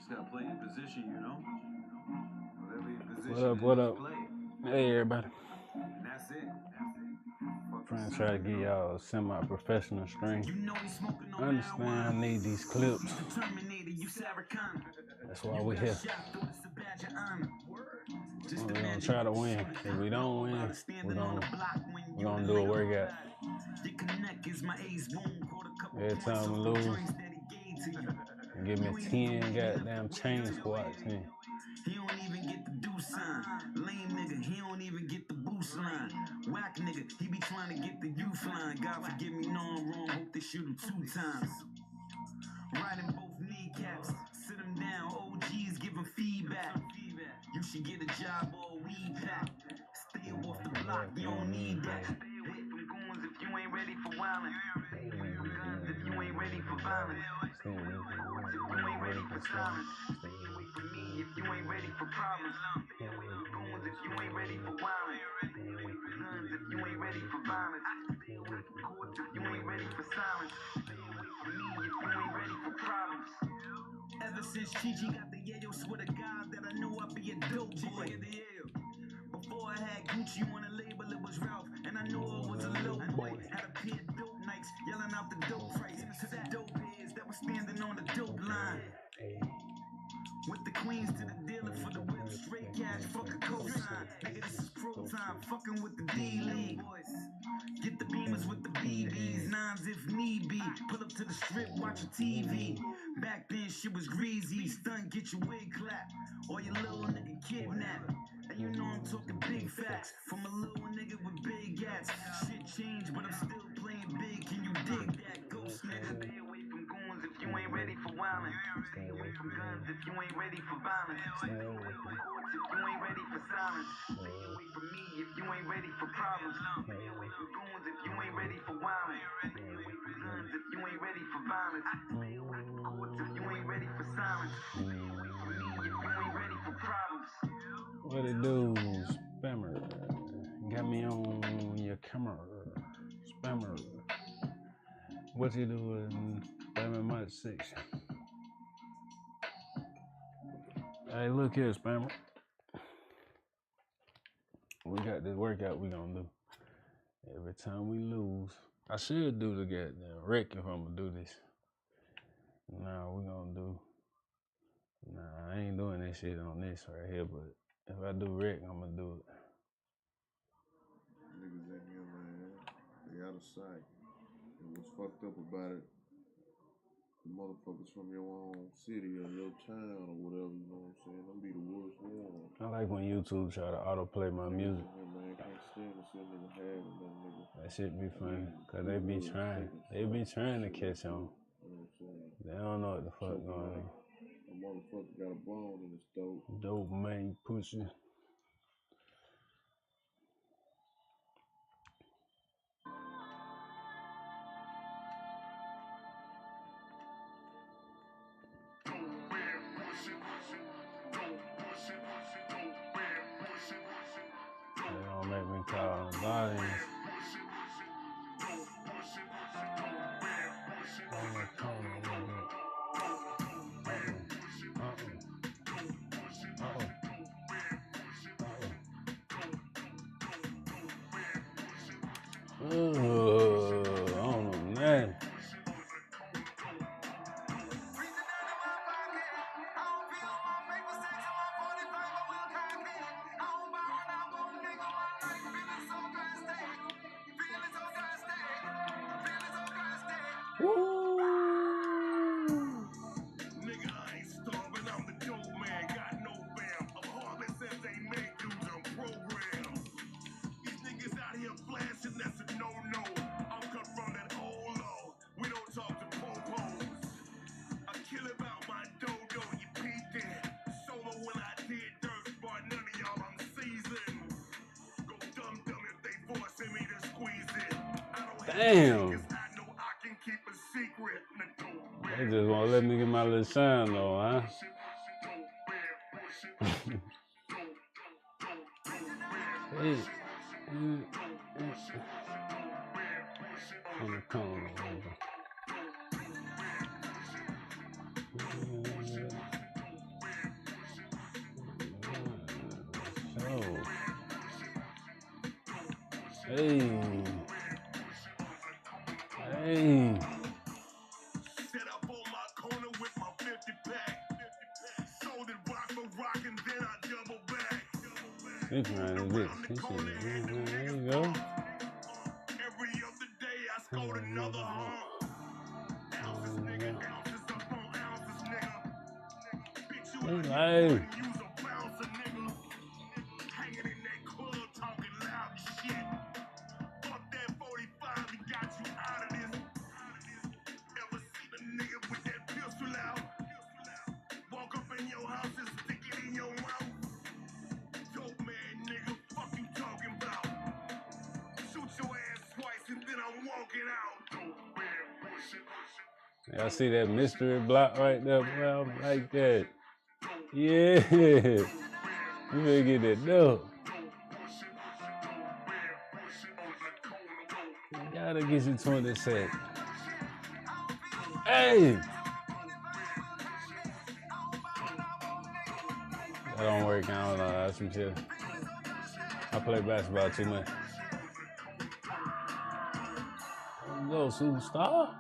Just gotta play your position, you know? Whatever your position What up, is, what up? play it. Hey, everybody. And that's it. Trying to try to give y'all a semi-professional stream. I understand I need these clips. That's why we're here. We're gonna try to win. If we don't win, we're gonna do a workout. Every time we lose, give me 10 goddamn chain squats in. He don't even get the do sign. Lame nigga, he don't even get the boost line. Whack nigga, he be trying to get the youth line. God forgive me, no I'm wrong, hope they shoot him 2 times. Riding both kneecaps, sit him down, OGs give him feedback. You should get a job or a weed pack. Stay off the block, you don't need that. Stay away from goons if you ain't ready for wildin'. Stay away from guns if you ain't ready for violence. Stay away from courts if you ain't ready for silence. Stay away from me if you ain't ready for problems. Stay away from goons if you ain't ready for wildin'. Stay away from guns if you ain't ready for violence. Stay away from courts if you ain't ready for silence. Stay away from me if you ain't ready for problems. Ever since Chi got the yayo, swear to God that I know I'd be a dope boy. Before I had Gucci on a label, it was Ralph, and I knew I was a low boy. Had a pair of dope nights, yelling out the dope price to the dope heads that was standing on the dope line. With the queens to the dealer for the whip, straight cash, fuck a cosign. Nigga, this is pro time, fucking with the D-League. Get the beamers with the BBs, nines if need be. Pull up to the strip, watch a TV. Back then shit was greasy, stun, get your wig clapped, or your little nigga kidnapped. And you know I'm talking big facts, from a little nigga with big gats. Shit changed, but I'm still playing big, can you dig that? Ghost nigga, stay away from goons if you ain't ready for wildin'. Stay away from guns if you ain't ready for violence. Stay away from courts if you ain't ready for silence. Stay away from me if you ain't ready for problems. Stay away from goons if you ain't ready for wildin'. Stay away from guns if you ain't ready for violence. Stay away from courts if you ain't ready for silence. Stay away from me if you ain't ready for problems. What it do, spammer? Got me on your camera, spammer. What you doing, spammer much 6? Hey, look here, spammer. We got this workout we gonna do. Every time we lose, I should do the goddamn wreck if I'm gonna do this. Nah, we gonna do. Nah, I ain't doing that shit on this right here, but if I do wreck, I'm gonna do it. Niggas in here, man, they out of sight. And what's fucked up about it, the motherfuckers from your own city or your town or whatever, you know what I'm saying? Them be the worst ones. I like when YouTube try to autoplay my music. Yeah, man, can't stand to see a nigga having that nigga. That shit be funny, cause they be trying to catch on. You know what I'm saying? They don't know what the fuck going on. A motherfucker got a bone in his throat. Dope man pussy. They don't make me call them bodies. I don't know, man. Damn. They just won't let me get my little shine though, huh? Hey. On the corner, over. Hey. Hey. Set up on my corner with my 50 pack. Sold it rock for rock and then I double back. This man is this. He said, there you go. Every other day I scored another hump. Ounces, nigga, ounces up on ounces, nigga. Bitch, you Hey, use a bouncer, nigga. Hanging in that club talking loud shit. Fuck that 45, he got you out of this. Ever seen a nigga with that pistol out? Walk up in your house and stick it in your mouth. Dope man, nigga, fuck you talking about? Shoot your ass twice and then I'm walking out. Dope man, bullshit. Y'all see that mystery block right there? Well, like that. Yeah. You better get that dope. You gotta get you 20 cents. Hey! That don't work. I don't know. That's some shit. I play basketball too much. Yo, superstar.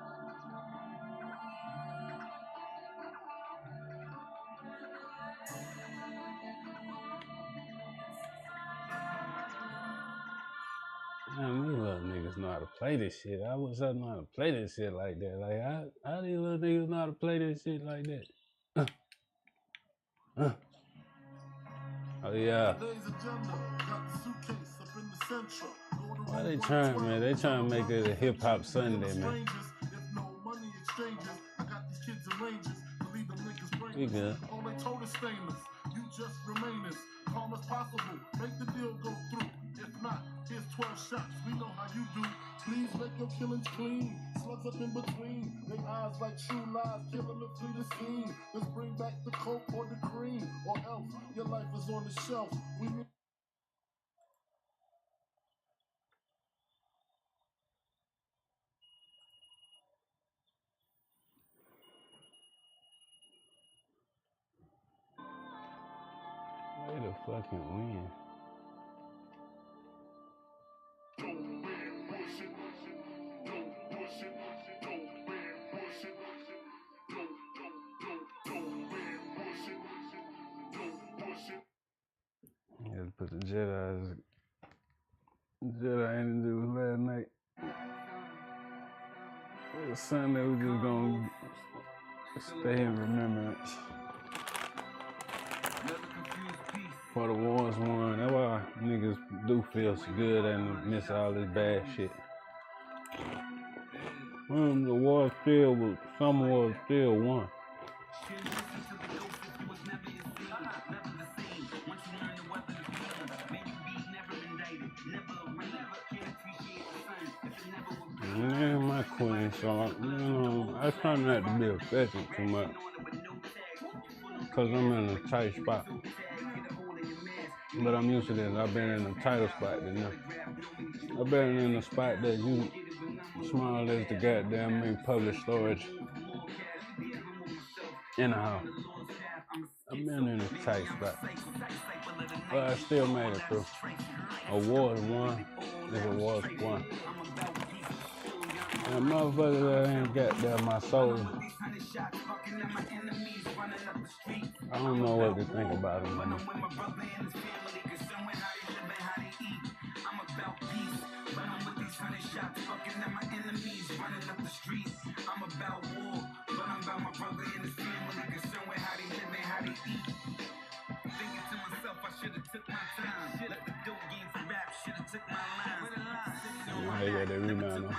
Man, these little niggas know how to play this shit. I wish I know how to play this shit like that. Like, how these little niggas know how to play this shit like that? Oh, yeah. Why they trying, man? They trying to make it a hip-hop Sunday, man. We good. All they told is stainless. You just remainers. Calm as possible. Make the deal go through. If not, here's 12 shots. We know how you do. Please make your killings clean. Slugs up in between. They eyes like true lies. Killing the flee the scene. Let's bring back the coke or the cream. Or else your life is on the shelf. We need Way to fucking win. Yeah, put the Jedi ain't do last night. It was Sunday, we just gonna stay in remembrance. For the wars won. That's why niggas do feel so good and miss all this bad shit. The war still, some wars still won. Man, my queen, so I try not to be affected too much. Cause I'm in a tight spot. But I'm used to this. I've been in a tighter spot than this. I've been in a spot that you small as the goddamn main public storage in a house. I've been in a tight spot. But I still made it through. Award won is award won. And motherfuckers that ain't got there, my soul. I don't know what to think about it, man. I'm about war, but I'm about my brother and his family, concerned with how they live and how they eat. Thinking to myself, I should have took my time. Let the dope game for rap, should have took my lines. They got that rebound on.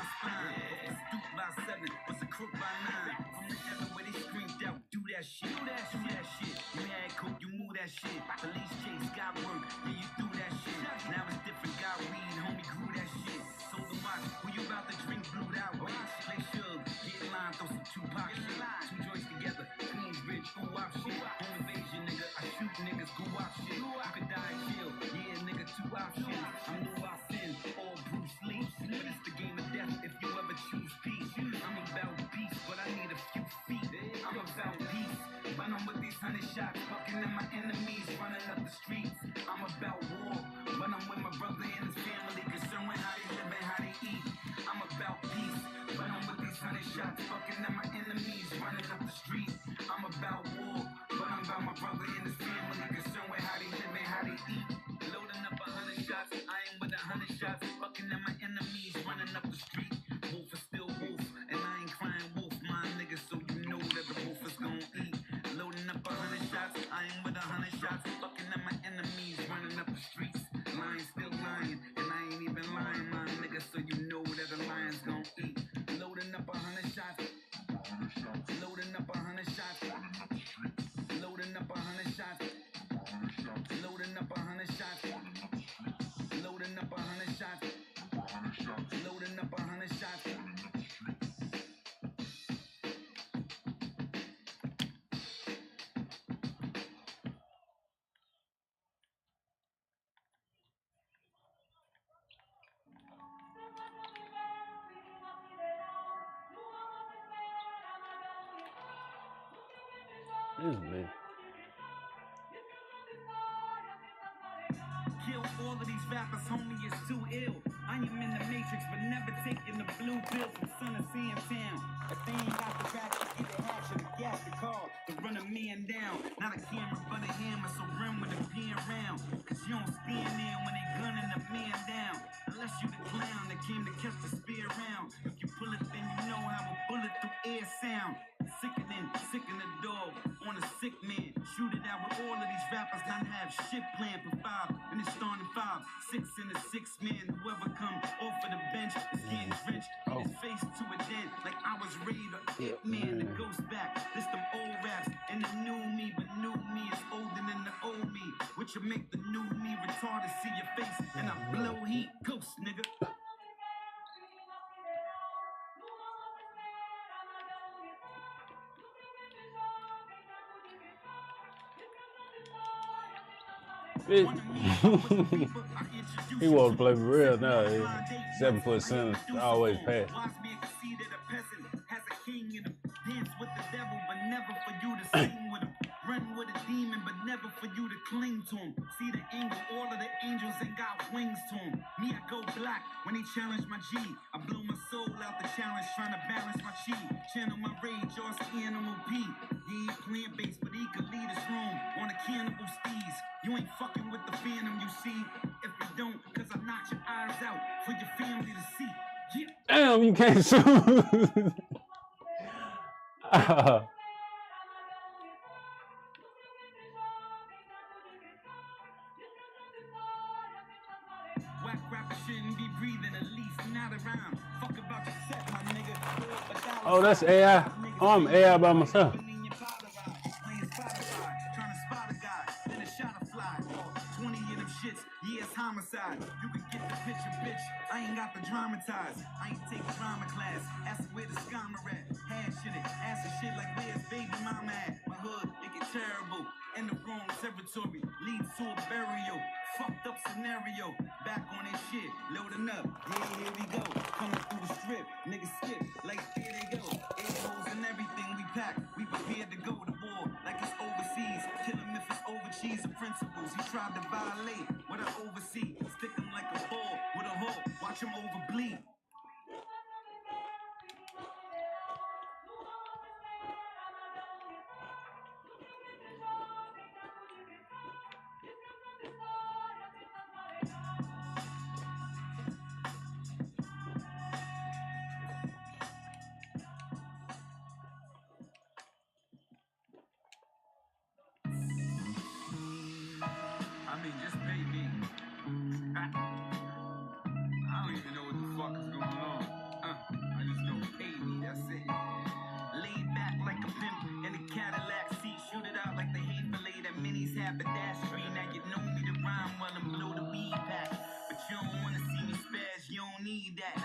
Stoop by 7, was a crook by 9. From the heaven where they screamed out, do that shit, do that shit. You had coke, you move that shit. Police chase, got work, yeah, you do that shit. Now it's different, got weed, homie grew that shit. Told them watch, who you about to drink blued out with? Play Suge, get in line, throw some Tupac shit. 2 joints together, Queens Ridge, go wop shit. Home invasion, nigga, I shoot niggas, go wop shit. You could die in jail, yeah, nigga, 2 options. I'm new, I sin, all Bruce Lee. But it's the game of death if you ever choose peace. I'm about peace, but I need a few feet. I'm about peace, but I'm with these these 100 shots, fucking at my enemies, running up the streets. I'm about war, but I'm with my brother and his family, concerned with how they live and how they eat. I'm about peace, but I'm with these 100 shots, fucking at my enemies, running up the street. I'm about war, but I'm about my brother and his family, concerned with how they live and how they eat. Loading up 100 shots, I ain't with 100 shots, fucking at my enemies, running up the street. Wolf is still wolf, and I ain't crying wolf, my niggas, so you know that the wolf is gon' eat. Loading up 100 shots, I ain't with 100 shots, fucking at my enemies, running up the streets. Lying still lying, and I ain't even lying, my niggas, so you know that the lion's gon' eat. Loading up 100 shots, loading up 100 shots, loading up 100 shots, loading up 100 shots, loading up 100 shots, loading up 100 shots. This me. Kill all of these rappers, homie, it's too ill. I am in the matrix, but never taking the blue pill from Son of Sam Town. If they ain't got the back to get the hatch or the gas to call to run a man down. Not a camera, but a hammer, so run with a pen round. Cause you don't stand there when they gunning a man down. Unless you the clown that came to catch the spear round. If you pull it, then you know how a bullet through air sound. Sicken the dog on a sick man. Shoot it out with all of these rappers, not have shit planned for 5. And it's starting 5, 6 in a 6 man. Whoever come off of the bench is getting drenched. Hit his face to a dent like I was Raid or It Man. The ghost back. This them old raps and the new me, but new me is older than the old me. Which will make the new me retarded see your face and I blow heat. Ghost nigga. He won't play for real now. 7 foot center, always pass. With the devil, but never for you to sing with him. Run with a demon, but never for you to cling to him. See the angle, all of the angels ain't got wings to him. Me, I go black when they challenge my G. I blow my soul out the challenge, trying to balance my chi. Channel my rage, yours animal P. He ain't plant-based, but he could lead us room on the cannibal steez. You ain't fucking with the phantom, you see. If you don't, cause I knock your eyes out for your family to see. Yeah. Damn, you can't shoot. Whack rapper shouldn't be breathing, at least not around. Fuck about your set, my nigga. Oh, that's AI. Oh, I'm AI by myself. Trying to spot a guy, then a shot a fly. 20 of them shits, yeah, it's homicide. You can get the picture, bitch. I ain't got the dramatize. I ain't take drama class. Ask where the scammer at. Hash in it. Asking shit like where's baby mama at. My hood, it get terrible. In the wrong territory. Leads to a burial. Fucked up scenario. Back on this shit. Loading up. Yeah, here we go. Coming through the strip. Niggas skip. Like here they go. A-holes and everything we pack. We prepared to go to war. Like it's overseas. Kill him if it's over cheese or principles. He tried to violate what I oversee. Stick him like a ball with a hook. Watch him over bleed. Just pay me. I don't even know what the fuck is going on. I just know pay me, that's it. Laid back like a pimp in a Cadillac seat. Shoot it out like the hay fillet that minis have a dash tree. Now you know me to rhyme while I'm blow the weed pack. But you don't wanna see me spaz, you don't need that.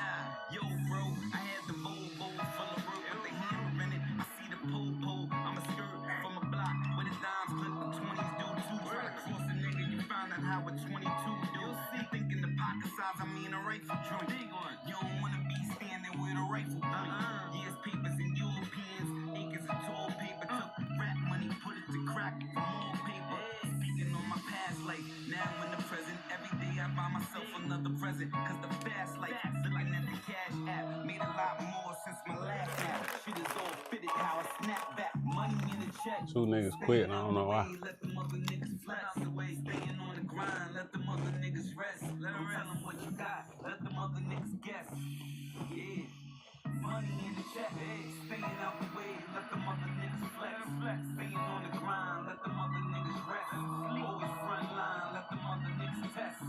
Yo, bro, I had the Volvo full of rope with the hammer in it. I see the pole. I'm a skirt from a block with a dimes clip of 20s do too. Try to cross a nigga, you find out how a 22 do. You think in the pocket size, I mean a rifle joint. Big one. You don't wanna be standing with a rifle point. Years, papers, and Europeans, acres of tall paper. Took rap money, put it to crack 2 niggas quit, and I don't know why. Let them other niggas flex away, staying on the grind. Let them other niggas rest. Let them tell them what you got. Let them other niggas guess. Yeah. Money in the check, staying out the way. Let them other niggas flex. Staying on the grind. Let them other niggas rest. Always front line. Let them other niggas test.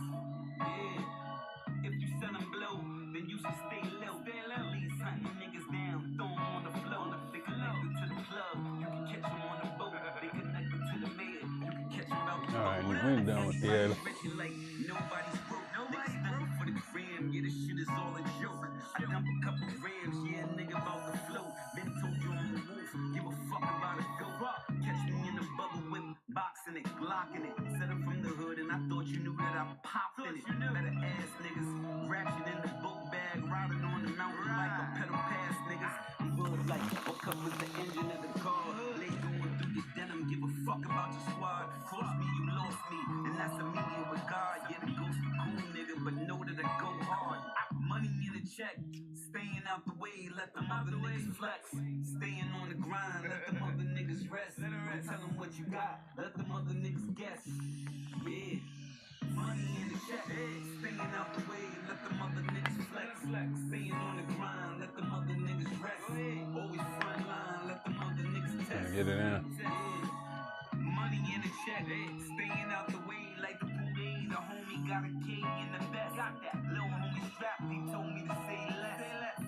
Yeah. If you sellin' blow, then you should stay low. Leave hunting niggas down, throw 'em on the floor. They connected to the club, you can catch 'em on the boat. They connected to the mayor, you can catch 'em out the boat. Alright, we done with theater. Like nobody's broke. Nobody's broke for the gram. Yeah, this shit is all a joke. I dump a couple grams, yeah, nigga about the flow. Been told you I'm a wolf, give a fuck about a goat. Catch me in the bubble whip, boxing it, blocking it. Set up from the hood, and I thought you knew that I popped in it. Better ass niggas, ratchet in the book bag, riding on the mountain like a pedal pass niggas. I'm hood like, woke up with the engine of the car. Lay going through your denim, give a fuck about your squad. Cross me, you lost me, and that's a meeting with God. Yeah, the ghost a cool nigga, but know that I go hard. Money in a check, staying out the way, let them other niggas flex. Staying on the grind, let them other niggas rest. Don't tell them what you got, let them other niggas guess. Yeah. Money in the check, staying out the way, let them other niggas flex. Staying on the grind, let them other niggas rest. Always front line, let them other niggas test. Get it in. Money in the check, staying out the way like the Pooh. The homie got a K in the best. Got that little homie strapped, he told me to say less.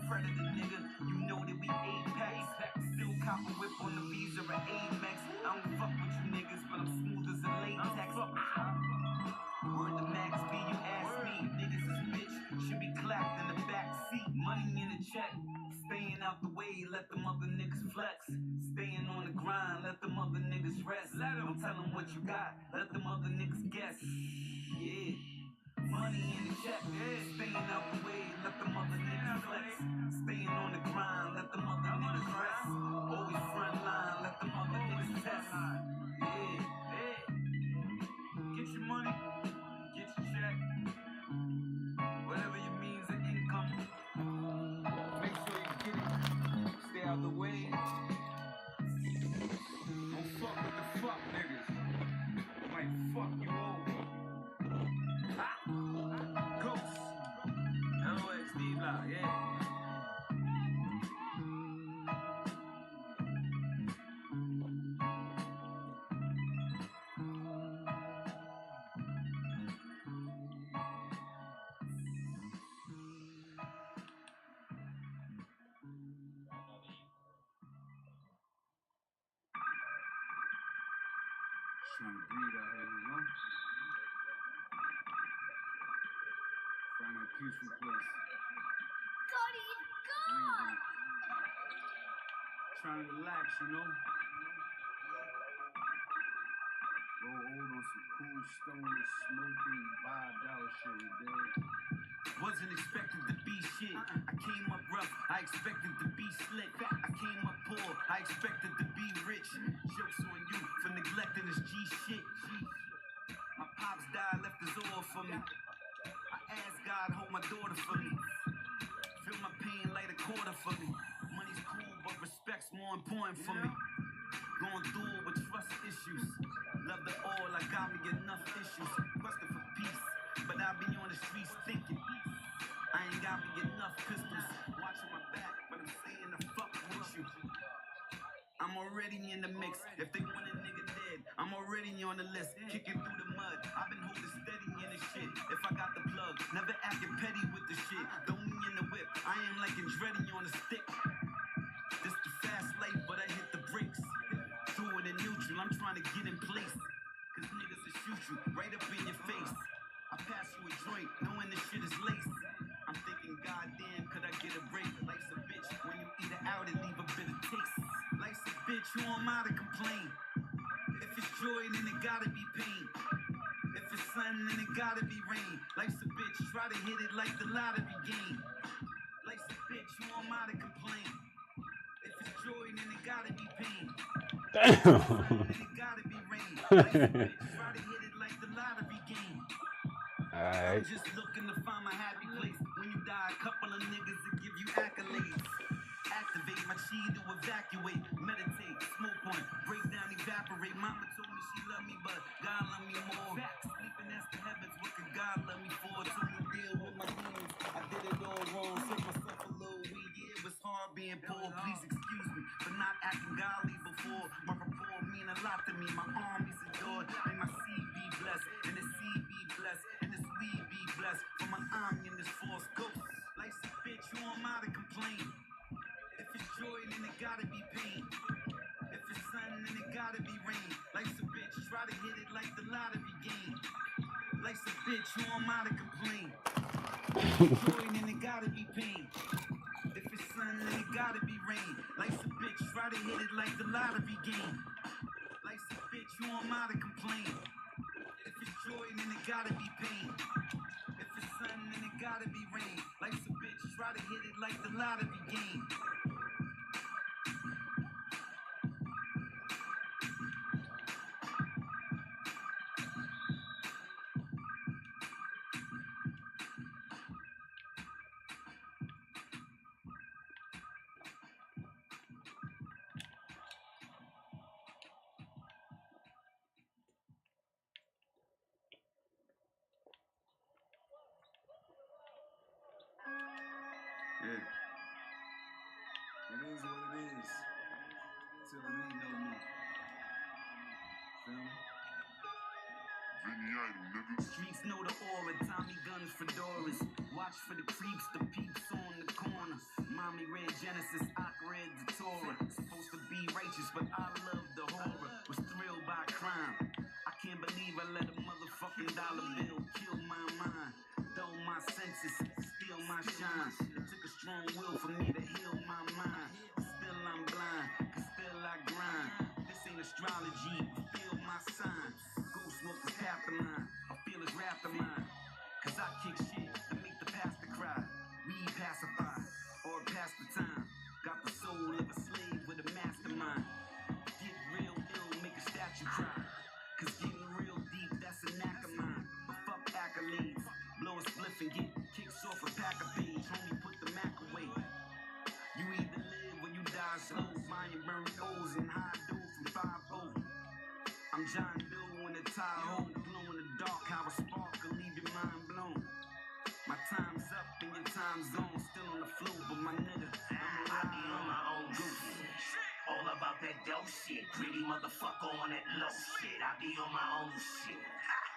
Predator nigga, you know that we Apex. Still cop a whip on the Visa or Amex. I don't fuck with you niggas, but I'm smooth as a latex. Word to Max B, you ask me. Niggas is bitch, should be clapped in the back seat. Money in the check, staying out the way, let them other niggas flex. Staying on the grind, let them other niggas rest. Don't tell them what you got, let them other niggas guess. Yeah. Money in the check, staying out the way, let them other niggas flex. Staying on the grind, let them other niggas rest. Always front line, let them other niggas test. Yeah. Get your money, get your check. Whatever your means of income, make sure you get it. Stay out the way. Don't fuck with the fuck niggas. Might fuck you over. Ah, Ghost. LOX, D-Block, yeah. Trying to breathe out here, you know? Find a peaceful place. Breathing. Trying to relax, you know? Roll old on some cool stone, smoking, vibed out shit, you dig? Wasn't expected to be shit. I came up rough, I expected to be slick. I came up poor, I expected to be rich. Jokes on you for neglecting this G shit. My pops died, left his all for me. I asked God, hold my daughter for me. Feel my pain, light a quarter for me. Money's cool, but respect's more important for me. Going through it with trust issues. Love the all, I got me enough issues. Question for peace, but I be on the streets thinking. I ain't got me enough pistols. Watching my back, but I'm saying the fuck with you. I'm already in the mix. If they want a nigga dead, I'm already on the list. Kicking through the mud, I've been holding steady in this shit. If I got the plug, never acting petty with the shit. Throw me in the whip, I am like Andretti on a stick. This the fast life, but I hit the brakes. Through it in neutral, I'm trying to get in place. Cause niggas will shoot you right up in your face. I pass you a joint, knowing this shit is laced. I'm thinking, goddamn, could I get a break? Life's a bitch, when you eat it out, it leave a bitter taste. Life's a bitch, who am I to complain? If it's joy, then it gotta be pain. If it's sun, then it gotta be rain. Life's a bitch, try to hit it like the lottery game. Life's a bitch, who am I to complain? If it's joy, then it gotta be pain. Damn. Then it gotta be rain. Life's a bitch, try to hit it like the lottery game. Alright. I'm just looking to find my happy place. When you die, a couple of niggas that give you accolades. Activate my chi to evacuate. Meditate, smoke one, break down these anymore. Sleeping as the heavens, what could God love me for? Told me deal with my demons. I did it all wrong. Took myself a little weed. Yeah, it was hard being poor. Please excuse me for not acting godly before. My rapport mean a lot to me. My armies adored. May my seed be blessed, and the seed be blessed, and this weed be blessed. For my army and this force ghost. Life's a bitch, who am I to complain? If it's joy, then it gotta be pain. If it's sun, then it gotta be rain. Life's a bitch, try to hit it like the lottery game. Life's a bitch, who am I to complain? If it's joy, then it gotta be pain. If it's sun, then it gotta be rain. Life's a bitch, try to hit it like the lottery game. Life's a bitch, who am I to complain? If it's joy, then it gotta be pain. If it's sun, then it gotta be rain. Life's a bitch, try to hit it like the lottery game. Yeah. It is what it is. Till it ain't no more. Feel me? Streets know the aura, Tommy guns, fedoras. Watch for the creeps, the peeps on the corner. Mommy read Genesis, I read the Torah. Supposed to be righteous, but I love the horror. Was thrilled by crime. I can't believe I let a motherfucking dollar bill kill my mind. Dull my senses, steal my shine. It took a strong will for me to heal my mind. Still I'm blind, cause still I grind. This ain't astrology, feel my sign. Ghost walkers half the mine, I feel his wrath of mine. Cause I kick shit to make the pastor cry. Weed pacify, or pass the time. Got the soul of a slave with a mastermind. Get real ill, make a statue cry. Cause getting real deep, that's a knack of mine. But fuck accolades, blow a spliff and get kicks off a pack of page. Homie, put the Mac away. You either live or you die slow. Buying burn O's and high dough from 5-0. I'm John Doe in the Tahoe, glow in the dark, how a spark can leave your mind blown. My time's up and your time's gone, still on the flow, but my nigga, I be on my own shit. All about that dope shit. Greedy motherfucker on that low shit. I be on my own shit.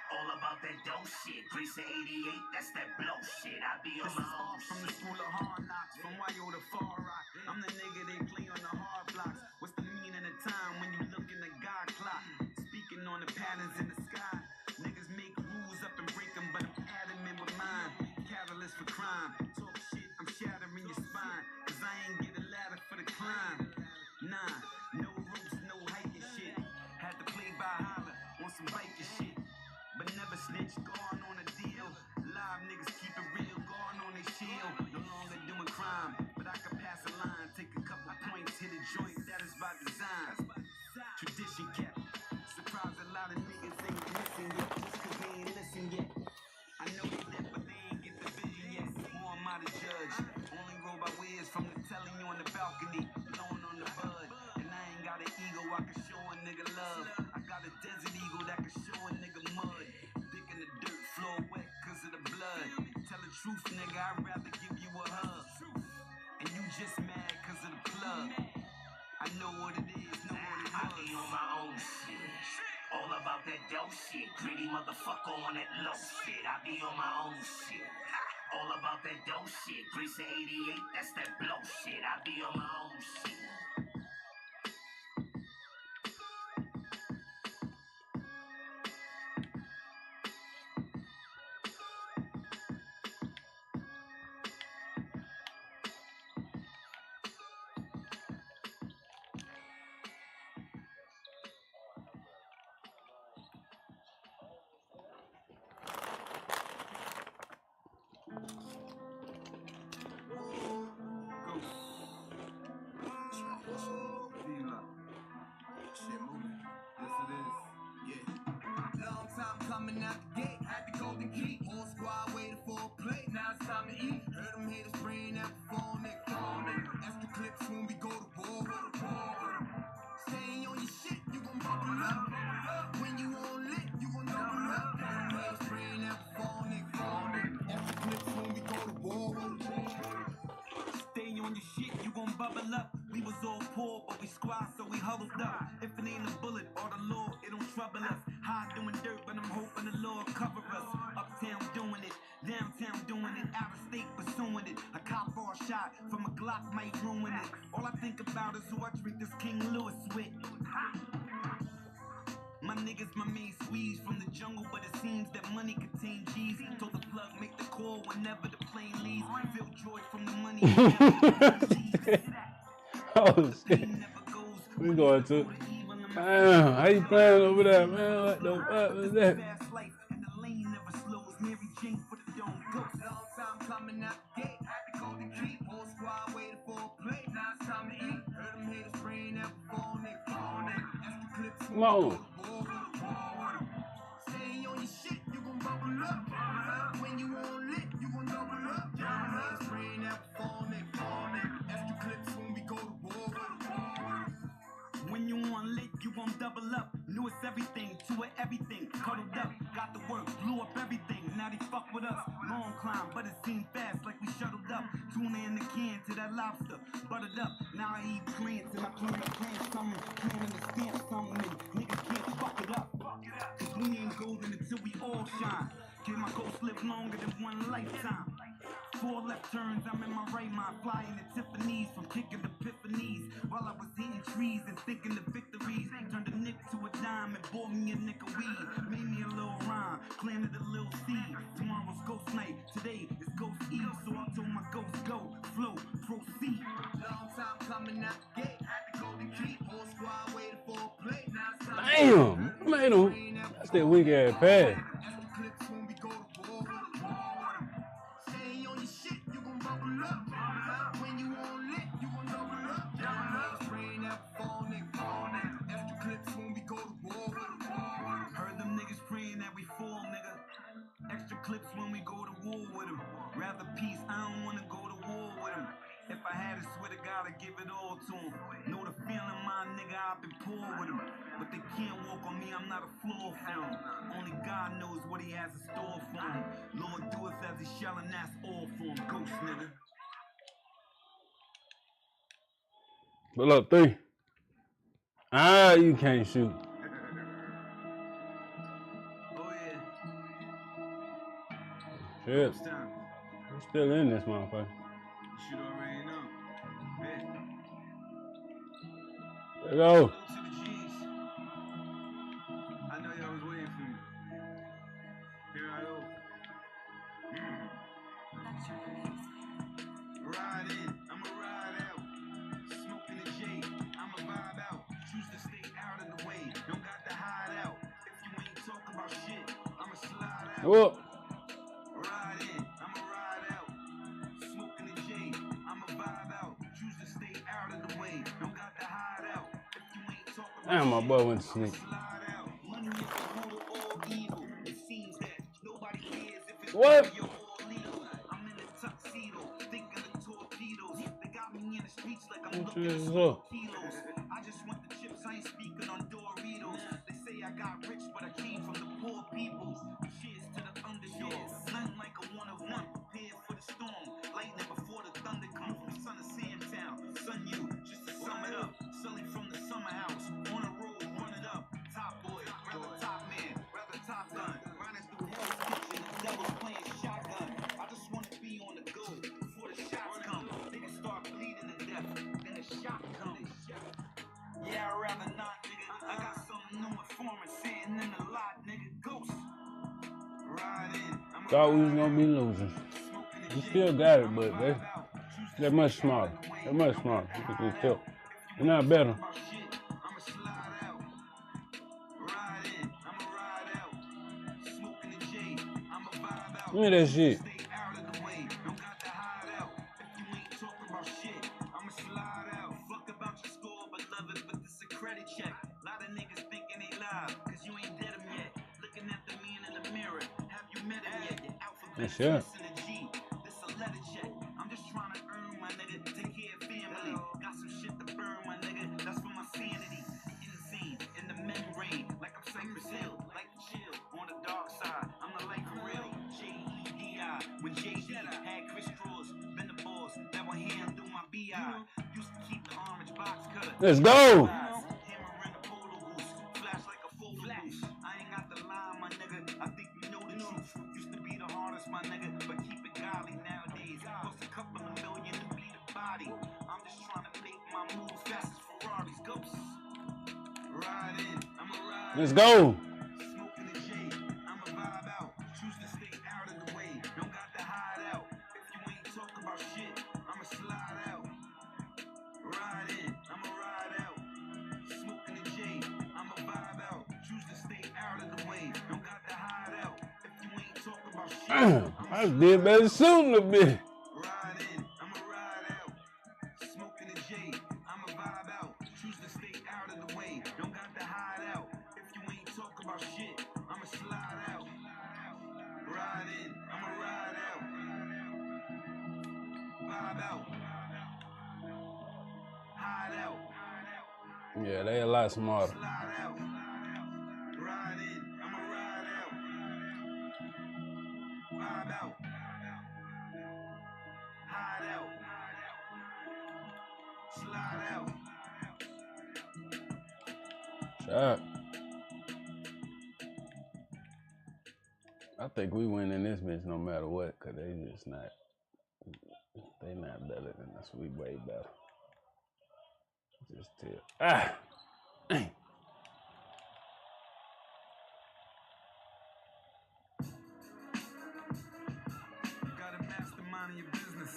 All about that dope shit. Grease of 88, that's that blow shit. I be on this my is own off from the shit. school of hard knocks, from Wayo to Far Rock. I'm the nigga they play on the hard blocks. What's the meaning of time when you look in the God clock? Speaking on the patterns in the sky. Niggas make rules up and break them, but I'm adamant with mine. Catalyst for crime. Talk shit, I'm shattering your spine. Cause I ain't get a ladder for the climb. Nah, no ropes, no hiking shit. Had to play by holler on some biker shit. But never snitch, gone on a deal. Live niggas keep it real, gone on their shield. No longer doing crime, but I can pass a line. Take a couple points, hit a joint, that is by design. Tradition kept. Surprise a lot of niggas ain't missing yet, just cause they ain't listen yet. I know they lit, but they ain't get the vision yet. Who am I to judge? Only roll by ways from the telling you on the balcony, blowing on the bud. And I ain't got an ego, I can show a nigga love. I got a desert eagle that can show a nigga mud. Dick in the dirt, floor wet cause of the blood. Tell the truth, nigga, I'd rather give you a hug. And you just mad cause of the plug. I know what it is, know what it I be was. on my own shit. All about that dope shit. Greedy motherfucker on that low shit. I be on my own shit. All about that dope shit. Grease of 88, that's that blow shit. I be on my own shit. Long time coming out the gate, had the golden key. Whole squad waited for a plate, now it's time to eat. Heard them haters praying that phone, nigga. Extra clips when we go to war. Stay on your shit, you gon' bubble up. When you on lit, you gon' double double up. We was all poor, but we squad, so we huddled up. If it ain't a bullet or the law, it don't trouble us. High doing dirt, but I'm hoping the Lord cover us. Uptown doing it, downtown doing it, out of state pursuing it. A cop or a shot from a Glock might ruin it. All I think about is who I drink this King Louis with. My niggas, my main squeeze from the jungle, but it seems that money contain G's. Told the plug, make the call whenever the plane leaves. Feel joy from the money. Oh shit. We going to. Damn, how you playing over there, man? What the fuck was that? Come on. When you on lit, you gon' double up. Knew it's everything, to it everything. Cuddled up, got the work, blew up everything. Now they fuck with us. Long climb, but it seemed fast like we shuttled up. Tuna in the can to that lobster, buttered up. Now I eat plants and I plant something. Planning to stamp something and niggas can't fuck it up. Cause we ain't golden until we all shine. Can my ghost live longer than one lifetime? 4 left turns, I'm in my right mind, flying to Tiffany's from kicking epiphanies. While I was eating trees and thinking the victories, turned a nick to a dime and bought me a nick of weed. Made me a little rhyme, planted a little seed. Tomorrow's ghost night, today is ghost eve. So I told my ghost go, flow, proceed. Long time coming out the gate, had to go to keep. Whole squad waiting for a play. Damn, made him. That's that weak ass pass. Clips when we go to war with him. Rather peace, I don't wanna go to war with him. If I had it, swear to God, I'd give it all to him. Know the feeling, my nigga, I've been poor with him. But they can't walk on me, I'm not a floor film. Only God knows what he has in store for him. Lord doeth as he shall, and that's all for him. Ghost nigga. Pull up 3. Ah, you can't shoot. Shit. I'm still in this motherfucker. You should already know. Yeah. There you go. I know y'all was waiting for me. Here I go. Ride in, I'ma ride out. Smoking the J, I'ma vibe out. Choose to stay out of the way. Don't got to hide out. If you ain't talking about shit, I'ma slide out. Whoa. Damn, my boy went to sleep. What? What is up? I just want the chips, I ain't speaking on Doritos. They say I got rich, but I came from the poor people. Cheers to the underdog. Nothing like a one-of-one. Prepared for the storm. Lightning before the thunder comes from son of Sam Town. Son you, just to sum it up. Sully from the summer house. On a road, run it up. Top boy, rather top man, rather top gun. Running through hell's kitchen, the devil's playing shotgun. I just want to be on the go before the shots come. Niggas start bleeding to death, then the shot comes. Yeah, I'd rather not, nigga. I got something new informant sitting in the lot, nigga. Ghost. Ride in. Thought we was gonna be losing. We still got it, but they're much smarter. They're much smarter. They're not better. Look at that shit. Yes, sir. I'm just trying to earn my nigga, take care of family. Got some shit to burn, my nigga. That's for my sanity. Insane in the membrane, like I'm Cypress Hill, like chill on the dark side. I'm the life for real. J-E-D-I. When J.D. had Chris Cross, been the boss, that one hand through my B.I. Used to keep Let's go. My nigga, but keep it godly nowadays. Cost a couple of million to beat a body. I'm just trying to make my move fast as Ferraris. Ghosts. Ride in, I'ma ride. Let's go. Smoking the shade, I'ma vibe out. Choose to stay out of the way. Don't got to hide out. If you ain't talk about shit, I'ma slide out. Ride in, I'ma ride out. Smoking the shade, I'ma vibe out. Choose to stay out of the way. Don't got to hide out. If you ain't talk about shit. I did better shooting a bit. Ride in, I'ma ride out. Smoking the J, I'ma vibe out. Choose to stay out of the way. Don't got to hide out. If you ain't talk about shit, I'ma slide out. Ride in, I'ma ride out. Vibe out. Hide out. Yeah, they a lot smarter. Slide out. Ride in, I'ma ride out. Vibe out. Hide out. Slide out. Shot. I think we win in this bitch no matter what, cause they not better than us. We way better. Just tell. Ah. Dang. You gotta mastermind your business.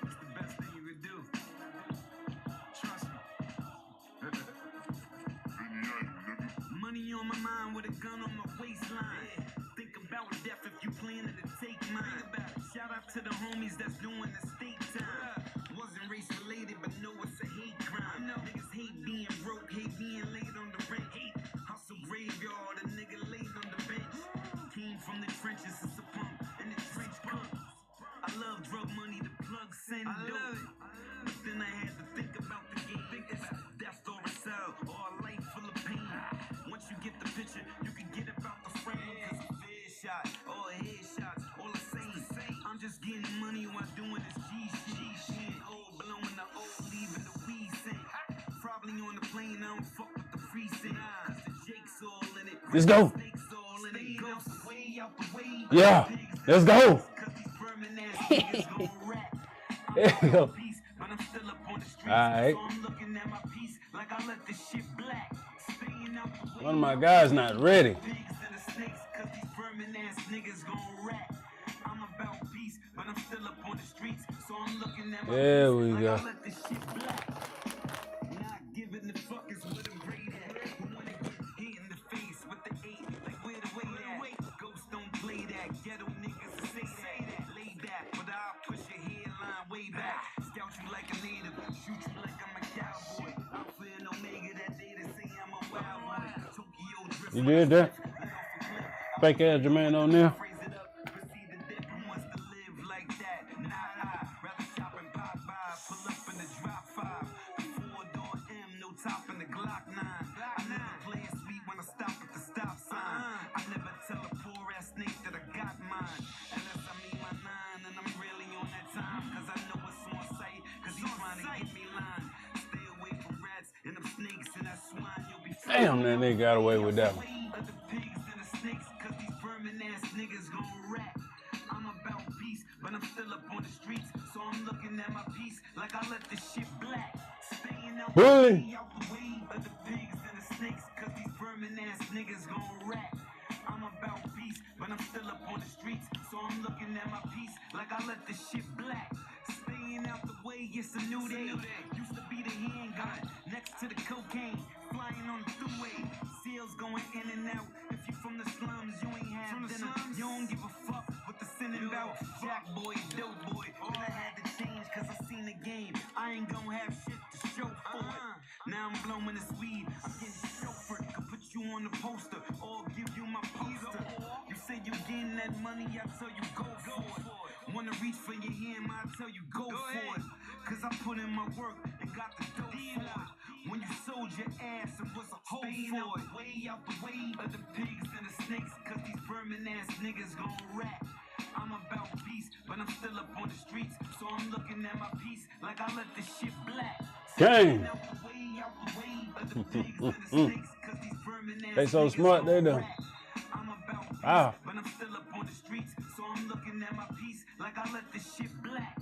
It's the best thing you could do. Trust me. Money on my mind with a gun on my waistline. Think about death if you planning to take mine. Shout out to the homies that's doing the state time. Wasn't race related, but know it's a hate crime. Niggas hate being broke, hate being laid on the rent. Hustle graveyard, a nigga laid on the bench. Came from the trenches, it's a pump, and the trench pump. I love drug money, the plug send dope. But then I had to think about the game. It's death or a cell, or a life full of pain. Once you get the picture, you can get about the frame. Cause a fair shot, or a headshot, all the same. I'm just getting money while doing this G shit. Old blowing the old, leaving the weed scent. Probably on the plane, I don't fuck with the free scent. Cause the Jake's all in it. Let's go. Snakes all in it. Ghosts way out the way. Yeah. Let's go. Cause these vermin ass niggas gon' rap. There you go. Peace, but I'm still up on the streets. Alright. So I'm looking at my piece like I let this shit black. Staying out the way. One of my guys not ready. Pigs and the snakes, cause these vermin ass niggas gon' rap. I'm about peace, but I'm still up on the streets. So I'm looking at my There piece we like go. I let this shit black. Not giving the fuck is what I'm great at. Who wanna get hit in the face with the 8? Like where the weight at? Ghosts don't play that. Ghetto niggas say that. Lay back, but I'll push your hairline way back. Scout you like a native, shoot you like I'm a cowboy. I'm feeling Omega that day to say I'm a wild one. Tokyo drift. You did that? Fake ass Jermaine on there. Phrase it up, but see the dip who wants to live like that. Not I, rather chop and pop by, pull up in the drop 5. The 4-door M, no top in the Glock 9. I never play it sweet when I stop at the stop sign. I never tell a poor ass snake that I got mine. Unless I mean my 9 and I'm really on that time. Cause I know it's on sight, cause he's trying to get me line. Stay away from rats and them snakes and that swine, you'll be Damn, that nigga got away with that one. of the pigs and the snakes, cause these vermin ass niggas gon' rap. I'm about peace, but I'm still up on the streets. So I'm looking at my piece like I let this shit black. Staying out the Bully. way, out the way of the pigs and the snakes, cause these vermin ass niggas gon' rap. I'm about peace, but I'm still up on the streets. So I'm looking at my piece like I let this shit black. Staying out the way, it's a new day. Used to be the handgun next to the cocaine. Flying on the thruway, seals going in and out. If you from the slums, you ain't have dinner. You don't give a fuck what the sinning about. Jack boy, dope boy. But I had to change cause I seen the game. I ain't gonna have shit to show for it. Now I'm blowing this weed, I'm getting chauffeured. Could put you on the poster or give you my poster. You say you getting that money, I tell you go for it. Wanna reach for your hand, I tell you go for it. Cause I put in my work and got the dough for it. When you sold your ass, it was a hole for it. Way out the way of the pigs and the snakes, cause these vermin ass niggas gon' rap. I'm about peace, but I'm still up on the streets. So I'm looking at my piece like I let this shit black. Gang. Out the way of the pigs and the snakes, 'cause these vermin ass They so niggas smart, they all done. whack. I'm about peace, Wow. but I'm still up on the streets. So I'm looking at my piece like I let this shit black.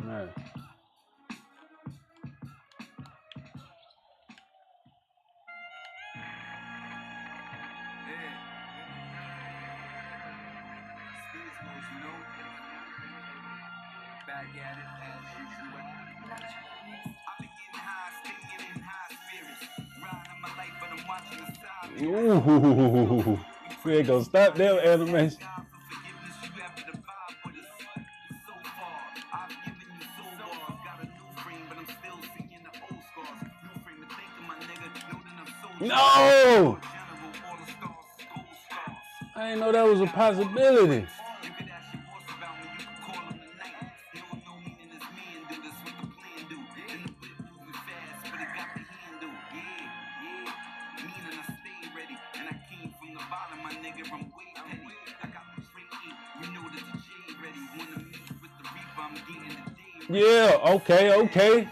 Man. Back at it as usual. I've been getting high, stinging in high spirits. Riding my life, but I'm watching the side. Ooh. We ain't gonna stop them animation. God for forgiveness, you have to vibe with us. So far, I've given you so far. Got a new frame, but I'm still seeing the old scars. New frame to think of my nigga, know that I'm so No! general, all the stars, gold stars. I didn't know that was a possibility. You could ask your boss about me, you can call him tonight. He don't know me and his man do this what the plan do. And the whip moving fast, but it got the handle. Yeah. Meaning I stay ready. And I came from the bottom, my nigga, I'm way petty. I got the drink in, you know that the J ready. Wanna meet with the reaper, I'm getting the day ready. Yeah, okay.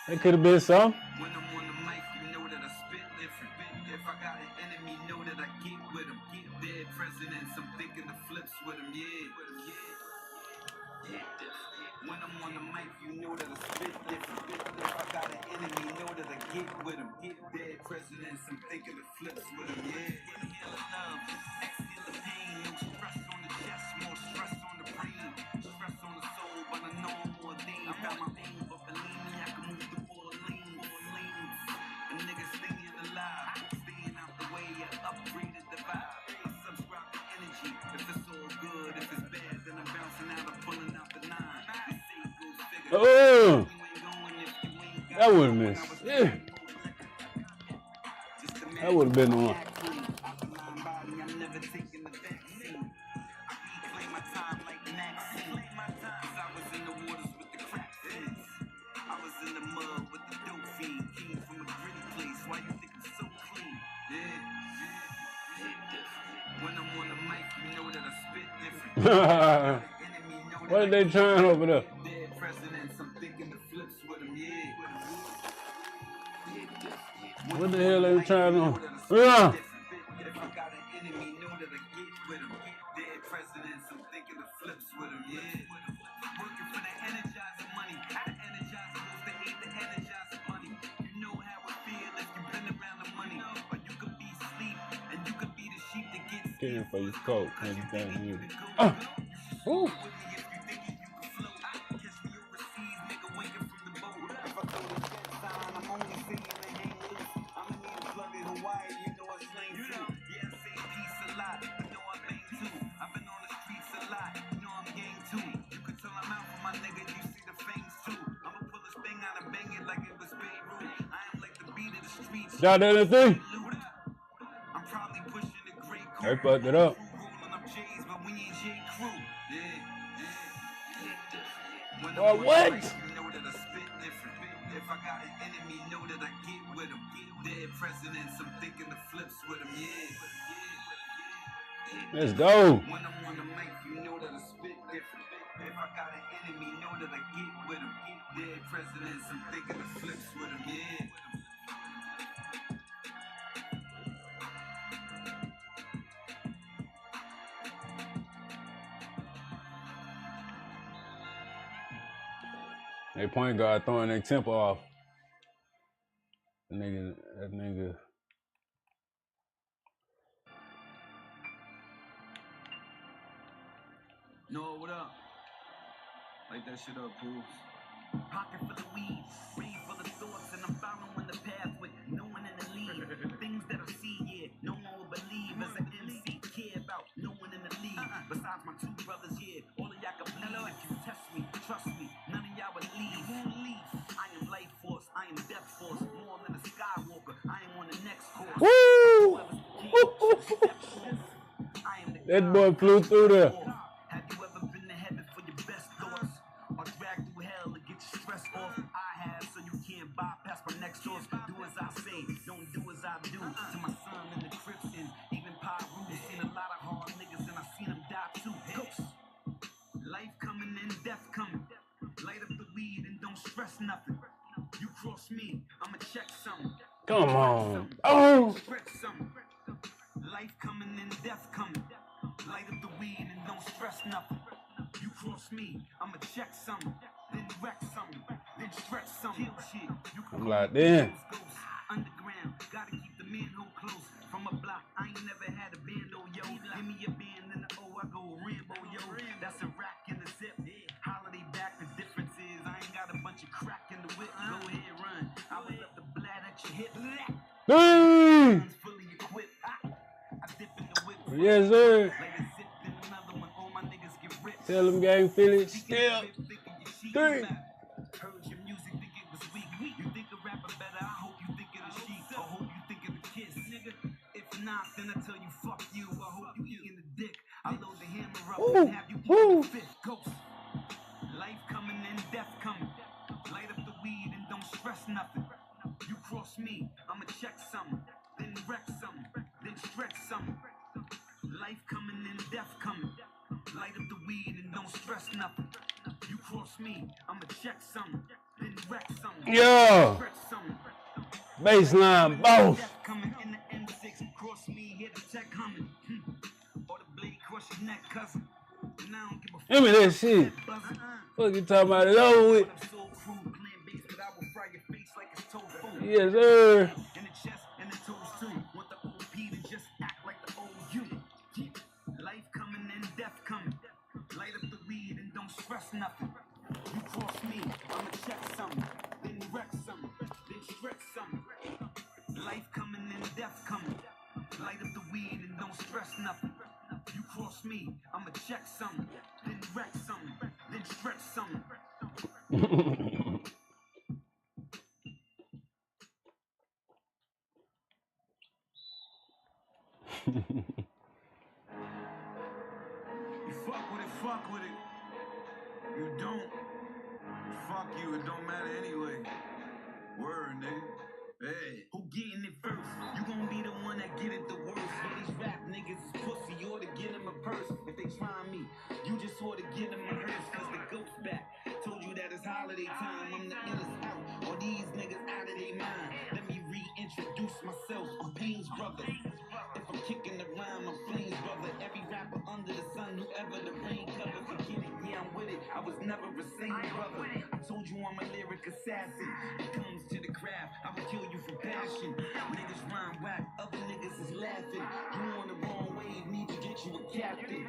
That could have been some. When I'm on the mic, you know that I spit different. If I got an enemy, know that I get with him. Get dead presidents, I'm thinking the flips with him, yeah. When I'm on the mic, you know that I spit different. If I got an enemy, know that I get with him. Get dead presidents, I'm thinking the flips with him, yeah. Inhale the love, exhale the pain. No stress on the chest, more stress on the brain. Stress on the soul, but I know I'm more ordained. I found my aim, but believe me, I can move the ball lanes. A nigga staying alive, staying out the way, I upgraded the vibe. Subscribe to energy, if it's all good, if it's bad, then I'm bouncing out, I'm pulling out the nine. They say go figure. Oh, You ain't going if you ain't got that would have it. missed. Yeah, that would have been the one. I'm never taking the vaccine. I reclaim my time like Maxine. Cause I was in the waters with the crack fiends. I was in the mud with the dope fiend. Came from a gritty place. Why you think I'm so clean? Yeah. When I'm on the mic, you know that I spit different. What are they trying over there? Dead presidents, I'm thinking the flips with them, yeah. What the hell are they trying on? Yeah. If I got an enemy, know that I get with them. Dead presidents, I'm thinking the flips with them, yeah. Working for the energizer money. The energizer was the hate, the energizer money. You know how it feels if you've been around the money. Or you could be asleep, and you could be the sheep that gets Getting for your coat, man. You can't hear it. with Ooh. me if you thinking you can float. Catch me overseas, nigga, waking from the boat. If I throw the jet sign, I'm only seeing the hang loose. I'ma need a plug in Hawaii, you know I slang too. Yeah, I say peace a lot, but know I bang too. I've been on the streets a lot, you know I'm gang too. You could tell I'm out for my nigga, you see the fangs too. I'ma pull this thing out and bang it like it was Beirut. I am like the beat of the streets. Got anything? I'm probably pushing the great crew. They fucked it up. Rolling up J's, but we ain't J crew. When Or I'm on the what? mic, you know that I spit different. If I got an enemy, know that I get with him. Dead presidents, I'm thinking the flips with him, yeah. Let's go. When I'm on the mic, you know that I spit different. If I got an enemy, know that I get with him. Dead presidents, I'm thinking the flips with him, yeah. They point guard throwing their tempo off. That nigga. No, what up? Light that shit up, fools. Pocket full of weed, brain full of thoughts, and I'm following the path with no one in the lead. Things that I see, yeah, no one will believe. As an MC, care about no one in the league. Besides my two brothers, yeah, all of y'all can believe. If you test me, trust me, none of y'all will leave. I am life force, I am death force, more than a Skywalker. I am on the next course. Woo! I am the That boy flew through there. Have you ever been to heaven for your best thoughts? Or dragged through hell to get your stress off? I have, so you can't bypass stress nothing. You cross me, I'ma check something. Come on. Oh. Life coming and death coming. Light up the weed and don't stress nothing. You cross me, I'ma check something. Then wreck something. Then stretch something. Kill shit. I'm like, damn. Underground, gotta keep the manhole close. From a block, I ain't never had a bando, yo. Give me a band and the O, I go Rambo, yo. That's a rack in the zip. Holiday back, the difference is I ain't got a bunch of crack in the whip. Go ahead, run. I was up the blat at your hip. Hey. Fully equipped. I dip in the whip. Yes, sir. Like a zip in another one. All my niggas get ripped. Tell them gang Philly still. 3. Heard your music, think it was weak. You think a rapper better? I hope you think of the sheep. I hope you think of the kiss, nigga. If not, then I tell you fuck you. I hope you eating the dick. I load the hammer up and have you eating the fifth. Ghost. Life coming and death coming. Light up the weed and don't stress nothing. You cross me, I'ma check something. Then wreck something. Then stretch something. Life coming and death coming. Light up the weed and don't stress nothing. You cross me, I'ma check something. Then wreck something. Yeah. Stretch something. Baseline boss. Death coming in the M6. Cross me, hit the tech humming. Or the blade crush your neck, cousin. And I don't give a fuck. Give me that shit. Fuck you talking about it over with. I'm so crude, plant-based, but I will fry your face like it's tofu. Yes, sir. In the chest and the toes too. Want the OP to just act like the OU. Life coming and death coming. Light up the weed and don't stress nothing. You cross me, I'ma check something. Then wreck something. Then stretch something. Life coming and death coming. Light up the weed and don't stress nothing. You cross me, I'ma check something. Then wreck something. Then stretch something. You fuck with it. You don't. Fuck you, it don't matter anyway. Word, nigga. Hey, who getting it first? You gon' be the one that get it the worst. For these rap niggas is pussy, you ought to get them a purse. If they try me, you just ought to get them a hearse. Cause the ghost back. Told you that it's holiday time, I'm the illest out. All these niggas out of their mind. Let me reintroduce myself, I'm Payne's brother. If I'm kicking the rhyme, I'm Flame's brother. Every rapper under the sun, whoever the rain cover, forget it, yeah, I'm with it. I was never a saint, brother. I told you I'm a lyric assassin. It comes to the craft, I will kill you for passion. Niggas rhyme whack, other niggas is laughing. You on the wrong wave, need to get you a captain.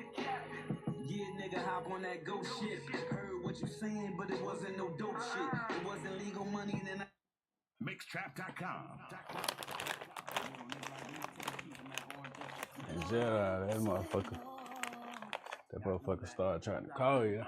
Yeah, nigga, hop on that ghost shit. Heard what you saying, but it wasn't no dope shit. It wasn't legal money, then I... Mixtrap.com. And yeah, that motherfucker. That motherfucker started trying to call you.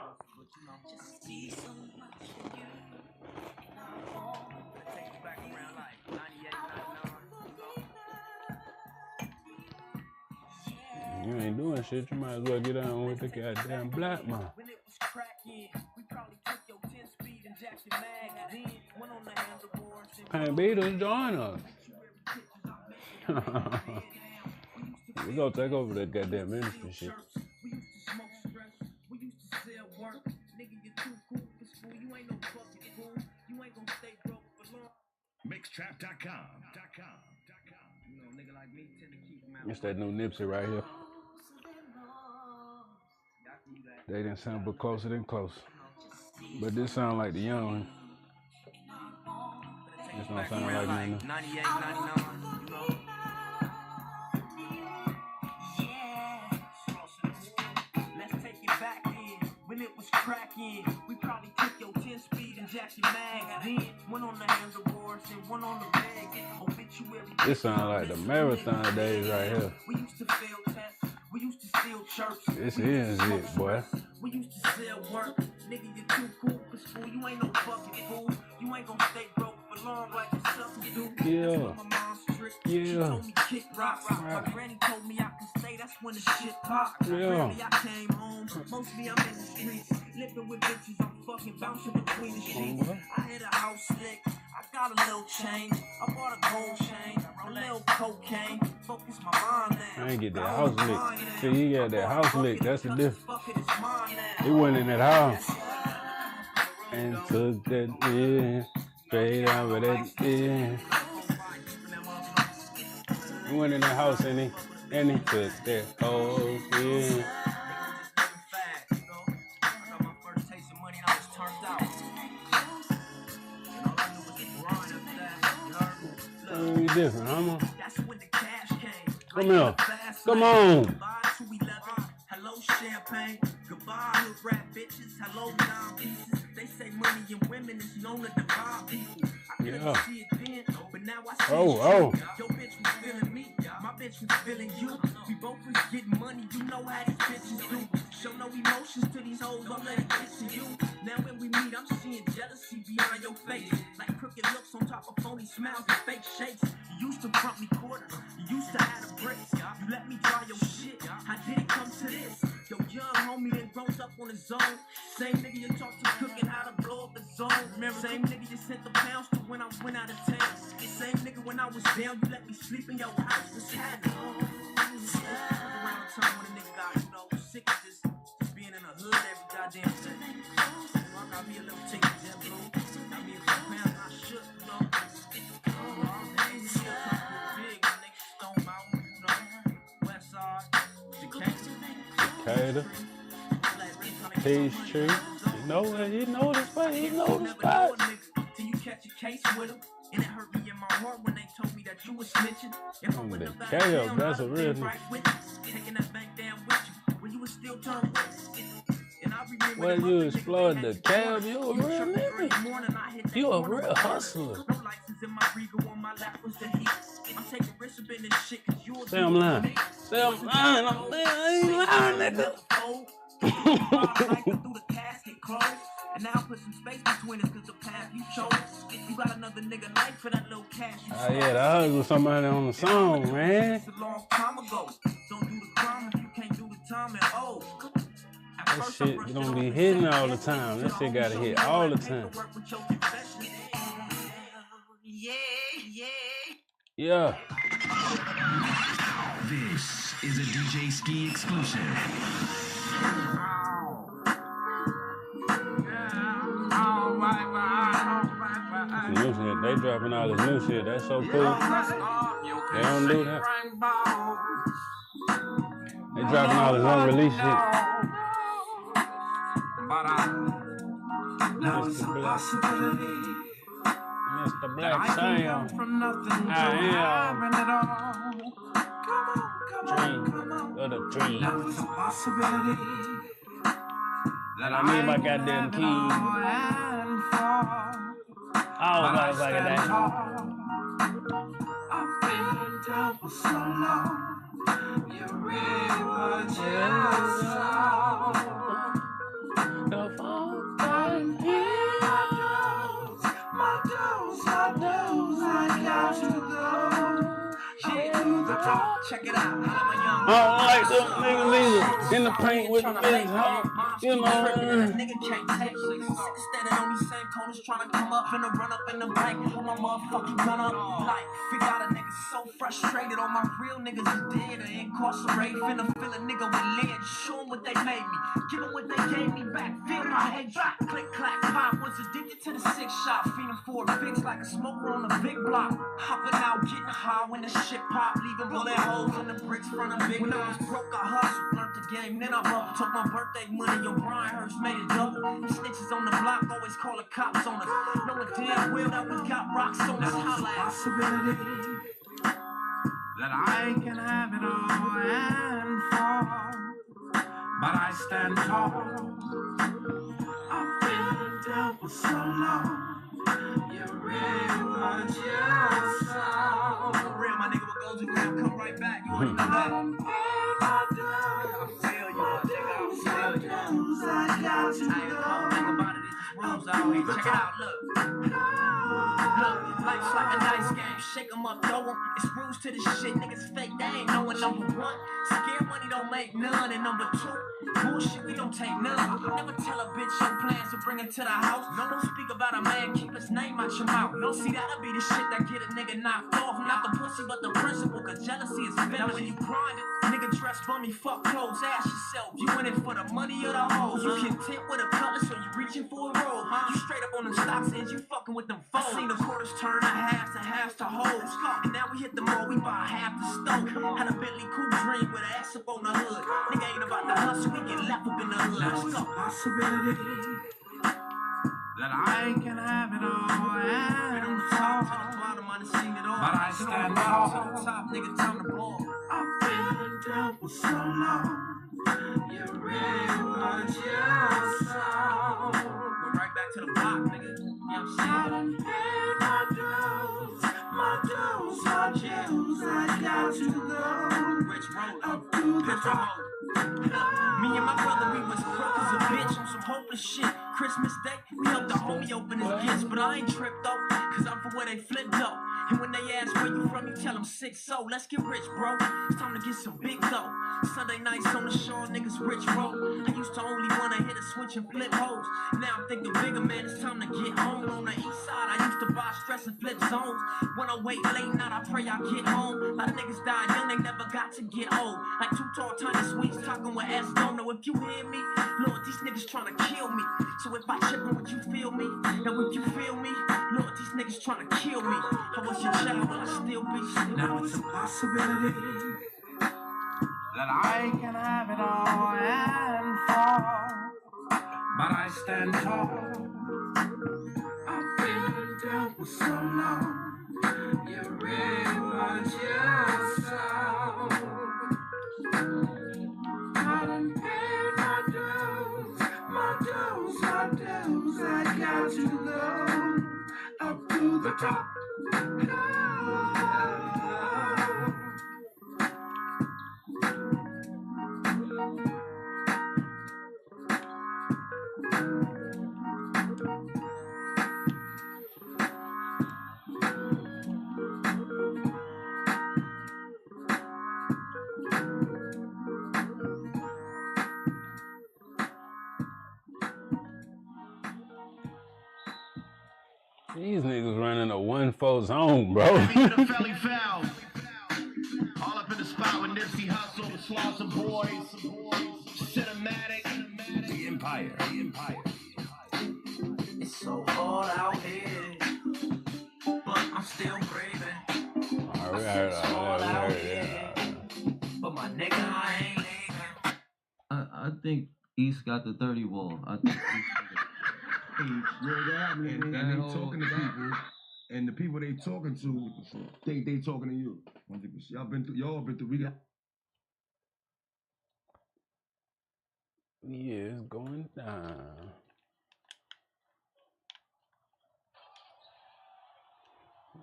You ain't doing shit, you might as well get on with the goddamn black man. When it was cracking, we probably took your 10-speed and jacked your mag. Then went on the handlebars and Pan Beatles, join us. We gonna take over that goddamn ministry shit. we used to smoke stress. We used to sell work. Nigga, you too cool for school. You ain't no fucking fool. You ain't gonna stay broke for long. Mixtrap.com. You know, nigga like me tend to keep them out. It's that new Nipsey right here. They didn't sound but closer than close. But this sound like the young one. This don't sound like nothing. 98, 99, you know. Let's take it back then. When it was cracking, we probably took your 10-speed and jacked your mag. Then went on the handlebars and went on the bag. Obituary. This sound like the marathon days right here. We used to fail tests. We used to steal church. This is it, boy. We used to sell work. Nigga, you too cool for school. You ain't no fucking fool. You ain't gonna stay broke for long like the suckers do. Yeah. That's what my mom's trick. Yeah. She told me kick rocks. My granny told me I can stay. That's when the shit popped. Yeah. Rarely I came home. Mostly I'm in the streets. Living with bitches. I'm fucking bouncing between the sheets. I had a house slick. I got a little change. I bought a gold chain. A little cocaine. Focus my mind now. I ain't get that house lick. See, he got that house lick. That's the difference. He went in that house. and took that in straight out with that in. He went in the house and he took that whole in. Something different, huh? Come here. Come on. Hello, champagne. Goodbye, hood rap bitches. Hello, dime pieces. They say money and women is known to divide people. I couldn't see it then, but now I see it. Your bitch was feeling me. My bitch was feeling you. We both was getting money. You know how these bitches do. Show no emotions to these hoes. I'm letting it to you. Now when we meet, I'm seeing jealousy behind your face. Like crooked looks on top of phony smiles and fake shakes. You used to front me quarters. You used to have the bricks. You let me draw your shit. How did it come to this? Your young homie that grows up on his own. Same nigga you talk to cooking how to blow up the zone. Remember, same nigga you sent the pounds to when I went out of town. The same nigga when I was down, you let me sleep in your house. What's happening? Around the time when a nigga got, you know, sick of just being in the hood every goddamn day. I got me a little ticket, jet blue. Got me a few pounds and I shook, you know. Decatur, Peachtree, you know the spot, you know the spot. Till you catch a case with him, and it hurt me in my heart when they told me that you was snitching. If I would have back down, that's a real right with you, taking that bank down with you, when you was still turned with. And I remember when you explored the cab, you a real nigga. You a real hustler. No license in my Regal on my lap was the heat. I'm taking risks up in this shit cause you're Say I'm lying. Say I'm lying. I ain't lying, nigga. Through the casket closed. And now put some space between us cause the path you chose. You got another nigga life for that little cash you oh yeah, that hustle somebody on the song, man. It's a long time ago. Don't do the crime if you can't do the time and oh. That shit gonna be hitting all the time. That shit gotta hit all the time. Yeah. This is a DJ Ski exclusive. New shit. They dropping all this new shit. That's so cool. They don't do that. They dropping all this unreleased shit. Mr. Black Sam. I am. Dream of the dream. I need my goddamn key. All about like that. I've been down for so long. You really want The phone I'm here. My dose, I got to go. Yeah, to the top. Check it out. I don't like them niggas either. In the paint with the bitch, huh? You know. Nigga can't take shit. Standing on these same corners trying to come up and run up in the bank. Put my motherfucking gun up. Like, figure out a nigga so frustrated. All my real niggas is dead or incarcerated. Finna fill a nigga with lead. Show them what they made me. Give them what they gave me back. Feel my head drop. Click, clack, pop. Was addicted to the 6-shot. Feeling for a fix like a smoker on a big block. Hopping out, getting high when the shit pop. Leaving bullet holes in the bricks front of big. When I was broke, I hustled. Learned the game, then I bubbled. Took my birthday money on Brian Hurst, made it double. Snitches on the block, always call the cops on us. Knowing damn well that we got rocks on us. Holla at possibility that I can have it all and fall, but I stand tall. I've been down for so long. You really want your soul. For real, my nigga, what goes around, come right back. You already know that. I feel you, my nigga. I feel you. I ain't think about it. It's rules out here. Check it out, look. Look, life's like a dice game. Shake 'em up, throw 'em. It's rules to this shit. Niggas fake, they ain't knowing number one. Scared money don't make none. And number two, bullshit, we don't take none. Never tell a bitch your plans to bring it to the house. No, don't speak about a man, keep his name out your mouth. No, see, that'll be the shit that get a nigga knocked off. Not the pussy, but the principle, cause jealousy is venom. When you grind it, nigga dress bummy, fuck clothes, ask yourself, you in it for the money or the hoes? You content with a color, so you reaching for a robe. You toxins, you fucking with them foes. I seen the quarters turn to halves and halves to hoes. And now we hit the mall, we buy half the stove. Had a Bentley coupe dream with an ass up on the hood. Nigga ain't about the hustle, we get left up in the hood. Let's go. Possibility that I can have it all. And on the top to the bottom, I done seen it all. But I stand tall to the top, nigga, time to ball. I've been down for so long. You really want your soul. Go right back to the block, nigga. You know what I'm saying? I done paid my dues, my dues. I got to go. Rich road, up to the top. Me and my brother, we was broke as a bitch on some hopeless shit. Christmas Day, we helped the homie open his gifts. But I ain't tripped though, cause I'm from where they flipped up. And when they ask where you from, you tell them 6-0. Let's get rich, bro. It's time to get some big dough. Sunday nights on the shore, niggas rich roll. I used to only wanna hit a switch and flip hoes. Now I'm thinking bigger, man, it's time to get home. On the east side, I used to buy stress and flip zones. When I wait late night, I pray I get home. A lot of niggas died young, they never got to get old. Like two tall, tiny sweets, talking with S. Don't know if you hear me. Lord, these niggas tryna kill me. So if I chippin', would you feel me? Now if you feel me, Lord, these niggas tryna kill me. I was your child, will I still be? Now it's a possibility that I can have it all and fall. But I stand tall. I've been down for so long. You really want your soul. I done paid my dues. I got to go up to the top. These niggas running a 1-4 zone, bro. All up in the spot with Nipsey Hussle, the Slaughter Boys, Cinematic, the Empire. It's so hard out here, but I'm still breathing. We heard it. But my nigga, I ain't leaving. I think East got the 30 ball. I think and they talking to people, and the people they talking to think they talking to you. 100%. Y'all been through. We got. Yeah, it's going down.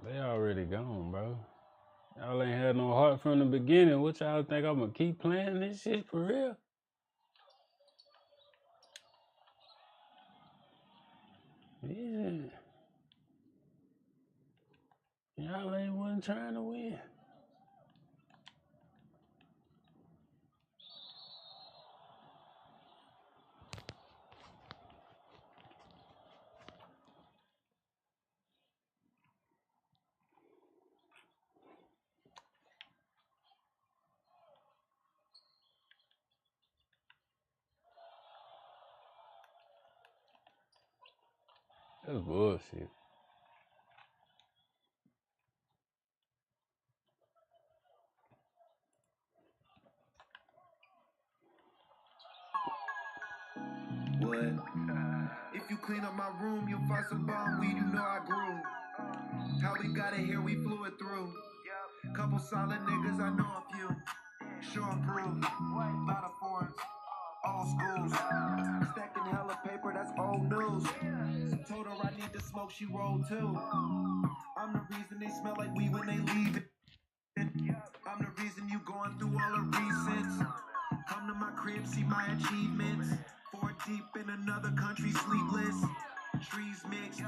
They already gone, bro. Y'all ain't had no heart from the beginning. What y'all think I'm gonna keep playing this shit for real? Yeah. Y'all ain't wasn't trying to win. That's bullshit. What? If you clean up my room, you'll find some bomb weed, you know I grew. How we got it here, we flew it through. Couple solid niggas, I know a few. Sure improved. Lot of foreigns, old schools. Stacking hella paper, that's old news. Told her I need to smoke, she rolled too. I'm the reason they smell like weed when they leave it. I'm the reason you going through all the recents. Come to my crib, see my achievements. 4 deep in another country, sleepless. Trees mixed.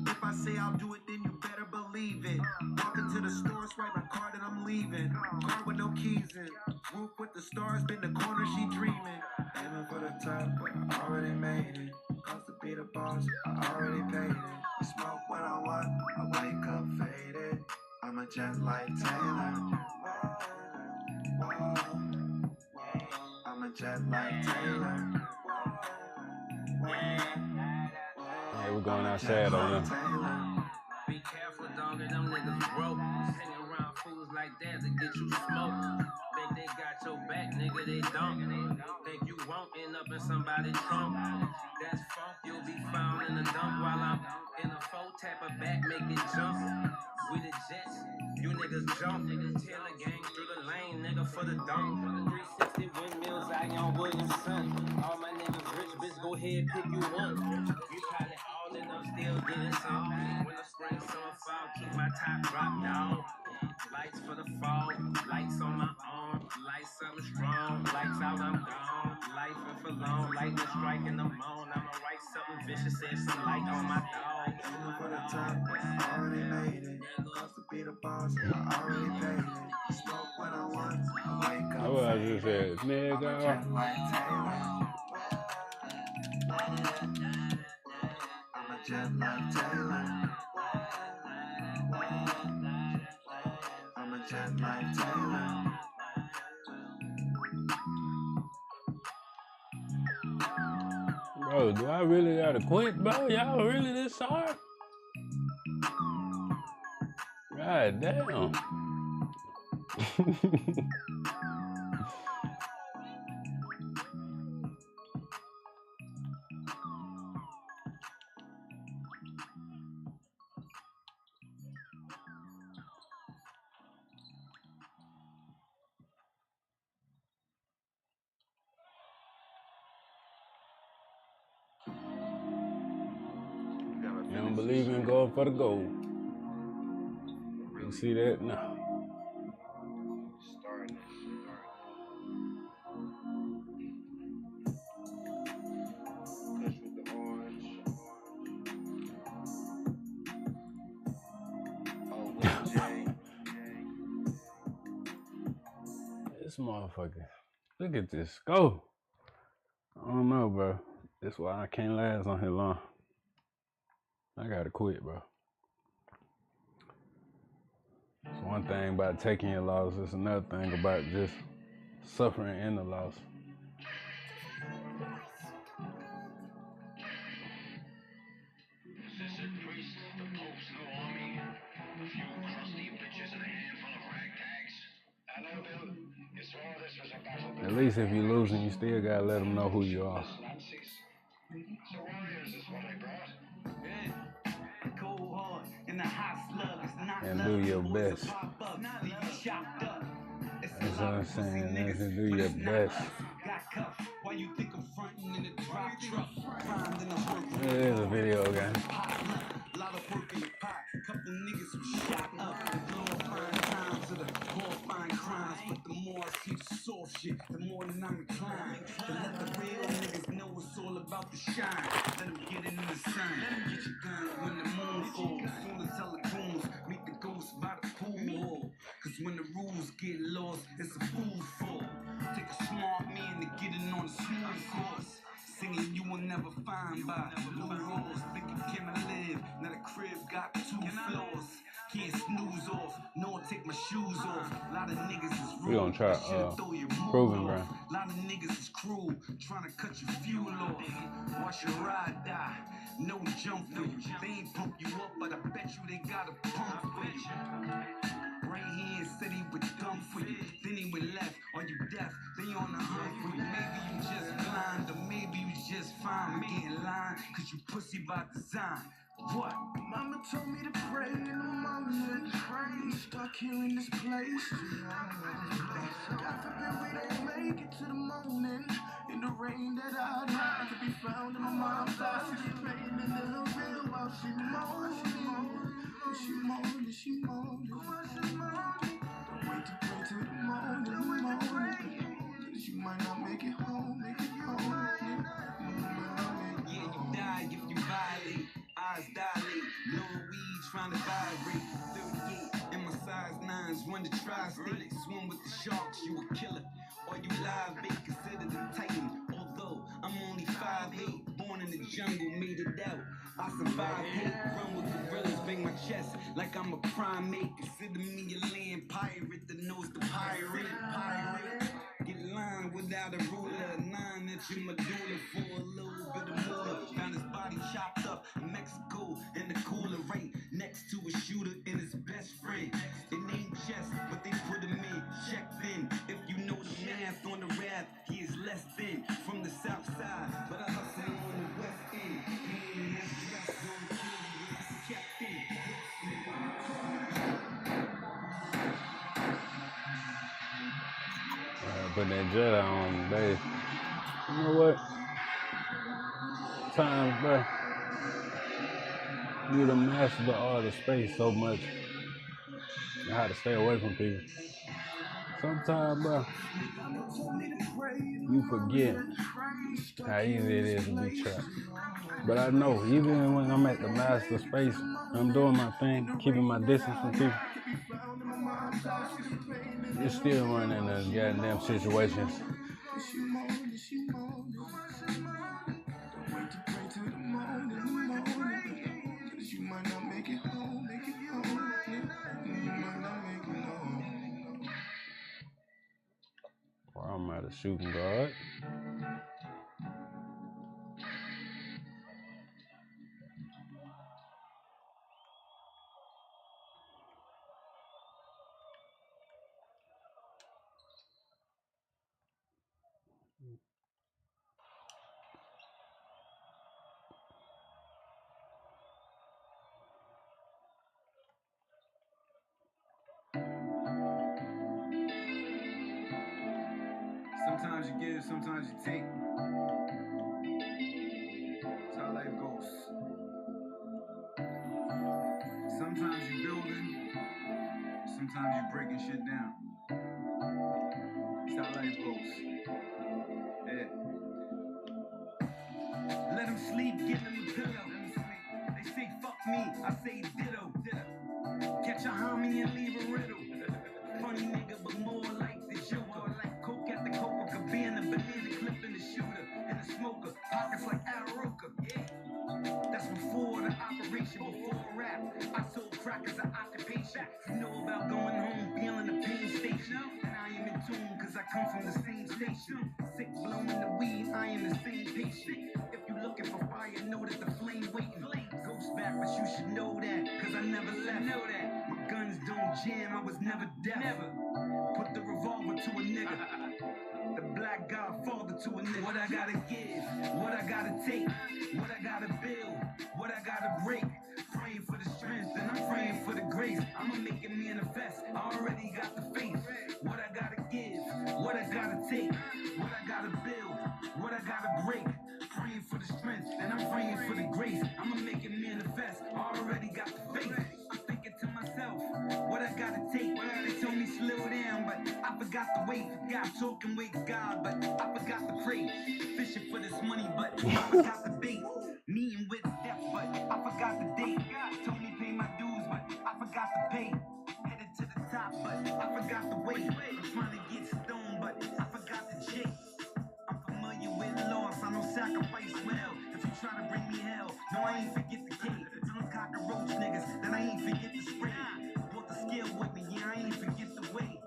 If I say I'll do it, then you better believe it. Walking to the store, swipe my card and I'm leaving. Car with no keys in. Roof with the stars, been the corner, she dreaming. Aiming for the top, but I already made it. Cost to be the boss, I already paid it. I smoke when I want, I wake up faded. I'm a jet like Taylor. I'm a jet like Taylor. Hey, we're going outside on them. Be careful, dog, and them niggas broke. Hanging around fools like that to get you smoked. Think they got your back, nigga, they don't. Think you won't end up in somebody's trunk. That's funk, you'll be found in the dump while I'm in a full tap of back, make it jump. We the Jets, you niggas jump. Tail the gang through the lane, nigga, for the dunk. 360 windmills, I on Williamson. All my niggas rich, bitch, go ahead, pick you one. You probably all in them, still getting some. When the spring, summer, fall, keep my top drop down. Lights for the fall, lights on my arm, lights something strong, lights out, I'm gone. Life is for long, lightning striking the moon. I'ma write something vicious, set some light on my dog. Shooting for the top, I already made it. Supposed to be the boss, I already paid it. Smoke when I want, I wake up. That's what I just said, nigga. I'm a jet like Taylor. I'm a jet like Taylor. Bro, do I really gotta quit, bro? Y'all really this sorry? God damn. You don't believe in going for the gold. You see that? No. Kush with the orange. Oh, with J. This motherfucker. Look at this. Go. I don't know, bro. That's why I can't last on here long. I gotta quit, bro. It's one thing about taking your loss. It's another thing about just suffering in the loss. At least if you're losing, you still gotta let them know who you are. And do your best. That's what I'm saying. That's to do your best. It is a video game. Couple niggas who shot up and glorifying times of the glorifying crimes. But the more I see the soft shit, the more that I'm inclined to let the real niggas know it's all about the shine. Let them get in the sun, get your gun when the moon falls. Soon as tell the goons, meet the ghost by the pool hall. Cause when the rules get lost, it's a fool's fall. Take a smart man to get in on the smooth course. Singing you will never find by Lou Rawls. Thinking can I live? Now the crib got 2 floors. Can't snooze off, nor take my shoes off. A lot of niggas is rude. We gonna try Proving Ground. A lot of niggas is cruel, trying to cut your fuel off. Watch your ride die, no jump for you. They ain't pump you up, but I bet you they got a pump for you. Right hand said he would dump for you, then he went left. Are you deaf? They on the hunt for you. Maybe you just blind, or maybe you just fine. Get in line, cause you pussy by design. What? Mama told me to pray in the morning. Stuck here in this place. God forbid we don't make it to the morning. In the rain that I'd have to be found in my mom's house. She's praying in the real while she moans. She moans. Don't wait to pray till the morning. Cause you might not make it home. Yeah, you die if you violate. Eyes dilate, no weed trying to vibrate. 38 and my size 9s run the tri-state. Swim with the sharks, you a killer. Or you live bait, considered a titan. Although I'm only 5'8", born in the jungle, made it out. I survived hate, run with gorillas, bang my chest like I'm a primate. Consider me a land pirate that knows the pirate. Get lined without a ruler, 9 at your medulla for a little bit of moolah. Found his body chopped up in Mexico in the cooler right next to a shooter and his best friend. It ain't chess, but they put him in. Check then. If you know the math on the rap, he is less than from the south side, but I hustle on the west end. That's dressed on the kill you, that's checked in. Put that Jedi on, baby. You know what? Times, bro, you done mastered the art of space so much. You how to stay away from people. Sometimes, bro, you forget how easy it is to be trapped. But I know, even when I'm at the master space, I'm doing my thing, keeping my distance from people, you still run into goddamn situations. Or I'm at a shooting guard. Sometimes you give, sometimes you take. That's how life goes. Sometimes you building, sometimes you breaking shit down. That's how life goes. Yeah. Let him sleep, give him a pillow. They say fuck me, I say ditto. Catch a homie and leave a riddle. Funny nigga, but more like the Joker. Like coke at the Copacabana, banana clip in the shooter and the smoker. Pockets like Aroka. Yeah. That's before the operation, before rap. I sold crack as an occupation. You know about going home, feeling the pain station. And I am in tune, cause I come from the same station. Sick blowing the weed, I am the same patient. If you looking for fire, know that the flame waiting. Ghost back, but you should know that, cause I never left. Know that. My guns don't jam, I was never deaf. Never. Put the revolver to a nigga. The black godfather to a nigga. What I gotta give, what I gotta take, what I gotta build, what I gotta break. Praying for the strength and I'm praying for the grace. I'ma make it manifest. I already got the faith. What I gotta give, what I gotta take, what I gotta build, what I gotta break. Praying for the strength and I'm praying for the grace. I'ma make it manifest. I already got the faith. I'm thinking to myself, what I gotta take. They told me slow down, but I forgot to wait. God talking with God, but I forgot to pray. Fishing for this money, but I forgot the bait. Meeting with death, but I forgot the date. Told me pay my dues, but I forgot to pay. Headed to the top, but I forgot the wait. I'm trying to get stoned, but I forgot the J. I'm familiar with loss, I know sacrifice well. If you try to bring me hell, no, I ain't forget the K. Tell them cockroach niggas that I ain't forget the spray. Bought the scale with me, yeah, I ain't forget the way.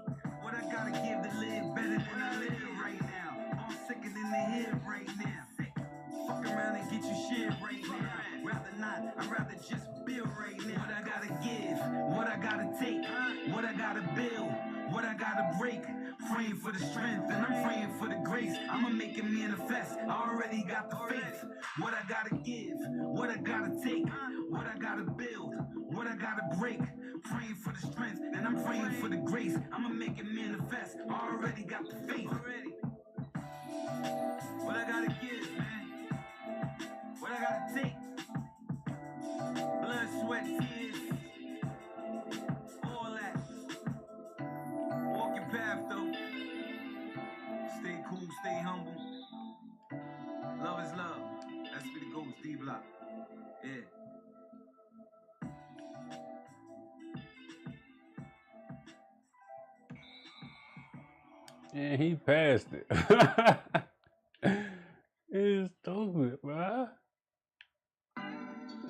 What I gotta give to live better than I live right now. I'm sicker than the head right now. Fuck around and get you shit right now. Rather not, I'd rather just build right now. What I gotta give, what I gotta take, what I gotta build, what I gotta break. Praying for the strength and I'm praying for the grace. I'ma make it manifest. I already got the faith. What I gotta give, what I gotta take, what I gotta build, what I gotta break. Praying for the strength and I'm praying for the grace. I'ma make it manifest. I already got the faith. What I gotta give, man. What I gotta take. Blood, sweat, tears. All that. Walk your path though. Stay cool, stay humble. Love is love. That's for the ghost, D-Block. Yeah. And he passed it. It's stupid, bro.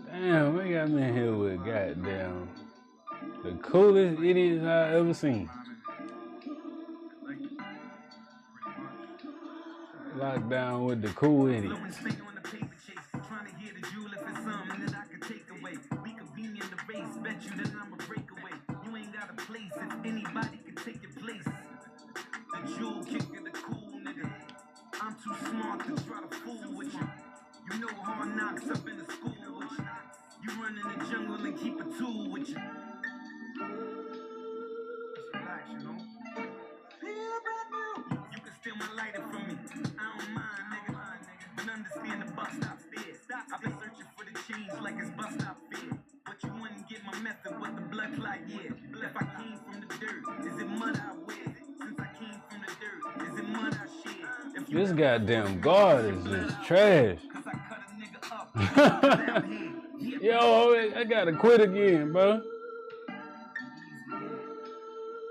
Damn, they got me in here with goddamn the coolest idiots I ever seen. Locked down with the cool idiots. know hard knocks up in the school with you. You run in the jungle and keep a tool with you. Just relax, you know. You can steal my lighter from me. I don't mind, nigga. But understand the bus stop there. I've been searching for the change like it's bus stop fare. But you wouldn't get my method, what the blood clot, yeah. If I came from the dirt, is it mud I wear? Since I came from the dirt, is it mud I share? This goddamn guard is just trash. Yo, I gotta quit again, bro.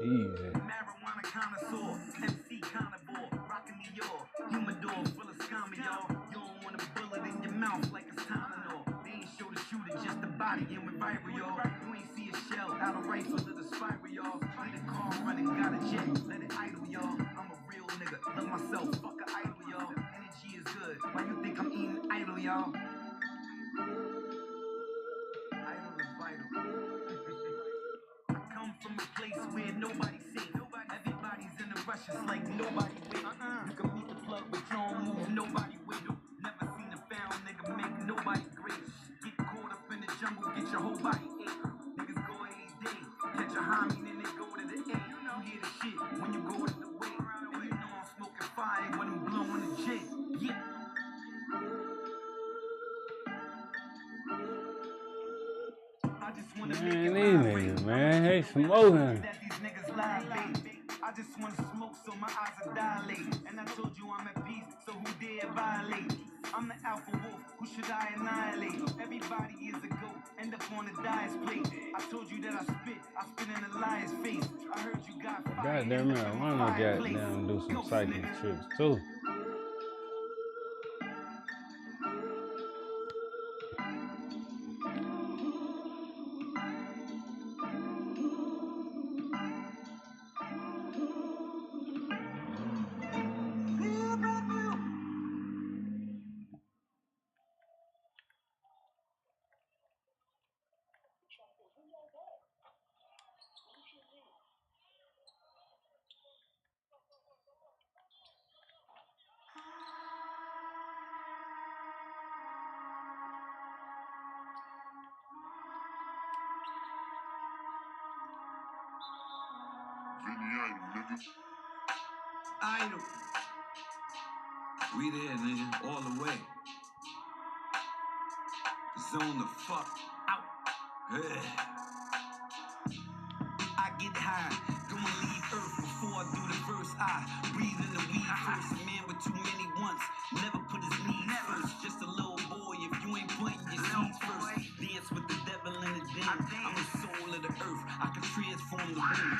Easy. Marijuana connoisseur, MC carnivore, rockin' New York, humidor full of scum, y'all. You don't want a bullet in your mouth like it's Tylenol. They ain't show the shooter, just the body and with viral, y'all. You ain't see a shell out of rifle to the spiral, y'all. Need a car running, got a jet, let it idle, y'all. I'm a real nigga, love myself, fuck a idol, y'all. Energy is good, why you think I'm eating idle, y'all? Idle is vital. I come from a place where nobody's safe. Everybody's in a rush, it's like nobody wait. You can meet the plug, but you don't move, nobody wait. Never seen a found nigga make nobody great. Get caught up in the jungle, get your whole body ache. Niggas go a day, catch a homie, then they go to the A. You hear the shit when you go to the way. And you know I'm smoking fire when I'm blowing the J. Yeah. I just wanna make it Man, these niggas, man, they smoking. that these niggas lie, babe. I just wanna smoke so my eyes are dilate. And I told you I'm at peace, so who dare violate? I'm the alpha wolf, who should I annihilate? Everybody is a goat, end up on the dice plate. I told you that I spit in a liar's face. I heard you got fire. Goddamn it, I wanna goddamn do some psychic trips too. Idol. We there, nigga, all the way. Zone the fuck out. Yeah. I get high, gonna leave Earth before I do the verse. I breathe in the weed first. A man with too many wants, never put his needs first. Just a little boy if you ain't putting your seeds first. Dance with the devil in the den. I'm the soul of the earth, I can transform the wind.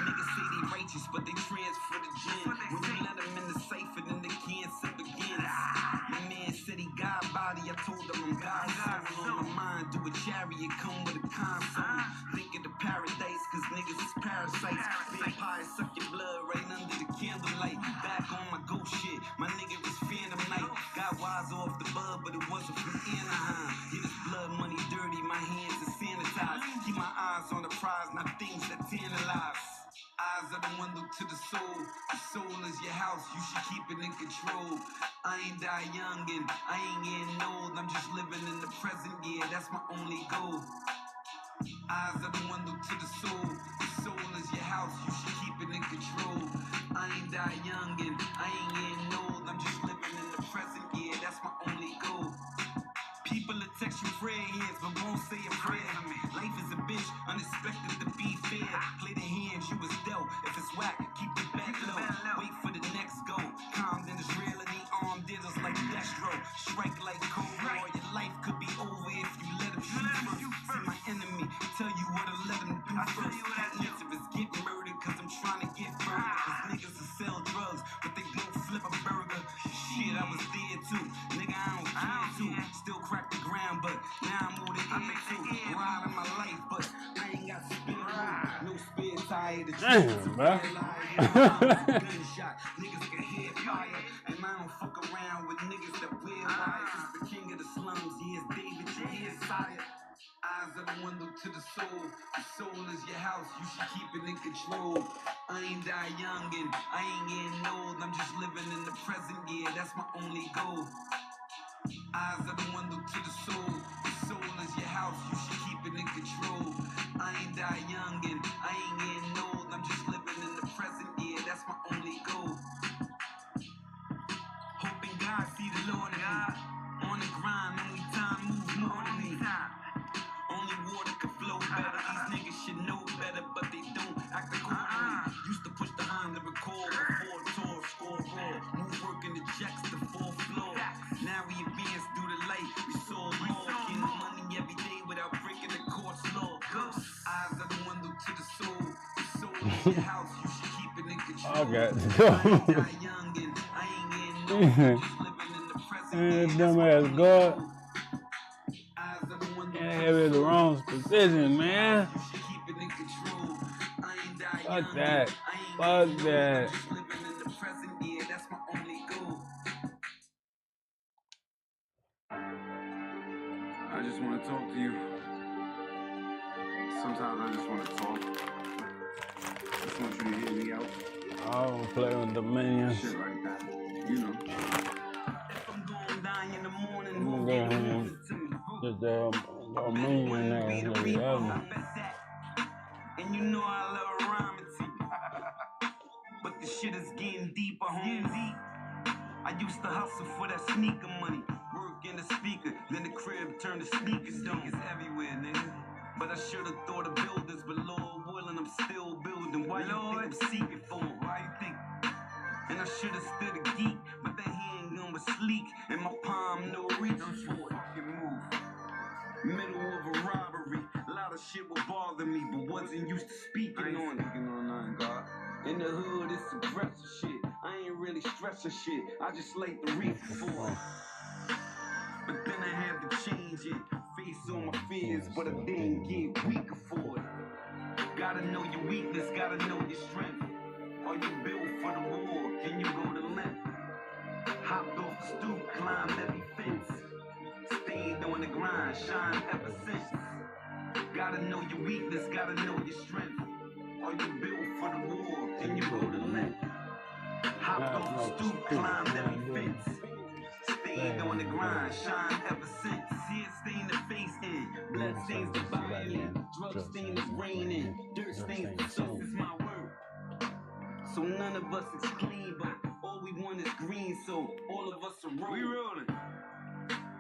Niggas say they righteous, but they transfer the gin. When you let them in the cipher, then the cancer begins. My man said he got body, I told him I'm God's soul. On my mind, do a chariot, come with a console. Think of the paradise, cause niggas is parasites. Vampires suck your blood right under the candlelight. Back on my ghost shit, my nigga was Phantom Night. Got wise off the bud, but it wasn't from Anaheim. Yeah, this blood money dirty, my hands are sanitized. Keep my eyes on the prize, not things that tantalize. Eyes are the window to the soul. The soul is your house, you should keep it in control. I ain't die young and I ain't getting old. I'm just living in the present, yeah, that's my only goal. Eyes are the window to the soul. The soul is your house, you should keep it in control. I ain't die young and I ain't getting old. I'm just living in the present, yeah, that's my only goal. People will text you prayers, but won't say a prayer. Life is a bitch, unexpected to be fair. Play the hands you was dealt. If it's whack, keep the back low. Wait for the next go. Calm then it's real and the arm dealers like Destro. Strike like Cold War. Your life could be over if you let him shoot first. See my enemy, tell you what to let him do first. Answer is get murdered, cause I'm trying to get further. Cause niggas will sell drugs, but they don't flip a burger. Shit, I was there too. Nigga, I don't care too. Still crack the ground, but now I'm moving air too. Riding my life, but I ain't got spare room. No spare tire to Damn, bro. Gunshot, niggas can hear fire. And I don't fuck around with niggas that wear wires. It's the king of the slums, yes, David, you hear sire. Eyes are the window to the soul. The soul is your house, you should keep it in control. I ain't die young and I ain't getting old. I'm just living in the present, yeah, that's my only goal. Eyes of the window to the soul. The soul is your house, you should keep it in control. I ain't die young and I ain't getting old. I'm just living in the present, yeah, that's my only goal. Hoping God see the Lord in me. On the grind, only time moves more than me. Only water can flow better. These niggas should know better, but they don't act accordingly. Used to push the Honda record before tour, score raw. Move working the checks to 4th floor. Now we advance through the light. We saw more. Getting money every day without breaking the court's law. Eyes of the window to the soul. The soul is your house. You should keep it in control. I got to I ain't die young and I ain't getting old. I'm just living in the present. dumbass God. Yeah, have it in the wrong position, man. Fuck that. Fuck that. I just want to talk to you. Sometimes I just want to talk. I just want you to hear me out. I don't play with Dominion. Shit like that. You know. If I'm going down in the morning, I'm gonna go home. Just Dominion ass. And you know I love rhyming to you. But the shit is getting deeper, homie. I used to hustle for that sneaker money. Work in the speaker, then the crib turned to sneakers. Sneakers everywhere, nigga. But I should've thought of builders, but Lord willing, I'm still building. Why you think I'm seeking for him? Why you think? And I should've stood a geek, but that handgun was sleek, and my palm no reason for it. Fucking move. Middle of a robbery, a lot of shit will bother me, but wasn't used to speaking on it. Nothing, God. In the hood, it's aggressive shit. I ain't really stressing shit. I just like the reefer for it. But then I had to change it. Face on my fears, but I didn't get weaker for it. Gotta know your weakness, gotta know your strength. Are you built for the war? Can you go to length? Hopped off the stoop, climbed every fence. Stayed on the grind, shine ever since. Gotta know your weakness, gotta know your strength. Are you built for the war? Can you go to length? Hopped off the stoop, climbed every fence. Stayed on the grind, shine ever since. See it stain the face in, blood stains the body in, drug stain the brain in, dirt stains the soul. This is my word. So none of us is clean, but all we want is green. So all of us are rolling. We rolling.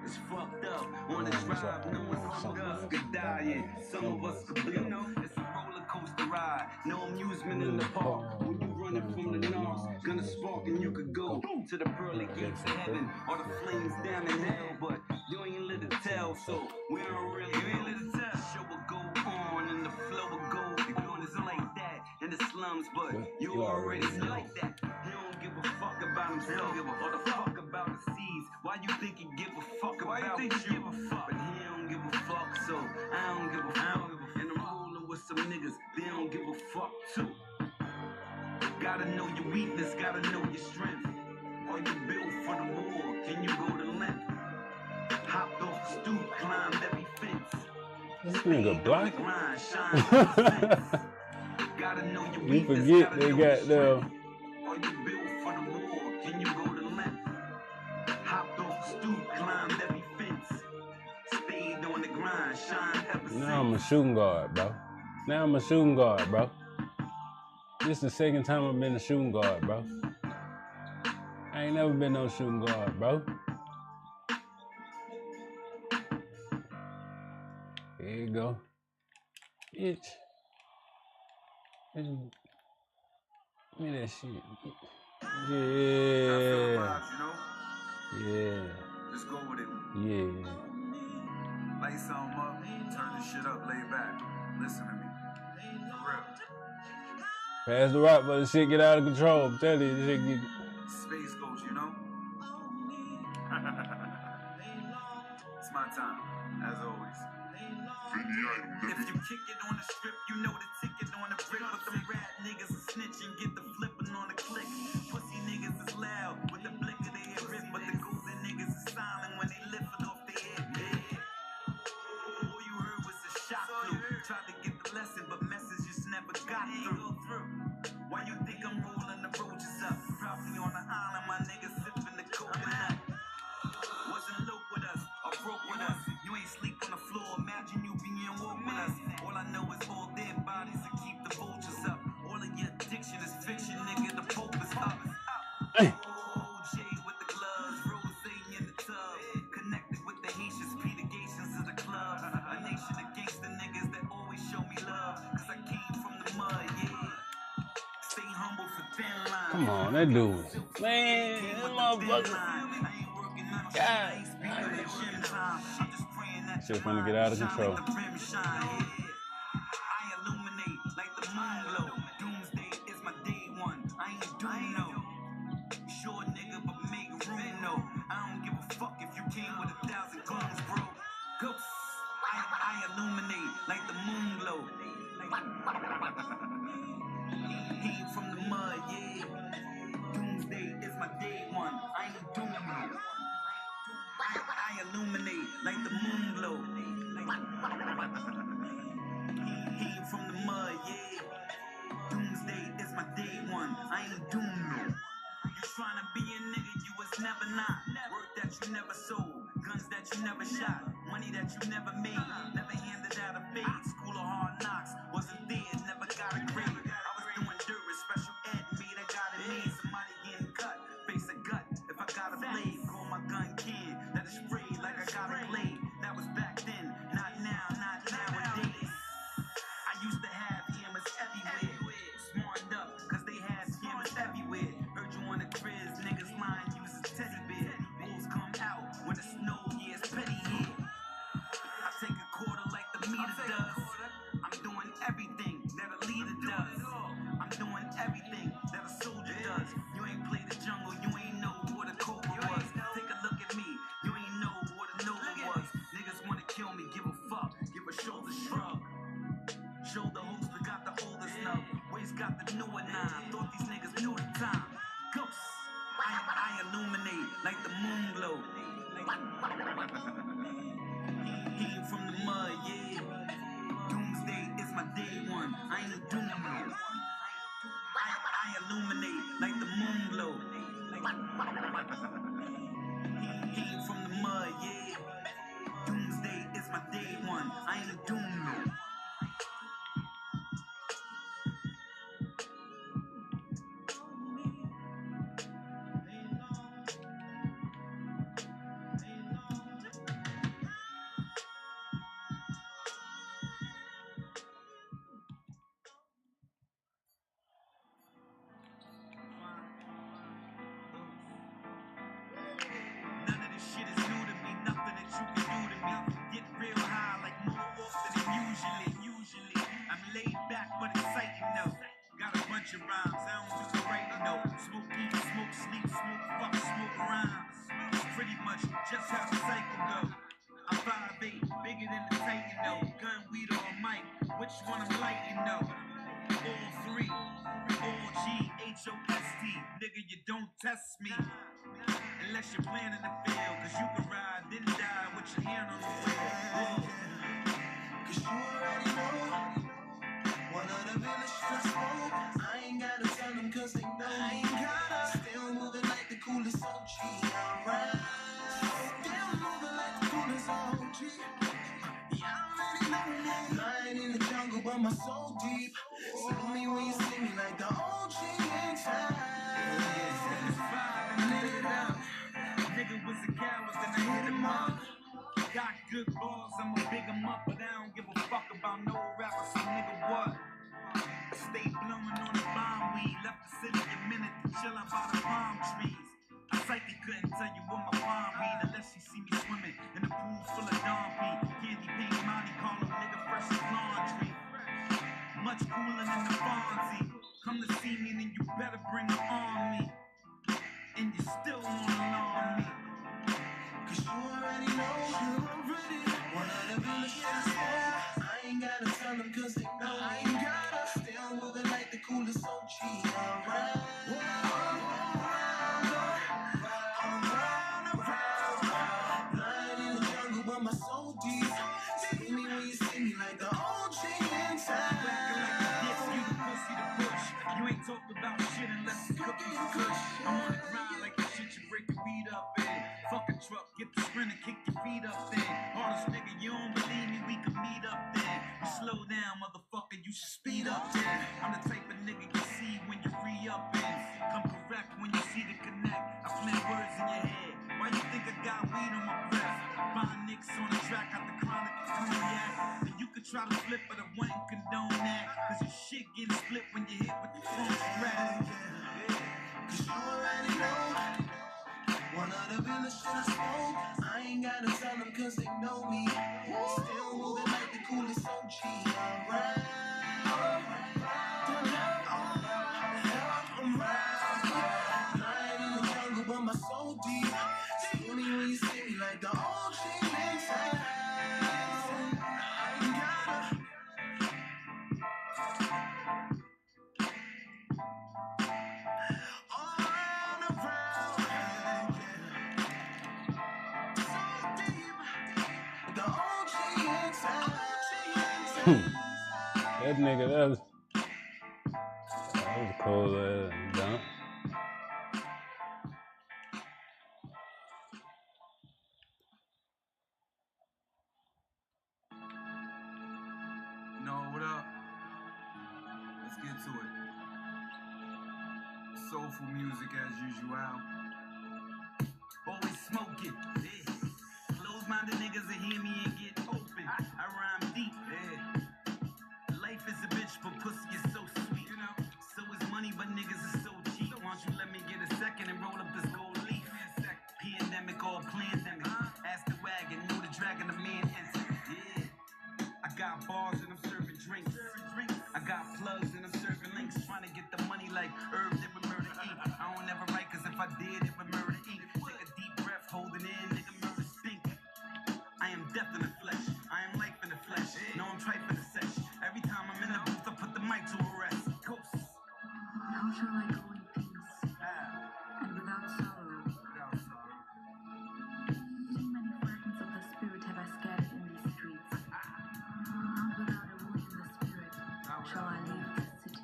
It's fucked up. On the drive, knowing some of us could die in. Some of us could bleed. You know, it's a roller coaster ride. No amusement in the park. When you running from the north, gonna spark and you could go to the pearly gates of heaven or the flames down in hell. But you ain't lit to tell, so we don't really lit to tell. Show will go on and the flow will go. The going is like that in the slums, but you already like that. He don't give a fuck about himself or the fuck about the seas. Why you think he give a fuck about you? Give a fuck? But he don't give a fuck, so I don't give a fuck. And I'm rolling with some niggas, they don't give a fuck too. Gotta know your weakness, gotta know your strength. Are you built for the war? Can you go to length? Hopped off the stoop, climbed every fence. This nigga black. Grind, shine ever since. Gotta know your You weakness, forget gotta they know got your the strength. Are you built for the war? Can you go to length? Hopped off the stoop, climbed every fence. Stayed on the grind, shine ever since. Now I'm a shooting guard, bro. Now I'm a shooting guard, bro. This is the second time I've been a shooting guard, bro. I ain't never been no shooting guard, bro. Here you go. Bitch. Give me that shit. Yeah. Yeah. Just go with it. Yeah. Light something up, turn this shit up, lay back. Listen to me. For real. Pass the rock, but this shit get out of control. I'm telling you, this shit get... Space Ghost, you know? It's my time, as always. If you kick it on the strip, you know the ticket on the brick. But them rap niggas are snitching, get the flipping on the click. Pussy niggas is loud with the blick of their wrist, but the golden niggas is silent when they lift it off their head. Yeah. All you heard was a shot through. Tried to get the lesson, but messages never got through. Why you think I'm rolling the roaches up? Probably on the island, my niggas sipping the coconut. Wasn't low with us. Come on, that dude. Man, that motherfucker. God. Shit finna get out of control. I illuminate like the moon glow. Doomsday is my day one. I ain't doing no. Sure nigga, but make room no. I don't give a fuck if you came with 1,000 goons, bro. Ghost. I illuminate like the moon glow. Came from the mud, yeah. Doomsday is my day one. I ain't doing no. I illuminate like the moon glow. Came from the mud, yeah. Doomsday is my day one. I ain't doing no. You tryna be a nigga you was never not. Work that you never sold. Guns that you never shot. Money that you never made. Never handed out a fade. School of hard knocks. Wasn't there, never got a grade. I was doing dirt with special ed. Made I got it made. Somebody getting cut. Face a gut. If I got a blade. Call my gun can. That is sprayed like I got a blade. That was back then. Not now, not nowadays. I used to have hammers everywhere. Smartened up, cause they had hammers everywhere. Heard you on the Triz, niggas lying, use a teddy bear. Bulls come out when the snow, yeah, it's petty here. I take a quarter like the meter does. I'm doing everything that a leader does. I'm doing everything that a soldier does. You ain't played the jungle, you ain't know what a cobra was. Take a look at me, you ain't know what a nova was. Niggas wanna kill me, give a fuck, give a shoulder shrug. Shoulder holster got the oldest nub. Waist got the newer nine. Thought these niggas knew the time. Ghost. I illuminate like the moon glow. Came from the mud, yeah. Doomsday is my day one. I ain't doing no. I illuminate like the moon glow. Came from the mud, yeah. Doomsday is my day one. I ain't doing no. None of this shit is new to me, nothing that you can do to me. Get real high like more often than usually. I'm laid back but exciting though. Got a bunch of rhymes, I don't just writing though. Smoke, eat, smoke, sleep, smoke, fuck, smoke rhymes. It's pretty much just how the cycle go. I'm 5'8", bigger than the Titan though. Gun, weed, or mic, which one I'm lighting though? All three, all G, H-O-S-T. Nigga, you don't test me. Unless you're planning to fail, cause you can ride, then die with your hand on the wheel. Whoa. Cause you already know one of the realest shit I smoke. I ain't gotta tell them cause they know. I ain't gotta. Still moving like the coolest OG. Alright. Still moving like the coolest OG. Yeah, I already know that. Lying in the jungle but my soul deep. Salute me when you see me like the OG in time. Nigga was a coward, then I hit him up. Got good balls, I'ma big him up, but I don't give a fuck about no rapper, so nigga what? Stay blowing on the bomb weed, left the city a minute to chill out by the palm trees. A psyche couldn't tell you what my palm read unless she see me swimming in a pool full of Don P. Candy paint Monty, call him nigga fresh as laundry. Much cooler than the Fonzie. Come to see me, then you better bring her on me. And you still wanna alarm me. Cause you already know. One of the realest shit I smoke. I ain't gotta tell them cause they know. I ain't gotta. Still moving like the coolest OG. Alright. Lying in the jungle but my soul deep. See me when you see me like the OG in time. You the pussy to push. You ain't talked about shit unless it's cookies and kush. I'm on the grind like the shit you break your feet up in. Fuck a truck, get the sprinter, kick your feet up then. Hardest nigga, you don't believe me, we can meet up then. You slow down, motherfucker, you should speed up then. I'm the type of nigga you see when you re-up in. Come correct when you see the connect. I plant words in your head. Why you think I got weed on my breath? Find nicks on the track, got the chronic and cognac. Then you could try to flip, but I wouldn't condone that. Cause your shit getting split when you hit with the front strap. Cause you already know. One of the realest shit I smoke. I ain't gotta tell them cause they know me. Still moving like the coolest OG. Alright. Lying in the jungle, but my soul deep. See me when you see me like the OG inside. I ain't gotta. All around, so deep. The OG inside. That nigga, that was cold ass dump. No, what up? Let's get to it. Soulful music as usual. Always smoking. Yeah. Close-minded niggas that hear me and get open. I rhyme deep. Yeah. Life is a bitch, but pussy is so sweet. You know. So is money, but niggas is so cheap. Why don't you let me get a second and roll up this gold leaf? Pandemic or pandemic. Ask the wagon, know the dragon, the man enter. Yeah. I got bars and I'm serving drinks. I got plugs and I'm serving links. Trying to get the money like herbs that would murder ink. I don't ever write cause if I did it would murder ink. Take a deep breath, hold it in, nigga murder stink. I am death in the flesh. I am life in the flesh. No, I'm tripe in the sesh. Every time I'm in the booth, I put the mic to a rest. Ghosts. How shall I go in peace and without sorrow? Too many fragments of the spirit have I scattered in these streets. Not without a wound in the spirit shall I leave this city.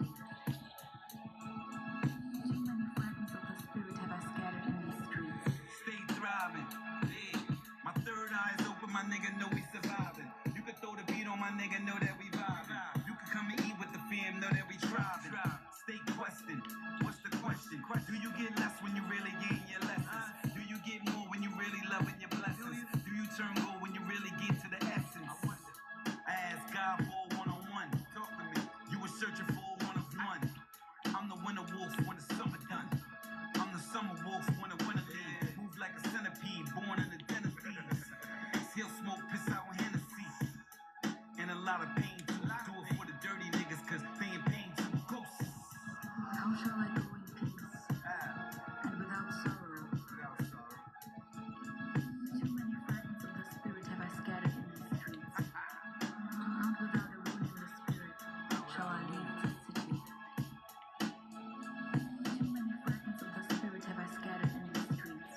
Too many fragments of the spirit have I scattered in these streets. Stay thriving. Yeah. My third eye is open, my nigga know we surviving. You could throw the beat on my nigga, know that we vibing. You could come and eat with the fam, know that we thriving. Stay questing. What's the question? Do you get less when you really gain your lessons? Do you get more when you really loving your blessings? Do you turn gold when you really get to the essence? I asked God for a one-on-one. Talk to me. You were searching for a one-of-one. I'm the winter wolf when the summer done. I'm the summer wolf when the winter leaves. Move like a centipede, born in the den of thieves. He'll smoke, piss out Hennessy. And a lot of pain too. Do it for the dirty niggas cause they ain't pain too. Ghosts. How shall I go in peace and without sorrow? Too many fragments of the spirit have I scattered in these streets. Not without a wound in the spirit shall I leave this city. Too many fragments of the spirit have I scattered in these streets.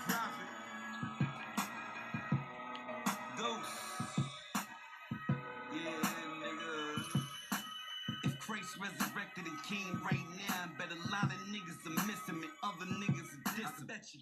Profit. Ghosts. Yeah, nigga. If Christ resurrected and came right now, I bet a lot of niggas are missing and other niggas are dissing. I bet you.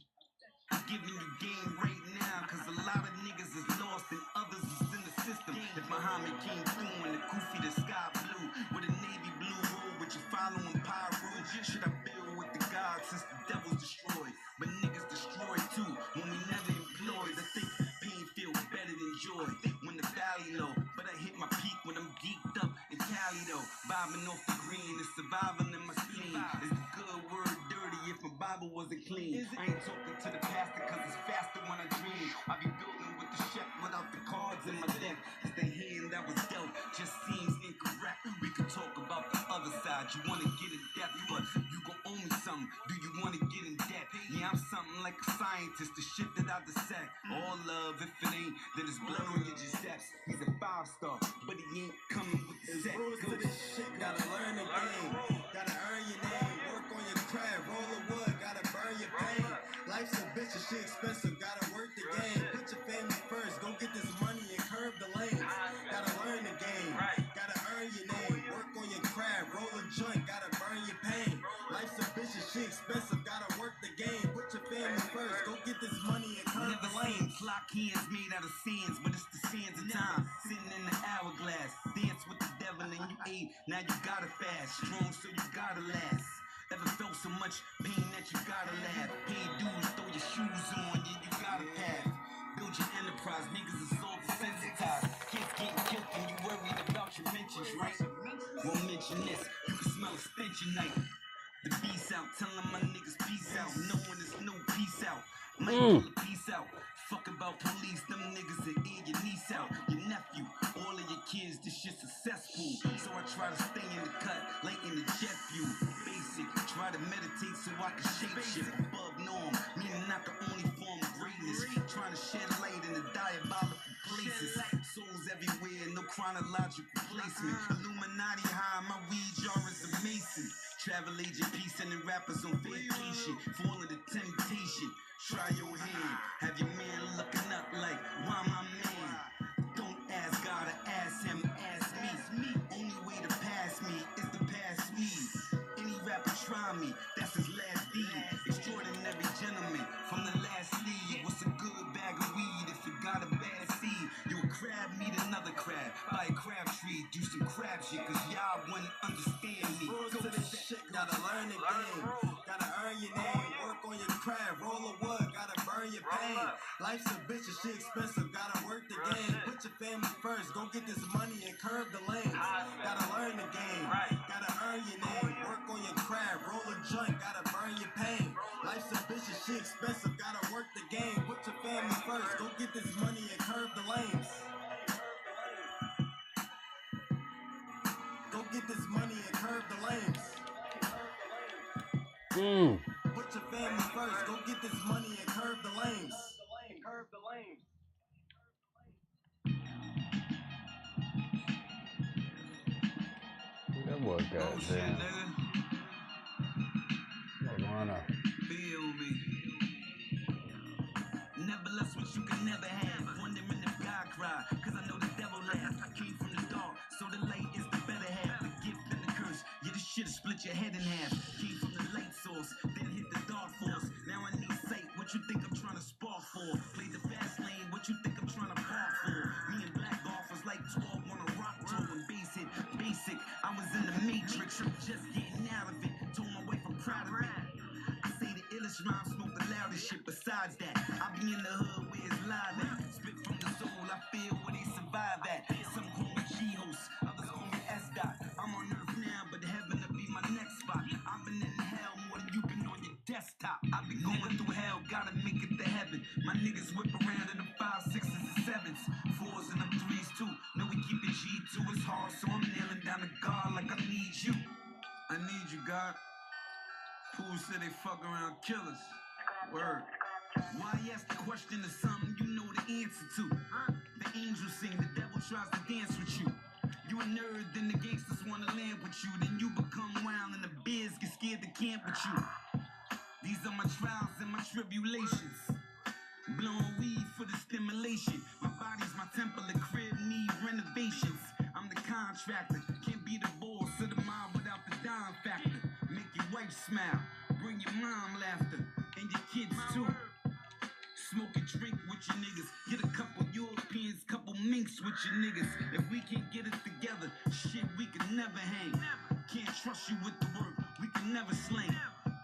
I'm giving you game right now, cause a lot of niggas is lost and others is in the system. If Muhammad came through in the kufi, the sky blue, with a navy blue robe, but you following Pyro, should I build with the gods since the devil's destroyed? But niggas destroyed too, when we never employed. I think pain feels better than joy, when the valley low. But I hit my peak when I'm geeked up in Cali though. Vibing off the green, it's surviving in my spleen. Is the good word dirty if my Bible wasn't clean? I ain't talking to the pastor cause it's faster when I dream. I be building with the chef without the cards in my deck. Cause the hand that was dealt just seems incorrect. We could talk about the other side. You wanna get in depth, but you gon' owe me something. Do you wanna get in debt? Yeah, I'm something like a scientist, the shit that I dissect. All love, if it ain't, then it's blood on your steps. He's a 5-star, but he ain't coming with the set. Rules to this shit, gotta learn the game. Gotta earn your name, work on your craft, roll the wood, gotta burn your pain. Life's a bitch and shit expensive, gotta work the game. Put your family first, go get this money and curb the lanes. Gotta learn the game, gotta earn your name, work on your craft, roll a joint, gotta burn your pain. Life's a bitch and shit expensive, gotta work the game. Put your family first, go get this money Lock hands made out of sands, but it's the sands of time. Sitting in the hourglass, dance with the devil and you ate. Now you gotta fast, strong so you gotta last. Ever felt so much pain that you gotta laugh? Pay dues, throw your shoes on, yeah, you gotta pass. Build your enterprise, niggas is all desensitized. Kids getting killed and you worried about your mentions, right? Won't mention this, you can smell a stench at night. The peace out, telling my niggas peace out. Knowing there's no peace out. Might pull a piece out. Fuck about police, them niggas that ear your niece out. Your nephew, all of your kids, this shit's a cesspool. So I try to stay in the cut, like in the jet fuel. Basic, try to meditate so I can shape shift above norm. Meaning not the only form of greatness. Trying to shed light in the diabolical places. Souls everywhere, no chronological placement. Illuminati high, my weed jar is a mason. Travel agent, peace and rappers on vacation. Falling to temptation. Try your hand. Have your man looking up like, why my man? Don't ask God or ask him, ask me. Only way to pass me is to pass weed. Any rapper try me, that's his last deed. Extraordinary gentleman from the last league. What's a good bag of weed if you got a bad seed? You a crab, meet another crab. Buy a crab tree, do some crab shit, cause y'all wouldn't understand me. Go to this shit, gotta learn the game. Gotta earn your name, work on your craft, roll a wood, gotta burn your pain. Life's a bitch and shit expensive, gotta work the game. Put your family first, go get this money and curb the lanes. Gotta learn the game, gotta earn your name, work on your craft, roll a joint, gotta burn your pain. Life's a bitch and shit expensive, gotta work the game. Put your family first, go get this money and curb the lanes. Go get this money and curb the lanes. Put your family first. Go get this money and curb the lanes. Curb the lanes. That boy goddamn. What's going on? Feel me. Never less what you can never have. Wondering if God cried, cause I know the devil laughed. I came from the dark, so the light is the better half. The gift and the curse, yeah, this shit'll split your head in half. Came from the light source, then hit the dark force. Now I need sight, what you think I'm trying to spark for? Play the fast lane, what you think I'm trying to park for? Me and Black Golf was like 12 on a rock tour when bass hit basic. I was in the matrix, I'm just getting out of it. Told my wife I'm proud of it. I say the illest rhyme, smoke the loudest shit. Besides that, I be in the hood where it's live at. Spit from the soul, I feel where they survive at. Some call me G-Host, others call me S-Dot. I'm on earth now, but heaven will be my next spot. I've been in hell more than you've been on your desktop. I've been going through hell, gotta make it to heaven. My niggas whip around in the 5, 6s, and 7s. 4s and them 3s too. No, we keep it G2, it's hard, so I'm kneeling down to God like I need you. I need you, God. Pooh said they fuck around killers. Word. Why ask the question of something you know the answer to? The angels sing, the devil tries to dance with you. You a nerd, then the gangsters wanna land with you. Then you become wild and the bears get scared to camp with you. These are my trials and my tribulations. Blowing weed for the stimulation. My body's my temple, the crib need renovations. I'm the contractor, can't be the boss of the mob without the dime factor. Make your wife smile, bring your mom laughter, and your kids too. Smoke and drink with your niggas. Get a couple Europeans, couple minks with your niggas. If we can't get it together, shit, we can never hang. Can't trust you with the work, we can never slang.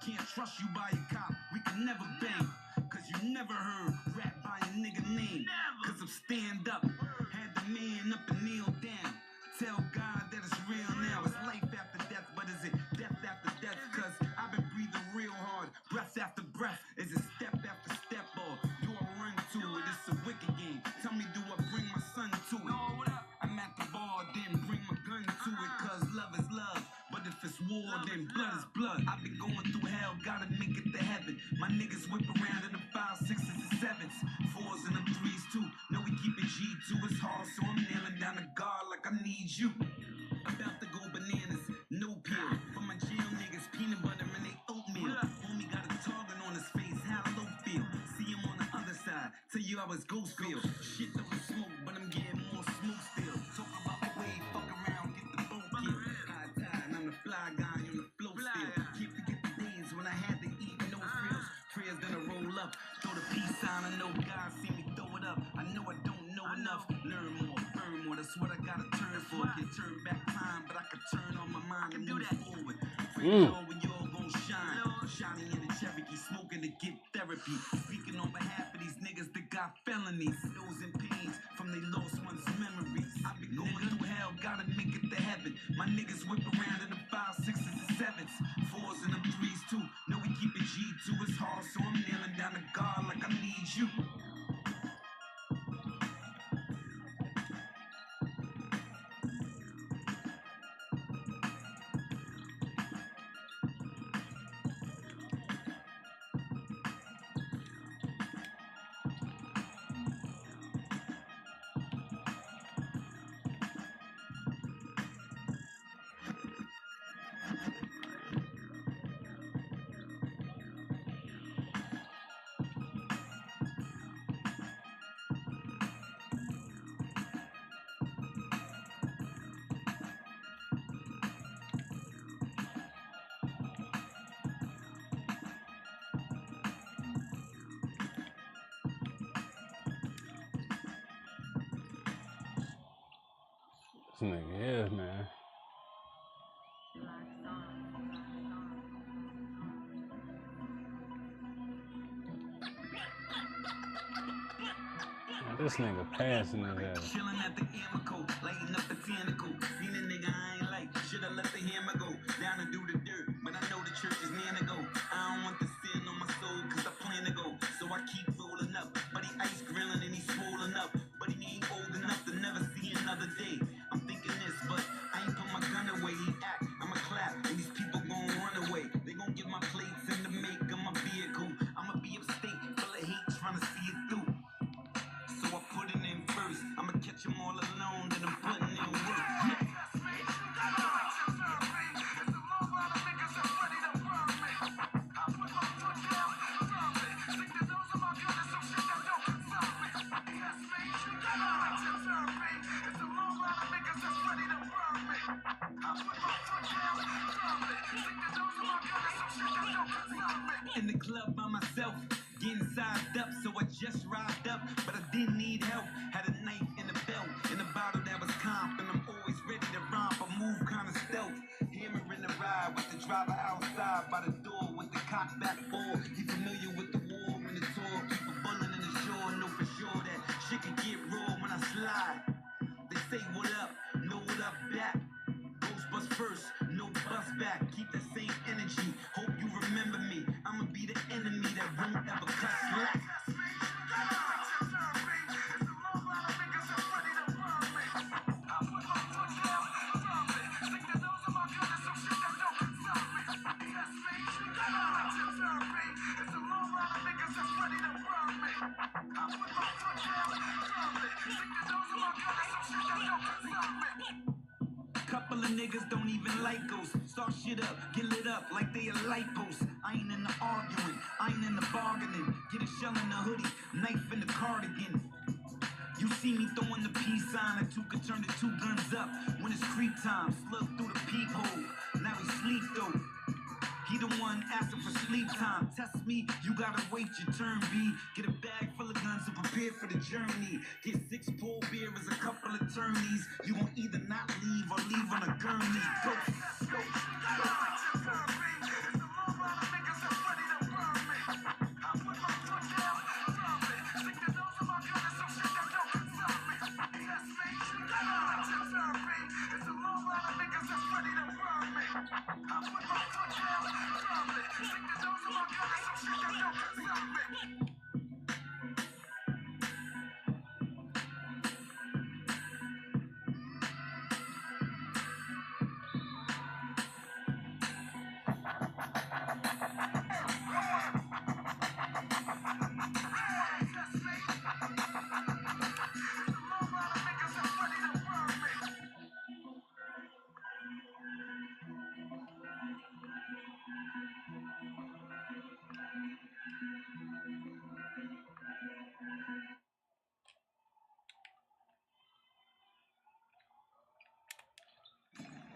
Can't trust you by a cop, we can never bang. Cause you never heard rap by a nigga name. Cause I'm stand up, had the man up and kneel down. Tell God that it's real now. It's life after death, but is it death after death? Cause I've been breathing real hard, breath after breath. Is it step after step or do I run to it? It's a wicked game. Tell me, do I bring my son to it? I'm at the bar, then bring my gun to it. Cause love is love, but if it's war, then blood is blood. I've been going through hell, gotta make it to heaven. My niggas whip around in the 5, 6s, and 7s. 4s and them 3s too. No, we keep it G2, it's hard, so I'm kneeling down to God like I need you. About to go bananas, no pill. For my jail niggas, peanut butter and they oatmeal. Homie got a target on his face, how low feel. See him on the other side, tell you how his ghost feel. Shit don't smoke, but I'm getting more smoke still. Talk about the way, fuck around, get the boat killed. High tide, and I'm the fly guy on the float still. Can't forget the days when I had to eat no frills. Prayers gonna roll up, throw the peace sign, I know God see me throw it up. That's what I gotta turn for. Can't turn back time, but I can turn on my mind and move forward. Free all when y'all gon' shine. Shining in the Cherokee, smoking to get therapy. Speaking on behalf of these niggas that got felonies. Those in pains from they lost one's memories. I've been going through hell, gotta make it to heaven. My niggas whip around in the 5, 6s, and 7s. 4s and them 3s too. No, we keep it G2. It's hard, so I'm kneeling down to God like I need you. This nigga is, man. This nigga passing his ass. Chilling at the Amico, lighting up the tentacle. Seen a nigga I ain't like, shoulda let the hammer go. Down to do the dirt, but I know the church is near to go. I don't want the sin on my soul, cause I plan to go. So I keep rolling up, but he ice grilling and he's swollen up. But he ain't old enough to never see another day. I'm thinking this, but I ain't put my gun away. He act, I'ma clap, and these people gon' run away. They gon' get my plates in the make of my vehicle. I'ma be upstate, full of hate, trying to see it through. So I put it in first. I'ma catch them all alone, then I'm putting in work. Yeah. In the club by myself, getting sized up, so I just riled up, but I didn't need help. Had a knife in a belt, in a bottle that was comp, and I'm always ready to romp. I move kinda stealth, hammer in the ride with the driver outside by the door with the cock back ball. He familiar with the war and the tour, keep a bullet in the shore, know for sure that shit can get raw when I slide. They say what up, know what up back. Ghost bust first, no bust back. Keep that same energy. Hope you remember me. I'ma be the enemy that won't ever cut slack. Couple of niggas don't even like ghosts. Start shit up, get lit up like they a light post. I ain't in the arguing, I ain't in the bargaining. Get a shell in the hoodie, knife in the cardigan. You see me throwing the peace sign, and two could turn the 2 guns up. When it's creep time, slug through the peephole. Now he sleep though. He the one asking for sleep time. Test me, you gotta wait your turn, B. Get a bag full of guns and prepare for the journey. Get 6 pull beer as a couple of attorneys. You gon' either not leave or leave on a gurney. Go, go, go.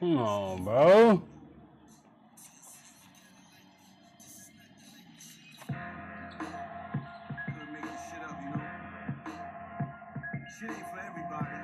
Come on, bro. Gotta make this shit up, you know? Shit ain't for everybody.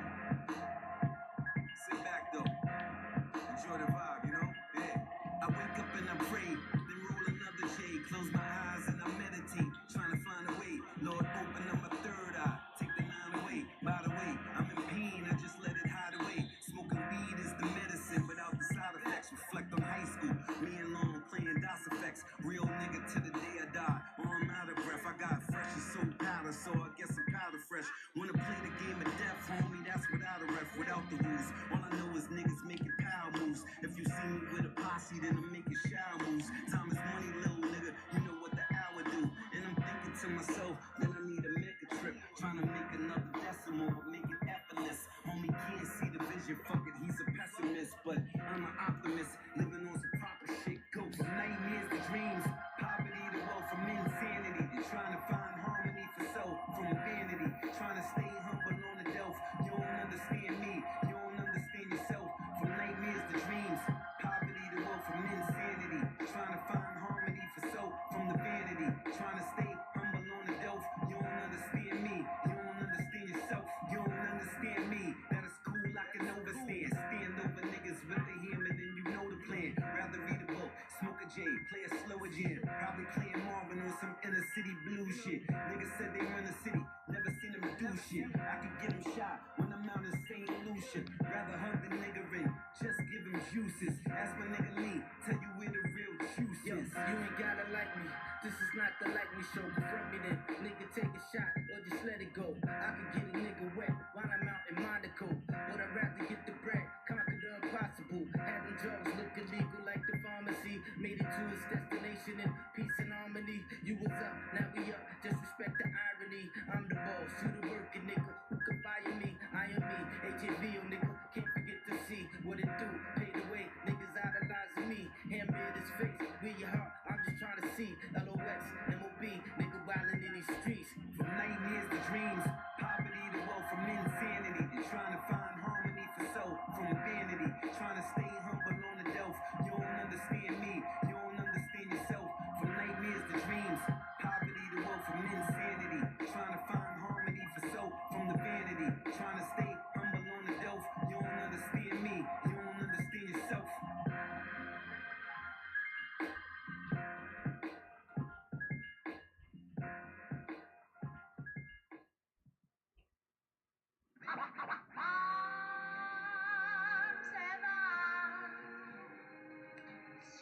pessimist, but I'm an optimist, living on some proper shit. Go from nightmares to dreams, poverty to wealth, from insanity, trying to find harmony for self, from vanity, trying to stay humble on the delf. You don't understand me, you don't understand yourself. From nightmares to dreams, poverty to wealth, from insanity, trying to find harmony for self, from the vanity, trying to stay humble on the delf. You don't understand me, you don't understand yourself, you don't understand me. That is cool, I can overstand. Stand over niggas with the hammer, then you know the plan. Rather read a book, smoke a J, play a slower jam. Probably playing Marvin on some inner city blue shit. Niggas said they run the city, never seen them do shit. I could get them shot when I'm out in St. Lucia. Rather hug the nigga in, just give him juices. Ask my nigga Lee, tell you where the real juice Yo, is. you ain't gotta like me. This is not the like me show. Confront me then. Nigga, take a shot or just let it go. I could get a nigga wet while I'm out in Monaco. But I'd rather get the bread, conquer the impossible. Having drugs look illegal like the pharmacy. Made it to its destination in peace and harmony. You was up, now we up. Just respect the irony. I'm the boss, you the working nigga. Who can fire me? I am me. HAVO nigga. Can't forget to see what it do. Pay the way. Niggas idolizing me. Hammer in his face. Where your heart? I'm just trying to see. LOX, MOB. Nigga wildin' in these streets. From nightmares to dreams, poverty to wealth, from insanity, trying to find harmony for self, from vanity, trying to stay humble on the delf. You don't understand me, you don't understand yourself. From nightmares to dreams, poverty to wealth, from insanity, trying to find harmony for self, from the vanity, trying to stay humble on the delf. You don't understand me, you don't understand yourself.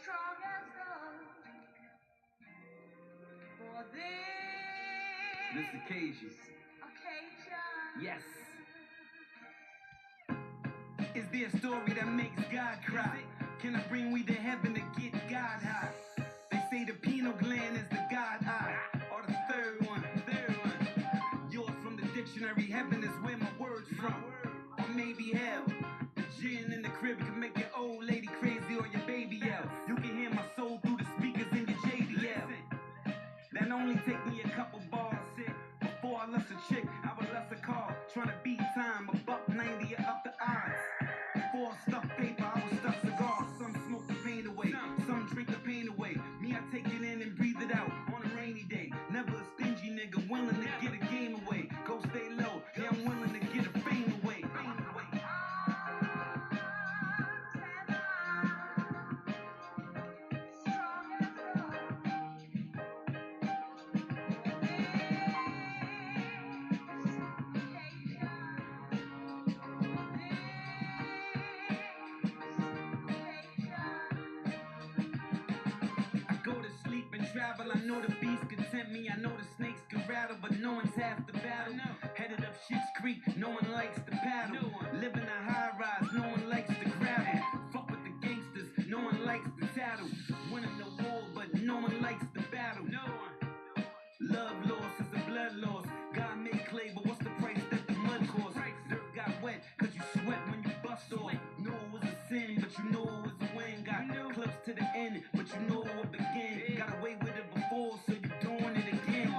Strong as gold for this This occasion, occasion. yes. Is there a story that makes God cry? Can I bring we to heaven to get God high? They say the pineal gland is the God eye, or the third one. Yours from the dictionary, heaven is where my words from. Or maybe hell. The gin in the crib can make your old lady crazy or your baby yell. You can hear my soul through the speakers in your JDL. That only take me a couple bars. Before I lust a chick, I would lust a car. Trying to beat time, $1.90 or up the odds. Before I stuff paper, I would stuff cigars. Some smoke the pain away, some drink the pain away. Me, I take it in and breathe it out on a rainy day. Never a stingy nigga, willing to get a game away. Go stay low, yeah, I'm willing to get a fame away. Travel, I know the beast can tempt me. I know the snakes can rattle, but no one's half the battle. Headed up Shit's Creek, no one likes to paddle. Living a high rise, no one likes to gravel. Fuck with the gangsters, no one likes to tattle. Winning the war, but no one likes to battle. Love loss is a blood loss. God made clay, but what's the price that the mud costs? Dirt got wet, cause you sweat when you bust off. Know it was a sin, but you know it was a win. Got clips to the end, but you know it will begin. Got away with it before, so you doing it again.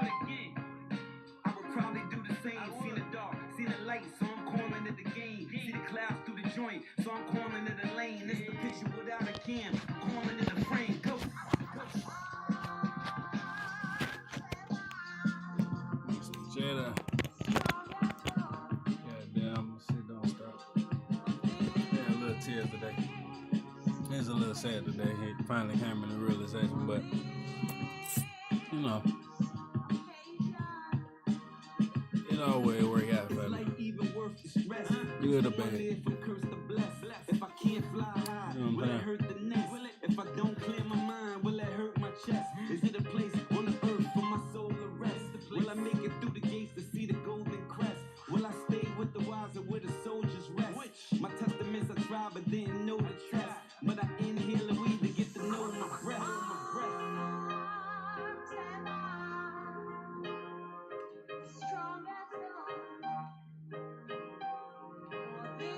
I would probably do the same. Seen the dark, seen the light, so I'm calling it the game. See the clouds through the joint, so I'm calling it a lane. It's the picture without a cam, calling it a frame. Go. Jada. Goddamn, shit don't stop. Yeah, a little tears today. It's a little sad today. He finally came in the realization, but you know, it always work out for me. Good or bad. You know what I'm saying? If I don't clear my mind, will it hurt my chest? Is it a place on the earth for my soul to rest? Will I make it through the gates to see the golden crest? Will I stay with the wise or where the soldiers rest? My testaments I tried but didn't know the trust. But I inhale the weed to get to know my breath. Strong as gold for this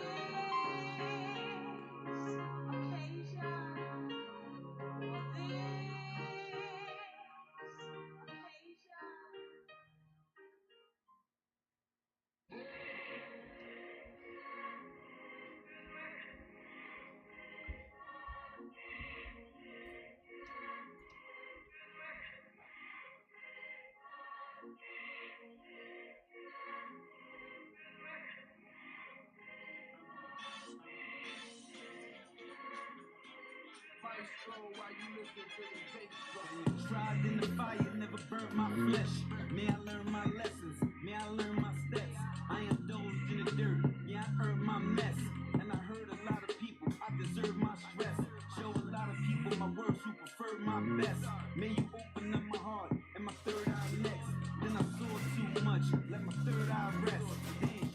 Tried in the fire, never burnt my flesh. May I learn my lessons, may I learn my steps. I am dozed in the dirt, yeah, I earned my mess. And I heard a lot of people, I deserve my stress. Show a lot of people my words who prefer my best. May you open up my heart and my third eye next. Then I saw too much, let my third eye rest. Damn,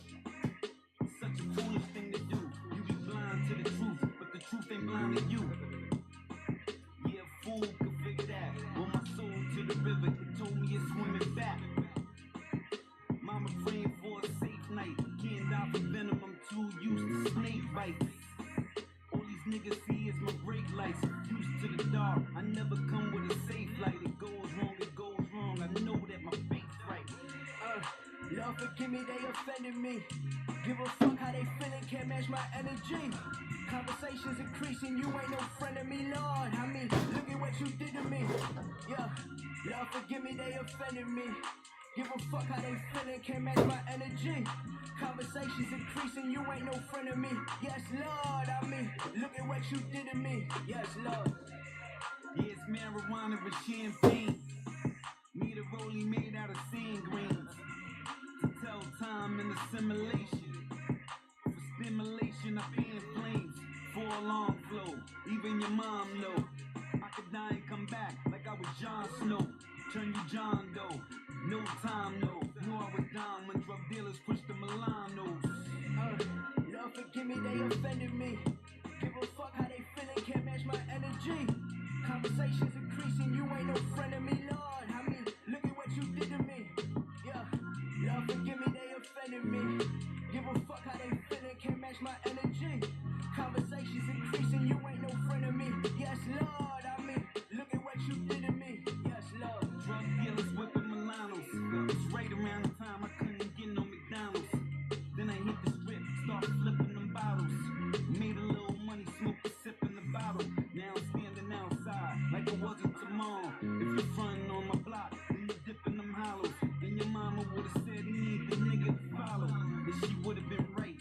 such a foolish thing to do. You be blind to the truth, but the truth ain't blind to you. Yeah, a fool could figure that. On my soul to the river, it told me it's swimming back. Mama praying for a safe night. Can't die from venom, I'm too used to snake bites. All these niggas see is my brake lights. Used to the dark, I never come with a safe light. It goes wrong, I know that my fate's right. Lord forgive me, they offended me. Give a fuck how they feeling, can't match my energy. Conversations increasing, you ain't no friend of me, Lord. I mean, look at what you did to me. Yeah, Lord forgive me, they offended me. Give a fuck how they feeling, can't match my energy. Conversations increasing, you ain't no friend of me. Yes, Lord, I mean, look at what you did to me. Yes, Lord. Yeah, it's marijuana with champagne. Need a rollie made out of sand grains. To tell time and assimilation. For stimulation, I pan flames. For a long flow, even your mom know. I could die and come back like I was Jon Snow. Turn you John Doe. No time, no. Knew I was down when drug dealers pushed the Milanos. Lord forgive me, they offended me. Give a fuck how they feeling, can't match my energy. Conversations increasing, you ain't no friend of me, Lord. I mean, look at what you did to me. Yeah, Lord forgive me, they offended me. Give a fuck how they feeling, can't match my energy. Conversations increasing, you ain't no friend of me. Yes, Lord, I mean, look at what you did to me. Yes, Lord. Drug dealers whipping Milanos. It's right around the time I couldn't get no McDonald's. Then I hit the strip, start flipping them bottles. Made a little money, smoked a sip in the bottle. Now I'm standing outside like it wasn't tomorrow. If you're frontin' on my block, then you're dipping them hollows. And your mama would've said he need the nigga to follow. And she would've been right,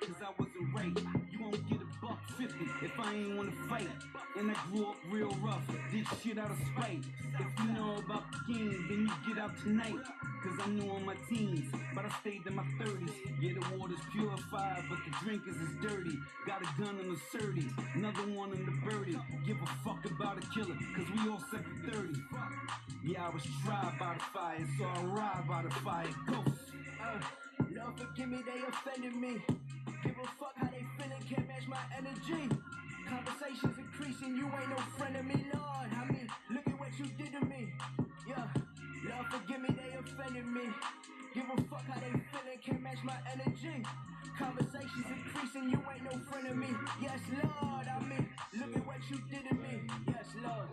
cause I wasn't right. You won't get $1.50 if I ain't wanna fight. And I grew up real rough, did shit out of spite. If you know about the game, then you get out tonight. Cause I knew on my teens, but I stayed in my 30s. Yeah, the water's purified, but the drinkers is dirty. Got a gun in the 30, another one in the birdie. Give a fuck about a killer, cause we all 730. Yeah, I was tried by the fire, so I ride by the fire. Ghost. Lord forgive me, they offended me. Give a fuck how they feeling, can't match my energy. Conversations increasing, you ain't no friend of me, Lord. I mean, look at what you did to me. Yeah, Lord forgive me, they offended me. Give a fuck how they feeling, can't match my energy. Conversations increasing, you ain't no friend of me. Yes, Lord, I mean, look at what you did to me. Yes, Lord.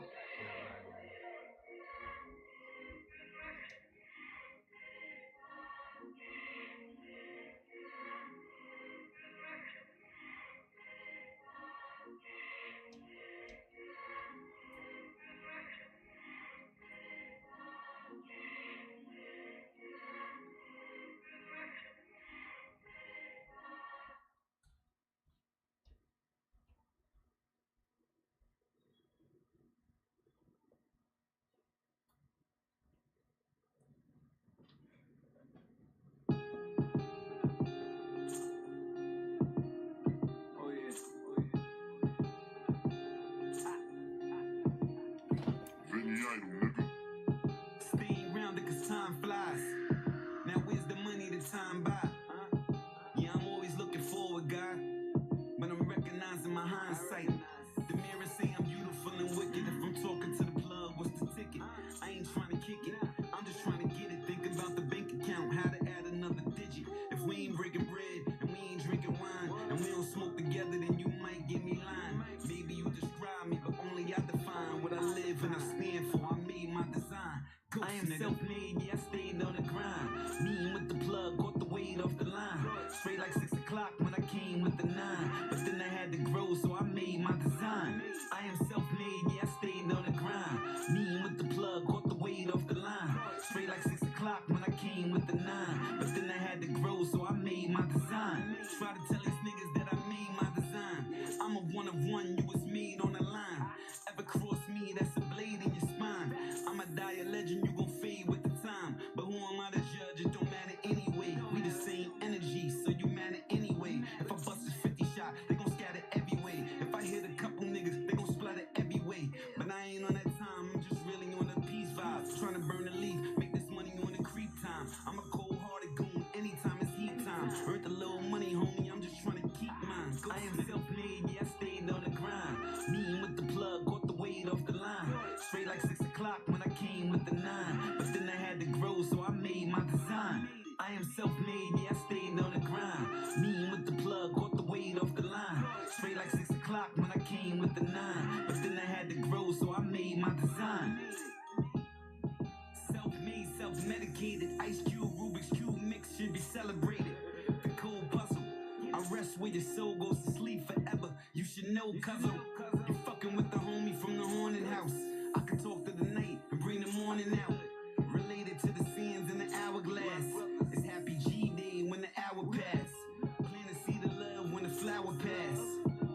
Stay around it cause time flies. Now where's the money that time buy? Yeah, I'm always looking forward, God, but I'm recognizing my hindsight. The mirror say I'm beautiful and wicked. If I'm talking to the plug, what's the ticket? I ain't trying to kick it, I'm just trying to get it. Think about the bank account, how to add another digit. If we ain't breaking bread and we ain't drinking wine and we don't smoke together, then you might give me line. Maybe you describe me, but only I define what I live and I stand for. I made my design. I am self-made, yeah, I stayed on the grind. Meeting with the plug, caught the weight off the line. Straight like 6 o'clock when I came with the 9. But then I had to grow, so I made my design. I am self-made, yeah, I stayed on the grind. Meeting with the plug, caught the weight off the line. Straight like 6 o'clock when I came with the 9. But then I had to grow, so I made my design. Try to tell these niggas that I made my design. I'm a one of one, you was made on the line. o'clock when I came with the 9. But then I had to grow, so I made my design. Self-made, self-medicated. Ice Cube, Rubik's Cube mix should be celebrated. The cold puzzle. I rest where your soul goes to sleep forever. You should know, cousin. You fucking with the homie from the haunted house. I could talk to the night and bring the morning out. Related to the sands in the hourglass. It's Happy G Day when the hour pass. Plan to see the love when the flower pass.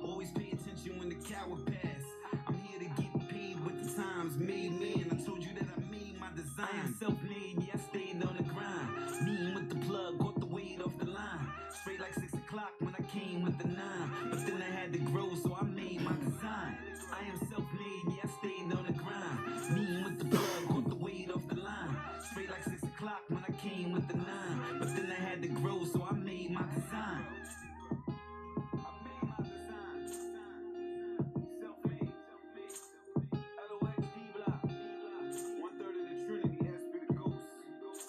Always pay attention when the coward pass. I'm here to get paid with the times made, man. I told you that I made my design. I am self-made, yeah, I stayed on the grind. Mean with the plug, caught the weight off the line. Straight like 6 o'clock when I came with the 9. But then I had to grow, so I made my design. I am self-made, yeah, I stayed on the grind. Mean with the plug, caught the weight off the line. Straight like 6 o'clock when I came with the 9. But then I had to grow, so I made my design. I made my design. Self-made. LOX, D-Block. 1/3 of the Trinity, has to be the ghost.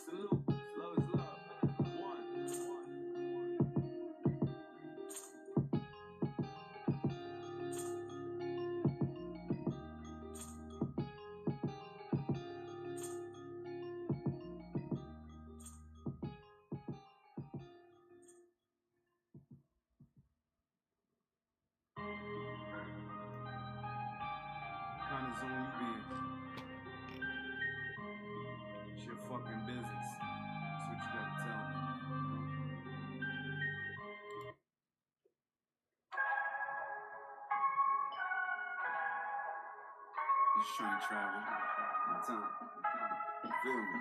Salute. Love is love. One. Kind of zone you be in. It's your fucking business. That's what you gotta tell me. You just trying to travel in time. Feel me?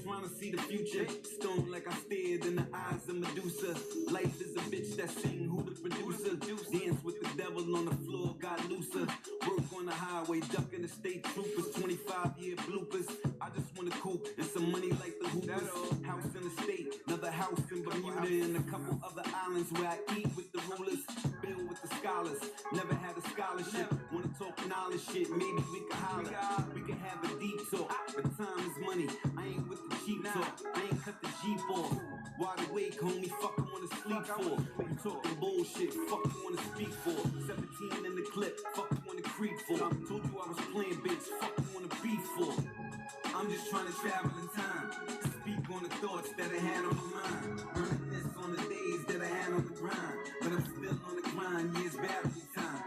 Trying to see the future, stone like I stared in the eyes of Medusa. Life is a bitch that sing, who the producer? Dance with the devil on the floor, got looser. Work on the highway, ducking the state troopers. 25-year bloopers. I just want a coupe and some money like the Hoopers. House in the state, another house in Bermuda, and a couple other islands where I eat with the rulers. Bill with the scholars, never had a scholarship. Wanna talk knowledge shit, maybe we can holler. We can have a deep talk, but time is money. I ain't with the cheap talk, I ain't cut the Jeep off. Wide awake, homie, fuck I wanna sleep for. You talking bullshit, fuck you wanna speak for. 17 in the clip, fuck you wanna creep for. Told you I was playing, bitch, fuck you wanna beef for. I'm just trying to travel in time, speak on the thoughts that I had on my mind. Reminisce on the days that I had on the grind, but I'm still on the grind, yeah, it's battery time.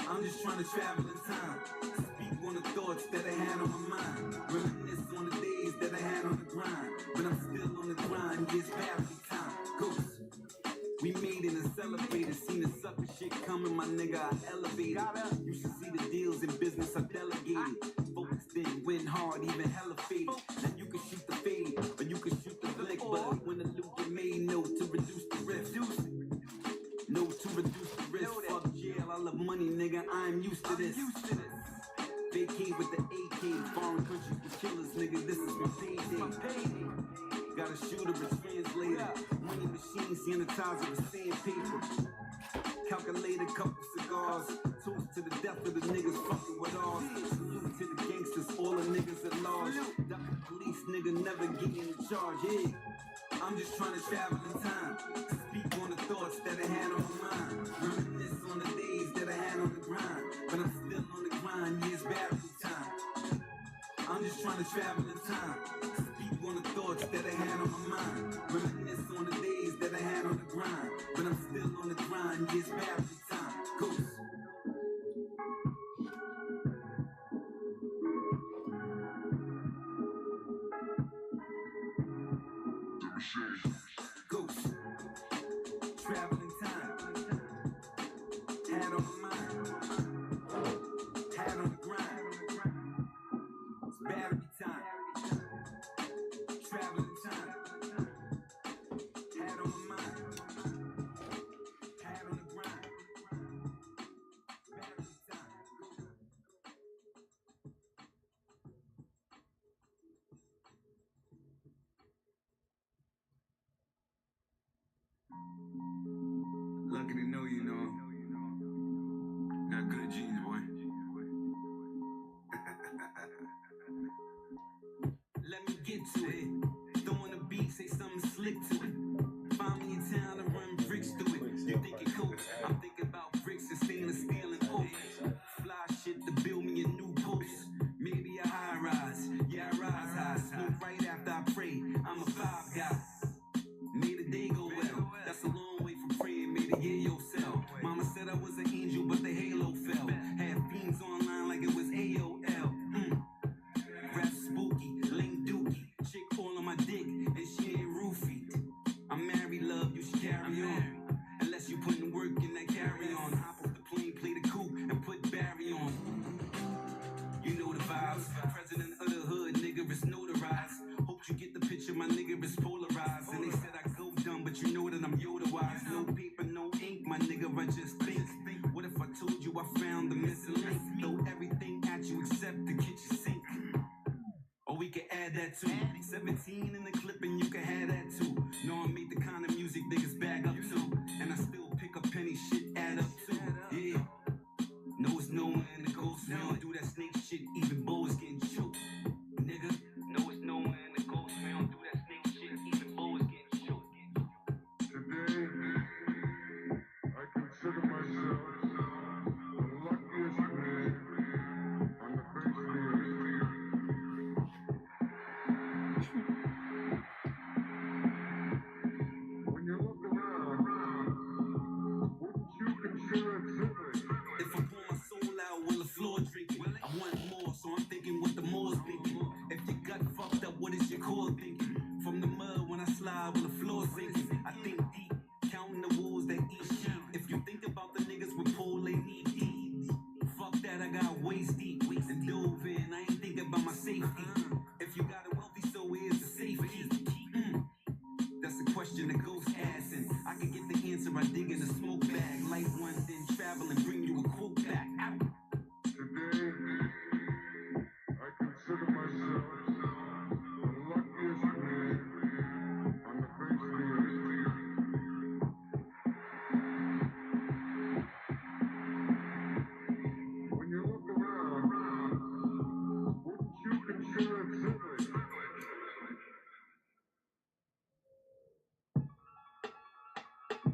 I'm just trying to travel in time, speak on the thoughts that I had on my mind. Reminisce on the days that I had on the grind, but I'm still on the grind, yeah, it's battery time. Ghost. We made it and celebrated, seen the sucker shit coming, my nigga, I elevated. You should see the deals in business I delegated. Focused in, win hard, even hella faded. Now you can shoot the fade, or you can shoot the flick, but when the loot get made, no to reduce the risk. No to reduce the risk. Fuck jail, I love money, nigga, I'm used to this. Vacate with the AK, foreign countries with killers, nigga, this is my payday. Got a shooter, a translator, money machine, sanitizer, and sandpaper. Calculator, couple cigars, toast to the death of the niggas fucking with ours. Salute to the gangsters, all the niggas at large. Duck the police, nigga, never getting in charge, yeah. I'm just trying to travel in time, speak on the thoughts that I had on my mind. Reminisce on the days that I had on the grind, but I'm still on the grind, yeah, it's battery time. I'm just trying to travel in time, speak on the thoughts that I had on my mind. Reminisce on the days that I had on the grind, but I'm still on the grind, yeah, it's battery time. Ghost. Ghost. Traveling time. Had on my mind. Had on the grind. It's battery time. Traveling time. Had on my mind. Had on the grind. Battery time. Lucky to know you, know. Got good genes, boy. Let me get to it. Throwing a beat, say something slick to it. Find me in town and run bricks through it. that too. 17 in the clip and you can have that too. Know I made the kind of music niggas bag up to. And I still pick up penny shit add up too. Yeah. No, it's no man that goes. We don't do that snake shit, even boys getting choked. Nigga. No, it's no man that goes. We don't do that snake shit, even boys getting choked. Today, I consider myself the luckiest man on the face of the earth. When you look around, wouldn't you consider it silly? If I pour my soul out, will the floor drink it? I want more, so I'm thinking what the more's thinking. If your gut fucked up, what is your core thinking? From the mud when I slide, will the floor sinking? I think deep, counting the wolves that eat sheep. If you think about the niggas with pole, they need deep. Fuck that, I got waist deep and dove in. I ain't thinking about my safety. If you got it wealthy, so here's the safety. That's a question that goes asking. I can get the answer, I dig in the smoke bag. Light one, then travel and bring you a quote back. Out. Today, I consider myself the luckiest man on the face of the earth. When you look around, wouldn't you consider it silly?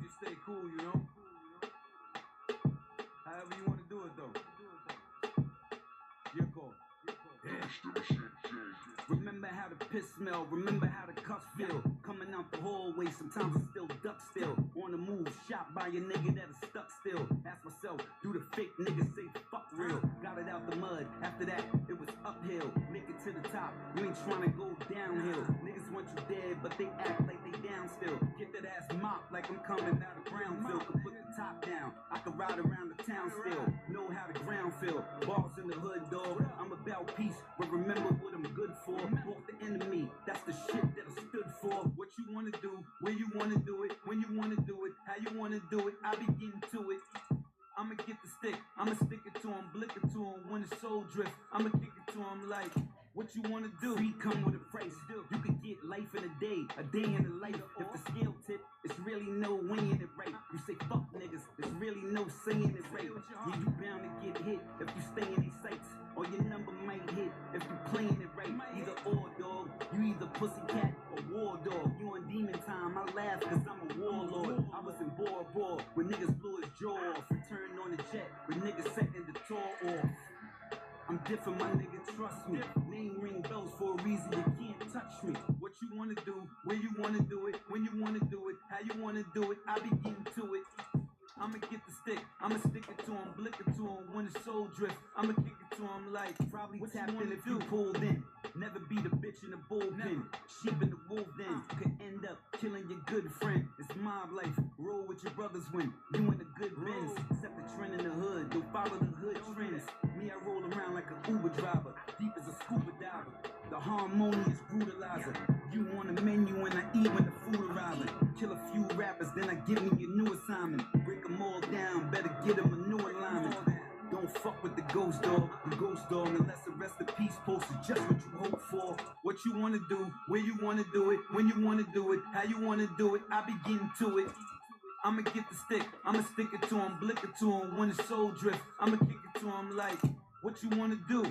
Just stay cool, you know? However you want to do it, though. Your call. Remember how the piss smell, remember how the cuffs feel. Coming out the hallway, sometimes I still duck still. On the move, shot by a nigga that is stuck still. Ask myself, do the fake niggas say fuck real? Got it out the mud, after that, it was uphill. Make it to the top, you ain't trying to go downhill. Niggas want you dead, but they act like they down still. Get that ass mopped like I'm coming out of Brownville. Could put the top down, I could ride around the town still. Know how the ground feel, balls in the hood, dog. I'm about peace, but remember what I'm good for. Walk the enemy, that's the shit that I stood for. What you wanna do, where you wanna do it, when you wanna do it, how you wanna do it, I be getting to it. I'ma get the stick, I'ma stick it to him, blick it to him when the soul drift. I'ma kick it to him like, what you wanna do? We come with a price, you could get life in a day in a life. If the scale tip, it's really no weighing it right. You say fuck niggas, it's really no saying it right. Yeah, you bound to get hit if you stay in these sights. Or your number might hit if you playing it right. Either or, dog. You either pussycat or war dog. You on demon time, I laugh cause I'm a warlord. I was in Bora Bora when niggas blew his jaw off. Returned on the jet when niggas setting the tour off. I'm different, my nigga, trust me. Name ring bells for a reason, you can't touch me. What you wanna do, where you wanna do it, when you wanna do it, how you wanna do it, I be getting to it. I'ma get the stick, I'ma stick it to him, blick it to him when the soul drift. I'ma kick it to him like, probably tapped in if you pulled in. Never be the bitch in the bullpen. Sheep in the wolf den could end up killing your good friend. It's mob life, roll with your brothers when you in the good Benz. Set the trend in the hood, don't follow the hood trends. Me, I roll around like an Uber driver, deep as a scuba diver. The harmonious brutalizer. You on the menu and I eat when the food arriving. Kill a few rappers, then I give me a new assignment. Break them all down, better get them a new alignment. Don't fuck with the ghost dog, unless the rest of peace post is just what you hope for. What you wanna do, where you wanna do it, when you wanna do it, how you wanna do it, I be getting to it. I'ma get the stick, I'ma stick it to him, blick it to him when the soul drift. I'ma kick it to him like, what you wanna do?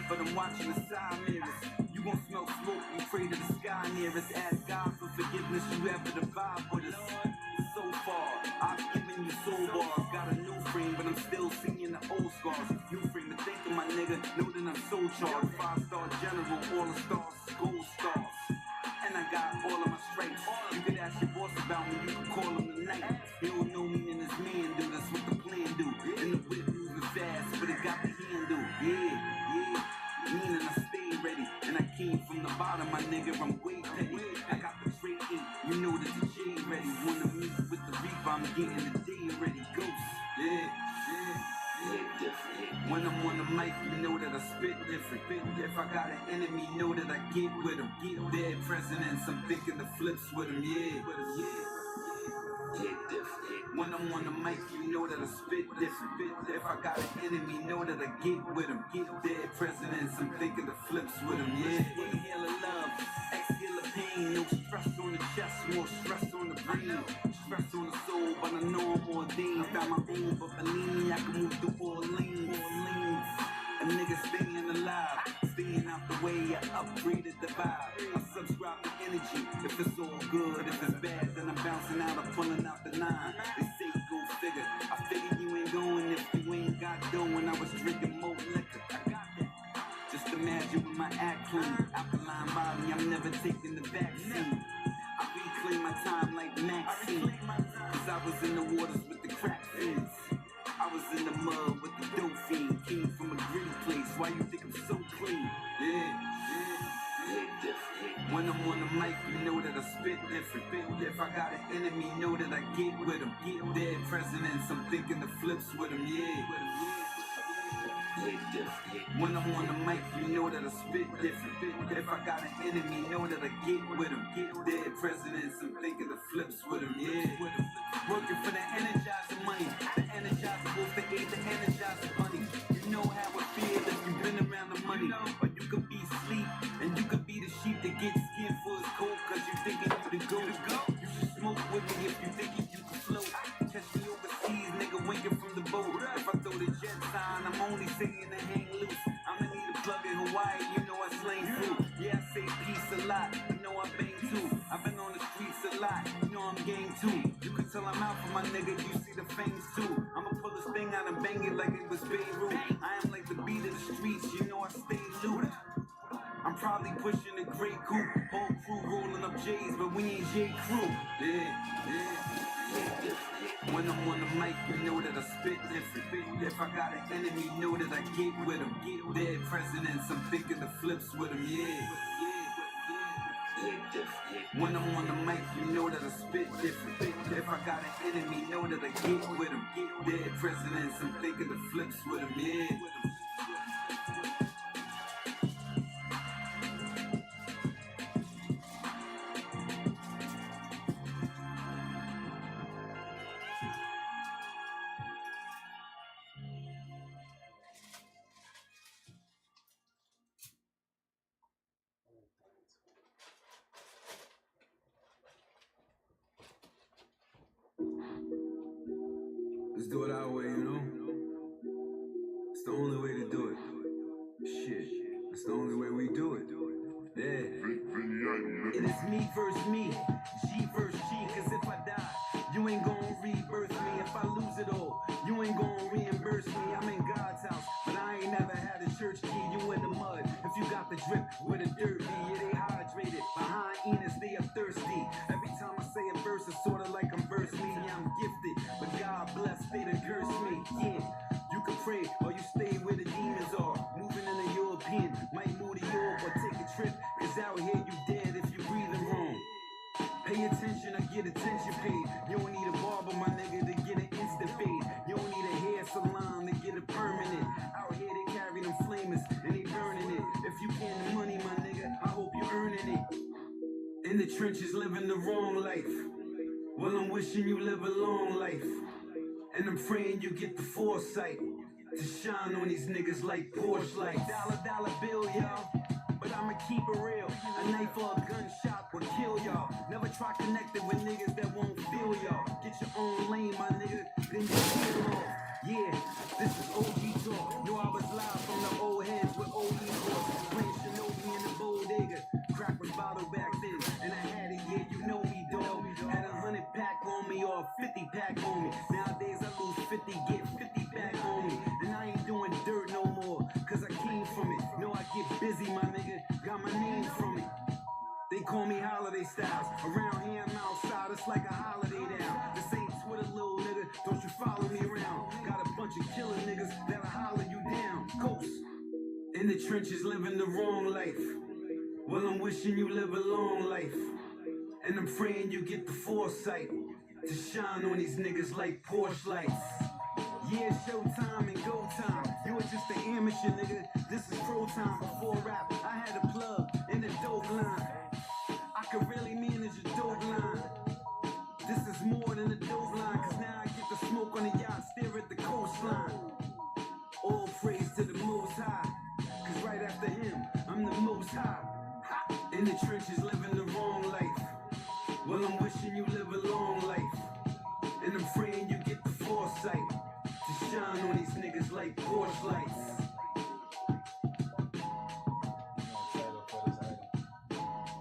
But I'm watching the side mirrors. You gon' smell smoke, you pray to the sky near us. Ask God for forgiveness, you ever the vibe with us. So far, I've given you soul bars. Got a new frame, but I'm still singing the old scars. New frame to think of my nigga. nigga, know that I'm so charged. 5-star general, all the stars, gold stars. And I got all of my stripes. You could ask your boss about me, you can call him tonight. You don't know me and this man do, that's what the plan do. And the whip moving fast, but it got the handle. Yeah. Meaning I stay ready, and I came from the bottom, my nigga, I'm way petty. I got the tray in, you know that the J ready. Wanna meet with the reef, I'm getting the day ready. Ghost, yeah. When I'm on the mic, you know that I spit different. If I got an enemy, know that I get with him. Get dead presidents, I'm thinking the flips with him, yeah. When I'm on the mic, you know that I spit different. If I got an enemy, know that I get with him. Get dead presidents, I'm thinking the flips with him, yeah. Inhale of love, exhale of pain. No stress on the chest, more stress on the brain. Stress on the soul, but I know I'm ordained. Found my own, but believe me, I can move through all lanes. A nigga staying alive, staying out the way, I upgraded the vibe. I subscribe to energy, if it's all good, if it's bad, then I'm bouncing out, I'm pulling out the 9. They say go figure, I figure you ain't going if you ain't got dough. When I was drinking more liquor, I got that. Just imagine with my act clean, alkaline body, I'm never taking the back seat. I reclaim my time like Maxine, cause I was in the waters with the crack fiends. I was in the mud with the dope fiend. Came from a gritty place. Why you think I'm so clean? Yeah. When I'm on the mic, you know that I spit different. If I got an enemy, know that I get with him. Get dead presidents, I'm thinking the flips with him, yeah. When I'm on the mic, you know that I spit different. If I got an enemy, know that I get with him. Get dead presidents, I'm thinking the flips with him, yeah. Working for the energizer money. The energizer will for aid the energizer money. You know how it feels if you've been around the money. Or you could be asleep, and you could be the sheep that gets skinned for his coat, cause you thinking you the go. You should smoke with me if you thinking you can float. Catch me overseas, nigga winking from the boat. If I throw the jet sign, I'm only saying to hang loose. I'ma need a plug in Hawaii, you know I slang through. Yeah, I say peace a lot, you know I bang too. I've been on the streets a lot, you know I'm gang too. You can tell I'm out for my nigga, you see the fangs too. I'ma pull this thing out and bang it like it was Beirut. I am like the beat of the streets, you know I stay loose. I'm probably pushing a great coupe, whole crew rolling up J's, but we ain't J crew. Yeah. When I'm on the mic, you know that I spit different. If I got an enemy, know that I get with him. Get dead presidents, I'm thinking the flips with him, yeah. When I'm on the mic, you know that I spit different. If I got an enemy, know that I get with him. Get dead presidents, I'm thinking the flips with him, yeah. Let's do it our way, you know? It's the only way to do it. Shit, it's the only way we do it. Yeah. It is me versus me, G versus G, cause if I die, you ain't gon' rebirth me. If I lose it all, you ain't gon' reimburse me. I'm in God's house, but I ain't never had a church key. You in the mud, if you got the drip where the dirt be. Yeah, they hydrated, behind Enos they are thirsty. Every time I say a verse, it's sorta like I'm verse me. Yeah, I'm gifted, but God bless, they done curse me. Yeah, you can pray or you stay where the demons are. Moving in a European, might move to Europe or take a trip, cause out here you dead if you breathing wrong. Pay attention or get attention paid. You don't need a barber, my nigga, to get an instant fade. You don't need a hair salon to get a permanent. Out here they carry them flamers and they burning it. If you getting money, my nigga, I hope you earning it. In the trenches living the wrong life. Well, I'm wishing you live a long life. And I'm praying you get the foresight to shine on these niggas like Porsche lights. Dollar bill, y'all, but I'ma keep it real. A knife or a gunshot will kill y'all. Never try connecting with niggas that won't feel y'all. Get your own lane, my nigga, then you feel off. Yeah, this is OG talk. Know I was live from the old heads with OE course. Playing Shinobi in the bodega. Crack was bottle back then, and I had it, yeah, you know me, dog. Had 100 pack on me or 50 pack on me. Nowadays I lose 50, get 50 back on me. And I ain't doing dirt no more, cause I can't like a holiday now. This ain't Twitter, little nigga, don't you follow me around. Got a bunch of killer niggas that'll holler you down. Ghost. In the trenches living the wrong life. Well, I'm wishing you live a long life. And I'm praying you get the foresight to shine on these niggas like Porsche lights. Yeah, showtime and go time. You were just an amateur nigga. This is pro time. Before rap, I had a plug in the dope line. I could really manage a dope line. This is more than a dope line, cause now I get the smoke on the yacht, stare at the coastline. All praise to the Most High, cause right after him, I'm the Most High. In the trenches living the wrong life. Well, I'm wishing you live a long life. And I'm praying you get the foresight to shine on these niggas like Porsche lights. Title for this item.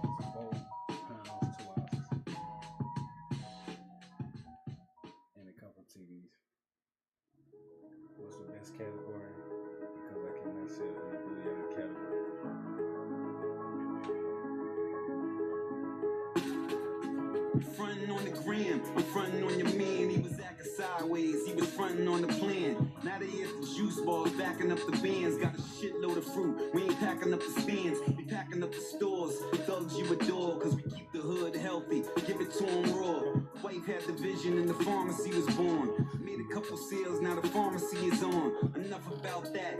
It's a bowl, pounds, 2 ounces. And a couple TVs. What's the best category? Because I cannot sell in the bullion category. Frontin' on the gram, I'm frontin' on your man. He was acting sideways, he was frontin' on the plan. Now they at the juice bars, backing up the bands. Got a shitload of fruit, we ain't packing up the stands. We packing up the stores, thugs you adore. Cause we keep the hood healthy, give it to them raw. Wife had the vision and the pharmacy was born. Made a couple sales, now the pharmacy is on. Enough about that,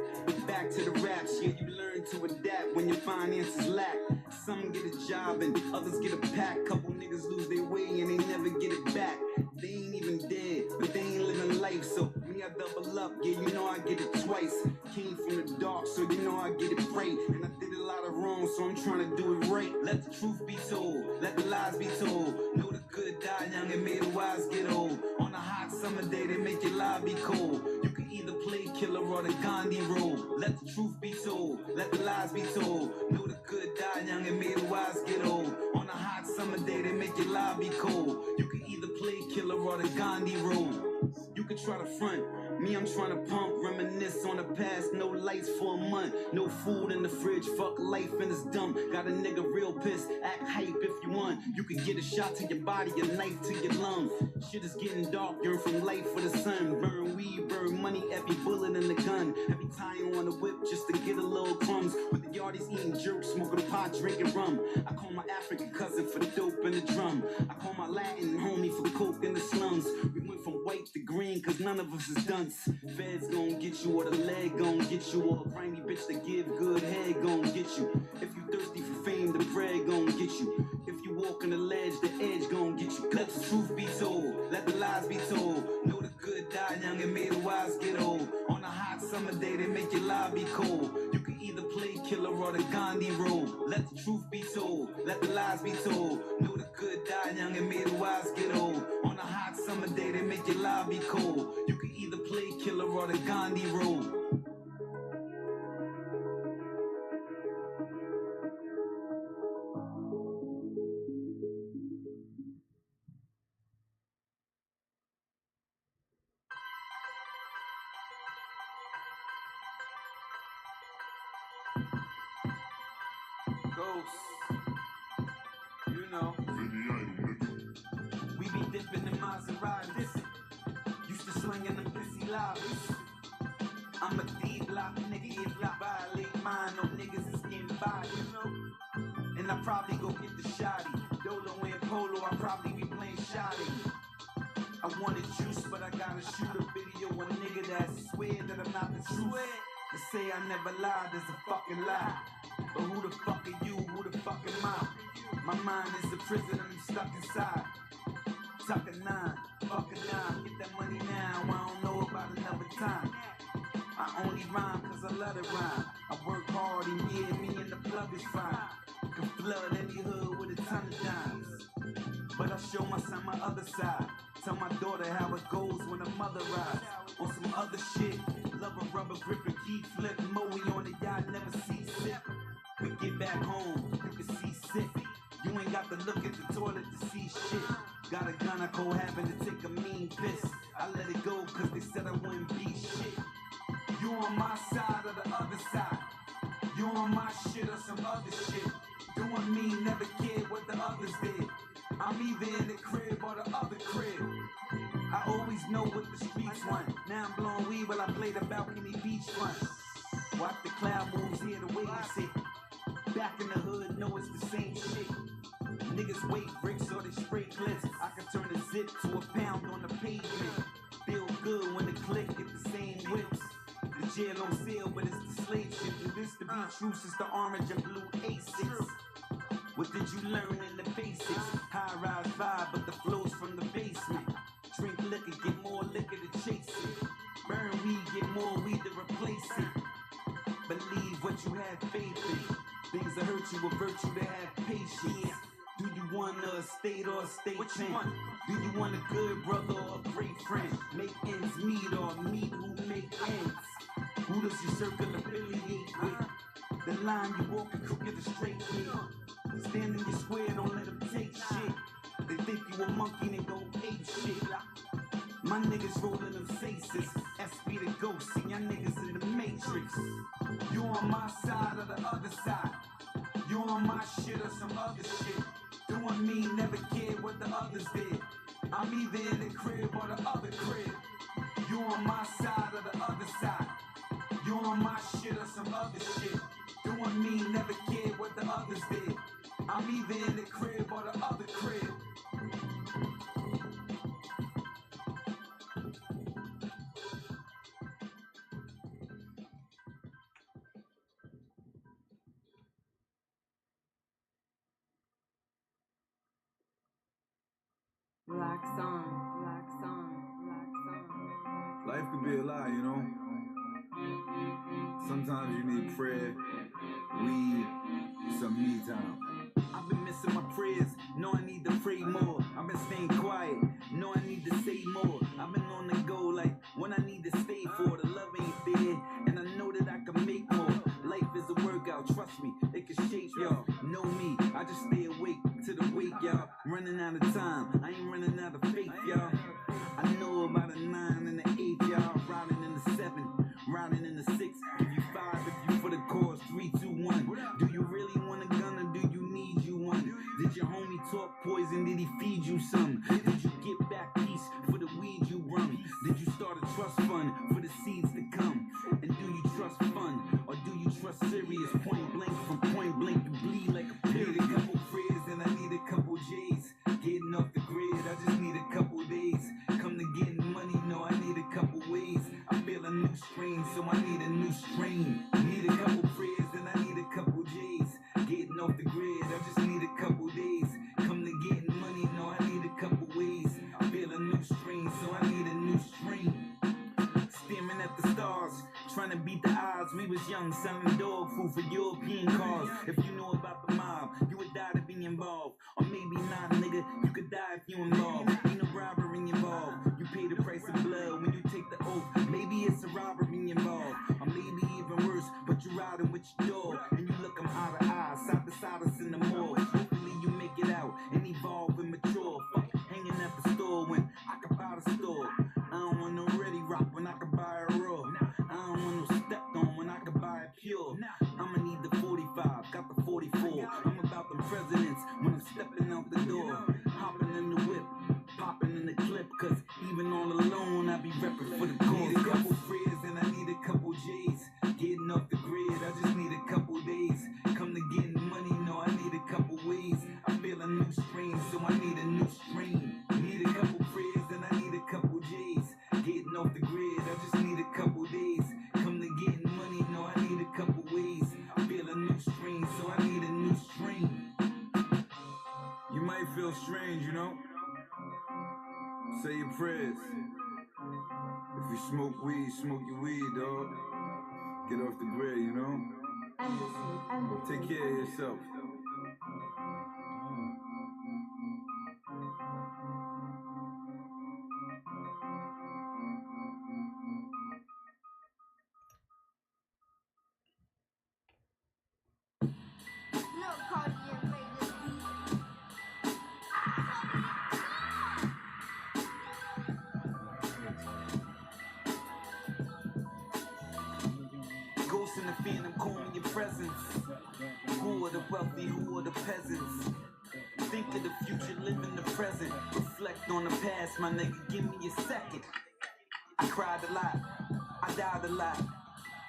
back to the raps. Yeah, you learn to adapt when your finances lack. Some get a job and others get a pack. Couple niggas lose their way and they never get it back. They ain't even dead, but they ain't living life. So me, I double up, yeah, you know I get it twice. Came from the dark, so you know I get it right. And I did a lot of wrong, so I'm trying to do it right. Let the truth be told, let the lies be told. Know the good die young and may the wise get old. On a hot summer day, they make your life be cold. You can either play killer or the Gandhi role. Let the truth be told, let the lies be told. Know the good die young and may the wise get old. On a hot summer day, they make your life be cold. You can either play killer or the Gandhi role. You can try to front, me I'm trying to pump. Reminisce on the past, no lights for a month. No food in the fridge, fuck life and it's dumb. Got a nigga real pissed, act hype if you want. You can get a shot to your body, a knife to your lung. Shit is getting dark, yearn from light for the sun. Burn weed, burn money, every bullet in the gun. Every time on the whip just to get a little crumbs. With the yardies eating jerks, smoking pot, drinking rum. I call my African cousin for the dope and the drum. I call my Latin homie for coke in the slums. We went from white to green, cause none of us is dunce. Feds gon' get you, or the leg gon' get you, or a grimy bitch that give good head gon' get you. If you thirsty for fame, the bread gon' get you. If you walk on the ledge, the edge gon' get you. Let the truth be told, let the lies be told. Know the good die young and may the wise get old. On a hot summer day, they make your life be cold. You can either play killer or the Gandhi role. Let the truth be told, let the lies be told. Know the good die young and may the wise get old. On a hot summer day, they make your life be cold. You can either play killer or the Gandhi role. Ghosts, you know, we be dipping in Maseratis. Used to swing in them pissy lobbies. I'm a D-block nigga, if I violate mine, no niggas is getting by, you know. And I probably go get the shotty. Dolo and Polo, I probably be playing shotty. I wanted juice, but I gotta shoot a video of a nigga that swear that I'm not the truth. To say I never lied is a fucking lie. But who the fuck are you? Who the fuck am I? My mind is a prison and I'm stuck inside. Tuck a 9, fuck a 9. Get that money now, I don't know about another time. I only rhyme cause I love to rhyme. I work hard and yeah, me and the plug is fine. Can flood any hood with a ton of dimes. But I show my son my other side. Tell my daughter how it goes when a mother rides. On some other shit, love a rubber grip and keep flip. Moe on the yacht, never see sick. We get back home, you can see sick. You ain't got to look at the toilet to see shit. Got a gun, I go having to take a mean piss. I let it go cause they said I wouldn't be shit. You on my side or the other side? You on my shit or some other shit? Doing me, never cared what the others did. I'm either in the crib or the other crib. I always know what the streets want. Now I'm blowing weed while I play the balcony beachfront. Watch the cloud moves here to wait and sit. Back in the hood, know it's the same shit. Niggas wait bricks or they spray clips. I can turn a zip to a pound on the pavement. Feel good when the click get the same whips. The jail on sale, but it's the slave ship. And this to be true since the orange and blue A6. What did you learn in the basics? High rise vibe, but the flow's from the basement. Drink liquor, get more liquor to chase it. Burn weed, get more weed to replace it. Believe what you have faith in. Things that hurt you, a virtue to have patience. Do you want a state or a state fan? Do you want a good brother or a great friend? Make ends meet or meet who make ends? Who does your circle affiliate with? The line you walk and crooked a straight hit. Stand in your square, don't let them take shit. They think you a monkey, they go ape shit. My niggas rolling them faces. SP the ghost, see y'all niggas in the matrix. You on my side or the other side? You on my shit or some other shit? Doing me, never cared what the others did. I'm either in the crib or the other crib. You on my side or the other side? You on my shit or some other shit? Doing me, never cared what the others did. I'm either in the crib or the other crib. Black song, black song, black song. Life could be a lie, you know? Sometimes you need prayer, weed, some me time. I've been missing my prayers, know I need to pray more. I've been staying quiet, know I need to say more. I've been on the go like when I need to stay for. The love ain't there, and I know that I can make more. Life is a workout, trust me, it can shape y'all. Know me, I just stay awake to the wake, y'all. Running out of time, I ain't running out of faith, y'all. I know about a 9 and an 8, y'all. Riding in the 7, riding in the 6. Give you 5 if you for the cause. 3, 2, 1. Do you really want a gun or do you need you one? Did your homie talk poison? Did he feed you some? Did you get back peace for the weed you run? Did you start a trust fund for the seeds to come? And do you trust fun or do you trust serious? Point blank from point blank, you bleed like a pig. Need a couple prayers and I need a couple J's. Getting off the grid, I just need a couple days. Come to getting money, no, I need a couple ways. I feel a new strain, so I need a new strain. Need a couple prayers and I need a couple J's. Getting off the grid, I just need a couple days. Come to getting money, no, I need a couple ways. I feel a new strain, so I need a new strain. Staring at the stars, trying to beat the odds. We was young, selling dog food for European cars. If you knew about the mob, you would die to be involved. Or maybe not, nigga, you could die if you involved. Ain't no robbery involved. You pay the price of blood when you take the oath. Maybe it's a robbery involved. Or maybe even worse, but you riding with your dog. And you look them eye to eye, side to side us in the morgue. Hopefully you make it out and evolve and mature. Fuck hanging at the store when I could buy the store. I don't want no ready rock when I could buy a raw. I don't want no stepped on when I could buy it pure. I'ma need the 45, got the 44. I'm about them presidents when I'm stepping out the door. Hopping in the whip, popping in the clip. Cause even all alone, I be repping for the cause. Need a couple prayers and I need a couple J's. Getting off the grid, I just need a couple days. Come to getting money, no, I need a couple ways. I feel a new strain, so I need a new strain. Need a couple prayers and I need a couple J's. Getting off the grid, I just need a couple days. Come to getting money, no, I need a couple ways. I feel a new strain, so I need a new strain. You might feel strange, you know? Say your prayers. If you smoke weed, smoke your weed, dog. Get off the grid, you know? Take care of yourself. Ghosts in the phantom, call me your presence. Who are the wealthy, who are the peasants? Think of the future, live in the present. Reflect on the past, my nigga, give me a second. I cried a lot, I died a lot.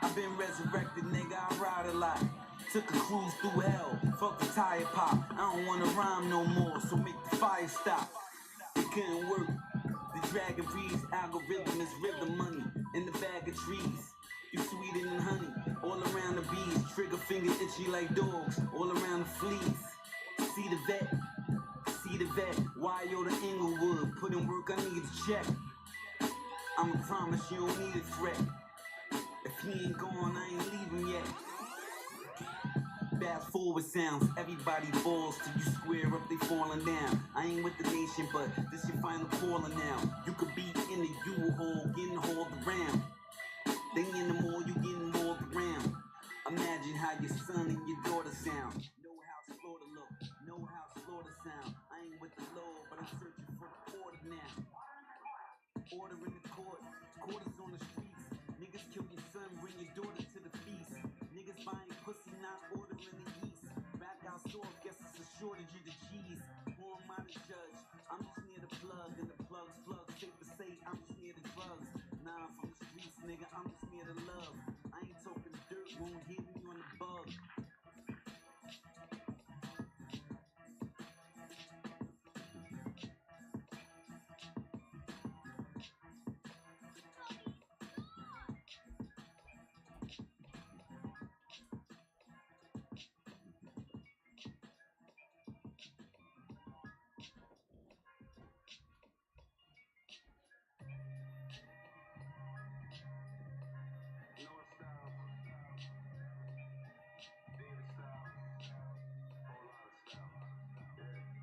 I've been resurrected, nigga, I ride a lot. Took a cruise through hell, fuck the tire pop. I don't wanna rhyme no more, so make the fire stop. It couldn't work. The dragon breeds, algorithm is rhythm money. In the bag of trees, you sweeter than honey. All around the bees, trigger finger itchy like dogs. All around the fleas. See the vet, why yo the Inglewood? Put in work, I need a check. I'ma promise you don't need a threat. If he ain't gone, I ain't leaving yet. Fast forward sounds, everybody falls till you square up, they falling down. I ain't with the nation, but this your final calling now. You could be in the U-Haul, getting hauled around. They in the mall, you getting mauled around. Imagine how your son and your daughter sound. Know how slaughter look, know how slaughter sound. I ain't with the law, but I'm searching for the order now. Order in the court, quarters on the streets. Niggas kill your son, bring your daughter to the feast. Niggas buying pussy, not ordering the yeast. Back out soft, guess it's a shortage of the cheese. Who am I to judge? I'm just near the plug, and the plug's plug. Safe to say, I'm just near the drugs. Nah, I'm from the streets, nigga, I'm just near the love. I ain't talking dirt, won't hit me on the bug.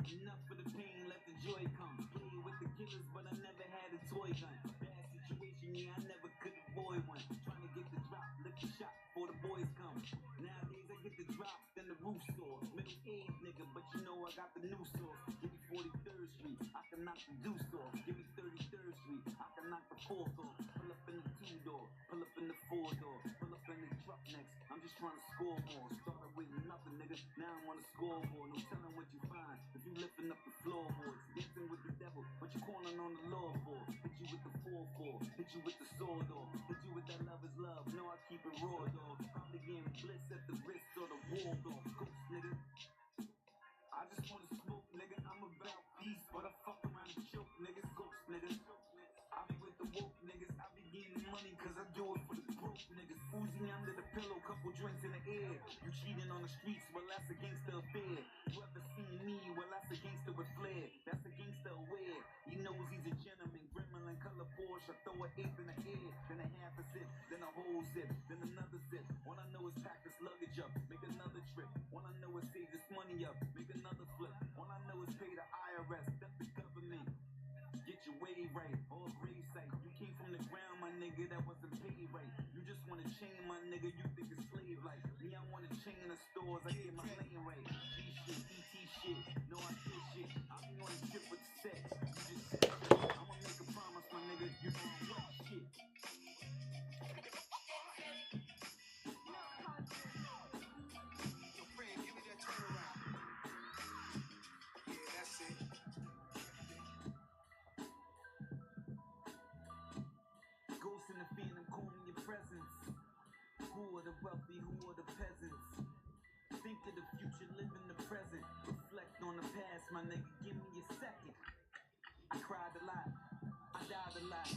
Enough for the pain, let the joy come. Play with the killers, but I never had a toy gun. Bad situation, yeah, I never could avoid one. Trying to get the drop, lick the shot before the boys come. Nowadays I get the drop, then the roof store. Middle age nigga, but you know I got the new source. Give me 43rd Street, I can knock the deuce off. Give me 33rd Street, I can knock the 4th off. Pull up in the 2-door, pull up in the 4-door, pull up in the truck next. I'm just trying to score more. Started with nothing, nigga, now I'm on the scoreboard. No telling what you find if you lifting up the floorboards. Dancing with the devil, what you calling on the law for? Hit you with the 4-4, hit you with the sword off. Hit you with that love is love, no I keep it raw, dog. Probably getting bliss at the wrist or the wall, dog. Ghost, nigga. I just wanna smoke, nigga, I'm about peace, but I fuck around and choke, niggas. Ghost, nigga. I be with the woke niggas, I be getting money cause I do it for the broke niggas. Uzi under the pillow, couple drinks in the air. You cheating on the streets, well that's a gangster affair. You ever seen me, well that's a gangster with flair. That's a gangster aware, he knows he's a gentleman. Gremlin color Porsche, I throw an eighth in the air. Then a half a sip, then a whole sip, then another sip. All I know is pack this luggage up, make another trip. All I know is save this money up, make another flip. All I know is pay the IRS, that's the government. Get your wave right, or grave site. You came from the ground, my nigga, that wasn't paid right. You just want to chain, my nigga, you think it's slave like. Me, I want to chain the stores, I get my lane right. G shit, ET shit, no I feel shit. I be on a trip with sex, you just said I'ma make a promise, my nigga, you don't want shit. Yo, friend, give me that turnaround. Yeah, that's it. Ghosts in the phantom, call me your presence. Who are the wealthy, who are the peasants? Think of the future, live in the present. Reflect on the past, my nigga, give me a second. I cried a lot, I died a lot.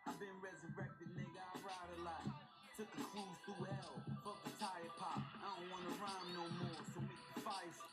I've been resurrected, nigga, I ride a lot. Took a cruise through hell, fuck the tire pop. I don't wanna rhyme no more, so make the fire stop.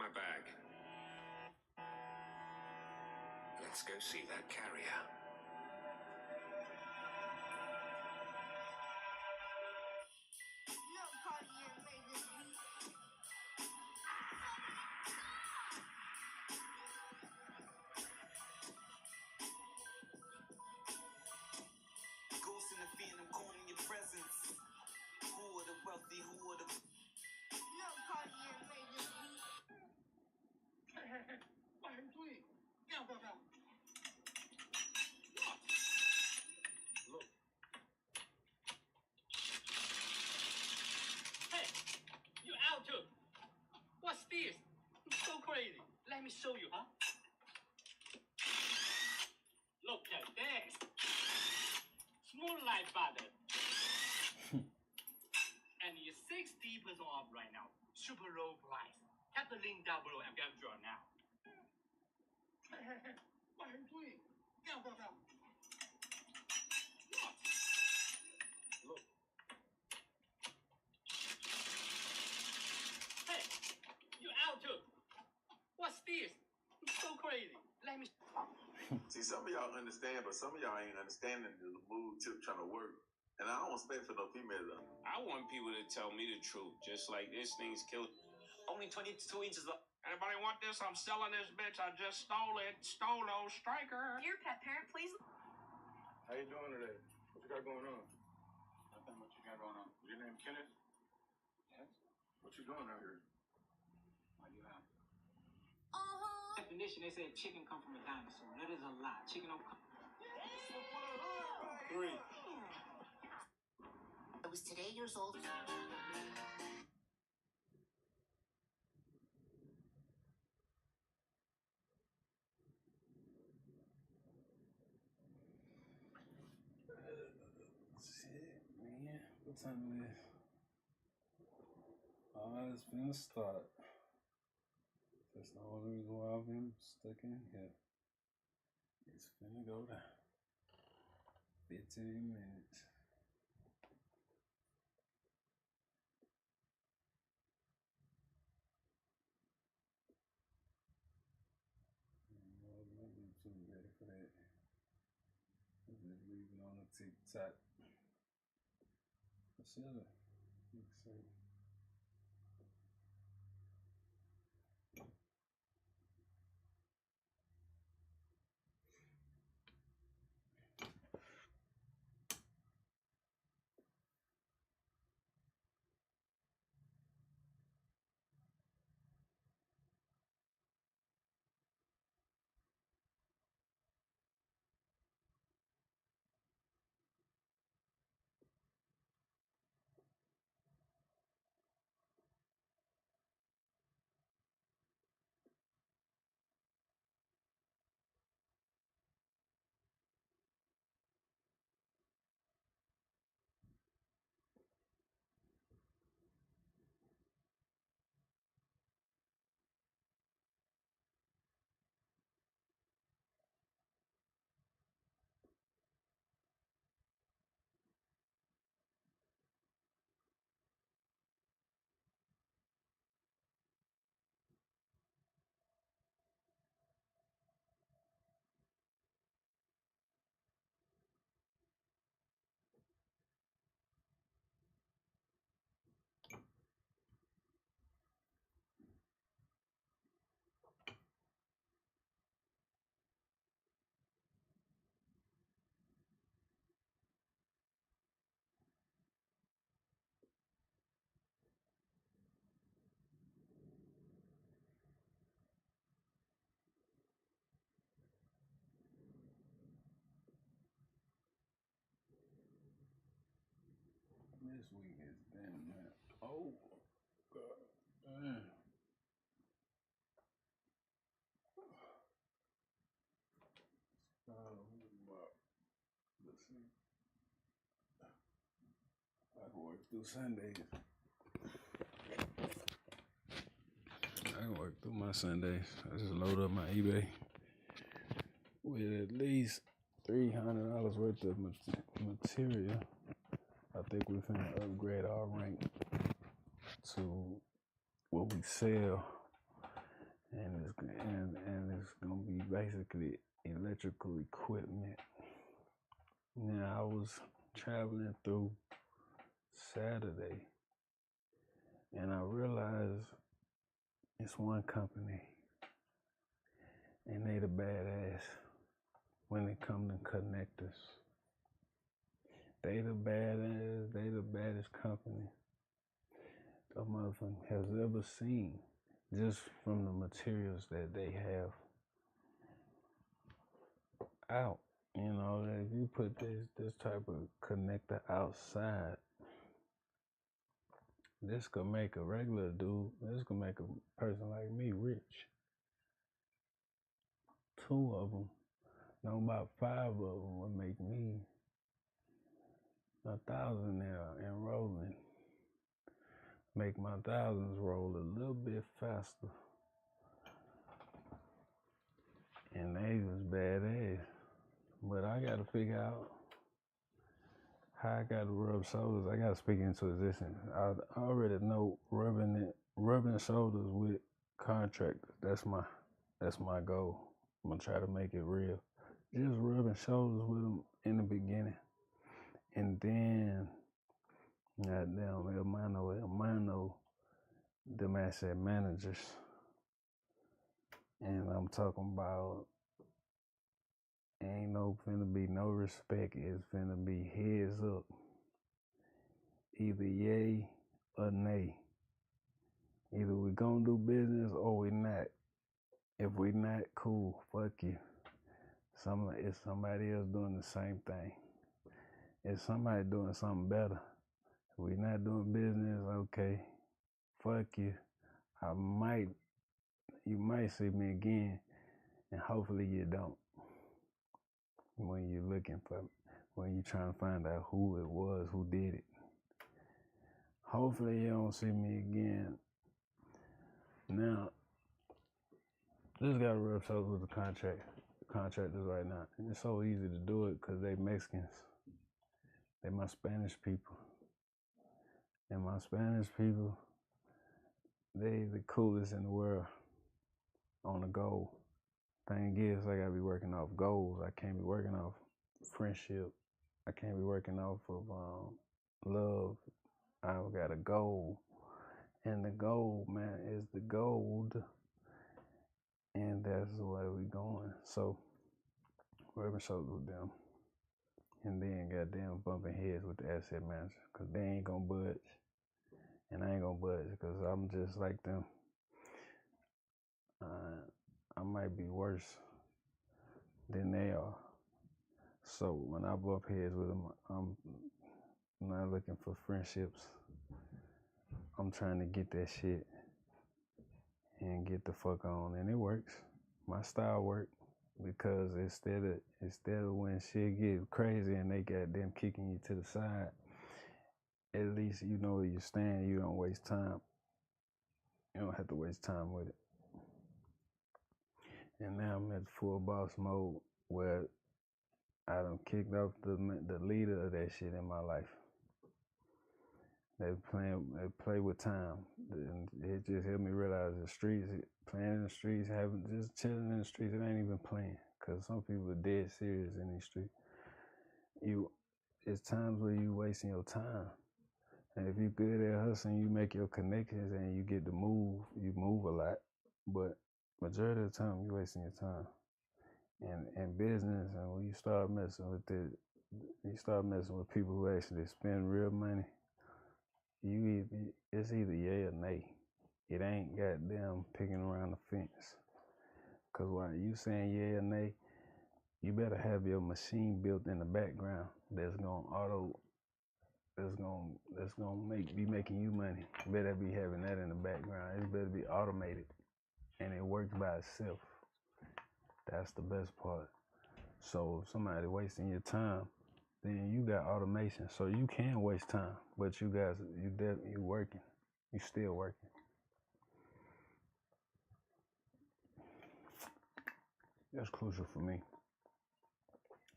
my bag. Let's go see that carrier. Ghosts in the phantom calling your presence. Who are the wealthy? Who are the... Look. Hey, you out too. What's this? It's so crazy. Let me show you, huh? Look at this. Small light button. And it's 60% off right now. Super low price. Tap the link down below and get your now. Look. Hey, you out too. What's this? It's so crazy. Let me. See, some of y'all understand, but some of y'all ain't understanding the mood Tip trying to work. And I don't expect for no female though. I want people to tell me the truth, just like this thing's killed. Only 22 inches of... Anybody want this? I'm selling this bitch. I just stole it. Stolo striker. Dear pet parent, please. How you doing today? What you got going on? Nothing. What you got going on? Your name Kenneth? Yes. What you doing out here? Why you out? Definition, they said chicken come from a dinosaur. That is a lie. Chicken don't come. 3. I was today years old. Shit, man. What time it is? Oh, it's finna start. That's the only reason why I've been stuck in here. It's finna go down. 15 minutes. I'm not too ready for that. I'm just leaving on the TikTok. Shut up. Let's see. This week has been, man. Oh, God. Damn. Let's see. I can work through Sundays. I can work through my Sundays. I just load up my eBay with at least $300 worth of material. I think we're finna upgrade our rank to what we sell and it's gonna be basically electrical equipment. Now I was traveling through Saturday, and I realized it's one company, and they the badass when it comes to connectors. They the baddest company a motherfucker has ever seen, just from the materials that they have out. You know, if you put this type of connector outside, this could make a regular dude, this could make a person like me rich. 2 of them, no, about 5 of them would make me $1,000 and rolling. Make my thousands roll a little bit faster. And they was badass. But I gotta figure out how I gotta rub shoulders. I gotta speak into existence. I already know rubbing shoulders with contractors. That's my goal. I'm gonna try to make it real. Just rubbing shoulders with them in the beginning. And then, goddamn, hermano, them asset managers. And I'm talking about, ain't finna be no respect. It's finna be heads up. Either yay or nay. Either we gonna do business or we not. If we not, cool, fuck you. If somebody else doing the same thing. If somebody doing something better. If we not doing business, okay, fuck you. You might see me again, and hopefully you don't. When you're looking for, when you're trying to find out who it was, who did it. Hopefully you don't see me again. Now, just gotta rub shoulders with the contractors right now. And it's so easy to do it because they Mexicans. They my Spanish people. And my Spanish people, they the coolest in the world on the goal. Thing is, I gotta be working off goals. I can't be working off friendship. I can't be working off of love. I've got a goal. And the goal, man, is the gold. And that's the way we going. So, rubbing shoulders with them. And then goddamn bumping heads with the asset manager. Because they ain't gonna budge. And I ain't gonna budge because I'm just like them. I might be worse than they are. So when I bump heads with them, I'm not looking for friendships. I'm trying to get that shit and get the fuck on. And it works. My style works. Because instead of when shit get crazy and they got them kicking you to the side, at least you know where you stand. You don't waste time. You don't have to waste time with it. And now I'm at full boss mode where I done kicked off the leader of that shit in my life. They play with time. And it just helped me realize the streets, playing in the streets, just chilling in the streets, it ain't even playing. Because some people are dead serious in these streets. It's times where you wasting your time. And if you good at hustling, you make your connections and you get to move. You move a lot. But majority of the time, you wasting your time. And business, and when you start messing with it, you start messing with people who actually spend real money, it's either yay or nay. It ain't goddamn picking around the fence. Cause while you saying yay or nay, you better have your machine built in the background that's gonna be making you money. You better be having that in the background. It better be automated and it works by itself. That's the best part. So if somebody wasting your time, then you got automation. So you can waste time, but you working. You still working. That's crucial for me.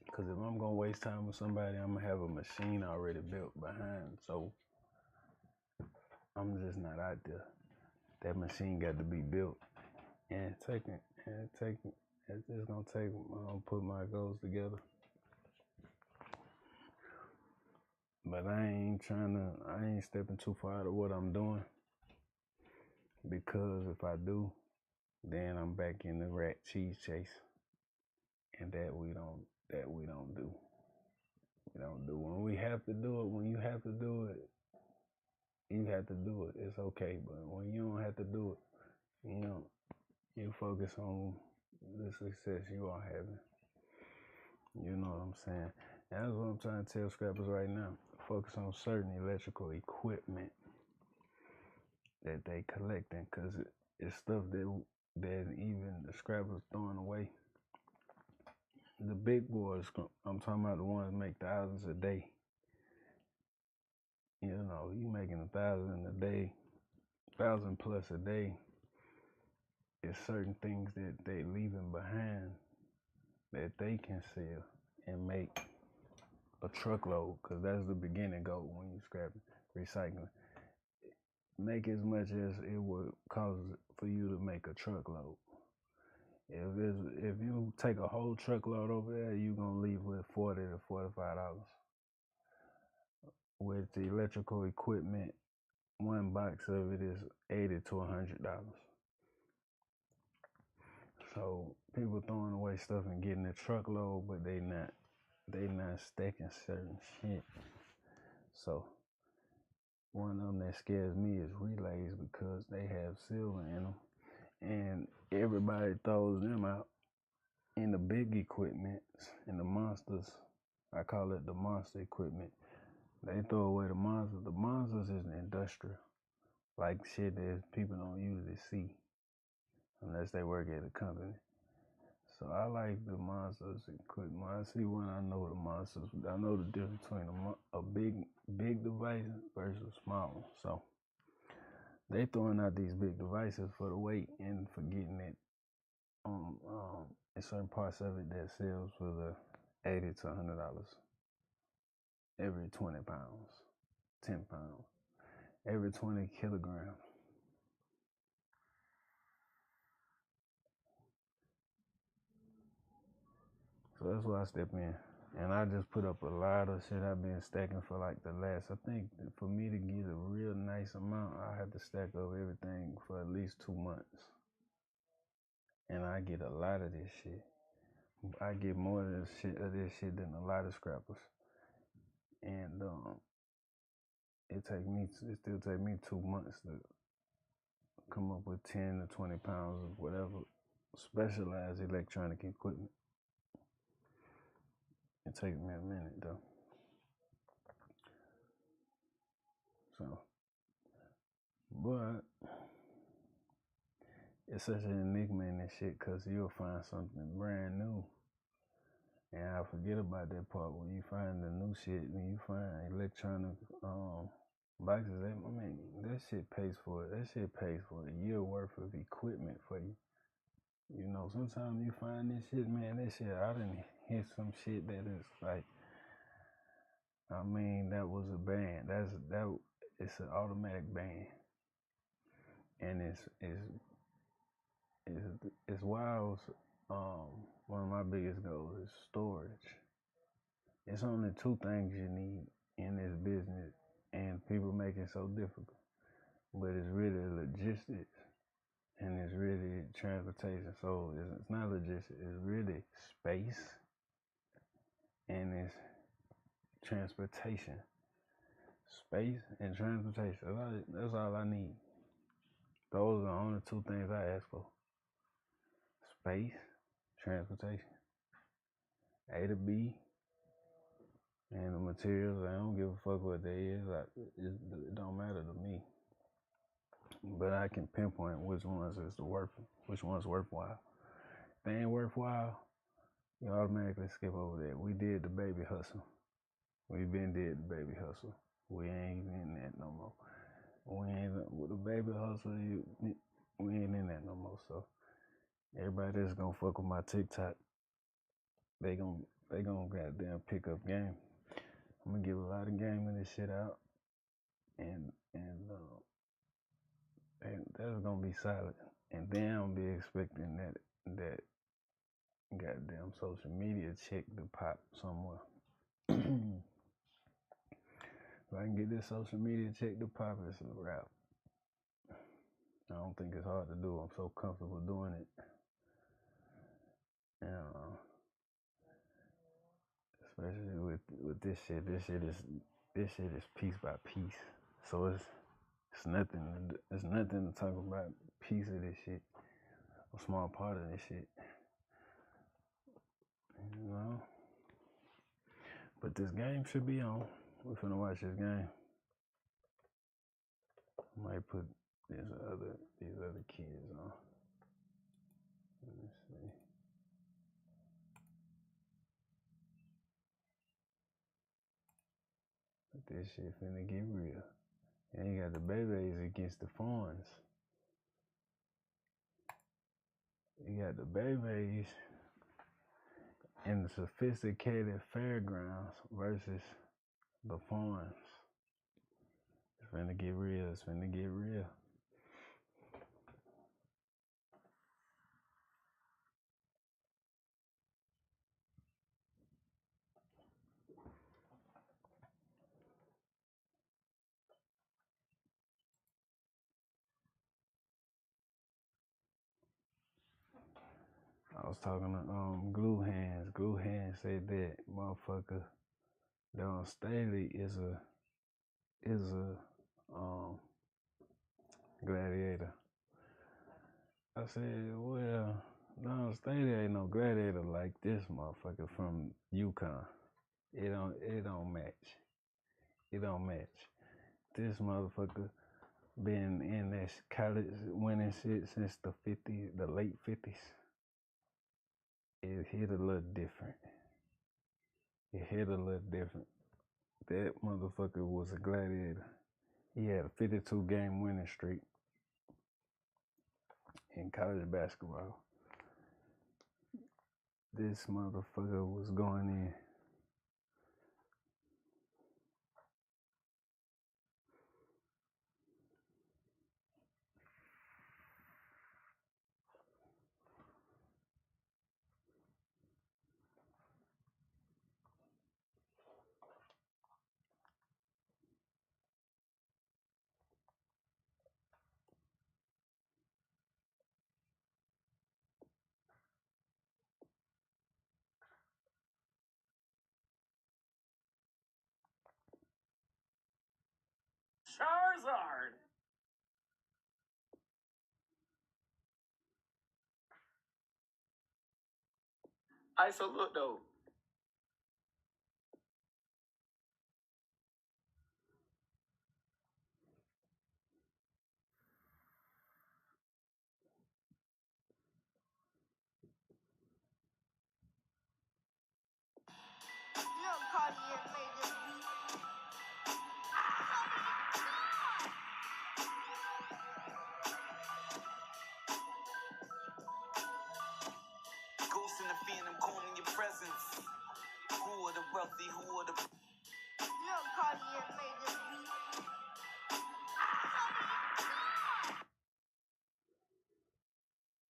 Because if I'm going to waste time with somebody, I'm going to have a machine already built behind. So I'm just not out there. That machine got to be built. and it's just gonna take put my goals together. But I ain't stepping too far out of what I'm doing, because if I do, then I'm back in the rat cheese chase, and that we don't do. We don't do. When we have to do it, when you have to do it, you have to do it. It's okay. But when you don't have to do it, you focus on the success you are having. You know what I'm saying? And that's what I'm trying to tell scrappers right now. Focus on certain electrical equipment that they collecting, because it's stuff that even the scrappers throwing away. The big boys, I'm talking about the ones that make thousands a day. You making 1,000 a day, 1,000 plus a day. It's certain things that they leaving behind that they can sell and make a truckload, because that's the beginning goal when you scrap recycling. Make as much as it would cost for you to make a truckload. If you take a whole truckload over there, you're gonna leave with $40 to $45. With the electrical equipment, one box of it is $80 to $100. So people throwing away stuff and getting a truckload, but they not stacking certain shit. So one of them that scares me is relays, because they have silver in them, and everybody throws them out. In the big equipment, in the monsters, I call it the monster equipment. They throw away the monsters. The monsters is industrial, like shit that people don't usually see unless they work at a company. So I like the monsters equipment. I see when I know the monsters. I know the difference between a big device versus small one. So they throwing out these big devices for the weight and for getting it in certain parts of it that sells for the $80 to $100 every 20 pounds, 10 pounds, every 20 kilograms. So that's why I step in. And I just put up a lot of shit I've been stacking for like the last, I think for me to get a real nice amount, I have to stack up everything for at least 2 months. And I get a lot of this shit. I get more of this shit than a lot of scrappers. And it still take me 2 months to come up with 10 to 20 pounds of whatever specialized electronic equipment. It takes me a minute though. So, but it's such an enigma in this shit, because you'll find something brand new. And I forget about that part when you find the new shit, when you find electronic boxes. That shit pays for it. That shit pays for a year worth of equipment for you. Sometimes you find this shit, man, that shit, I done hit some shit that is like, that was a band. It's an automatic band. And it's wild. One of my biggest goals is storage. It's only 2 things you need in this business, and people make it so difficult. But it's really logistics, and it's really transportation. So it's not logistics, it's really space, and it's transportation. Space and transportation. That's all I need. Those are the only 2 things I ask for. Space, transportation. A to B, and the materials. I don't give a fuck what they is. It don't matter to me. But I can pinpoint which ones worthwhile. If they ain't worthwhile, you automatically skip over that. We did the baby hustle. We been did the baby hustle. We ain't in that no more. We ain't with the baby hustle. We ain't in that no more. So everybody that's gonna fuck with my TikTok, they gonna goddamn pick up game. I'm gonna give a lot of game of this shit out, and that's gonna be solid. And then I'll be expecting that goddamn social media check to pop somewhere. If I can get this social media check to pop, it's a wrap. I don't think it's hard to do. I'm so comfortable doing it. And especially with this shit. This shit is piece by piece. So it's nothing to talk about. Piece of this shit, a small part of this shit. You know. But this game should be on. We're finna watch this game. I might put these other kids on. Let me see. But this shit finna get real. And you got the babies against the fawns. You got the babies in the sophisticated fairgrounds versus the fawns. It's finna get real. It's finna get real. I was talking to Glue Hands. Glue Hands said that motherfucker Don Staley is a gladiator. I said, well, Don Staley ain't no gladiator like this motherfucker from UConn. It don't match. It don't match. This motherfucker been in this college winning shit since the late 50s. It hit a little different. That motherfucker was a gladiator. He had a 52 game winning streak in college basketball. This motherfucker was going in. Charizard. Alright, so look though. Ghosts in the phantom calling your presence. Who are the wealthy? Who are the... Young Cartier made this beat.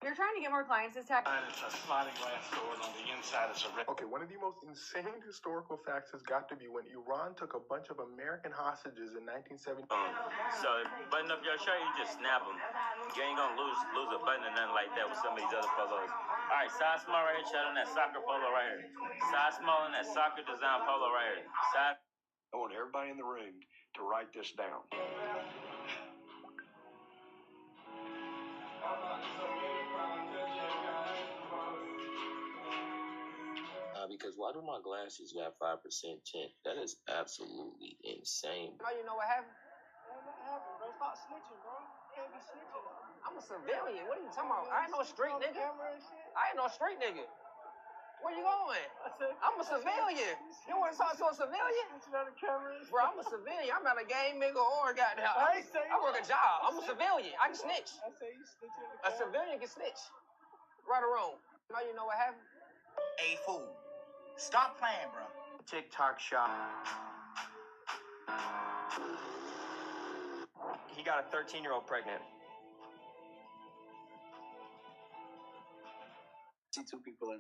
You're trying to get more clients. It's It's a sliding glass door, and on the inside it's a red. Okay, one of the most insane historical facts has got to be when Iran took a bunch of American hostages in 1970. So button up your shirt, you just snap them. You ain't gonna lose a button or nothing like that with some of these other polos. All right, size small right here, shot on that soccer polo right here. Size small on that soccer design polo right here. Size. I want everybody in the room to write this down. Because why do my glasses got 5% tint? That is absolutely insane. Now you know what happened? What happened, bro? Stop snitching, bro. You can't be snitching. I'm a civilian. What are you talking about? I ain't no street nigga. I ain't no street nigga. Where you going? I'm a civilian. You want to talk to a civilian? Bro, I'm a civilian. I'm not a gang nigga or goddamn. I work a job. I'm a civilian. I can snitch. I say you snitching. A civilian can snitch. Right or wrong. Now you know what happened? Hey, fool. Stop playing, bro. TikTok shop. He got a 13-year-old pregnant. See two people in.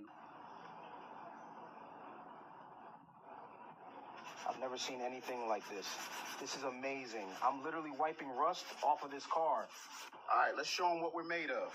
I've never seen anything like this. This is amazing. I'm literally wiping rust off of this car. All right, let's show them what we're made of.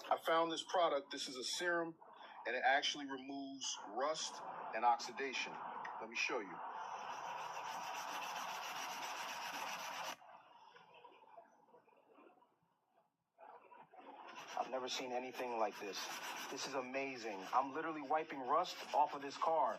I found this product. This is a serum, and it actually removes rust and oxidation. Let me show you. I've never seen anything like this. This is amazing. I'm literally wiping rust off of this car.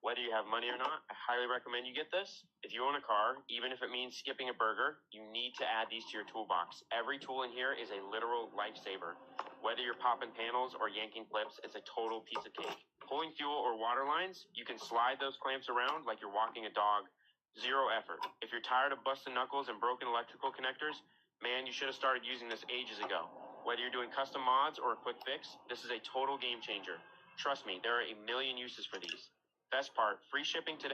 Whether you have money or not, I highly recommend you get this. If you own a car, even if it means skipping a burger, you need to add these to your toolbox. Every tool in here is a literal lifesaver. Whether you're popping panels or yanking clips, it's a total piece of cake. Pulling fuel or water lines, you can slide those clamps around like you're walking a dog. Zero effort. If you're tired of busting knuckles and broken electrical connectors, man, you should have started using this ages ago. Whether you're doing custom mods or a quick fix, this is a total game changer. Trust me, there are a million uses for these. Best part, free shipping today.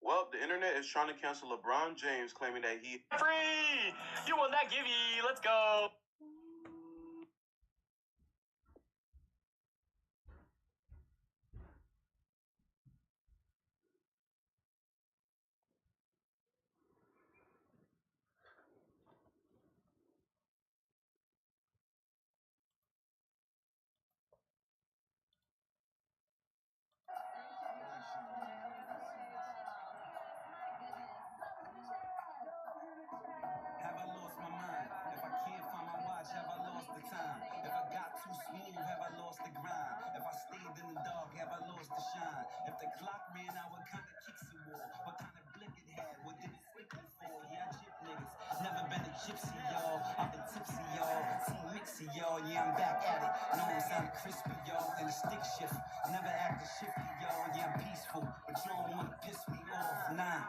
Well, the internet is trying to cancel LeBron James, claiming that he Free! You will not give ye. Let's go. Have I lost my mind? If I can't find my watch, have I lost the time? If I got too smooth, have I lost the grind? If I stayed in the dark, have I lost the shine? If the clock ran out, what kind of kicks it wore? What kind of blick it had? What did it stick me for? Yeah, I chip niggas. Never been a gypsy, y'all. I've been tipsy, y'all. Team mixy, y'all. Yeah, I'm back at it. No, I'm sounding crispy, y'all. In a stick shift. Never acting shifty, y'all. Yeah, I'm peaceful. But you don't want to piss me off. Nah.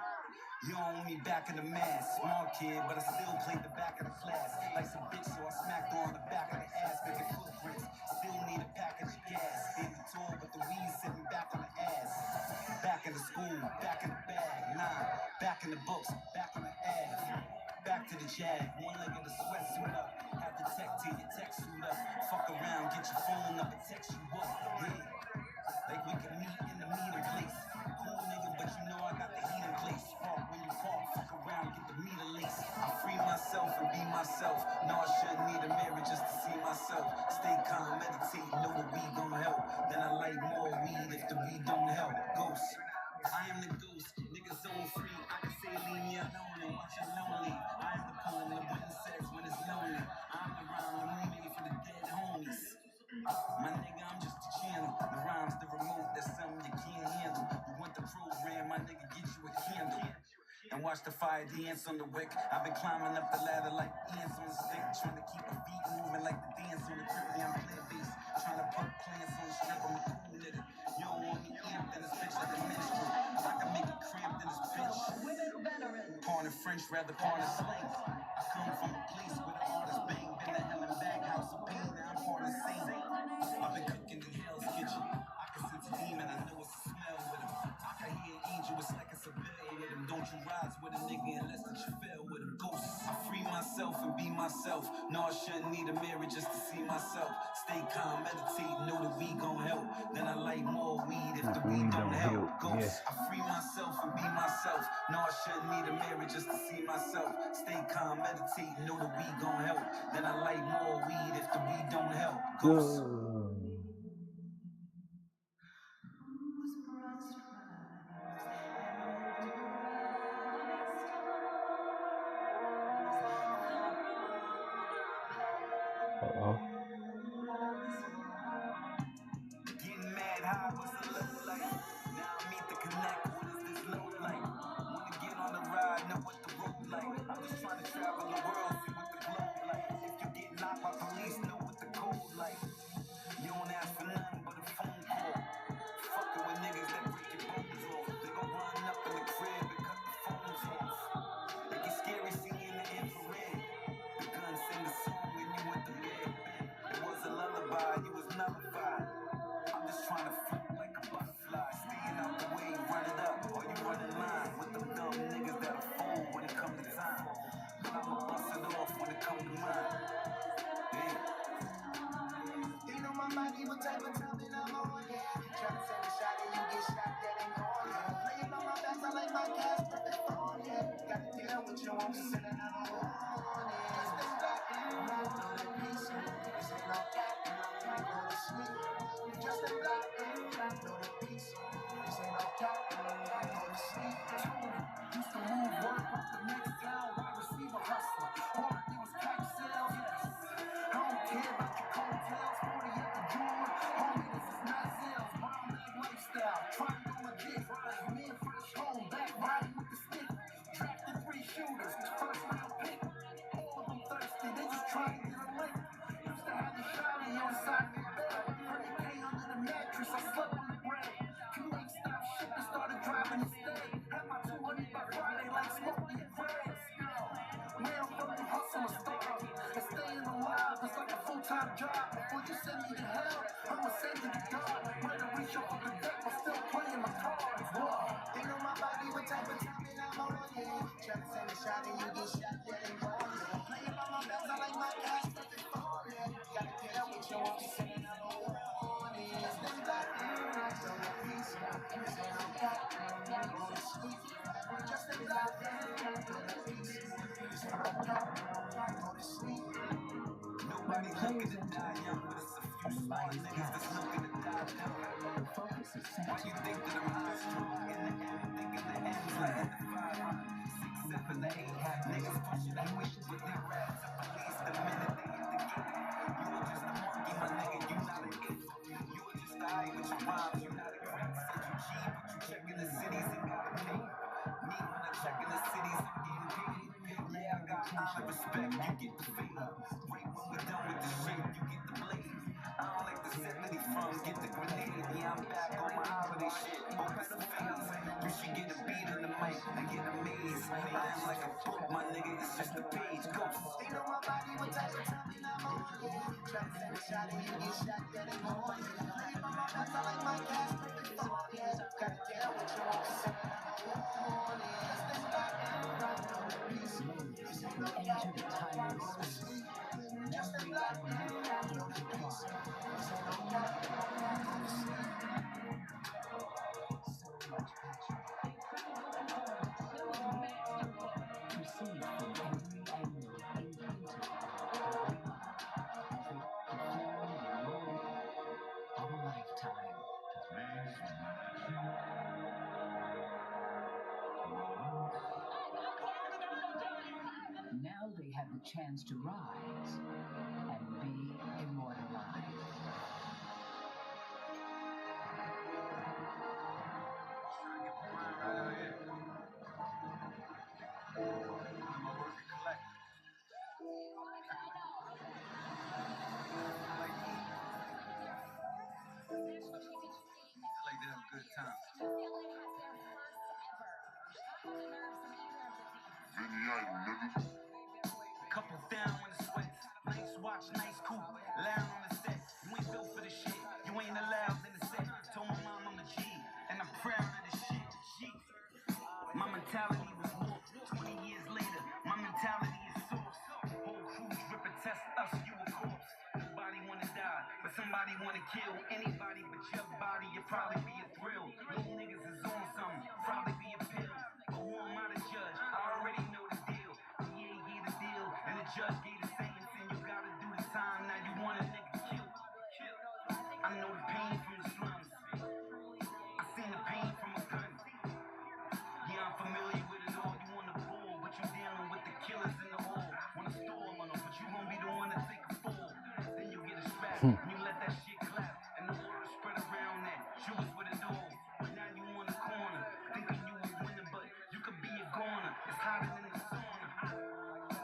You don't want me back in the mask. Small kid, but I still played the back of the class. Like some bitch, so I smacked her on the back of the ass, making footprints. Still need a package of gas. In the tour, but the weed sitting back on the ass. Back in the school, back in the bag. Nah, back in the books, back on the ass. Back to the jag, one leg of the sweatsuit up. Have the tech to your tech suit up. Fuck around, get your phone up and text you up. Yeah, like we can meet in the meeting place. Cool nigga, but you know I got the heat in place. Spark when you park, fuck around, get the meter lace. I free myself and be myself. No, I shouldn't need a mirror just to see myself. Stay calm, meditate, know the weed gon' help. Then I like more weed if the weed don't help. Ghost, I am the ghost, niggas so free. I can say leave me alone and watch it lonely. I am the poem, the wind says when it's lonely. I'm the rhyme, the movie for the dead homies. My nigga, I'm just a channel. The rhymes, the remote, that's something you can't handle. You want the program, my nigga, get you a candle. And watch the fire dance on the wick. I've been climbing up the ladder like ants on a stick. Trying to keep a beat moving like the dance on the crib. Yeah, I'm playing bass. Trying to put plants on the strip. I'm a cool nigga. You don't want me amped in this bitch like a minstrel. I can make it cramped in this bitch. Porn in French, rather porn in slang. I come from a place where the artists bang. Been a hell and back house of pain. Now I'm part of the same. I've been cooking in Hell's Kitchen. I can sense a demon, I know it's a smell with him. I can hear an angel, it's like it's a bell with him. Don't you rise with a nigga unless that you fell with him. Ghost, I free myself and be myself. No, I shouldn't need a mirror just to see myself. Stay calm, meditate, know the weed gon' help. Then I like more weed if the weed don't help. Ghost, I free myself and be myself. No, I shouldn't need a mirror just to see myself. Stay calm, meditate, know the weed gon' help. Then I like more weed if the weed don't help. Ghost. Getting mad high, what's the low like? Now I meet the connect, what is this low like? Wanna get on the ride, know what the road like? I'm just trying to travel the world, see what the globe like. If you get knocked by police, know what the code like. You don't what type of timing I'm on, yeah. Try to send a shot and you get shot, that ain't going, yeah. Play it on my back, I like my gas, perfect phone, yeah. Got to deal with you, I'm just sitting on the wall, yeah. Stay back, I'm on the piece, this ain't no cap, I'm on the sleep. Just stay back, know the piece, this ain't no cap, I'm on the sleep. Used to move work off the next town, wide receiver hustler. All I did was pack sales, yes. I don't care about your coattails, 40 at the jeweler. Homie, this is not sales, bomb leg lifestyle. Trying to legit, me and fresh home, back riding with the stick. Drafted 3 shooters, first round pick. All of them thirsty, they just trying to get a lick. Used to have the shawty on the side of the bed. Hurricane under the mattress, I slept on the bread. Q8 stopped shipping, started driving instead. Had my 200 by Friday like smoking and prayers. Where I'm from, the hustle is starve. And staying alive is like a full-time job. Before you send me to hell, I'ma send you to God. Where to reach up on the deck, but still playing my cards. They know my body, what type of timing I'm on, yeah. Try to send a shot and you get shot, that ain't going, yeah. Play it on my back, I like my cash, perfect phone, yeah. Gotta deal with you, I'm just sitting on the wall, yeah. Stay back, so the peace, this ain't no cap, I'm on the sleep. Just stay back, so the peace, this ain't no cap, I'm on the sleep. Nobody looking to die young, but it's a few smart niggas that's looking to die young. Why you think that I'm high strong in the end, thinking the end's like the 5, 6, 7, 8. Niggas pushing and wishing with their raps up at least the minute they hit the gate. You were just a monkey, my nigga, you not an ape. You were just a high with your rhymes, you not a great. Said you cheap, but you checking the cities and got a pay. Me, when I check in the cities, I'm getting paid. Yeah, I got all the respect, you get the fade. Right when we're done with the shit, you get the blade. I don't like the set that he from, get the grenade. Yeah, I'm back on my holiday shit, hope it's a phase. You should get a beat in the mic and get amazed. I am like a book, my nigga, it's just a page. Ghost. They know my body, what type of timing I'm on, yeah. Try to send a shot and you get shot, that ain't going, yeah. Play it on my back, I like my cash, perfect phone, yeah. Gotta deal with you, I'm just sitting on the wall, yeah. Stay back, right on the piece. This ain't no cap, I'm on the sleep. Just stay back, right on the piece. This ain't no cap, I'm on the sleep. Now they have the chance to rise and be immortalized. Like to have a good time. Couple down when the sweats. Nice watch, nice coupe. Loud on the set. You ain't built for this shit. You ain't allowed in the set. Told my mom I'm a G, and I'm proud of this shit. G. My mentality was warped. 20 years later, my mentality is source. Whole crews rip and test us, you a corpse. Nobody wanna die, but somebody wanna kill anybody but your body. It'd probably be a thrill. Little niggas is on something, probably be a pill. But who am I to judge? I already know the deal. DA gave the deal, and the judge gave the sentence, and you gotta do the time. Now you want a nigga killed. I know the pain from the slums. I seen the pain from a gun. Yeah, I'm familiar with it all. You want a bull, but you dealing with the killers in the hall. Wanna storm on them, but you gon' be the one to take a fall. Then you get a strap, and you let that shit clap, and the water spread around that. Shoot us with a dog, but now you on the corner, thinking you a winner, but you could be a goner. It's hotter than the sauna.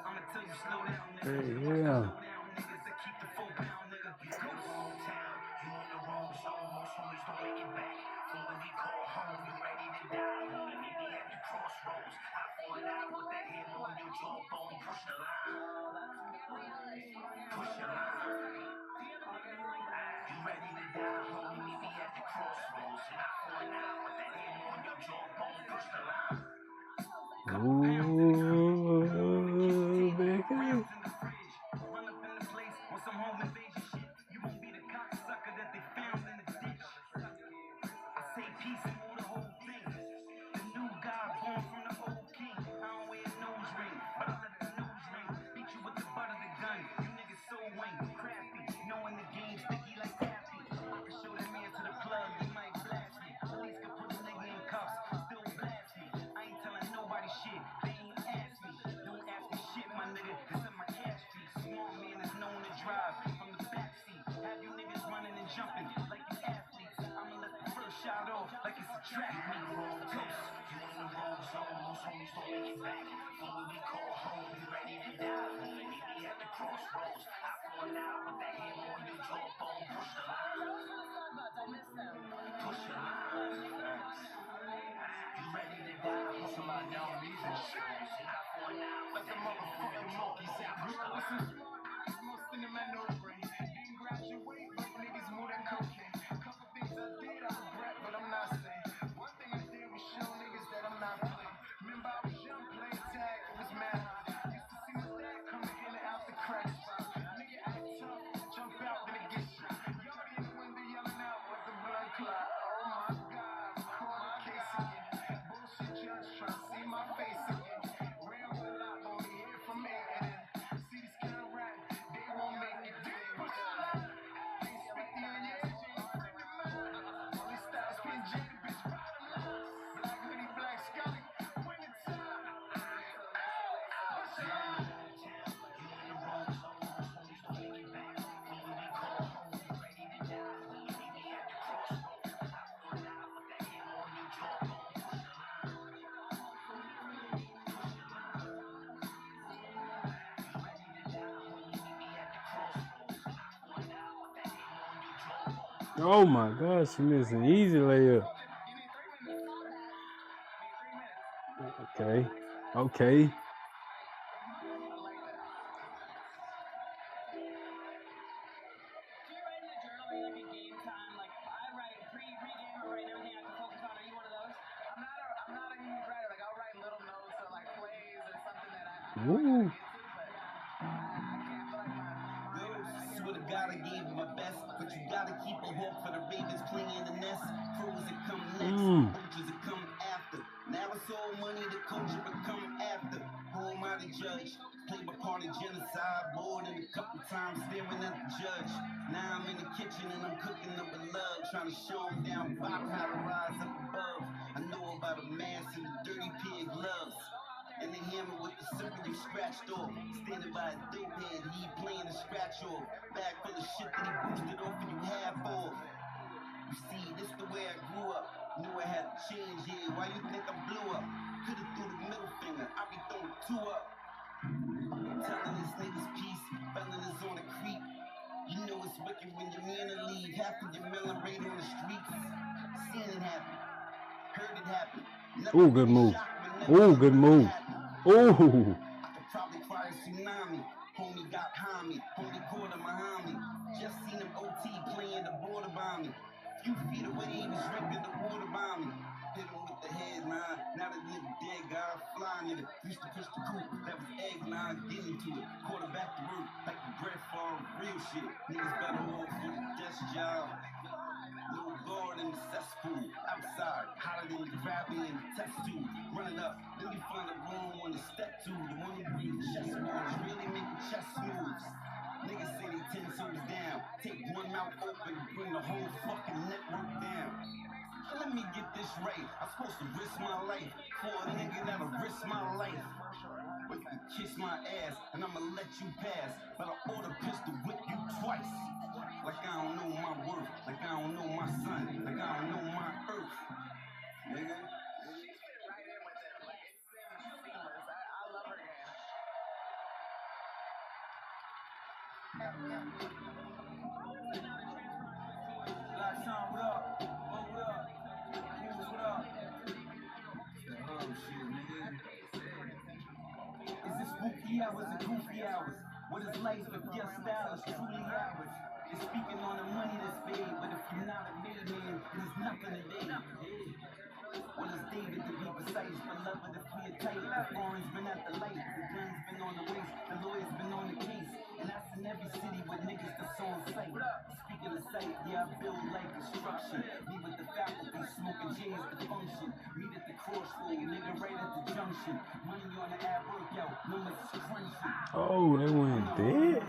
I'ma tell you, slow down, nigga. Hey, yeah. Slow down, niggas that keep the 4 pound, nigga. You in the wrong town, you on the wrong zone. Most homies don't make it back. So when we call home, you ready to die. Homie, meet me at the crossroads. I fall out with that hammer on your jawbone. Push the line. Push your line. You ready to die, homie? Meet me at the crossroads. And I fall out with that hammer on your jawbone. Push the line. Ooh, baby. Run up in the place with some home invasion shit. You gon' be the cocksucker that they shot off like it's a track. You in the wrong place. You in the wrong zone. Most homies don't make it back. From what we call home, you ready to die. Meet me at the crossroads. I fall out with that hammer on your jawbone. Push the line. Push the line. You ready to die. Hustle my down, these are strings. I fall out with the motherfucking monkeys. I push the line. Most in the man no brain. Didn't graduate, but niggas more than cocaine. Couple things I did, I regret, but I'm not saying. One thing I did was show niggas that I'm not playing. Remember I was young, playing tag, it was mad hot. Used to see my dad coming in and out the crack spot. Nigga act tough, jump out, then it get shot. Y'all be in the window yelling out with the blood clot. Oh my God, call the case again. Bullshit judge trying to see my face again. Ran with a lot, only hear from me. See this kind of rap, they won't make it. Push the line. Ain't speaking on your age, ain't bring the mind. Only styles spin jaded, bitch, bottom line. Black hoodie, black scully, winter time. Push the line. You in the wrong zone, homies don't make it back. From what we call home, you ready to die. Meet me at the crossroads. I fall out with that hammer on your jawbone. Push the line. Push the line. You ready to die when you meet me at the crossroads. I fall out with that hammer on your jawbone. Oh my gosh, she missed an easy layup. Okay. Okay. Ooh. Swear to God I gave it my best, but you gotta keep a hawk for the ravens playing the nest. Pros that come next, coaches that come after. Now it's all money, the culture will come after. Who am I to judge? Played my part in genocide, more than a couple times staring at the judge. Now I'm in the kitchen and I'm cooking up with love, trying to show them down pop how to rise up above. I know about a mask and the dirty pig gloves. And the hammer with the symbol you scratched off. Standing by a dope head, he playing the scratch off. Bag full of shit that he boosted off and you half off. You see, this the way I grew up. Knew I had to change here. Why you think I blew up? Could've threw the middle finger, I be throwing two up. Telling this niggas peace, felon is on the creep. You know it's wicked when you're in the league. Half of your melon rate on the streets. Seen it happen, heard it happen. Ooh, good move. Ooh, good move. Ooh. I could probably cry a tsunami. Homie got behind me. Homie quarter behind me. Just seen him OT playing the border by me. Few feet away, he was drinking the water by me. Hit him with the headline. Now the nigga dead guy fly nigga. Used to push the coupe. That was eggnog. Get into it. Quarterback to work like the bread farm. Real shit. Niggas better off with a desk job. No guard in the cesspool. Outside, hotter than the gravity in the test tube. Run it up, then you find the wrong one to step to. The one who brings chessboards, really making chess moves. Niggas say they 10 toes down. Take one mouth open, bring the whole fucking network down. Let me get this right. I'm supposed to risk my life for a nigga that'll risk my life. But you can kiss my ass and I'ma let you pass. But I ought to pistol whip you twice. Like I don't know my worth, like I don't know my son, like I don't know my earth. Nigga. Last time, what up? What up? Who's what up? That hub shit, nigga. Is this spooky hours or goofy hours? What is life if your style is truly ours? You're speaking on the money that's paid, but if you're not a made man, there's nothing today. What is David to be precise? Beloved, if we are tight, the foreign's been at the light, the gun's been on the waist, the lawyer's been on the case, and that's in every city with niggas that's on sight. Speaking of sight, yeah, I build like construction. Me with the faculty, smoking J's to function. Meet at the crossroad, nigga, right at the junction. Money on the ad workout, numbers is crunching. Oh, they went dead?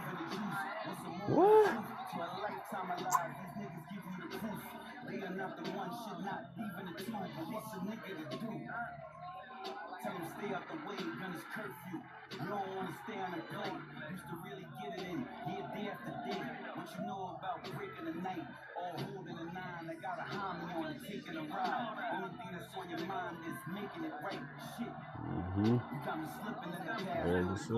What? To a lifetime alive, these niggas give you the proof. They are not the one, should not even the two, but what's a nigga to do? Tell them stay out the way, gun is curfew. You don't want to stay on the plate. Used to really get it in, yeah, day after day. What you know about breaking the night, or holding a nine? I got a homie on it, taking a ride. Only thing that's on your mind is making it right. Shit. You got me slipping in the past.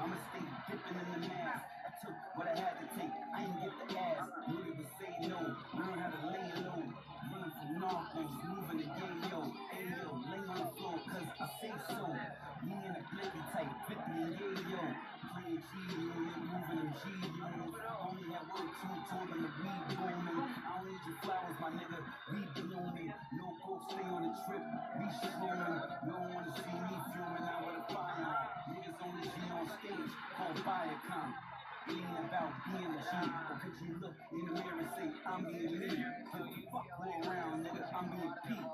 I'ma stay dipping in the mask. I took what I had to take. I ain't get the ass. Nigga would say no. Learn how to lay low. Running from narcos, moving the game, yo. Hey, yo, lay on the floor, cause I say so. Me and the blanket type, 50 and yeah, yo. Playing G, yo, moving them G, yo. Only had work too, told them the weed booming. I don't need your flowers, my nigga. We blooming. No coke, stay on the trip. We shrooming. No one wanna see me fuming out with a fire. Niggas only G on stage, called Viacom. It ain't about being a G, or could you look in the mirror and say, I'm being me. Put the fuck all around, nigga, I'm being Pete.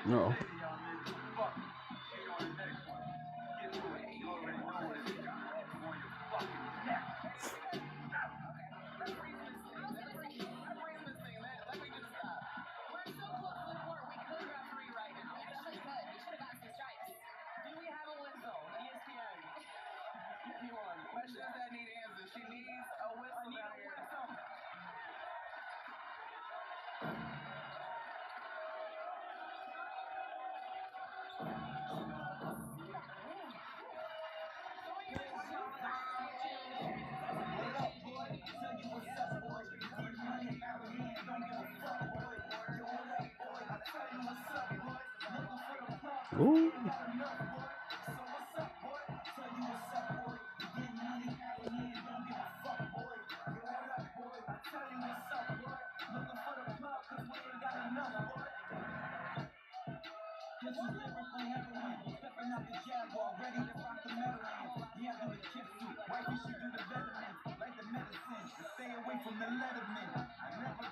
No. Questions that need answers. She needs a whistle down here. Ooh.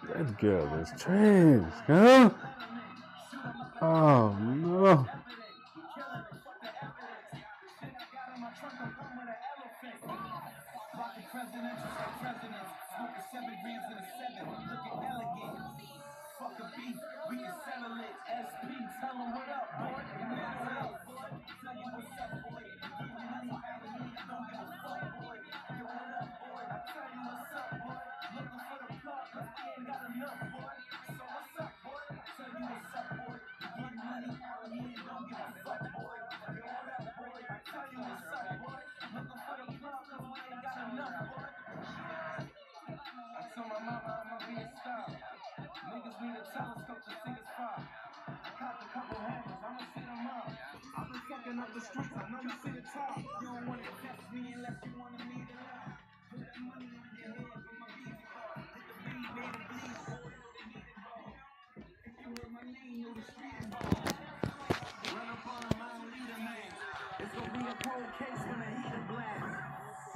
That girl is trans, huh? Oh no. Fuck a beef, we can settle it. SP, tell them what up, boy. Tell you what's up, boy. Get money out of here, don't give a fuck, boy. Yo, what up, boy? I tell you what's up, boy. Looking for the plug, cause we ain't got enough, boy. So what's up, boy? Tell you what's up, boy. Get money out of here, don't give a fuck, boy. Yo, what up, boy? I tell you what's up, boy. Looking for the plug, cause we ain't got enough, boy. I told my mama I'ma be a star. Niggas need a telescope to see us far. I copped a couple hammers, I'ma see them up. I've been fucking up the streets, I know you see the top. You don't wanna test me unless you wanna meet it up. Put that money on your head with my beat bar. Hit the beat, made it bleed, boy, know they need it ball. If you heard my name, know the street is ball. Run up on them, I don't lead a man. It's gonna be a cold case when the heater blast.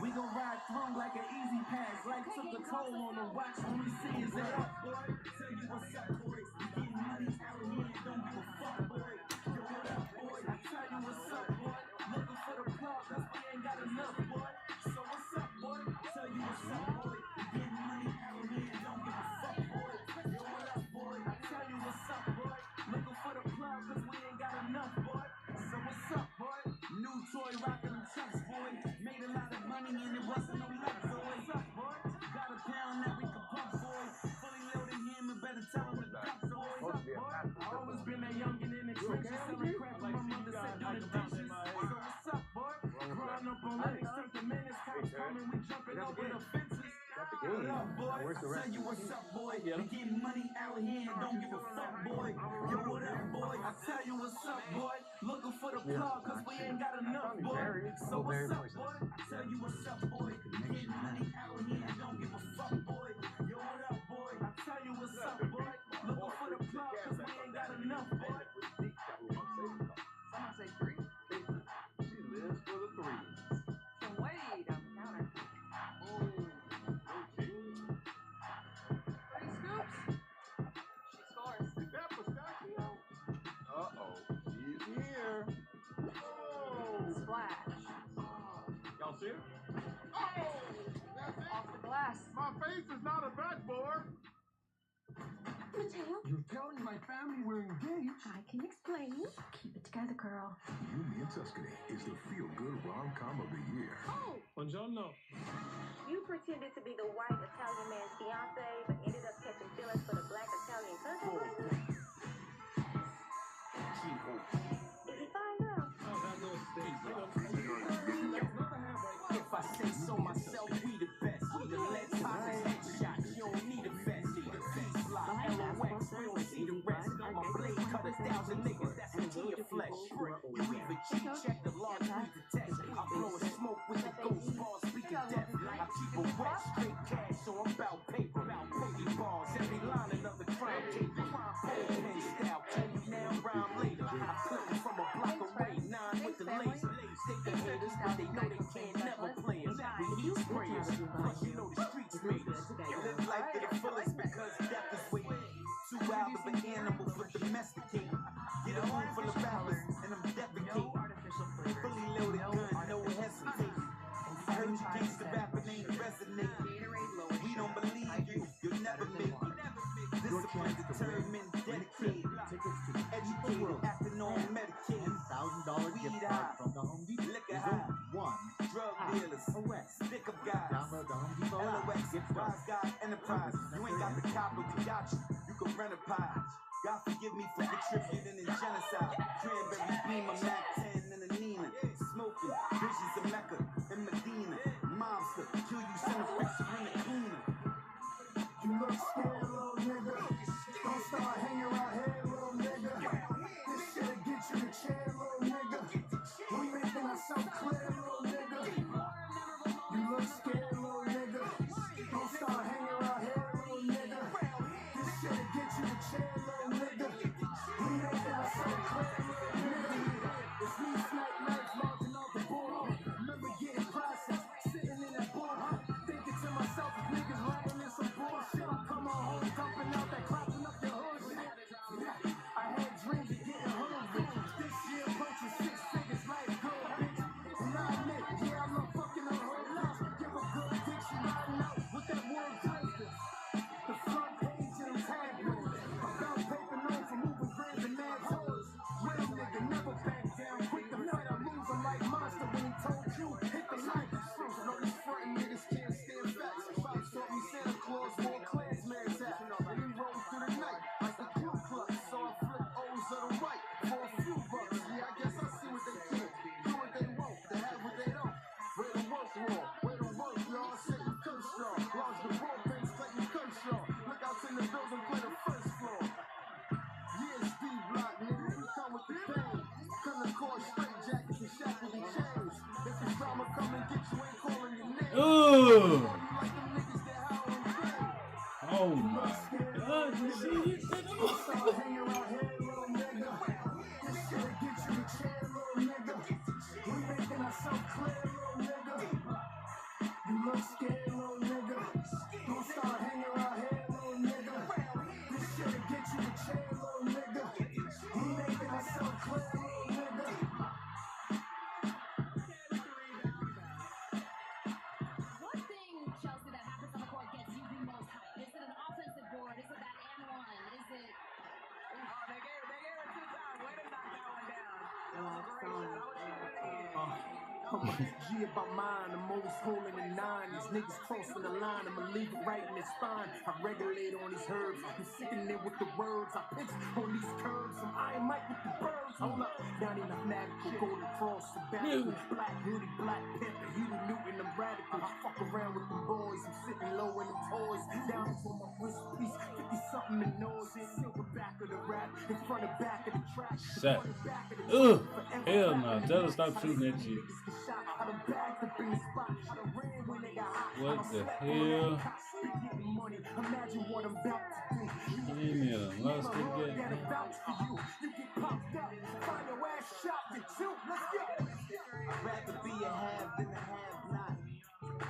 We gon' ride through like an easy pass. Life took a toll on the watch when we see is it up, boy. Tell you what's up, boy. You getting money out of here, don't give a fuck, boy. Yo, what up, boy? I tell you what's up, boy. Looking for the plug, cause we ain't got enough, boy. So what's up, boy? Tell you what's up, boy. You getting money out of here, don't give a fuck, boy. Yo, what up, boy? I tell you what's up, boy. Looking for the plug, cause we ain't got enough, boy. So what's up, boy? New toy rockin' them chucks, boy. Made a lot of money and it wasn't no luck, so what's up, boy? Got a pound that we can pump, boy. Fully loaded hammer, better tell him to duck, boy. What's up, boy? I always been that youngin' in the trenches, selling crap when my mother said do the dishes. So what's up, boy? Growing up on Linux, take the minutes, cops coming, we jumping over the fences. What up, boy? I tell you what's up, boy. We getting money out here and don't give a fuck, boy. Yo, what up, boy? I tell you what's up, boy. Looking for the plug, cause we ain't got enough, boy. So what's up, boy? I tell you what's up, boy. Getting money out here and don't give a fuck, boy. Yo, what up, boy? I tell you what's up, boy. Looking for the plug, cause we ain't got enough, boy. Someone say three? She lives for the threes. So what do you eat on the counter? Three scoops? She scores. Is that pistachio? Uh-oh. She's here. Oh. Splash. Y'all see her? Oh! That's it. Off the glass. My face is not a backbone. help? You're telling my family we're engaged. I can explain. Keep it together, girl. You Me and Tuscany is the feel-good rom-com of the year. Oh! Buongiorno. You pretended to be the white Italian man's fiance, but ended up catching feelings for the black Italian cousin. Is he fine now? If I say so myself, we the best. We the let's pop a headshot. You don't need a vest. See the face fly, LOX, we don't see the rest. My blade cut 1,000 niggas, that's into your flesh. You either cheat, check the law, read the text. I blow a smoke with the ghost bars, speaking death. I keep a wet, straight cash, so I'm about paper. Boogie balls, every line another crime caper. Pen style, can you now rhyme later? I clip it from a block away, 9 with the laser. Take the haters, but they know they can't never play us. We need sprayers, plus you know the streets made us. Live life to the fullest because death is waiting. Too wild of an animal for domesticating. Get a room full of rappers and I'm defecating. Fully loaded gun, no hesitating. I heard you gangsta rapping ain't resonating. We don't believe you, you'll never make it. Discipline, determined, dedicated. Educated, acting on Medicaid. $1,000 gift card from the Home Depot. Liquor high, drug dealers, stick up guys. Download the Home Depot LOX, Rise God Enterprise. You ain't got the copper, we got you. You can rent a pie. God forgive me for contributing in genocide. Cranberry Beamer, Mac 10 and a Nina. Smoking, visions of Mecca and Medina. Mobster, kill you, send a picture in the cleaner. You look scared, little nigga. Don't start hanging around here, little nigga. This shit'll get you the chair, little nigga. We making ourselves clear, little nigga. You look scared, little nigga. Don't start hanging around here, little nigga. This shit'll get you the chair, little nigga. We making ourselves clear, little nigga. It's me, Snipe Knife, marching off the board. Remember getting processed, sitting in that board. Thinking to myself, if niggas writing in some bullshit, I'm coming home, dumping out that, clapping up your hood shit. I had dreams of getting hood rich. This year approaching 6 figures, life good, bitch. And I admit, yeah, I love fucking a hood bitch. Give a good dick, she riding out with that word business. The front page of them tabloids. About paper known for moving grams and mad toys. Real nigga, never back down. Quick to fight, I lose him like Monster when he told you, hit the light. No, these frontin' niggas can't stand facts. Pops taught me Santa Claus wore Klansman's hat. And he rolled through the night like the Ku Klux. So I flip O's of the right for a few bucks. Yeah, I guess I see what they can. Do what they won't, they have what they don't. Where the work raw, where the work, y'all. Sitting Kershaw. Launch the ball banks like you Kershaw. Look out in the building, play the first floor. Yeah, Steve Block, nigga, we come with the pain. Couldn't call straight jackets and shackles and chains. If the drama come and get you, ain't calling your name. Ugh. Like them niggas that howl and bang. Oh my God, you see it? Don't start hanging around here, little nigga. This shit'll get you the chair, little nigga. We making ourselves clear, little nigga. You look scared, little nigga. Don't start hanging around here, little nigga. This shit'll get you the chair, little nigga. We making ourselves clear, little nigga. One thing, Chelsea, that happens on the court gets you the most hype. Is it an offensive board? Is it that and one? Is it? Oh, they gave it 2 times. Way to knock that one down. I'm a G about mine, the most holding the 9. These niggas crossing the line, I'ma leave it right in his spine. I regulate on these herbs, I'm sitting there with the words. I pitch on these curves, I'm Iron Mike with the birds. Hold up, Downey mathematical, golden cross, sabbatical, black hoodie, black panther, Huey Newton, I'm radical. I fuck around with the boys, I'm sitting low in the toys. Down for my wrist piece, 50-something in noise. Silver back of the rap, in front and back of the track. Shut. Ugh. Hell no. Tell her stop shooting that shit. What the hell? Imagine what I'm about to do. Give me a lost again. You get popped up, find your ass shot, get you. Let's go. I'd rather be a have than a have not.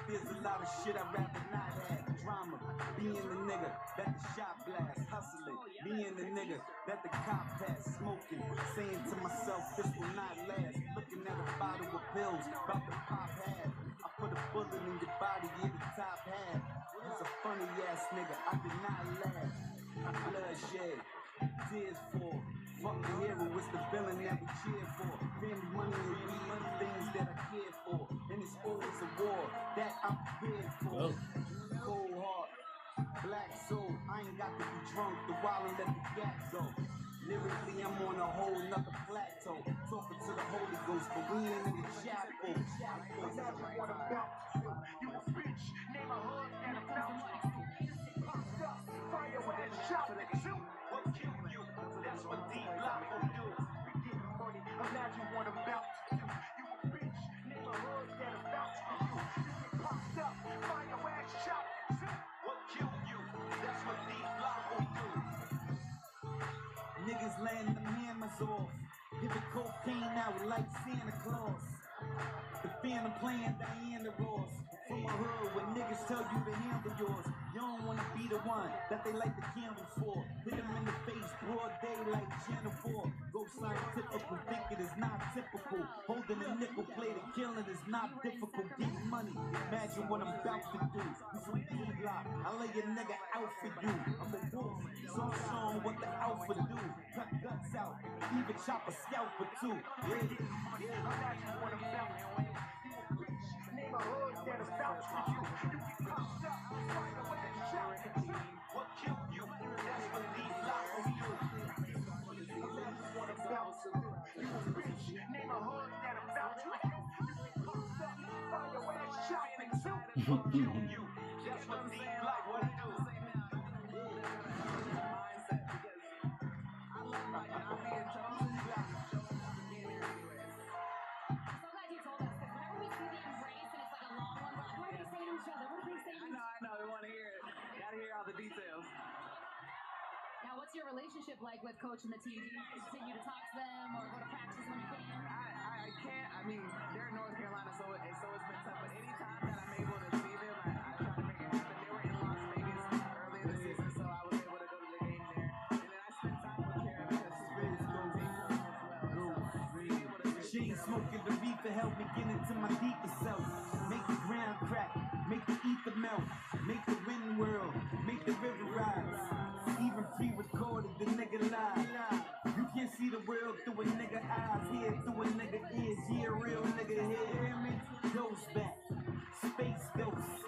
There's a lot of shit I'd rather not have. Drama, being the nigga that the shot blast, hustling, being the nigga that the cop pass, smoking, saying to myself, this will not last. Looking at a bottle of pills, about to pop half. I put a bullet in your body, yeah, the top half. It's a funny ass nigga, I did not laugh. Blood bloodshed, tears for. Fuck the hero, it's the villain that we cheer for. Family, money, and weed, things that I care for. And it's always a war that I'm prepared for. Cold heart, black soul, I ain't got to be drunk, the wild and let the gas go. Lyrically, I'm on a whole nother plateau. Talking to the Holy Ghost, but we ain't in the chapel. Imagine what I'm about to do. You a bitch, name a hood and a mountain. Popped up, fire with that shot. Shoot, what kill you? That's what deep block will do. We get money, imagine what I'm about to do. You a bitch, name a hood that a mountain. You get popped up, fire with that shot. Shoot, what kill you? That's what deep block will do. Niggas laying them hammers off, giving cocaine out like Santa Claus. The Phantom playing Diana Ross. From a hood where niggas tell you to handle yours. You don't wanna be the one that they light the candle for. Hit them in the face, broad day like Jennifer. Go scientifical, think it is not typical. Holding a nickel plate and killing is not difficult. Getting money, imagine what I'm about to do. This some D-block, I lay a nigga out for you. I'm a wolf, so I'm showing what the alpha do. Cut guts out, even chop a scalp or two. Yeah, imagine what I'm about to do. You a bitch, name a hood that is about to you. You get popped up, fire with that shot. What kill you? That's what these block will do. Imagine what I'm about to do. You a bitch, name a hood that I'm about to you. You get popped up, fire with that shot. What kill you? That's what these block will do. What's your relationship like with Coach and the team? Do you continue to talk to them or go to practice when you can? I can't. I mean, they're in North Carolina, so it's been tough. But anytime that I'm able to see them, I try to make it happen. They were in Las Vegas earlier this season, so I was able to go to the game there. And then I spent time with Karen because she's really cool as well. Chain smoking the beat to help me get into my deepest self. Make the ground crack, make the ether melt, make the wind whirl, make the river rise. Even pre-recorded, the nigga lie. You can't see the world through a nigga eyes, hear through a nigga ears, yeah, real nigga hear me. Ghost back, space ghost.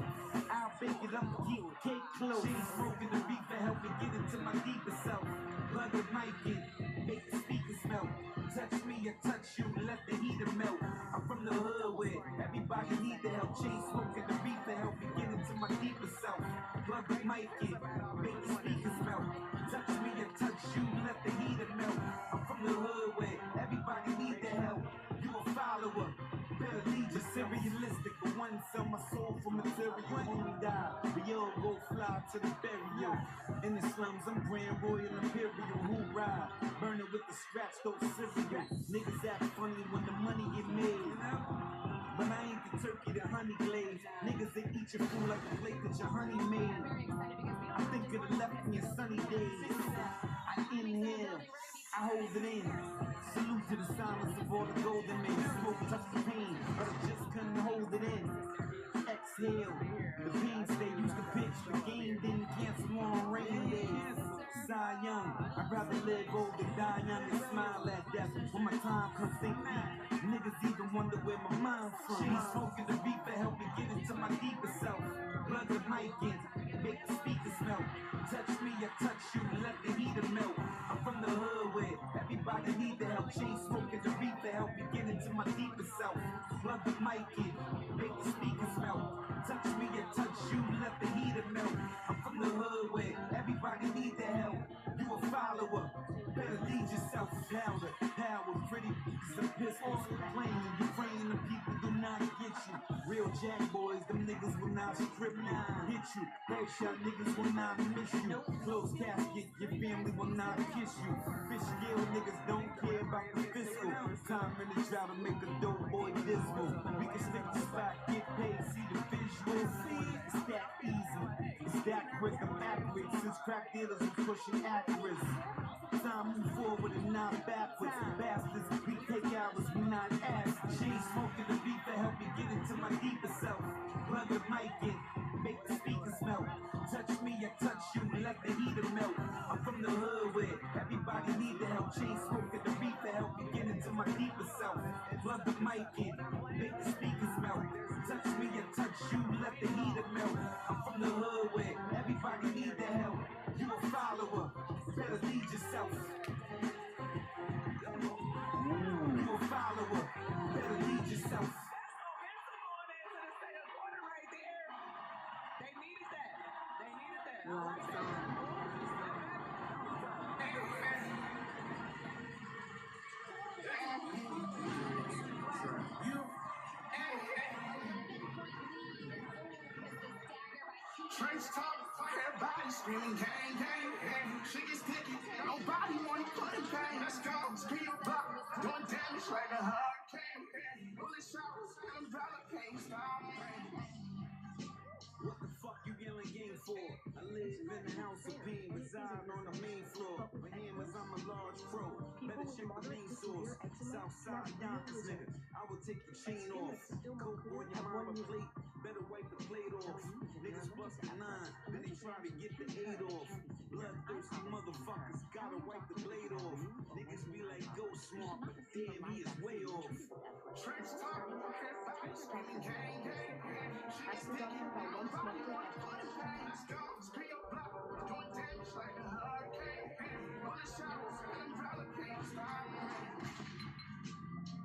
I'll bake it up, keep the cake close. Chain smoking the beat to help me get into my deepest self. Plug the mic in, make the speakers melt. Touch me or touch you, let the heater melt. I'm from the hood where everybody need the help. Chain smoking the beat to help me get into my deepest self. Plug the mic in, make the speakers melt. Touch me or touch you, let the heater melt. I'm from the hood where everybody need the help. You a follower, better lead your serialistic. But one sell my soul for material when we die. We all go fly to the burial. In the slums, I'm Grand Royal Imperial. Who ride? Burning with the scratch, those cereal. Niggas act funny when the money get made. But I ain't the turkey, the honey glaze. Niggas, they eat your food like a plate that your honey made. I think of the left in your sunny days. I inhale, I hold it in. Salute to the silence of all the golden men. Smoke touch the pain, but I just couldn't hold it in. Exhale, the pain stay used to pitch. The game didn't cancel on rain days. Die young, I'd rather live old than die young and smile at death. When my time comes, think deep. Niggas even wonder where my mind's from. She's smoking the beat to help me get into my deepest self. Plug the mic in, make the speakers melt. Touch me or touch you, let the heater melt. I'm from the hood where everybody need the help. Chain smoking the beat to help me get into my deepest self. Plug the mic in, make the speakers melt. Touch me or touch you, let the heater melt. I'm from the hood where everybody need the help. You a follower, better lead yourself louder. Power, pretty some pistols. Playing you praying the people do not get you. Real jack boys, them niggas will not strip you. Hit you, headshot niggas will not miss you. Closed casket, your family will not kiss you. Fish gill niggas don't care about the fiscal. Time in the drought to make a dope boy dismal. We can stick to spot, get paid, see the visual. It's that easy, it's that quick, I'm accurate. Since crack dealers are pushing accuracy. Time move forward and not backwards. Bastards, we take hours, we not ass. Chain smoking the beat to help me get into my deepest self. Plug the mic in, make the speakers melt. Touch me or touch you, let the heater melt. I'm from the hood Everybody need the help. Chain smoking the beat to help me get into my deeper self. Plug the mic in, make the speakers melt. Touch me and touch you, let the heater melt. I'm from the hood where everybody need the help. You a follower, better lead yourself. You a follower, better lead yourself. Trench top, everybody screaming gang, gang, gang. Shit gets sticky, nobody wanna put it bang. Let's go, speed up, doing damage like a hurricane. Bullet showers, umbrella can't stop. What the fuck you yelling game for? I live in a house of pain, reside on the main floor. My hammers, I'm a large pro. Better check the main source. Southside Yonkers, nigga. I will take your chain off. Coke on your mama plate. Better wipe the plate off. Niggas bust the 9, then they try to get the 8 off. Bloodthirsty motherfuckers gotta wipe the blade off. Niggas be like, go smart, but damn, he is way off. Trench top, everybody screaming gang, gang, gang. Shit gets sticky, nobody wanna put it bang. Let's go, speed up, doing damage like a hurricane. Bullet showers, umbrella can't stop.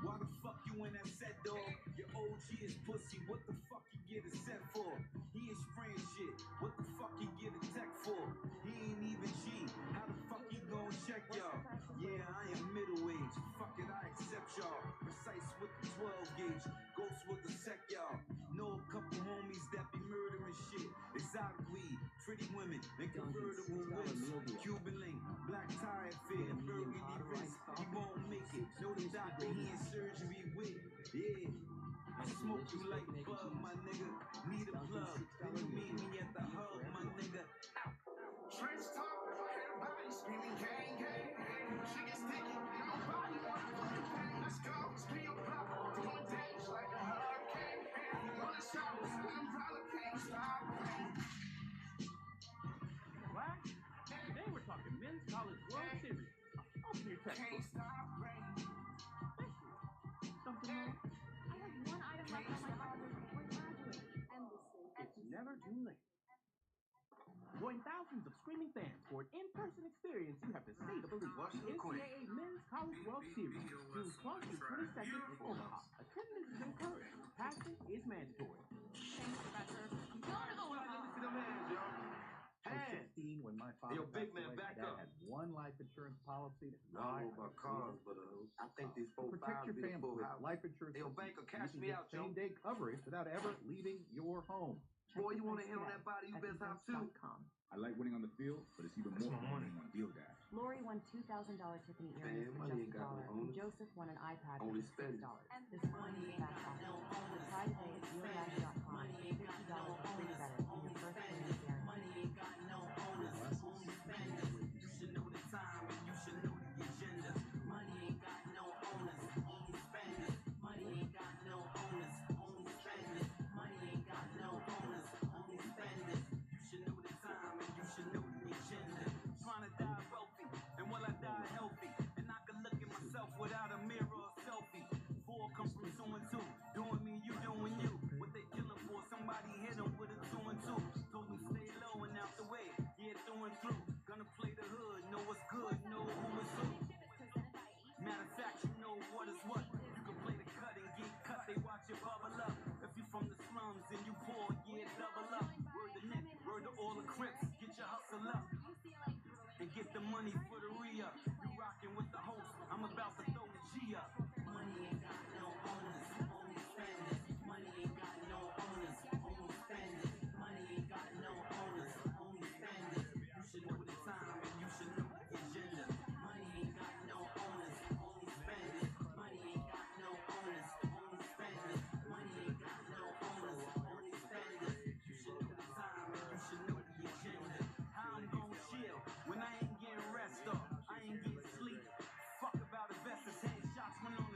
Why the fuck you in that set, dog? Your OG is pussy. What the fuck you get a set for? He is spraying shit. What the fuck you get a tech for? He ain't even G. How the fuck you gon' check y'all? Yeah, I am middle age. Fuck it, I accept y'all. Precise with the 12 gauge. Ghost with the sec, y'all. Know a couple homies that be murdering shit. Exotic weed, pretty women, and convertible whips. Cuban link, black tie fit, burgundy wrist. He won't make it. Know the doctor he in surgery with. Yeah. I smoke you like bug, my nigga. Need a plug. Then you meet me at the hub, my nigga. Trench top, everybody screaming gang, gang, gang. Shit gets sticky, nobody wanna put it bang. Let's go, speed up, doing damage like a hurricane. Bullet showers, umbrella can't stop. What? Today we're talking Men's College World Series. Open your textbook. Can't stop rain. Something wrong? I have one item left on my order before graduate, and this is It's never too late. Join thousands of screaming fans for an in-person experience you have to say to believe. The NCAA Men's College World Series, June 12th through 22nd in Omaha. Attendance is encouraged. Passion is mandatory. thanks, Professor. I was 16 when my father big passed man, away. back My dad up. had one life insurance policy. That's I don't know about cars, but I think these folks protect your family with life insurance. Yo, company. banker, cash You me can out, get Joe. same-day coverage without ever leaving your home. Boy, you want to hit on that body, you best have too. I like winning on the field, but it's even more fun winning on Deal Dash. Lori won $2,000 Tiffany earrings for money just ain't got no $1, and owners. Joseph won an iPad Only for spend $6. it. This money is fast offer. Try today at DealDash.com. $50 for free credit on your first earnings guarantee. Money ain't got no owners, only spend it. You should know the time and you should know the agenda. Money ain't got no owners, only spend it. Money ain't got no owners, only spend it. Money ain't got no owners, only spend it. You should know the time and you should know the agenda. Trying to die wealthy, and will I die healthy? And I can look at myself without a mirror or selfie. 4 come from 2 and 2, doing me, you doing you. What they killing for? Somebody hit them with a 2 and 2. Told me stay low and out the way, yeah, through and through. Gonna play the hood, know what's good, know who is who. Matter of fact, you know what is what. You can play the cut and get cut, they watch you bubble up. If you from the slums and you poor, yeah, double up. Word to Nick, word to all the Crips, get your hustle up. And get the money for the re-up. You rockin' with the host, I'm about to throw the G up. Money ain't got no owners, only spend it. Money ain't got no owners, only spend it. Money ain't got no owners, only spend it. You should know the time and you should know the agenda. Money ain't got no owners, only spend it. Money ain't got no owners, only spend it. Money ain't got no owners, only spend it. You should know the time and you should know the agenda. How I'm gon' chill when I ain't getting rest off, I ain't getting sleep. Fuck about investors, headshots when I'm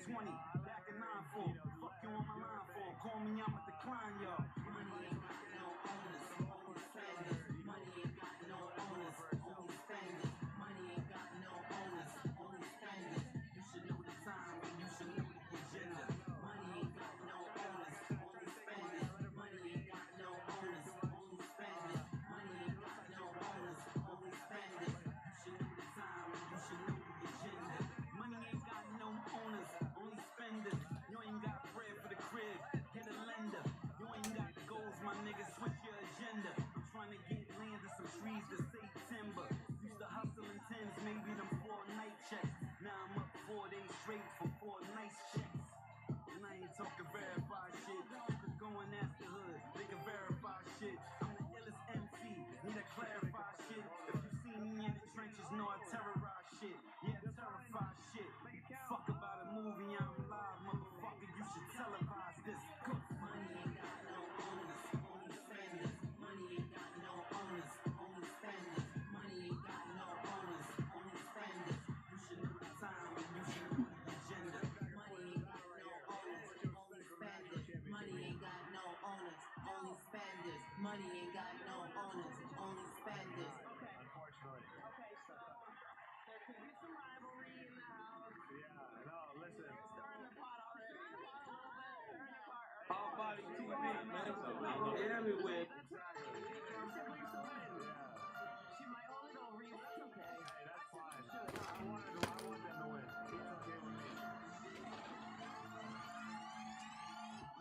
20, back in 9-4. Fuck you on my line for. Call me, I'ma decline y'all. Money ain't got no owners, only spenders. Money ain't got no owners, only spenders. Money ain't got no owners, only spenders. You should know the time and you should know the agenda. Money ain't got no owners, only spenders. Money ain't got no owners, only spenders. Money ain't got no owners, only spenders. You should know the time and you should know the agenda. Money ain't got no owners, only spenders. You ain't got bread for the crib, get a lender. You ain't got goals, my nigga, switch your agenda. I'm trying to get land and some trees to save timber. Used to hustle in tens, maybe them 4 night checks. Now I'm up 4 days straight for 4 nice checks. And I ain't talking verified shit, cause going after hood, they can verify shit. I'm the illest MC, need to clarify shit. If you see me in the trenches, know I terrorize shit. Yeah, terrify shit. Fuck about a movie, I'm live, motherfucker, you should televise this. Money ain't got no owners, only spenders. Money ain't got no owners, only spenders. Money ain't got no owners, only spenders. You should know the time and you should know the agenda. Money ain't got no owners, only spenders. Money ain't got no owners, only spenders. Money ain't got no owners, only spenders. Unfortunately. Okay, so there could be some rivalry in the house. Yeah, no, listen. It's starting to pot already. All body TV, man. They're everywhere. She might hold it over you, but that's okay. Hey, that's fine. I want them to win. It's okay with me.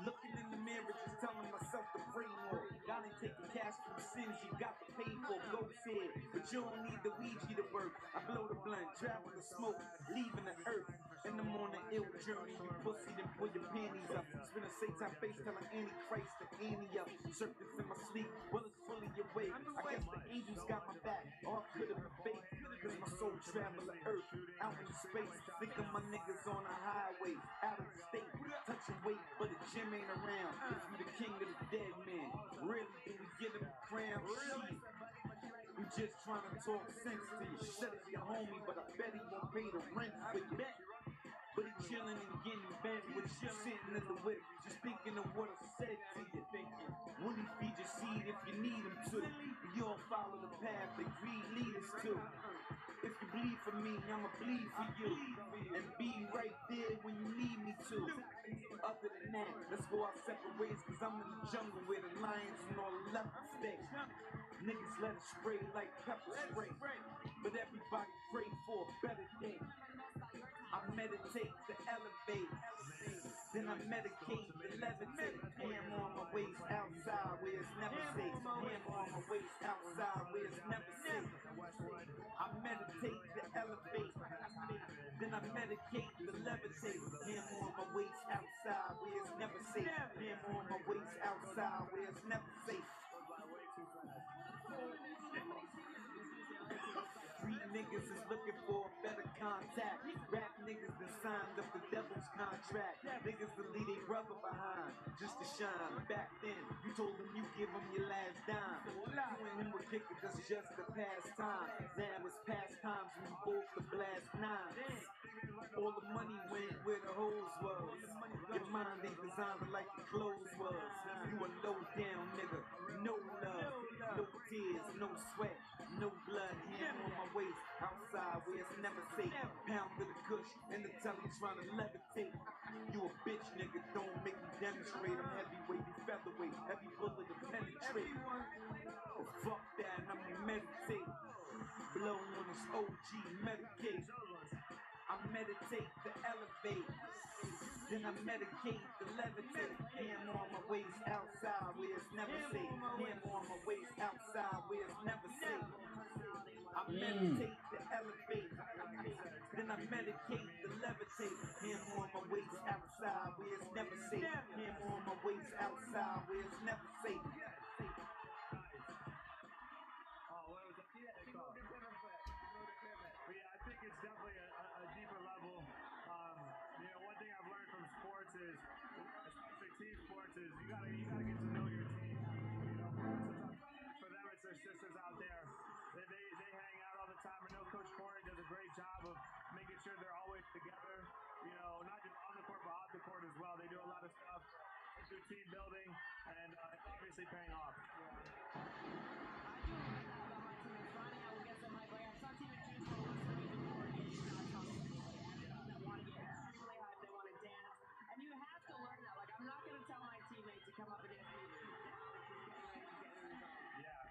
Looking in the mirror, just telling myself to pray more. God ain't taking cash for the sins you got to pay for. Ghost head, but you don't need the Ouija to work. I blow the blunt, travel the smoke, leaving the earth. In the morning, ill journey, you pussy, then pull your panties up. Spin a Satan face, telling Antichrist to Annie up. Serpents in my sleep, well, it's fully awake. I guess the angels got my back, or I could have been fake. Cause my soul travel the earth, out in space. Think of my niggas on the highway, out of state. Touching weight, but the gym ain't around. If you the king of the dead man, really, do we get him a crown? Shit. We just trying to talk sense to you. Shut it, your homie, but I bet he won't pay the rent for you. But he chillin' and getting bent with you sitting in the whip, just thinking of what I said to you. Thinking, when he feed your seed if you need him to. You all follow the path that greed lead us to. If you bleed for me, I'ma bleed for you. And be right there when you need me to. Other than that, let's go our separate ways, cause I'm in the jungle where the lions and all the leopards stay. Niggas let it spray like pepper spray. But everybody pray for a better day. I meditate to elevate, then I medicate to levitate. Hammer on my waist outside where it's never safe. Hammer on my waist outside where it's never safe. I meditate to elevate, then I medicate to levitate. Hammer on my waist outside where it's never safe. Hammer on my waist outside where it's never safe. Street niggas is looking for a better contact. Rap niggas that signed up the devil's contract. Niggas that leave their brother behind just to shine. Back then, you told them you give them your last dime. You and him were kicking, that's just the pastime. Now it's past times when we both the blast nines. All the money went where the hoes was. Your mind ain't designed like your clothes was. You a low down nigga, no love, no tears, no sweat, no blood. Hand on my waist, outside where it's never safe. Pound to the kush, and the telly trying to levitate. You a bitch nigga, don't make me demonstrate. I'm heavyweight, you featherweight, heavy bullet to penetrate. Oh, fuck that, and I'ma meditate. Blow on this OG Medicaid. I meditate to elevate, then I medicate to levitate. Hammer on my waist outside where it's never safe. Hammer on my waist outside where it's never safe. I meditate to elevate, then I medicate to levitate. Hammer on my waist outside where it's never safe. Hammer on my waist outside where it's never safe. It's definitely a deeper level. One thing I've learned from sports is, especially team sports, is you gotta get to know your team. For them, it's their sisters out there. They hang out all the time. I know Coach Corey does a great job of making sure they're always together. Not just on the team building and obviously paying off.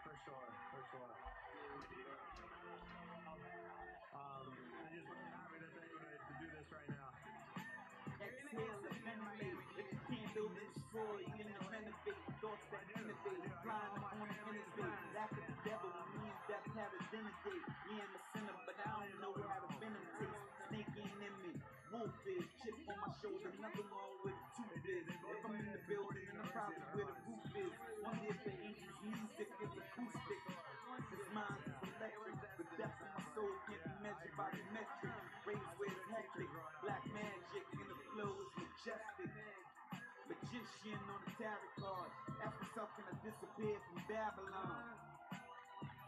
For sure. I'm just really happy that they're able to do this right now. Exhale, eliminate. If you can't do this, destroy, even renovate. Thoughts that innovate, flying on the interstate. Laugh at the devil, me and death have a dinner date. Yeah, I'm a sinner, but I don't know how to venom taste. Snake ain't in me, wolf is. Chip on my shoulder, nothing wrong with the tooth is. If I'm in the building, then I'm probably where the roof is. Wonder if the angels' music is acoustic. This mind is electric. The depth of my soul can't be measured by the metric. Rains where it's hectic. Black magic in the flow is majestic. Magician on the tarot card. Ask myself, can I disappear from Babylon?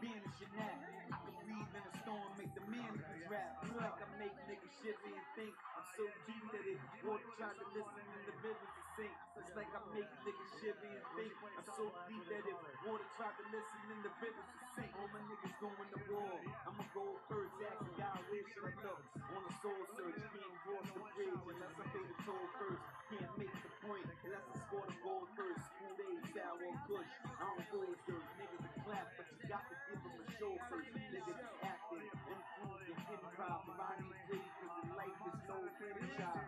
Banish your neck. I can breathe in a storm, make the mannequins rap. It's like I make niggas shiver and think I'm so deep that it water tried to listen and the rivers to sink. It's like I make niggas shiver and think I'm so deep that it water tried to listen and the rivers to sink. All my niggas going to war. I'ma go first, asking God where should I look? On a soul search, can't cross the bridge unless I pay the toll first. Can't make the point unless I score the goal first. School days, sour kush. I don't go dirt. Niggas a clap, but you got to give them a show first. Niggas acting, influenced, and improv. The body is ready because the life is no child.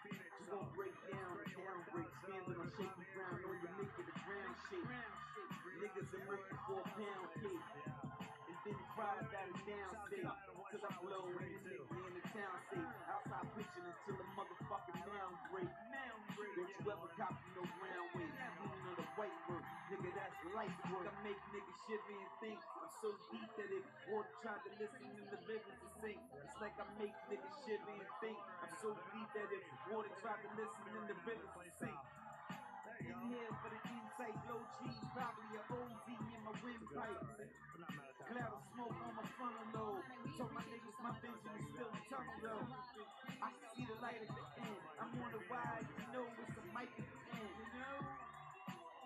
Just gonna break down, down break, standing on shaky ground. Know you make it a ground shake. Niggas are working for a pound cake. And then cry about it downstate. Cause I blow and they in the town safe. Outside pitching until the motherfucking noun break. Don't you ever copy no ground weight. Even on the white work. Nigga, that's life work. I make niggas shiver and think I'm so deep that it water tried to listen in the rivers to sink. It's like I make niggas shiver and think I'm so deep that it water tried to listen in the rivers to sink. Inhale for the insight, low cheese, probably a OZ in my windpipe. Cloud of smoke on my frontal lobe. Told my niggas my vision is still a tunnel though. I can see the light at the end. I'm on the wide, you know it's a mic at the end, you know?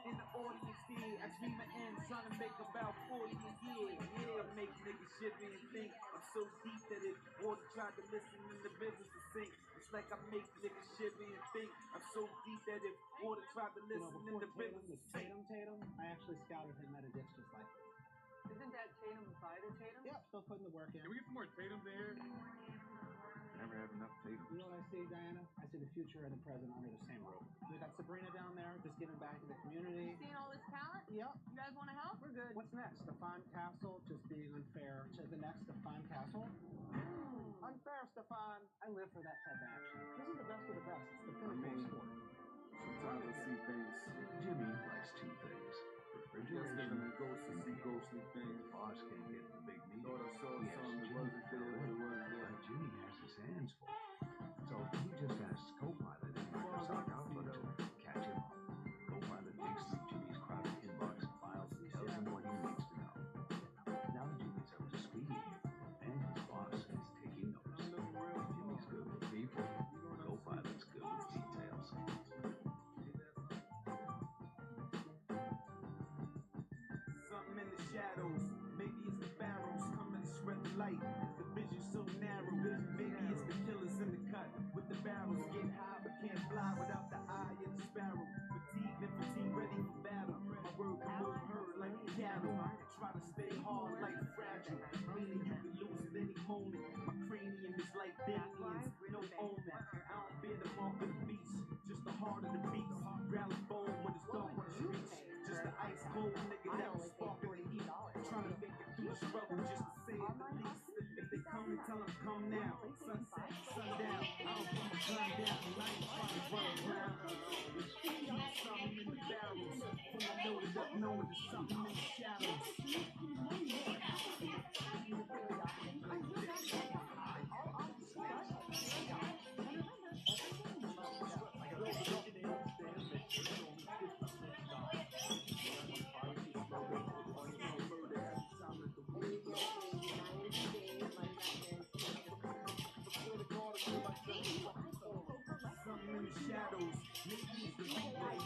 In the audience here, I dream of ends, trying to make about 40 a year. Yeah, make niggas shiver and think I'm so deep that it water tried to listen in the rivers to sink. It's like I make niggas shiver and think I'm so deep that it water tried to listen in the rivers to sink. Tatum, I actually scouted him at a ditch just like this. Isn't that Tatum beside of Tatum? Yep, still putting the work in. Can we get some more Tatums in here? Never have enough Tatums. You know what I see, Diana? I see the future and the present under the same roof. We got Sabrina down there, just giving back to the community. Seeing all this talent? Yep. You guys want to help? We're good. What's next? Stefan Castle just being unfair to the next Stefan Castle? Unfair, Stefan. I live for that type of action. This is the best of the best. It's the pinnacle sport. Sometimes I see things. Jimmy likes two things. Refrigeration and ghosts and see ghostly things. Boss can't get the big meat. Thought I saw Yes, something that Jimmy wasn't there, but it was there. But Jimmy has his hands full. So he just asked Copilot in Microsoft Outlook to catch him up. Copilot digs through Jimmy's crowded inbox files and tells him what he needs to know. Now Jimmy's up to speed, and his boss is taking notes. Jimmy's good with people. Copilot's good with details. Something in the shadows. Maybe it's the barrels coming to spread the light. The vision so narrow. Maybe it's the killers in the cut. With the barrels get high but can't fly without the eye of the sparrow. Fatigue and fatigue ready for battle. My word can move herd like cattle. Try to stay hard like fragile. Meaning you can lose at any moment. My cranium is like Damien's. No omen. I don't bear the mark of the beast. Just the heart of the beast. Ground bone when it's dark on the streets. Just the ice cold nigga that was sparking the heat. Trying to make it through the struggle just to say it the least. If they come and tell them come now. Sunset, sundown. I don't put my gun down. And I ain't trying to run around. Keep something in the barrels. From the loaded up knowing there's something in the shadows. Something in the shadows. Maybe it's the replay.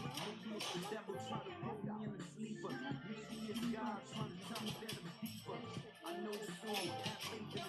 Maybe it's the devil trying to put me in a sleeper. Maybe it's God trying to tell me that I'm deeper. I know soon, have faith in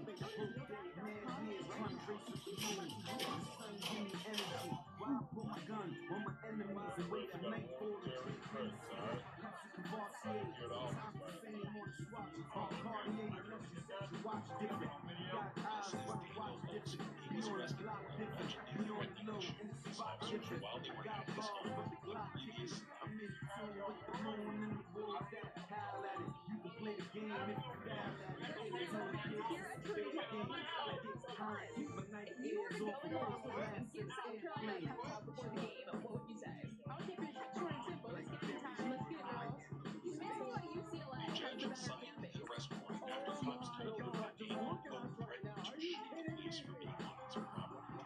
the game. Man years trying to race us to moon. The sun give me energy. Why I put my gun on my enemies and wait for nightfall to drink Hennessy. Cups of Cavassier, time to same on the swatch. All Cartier, unless you set your watch different. You got eyes, but the watch different. You know the Glock different. You know the low and the spot different. I got balls, but the Glock kicking. I'm in tune with the moon and the wolves that howl at it. You can play the game if you foul at it. Tell the kids it's a fair game. I get behind, keep my night ears off the first class in the airplane. Before the game, what would you say? I'll keep it short and simple. It's game time. Let's get it, girls. Minnesota UCLA has the better fan base. Arrest warrant after cops told him that he threatened to shoot the police for being on his property.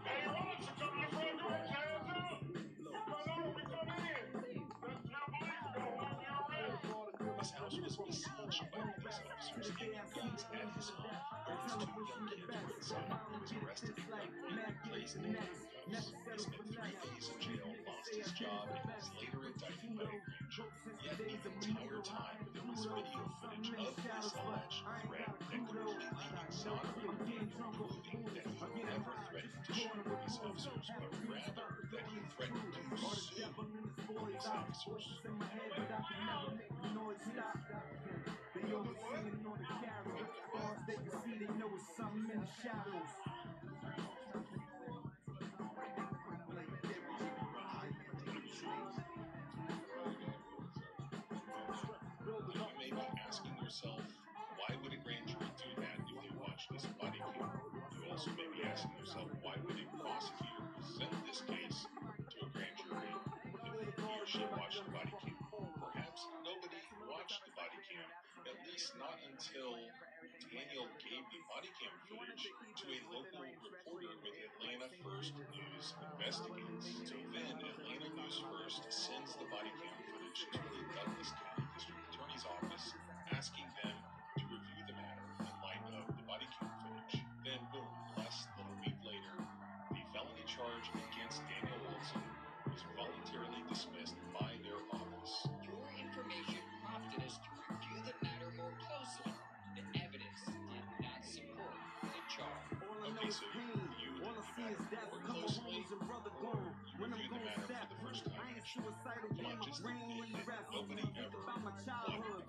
Hey, Ross, come to the front door, hands up! Come on, we come in! His house was besieged by police officers aiming guns at his home. His two young kids were inside. He was arrested for making plays in the cameras. He spent 3 days in jail, lost his job, and was later indicted by a grand jury. Yet the entire time, there was video footage of this alleged threat that completely exonerated him, proving that he never threatened to shoot police officers, but rather that he threatened to sue police officers. They overseeing on the carrier. As they can see, they know it's something in the shadows. You may be asking yourself, why would a grand jury do that if they watch this body cam? You also may be asking yourself, why would a prosecutor present this case to a grand jury if he or she watched the body cam? Perhaps nobody watched the body cam, at least not until Daniel gave the body cam footage to a local reporter with Atlanta First News Investigates. So then, Atlanta News First sends the body cam footage to the Douglas County District Attorney's Office, asking them to review the matter in light of the body cam footage. Then, boom, less than a week later, the felony charge against Daniel Wilson was voluntarily dismissed by their office. Your information prompted us to review the matter more closely. The evidence did not support the charge. Okay, so you reviewed the matter more closely, or you reviewed the matter for the first time and come on, just admit that nobody ever wanted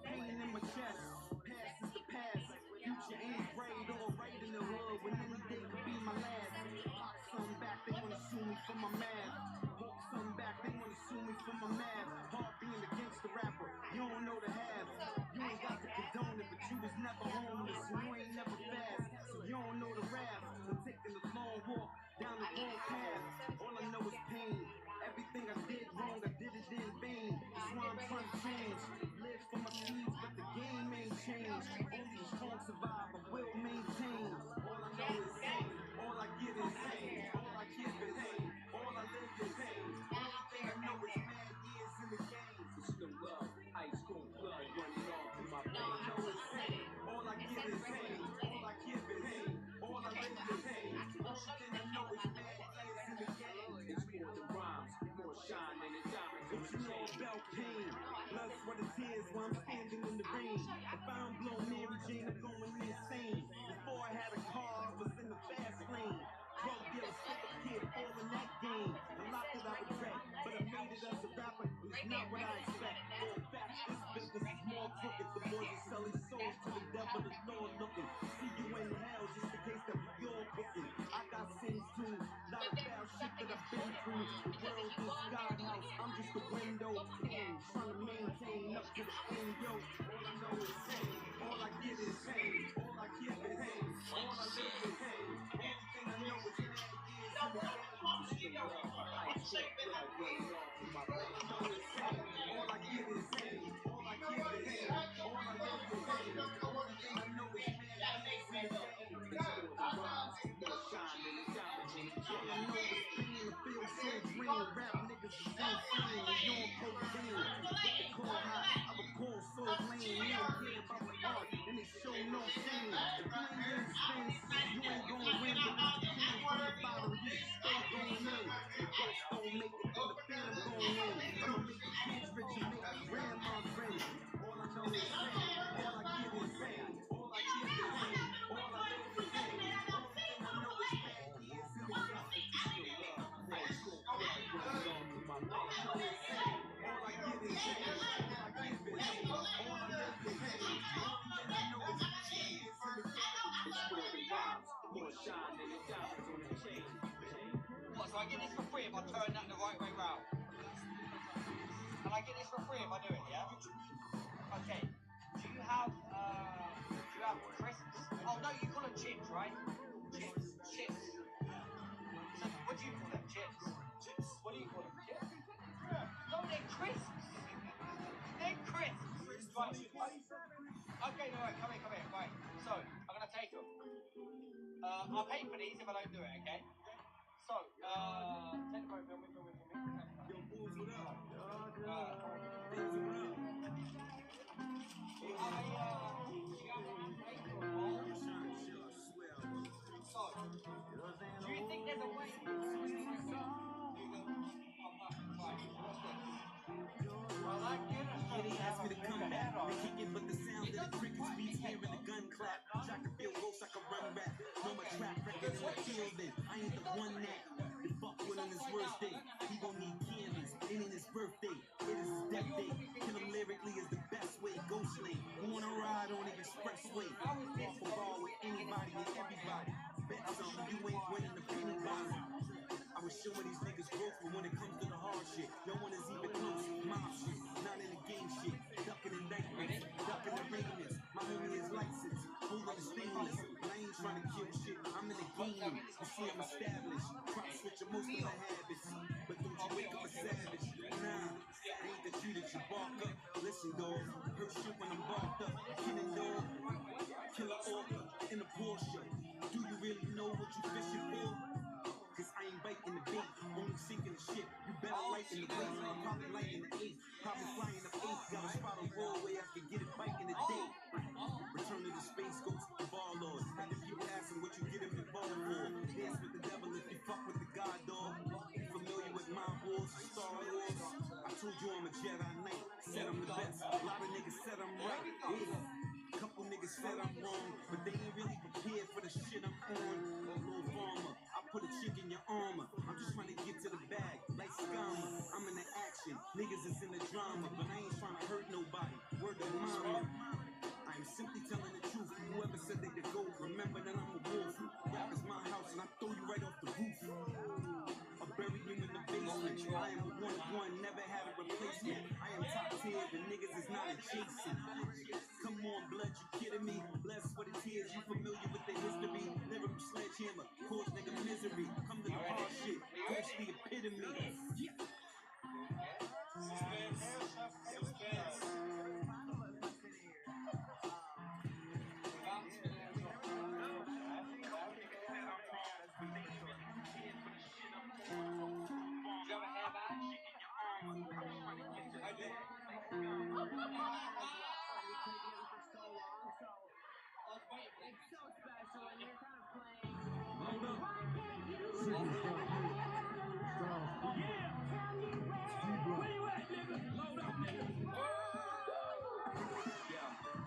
Pain in my chest. Past is the past. Future ain't great or right in the hood when any day could be my last. Pop some back, they wanna sue me for my math. Walk some back, they wanna sue me for my math. Hard being a gangster rapper, you don't know the half. You ain't got to condone it, but you was never homeless and you ain't never fast. So you don't know the wrath of taking the long walk down the wrong path. All I know is pain. Everything I did wrong, I did it in vain. That's why I'm trying to change. Live for my seeds, but the game ain't changed. Only the strong survive, I will maintain. All I know is pain. All I get is pain. All I give is pain. All I live is pain. Only thing I know is mad years in the game. Still love, ice cold blood running off in my veins. All I know is pain. All I get is pain. All I give is pain. All I live is pain. Only thing I know is mad years in the game. It's more than rhymes, more shine than a diamond. Don't you know about pain? Blood, sweat, and tears while I'm standing in the rain. If I don't blow Mary Jane, I'm going insane. Before I had a car, I was in the fast lane. Drug dealer, stick a kid, all in that game. A lot that I regret, but I made it as a rapper. It's not what I expect. All facts, this business is more crooked. The boys are selling souls to the devil, the Lord looking. See you in hell, just in case that we all booking. I got sins too, lot of foul shit that I've been through. The world is God house, I'm just a window pane, trying to maintain up to the end, yo. All I know is pain, all I get is pain, all I give is pain, all I live is pain. Only thing I know is mad years in the game. Still love, ice cold blood running off in my veins. All I know is pain, all I give is pain, all I give is pain, all I live is pain. Only thing I know is mad years in the game. It's more than rhymes, more shine than a diamond. All I know is pain, I feel so green. Rap niggas is insane, they on cocaine. With the core hot, I recall so lame. They don't care about the art, and they show no shame. If you ain't in Spanish, you ain't gon' win. But if you came from the bottom, you should stay going in. The ghost don't make it, then the phantom gon' win. right? Chips. What do you call them? Chips. What do you call them? Chips? No, they're crisps. They're crisps. Right. Okay, no, right, come here. Right. So, I'm gonna take them. I'll pay for these if I don't do it, okay? So, take them over, film me. Yo, Bulls, what up? Do you think there's a way? Yeah, they asked me to come back. They can't get but the sound of the crickets beats, hearing the gun clap. I can feel ghosts, I can run rap. Know my track record in the field, then I ain't the one that the fuck with on his worst day. He gon' need candles, it ain't his birthday, it is his death day. Kill him lyrically is the best way. Ghost lane, who wanna ride on the expressway? Off a ball with anybody and everybody. Bet something, you ain't winning the penny box. I was showing these niggas growth, but when it comes to the hard shit, no one is even close. Mob shit, not in the game shit. Ducking indictments, ducking arraignments. My homie is licensed, holding the stainless. But I ain't trying to kill shit, I'm in the game. You see, I'm established. Crop switching most of my habits. But don't you wake up a savage. Nah, I ain't the tree that you bark up. Listen, dog, hurt shit when I'm barked up. Killing dog, killer orca in a Porsche. Do you really know what you fishing for? Cause I ain't biting the bait, only sinking the ship. You better light in the place, I'm probably lighting the 8th. Probably flying the 8th, got a spot on roll where I can get it biking the day. Return to the space ghost, the ball lord. And if people asking what you get him involved for, dance with the devil if you fuck with the god dog. You familiar with my wars, Star Wars? I told you I'm a Jedi Knight, said I'm the best. A lot of niggas said I'm right, yeah. Couple niggas said I'm wrong, but they ain't really prepared for the shit I'm on. Little farmer, I put a chick in your armor. I'm just trying to get to the bag, like Scammer. I'm in the action, niggas is in the drama, but I ain't trying to hurt nobody. Word of mama. I am simply telling the truth. Whoever said they could go, remember that I'm a wolf. Rap is my house and I throw you right off the roof. I'll bury you in the basement. I am a one-of-one, never had a replacement. I am top tier, the niggas is not adjacent. Come on, blood, you kidding me? Blessed for the tears, you familiar with the history? Lyrical sledgehammer, cause nigga misery. Come to the hard shit, ghost the epitome.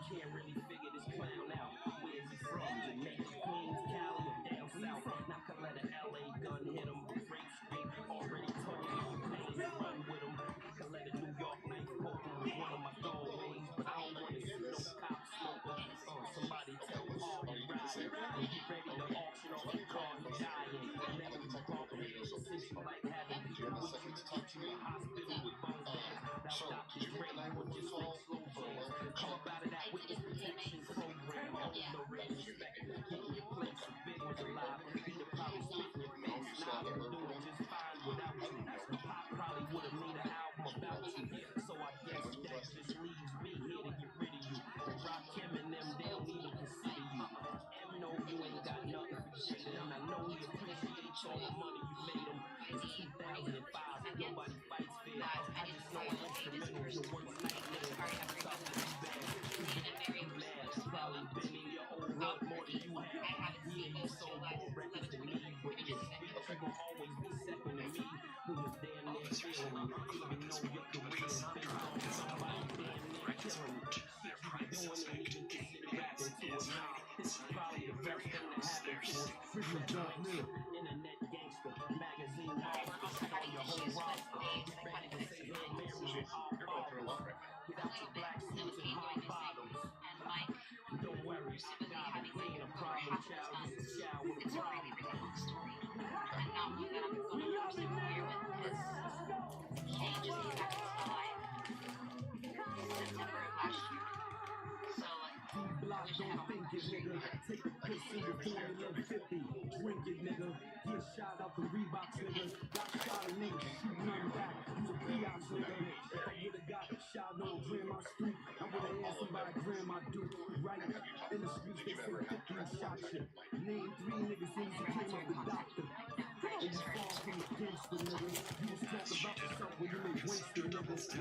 Can't really figure this clown out. Where's he from? Jamaica, Queens, Cali, or down south? Now can let an LA gun hit him. Rape street, already told you pain, run with him. Can let a New York knife poke him with one of my throwaways, but I don't want to see no cop smoker. Somebody tell Paul to ride it and get ready to auction off the car he died in. Never be bumping it. Since you like having people with you, get you a hospital with bone bands. Now Dr. Dre would just make slow jams. Come up out of that witness protection program. Hold no real respect. Getting your place, your big ones alive. He'd have probably spit in your face. Now I'm doing just fine without you. Pop probably would have made an album about you. So I guess that just leaves me here to get rid of you. Rock him and them, they don't even consider you. M know you ain't got nothing for Jada, and I know he appreciates all the money you made him. It's 2005, nobody fights fair. I just know an instrumental is your one night little tough to be bad. You mad, probably been in your old hood more than you have. Yeah, you sold more records than me, but your speech you gon' always be second to me. Who was damn near feeling me, even though your career is based on somebody damn near killing me. Shit you be doing ain't even consider rapping to us. Nah, this is probably the best thing to happen to us. Internet gangster, magazine monster, on your whole roster. Get ready to say Hail Mary with all fathers. Without your black suits and hard bottoms. Don't worry, I got it. We ain't a problem child, just a child with a problem. And not one that I'm going to persevere with because changes he happened to my life in September of last year. So, like, I wish I had all my it, nigga. Take a piss in the Formula 50. Drink it, nigga. Get shot out the Reeboks, nigga. Got shot a nigga, shoot none back. Use a P-Ops, nigga. If I would've got shot on Grandma Street, I would've had somebody Grandma Duke. Right in the streets, they say 50 shot you. Name 3 niggas since you came up the doctor. And you fall from the gangster, nigga. You was talking about yourself when you made Winston, nigga. Listen,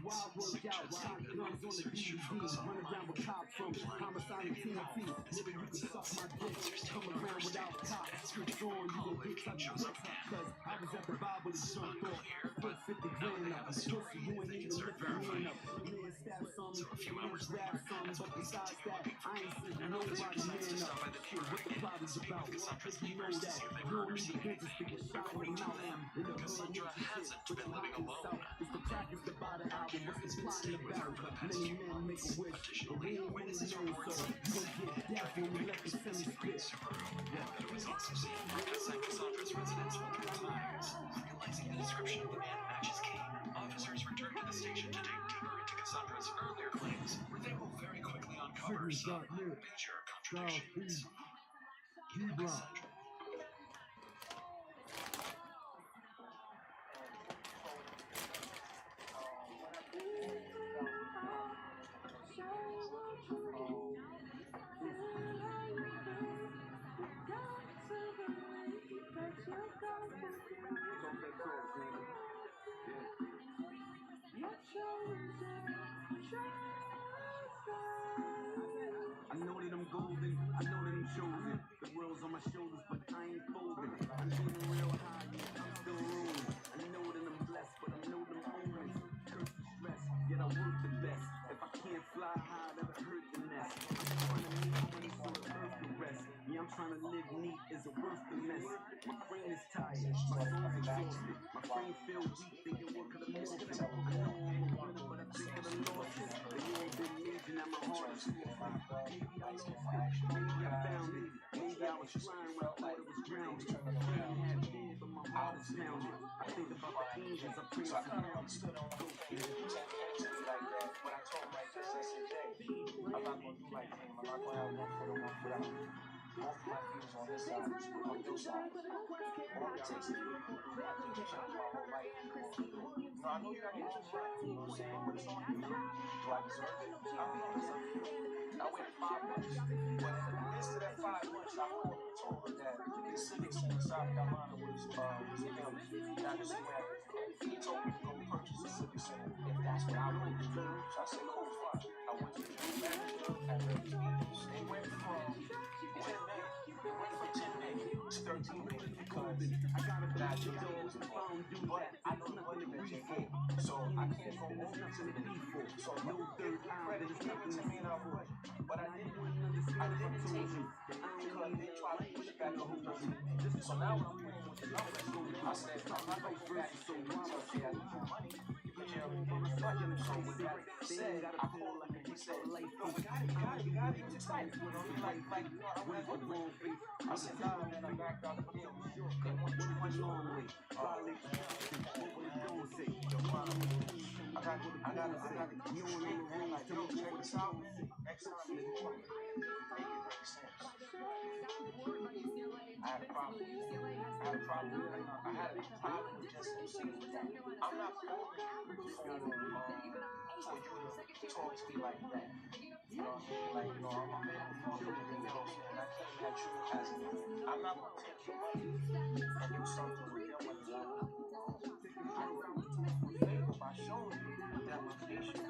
why work out? Why hot guns on the DVD? Run around with cops from homicide and TNT. Nigga, you can suck my dick. Come around without cops. Switch on, you gon' get touched up. Cause I was at the bar when he jumped off. Put 50 grand up. Pussy, you ain't even lift your hand up. Man, stab some, man, grab some. But besides that, I ain't seen nobody man up. Shit, what the problem's about? If you know that, you don't need the bitches to get shot in the mouth. In the hood, niggas shit, but you hot in the south. It's the crackers that buy the album. What's the plot in the barrel? Many men make a wish, but we ain't many men, so you gon' get death when we let the semi spit. It was also seen outside Cassandra's residence multiple times. Realizing the description of the man matches Kane, officers returned to the station to dig deeper into Cassandra's earlier claims, where they will very quickly uncover some major contradictions. Cassandra. I know that I'm golden, I know that I'm chosen. The world's on my shoulders, but I ain't folding. I'm feeling real high, I'm still rolling. I know that I'm blessed, but I know them omens. Curse the stress, yet I work the best. If I can't fly high, that'll hurt the nest. I'm trying to make money so it hurts the rest. Yeah, I'm trying to live neat, is it worth the mess? My brain is tired, my soul's exhausted. My brain feels weak, thinking what could have moved it. I know I'm a winner, but I think of the losses. They all been major, now my heart is full. Maybe I lost it, maybe I found it. Maybe I was flying when I thought it was grounded. Brain had dead, but my heart is grounded. I think about the angels, I pray for them. Stood on my face, like that. But I told him like this, I said, Jay, I'm not gonna do like him. I'm not gonna have one foot on one foot out. Both my feet is on this side, on your side. All it takes is for you to do that to change my whole life. No, I know you gotta get your money, you know what I'm saying? But it's on you. Do I deserve it? I don't know, it's up to you. I waited 5 months. But in the midst of that 5 months, I called and told her that the Civic Center in South Carolina was available. And I just went, he told me to go purchase a Civic Center if that's what I wanted to do. So I said, cool, fine. I went to the new manager at Liberty Beach. They went from 10 million to 13 million because now Jay is involved. But I know the money that Jay gave, so I can't go over to the default. So no third credit is given to me in our budget. But I didn't take it because they tried to push it back on me. So now when I'm playing with the numbers, I said, I'm not going to go back to say, Jay, I need your money. Because you haven't given me your budget. So with that said, I called him and he said, no, we got it. He was excited. You know, like, I went for the wrong face. I said, no, man, I backed out the deal. They want too much long way. What was it going to say? I got it. You on the road, like, yo, check this out. Next time, make it make sense. I had a problem with just saying, I'm not calling for you to talk to me like that. You know what I mean? Like, you know, I'm a man with no feelings, you know what I'm saying? I came at you as a man. I'm not going to take your money and do something with your money that I don't do. I return you a favor by showing you that my patient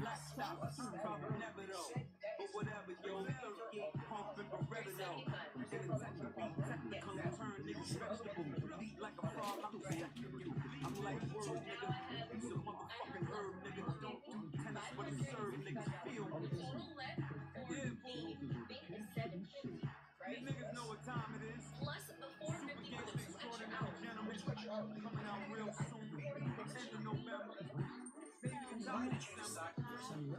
Black stops, probably never though. But whatever, yo, 38 pumping Beretta though. Inattention, technical, turn niggas vegetables. Deep like a frog, I'm vegetable. I'm like word, nigga. Use a motherfucking herb, nigga. Don't do tennis, but it serve niggas feel me. Yeah, fool. These niggas know what time it is. Plus, the 450 Super for gangsta the extraordinary gentlemen. Coming out real soon. End of November. Maybe in time in December.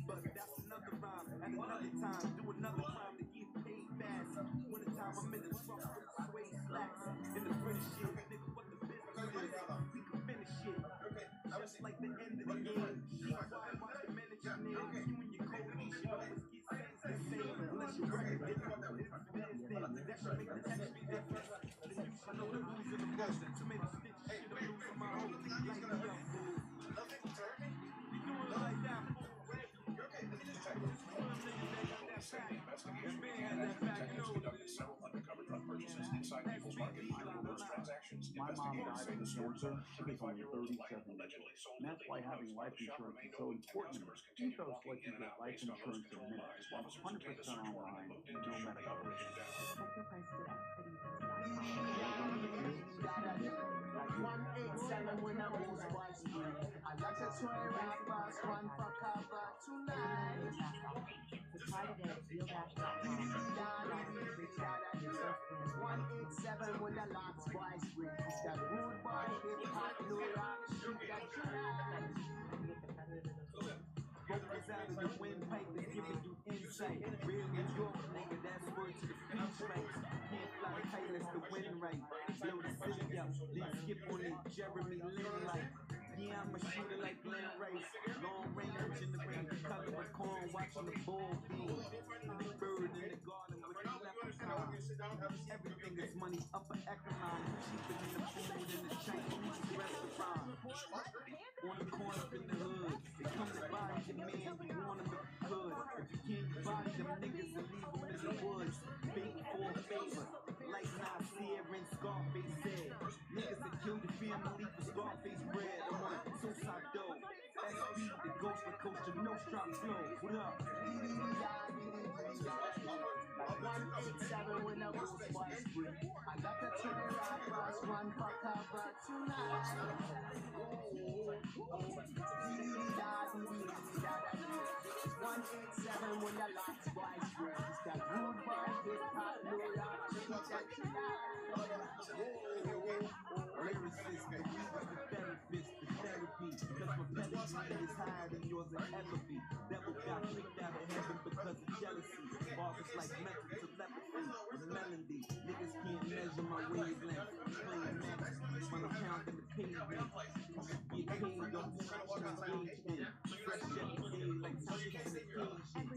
But that's another rhyme, and another time, do another time to get paid fast. One time I'm in the truck with my way slacks in the British shit, nigga, what the business is, we can finish shit, just like the end of the game. Keep quiet, watch the minutes you name, you and your co-lead should always get sentenced the same, unless your record different. That should make the text be different. Then you should know the rules of the road. Too many stitches, shit, I'm losing my hope. Light me up, fool. You do it like that, fool. My mom died in cancer. She was only 37 years old. And that's why having life insurance is so important. Ethos lets you get life insurance in minutes, 100% online, no medical issues. Check your prices at ethos.com. 187 when I was spring. I like to try rappers, one for cover tonight. Apply today at deal-.com. 187 when the last boy spring. It's that rude boy, hip hop, no rock, shoot that tonight. Vocals out of the windpipe is giving you insight. Real New York, nigga, that's word to the beach race. Can't fly tight as the wind right. Blow the city up, then skip on it. Jeremy Lin like. Yeah, I'm a shooter like Glenn Rice. Long range in the ring, color of corn, watching the bull feed. Big bird in the garden with the leprechaun. Everything is money, upper echelon. Cheaper than the food in the Chinese restaurant. On the corner in the hood, they come to body your man, you want him if you could. If you can't, you body them niggas and leave them in the woods. Bait for a favor, like Nasir and Scarface said. Niggas that kill your family for Scarface bread. I'm on a suicide dough. SP, the ghost with Coach No Strop Flow. What up? 187 when I was spring. I got the 20 rappers, one for cover tonight. 187 when the last boy spring. It's that rude boy, hip hop, no rock, shoot that tonight. Lyricist, the weed is the therapist, the therapy. Cause my pedigree is higher than yours will ever be. Devil got kicked out of heaven because of jealousy. Bars like mental telepathy with melody. Niggas can't measure my wavelength. Playing magic when I'm counting the pavement. Get paid on engagement. Fresh every day like tickets in a cage.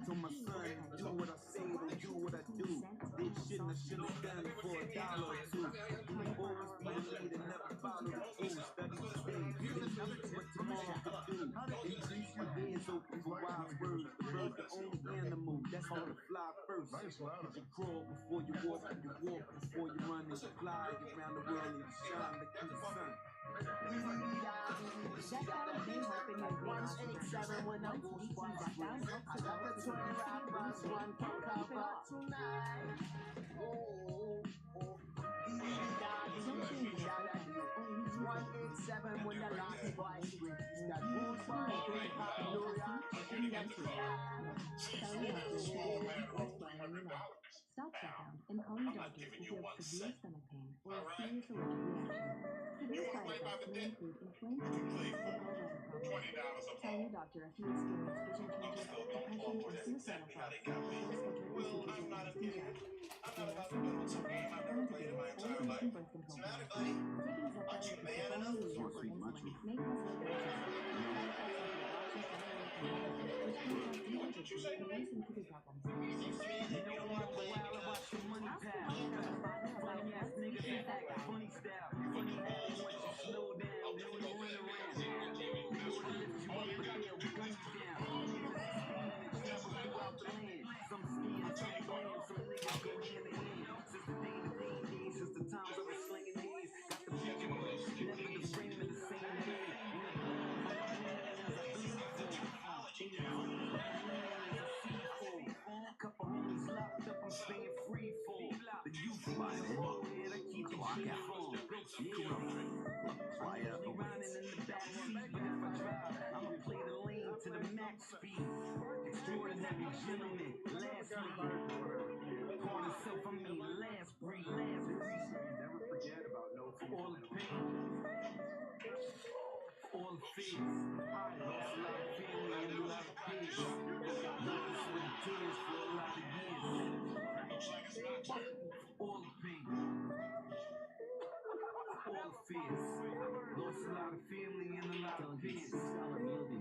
So my son, do what I say, don't do what I do. Did shit I should have done for $1 or two. Always be the leader, never follow the rules. Study today, there's nothing what tomorrow could do. Increase my ears open for wild birds. The bird's the only animal that's gonna fly first. You crawl before you walk before you run, and you fly around the world and you shine like the sun. 187 when I was spring. I got the 20 rappers, one for cover tonight. 187 when the last boy spring. That rude boy, hip hop, no rock, shoot that tonight. Stop shutdown and call your doctor if you have severe stomach pain. or a serious allergic reaction. Severe side effects may include inflamed kidneys and gallbladder problems. Tell your doctor if you experience vision changes, depression, or suicidal thoughts before scheduling procedures with anesthesia. Stay rested, prone to days, or taking birth control pills. Taking Zepbound with the following doses of insulin may cause miscarriages. Side effects like low options, diarrhea, and vomiting, which can cause dehydration and worsen kidney problems. You know I'm on the wild, I watch the money pile. Funny ass niggas that act funny style. Funny acting once you slow down, then you run around. They wanna lift you up, but they'll gun you down. Niggas is speeding and travel throughout the land. Some skiing, some glam, some niggas go hand in hand. Since the day days, since the times I was slinging A's. Got the picture quick, never the frame of the same day. And the blood on my hand as I bleed for. And your cream on my land as I see for. Couple homies locked up, I'm staying free for. The youth by the head, I keep the G from. I'm usually riding in the back seat, but if I drive, I'ma play the lane to the max speed. Extraordinary gentleman, last lead. Call himself, I mean last breed. Never forget about no For all the pain, for all the fears. Lost a lot of family and a lot of kids. Blood, sweat, and tears for a lot of years. All the pain, all the fears. Lost a lot of family and a lot of kids.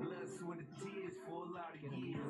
Blood, sweat, and tears for a lot of years.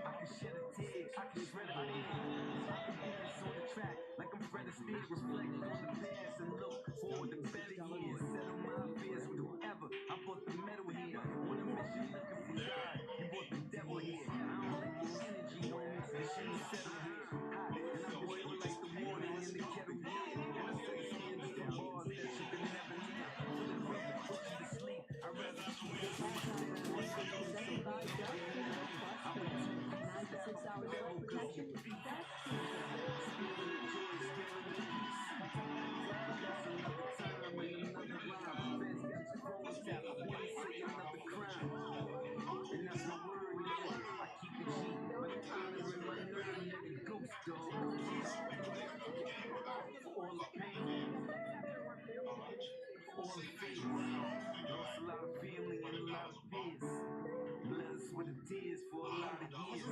I can shed a tear, I can shred a hair. I can dance on the track like I'm Fred Astaire, reflect on the past and look forward to better years. Settle my affairs with whoever. I brought the metal here. On a mission looking for God. You brought the devil here. I don't like your energy on me. This shit is settled here. Hot, and I boil like the water in the kettle here. And I say standards for bars that you can never hear. For the great to put you to sleep. I'd rather keep this on my stick than one so you can see. I would take 96 hours of protection. That's stealing the joy, stealing the peace. That's another time and another rhyme. Feds got you froze out. When they say another crime. And that's my word, nigga. I keep it G. But the honor in my nerve, nigga. Ghost dog. For all the pain. For all the fears. Lost a lot of family and a lot of peers. Blood, sweat, and tears for a lot of years.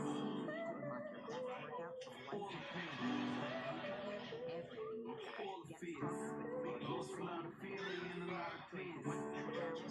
All the pain. All the fears. Lost a lot of family and a lot of peers.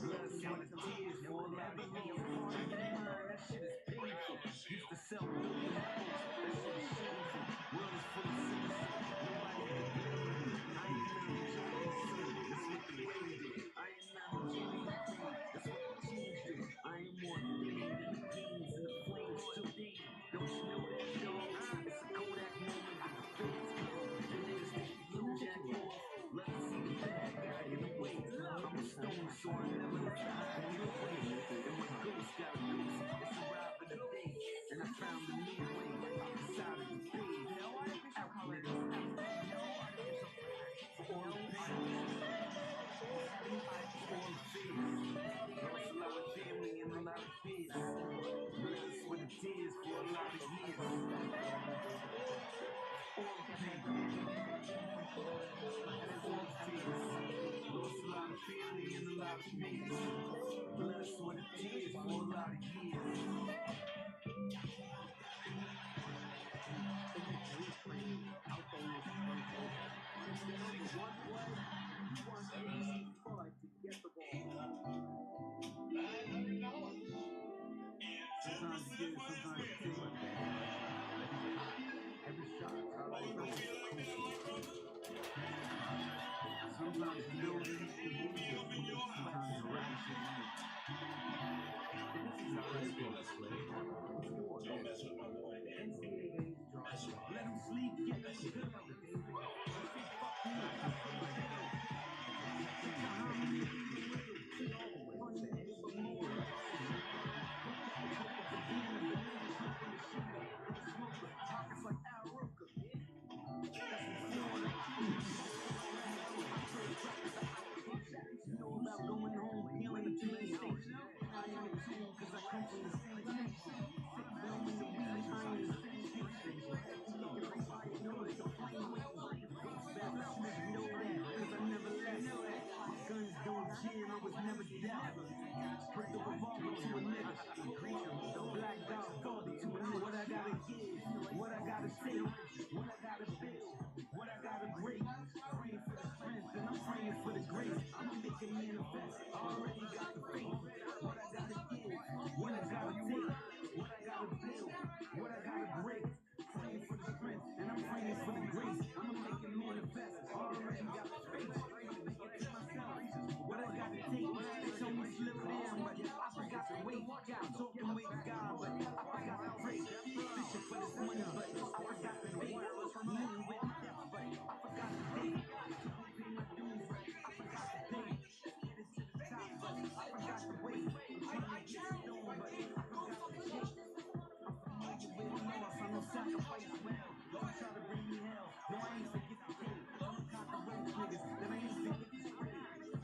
Blood, sweat, and tears for a lot of years. Check your mind, that shit is painful. Used to sell billion apples. That shit is shameful. World is full of cynicism. Nobody can blame me. I ain't not enjoying the sun. That's what the rain did. I ain't not enjoying the pain. That's what the change did. I ain't more than the beans and the flames still deep. Don't you know that, dog? It's a Kodak moment with the feds come. The niggas take the blue jacket off. Let us see the bad guy in the way. I'm a stone, so I never let the eye get away. And my ghost got a ghost. It's a ride for the day. And I found a new way. I decided to pay. Out, niggas. For all the pain. For all the fears. Lost a lot of family and a lot of fears. Blood, sweat, and tears for a lot of years. All the pain. All the fears. Lost a lot of family and a lot of fears. Blood, sweat, and tears for a lot of years. Sometimes you get it, sometimes you take it. every shot. Sometimes you know that it's the movie, sometimes it's rational. gotta take, what I gotta build, what I gotta break. Praying for the strength and I'm praying for the grace. I'ma make it manifest. I already got the faith. What I gotta give, what I gotta take, what I gotta build, what I gotta break. Praying for the strength and I'm praying for the grace. I'ma make it manifest. I already got the faith. To myself, what I gotta take. They told me slow down, but I forgot to wait. Talking with God, but I forgot to pray. Fishing for this money, but I forgot to bait. Living with death, but I forgot to date. Pay my dues, but I forgot to pay. Headed to the top, but I forgot to wait. I'm trying to get stoned, but I forgot to shake. I'm familiar with loss, I know sacrifice well. Don't try to bring me hell. No, I ain't forget the cake. Don't cockroach niggas, then I ain't forget the spray.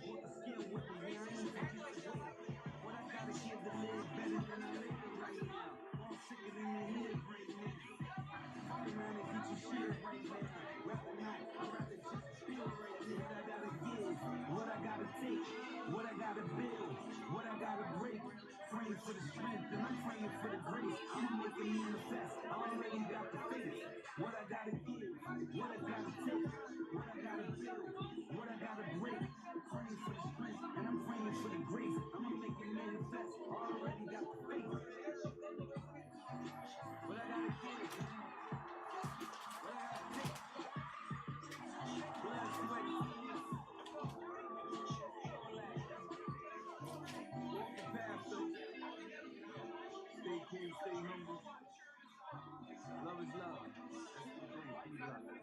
Brought the skill with me, yeah, I ain't forget the way. What I gotta give to live better than I live right now. I'm sicker than the hood right now. Fuck around and get your shit right now. Rather not, I'd rather just feel right now. What I gotta give, what I gotta take, what I gotta build, what I gotta break. Praying for the strength and I'm praying for the grace. I'ma make it manifest. I already got the faith. What I gotta give, what I gotta take, what I gotta build, what I gotta break. Praying for the strength and I'm praying for the grace. I'ma make it manifest. I already got the faith. What I gotta give, what I gotta take. Blood, sweat, tears. Walk the path, though. Stay cool, stay humble. Love is love. That's the thing. Be love. Yeah.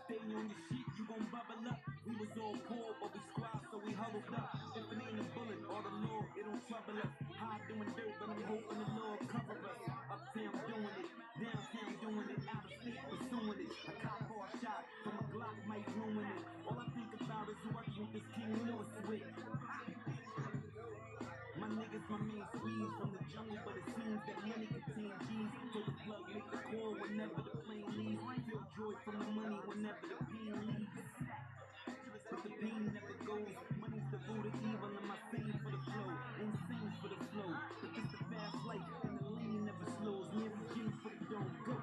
Stay on your shit, you gon' bubble up. We was all poor, but we squad, so we huddled up. If it ain't a bullet or the law, it don't trouble us. High doing dirt, but I'm hoping the Lord cover us. Uptown doing it, downtown doing it, out of state pursuing it. A cop or a shot from a Glock might ruin it. All I think about is who I keep this King Louis with. My niggas, my main squeeze from the jungle, but it seems that money contains G's. So the plug make the call whenever the plane leaves. Feel joy from the money whenever the pain leaves. But the pain never goes. Money's the root of evil, and my fame for the flow. Insane for the flow. But it's the fast life, and the lane never slows. Mary Jane for the dome. Go.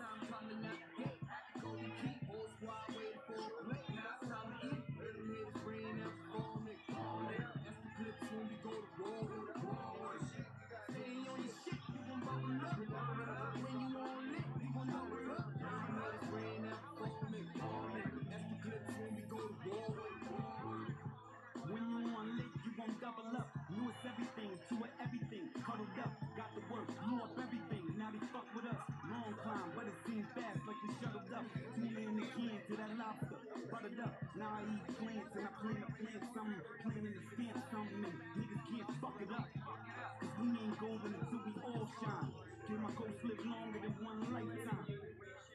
Time coming out the gate. Golden key, whole squad waiting for a plate. Now it's time to eat. Let them hit his brain up, form it. That's the clips when we go to war. Stay on your shit, you gon' bubble up. When you on lit, you gon' bubble up. Let them hit his brain up, form it. That's the clips when we go to war. When you on lit, you gon' double up. Knew it's everything, to it everything. Cuddled up, got the work, blew up everything. Now they fuck with us. Long climb, but it seems fast like we shuttled up. Tune in the can to that lobster, buttered up. Now I eat plants and I plan to plant something. Planning to stamp something and niggas can't fuck it up. Cause we ain't golden until we all shine. Till my ghost live longer than one lifetime.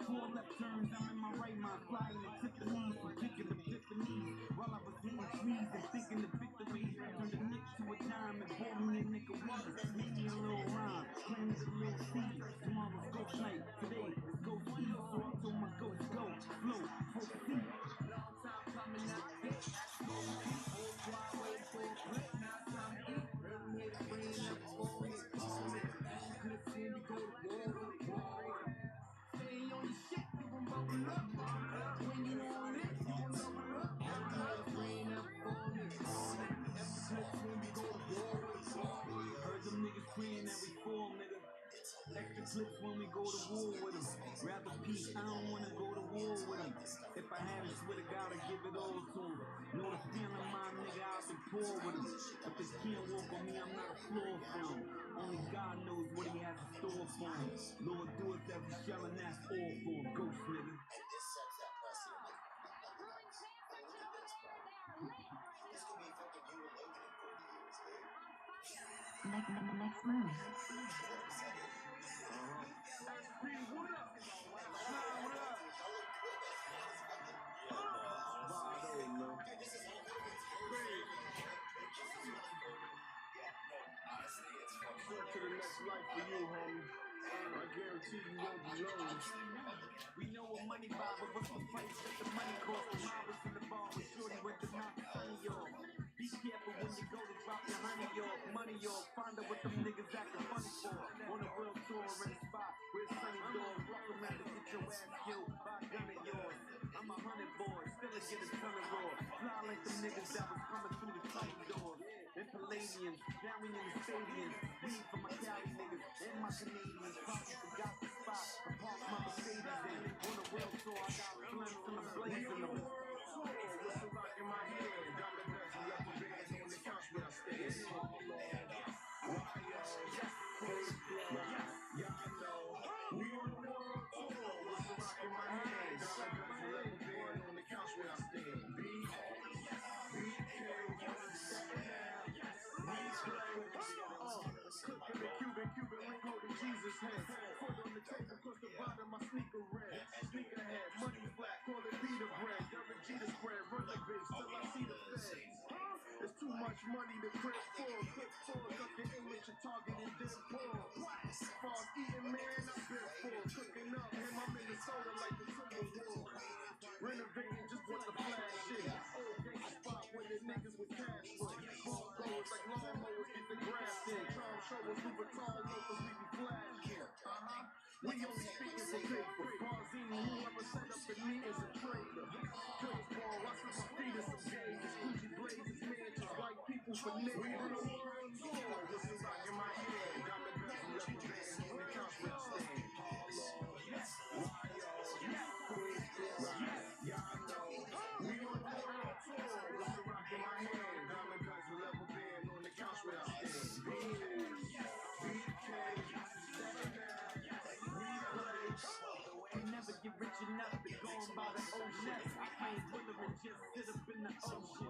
4 left turns, I'm in my right mind. Flying the Tiffany's from picking the Tiffany's. While I was hitting trees and thinking the victories. Turned a nick to a dime and bought me a nickel weed. Made me a little rhyme, planted a little seed. Tomorrow's ghost night, today is ghost eve. So I told my ghost, go, flow, proceed. Long time coming out the gate. Whole squad waiting for a plate. Now it's time to eat. Let them hit his brain up, form it. That's the clips when we go to war. Stay on your shit, you gon' bubble up. When you on it, you gon' double up. Let them hit his brain up, form it. That's the clips when we go to war. Heard them niggas praying that we fall, nigga. Extra clips when we go to war with them. Rather peace, I don't wanna go to war with them. If I had it, swear to God, I'd give it all to them. Know the feeling, my nigga. out and pour with them. If they can't walk on me, I'm not a floor for them. Only God knows what he has in store for him. Lord, do it every shell and that's all for him. Ghost nigga. And this sets that precedent. This could be fucking you and Logan in 40 years, dude. Next move. To the next life for you, homie. I guarantee you won't be lonely. We know what money buy, but what's the price that the money costs? When I was in the bar with Shorty with the knock sunny off. Be careful when you go to drop your honey off, money off. Find out what them niggas acting funny for. On a real tour in the spot where sunny doors. Welcome out to get your ass killed by a gun of yours. I'm a 100 boy, still a get a ton of raw. Fly like them niggas that was coming through the sunny doors. And Palladians, down in the stadiums. Weed for my Cali niggas and my Canadians. Probably forgot the spot to park my Mercedes in. On a real tour, I got blunts and I'm blazing them. What's the rock in my hand? Diamond nuts and leather bands on the couch where I stand. Y'all know. We on the world tour. What's the rock in my hand? Diamond nuts and leather bands on the couch where I stand. Cuban link holding Jesus' hand. Foot on the table, cause the bottom my sneaker red. Sneaker head, money flat, call it Peter bread. Derek Jeter spread, run the bitch till I see the feds. It's too much money to crib for. Clip for, cut the image and target and then pour. Far eating, man, I'm bit for. Cooking up, him, I'm in the soda like the Timberwolves. Renovating just what the flash shit. Old gangsta spot where the niggas with cash for. Ball goers like lawnmowers get the grass in. Trying to show us who retard locals we be flashing. We only speaking for paper. Barzini, whoever set up the knee is a traitor. Baseball, I see my feet in some gauges. Gucci blazes, mansions, white people for niggas. We on the world tour. What's the rock in my hand? Diamond nuts and leather bands on the couch where I stand. Y'all know. We on the world tour. What's the rock in my hand? Diamond nuts and leather band on the couch where I stand. Never get rich enough to go on by the ocean. I can't swim and just sit up in the ocean.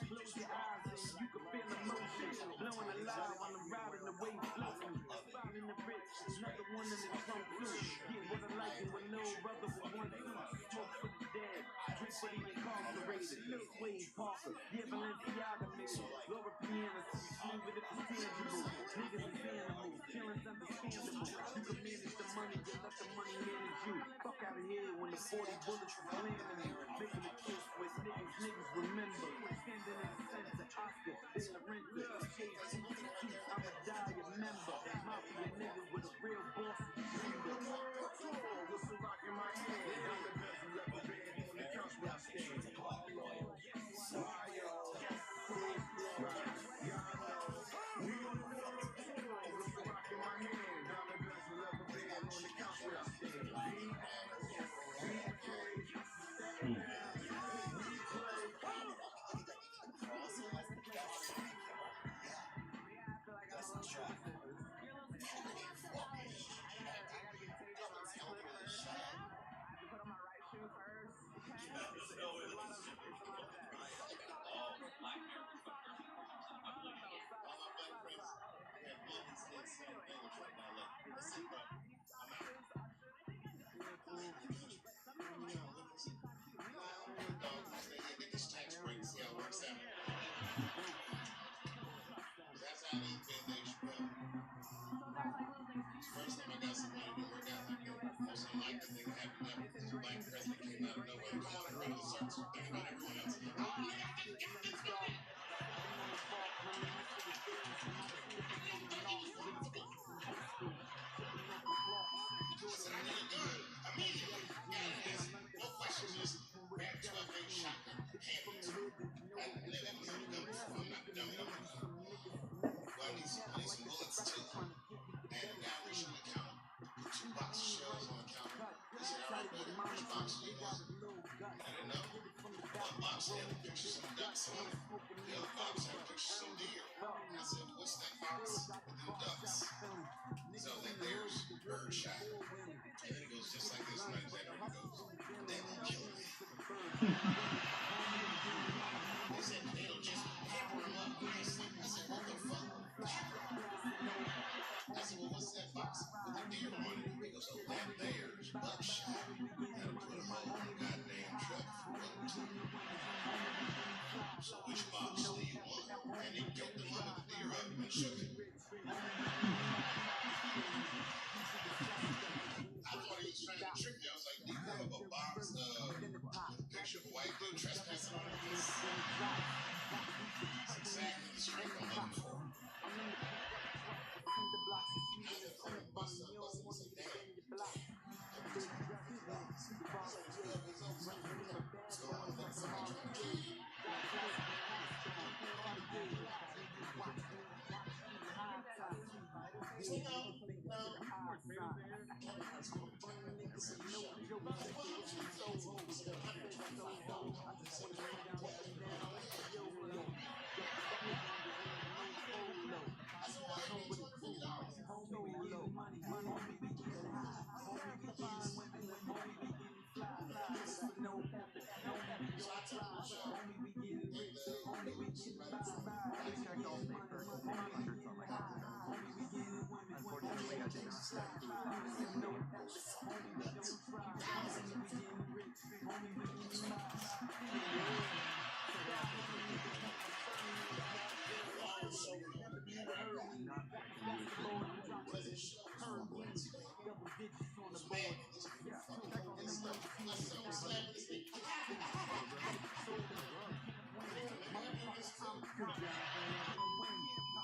Close your eyes and you can feel emotion. Blowing alive while I'm riding the wave floating. Finding the rich, another one in the trunk too. Get what I like and what little brother will want to. Smoke for the dead, drink for the incarcerated. Milk Wade Parker, yeah, Balenciaga niggas. Laura Piana, smooth with it for tangible. Niggas is animals, killing's understandable. You can manage the money, you let the money manage you. Fuck out of here when the 40 bullets is slamming you. Making a kiss with niggas remember. Standing in the center, Oscar, De La Renta, Chase, I'ma die a member. Mafia niggas with a real boss agenda. What's the rock in my hand? Diamond nuts and leather bands on the couch where I stand. We on the world tour. What's the rock in my hand? Diamond nuts and leather bands on the couch where I stand. First time I got some money to work out like that, most unlikely thing that happened ever. The black president came out of nowhere, going around in circles, thinking about everyone else. Oh, my God, it's going. So I need a gun immediately. Got an answer. No questions, just grab 12-gauge shotgun, hand it to me. And then I'm not dumb. I'm not dumb. Well, I need some bullets too. And now we should count. Put 2 box shells on the counter. He said, all right, buddy, which box do you want? I didn't know. What box? They have a pictures of ducks on it. The other box had pictures of deer. And I said, what's that box with them ducks? So then there's birdshot. And then it goes just like this, not exactly what it goes. They won't kill a man. They said they'll just pepper him up nicely. I said, what the fuck? I said, well, what's that box with the deer on it? He goes, oh, that there's buckshot. That'll put them all on a goddamn truck for road trip. So which box do you want? And he picked the one with the deer up and shook it. I thought he was trying to trick me. I was like, do you have a box with a picture of a white dude trespassing on it? Yes. It's exactly the strength I'm looking for.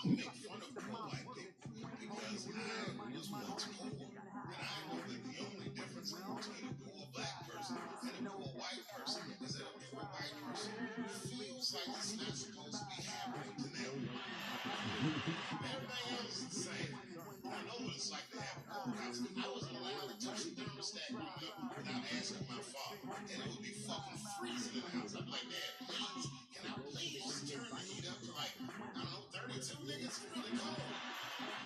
Make fun of poor white people because I was once poor, and I know that the only difference between a poor black person and a poor white person is that a poor white person feels like it's not supposed to be happening to them. Everybody else is the same. I know what it's like to have a cold house. I wasn't allowed to touch the thermostat growing up without asking my father, and it would be fucking freezing in the house. I'd be like, Dad, please, can I please just turn the heat up to like, I don't know, 32 niggas? It's really cold.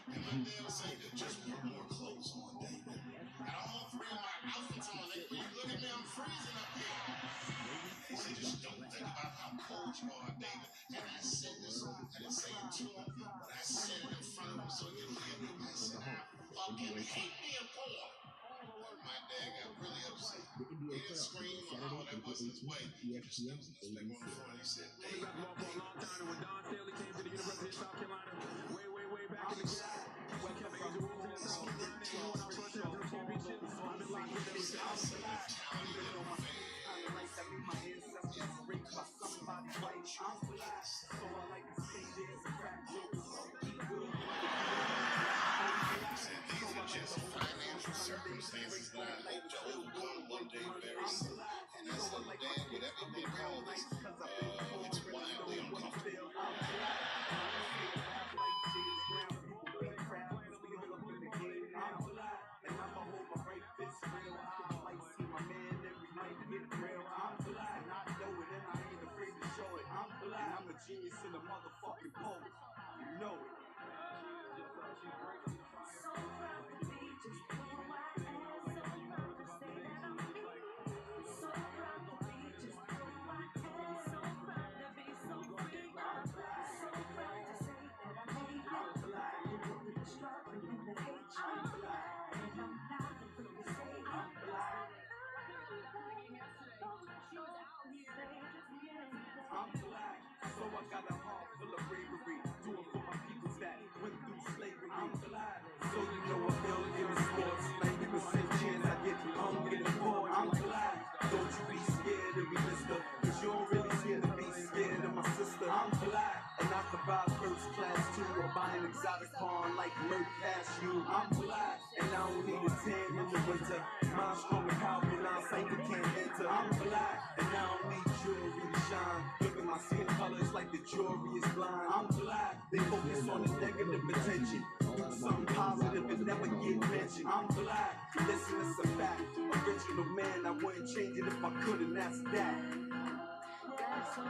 And my dad would say, just put more clothes on, David. I got all three of my outfits on. Like, when you look at me, I'm freezing up here. He said, just don't think about how cold you are, David. And I said this, I didn't say it to him, but I said it in front of him so he could hear me. I said, I fucking hate being poor. My dad got really upset. He didn't scream or holler, that wasn't his way. He just stood his newspaper on the floor and he said, David, these are just financial circumstances that I hope to overcome one day very soon. And I said, Dad, whatever you want to call this, it's wildly uncomfortable. Genius in the motherfucking pole. You know it. So proud to be just pull my hands, so proud to say that I'm me. So proud to be just pull my hands, so proud to be so free. So proud to say that I made it. You're the struggle and the hate. I'm glad, and I'm not afraid to say I'm glad. I'm glad. So I got a heart full of bravery, do it for my peoples that went through slavery. I'm glad. So you know I'm building in the sports, 90% chance I get hungry in the court. I'm glad. Don't you be scared of me, mister, cause you don't really scared to be scared of my sister. I'm glad. And I could buy first class too, or buy an exotic pawn like Merc Cashew. I'm glad. And I don't need a tan in the winter. My strong and powerful, non-psychic can't enter. I'm glad. And I don't need jewelry to shine. Look at my skin colors like the jewelry is blind. I'm glad they focus on the negative attention. Do something positive and never get mentioned. I'm glad. Listen, it's a fact. Original man, I wouldn't change it if I could, and that's that. That's all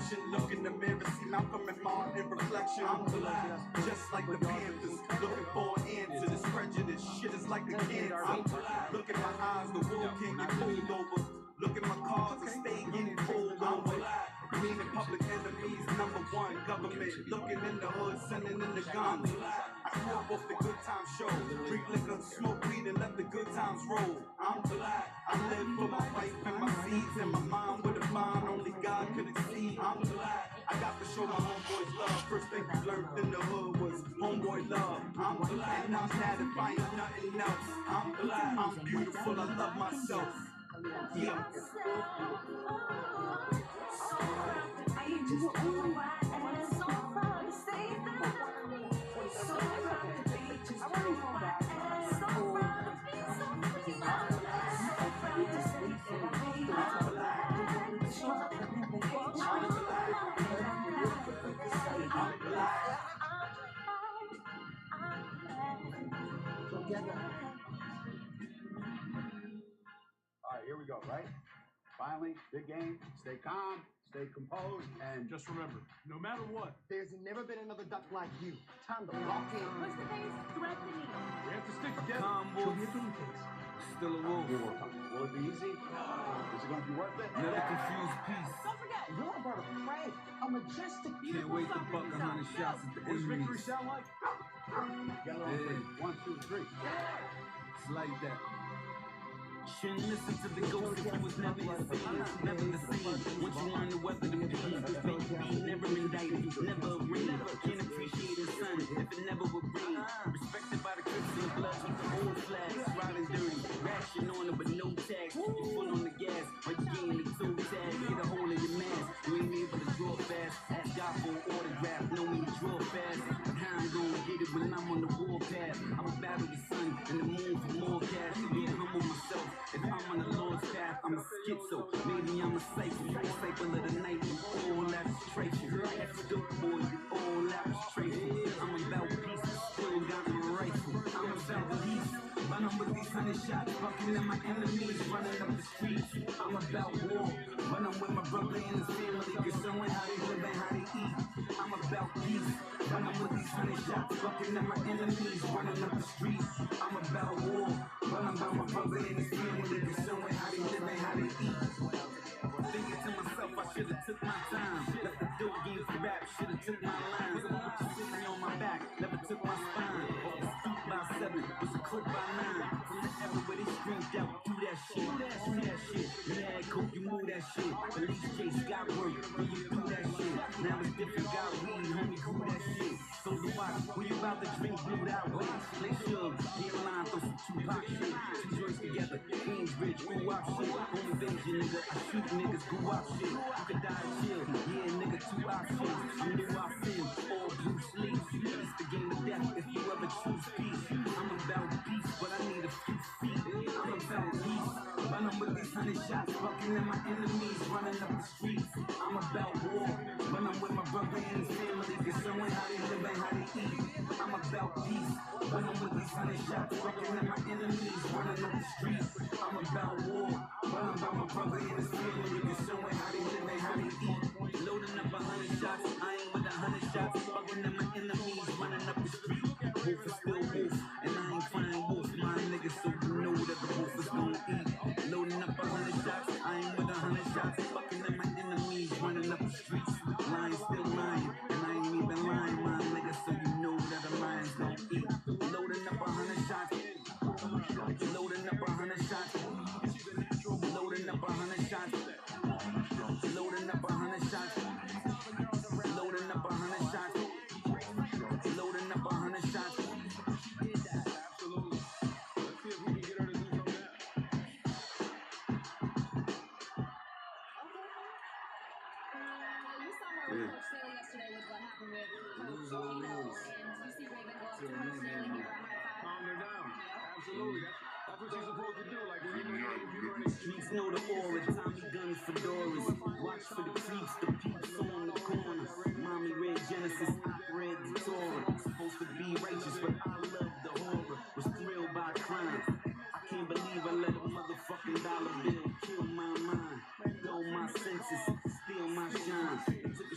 complexion. Look in the mirror, see Malcolm and Martin reflection. I'm black, just like the Panthers. Looking for answers. Prejudice, shit is like a cancer. I'm black. Look at my eyes, the world can't get pulled over. Look at my cars, I stay getting pulled over. Meaning public enemies, number one. Government looking in the hood, sending in the guns. I grew up off the good times show. Drink liquor, smoke weed, and let the good times roll. I'm black. I live for my wife and my seeds, and my mom with a mind only God could exceed. I'm black. I got to show my homeboys love. First thing we learned in the hood was homeboy love. I'm black, and I'm satisfied, nothing else. I'm black. I'm beautiful. I love myself. Yeah. All right, here we go, right? Finally, big game. Stay calm, stay composed, and just remember, no matter what, There's never been another duck like you. Time to lock in. Push the face, thread the needle. we have to stick together. Calm Show wolf, me a guinea pigs. still a wolf. Will it be easy? Is it going to be worth it? Never confuse peace. Don't forget, You're a bird of prey, a majestic, Can't wait to buck 100 shots at the What does victory enemies. sound like? Get it on three. 1, 2, 3. It's like that. Shouldn't listen to the ghost if you was never the same, never the same. Once you learn to weather the pain, be never indicted, never rain. Can't appreciate the sun if it never would rain. Respected by the Crips and blood, old flags, riding dirty, ration on it but no tax. You full on the gas, or you gain the toe tag, get a hole in your mask. You ain't able to draw fast, ask God for an autograph, know me to draw fast. How I'm gonna get it when I'm on the warpath. I'ma battle the sun and the moon for more cash. To be humble myself. If I'm on the Lord's path, I'm a schizo. Maybe I'm a psycho. Disciple of the night, all abstraction. That's dope, boy, all abstraction. I'm about peace, still got my rifle. I'm about peace, but I'm with these 100 shots, fucking at my enemies, running up the streets. I'm about war, but I'm with my brother and his family, cause showing how they live and how they eat. I'm about peace, but I'm with these 100 shots, fucking at my enemies, running up the streets. I'm about war, but I'm about my brother and his family, cause showing how they live and how they eat. Thinking to myself, I should've took my time. Left the dope game for rap, should've took my lines. Sitting on my back, never took my spine. Stoop by 7, was a clip by 9. From the era where they screamed out, do that shit, do that shit. You had coke, you move that shit. Police chase, got work, when you do that shit. Now it's different, got weed, homie, grew that shit. So do I, when you about to drink, blew that way. They should, get a line, throw some Tupac shit. 2 joints together, Queensbridge, ooh, wop shit. Home invasion, nigga, I shoot niggas, go wop shit. You could die chill, yeah, nigga, 2 options. You knew I sin, all Bruce Lee. It's the game of death if you ever choose peace. I'm about peace, but I need a few feet. I'm about peace, but I'm with these 100 shots, fucking at my enemies, running up the streets. I'm about war, but I'm with my brother and his family, cause showing how they live and how they eat. I'm about peace, but I'm with these 100 shots, fucking at my enemies, running up the streets. I'm about war, but I'm about my brother and his family, cause showing how they live and how they eat. Loading up 100 shots, I ain't with 100 shots, fucking at my enemies, running up the street. Wolf is still wolf, and I ain't crying wolf, my niggas, so you know that the wolf is gonna eat. Loading up 100 shots, I ain't with 100 shots, fucking at my enemies, running up the streets. Lying, still lying, and I ain't even lying, my niggas, so you know that the lion's gonna eat. Loading up 100 shots, loading up 100 shots, loading up 100 shots, loading up 100 shots, loading up 100 shots, loading up 100 shots. Absolutely. Let's see if we can get her to do something now. You saw more with Coach Staley yesterday with what happened with Coach Tito, and you see Raven go up to Coach Staley, give her a high five. Calm her down. Absolutely. That's what she's supposed to do. Like when you Streets know the aura, Tommy guns, fedoras. Watch for the creeps, the peeps on the corner. Mommy red Genesis, red the Torah. Supposed to be righteous, but I love the horror. Was thrilled by crime. I can't believe I let a motherfucking dollar bill kill my mind. Dull my senses, steal my shine. Took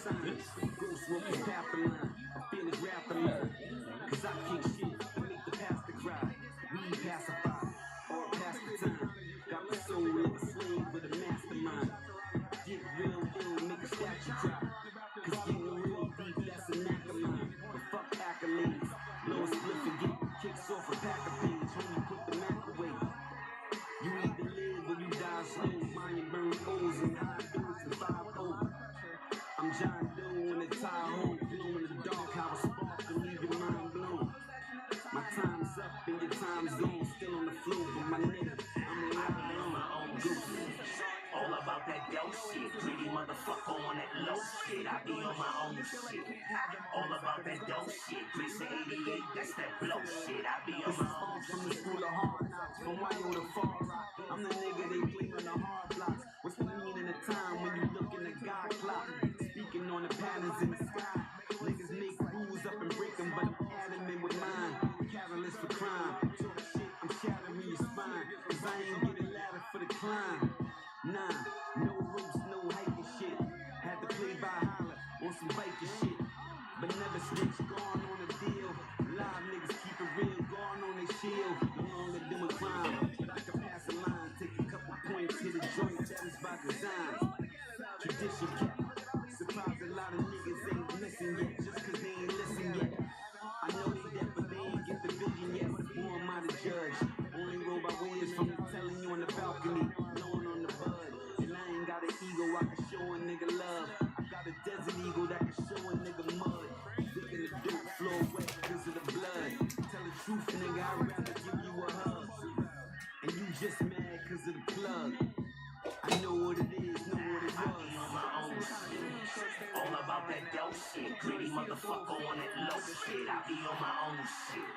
signs. Go smoke the Papillon, I feel his rapping line. Cause I kick shit and make the pastor cry. Weed pacify, all past the time. Got my soul like a slave with a mastermind. Get real ill, make a statue cry. Cause getting real deep, that's a knack of mine. But fuck accolades, blow a split and get kicks off a pack of page. Homie, put the Mac away. You either live or you die slow. Mine and burn O's and high dudes and 5-0. I'm John Doe in the Tahoe, glow in the dark, how a spark can leave your mind blown. My time's up and your time's gone, still on the floor, but my nigga, I'm alive on my own goose. All about that dope shit, greedy motherfucker on that low shit. I be on my own shit. All about that dope shit, Grease 88, that's that blow shit. I be on my own From the school of hard knocks, from Wayo to Far Rock, I'm the nigga they blame on the hard blocks. What's the meaning of time when you look in the God clock? Speaking on the patterns in the sky. Niggas make rules up and break them, but I'm adamant with mine. Catalyst for crime. Talk shit, I'm shattering your spine. Cause I ain't getting ladder for the climb. Nah, no ropes, no hiking shit. Had to play by holler on some biker shit. But never snitch, gone on a deal. Live niggas keep it real, gone on their shield. No longer doing crime, but I can pass a line, take a couple points, hit a joint, that is by design. Tradition kept. Surprised a lot of niggas ain't missing yet, just cause they ain't listen yet. I know they deaf, but they ain't get the vision yet. Who am I to judge? Only roll by ways from telling you on the balcony, blowing on the bud. And I ain't got an ego, I can show a nigga love. I got a desert eagle that can show a nigga mud. Thinking the dirt floor wet because of the blood. Tell the truth, nigga, I'd rather give you a hug. And you just mad because of the plug. I know what it is, know what it was. all about that dope shit, greedy motherfucker on that low shit. I be on my own shit.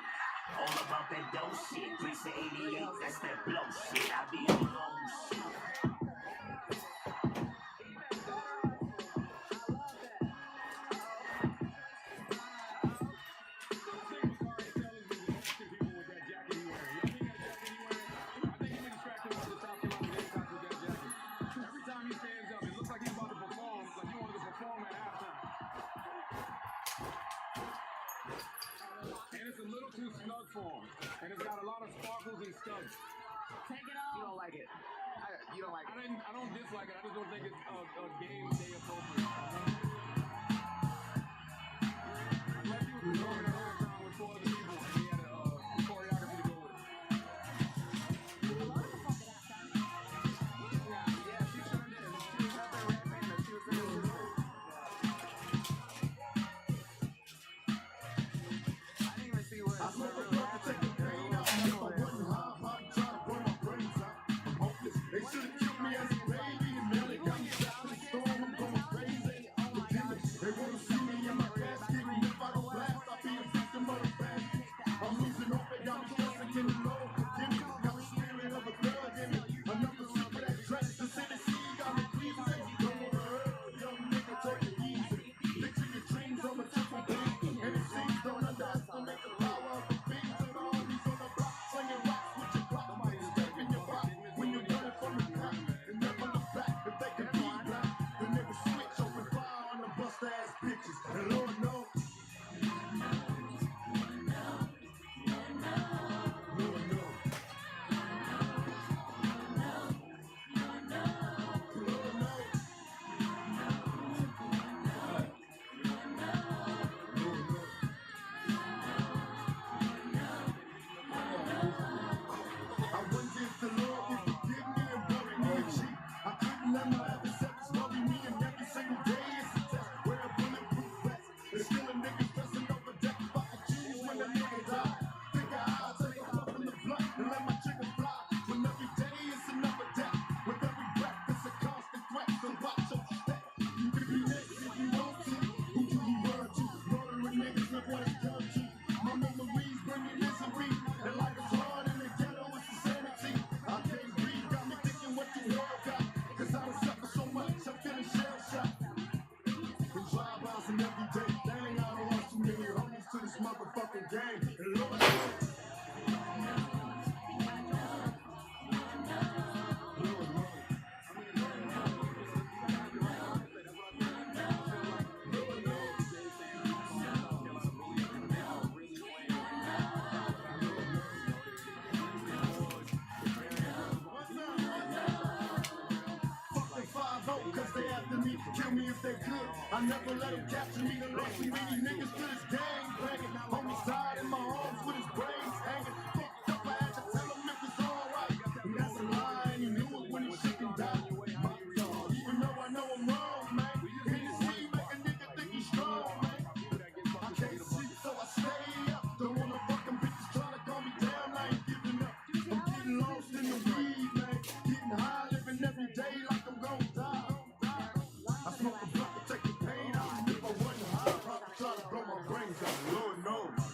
All about that dope shit, Grease 88, that's that blow shit. I be on my own shit. And it's got a lot of sparkles and stuff. Take it off. You don't like it. You don't like it. I don't dislike it. I just don't think it's a game day appropriate. Like you was going around with 4 other people and he had a choreography to go with it. Yeah, she sure did. She was out there rapping and she was in the system. I didn't even see what I smoke a real blunt to take the pain out. If I wasn't high, I'd try to burn my brains out. I'm hopeless. They should have killed me as a baby. And now they got me trapped in the storm. I'm going crazy. They wanna see me in my casket. And if I don't blast, I'll be they could. I never let them capture me. Done lost too many niggas to this gang banging. On the side in my arms with his brains hanging. Fucked up, I had to tell him it was alright. And that's a lie, and he knew it when he shook and died. Even though I know I'm wrong, man. Hennessy make a nigga think he's strong, man. I can't sleep, so I stay up. Don't wanna fucking bitches trying to calm me down. I ain't giving up. I'm getting lost in the weed, man. Getting high, living every day like I'm gon' die. I smoke a blunt to take the pain out. And if I wasn't high, I'd probably try to blow my brains out. Lord knows.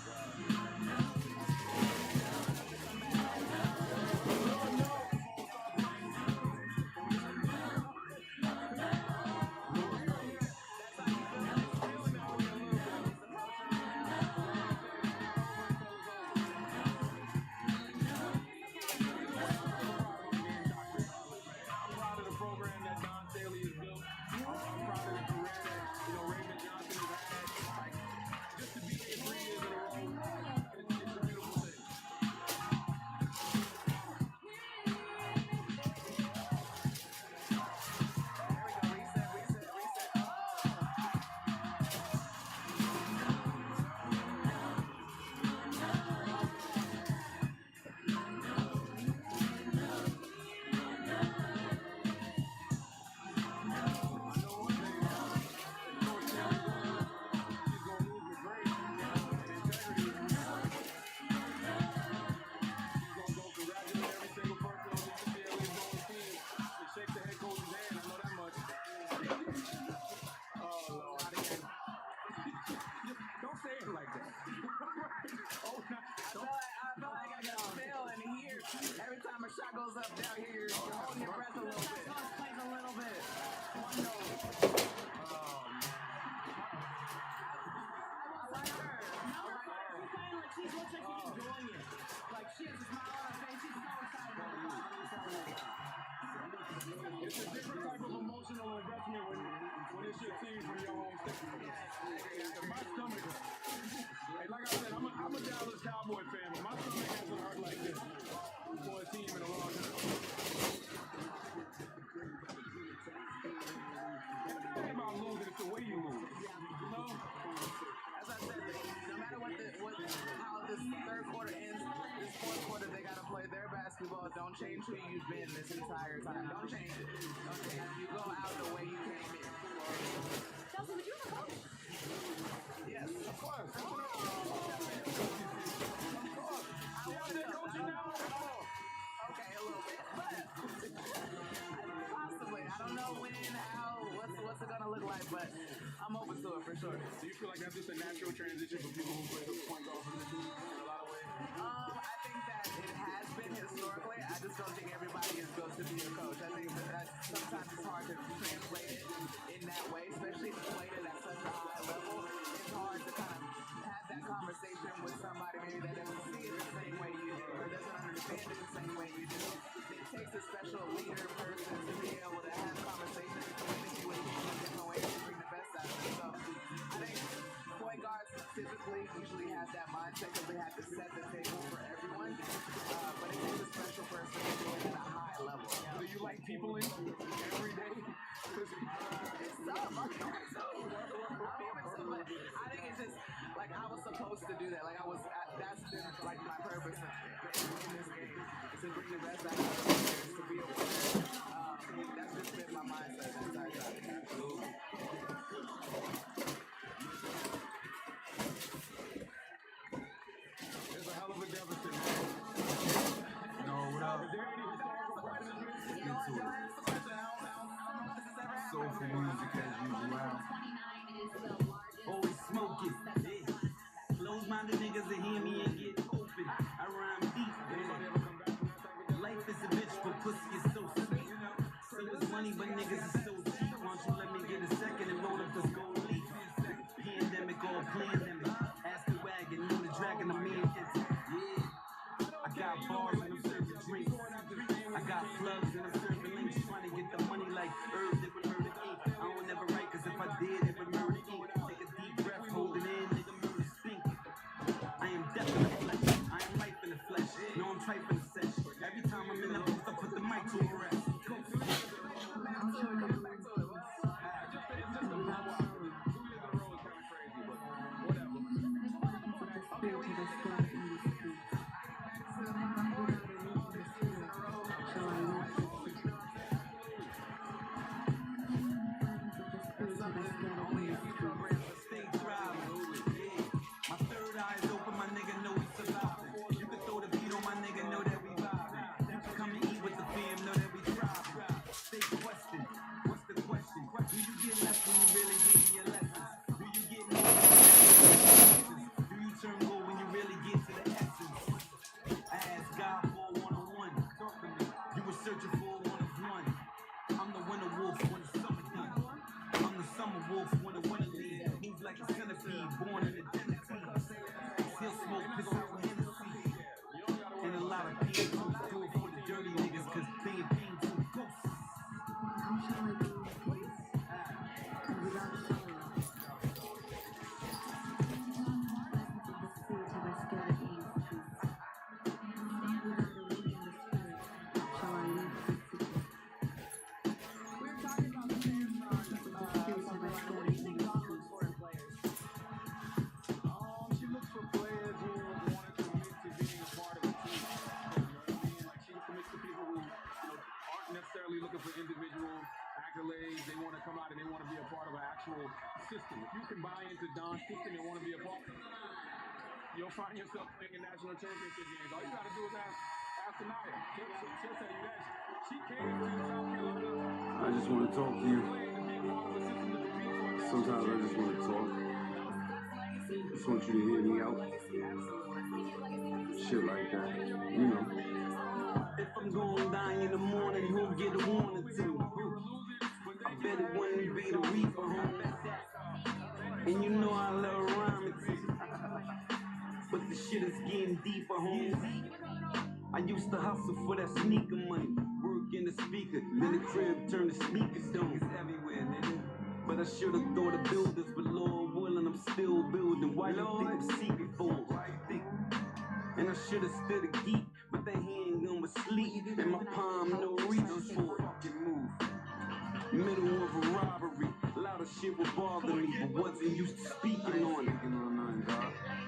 Every time a shot goes up down here, you're holding your breath a little bit. Plays a little bit. One note. I like her. No, I like her. She's playing like she looks like she's enjoying it. Like she has a smile on her face. She's so excited. It's a different type of emotional investment when it's your team from your home state. My stomach, hey, like I said, I'm a Dallas Cowboy fan, but my stomach hasn't hurt like this for a team in a long time. It's not about losing, it's the way you lose. You know? As I said, no matter how this third quarter ends, this fourth quarter they gotta play their basketball. Don't change who you've been this entire time. Don't change it. Don't change it. You go out the way you came in. Chelsea, would you have a coach? Yes, of course. I want to know. Okay, a little bit, but possibly. I don't know when, how, what's it gonna look like, but I'm open to it for sure. Do you feel like that's just a natural transition for people who play the point guard position in a lot of ways? I think that it has been historically. I just don't think everybody is built to be a coach. I think that sometimes it's hard to translate it in that way, especially if you played it at such a high level. It's hard to kind of have that conversation with somebody maybe that doesn't see it the same way you do or doesn't understand it the same way you do. It takes a special leader person to be able to have conversations and communicate with people in different ways to bring the best out of it. So I think point guards typically usually have that mindset because they have to set the table for everyone. But it takes a special person to do it at a high level. Do you like people in every day? It's tough. I'm human too. But I think it's just like I was supposed to do that. Like that's been like my purpose in this game is to bring the best out of the players, to be a winner. That's just been my mindset the entire time. It's a hell of a deficit, man. No, what up? Is there any historical precedent? Soulful music as usual. Always smoking. Yeah. Close-minded niggas that hear me and get open. I rhyme deep. Yeah. Life is a bitch, but pussy is so sweet. So is money, but niggas is so cheap. Why don't you let me get a second and roll up this gold leaf? Pandemic all pandemic. Ask the wagon, know the dragon, the man gets it. Yeah. I got bars and I'm serving drinks. I got plugs and I'm serving links. Trying to get the money like herbs that would murder ink. I don't ever write, cause if I did, it would murder ink. Take a deep breath, hold it in, nigga, murder stink. I am death in the flesh. I am life in the flesh. No, I'm tripe in the sesh. Every time I'm in the booth, I put the mic to a rest. wolf when a winter leaves. Moves like a centipede, born in the dynasty. Still smoke, piss out Hennessy. And a lot of people do it for the dirty niggas, cause they ain't paying to the ghosts. How shall I do this? Without sorrow. The spirit have I scattered in the streets. Without awakening the spirit, shall I leave this city? We're talking about the fans from The spirit have I scattered in the streets. She looks for players who want to commit to being a part of a team. You know what I mean? Like she commits to people who aren't necessarily looking for individual accolades. They want to come out and they want to be a part of an actual system. If you can buy into Don's system and want to be a part, you'll find yourself playing in national championship games. All you got to do is ask Tanaya. She'll tell you that. She came to South Carolina. I just want to talk to you. Sometimes I just want to talk. Just want you to hear me out. Shit like that. You know. If I'm going down in the morning, who'll get a warning to? I bet it wouldn't be the reaper, homie. And you know I love rhyming too. But the shit is getting deeper, homie. I used to hustle for that sneaker money. Work in the speaker, then the crib turned to sneaker stones everywhere, nigga. But I should've thought of builders, but Lord willing, I'm still building. Why you think I'm seeking for? Why you think? And I should've stood a geek, but that handgun was sleep. And my palm, no reasons for it. Fucking move. Middle of a robbery, a lot of shit would bother me, but wasn't used to speaking on it.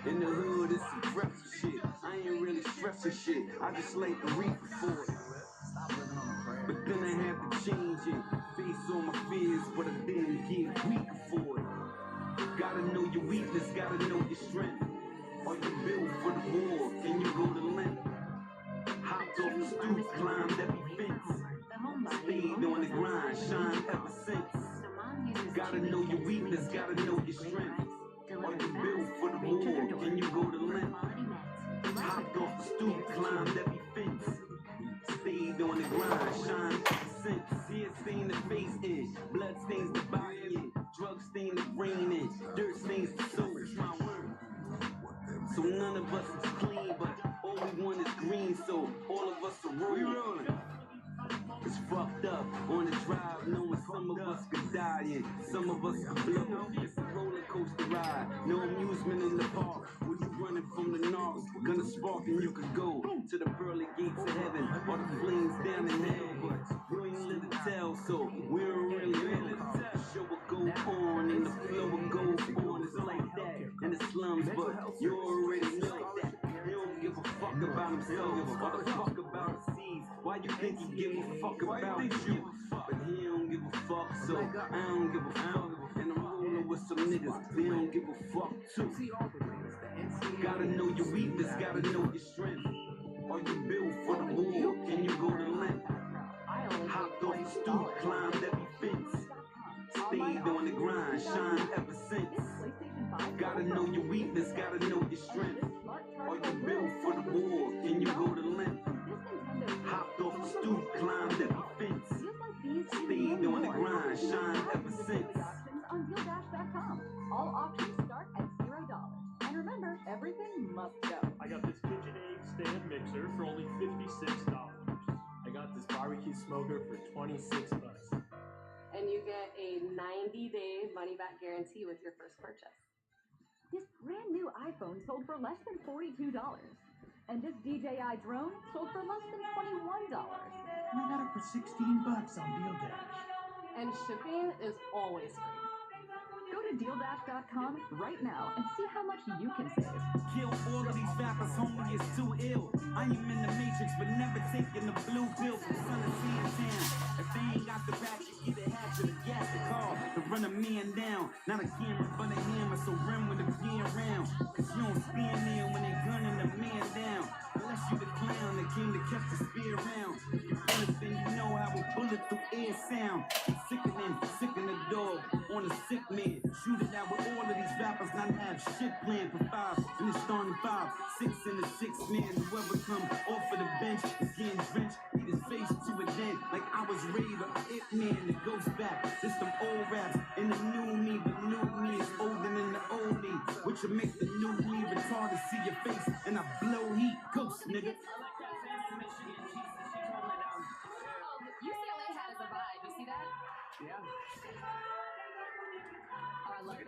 In the hood, it's some pressure shit. I ain't really stressing shit. I just like the reaper for it. But then I had to change it. Face all my fears, but I didn't get weaker for it. Gotta know your weakness, gotta know your strength. Are you built for the war? Can you go the length? Hopped off the stoop, climbed every fence. Stayed on the grind, shine ever since. Gotta know your weakness, gotta know your strength. Are you built for the war? Can you go the length? Hopped off the stoop, climbed every fence. Stayed on the grind, shine ever since. Tears stain the face in, blood stains the body in, drugs stain the brain in, dirt stains the soul. It's my word. So none of us is clean, but all we want is green. So all of us are rolling. It's fucked up on the drive, knowing some of us could die in, some of us could blow. It's a roller coaster ride, no amusement in the park. When you running from the north, gonna spark and you could go to the pearly gates of heaven or the flames down in hell. But you ain't live to tell, so we don't really live it. The show will go on and the flow will go on. It's like that in the slums, but you already know that. He don't give a fuck about himself or the fuck about the seas. Why you think he give a fuck about you? But he don't give a fuck, so I don't give a fuck. And I'm rolling with some niggas, they don't give a fuck too. Gotta know your weakness, gotta know your strength. Are you built for the war? Can you go the length? Hopped off the stoop, climbed every fence. Stayed on the grind, shine ever since. Gotta know your weakness, gotta know your strength. Are you built for the war? Can you go the length? Hopped off the stoop, climbed every fence. Stayed on the grind, shine ever since. On DealDash.com. All options start at $0. And remember, everything must go. I got this KitchenAid stand mixer for only $56. I got this barbecue smoker for $26. And you get a 90-day money-back guarantee with your first purchase. This brand new iPhone sold for less than $42. And this DJI drone sold for less than $21. And I got it for $16 on DealDash. And shipping is always free. Go to DealDash.com right now and see how much you can save. Kill all of these rappers, homie, it's too ill. I am in the matrix, but never taking the blue pill from Son of Town. If they ain't got the back, you either have to gas the car to run a man down. Not a camera, but a hammer, so run with a pen round. Cause you don't stand there when they gunning the man down. Unless you the clown that came to catch the spear round. If you understand, you know how a bullet through air sound. Sickening, sicken the dog on a sick man. Shoot it out with all of these rappers, not have shit planned for 5. And it's starting 5, 6 in the 6 man. Whoever come off of the bench is getting drenched. Need his face to a dent, like I was Raider, It Man, the Ghost back. This them old raps and the new me, but new me is older than the old me, which will make the new me retarded see your face and I blow heat. Ghost, nigga. UCLA has a vibe. You see that? Yeah. Oh, I love it.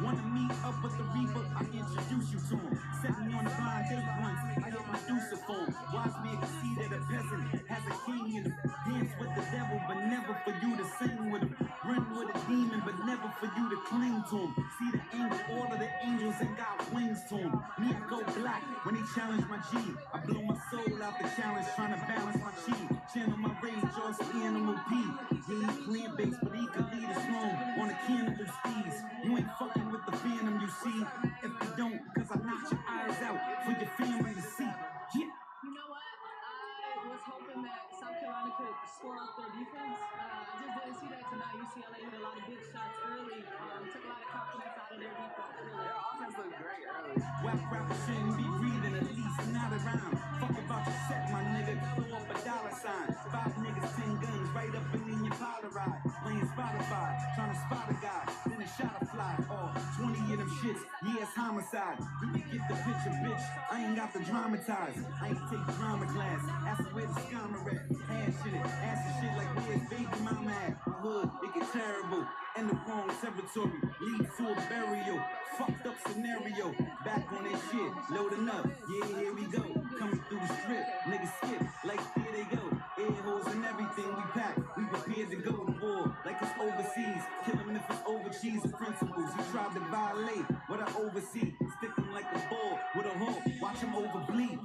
Wanna meet up with the Reaper? I introduce you to him. Set me on a blind date once. I hit my deucer phone. Wise man can see that a peasant has a king in him. Dance with the devil, but never for you to sing with him. Run with a demon, but never for you to cling to him. See the angel, all of the angels ain't got wings to him. Me, I go black when they challenge my G. I blow my soul out the challenge, trying to balance my chi. Channel my rage, all animal P. He ain't plant-based, but he could lead us home on a cannibal steez. You ain't fucking with the phantom, you see. If you don't, cause I knock your eyes out for your family to see. Yeah. You know what? I was hoping that South Carolina could score off their defense. I just didn't see that tonight. UCLA hit a lot of big shots early. Took a lot of confidence out of their defense. Their offense looked great early. Whack rapper shouldn't be breathing, at least not around. Fuck about your set, my nigga. Throw up a dollar sign. 5 niggas, 10 guns, right up and in your powder ride. Playing Spotify, trying to spot a guy. Then a shot a fly. Oh, 20 of them shits, yeah, it's homicide. You can get the picture, bitch. I ain't got to dramatize. I ain't take drama class. Ask where the scammer at. Hash in it. Ask the shit like where's baby mama at. My hood, it get terrible. In the wrong territory. Lead to a burial. Fucked up scenario. Back on that shit. Loading up. Yeah, here we go. Coming through the strip. Niggas skip. Like here they go. Air holes and everything we pack. We prepared to go to war. Like it's overseas. Kill him if it's over cheese and principles. He tried to violate what I oversee. Stick him like a ball with a hook. Watch him overbleed.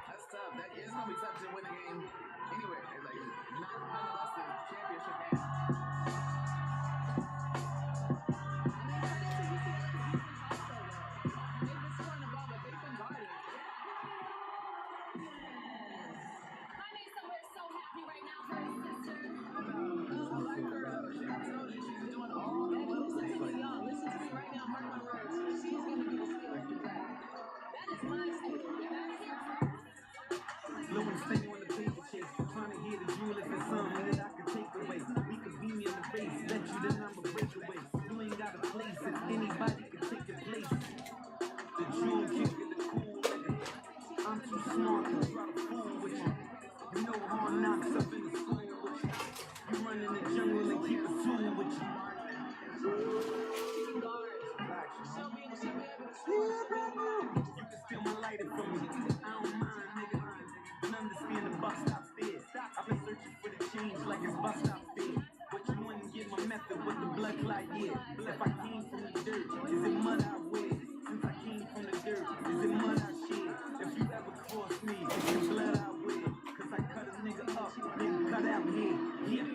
That's tough. It's gonna be tough to win the game anywhere. Like none of us the championship game. Blowing stay on the paper chase, trying to hear the jewel if it's something that I can take away. We could be me in the face, let you the number break away. You ain't got a place if anybody can take your place. The jewel kick in the cool nigga. I'm too smart to try to fool with you. You know hard knocks up in the school with you. You run in the jungle and keep a tool with you. You can steal my lighter from me. I don't mind, nigga. Understand the bus stop stairs. I've been searching for the change like it's bus stop stairs. But you wouldn't get my method with the blood clot, yeah. If I came from the dirt, is it mud I wear? Since I came from the dirt, is it mud I shed? If you ever cross me, it's the blood I wear. Cause I cut a nigga up, then cut out here, yeah.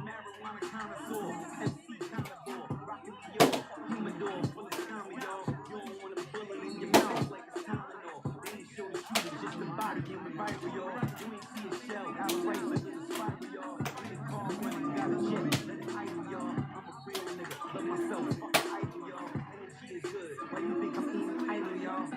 Marijuana connoisseur, MC carnivore, rockin' Dior, humidor, full of comedy, y'all. You don't want a bullet in your mouth like it's Tylenol. They ain't show the shooter, just the body getting viral, y'all. You ain't see a shell, outright like it's a spiral, y'all. In the car running, got a jet, let it idle, y'all. I'm a real nigga, love myself, fuck idle, y'all. Energy is good, why you think I'm eating idle, y'all?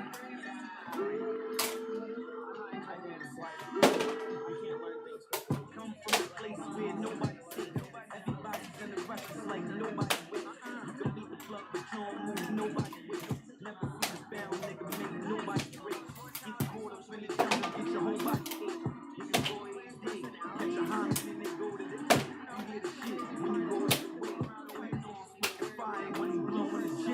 Come from a place where nobody's safe. Everybody's in the rush, it's like nobody with. You can beat the plug, but you don't move nobody with. Never see the bound, nigga, make nobody break. Get caught up in the jungle, get your whole body ache. You can go every day, catch your hands and then go to the A. You hear the shit when you go to the way. You know I'm smoking fire when you blowing the J.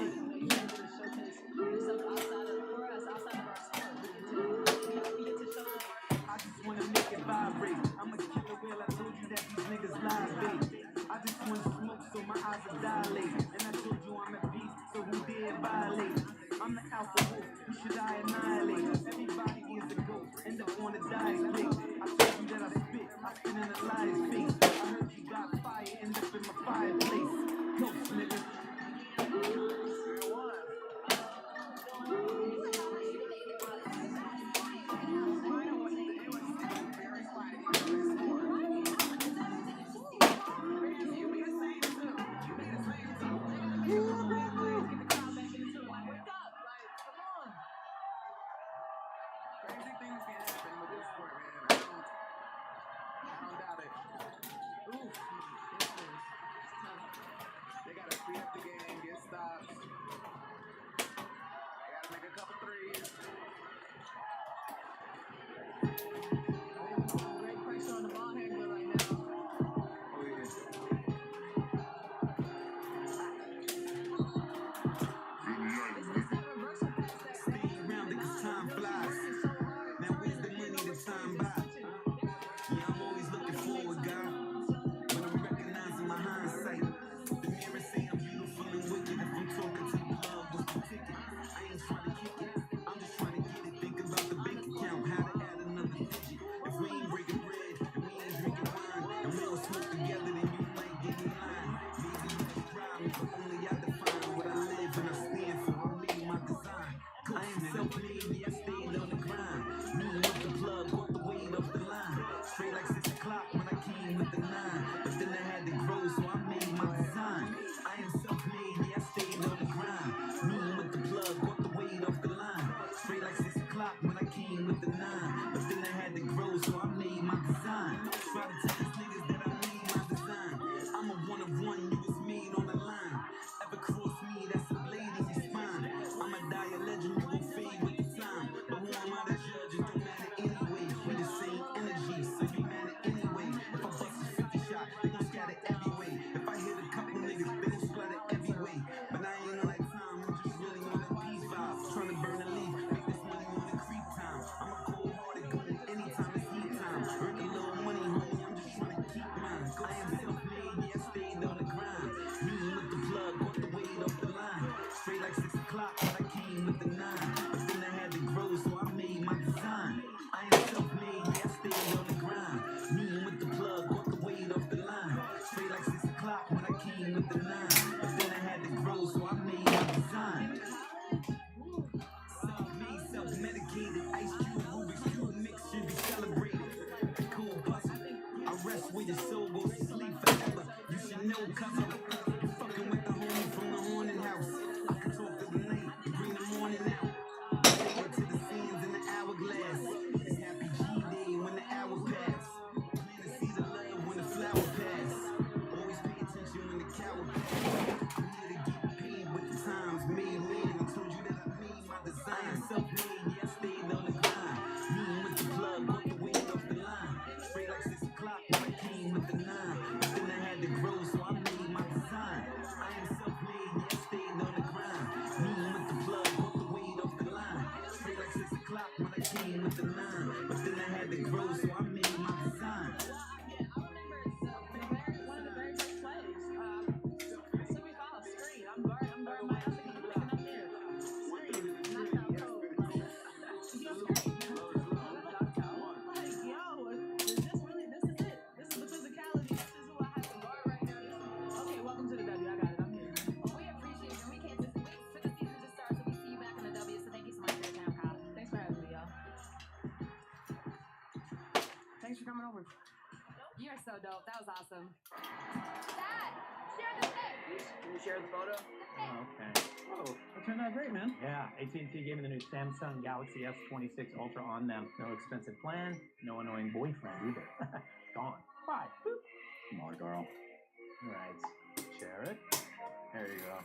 I just wanna make it vibrate. I'm a killer whale, I told you that these niggas lie, babe. I just want smoke so my eyes will dilate. And I told you I'm a beast, so who dare violate? I'm the alpha wolf, who should I annihilate? Everybody is a ghost, end up on a dying plate. I told you that I spit in a lie's face. I heard you got fire, end up in my fireplace. Ghost, nigga. grow, so I made my design. I am self-made, yeah, I stayed on the grind. Me with the plug, brought the weight off the line. Straight like 6 o'clock when I came with the 9. But then I had to grow, so I made my design. Try to tell these niggas that I made my design. I'm a one of one, you was made on the line. Ever cross me, that's a blade in your spine. I'ma die a legend, you gon' fade with the time. But who am I to judge? It don't matter anyway. We the same energy, so you matter anyway. If I bust a 50 shot, they gon' scatter every way. If I hit a couple niggas, they gon' splatter every way. But I ain't on like time, I'm just really on the peace vibe. Tryna burn a leaf, make this money on the creep time. I'm a cold-hearted gun anytime it's heat time. Earn a little money, homie, I'm just tryna keep mine. I am self-made, yeah, I stayed on the grind. Me with the plug, brought the weight off the line. Straight like 6 o'clock, but I came with the 9. But then I had to grow, so I made my design. I am self-made, yeah, I stayed on the grind. Me with the plug, brought the weight off the line. Straight like 6 o'clock, when I came with the 9. But then I had to grow, so I made my design. Self-made, self-medicated, ice cube, Rubik's cube mix should be celebrated. Cool puzzle, I rest where your soul goes to sleep forever. You should know, cuz you fucking with the homie from the haunted house. I can talk to the night and bring the morning out. Get to the sands in the hourglass. It's happy G-Day when the hour pass. Plan to see the love when the flower pass. Always pay attention when the coward pass. I'm here to get paid with the times made man. I told you that I made my design. Self-made, yeah, I stayed on the grind. Me with the plug, brought the weight off the line. Straight like 6 o'clock when I came with the 9. But then I had to grow, so I made my design. I am self-made, yeah, I stayed on the grind. Me with the plug, brought the weight off the line. Straight like 6 o'clock when I came with the 9. But then I had to grow, so I made my design. One of the very first plays. So we call a screen. I'm guarding my other team, looking up there. Screen, knocked out cold. Yo, screen. Knocked out. Like, yo, is this really, this is it. This is the physicality. This is who I have to guard right now. Okay, welcome to the W. I got it. I'm here. Well, we appreciate you. We can't just wait for the season to start so we see you back in the W. So thank you so much for your time, Kyle. Thanks for having me, y'all. Thanks for coming over. You're so dope. That was awesome. Dad, share the pic. Can you share the photo? Okay. Oh, it turned out great, man. Yeah, AT&T gave me the new Samsung Galaxy S26 Ultra on them. No expensive plan, no annoying boyfriend either. Gone. Bye. Boop. Come on, girl. Right. Share it. There you go.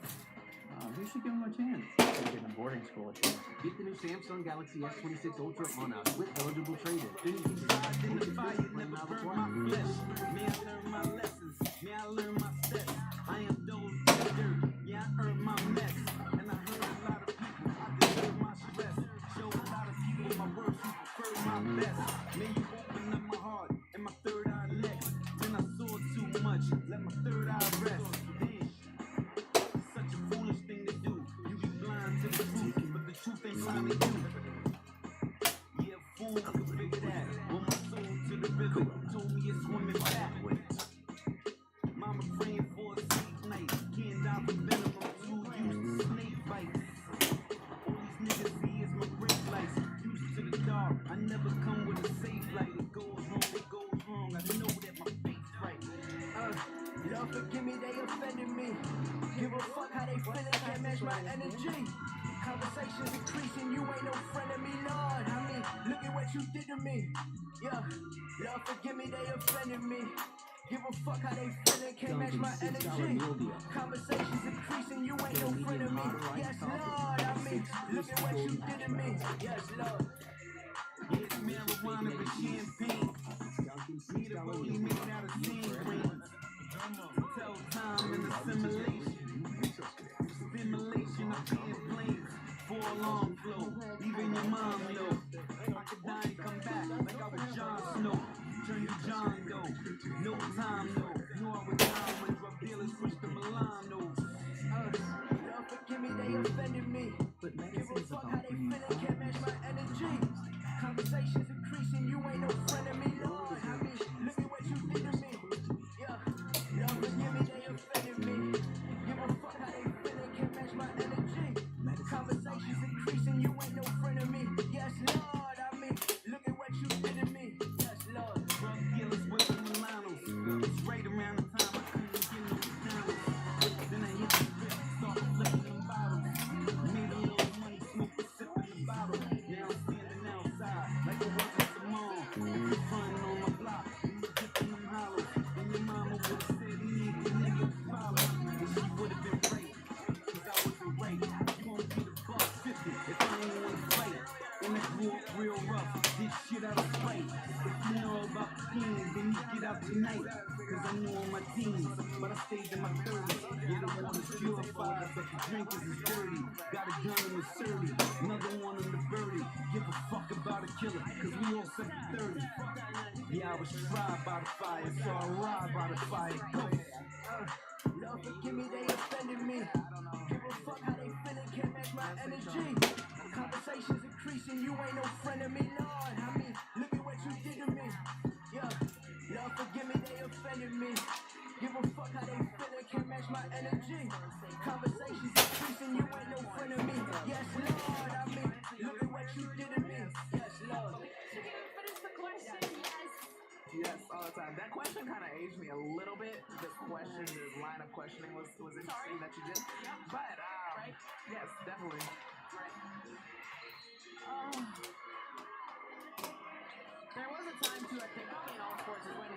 We should give him a chance. Give him boarding school a chance. Get the new Samsung Galaxy S26 Ultra on us with eligible trade-in. Then you can slide in the fire, never burn my flesh. May I learn my lessons, may I learn my steps. I am those dirt, yeah, I earn my mess. And I heard a lot of people, I deserve my stress. Show a lot of people my worth, who prefer my best. May you open up my heart and my third eye next. Then I saw too much, let my third eye rest. Damn, such a foolish thing to do. You be blind to the truth, but the truth ain't blind to you. Yeah, fool could figure that. On my soul to the river, told me it's swimming backwards. Mama praying for a safe night. Can't die from venom, I'm too used to snake bites. All these niggas see is my brake lights. Used to the dark, I never come with a safe light. It goes wrong, I know that my fate's right. Lord, forgive me, they offended me. Give a fuck how they feeling, can't match my energy. Conversations increasing, you ain't no friend of me, Lord. I mean, look at what you did to me. Yeah, Lord, forgive me, they offended me. Give a fuck how they feeling, can't match my energy. Conversations increasing, you ain't no friend of me. Yes, Lord, I mean, look at what you did to me. Yes, Lord. It's marijuana with champagne. Need a booty made out of sand grains. Tell time and assimilation. Stimulation of being planes. For a long flow, even your mom know. I could die and come back like I was Jon Snow. Turn you John Doe. No time, no. Know I was down when drug dealers pushed the Milano. Lord, forgive me, they offended me. Give a fuck how they feeling, can't match my energy. Conversations increasing, you ain't no friend of me, Lord. I mean, look at what you did to me. Yeah, Lord, forgive me, they offended me. Give a fuck how they feeling, can't match my energy. Conversations increasing, you ain't no friend of me. Yes, Lord, I mean, look at what you did to me. Yes, Lord. Drug dealers with the Milanos. It's right around the time out tonight, cause I knew on my teens, but I stayed in my 30s. Yeah, the water's purified, but the drinkers is dirty. Got a gun in the 30, another one in the birdie. Give a fuck about a killer, cause we all 730. Yeah, I was tried by the fire, so I ride by the fire. Go. Lord, forgive me, they offended me. Give a fuck how they feeling, can't match my energy. Conversations increasing, you ain't no friend of me, Lord. I mean, look at what you did to me. Yeah, Lord, forgive me, they offended me. Give a fuck how they feeling, can't match my energy. Conversations increasing, you ain't no friend of me. Yes, Lord, I mean, look at what you did to me. Yes, Lord. Finish the question, yes. Yes, all the time. That question kind of aged me a little bit. This question, this line of questioning was interesting that you did. But, yes, definitely. There was a time too, I think, probably in all sports, is when,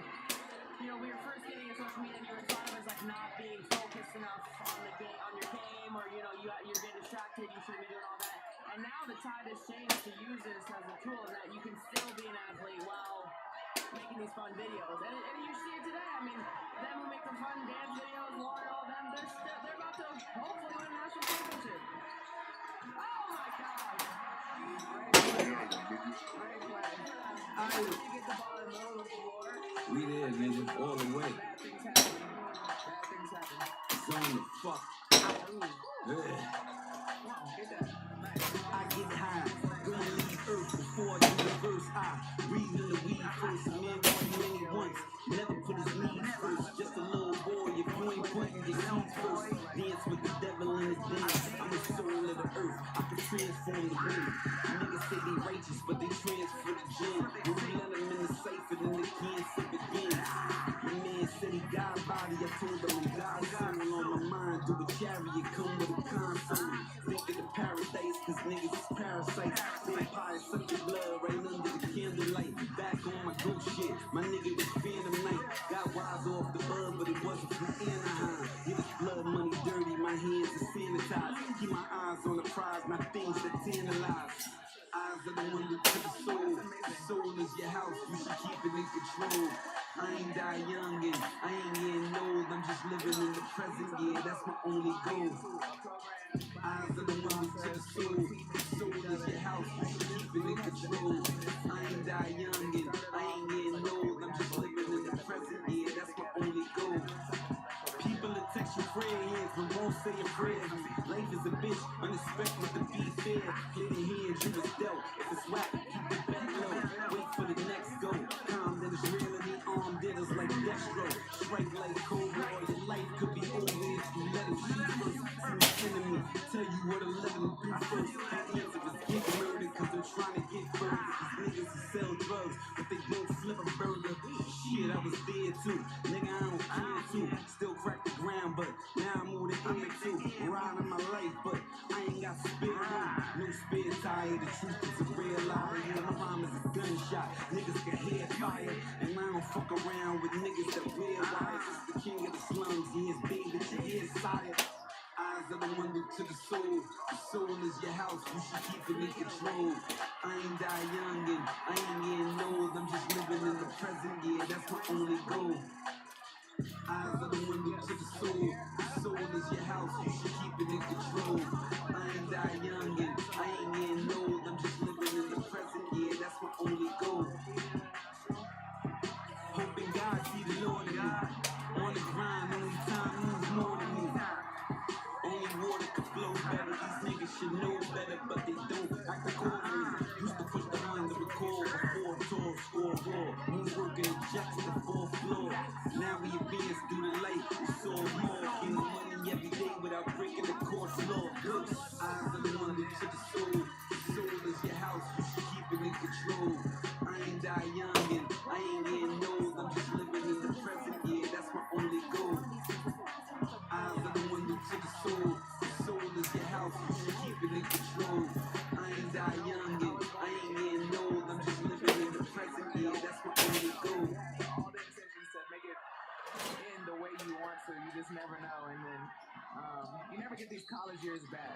you know, we were first getting into social media and you were thought of as like not being focused enough on the game, on your game, or you know, you're getting distracted, you shouldn't be doing all that. And now the tide has changed to use this as a tool that you can still be an athlete while making these fun videos. And you see it today. I mean, them who make the fun dance videos, water, all them, they're about to hopefully win a national championship. Oh my God! Great play. You get the ball in the middle of the floor. We there, nigga, all the way. Bad things happen. Bad things happen. Zone the fuck. Wow, get that. I get high, gonna leave Earth before I do the verse. I breathe in the weed first, a man too many once. Never put his needs first, just a little boy. If you ain't putting your seeds first, dance with the devil in his dance. I'm the soul of the earth, I can transform the wind. Niggas say they righteous, but they transfer the gin. When we let them in the safe, and then they can't sip again. My man said he got a body, I told him I'm God's soul on my mind. Do a chariot, come with a console. Thinking of paradise, cause niggas is parasites. Vampires suck your blood right under the candlelight. Back on my ghost shit, my nigga was Phantom Night. Got wise off the bud, but it wasn't from Anaheim. Yeah, this blood money dirty, my hands are sanitized. Keep my eyes on the prize, not things that tantalize. Eyes are the window to the soul. The soul is your house, you should keep it in control. I ain't die young and I ain't getting old. I'm just living in the present, yeah, that's my only goal. Eyes are the window to the soul. The soul is your house, you should keep it in control. I ain't die young and I ain't getting old. I'm just living in the present, yeah, that's my only goal. People that text your prayers but won't say your prayers. Life is a bitch, unexpected to be fair. Hit the hands you was dealt. If it's whack, keep the bet low. Wait for the next go. Calm, then it's real and the arm dinners like Destro. Strike like Cobra, or your life could be over if you let him shoot first. See my enemy, tell you what I'm letting him do first. That answer is get murdered, cause they're trying to get burgers. These niggas who sell drugs, but they don't flip a burger. Shit, I was there too. Nigga, I don't care too. Still crack the ground, but now I'm moving in too. Riding my life, but I ain't got spare room. No spare tire, the truth is a real lie. Yeah, my mom is a gunshot. Niggas can hear fire. And I don't fuck around with niggas that wear wires. It's the king of the slums, he is baby, she is sire. Eyes are the window to the soul. The soul is your house, you should keep it in control. I ain't die young and I ain't getting old. I'm just living in the present, yeah, that's my only goal. Eyes are the window to the soul. The soul is your house, you should keep it in control. I ain't die young and I ain't getting old. I'm just living in the present, yeah, that's my only goal. Hoping God see the Lord in me. On the grind, only time moves more than me. Only water can flow better. These niggas should know better, but they don't act accordingly. Used to push the on the record before tour, score raw. Moonworking the jets to the fourth floor. Now we advance through the light. We saw more. Getting money every day without breaking the course law. Eyes are the window to the soul. The soul is your house. You should keep it in control. I ain't die young and I ain't getting old. I'm just living in the present. Yeah, that's my only goal. Eyes are the window to the soul. The soul is your house. You should keep it in control. I ain't die young. just never know. And then you never get these college years back.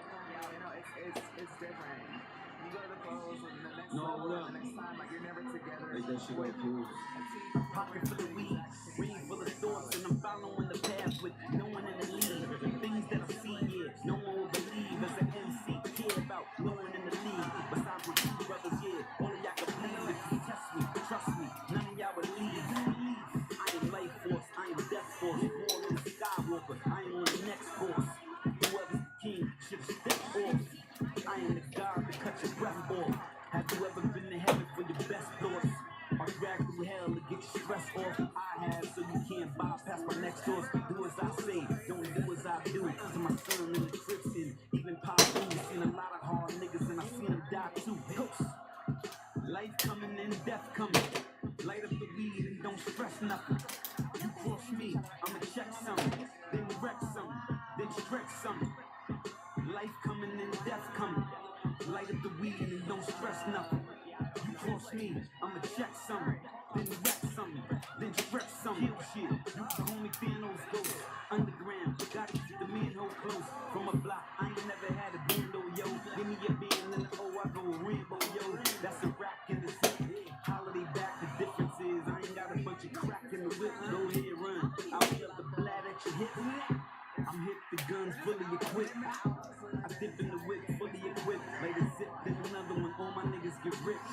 You know, it's different. You go to the pros and the next level, and the next time, like you're never together. Like that shit like cool. Pocket full of weed, ring full of thoughts, and I'm following the path with no one in the lead. Things that I see, yeah, no one will believe. As an MC, care about no one in the league. Besides my two brothers, yeah, only y'all can believe. If you test me, trust me, none of y'all will leave. I am life force, I am death force. More than a Skywalker, I am on the next course. Whoever's the king should step off. I am the God to cut your breath off. Have you ever been to heaven for your best thoughts? Or drag through hell to get your stress off? I have, so you can't bypass my next doors. Do as I say, don't do as I do. To my son and the Crips and even Pop Blues. Seen a lot of hard niggas and I seen them die too. Ghosts. Life coming and death coming. Light up the weed and don't stress nothing. You cross me, I'ma check something, then wreck something, then stretch something. Life coming and death coming. Light up the weed and don't stress nothing. You cross me, I'ma check something, then wreck something, then stretch something. Kill shit, you can call me Thanos Ghost. Underground, gotta keep the manhole close. From a block, I ain't never had a bando, yo. Give me a band and the O, I go rainbow, yo. That's a rack in the city. Holiday back, the difference is I ain't got a bunch of crack in the whip. Go ahead, run. I'll shove the blat at your hip. I'm hit the guns fully equipped. I dip in the whip, fully equipped. Later zip, then another one. All my niggas get ripped.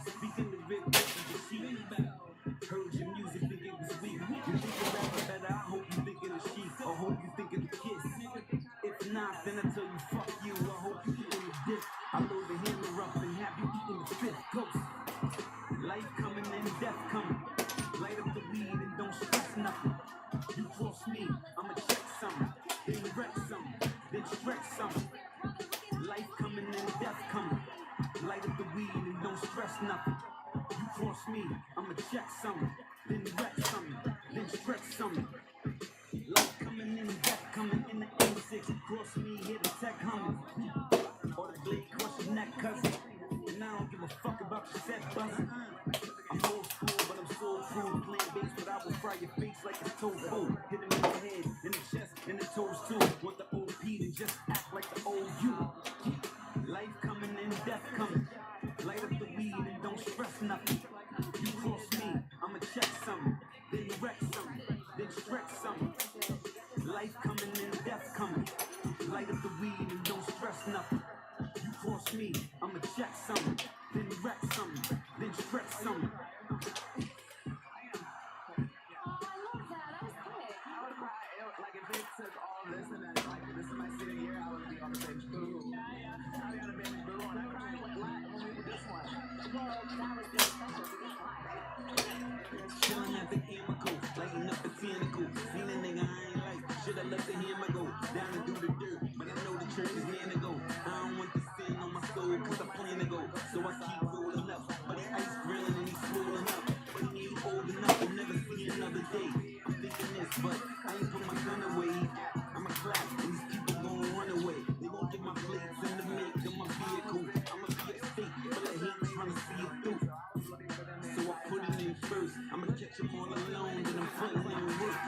Speaking the rip, this is the sheep. Heard your music, think it was weak. You think you rapping better, I hope you think of the sheep. Or hope you think of the kiss. If not, then I tell you fuck you. I hope you get in the dip. I load the hammer up and have you eating the fifth ghost. Life coming and death coming. Light up the weed and don't stress nothing. You cross me, I'ma check something, then wreck something, then stretch something. Life coming and death coming. Light up the weed and don't stress nothing. You cross me, I'ma check something, then wreck something, then stretch something. Life coming and death coming in the M6. Cross me, hit a tech humming. Or the blade crush your neck, cousin. And I don't give a fuck about your set buzzing. I'm old school, but I'm soul food. Playing bass, but I will fry your face like it's tofu. Hit him in the head, in the chest, and the toes too. Want the OP to just act like the old you. Life coming and death coming. Light up the weed and don't stress nothing. You cross me, I'ma check something, then wreck something, then stretch something. Life coming and death coming. Light up the weed and don't stress nothing. You cross me, I'ma check something, then wreck something, then stretch something. Like if it took all this and then like this is my senior year, I would be on the bench. Boo. I'd be on the bench. Boo. And I cried when we did this one. Well, that was the special to this live, right? Chillin' at the Amico, lighting up the tentacle. Seen a nigga I ain't like, should I let the hammer go? Down and do the dirt, but I know the church is near to go. I don't want the sin on my soul, cause I plan to go. So I keep rolling up, but he ice grilling and he's swollen up. But he ain't old enough to never see another day. I'm thinking this, but I ain't put my gun away. I'm a clap, and these people gon' run away. They gon' get my plates in the make of my vehicle. I'ma be a fake, but I hate trying to see it through. So I put it in first. I'ma catch them all alone, then I'm frontin' and work.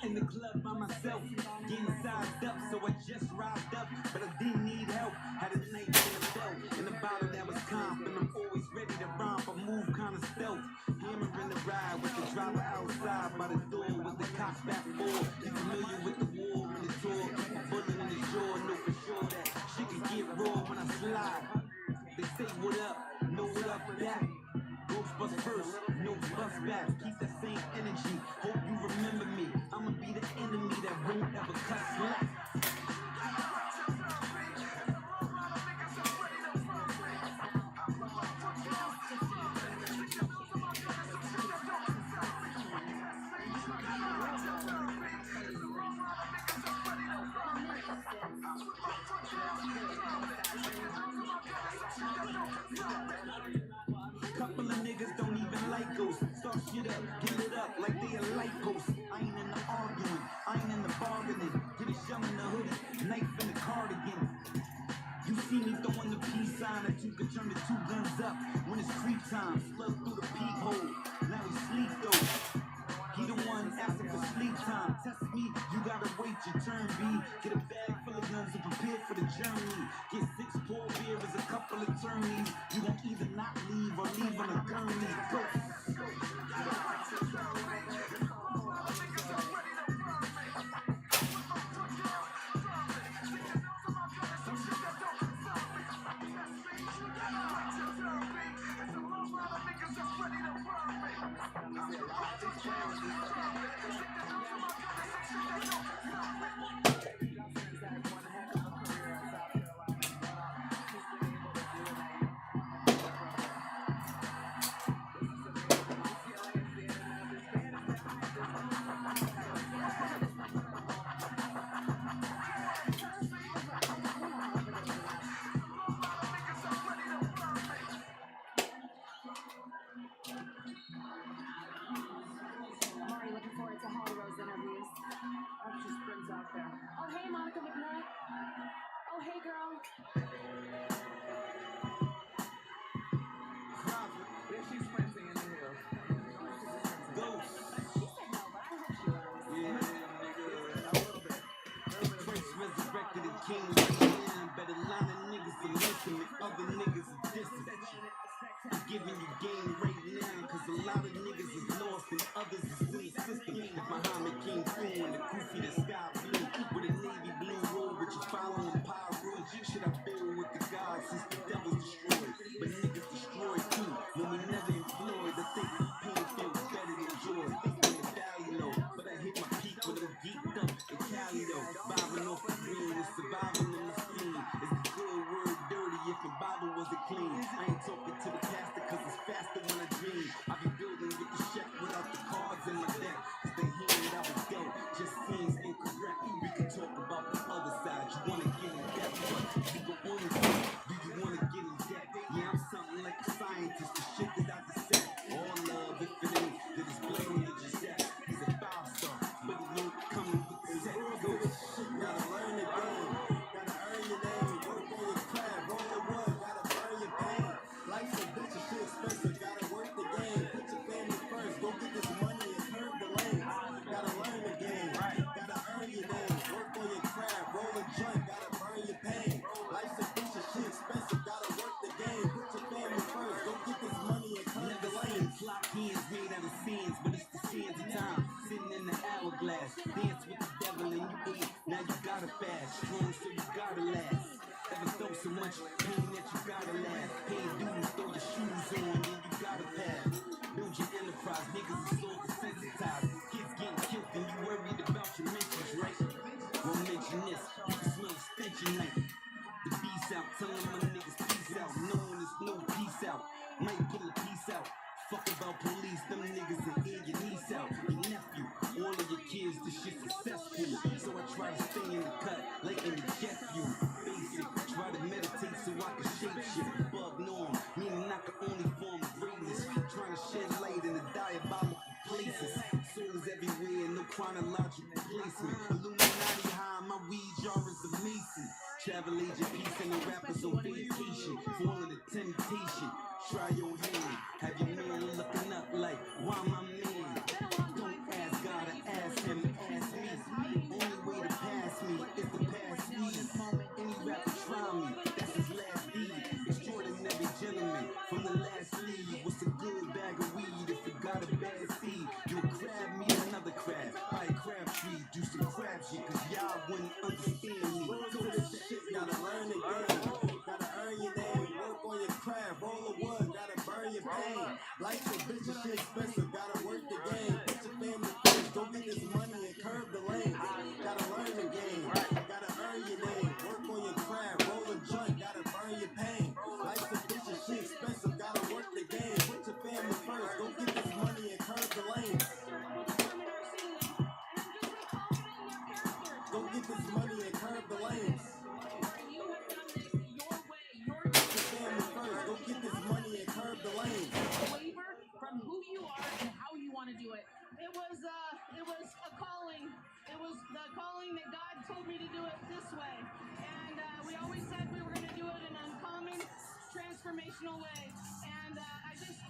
In the club by myself, getting sized up, so I just riled up, but I didn't need help. Had a night in the belt, and a bottle that was comp, and I'm always ready to romp. I move kinda stealth, hammer in the ride with the driver outside by the door with the cops back forward. You familiar with the war and the tour, keep a bullet in the jaw, know for sure that shit can get raw when I slide. They say what up, know what up with that. Ghost bust first, no bust back. Keep that same energy. Hope you remember me. I'ma be the enemy that won't ever cut slack. Couple of niggas light goes. Start shit up, get it up like they a light post. I ain't in the arguing, I ain't in the bargaining. Get a shell in the hoodie, knife in the cardigan. You see me throwing the peace sign, that you can turn the two guns up when it's creep time. Slug through the peephole, now he sleep though. He the one asking for sleep time. Test me, you gotta wait your turn, B. Get a bag full of guns and prepare for the journey. Get 6 poor beers, a couple of attorneys. You gon' either not leave or leave on a gurney. Go. I'm already looking forward to Holly Rose interviews. Oh, she sprints out there. Oh, hey, Monica McNutt. Oh, hey, girl. Yeah, she's sprinting in the hills. Ghost. She said no, but I hope she runs. Yeah, nigga. A little bit. Christ resurrected the king right now. Better line of niggas to listen and other niggas are dissing. I'm giving you game right now, cause a lot of niggas is lost and others is in the system. If Muhammad came through and the goofy the sky blue, with a navy blue robe, with you following pyro, should I build with the gods since the devil's destroyed? But niggas destroyed too, when we never employed. I think pain feels better than joy. Think in the valley low, but I hit my peak when I'm geeked up in Cali though. Vibing off the green and surviving in my spleen. Is the good word dirty if the Bible wasn't clean? I ain't talking to the pastor cause it's faster when I dream. I be building with the check without the cards in my deck. Cause they hear it out of dope, just seems incorrect. We can talk about the other side. You wanna get in depth, but you go on and say, do you wanna get in depth? Yeah, I'm something like a scientist, the shit that I just said. All love, if it ain't, then it's blame you just said. He's a 5-star, but he ain't coming with the set. Go shit, gotta learn the game, gotta earn your name, work on your craft, roll the wood, gotta burn your pain. Life's a bitch, shit expensive, gotta work the game. Put your family first, go get this money and curb the lane. Gotta learn the game, gotta earn your name, work on your craft, roll a joint, gotta burn your pain. Life's a bitch, shit expensive, gotta work the game. Put your family first, go get this money and curb the lane. Flock hands made out of sins, but it's the sands of time. Sitting in the hourglass, dance with the devil and you ate. Now you gotta fast, strong so you gotta last. Ever throw so much pain that you gotta laugh. Pay dues, throw your shoes on, then you gotta pass. Build your enterprise, niggas is all desensitized. Kids getting killed and you worried about your mentions, right? Won't mention this, you can smell the stench at night. The beast out, telling my niggas peace out. Knowing there's no peace out, might pull a piece out. Fuck about police, them niggas that ear your niece out. Your nephew, all of your kids, this shit successful. So I try to stay in the cut, like in the jet view. Basic, try to meditate so I can shape shit above norm. Meaning I can only form greatness. Trying to shed light in the diabolical places. Souls everywhere, no chronological placement. Illuminati high, my weed jar is a mason. Travel agent, peace and the rappers on vacation. Falling to temptation. Try your hand, have your man looking up like, why my man? Don't ask God, ask him, ask me. Only way to pass me is to pass me. Any rapper try me, that's his last deed. Extraordinary gentleman from the last league. What's a good bag of weed if you got a bad seed? You'll crab me another crab, buy a crab tree, do some crab shit, cause y'all wouldn't understand me. So this shit, gotta learn the game, gotta earn your name, work on your craft, roll the wood, gotta burn your pain. Life's a bitch, shit expensive, gotta work the game. Put your family first, go get this money and curb the lane. Gotta learn the game, gotta earn your name, work on your craft, roll a joint, gotta burn your pain. Life's a bitch, shit expensive, gotta work the game. Put your family first, go get this money and curb the lane. Go get this money and curb the lanes. Put your family first, go get this money and curb the lanes. from who you are and how you want to do it. It was a calling. It was the calling that God told me to do it this way. And we always said we were going to do it in an uncommon, transformational way. And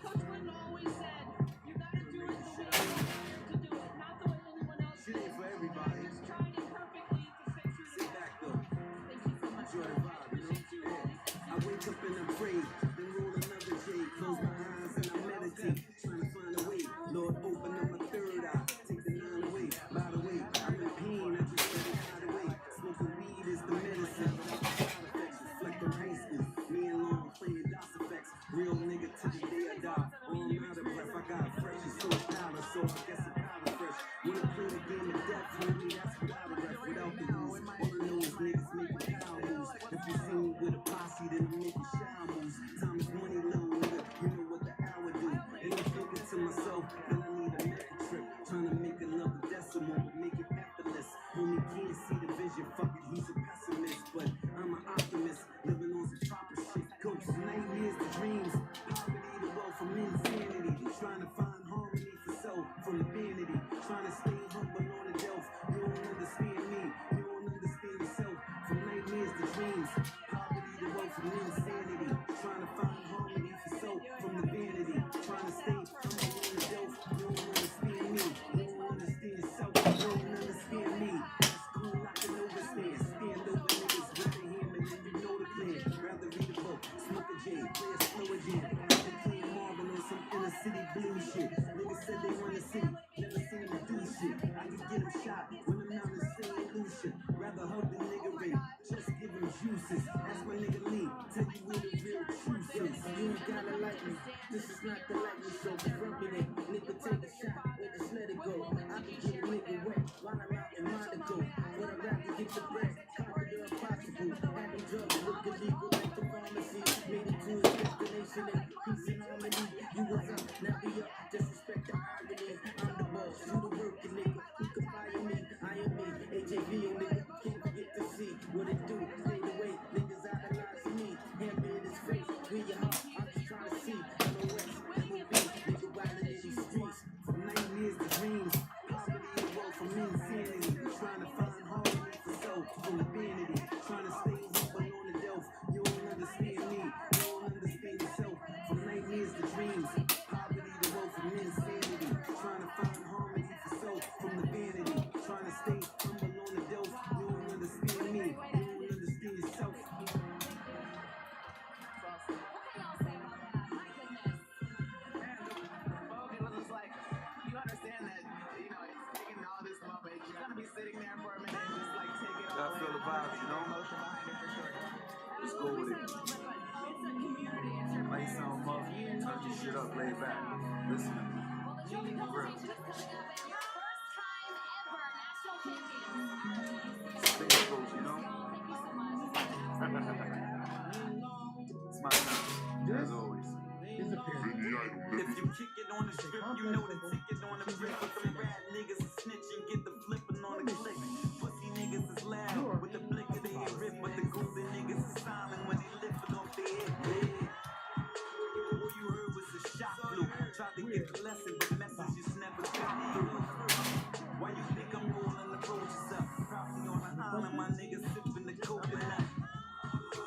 Coach Wooden always said, you got to do it the way you're wired to do it, not the way anyone else Shit does. ain't for everybody. I just tried it perfectly to stay true to Sit that. back though. Thank you so much. Enjoy the vibe, you know? Yeah. I wake up and I pray, then roll another J. Close my eyes and I meditate, trying to find a way. Lord, open up my third eye, take the 9 away. By the way, I'm in pain, I just let it hide away. Smoking weed is the medicine. Side effects reflect on high school. Me and Long playing DOS effects. Real nigga to the day I die. Oh, I'm out of breath, I got fresh and so powder, so I guess I'm powder fresh. When I play the game of death, homie, that's without a ref, without the rules. All I know is niggas making power moves. If you see me with a posse, then I'm making shower moves. Time is money, little nigga, you know what the hour do. And I'm thinking to myself, that I need a method trip. Trying to make another decimal, but make it effortless. Homie can't see the vision, fuck it, he's a pessimist. But I'm an optimist, living on some proper shit. Ghosts, nightmares, the dreams. Poverty, the wealth from insanity. Trying to find harmony for self from the vanity. Trying to stay humble on the delf. You don't understand me, you don't understand yourself. From nightmares to dreams. Poverty, the wealth from insanity. Trying to find harmony for self from the vanity. Trying to stay humble on the delf. You don't understand me, you don't understand yourself. You don't understand me. That's cool, I can overstand. Stand over niggas with the hammer, then you know the plan. Rather read a book, smoke a J, play a slower jam. I've been playing Marvin on some inner city blue shit. Niggas said they want to see, never seen me do shit. I can get them shot when I'm out in St. Lucia. Rather hug the nigga ring, just give him juices. Ask my nigga Lee, tell you where the real truth is. You ain't gotta like me, this is not the like me show. Front me then, nigga take a shot, or just let it go. I can get a nigga wet while I'm out in Monaco. When I rap to get the bread, conquer the impossible. Having drugs look illegal like the pharmacy. Made it to a destination in peace and harmony. You was up, now be up, just respect the irony. I'm the boss, you the working nigga. Who can fire me? I am me, AJV, nigga. Can't forget to see what it do. Stay the way, niggas idolize me. Hand me in his face, where your heart, I'm just trying to see. LOS, MOB, nigga wildin' in these streets. From nightmares to dreams, poverty and wealth from insanity. Trying to find harmony for self from the vanity. Trying to stay humble on the delf. You don't understand me, you don't understand yourself. From nightmares to dreams, poverty to wealth from insanity. Trying to find harmony for self from the vanity. Trying to stay humble on the delf. You don't understand me, you don't understand yourself. It's like, you understand that, you know, it's taking all this moment. You're gonna be sitting there for a minute and just like take it all. I feel the vibes, you know? Emotion behind it for sure. Let's go with it. Might sound muff, touch your shit up, lay back. Listen. For real. Big approach, you know? It's my time, as always. If you kick it on the strip, you know the ticket on the brick. But them rad niggas is snitching, get the flipping on the click. Pussy niggas is loud with the blick of their head rip, but the golden niggas is silent when they lift it off their head. Yeah. All you heard was a shot blue. Tried to get the lesson, but messages never got through. Why you think I'm rolling the roaches up? Probably on an island, my niggas sipping the coconut.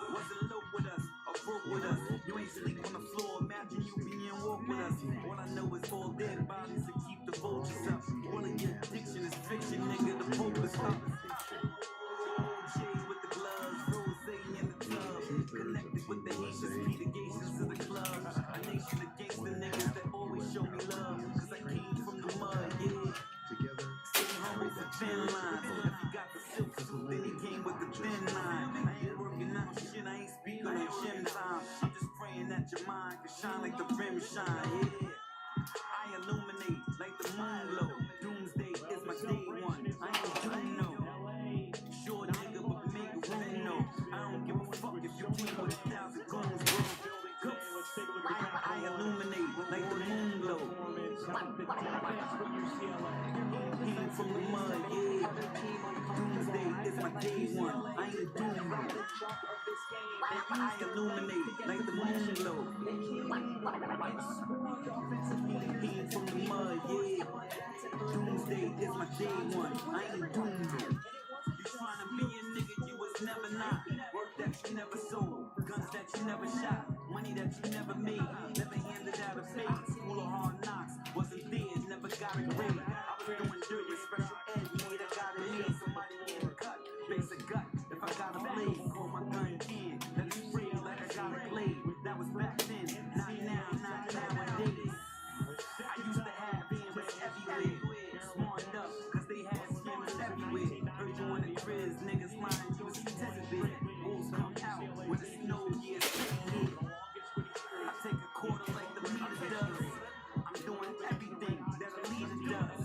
Wasn't low with us, or broke with us. You ain't sleep on the floor, imagine you being woke with us. All I know is all dead bodies to keep the vultures up. All of your addiction is fiction, nigga, the Pope is up. OJ with the gloves, Rose in the tub. Connected with the Haitians, Peter to the club. A nation of gangster niggas that always show me love. Cause I came from the mud, yeah. Stay humble for thin lines. If you got the silk suit, then he came with the thin line. I ain't working out shit, I ain't speaking on gym time. I'm just praying that your mind can shine like the rim shine, yeah. I illuminate like the moon glow. Doomsday is my day one. I ain't doing no short nigga, but make room no. I don't give a fuck if you came with 1,000 goons, bro. I illuminate like the moon glow. Came from the mud, yeah. Doomsday is my day one. I ain't doing no. I illuminate like the moon glow. Came from the mud, yeah. Doomsday is my day one. I ain't doomed though. You tryna be a nigga you was never not. Work that you never sold, guns that you never shot, money that you never made, never handed out a fade. School of hard knocks, wasn't there, never got a grade. I was doing dirty, special ed, made I got it in. Somebody in the cut, face a gut. If I got a blade, call my gun in. Let it free like I got a blade. That was back then, not now, not nowadays. I used to have hammers everywhere. Smart enough, cause they had scammers everywhere. Heard you on the Triz, niggas lying, you was tested bit. Bulls come out with a snow, yeah, hit. I take a quarter like the meter does. I'm doing everything that a leader does.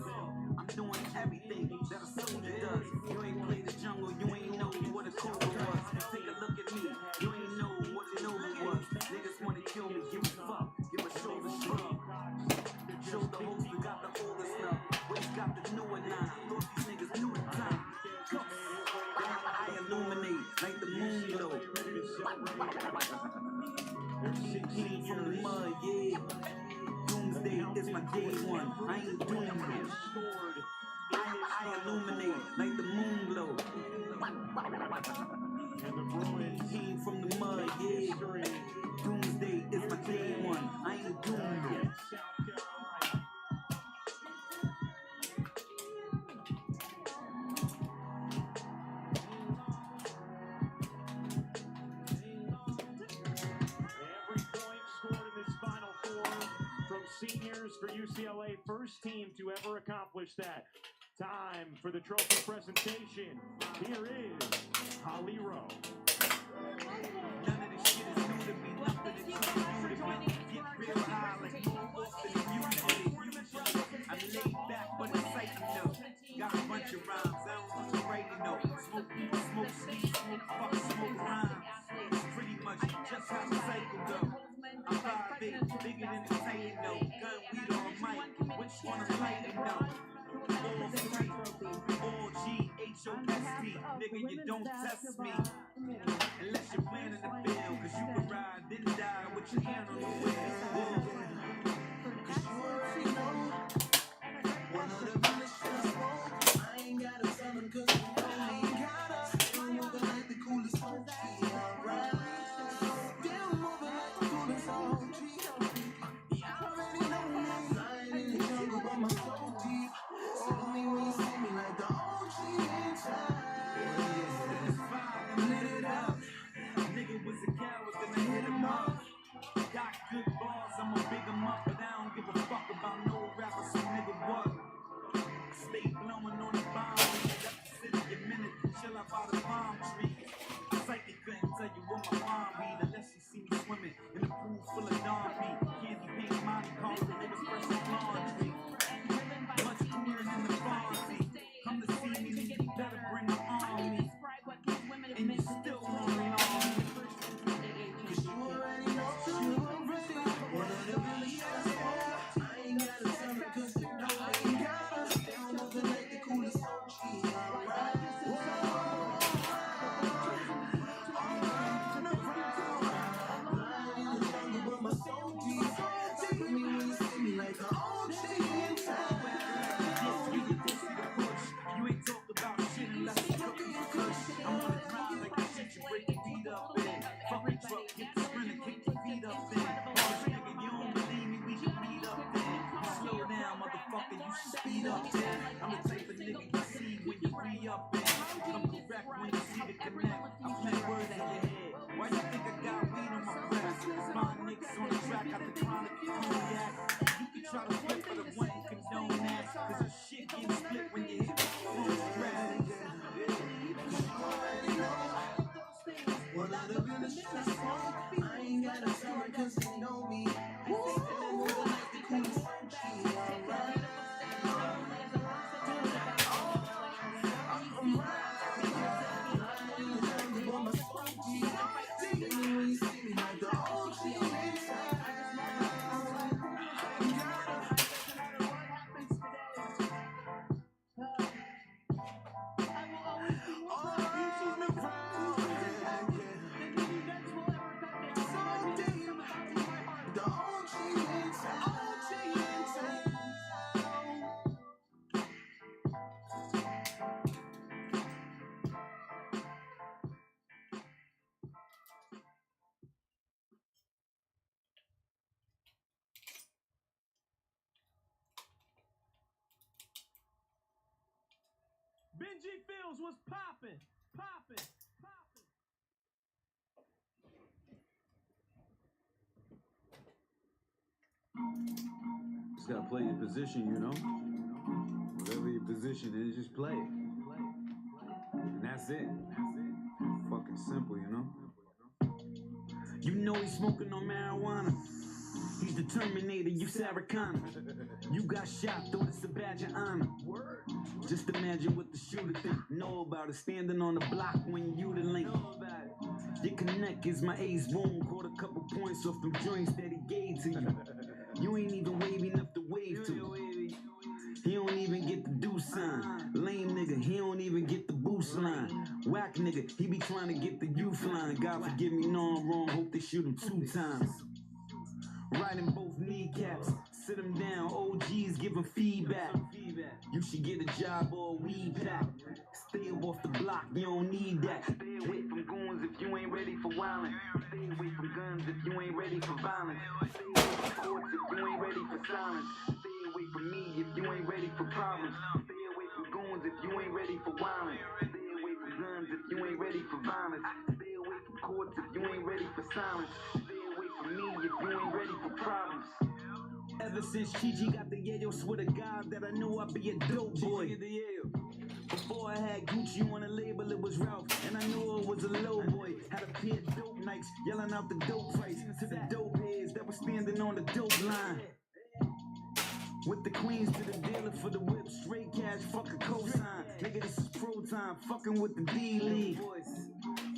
I'm doing everything that a soldier does. You ain't played the jungle, you ain't know what a cobra was. Take a look at me, you ain't know what a nova was. Niggas wanna kill me, give a fuck, give a shoulder shrug. Show the hoes we got the older stuff. We got the newer nine. Thought these niggas knew the time. I illuminate like the moon glow. Came from the mud, yeah. Doomsday is my day one. I ain't doing it. I illuminate like the moon glow. Came from the mud, yeah. Doomsday is my day one. I ain't doing it. Seniors for UCLA, first team to ever accomplish that. Time for the trophy presentation. Here is Haliro. None of this shit is new to me. Nothing is new to me. Get real high like more often than usually. I'm laid back but exciting though. Got a bunch of rhymes. I don't want to write it though. Smoke weed, smoke sleep, smoke fuck, smoke rhymes. It's pretty much just how the cycle go. I'm 5'8", bigger than the Titan though. Gun, weed, or mic, which one I'm lighting though? All three, all G-H-O-S-T. Nigga, you don't test me unless you're planning to fail. Cause you can ride, then die with your hand on the wheel. Cause you already know one of the realest shit I smoke. I ain't gotta tell them cause you know I ain't gotta. Still moving like the coolest OG, alright. Still moving like the coolest OG. You already know me. Flying in the jungle but my soul deep. See me when you see me like the OG in time. Lit it up. Nigga was a coward, then I hit him up. Got good balls, I'ma big him up. But I don't give a fuck about no rapper, so nigga what? Stay blowing on the bomb. Sit in your minute, chill out by the palm tree. Psychic couldn't tell you what my mom read unless you see me swimming in a pool full of Don P. Candy paint, Monte Carlo, niggas pressing laundry. Much cooler than the Fonzie. Come to see me, nigga, you better bring the army. And you still want me on me. Cause you already know, one of the really I ain't gotta tell them cause you know I ain't gotta. Still moving like the coolest OG, alright. Lying in the jungle but my soul deep. Take me when you see me like the OG in time. You ain't talk about shit unless you cooking for kush. I'm on the grind like the shit you break your feet up in. Fuck your truck, get the sprinter, kick your feet up in. Nigga, you don't believe me, we can meet up there. Slow down, motherfucker, you should speed up there. I'm the type of nigga you see when you re-up in. Come correct when you see the connect. I plant words in your head. Why you think I got weed on my breath? Cause my niggas on the track got the chronic cognac. You can try to flip but I wouldn't condone that. Cause your shit gets split when you hit the scratch. One of the realest shit I smoke. I ain't gotta tell them cause they know me. Still moving like the coolest OG, alright. I'm riding in the jungle but my soul deep. Take me when you see me like the OG inside. G Fields was popping. Just gotta play your position, you know? Whatever your position is, just play it. And that's it. Fucking simple, you know? You know he's smoking on marijuana. He's the Terminator, you Sarah Connor. You got shot, though it's a badge of honor. Just imagine what the shooter think. Know about it, standing on the block when you the link. Your connect is my ace boom. Caught a couple points off them joints that he gave to you. You ain't even wavy enough to wave to. He don't even get the do sign. Lame nigga, he don't even get the boost line. Whack nigga, he be trying to get the youth line. God forgive me, no I'm wrong, hope they shoot him 2 times. Right in both kneecaps, sit him down, OGs give him feedback. You should get a job or a weed pack. Stay up off the block, you don't need that. Stay away from goons if you ain't ready for wildin'. Stay away from guns if you ain't ready for violence. Stay away from courts if you ain't ready for silence. Stay away from me if you ain't ready for problems. Stay away from goons if you ain't ready for wildin'. Stay away from guns if you ain't ready for violence. Stay away from courts if you ain't ready for silence. Stay away from me if you ain't ready for problems. Ever since Chi got the yayo, swear to God that I knew I'd be a dope boy. Before I had Gucci on a label, it was Ralph, and I knew it was a low boy. Had a pair of dope nights, yelling out the dope price to the dope heads that were standing on the dope line. With the queens to the dealer for the whip, straight cash, fuck a cosign. Nigga, this is pro time, fucking with the D-League.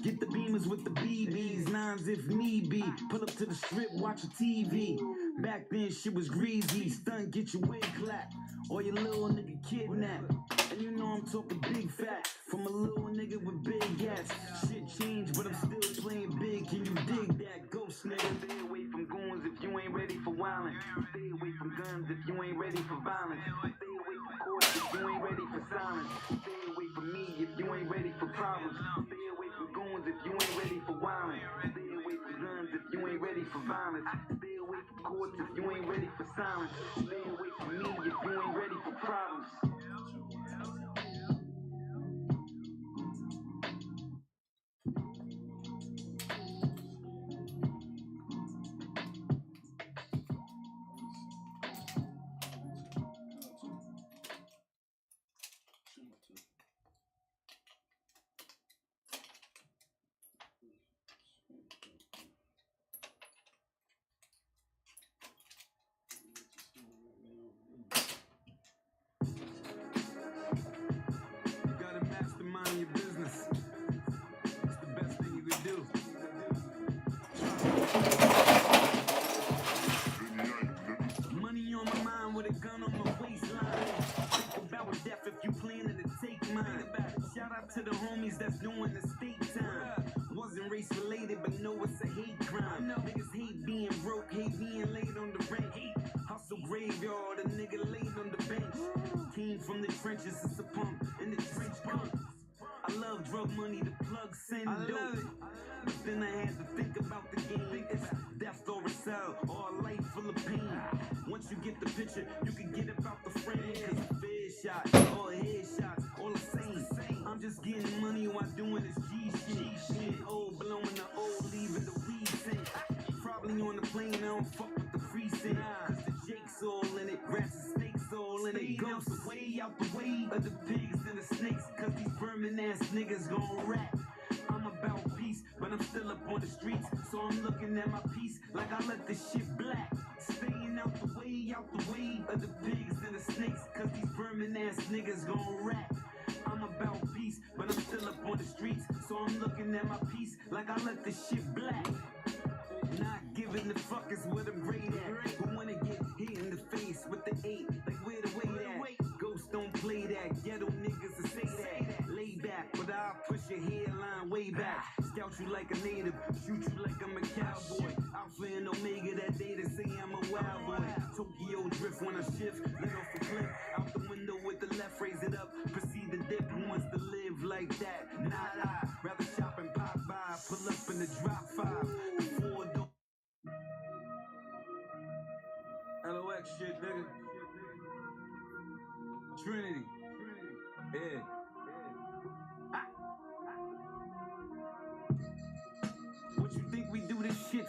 Get the beamers with the BBs, 9s if need be. Pull up to the strip, watch a TV. Back then shit was greasy, stun, get your wig clapped, or your little nigga kidnapped. And you know I'm talking big fat, from a little nigga with big gas. Shit changed, but I'm still playing big, can you dig that? Ghost nigga, stay away from goons if you ain't ready for wildin'. Stay away from guns if you ain't ready for violence. Stay away from courts if you ain't ready for silence. Stay away from me if you ain't ready for problems. Stay away from goons if you ain't ready for wildin'. Stay away from guns if you ain't ready for violence. Stay away from courts if you ain't ready for silence. Stay away from me if you ain't ready for problems. Your business. It's the best thing you could do. Money on my mind with a gun on my waistline. Think about death if you planning to take mine. Shout out to the homies that's doing the state time. Wasn't race related, but know it's a hate crime. Niggas hate being broke, hate being laid on the rent. Hustle graveyard, a nigga laid on the bench. Came from the trenches, it's a pump in the trench coat. I love drug money, the plug send dope. But then I had to think about the game. It's death or a cell, or a life full of pain. Once you get the picture, you can get about the frame. Cause a fed shot, or a headshot, all the same. I'm just getting money while doing this G shit. Old blowing the old, leaving the weed scent. Probably on the plane, I don't fuck with the free scent. Cause the Jake's all in it, rats and snakes all in it. Goes way out the way of the pigs and the snakes. Cause these vermin ass niggas gon' rat. I'm about peace, but I'm still up on the streets. So I'm looking at my piece like I let this shit black. Staying out the way of the pigs and the snakes. Cause these vermin ass niggas gon' rat. I'm about peace, but I'm still up on the streets. So I'm looking at my piece like I let this shit black. Not giving the fuckers where I'm great at. Who wanna get hit in the face with the 8? Like where the weight at? Ghosts don't play that. Ghetto niggas will say that. Lay back, but I'll push your hairline way back. Scout you like a native, shoot you like I'm a cowboy. Alpha and Omega that day to say I'm a wild boy. Tokyo drift when I shift, let off a cliff. Out the window with the left, raise it up. Proceed to dip. Who wants to live like that? Not I. Rather shop and pop by. Pull up in the drop 5. LOX shit, nigga. Trinity. Yeah.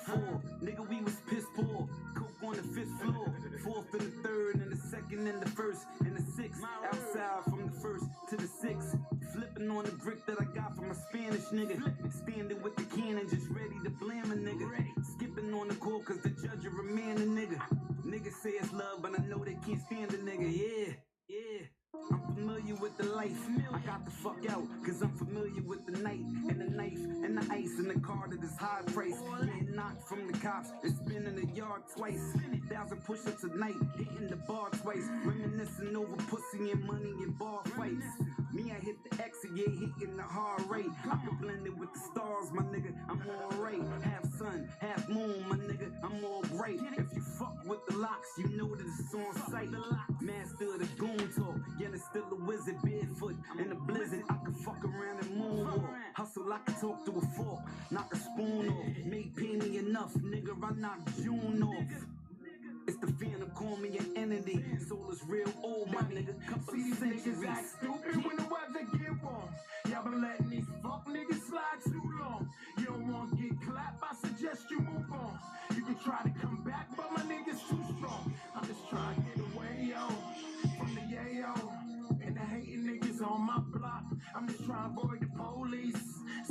4. Nigga, we was piss poor. Coke on the 5th floor. 4th and the 3rd and the 2nd and the 1st and the 6th. Outside from the 1st to the 6th. Flipping on the brick that I got from a Spanish nigga. Standing with the cannon, just ready to blam a nigga. Skipping on the court cause the judge a remand a nigga. Niggas say it's love, but I know they can't stand a nigga. Yeah. I'm familiar with the life. I got the fuck out, cause I'm familiar with the night and the knife and the ice and the car that is high price. Getting knocked from the cops and spinning the yard twice. 1,000 push-ups a night, hitting the bar twice. Reminiscing over pussy and money and bar fights. Me, I hit the exit, yeah, hitting the hard rate. I can blend it with the stars, my nigga, I'm alright. Half sun, half moon, my nigga, I'm all bright. If you fuck with the locks, you know that it's on sight. Master of the goon talk, yeah, it's still a wizard. Barefoot in the blizzard, I can fuck around and moonwalk. Hustle, I can talk to a fork, knock a spoon off. Made penny enough, nigga, I knocked June off. It's the phantom, call me an entity. Soul is real old, my nigga. Couple See, of these centuries. niggas act stupid when the weather get warm. Y'all been letting these fuck niggas slide too long. You don't want to get clapped, I suggest you move on. You can try to come back, but my niggas too strong. I'm just trying to get away, yo, from the yayo. And the hating niggas on my block. I'm just trying to avoid the police.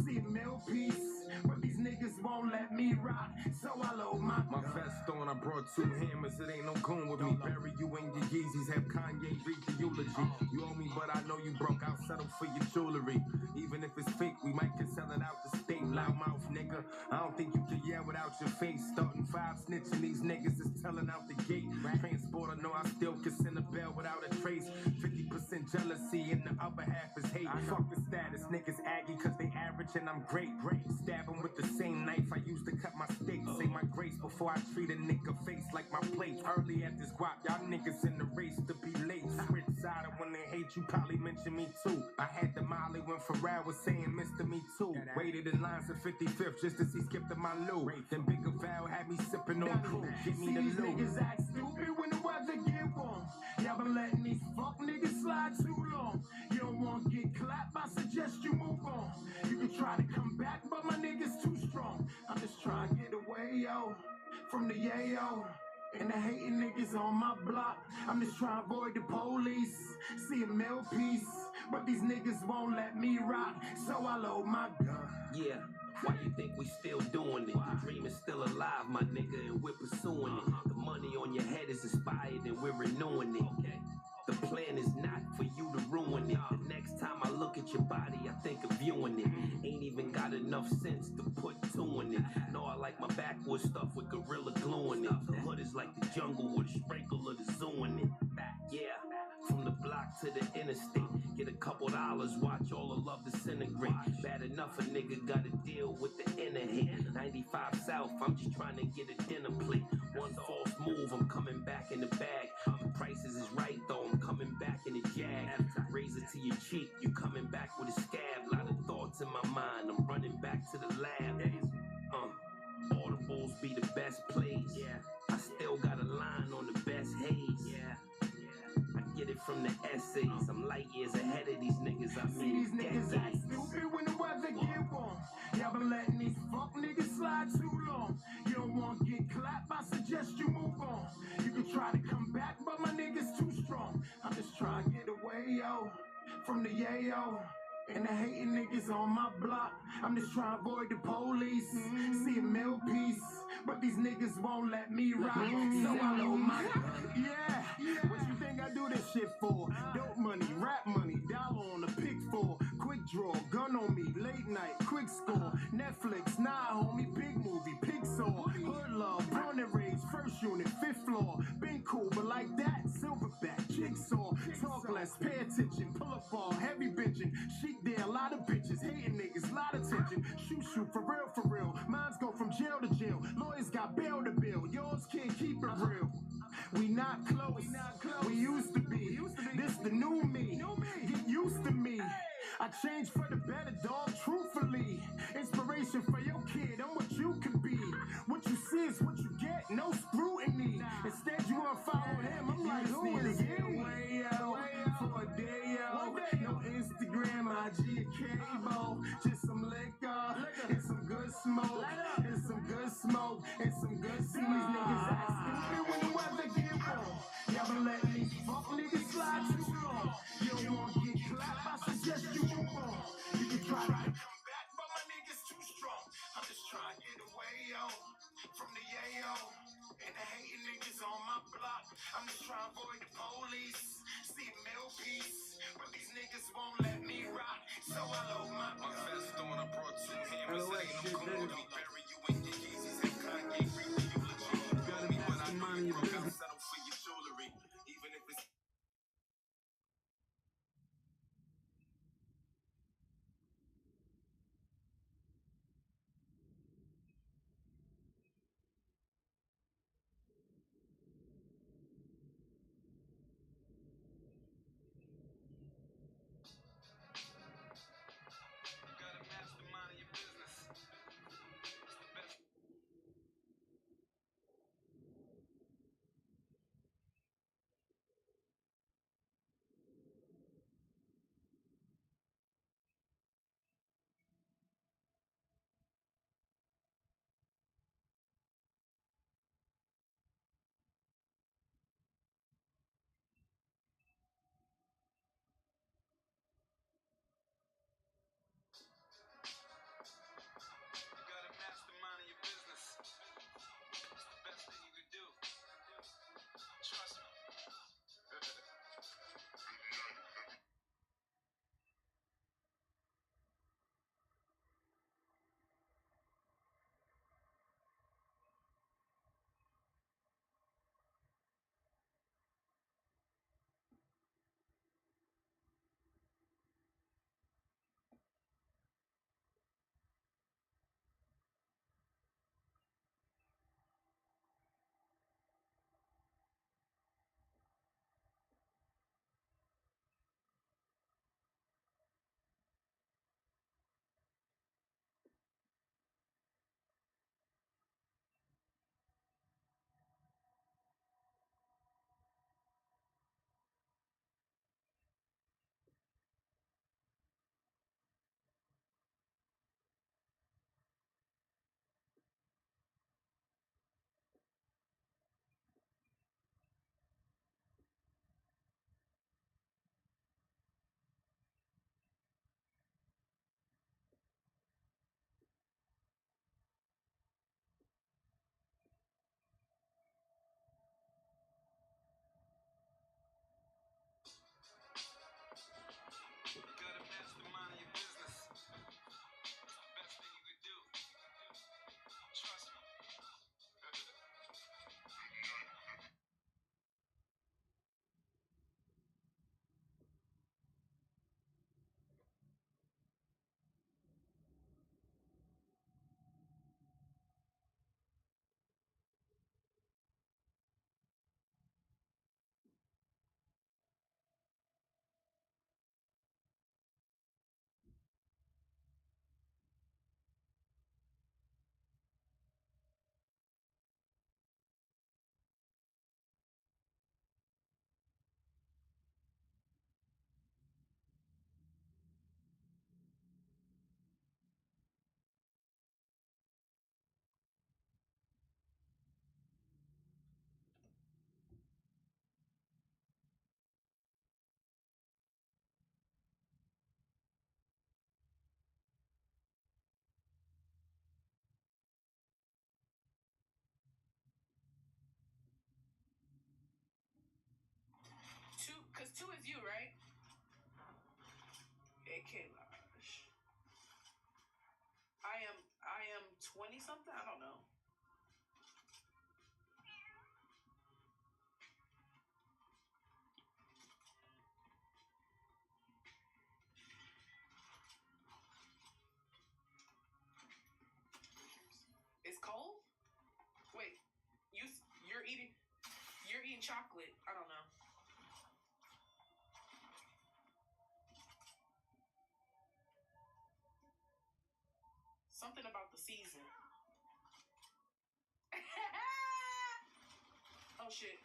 See a mill piece, but these niggas won't let me rock. So I load my vest on, I brought 2 hammers. It ain't no goon with me. Bury you in your Yeezys. Have Kanye read the eulogy. You owe me, but I know you broke. I'll settle for your jewelry. Even if it's fake, we might can sell it out the state. Loudmouth nigga, I don't think you can yell without your face. Starting 5 snitching, these niggas is telling out the gate. Transporter, know I still can send a bell without a trace. 50% jealousy and the other half is hate. Fuck the status, niggas aggy cause they average and I'm great. Stab 'em with the same knife I used to cut my steak. Say my grace before I treat a nigga face like my plate. Early at this guap, y'all niggas in the race to be late. Switch side when they hate you, probably mention me too. I had the Molly when Pharrell was saying Mr. Me Too. Waited in lines at 55th just to see Skip to my loo. Then Bigger Val had me sipping on cool. Give me See, the these loot. niggas act stupid when the weather get warm. Y'all been letting these fuck niggas slide too long. You don't want to get clapped, I suggest you move on. You can try to come back, but my niggas too strong. I'm just trying to get away, yo, from the yayo. And the hating niggas on my block. I'm just trying to avoid the police. See a mill piece, but these niggas won't let me rock. So I load my gun. Yeah, why you think we still doing it? The dream is still alive, my nigga, and we're pursuing it. The money on your head is expired and we're renewing it. The plan is not for you to ruin it. The next time I look at your body, I think of viewing it. Ain't even got enough sense to put 2 in it. No, I like my backwoods stuff with gorilla glue in it. The hood is like the jungle with a sprinkle of the zoo in it. Yeah, from the block to the interstate. Get a couple dollars, watch all the love disintegrate. Bad enough a nigga gotta deal with the inner hate. 95 South, I'm just trying to get a dinner plate. One false move, I'm coming back in the bag. The prices is right though, I'm coming back in the jag. Raise it to your cheek, you coming back with a scab. Lot of thoughts in my mind, I'm running back to the lab. Audibles be the best plays. I still got a line on the best haze. I get it from the essays. I'm light years ahead of these niggas. I See, mean, these niggas act stupid when the weather get warm. Y'all been letting these fuck niggas slide too long. You don't want to get clapped, I suggest you move on. You can try to come back, but my niggas too strong. I'm just trying to get away, yo, from the yayo. And the hating niggas on my block. I'm just trying to avoid the police. See a mill piece, but these niggas won't let me rock. So I load my gun. Yeah, what you think I do this shit for? Dope money, rap money, dollar on the pick for. Quick draw, gun on me, late night, quick score. Netflix, nah homie, big movie, Pixar. Hood love, born and raised, first unit, 5th floor. Been cool, but like that, silverback, jigsaw. Talk less, pay attention, pull up all, heavy bitchin'. Sheet there, a lot of bitches, hating niggas, lot of tension. Shoot, for real. Mines go from jail to jail. Lawyers got bail to bill, yours can't keep it real. We not close, we used to be. This the new me, get used to me. I changed for the better, dog, truthfully. Inspiration for your kid, I'm what you can be. What you see is what you get, no scrutiny. Instead you wanna follow him, I'm like, who is he? For a day, yo. No Instagram, IG, cable. Just some liquor and some good smoke. never let these fuck niggas slide too long. You don't want to get clapped, I suggest you move on. You can try to come back, but my niggas too strong. I'm just trying to get away, yo, from the yayo. And the hating niggas on my block. I'm just trying to avoid the police. See mill piece, but these niggas won't let me rock. So I load my vest on. I brought 2 hammers. It ain't no cool with me. Bury you in your Yeezys and Kanye read the eulogy. Gotta be what I know you broke. I'll settle for your jewelry, even if it's. Cause 2 is you, right? AK Lodge. I am 20 something. I don't know. It's cold. Wait, you're eating chocolate. I don't know. Something about the season. Oh shit.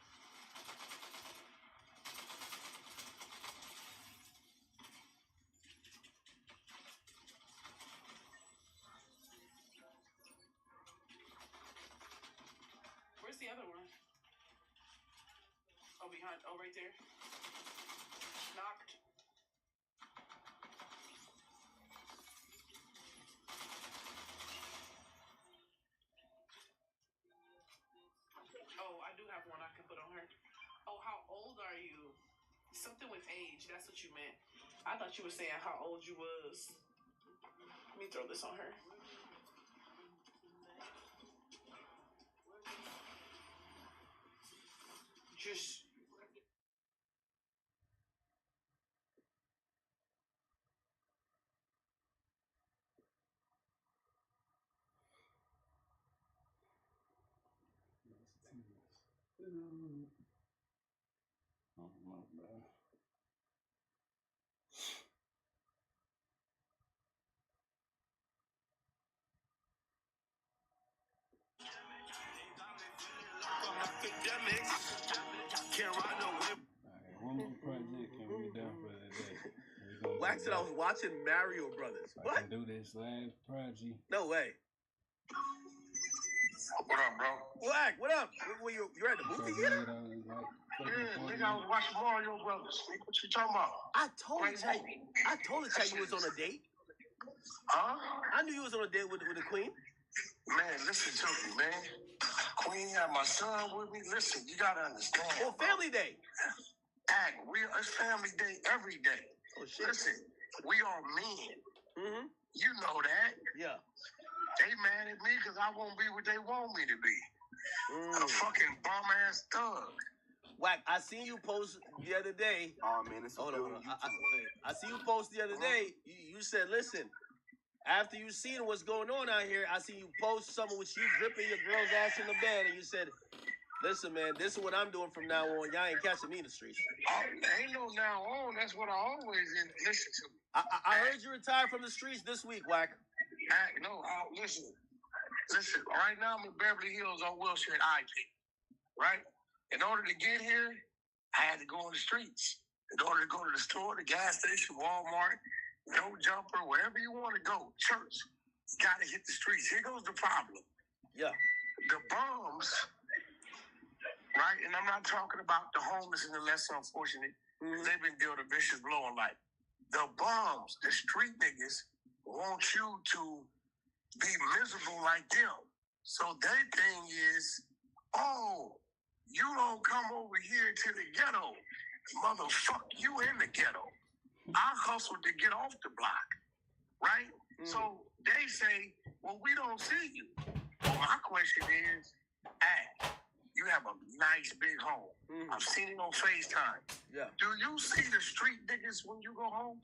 Where's the other one? Oh, behind. Oh, right there. Knocked. Oh, I do have one I can put on her. Oh, how old are you? Something with age. That's what you meant. I thought you were saying how old you was. Let me throw this on her. Just. Oh, my bad. One more project and we done for the day. Wax said I was watching Mario Brothers. What? I can do this last project. No way. What up, bro? Wax, what up? You're at the movie theater? Nigga, I was watching Mario Brothers. What you talking about? I told you you was on a date. Huh? I knew you was on a date with the queen. Man, listen to me, man. Queen had my son with me. Listen, you gotta understand. Oh, family day. It's family day every day. Oh, shit. Listen, we are men. Mm-hmm. You know that. Yeah. They mad at me because I won't be what they want me to be. A fucking bum-ass thug. Wack, I seen you post the other day. Oh, man, it's hold on. I see you post the other day. You said, listen, after you seen what's going on out here, I see you post something with you gripping your girl's ass in the bed, and you said, listen, man, this is what I'm doing from now on. Y'all ain't catching me in the streets. Ain't no now on. That's what I always listen to. I heard you retired from the streets this week, Wack. Listen. Right now I'm in Beverly Hills on Wilshire at IP. Right? In order to get here, I had to go on the streets. In order to go to the store, the gas station, Walmart, no jumper, wherever you want to go, church, you got to hit the streets. Here goes the problem. Yeah. The bums, right? And I'm not talking about the homeless and the less unfortunate. Mm-hmm. They've been dealt a vicious blow in life. The bums, the street niggas, want you to be miserable like them. So their thing is, oh, you don't come over here to the ghetto. Motherfucker, you in the ghetto. I hustled to get off the block, right? Mm. So they say, well, we don't see you. Well, my question is, you have a nice big home. Mm. I've seen it on FaceTime. Yeah. Do you see the street niggas when you go home?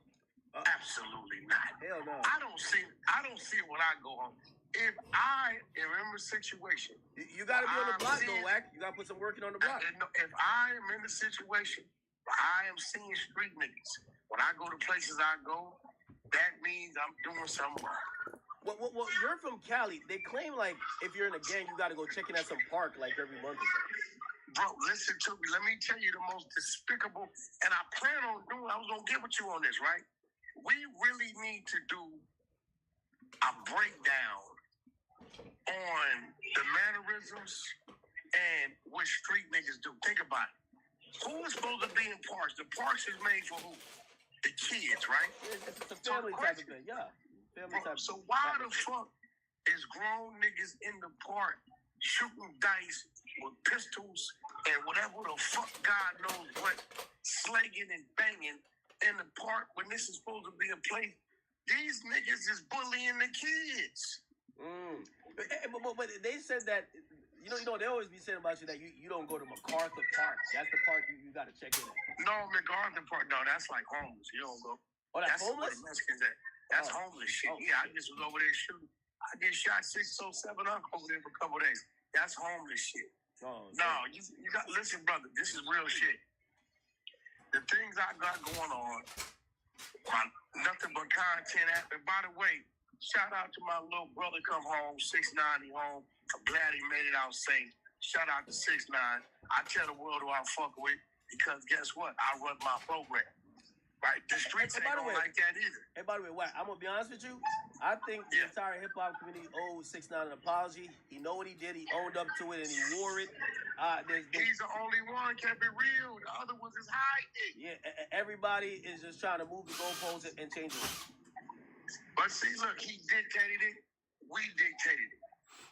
Absolutely not. Hell no. I don't see it when I go home. If I am in a situation, you gotta be on the block though, Wack. You gotta put some working on the block. If I am in a situation where I am seeing street niggas, when I go to places I go, that means I'm doing something wrong. Well, you're from Cali. They claim like if you're in a gang, you gotta go check in at some park like every month or something. Bro, listen to me. Let me tell you the most despicable, and I plan on doing. I was gonna get with you on this, right? We really need to do a breakdown on the mannerisms and what street niggas do. Think about it. Who is supposed to be in parks? The parks is made for who? The kids, right? It's a family type of thing, yeah. Family type. So why the fuck is grown niggas in the park shooting dice with pistols and whatever the fuck God knows what, slanging and banging in the park when this is supposed to be a place? These niggas is bullying the kids. But they said that, you know, they always be saying about you that you don't go to MacArthur Park. That's the park you got to check in at. No, MacArthur Park, no, that's like homeless. You don't go. Oh, that's homeless? That's homeless shit. Oh. Yeah, I just was over there shooting. I get shot 607 up over there for a couple days. That's homeless shit. Oh, no, you got, listen, brother, this is real shit. The things I got going on, nothing but content. And by the way, shout out to my little brother come home, 6'9", home. I'm glad he made it out safe. Shout out to 6'9". I tell the world who I fuck with because guess what? I run my program. Right? The streets ain't gonna like that either. Hey, by the way, I'm gonna be honest with you. I think the entire hip hop community owes 6ix9ine an apology. He know what he did. He owned up to it and he wore it. He's the only one kept it real. The other ones is hiding. Yeah, everybody is just trying to move the goalposts and change it. But see, look, he dictated it. We dictated it.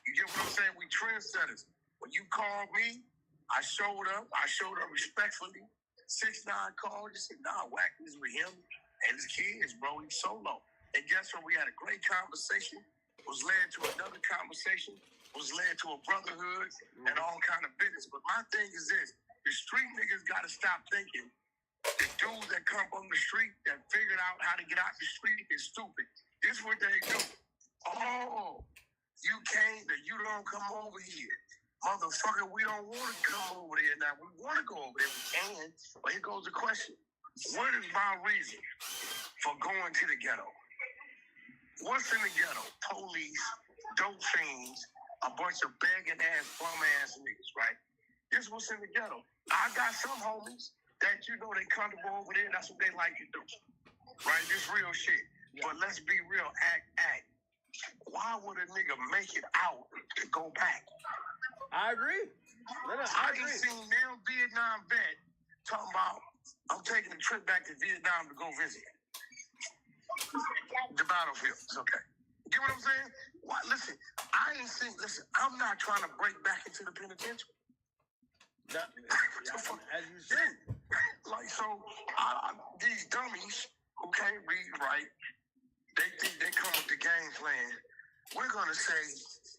You get what I'm saying? We trendsetters. When you called me, I showed up. I showed up respectfully. 6ix9ine called. You said, nah, Wack is with him and his kids, bro. He's solo. And guess what? We had a great conversation. Was led to another conversation. Was led to a brotherhood and all kind of business. But my thing is this: the street niggas got to stop thinking the dudes that come from the street that figured out how to get out the street is stupid. This is what they do. Oh, you can't, you don't come over here. Motherfucker, we don't want to come over there now. We want to go over there. We can. But here goes the question. What is my reason for going to the ghetto? What's in the ghetto? Police, dope fiends, a bunch of begging ass, bum ass niggas, right? This what's in the ghetto. I got some homies that you know they comfortable over there. That's what they like to do, right? This real shit. Yeah. But let's be real. Act. Why would a nigga make it out to go back? I agree. I ain't seen now Vietnam vet talking about I'm taking a trip back to Vietnam to go visit the battlefield. It's okay. You get what I'm saying? Why? Listen, I ain't seen. Listen, I'm not trying to break back into the penitentiary. As you said. Like, so, these dummies who can't read right, they think they come with the game plan. We're going to say,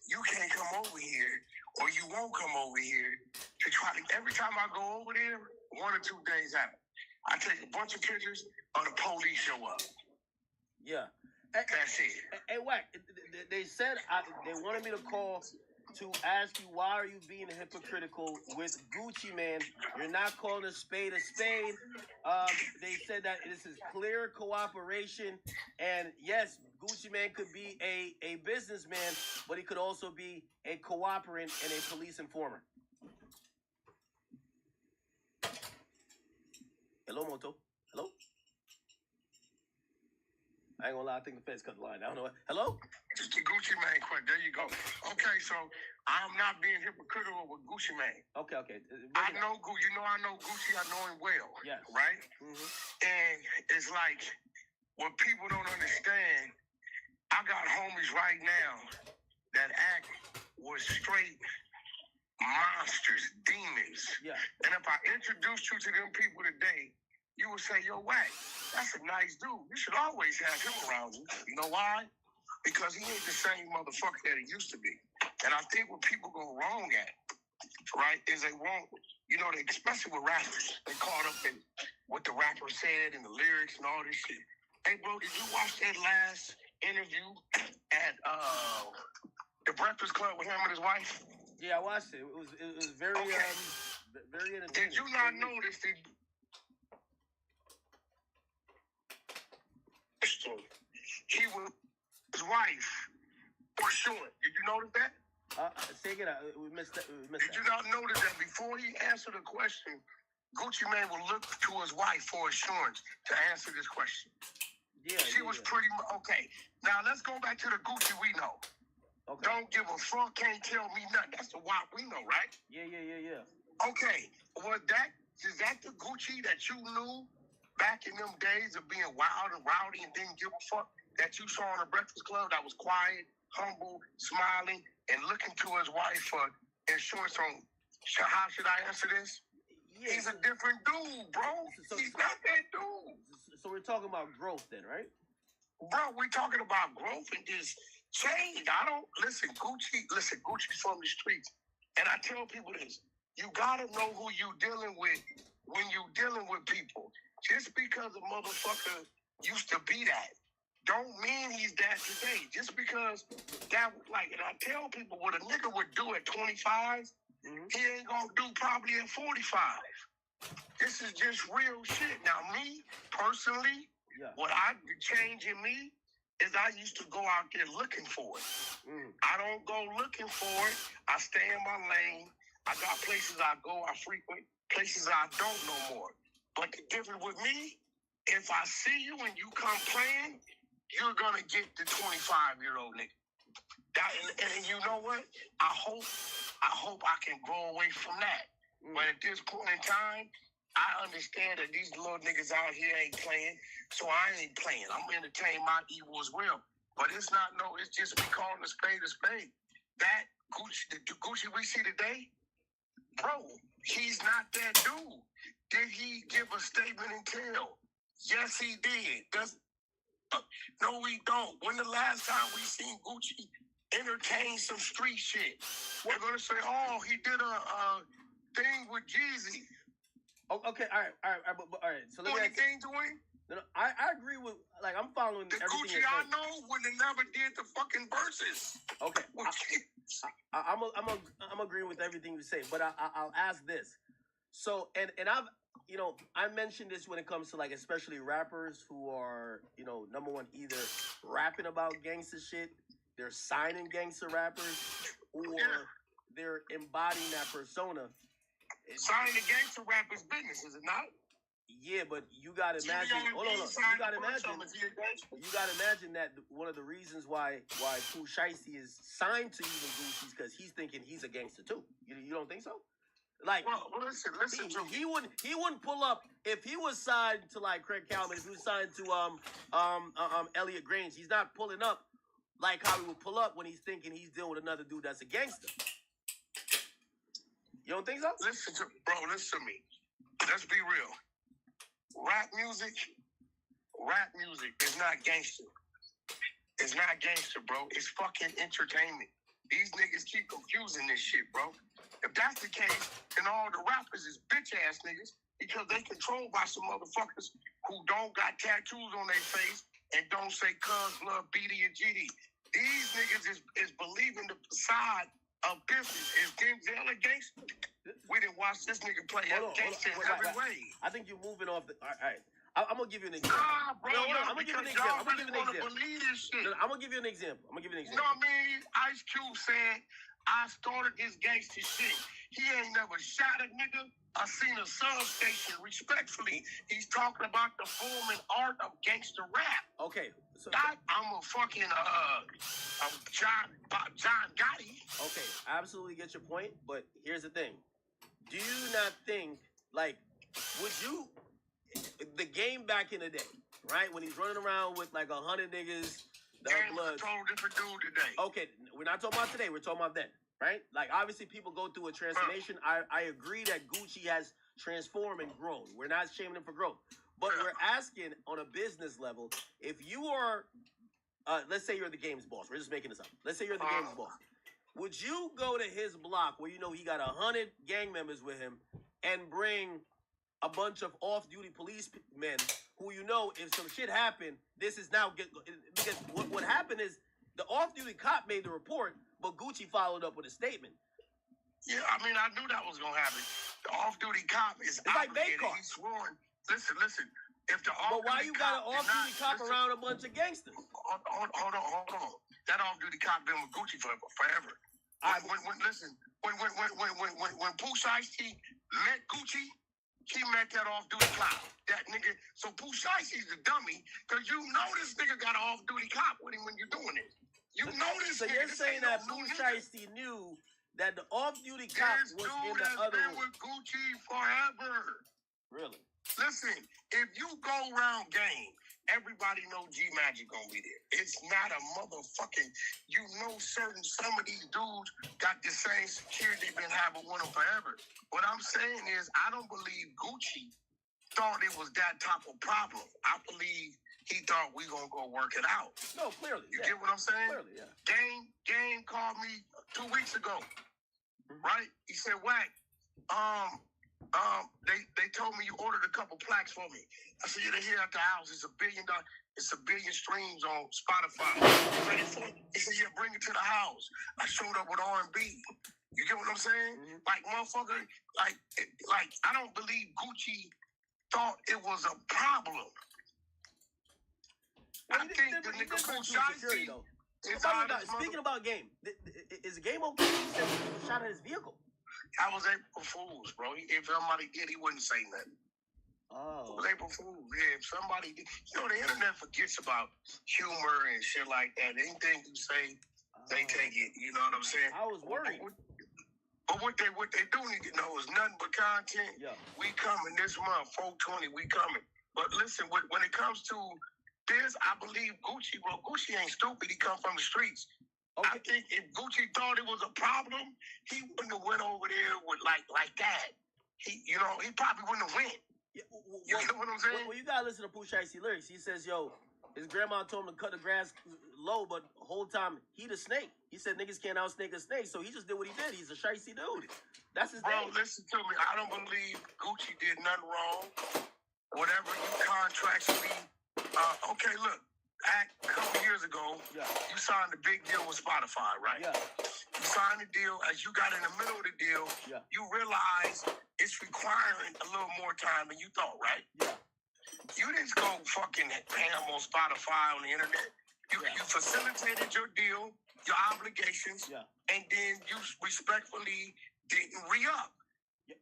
you can't come over here, or you won't come over here to try to, every time I go over there, one or two things happen. I take a bunch of pictures, or the police show up. Yeah. That's it. Hey, Wack, they said they wanted me to call to ask you, why are you being hypocritical with Gucci Mane? You're not calling a spade a spade. They said that this is clear cooperation. And yes, Gucci Mane could be a businessman, but he could also be a cooperant and a police informer. Hello, Moto. Hello? I ain't gonna lie, I think the feds cut the line. I don't know. Hello? Just the Gucci Mane quick. There you go. Okay, so I'm not being hypocritical with Gucci Mane. Okay. I know Gucci. You know I know Gucci. I know him well. Yes. Right? Mm-hmm. And it's like, what people don't understand, I got homies right now that act with straight monsters, demons. Yeah. And if I introduced you to them people today, you would say, yo, Wack, that's a nice dude. You should always have him around you. You know why? Because he ain't the same motherfucker that he used to be. And I think what people go wrong at, right, is they won't, you know, especially with rappers, they caught up in what the rapper said and the lyrics and all this shit. Hey, bro, did you watch that last interview at the Breakfast Club with him and his wife? Yeah, I watched it. It was very, very entertaining. Did you not notice that he was his wife for sure? Did you notice that? Say it out. We missed that. Did you not notice that before he answered a question, Gucci Mane would look to his wife for assurance to answer this question? Yeah. She was pretty okay. Now let's go back to the Gucci we know. Okay. Don't give a fuck, can't tell me nothing. That's the WAP we know, right? Yeah. Okay. Well, is that the Gucci that you knew back in them days of being wild and rowdy and didn't give a fuck, that you saw in the Breakfast Club that was quiet, humble, smiling, and looking to his wife for insurance on how should I answer this? Yeah. He's a different dude, bro. He's not that dude. So we're talking about growth then, right? Bro, we're talking about growth and just change. Gucci's from the streets. And I tell people this, you gotta know who you dealing with when you dealing with people. Just because a motherfucker used to be that, don't mean he's that today. Just because that, like, and I tell people what a nigga would do at 25, he ain't gonna do probably at 45. This is just real shit. Now, me, personally, what I change in me is I used to go out there looking for it. I don't go looking for it. I stay in my lane. I got places I go, I frequent, places I don't no more. But the difference with me, if I see you and you come playing, you're gonna get the 25-year-old nigga. And you know what? I hope I can grow away from that. But at this point in time, I understand that these little niggas out here ain't playing, so I ain't playing. I'm entertaining my evil as well. But it's just we calling a spade a spade. That Gucci, the Gucci we see today, bro, he's not that dude. Did he give a statement and tell? Yes, he did. No, we don't. When the last time we seen Gucci entertain some street shit? We're gonna say, oh, he did a thing with Jeezy. Oh, okay, all right. So let me ask anything to him? No, I agree with, like, I'm following the everything Gucci you're saying. I know when they never did the fucking verses. Okay, I'm agreeing with everything you say, but I'll ask this. So, and I've, I mentioned this when it comes to, like, especially rappers who are, number one, either rapping about gangster shit, they're signing gangster rappers, or they're embodying that persona. Signing the gangster rapper's business, is it not? Yeah, but you gotta imagine. Hold on. You gotta imagine that one of the reasons why Pooh Shiesty is signed to even Gucci is because he's thinking he's a gangster too. You don't think so? Like, well, listen to me. He wouldn't pull up if he was signed to, like, Craig Calvin. If he was signed to Elliot Grange, he's not pulling up like how he would pull up when he's thinking he's dealing with another dude that's a gangster. You don't think so? Listen to me. Let's be real. Rap music is not gangster. It's not gangster, bro. It's fucking entertainment. These niggas keep confusing this shit, bro. If that's the case, then all the rappers is bitch-ass niggas because they controlled by some motherfuckers who don't got tattoos on their face and don't say cuz, love, BD, and GD. These niggas is believing the facade of business. Is Denzel a gangster? We didn't watch this nigga play gangster in every way. I think you're moving off the... All right. I'm going to give you an example. Nah, bro, I'm going to give you an example. I'm going to believe this shit. I'm going to give you an example. You know what I mean? Ice Cube said, I started this gangster shit. He ain't never shot a nigga. I seen a substation. Respectfully, he's talking about the form and art of gangster rap. Okay. So, I'm a fucking John Gotti. Okay, I absolutely get your point, but here's the thing. Do you not think, like, would you... The game back in the day, right? When he's running around with like 100 niggas, the blood. A total different dude today. Okay, we're not talking about today. We're talking about then, right? Like, obviously, people go through a transformation. I agree that Gucci has transformed and grown. We're not shaming him for growth, but we're asking on a business level, if you are, let's say you're the game's boss. We're just making this up. Let's say you're the game's boss. Would you go to his block where you know he got 100 gang members with him and bring a bunch of off-duty policemen who, you know, if some shit happened, this is now because what happened is the off-duty cop made the report, but Gucci followed up with a statement. Yeah, I mean, I knew that was gonna happen. The off-duty cop is obligated. He's sworn. Listen. If the but why you got an off-duty cop around a bunch of gangsters? Hold on. That off-duty cop been with Gucci forever. When Pooh Shiesty met Gucci, he met that off-duty cop. That nigga. So Pooh Shiesty's the dummy, because you know this nigga got an off-duty cop with him when you're doing it. You know this so nigga. You're saying that Pooh Shiesty knew that the off-duty cop was in the other room. With Gucci forever. Really? Listen, if you go around game, everybody know G Magic gonna be there. It's not a motherfucking, some of these dudes got the same security been having with them forever. What I'm saying is, I don't believe Gucci thought it was that type of problem. I believe he thought we gonna go work it out. No, clearly. You get what I'm saying? Clearly, yeah. Game called me 2 weeks ago, right? He said, Wack, they told me you ordered a couple plaques for me. I said, they're here at the house. It's $1 billion. It's 1 billion streams on Spotify. He said, yeah, bring it to the house. I showed up with R&B. You get what I'm saying? Like, motherfucker, like I don't believe Gucci thought it was a problem. Well, I think the nigga Pooh Shiesty is speaking about game, is the game okay? He said he shot at his vehicle. I was April Fools, bro. If somebody did, he wouldn't say nothing. Oh. April Fool. Yeah, if somebody, the internet forgets about humor and shit like that. Anything you say, they take it. You know what I'm saying? I was worried. But what they do need to know is nothing but content. Yeah. We coming this month, 420. We coming. But listen, when it comes to this, I believe Gucci. Well, Gucci ain't stupid. He come from the streets. Okay. I think if Gucci thought it was a problem, he wouldn't have went over there with like that. He probably wouldn't have went. Yeah, you know what I'm saying? Well, you gotta listen to Pooh Shiesty lyrics. He says, "Yo, his grandma told him to cut the grass low, but the whole time he the snake. He said niggas can't outsnake a snake, so he just did what he did. He's a shiesty dude. That's his name." Bro, listen to me. I don't believe Gucci did nothing wrong. Whatever you contracts me. Okay, look. A couple years ago, you signed a big deal with Spotify, right? Yeah. You signed the deal. As you got in the middle of the deal, you realize it's requiring a little more time than you thought, right? Yeah. You didn't go fucking ham on Spotify on the internet. You facilitated your deal, your obligations, and then you respectfully didn't re-up.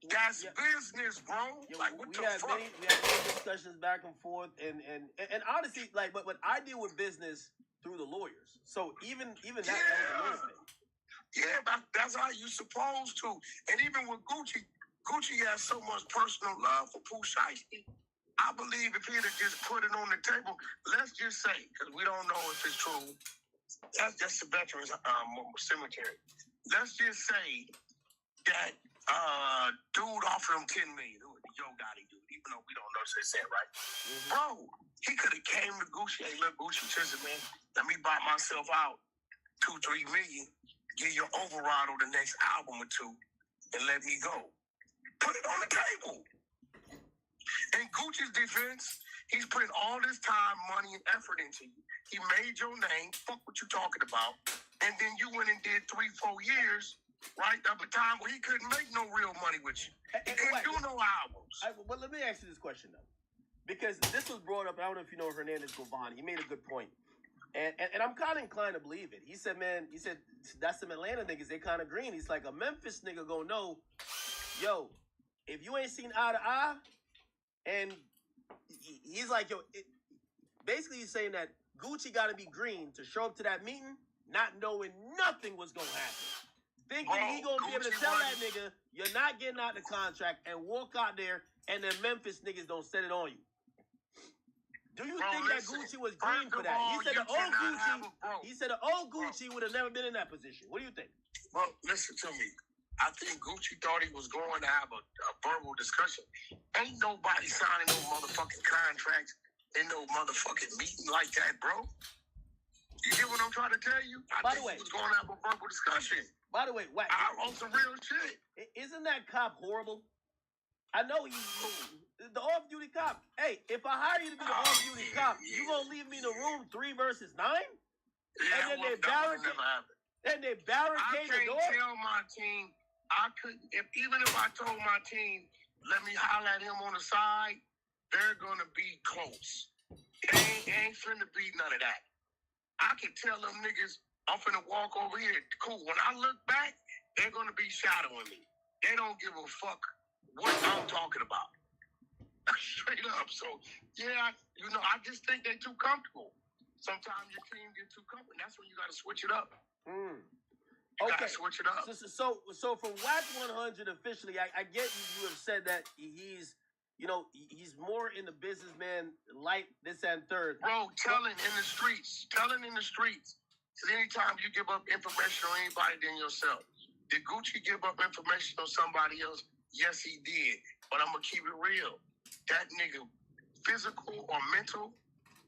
That's business, bro. Like, what the fuck? We had many discussions back and forth, and honestly, like, but I deal with business through the lawyers. So even that was a lawyer thing. Yeah, that's how you supposed to. And even with Gucci has so much personal love for Pooh Shiesty. I believe if he'd have just put it on the table, let's just say, because we don't know if it's true, that's just the Veterans Cemetery. Let's just say that dude offered him $10 million. Yo Gotti dude, even though we don't know if they said right. Bro, he could have came to Gucci. Hey, look, Gucci, listen, man, let me buy myself out $2-3 million, give you override on the next album or two, and let me go. Put it on the table. In Gucci's defense, he's putting all this time, money, and effort into you. He made your name. Fuck what you talking about. And then you went and did 3-4 years. Right, up a time where he couldn't make no real money with you. He couldn't do no albums. But let me ask you this question, though. Because this was brought up, I don't know if you know Hernandez Govani. He made a good point. And I'm kind of inclined to believe it. He said, that's some Atlanta niggas, they kind of green. He's like, a Memphis nigga gonna know, yo, if you ain't seen eye to eye, and he's like, yo, basically he's saying that Gucci got to be green to show up to that meeting, not knowing nothing was gonna happen. Thinking he gonna be able to tell that nigga, you're not getting out the contract, and walk out there, and then Memphis niggas don't set it on you. Do you think that Gucci was green for that? He said the old Gucci would have never been in that position. What do you think? Well, listen to me. I think Gucci thought he was going to have a verbal discussion. Ain't nobody signing no motherfucking contracts in no motherfucking meeting like that, bro. You get what I'm trying to tell you? I think he was going to have a verbal discussion. By the way, on some real shit. Isn't that cop horrible? I know he's the off-duty cop. Hey, if I hire you to be the off-duty cop, you gonna leave me in the room 3 versus 9? Yeah, and then they barricade the door? I can't tell my team. I couldn't. Even if I told my team, let me holler at him on the side, they're gonna be close. It ain't finna be none of that. I can tell them niggas, I'm finna walk over here. Cool. When I look back, they're gonna be shadowing me. They don't give a fuck what I'm talking about. Straight up. So, yeah, I just think they're too comfortable. Sometimes your team get too comfortable. That's when you gotta switch it up. You gotta switch it up. So for WAC 100 officially, I get you have said that he's more in the businessman, light, this and third. Bro, telling in the streets. Because anytime you give up information on anybody than yourself. Did Gucci give up information on somebody else? Yes, he did. But I'm going to keep it real. That nigga, physical or mental,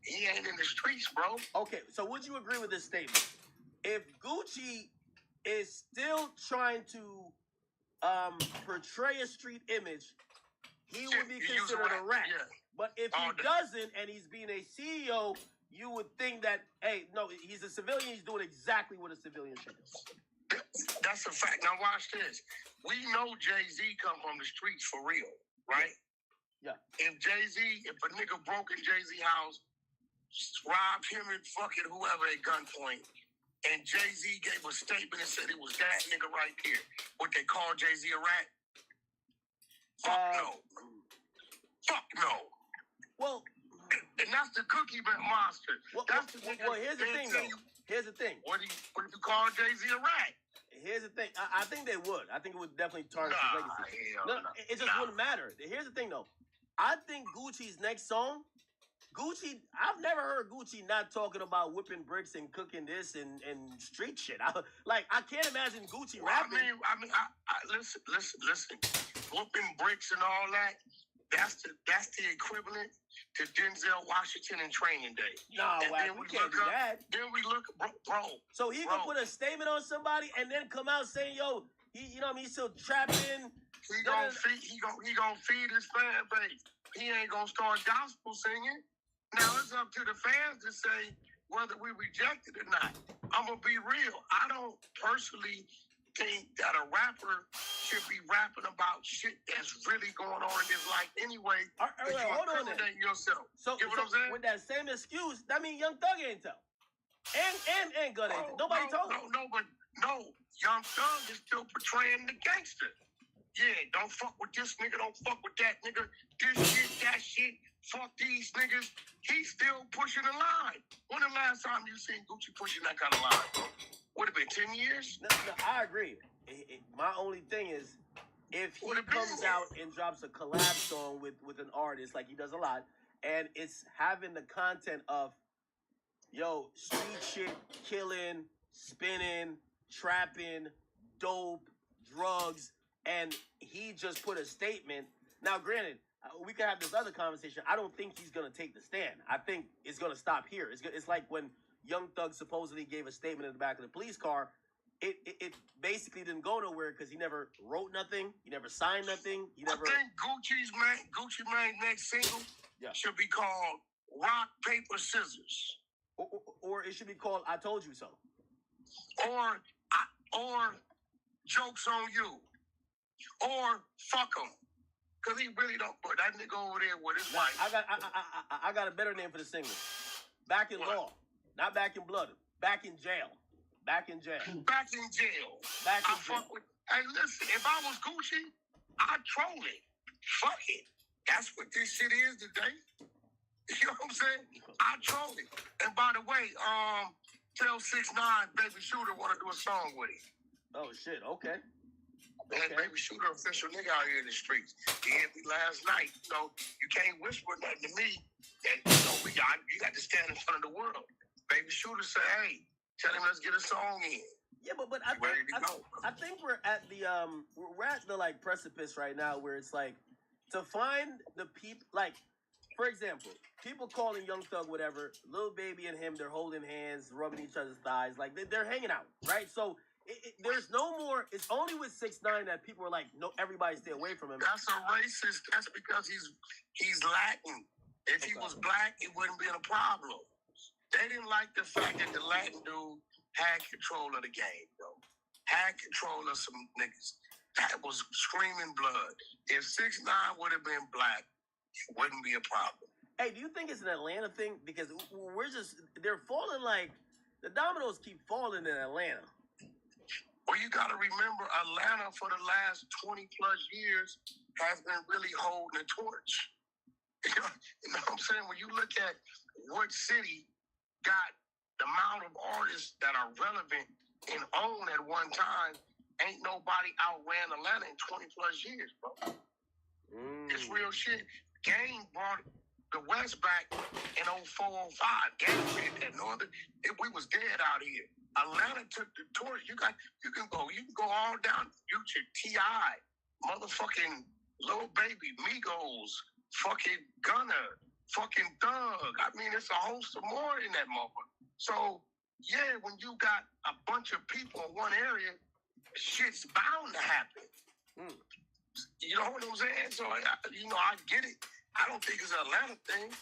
he ain't in the streets, bro. Okay, so would you agree with this statement? If Gucci is still trying to portray a street image, he would be considered a rat. Yeah. But if he doesn't, and he's being a CEO, you would think that, hey, no, he's a civilian, he's doing exactly what a civilian should do. That's a fact. Now watch this. We know Jay-Z come from the streets for real, right? Yeah. If a nigga broke in Jay-Z house, robbed him and fucking whoever at gunpoint, and Jay-Z gave a statement and said it was that nigga right there, would they call Jay-Z a rat? Fuck no. Fuck no. Well, and that's the cookie monster. That's the nigga. Well, here's the thing, though. Here's the thing. What do you call Jay-Z a rat? Here's the thing. I think they would. I think it would definitely tarnish his legacy. No, it just wouldn't matter. Here's the thing, though. I think Gucci's next song, I've never heard Gucci not talking about whipping bricks and cooking this and street shit. I can't imagine Gucci rapping. I mean, listen. Whooping bricks and all that, that's the equivalent to Denzel Washington in Training Day. Nah, we can't do that. Then we look, bro. So he gonna put a statement on somebody and then come out saying, yo, you know what I mean, he's still trapping. He gonna feed his fan base. He ain't gonna start gospel singing. Now it's up to the fans to say whether we reject it or not. I'm gonna be real. I don't personally think that a rapper should be rapping about shit that's really going on in his life anyway. Hold on there. Yourself. So, you know what I'm saying? With that same excuse, that means Young Thug ain't tell. And Gun ain't tell. Nobody told him. No. Young Thug is still portraying the gangster. Yeah, don't fuck with this nigga, don't fuck with that nigga. This shit, that shit, fuck these niggas. He's still pushing the line. When the last time you seen Gucci pushing that kind of line, bro? Would have been 10 years? No, I agree. My only thing is, if he comes out and drops a collab song with an artist, like he does a lot, and it's having the content of, yo, street shit, killing, spinning, trapping, dope, drugs, and he just put a statement. Now, granted, we could have this other conversation. I don't think he's going to take the stand. I think it's going to stop here. It's like when Young Thug supposedly gave a statement in the back of the police car. It basically didn't go nowhere because he never wrote nothing. He never signed nothing. I think Gucci Mane's next single should be called Rock, Paper, Scissors. Or it should be called I Told You So. Or Jokes on You. Or Fuck 'em. Because he really don't put that nigga over there with his wife. I got a better name for the single. Back in Law. Not Back in Blood. Back in Jail. Back in Jail. Back in Jail. Hey, listen, if I was Gucci, I'd troll it. Fuck it. That's what this shit is today. You know what I'm saying? I'd troll it. And by the way, tell 6ix9ine Baby Shooter want to do a song with him. Oh, shit. Okay. And Baby Shooter official nigga out here in the streets. He hit me last night. So you can't whisper nothing to me. And you got to stand in front of the world. Baby Shooter said, hey, tell him let's get a song in. Yeah, but I think we're at the like precipice right now where it's like to find the people, like, for example, people calling Young Thug whatever, Lil Baby and him, they're holding hands, rubbing each other's thighs, like they're hanging out, right? So there's no more. It's only with 6ix9ine that people are like, no, everybody stay away from him. That's a racist. That's because he's Latin. If he was black, it wouldn't be a problem. They didn't like the fact that the Latin dude had control of the game, bro. Had control of some niggas. That was screaming blood. If 6ix9ine would have been black, it wouldn't be a problem. Hey, do you think it's an Atlanta thing? Because they're falling like, the dominoes keep falling in Atlanta. Well, you got to remember, Atlanta for the last 20 plus years has been really holding the torch. You know what I'm saying? When you look at what city got the amount of artists that are relevant and own at one time, ain't nobody outran Atlanta in 20 plus years, bro. It's real shit. Game brought the West back in 04, 05. Game did that. We was dead out here. Atlanta took the torch. You can go all down Future, T.I., motherfucking Lil Baby, Migos, fucking Gunna, fucking Thug. I mean, it's a host of more in that motherfucker. So, yeah, when you got a bunch of people in one area, shit's bound to happen. You know what I'm saying? So, I get it. I don't think it's an Atlanta thing.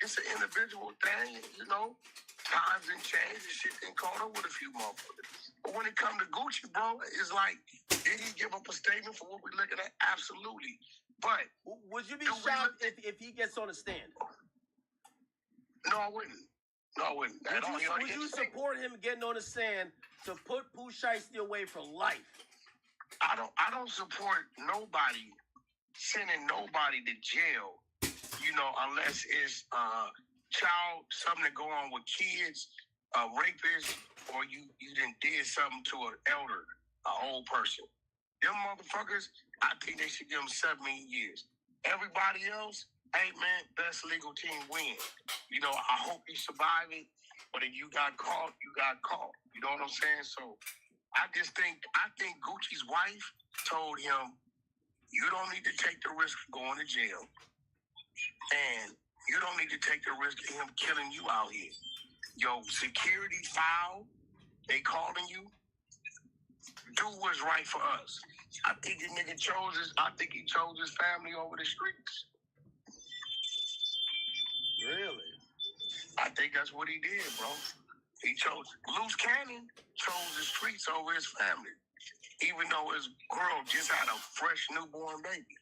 It's an individual thing, you know. Times and change and shit been caught up with a few motherfuckers. But when it comes to Gucci, bro, it's like, did he give up a statement for what we're looking at? Absolutely. But would you be shocked if he gets on a stand? No, I wouldn't. Would you support him getting on a stand to put Pooh Shiesty away for life? I don't support nobody sending nobody to jail unless it's something that go on with kids, rapists, or you did something to an elder, an old person. Them motherfuckers, I think they should give them 7 years. Everybody else, hey man, best legal team win. I hope you survive it, but if you got caught, you got caught. You know what I'm saying? So I think Gucci's wife told him, you don't need to take the risk of going to jail. And you don't need to take the risk of him killing you out here. Yo, security foul, they calling you. Do what's right for us. I think the nigga chose his family over the streets. Really? I think that's what he did, bro. Loose Cannon chose the streets over his family. Even though his girl just had a fresh newborn baby.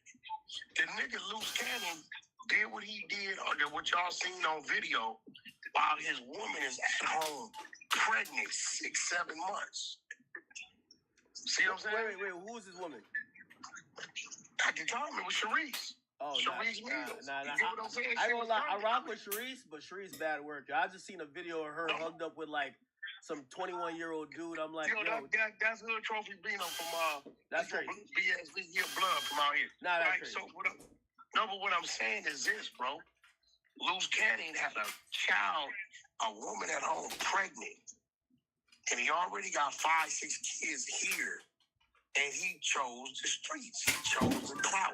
The nigga Loose Cannon did what he did, or what y'all seen on video, while his woman is at home, pregnant, 6-7 months. See what I'm saying? Wait, who is this woman? At the time, it was Sharice. Oh, Sharice nah. You get what I'm saying? I ain't gonna lie, I rock with Sharice, but Sharice bad work. I just seen a video of her hugged up with like some 21-year-old dude. I'm like, yo, that's Hood Trophy Bino from that's crazy. BSB Blood from out here. Nah, that's right? crazy. So but what I'm saying is this, bro. Loose Cannon had a child, a woman at home pregnant, and he already got 5-6 kids here, and he chose the streets. He chose the clout.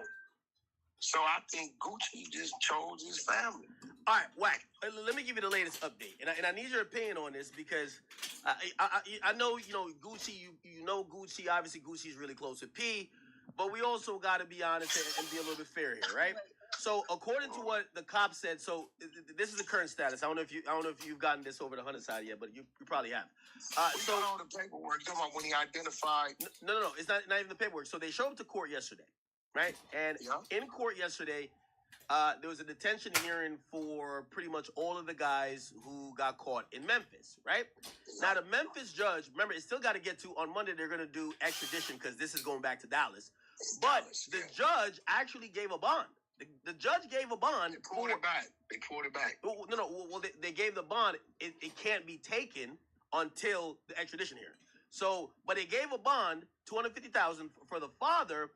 So I think Gucci just chose his family. All right, Wack. Let me give you the latest update, and I need your opinion on this because I know Gucci. You know Gucci. Obviously, Gucci's really close with P, but we also got to be honest and be a little bit fair here, right? So according to what the cops said, so this is the current status. I don't know if you've gotten this over the Hunter side yet, but you probably have. So all the paperwork. Come on, when he identified. No. It's not even the paperwork. So they showed up to court yesterday. Right? And in court yesterday, there was a detention hearing for pretty much all of the guys who got caught in Memphis, right? Now, the Memphis judge, remember, it still got to get to, on Monday, they're going to do extradition because this is going back to Dallas. But the judge actually gave a bond. The judge gave a bond. They pulled it back. No. Well, they gave the bond. It can't be taken until the extradition hearing. So, but they gave a bond, $250,000 for the father.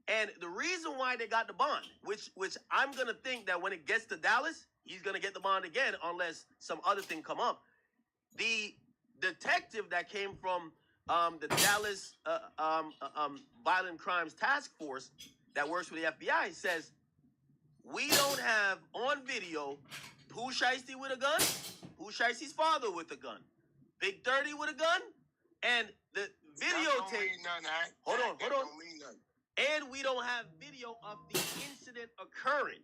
And the reason why they got the bond, which I'm going to think that when it gets to Dallas, he's going to get the bond again unless some other thing come up. The detective that came from the Dallas Violent Crimes Task Force that works for the FBI says, we don't have on video Pooh Shiesty with a gun, Pooh Shiesty's father with a gun, Big 30 with a gun, and the videotape. Hold on. And we don't have video of the incident occurring.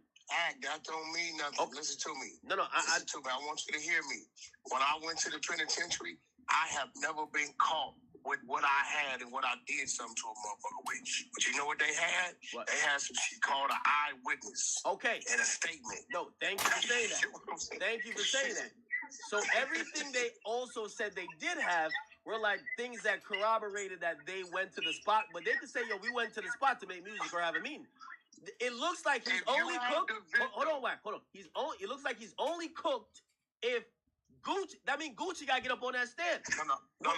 That don't mean nothing. Okay. Listen to me. No. Listen to me. I want you to hear me. When I went to the penitentiary, I have never been caught with what I had and what I did something to a motherfucker with. But you know what they had? What? They had some shit called an eyewitness. Okay. And a statement. No, thank you for saying that. Thank you for saying that. So everything they also said they did have were like things that corroborated that they went to the spot, but they could say, yo, we went to the spot to make music or have a meeting. It looks like he's only cooked. Hold on, Wack. Hold on. It looks like he's only cooked if Gucci. That means Gucci gotta get up on that stand. No.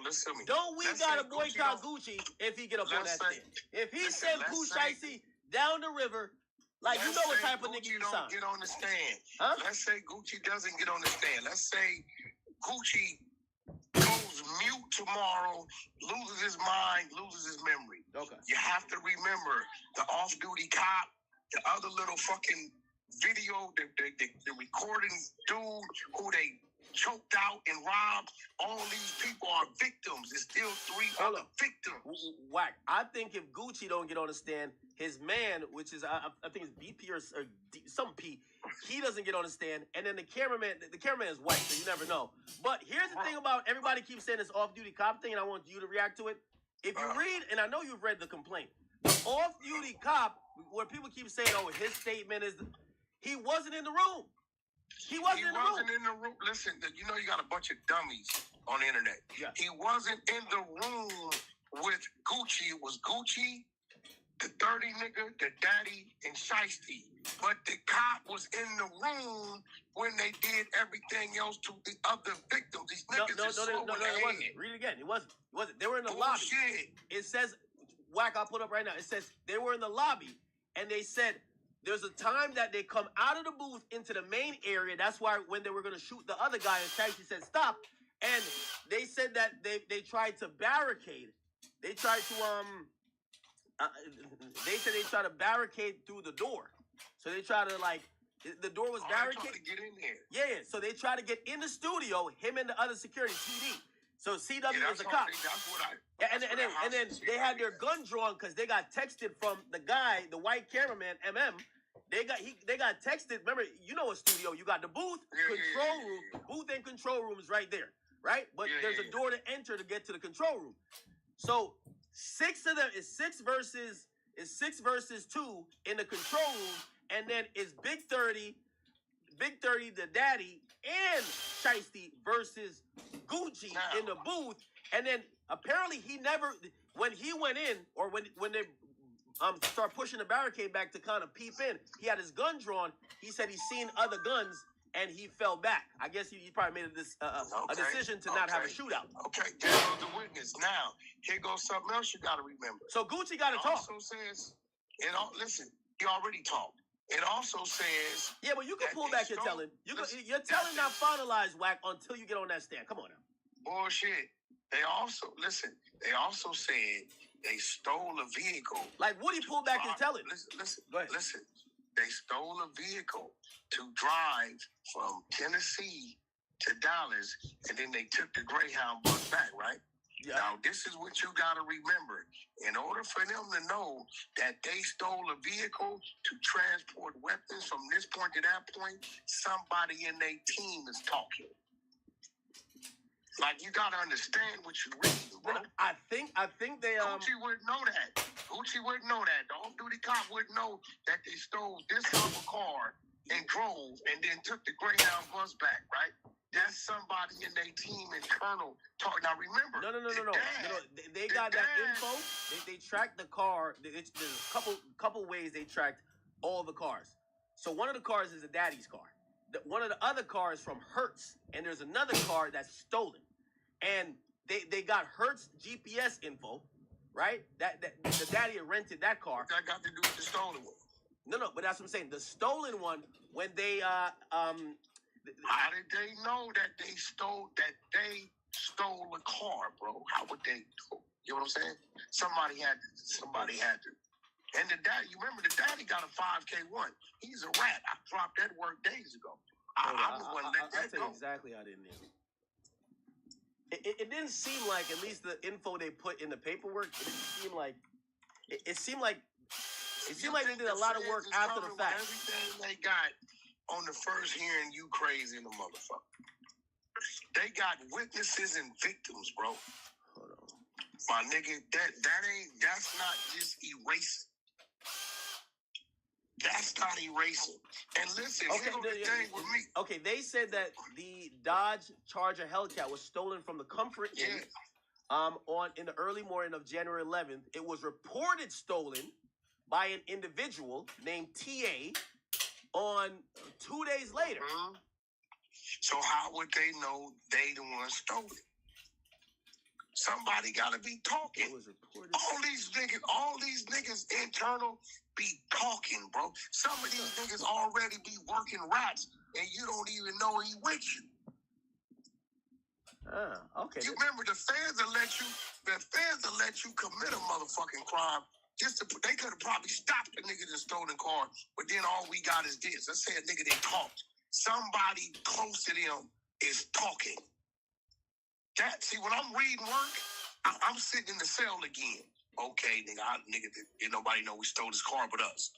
Listen to me. Don't we gotta boycott Gucci if he get up on that stand? If he sent Pooh Shiesty down the river, like you know what type of nigga you sound. Get on the stand. Huh? Let's say Gucci doesn't get on the stand. Let's say Gucci goes mute tomorrow, loses his mind, loses his memory. Okay. You have to remember the off-duty cop, the other little fucking video, the recording dude who they choked out and robbed. All these people are victims. There's still 3 other victims. Wack. I think if Gucci don't get on the stand, his man, which is I think it's BP or some P, he doesn't get on the stand, and then the cameraman is white, so you never know. But here's the thing about everybody keeps saying this off-duty cop thing, and I want you to react to it. If you read, and I know you've read the complaint, the off-duty cop, where people keep saying, oh, his statement is, he wasn't in the room. He wasn't in the room. Listen, you know you got a bunch of dummies on the internet. Yeah. He wasn't in the room with Gucci. It was Gucci, the dirty nigga, the daddy, and Shiesty. But the cop was in the room when they did everything else to the other victims. These niggas No, it wasn't. Read it again. It wasn't. They were in the lobby. It says, whack, I'll put up right now. It says they were in the lobby, and they said there's a time that they come out of the booth into the main area. That's why when they were going to shoot the other guy, and Shiesty said stop, and they said that they tried to barricade. They tried to they said they tried to barricade through the door. So they tried to the door was barricaded. To get in there. Yeah. So they tried to get in the studio. Him and the other security, TD. So CW is a cop. And then they had their gun drawn because they got texted from the guy, the white cameraman, MM. They got texted. Remember, you know a studio. You got the booth, control room, booth and control room is right there, right? But there's a door to enter to get to the control room. So 6 of them is 6 versus 2 in the control room, and then it's Big 30, the daddy, and Shiesty versus Gucci in the booth. And then apparently he never, when he went in, or when they start pushing the barricade back to kind of peep in, he had his gun drawn. He said he's seen other guns and he fell back. I guess he probably made a decision to not have a shootout. Okay, there goes the witness. Now, here goes something else you got to remember. So Gucci got to talk. Also says, listen, he already talked. It also says... Yeah, but you can pull back your telling. You're telling not finalized, Whack, until you get on that stand. Come on now. Bullshit. They also said they stole a vehicle. Like Woody pulled back his telling. Listen, go ahead. Listen. They stole a vehicle to drive from Tennessee to Dallas, and then they took the Greyhound bus back, right? Yeah. Now, this is what you got to remember. In order for them to know that they stole a vehicle to transport weapons from this point to that point, somebody in their team is talking. Like, you got to understand what you're reading, bro. I think they... Gucci wouldn't know that. Gucci wouldn't know that. The off-duty cop wouldn't know that they stole this type of car and drove and then took the Greyhound bus back, right? That's somebody in their team and Colonel talk. Now remember, no. They got that info. They tracked the car. There's a couple ways they tracked all the cars. So one of the cars is a daddy's car. One of the other cars from Hertz, and there's another car that's stolen. And they got Hertz GPS info, right? That the daddy had rented that car. That got to do with the stolen one. No, but that's what I'm saying. The stolen one, when they how did they know that they stole a car, bro? How would they know? You know what I'm saying? Somebody had to. And the daddy, you remember the daddy got a 5K1. He's a rat. I dropped that work days ago. I was going to let that go. Exactly how I didn't know. It didn't seem like, at least the info they put in the paperwork, it seemed like they did a lot of work after the fact. Everything they got on the first hearing, you crazy in the motherfucker. They got witnesses and victims, bro. Hold on. My nigga, that's not just erasing. That's not erasing. And listen, here's the thing with me. Okay, they said that the Dodge Charger Hellcat was stolen from the Comfort Inn in the early morning of January 11th. It was reported stolen by an individual named TA on 2 days later. Mm-hmm. So how would they know they the one stole it? Somebody got to be talking. All these niggas internal be talking, bro. Some of these niggas already be working rats, and you don't even know he with you. Okay. You remember the feds will let you commit a motherfucking crime. They could have probably stopped the nigga that stole the car, but then all we got is this. Let's say a nigga that talked. Somebody close to them is talking. See, when I'm reading work, I'm sitting in the cell again. Okay, nigga, did nobody know we stole this car but us.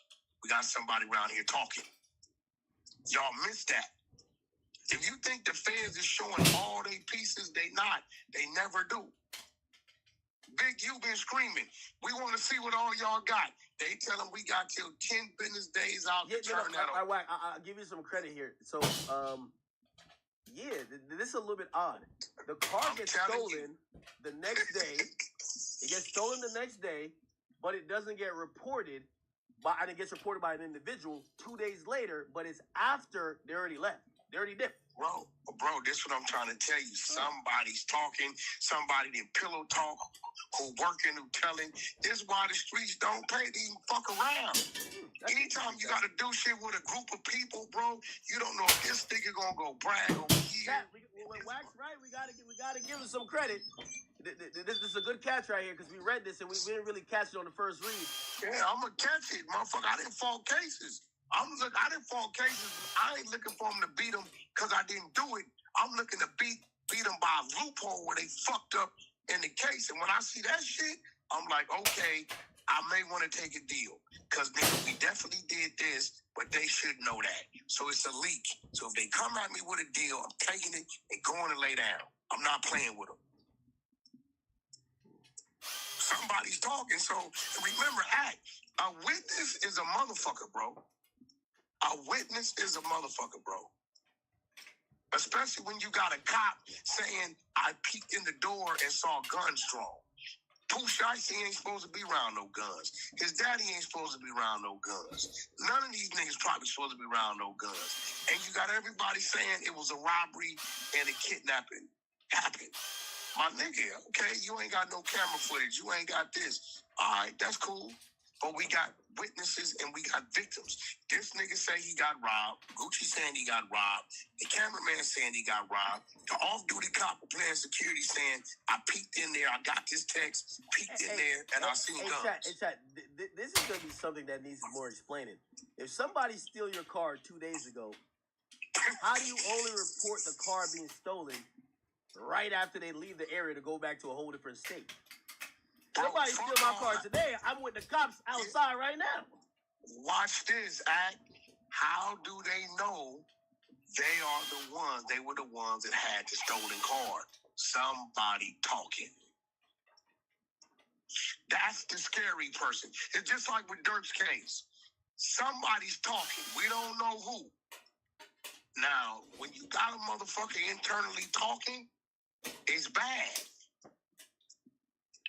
We got somebody around here talking. Y'all missed that. If you think the feds is showing all they pieces, they not. They never do. Big, you been screaming. We want to see what all y'all got. They tell them we got till 10 business days out to turn that over. I'll give you some credit here. So, this is a little bit odd. The car gets stolen the next day. It gets stolen the next day, but it doesn't get reported and it gets reported by an individual 2 days later, but it's after they already left. They already dipped. Bro, this is what I'm trying to tell you. Somebody's talking, somebody did pillow talk, who working, who telling. This is why the streets don't pay to even fuck around. Anytime you got to do shit with a group of people, bro, you don't know if this nigga gonna go brag over here. When Wax right, we gotta give him some credit. This is a good catch right here because we read this and we didn't really catch it on the first read. Yeah, I'm gonna catch it, motherfucker. I didn't fall cases. I didn't fall cases. I ain't looking for them to beat them because I didn't do it. I'm looking to beat them by a loophole where they fucked up in the case. And when I see that shit, I'm like, okay, I may want to take a deal because we definitely did this, but they should know that. So it's a leak. So if they come at me with a deal, I'm taking it and going to lay down. I'm not playing with them. Somebody's talking. So remember, a witness is a motherfucker, bro. A witness is a motherfucker, bro. Especially when you got a cop saying, I peeked in the door and saw guns drawn. Pooh Shiesty ain't supposed to be around no guns. His daddy ain't supposed to be around no guns. None of these niggas probably supposed to be around no guns. And you got everybody saying it was a robbery and a kidnapping happened. My nigga, okay, you ain't got no camera footage. You ain't got this. All right, that's cool. But we got witnesses and we got victims. This nigga say he got robbed. Gucci saying he got robbed. The cameraman saying he got robbed. The off-duty cop playing security saying, I peeked in there, I got this text, peeked in there, and I seen guns. This is going to be something that needs more explaining. If somebody steal your car 2 days ago, how do you only report the car being stolen right after they leave the area to go back to a whole different state? Somebody steal my car today, I'm with the cops outside right now. Watch this, Act. How do they know they were the ones that had the stolen car? Somebody talking. That's the scary person. It's just like with Dirk's case. Somebody's talking. We don't know who. Now, when you got a motherfucker internally talking, it's bad.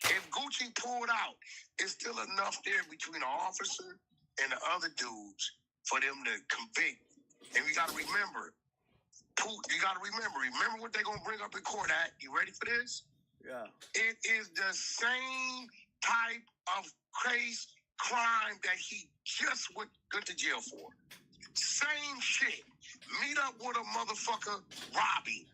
If Gucci pulled out, it's still enough there between the officer and the other dudes for them to convict. And you gotta remember, remember what they're gonna bring up in court at. You ready for this? Yeah. It is the same type of case crime that he just went to jail for. Same shit. Meet up with a motherfucker robbing.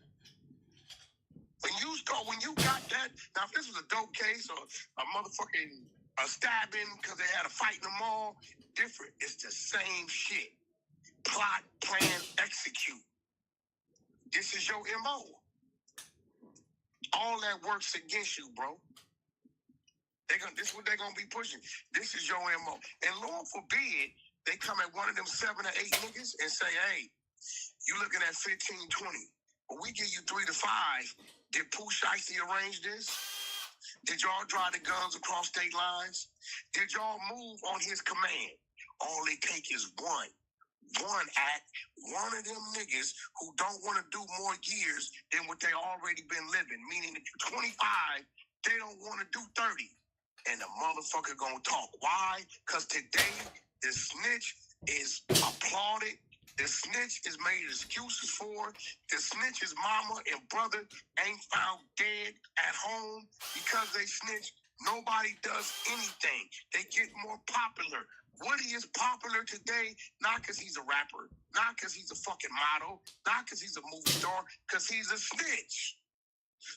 When you got that, now if this was a dope case or a motherfucking stabbing because they had a fight in the mall, different. It's the same shit. Plot, plan, execute. This is your MO. All that works against you, bro. This is what they're gonna be pushing. This is your MO. And Lord forbid, they come at one of them 7 or 8 niggas and say, hey, you looking at 15, 20. But we give you 3 to 5. Did Pooh Shiesty arrange this? Did y'all drive the guns across state lines? Did y'all move on his command? All they take is one act, one of them niggas who don't want to do more years than what they already been living. Meaning if you're 25, they don't want to do 30. And the motherfucker gonna talk. Why? Because today, the snitch is applauded. The snitch is made excuses for. The snitch's mama and brother ain't found dead at home because they snitch. Nobody does anything. They get more popular. Woody is popular today, not because he's a rapper, not because he's a fucking model, not because he's a movie star, because he's a snitch.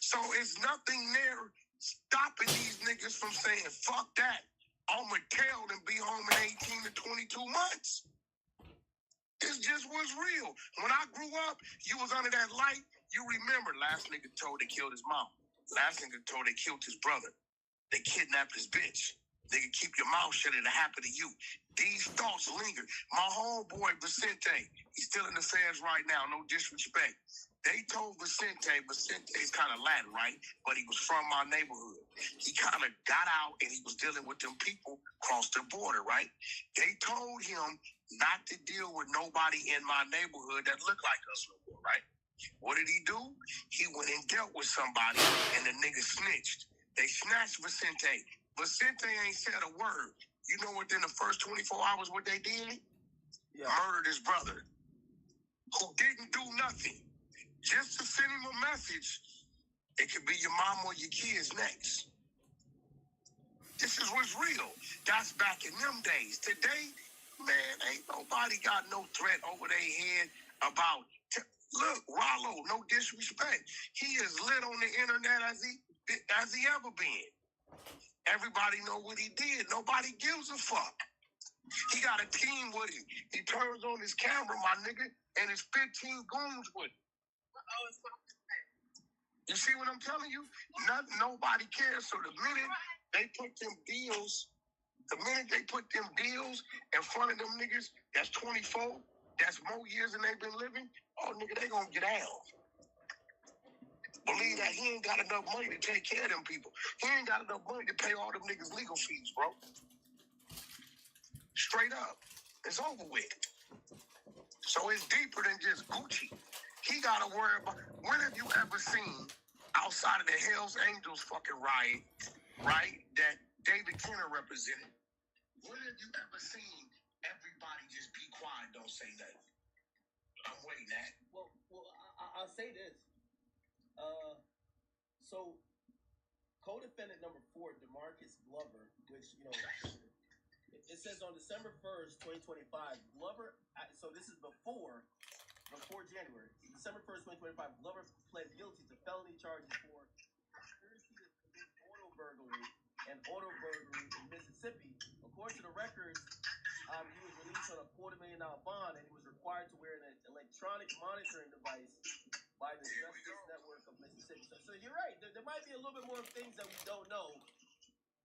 So it's nothing there stopping these niggas from saying, fuck that. I'ma tell them be home in 18 to 22 months. It's just what's real. When I grew up, you was under that light. You remember, last nigga told they killed his mom. Last nigga told they killed his brother. They kidnapped his bitch. Nigga, keep your mouth shut, it'll happen to you. These thoughts linger. My homeboy, Vicente, he's still in the feds right now, no disrespect. They told Vicente's kind of Latin, right? But he was from my neighborhood. He kind of got out and he was dealing with them people across the border, right? They told him not to deal with nobody in my neighborhood that looked like us no more, right? What did he do? He went and dealt with somebody and the nigga snitched. They snatched Vicente, Vicente ain't said a word. You know within the first 24 hours what they did? Yeah. Murdered his brother, who didn't do nothing. Just to send him a message, it could be your mom or your kids next. This is what's real. That's back in them days. Today, man, ain't nobody got no threat over their head about. Look, Rollo, no disrespect. He is lit on the internet as he ever been. Everybody know what he did. Nobody gives a fuck. He got a team with him. He turns on his camera, my nigga, and his 15 goons with him. You see what I'm telling you? Nobody cares. So the minute they put them deals in front of them niggas, that's 24, that's more years than they've been living, oh, nigga, they gonna get out. Believe that he ain't got enough money to take care of them people. He ain't got enough money to pay all them niggas legal fees, bro. Straight up. It's over with. So it's deeper than just Gucci. He gotta worry about, when have you ever seen, outside of the Hells Angels fucking riot, right, that David Kenner represented, when have you ever seen everybody just be quiet, don't say nothing? I'm waiting at. Well, I'll say this. So, co-defendant number 4, DeMarcus Glover, which, you know, it says on December 1st, 2025, Glover, so this is before January, December 1st, 2025, Glover pled guilty to felony charges for conspiracy to commit auto burglary and auto burglary in Mississippi. According to the records, he was released on a $250,000 bond, and he was required to wear an electronic monitoring device by the Justice Network of Mississippi. So you're right. There might be a little bit more things that we don't know,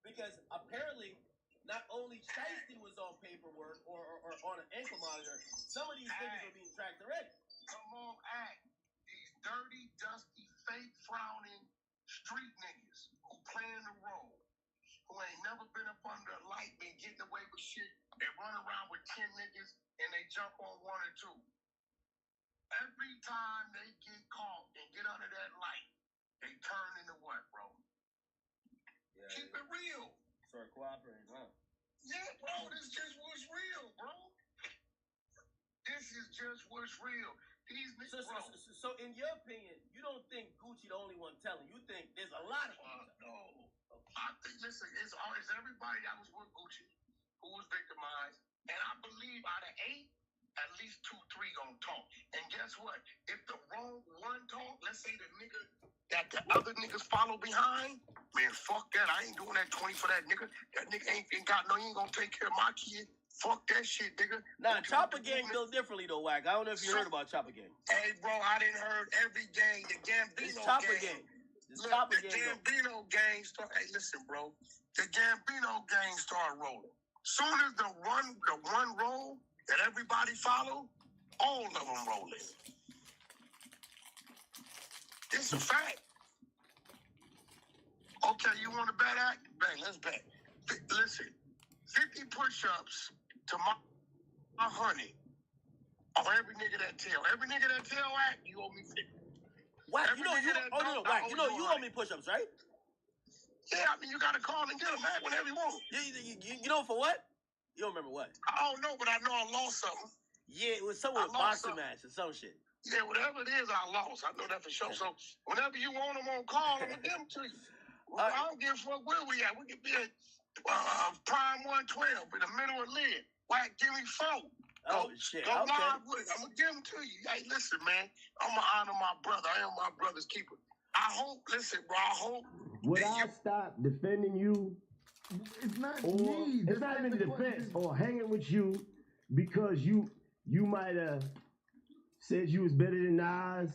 because apparently not only Shiesty was on paperwork or on an ankle monitor, some of these niggas were being tracked already. Come on, act. These dirty, dusty, fake frowning street niggas who playing the role, who ain't never been up under a light, been getting away with shit. They run around with 10 niggas and they jump on 1 or 2. Every time they get caught and get under that light, they turn into what, bro? Yeah, keep it real. Start cooperating, huh? Yeah, bro, this just what's real, bro. This is just what's real. These niggas, so in your opinion, you don't think Gucci the only one telling? You think there's a lot of people? No. I think, listen, it's everybody that was with Gucci who was victimized. And I believe out of 8, at least 2, 3 gonna talk. And guess what? If the wrong one talk, let's say the nigga that the other niggas follow behind, man, fuck that. I ain't doing that 20 for that nigga. That nigga ain't got no, he ain't gonna take care of my kid. Fuck that shit, nigga. Nah, Chopper Gang built differently though, Wack. I don't know if you heard about Chopper Gang. Hey, bro, I didn't heard every gang. The Gambino it's Chopper Gang. Look, the Gambino gang started. Hey, listen, bro. The Gambino gang started rolling. Soon as the one roll that everybody follow, all of them rolling. It's a fact. Okay, you want to bet at? Bet, let's bet. Listen, 50 push-ups to my 100 on every nigga that tell. Every nigga that tell act, you owe me 50. Wack, you know you owe me push-ups, right? Yeah, I mean, you got to call and get them back whenever you want. You know for what? You don't remember what? I don't know, but I know I lost something. Yeah, it was some boxing match or some shit. Yeah, whatever it is, I lost. I know that for sure. So whenever you want them on call, I'm going to give them to you. Well, I don't give a fuck where we at. We could be at Prime 112 in the middle of Lid. Wack, give me 4. Oh, shit. Go Okay. live with it. I'm going to give them to you. Hey, listen, man. I'm going to honor my brother. I am my brother's keeper. I hope, listen, bro, I hope. Would I stop defending you? It's not me. It's not even defense or hanging with you because you might have said you was better than Nas.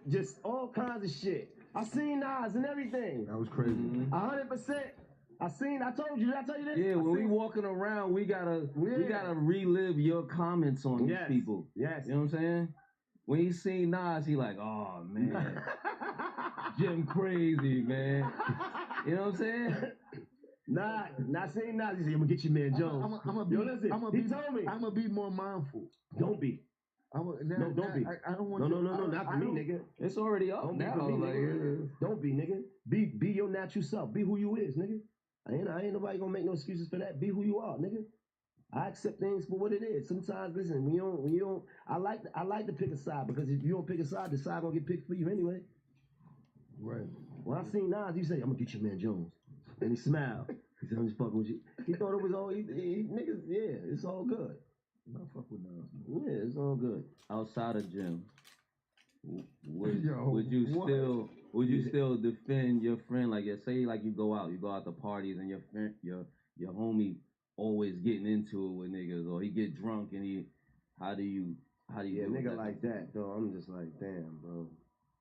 Just all kinds of shit. I seen Nas and everything. That was crazy. 100%. I told you. Did I tell you this? Yeah, when we walking around, we gotta relive your comments on these people. Yes. You know what I'm saying? When he seen Nas, he like, oh man, Jim crazy, man. You know what I'm saying? Not saying Nas. He said, I'm gonna get you, man, Jones. I'm gonna be more mindful. Don't be. No, don't be. I don't want no, not for me, nigga. It's already up Don't now. be for me, Like, nigga. Don't be, nigga. Be your natural self. Be who you is, nigga. I ain't nobody gonna make no excuses for that. Be who you are, nigga. I accept things for what it is. Sometimes, listen, when you don't, I like to pick a side, because if you don't pick a side, the side gonna get picked for you anyway. Right. When I seen Nas, he said, "I'm gonna get your man Jones," and he smiled. He said, "I'm just fucking with you." He thought it was all niggas. Yeah, it's all good. I fuck with Nas. Yeah, it's all good. outside of gym, would Yo, would you still defend your friend? Like, say like you go out to parties, and your friend, your homie always getting into it with niggas, or he get drunk and how do you Yeah, deal with nigga that? like that though. I'm just like, damn, bro.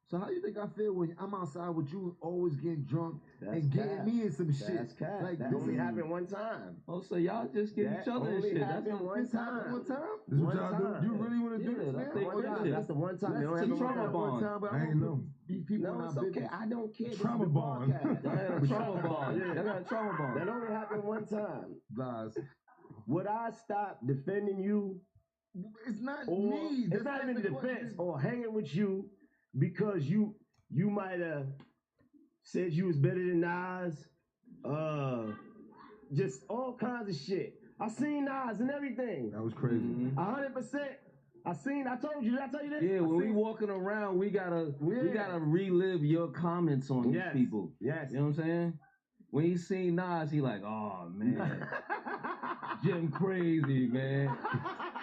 So how you think I feel when I'm outside with you, always getting drunk That's and getting cap. me in some shit? That's cap. Like That this only is happened one time. Oh, so y'all just give That each other and only shit. happened one this happened time. one time. This what One y'all time. do? You really want to do Yeah, this, that's man? they Oh, friendship. nah, That's the one time. It don't Let's happen keep one trauma time. bond. Time, but I ain't know. These people No, in it's our okay. business. I don't care. This is Trauma the bond. podcast. Y'all got a trauma bond. Yeah. Y'all got a trauma bond. That only happened one time. Guys, Would I stop defending you? it's not Or me. it's That's not even the the defense, question. or hanging with you because you might have said you was better than Nas. Just all kinds of shit. I seen Nas and everything. That was crazy. 100%. I told you. Did I tell you this? Yeah, when we walking around, we gotta relive your comments on these people. Yes. You know what I'm saying? When he seen Nas, he like, oh man, Jim crazy, man.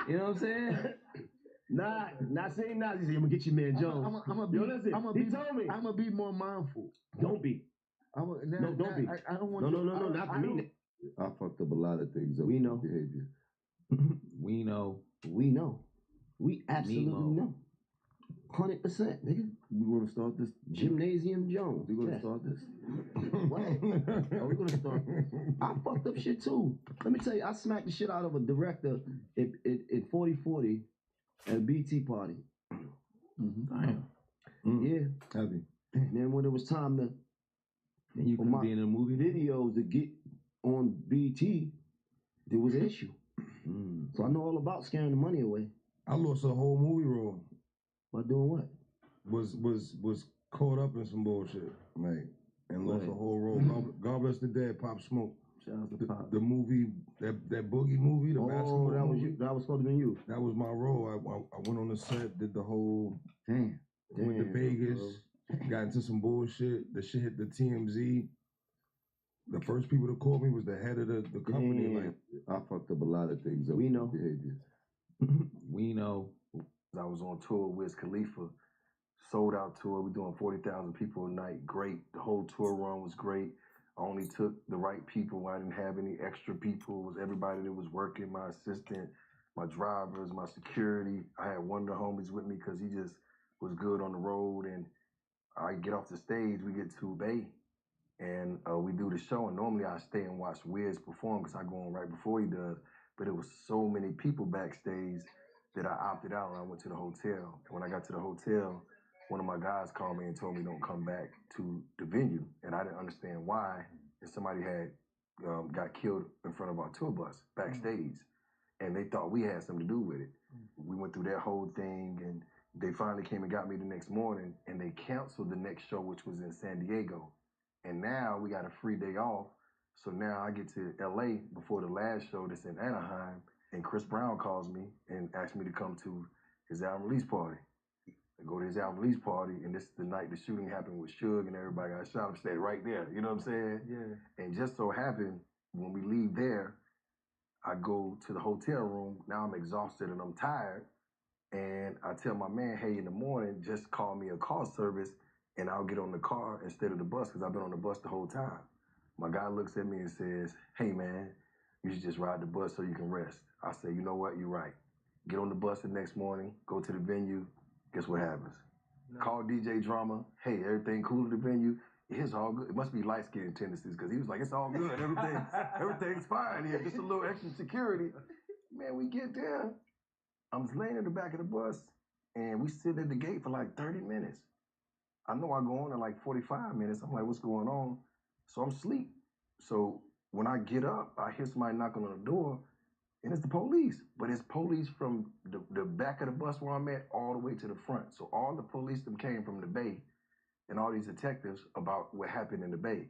You know what I'm saying? Not saying Nas. He said, "I'm gonna get your man Jones." I'm gonna He told me. I'm gonna be more mindful. Don't be. Don't be. I don't want No, not for me. I fucked up a lot of things. We know. Behavior. We know. We absolutely know. 100%, nigga. We want to start this? Gymnasium Jones. We going to start this? What? Oh, we gonna start. I fucked up shit too. Let me tell you, I smacked the shit out of a director at 4040 at a BT party. Damn. Yeah. Heavy. And then when it was time to And you for can my be in a movie. videos to get on BT, there was an issue. So I know all about scaring the money away. I lost a whole movie role. By doing what? Was caught up in some bullshit, like, and lost a whole role. God bless the dead, Pop Smoke. Shout out to Pop. The movie, that boogie movie, the basketball that was movie. you. That was supposed to be you. That was my role. I went on the set, did the whole Damn. went to Vegas, got into some bullshit. The shit hit the TMZ. The first people to call me was the head of the company. Like, I fucked up a lot of things. We know. Behavior. We know. I was on tour with Wiz Khalifa, sold out tour. We doing 40,000 people a night. Great. The whole tour run was great. I only took the right people. I didn't have any extra people. It was everybody that was working, my assistant, my drivers, my security. I had one of the homies with me because he just was good on the road. And I get off the stage, we get to Bay, and we do the show. And normally I stay and watch Wiz perform because I go on right before he does. But it was so many people backstage that I opted out and I went to the hotel. And when I got to the hotel, one of my guys called me and told me don't come back to the venue. And I didn't understand why. And somebody had got killed in front of our tour bus backstage. And they thought we had something to do with it. We went through that whole thing, and they finally came and got me the next morning, and they canceled the next show, which was in San Diego. And now we got a free day off. So now I get to LA before the last show that's in Anaheim, and Chris Brown calls me and asks me to come to his album release party. I go to his album release party, and this is the night the shooting happened with Suge and everybody got shot. I'm staying right there, you know what I'm saying? Yeah. And just so happened, when we leave there, I go to the hotel room. Now I'm exhausted and I'm tired. And I tell my man, hey, in the morning, just call me a call service and I'll get on the car instead of the bus because I've been on the bus the whole time. My guy looks at me and says, hey, man, you should just ride the bus so you can rest. I say, you know what? You're right. Get on the bus the next morning, go to the venue. Guess what happens? No. Call DJ Drama. Hey, everything cool at the venue? It's all good. It must be light-skinned tendencies because he was like, it's all good. Everything's fine here. Just a little extra security. Man, we get there. I'm just laying in the back of the bus, and we sit at the gate for like 30 minutes. I know I go on in like 45 minutes. I'm like, what's going on? So I'm asleep. So when I get up, I hear somebody knocking on the door, And it's the police. But it's police from the back of the bus where I'm at all the way to the front. So all the police them came from the Bay and all these detectives about what happened in the Bay.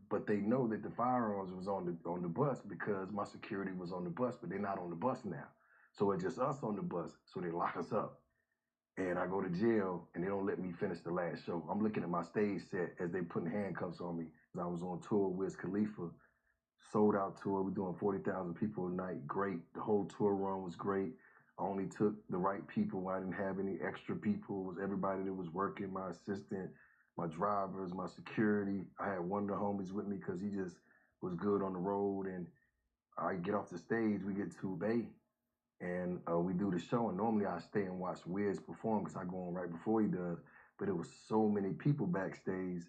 But they know that the firearms was on the bus because my security was on the bus, but they're not on the bus now. So it's just us on the bus, so they lock us up. And I go to jail, and they don't let me finish the last show. I'm looking at my stage set as they putting handcuffs on me. I was on tour with Wiz Khalifa, sold out tour. We're doing 40,000 people a night. Great. The whole tour run was great. I only took the right people. I didn't have any extra people. It was everybody that was working, my assistant, my drivers, my security. I had one of the homies with me because he just was good on the road. And I get off the stage, we get to Bay, and we do the show. And normally I stay and watch Wiz perform because I go on right before he does. But it was so many people backstage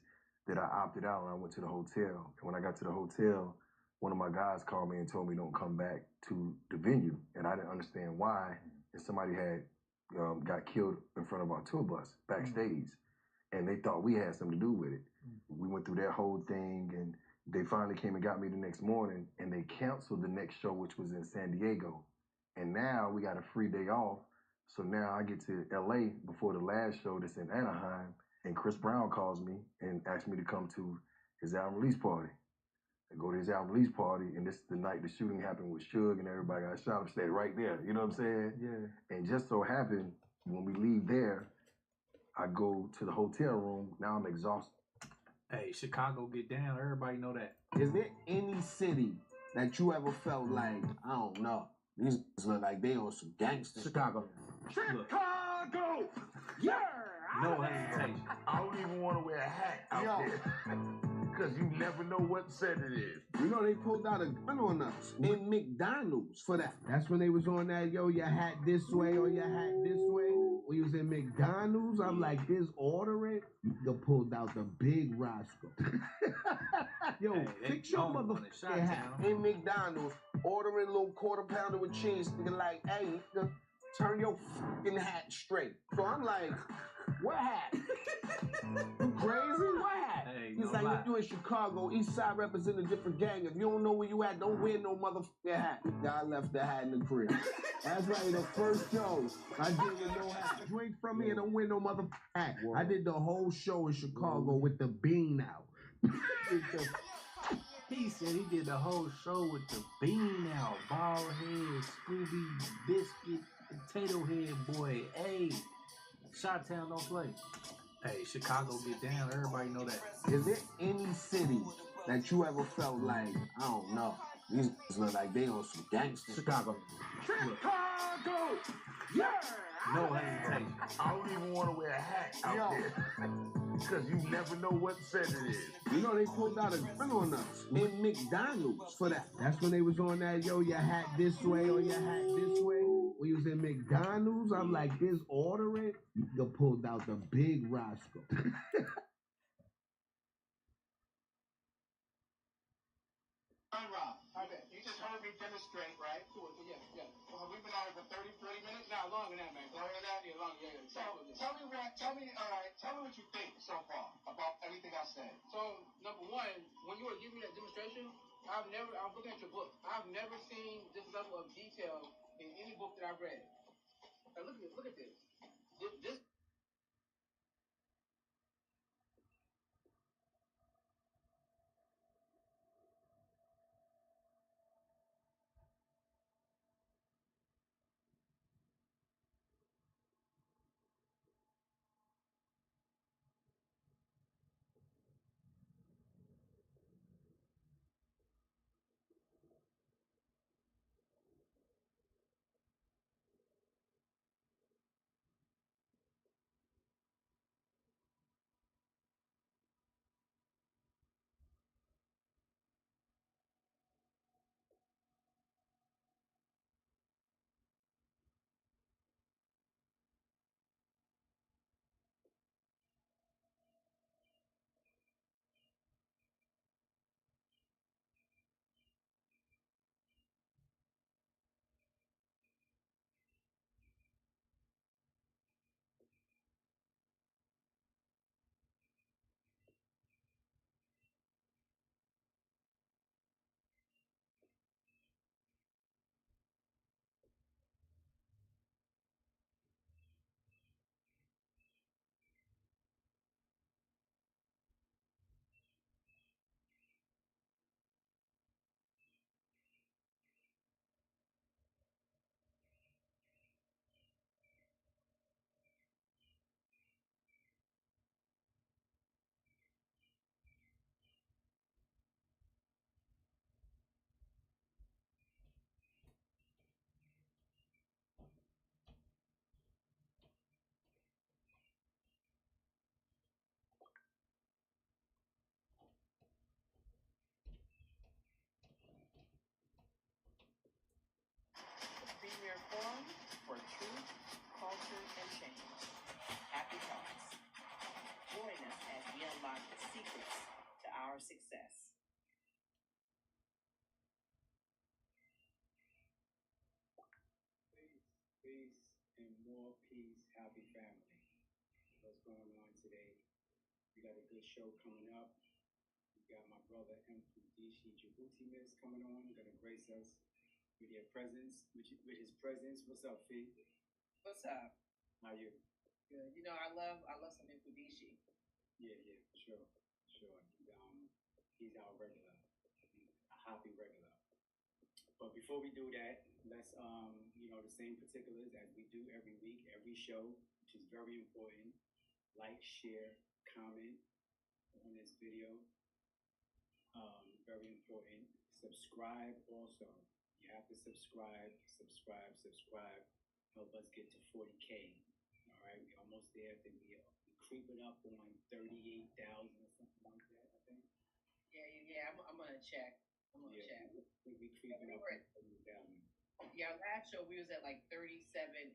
that I opted out and I went to the hotel. And when I got to the hotel, one of my guys called me and told me don't come back to the venue. And I didn't understand why. And somebody had got killed in front of our tour bus backstage. And they thought we had something to do with it. We went through that whole thing, and they finally came and got me the next morning, and they canceled the next show, which was in San Diego. And now we got a free day off. So now I get to LA before the last show that's in Anaheim, and Chris Brown calls me and asks me to come to his album release party. I go to his album release party, and this is the night the shooting happened with Suge and everybody got shot. I'm staying right there, you know what I'm saying? Yeah. And just so happened, when we leave there, I go to the hotel room. Now I'm exhausted. Hey, Chicago get down. Everybody know that. Is there any city that you ever felt like, I don't know, these look like they on some gangster? Chicago. Chicago! Yeah! No hesitation. I don't even want to wear a hat out there. Because you never know what set it is. You know, they pulled out a gun on us in McDonald's for that. That's when they was on that, yo, your hat this way or your hat this way. We was in McDonald's. I'm like, this ordering. They pulled out the big Roscoe. Yo, Hey, fix your motherfucking hat. In McDonald's, ordering a little quarter pounder with cheese, thinking like, hey, nigga, turn your fucking hat straight. So I'm like, what hat? You crazy? What hat? Hey, He's no like, lie. you in Chicago, East Side represent a different gang. If you don't know where you at, don't wear no motherfucking hat. I left the hat in the crib. That's right, the first show I did with no hat. Drink from me and don't wear no motherfucking hat. I did the whole show in Chicago with the bean out. He said he did the whole show with the bean out. Ball head, Scooby, biscuit, potato head boy. Hey, Chi-Town don't play. Hey, Chicago get down. Everybody know that. Is there any city that you ever felt like, I don't know, these look like they on some gangster? Chicago. Chicago! Yeah! No hesitation. I don't even want to wear a hat out there. Because you never know what set it is. You know, they pulled out a gun on us in McDonald's for that. That's when they was on that, yo, your hat this way or your hat this way. We was in McDonald's. I'm like, this ordering. They pulled out the big Roscoe. You just heard me demonstrate, right? Cool. Yeah. Well, we've been on it for 30, 40 minutes? No, longer than that, man. Longer than that? Yeah, longer. Yeah. So, tell me what you think so far about everything I said. So, number one, when you were giving me that demonstration, I'm looking at your book. I've never seen this level of detail in any book that I've read. Now, look at this. This and more peace, happy family. What's going on today? We got a good show coming up. We got my brother Mpudishi Djibouti Miss coming on, gonna grace us with your presence, with his presence. What's up, Fee? What's up? How you? Good. You know, I love some Mpudishi. Yeah, for sure. He's our regular, a happy regular. But before we do that, let's the same particulars as we do every week, every show, which is very important. Like, share, comment on this video. Very important. Subscribe also. You have to subscribe. Help us get to 40K. All right, we're almost there. I think we're creeping up on 38,000 or something like that, I think. Yeah. I'm gonna check. Check. We creeping up on 30,000. Yeah, last show we was at like 37,800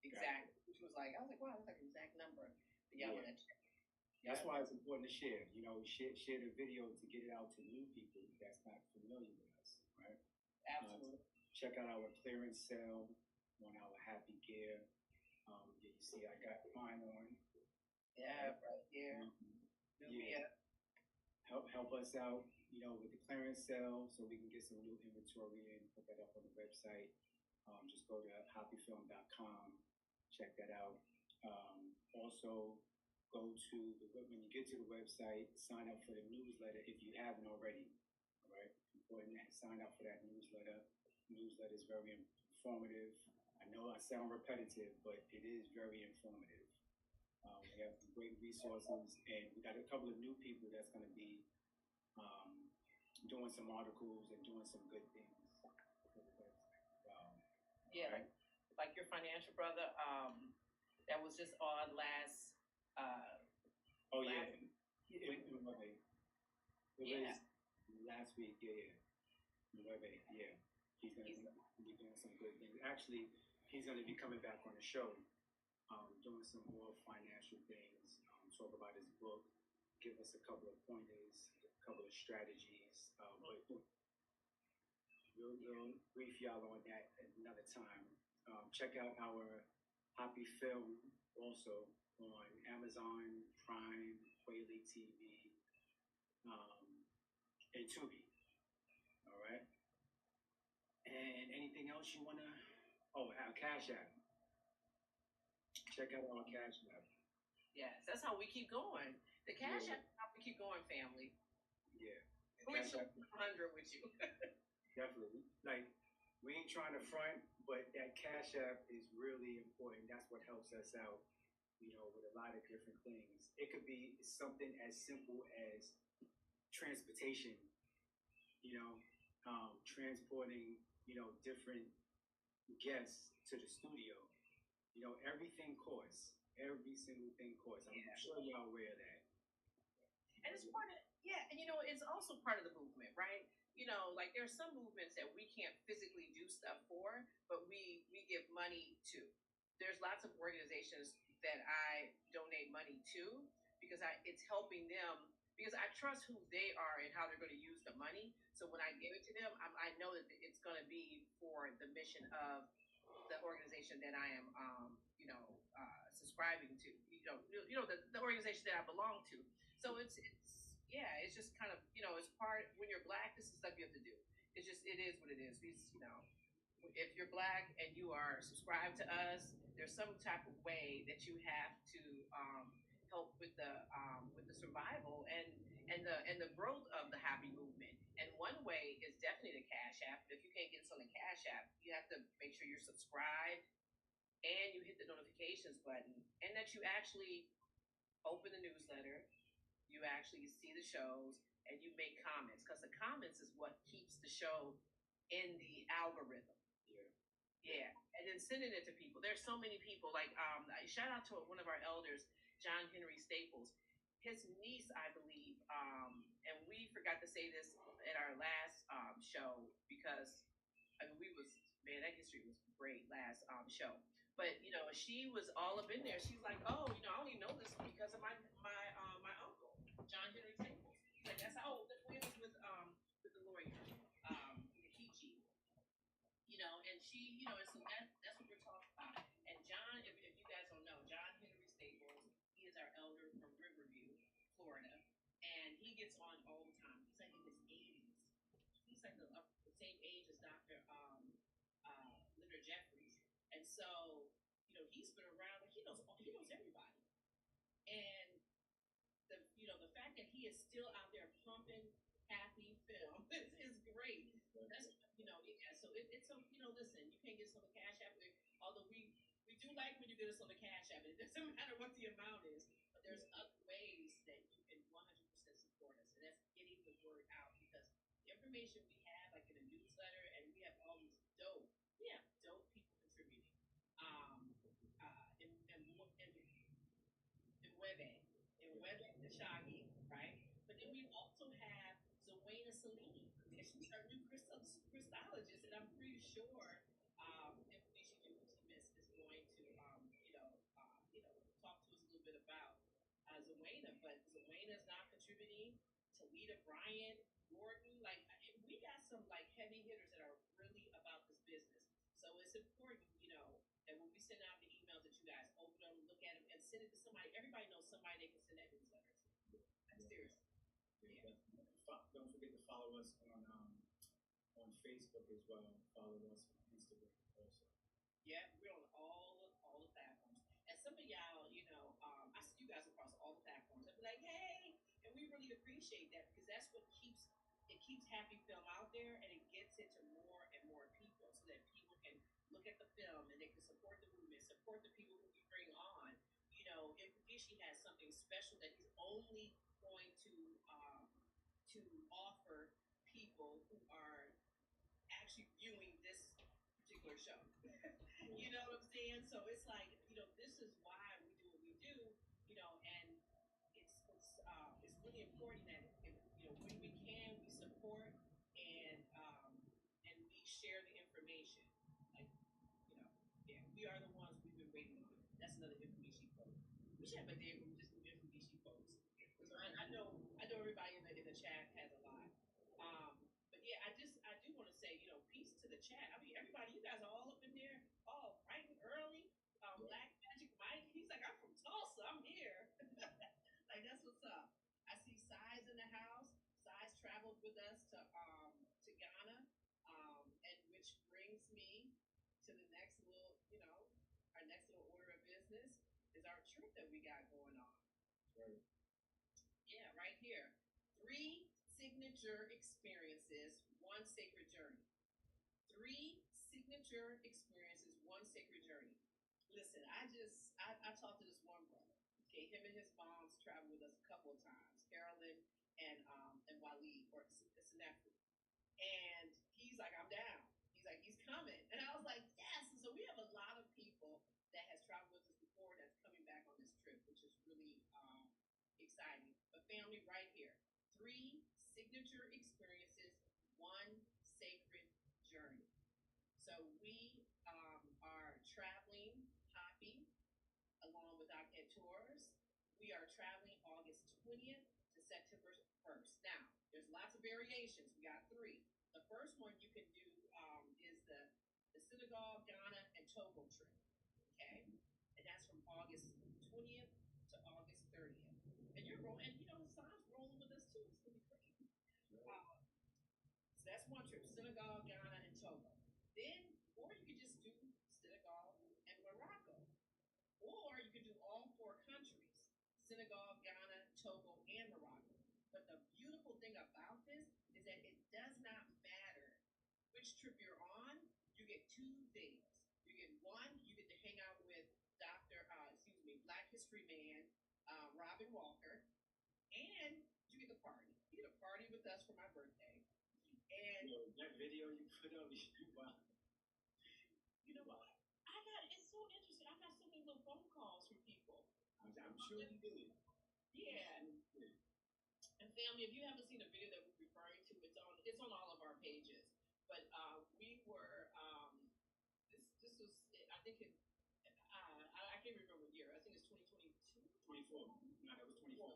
exactly, which was like, I was like, wow, that's like an exact number. But yeah, I'm gonna check. That's why it's important to share. You know, share the video to get it out to new people that's not familiar with us, right? Absolutely. Check out our clearance sale on our Happy Gear. You see, I got mine on. Yeah, right here. Yeah. Help us out, with the clearance sale so we can get some new inventory and put that up on the website. Just go to happyfilm.com, check that out. Also, go to when you get to the website, sign up for the newsletter if you haven't already. All right, important that sign up for that newsletter. Newsletter is very informative. I know I sound repetitive, but it is very informative. We have some great resources, and we got a couple of new people that's going to be doing some articles and doing some good things for the website. Yeah, right? like your financial brother, that was just on last. Last week, yeah. He's going to be doing some good things. Actually, he's going to be coming back on the show, doing some more financial things, talk about his book, give us a couple of pointers, a couple of strategies. We'll brief y'all on that another time. Check out our Happy Film also on Amazon Prime, Whaley TV, and Tubi. All right. And anything else you wanna? Oh, our Cash App. Check out our Cash App. Yes, that's how we keep going. The Cash App is how we keep going, family. Yeah. We should 100 with you. Definitely. Like, we ain't trying to front, but that Cash App is really important. That's what helps us out, with a lot of different things. It could be something as simple as transportation, transporting, different guests to the studio. Everything costs. Every single thing costs. I'm sure y'all aware of that. And it's part of, and it's also part of the movement, right? Like there's some movements that we can't physically do stuff for, but we give money to. There's lots of organizations that I donate money to because it's helping them, because I trust who they are and how they're going to use the money. So when I give it to them, I know that it's going to be for the mission of the organization that I am, subscribing to. The organization that I belong to. So it's just kind of, it's part, when you're Black, this is stuff you have to do. It is what it is. If you're Black and you are subscribed to us, there's some type of way that you have to help with the survival and the growth of the Happy movement. And one way is definitely the Cash App. But if you can't get us on the Cash App, you have to make sure you're subscribed and you hit the notifications button, and that you actually open the newsletter, you actually see the shows, and you make comments, because the comments is what keeps the show in the algorithm. Yeah, and then sending it to people. There's so many people, like, shout out to one of our elders, John Henry Staples. His niece, I believe, and we forgot to say this at our last show, because, that history was great last show. But, she was all up in there. She's like, oh, I only know this because of my uncle, John Henry Staples. He's like, that's how old we was with the lawyer, Nikichi. And she, so that's what we're talking about. gets on all the time. He's like in his 80s. He's like the same age as Dr. Leonard Jeffries. And so, he's been around, like he knows everybody. And the fact that he is still out there pumping happy film is great. That's yeah. So it's so listen, you can't get us on the Cash App. Although we do like when you get us on the Cash App. It doesn't matter what the amount is, but there's other ways that you can 100% support us, and that's getting the word out because the information we have, like in a newsletter, and we have all these dope people contributing. In Webe, the Shaggy, right? But then we also have Zawena Salini, and she's our new crystallologist, and I'm pretty sure information you miss is going to talk to us a little bit about Zawena, but Zawena is now contributing. Talita Bryant, Gordon, we got some heavy hitters that are really about this business. So it's important, that when we send out the emails that you guys open them, look at them, and send it to somebody. Everybody knows somebody they can send that newsletter to. I'm serious. Yeah. Don't forget to follow us on Facebook as well. Follow us on Instagram also. Yeah, we're on all the platforms. And some of y'all, I see you guys across all the platforms. I'd be like, hey, and we really appreciate that because that's what keeps happy film out there, and it gets it to more and more people so that people can look at the film and they can support the movement, support the people who we bring on. If Rishi has something special that he's only going to offer people who are actually viewing this particular show. You know what I'm saying? So it's like, this is why we do what we do, and it's really important that when we can, we support and we share the information. We are the ones we've been waiting on. That's another information quote. We should have a day where we just do information quotes. Because I know everybody in the chat has a lot. But yeah, I do want to say, peace to the chat. I mean, everybody, you guys are all up in there, all bright and early. Black Magic Mike, he's like, I'm from Tulsa, I'm here. That's what's up. I see Size in the house. Size traveled with us to Ghana, and which brings me to the next little, our next little order of business is our trip that we got going on. Right. Yeah, right here. 3 signature experiences, 1 sacred journey. 3 signature experiences, 1 sacred journey. Listen, I talked to this one brother. Okay, him and his moms traveled with us a couple of times, Carolyn and Waleed, or Sinafu. And he's like, I'm down. He's like, he's coming. And I was like, yes. And so we have a lot of people that has traveled with us before that's coming back on this trip, which is really exciting. But family, right here, 3 signature experiences, 1 sacred journey. So we are traveling Hoppy along with our tours. We are traveling August 20th to September 1st. Now, there's lots of variations. We got 3. The first one you can do is the Senegal, Ghana, and Togo trip. Okay? And that's from August 20th to August 30th. And you're rolling, and Hassan's rolling with us too. It's going to be great. So that's one trip, Senegal, Ghana, and Togo. Then, or you could just do Senegal and Morocco. Or you could do all 4 countries, Senegal, Ghana, Togo, and Morocco. But the beautiful thing about this is that it does not matter which trip you're on, you get 2 things. You get 1, you get to hang out with Black History Man, Robin Walker, and you get to party. You get to party with us for my birthday. And that video you put up, wow. You know what? It's so interesting. I got so many little phone calls from people. I'm sure you did. Yeah. And family, if you haven't seen the video that we're referring to, it's on all of our pages. But we were this was, I think I can't remember what year. I think it's 2022. 24. No, that was 24.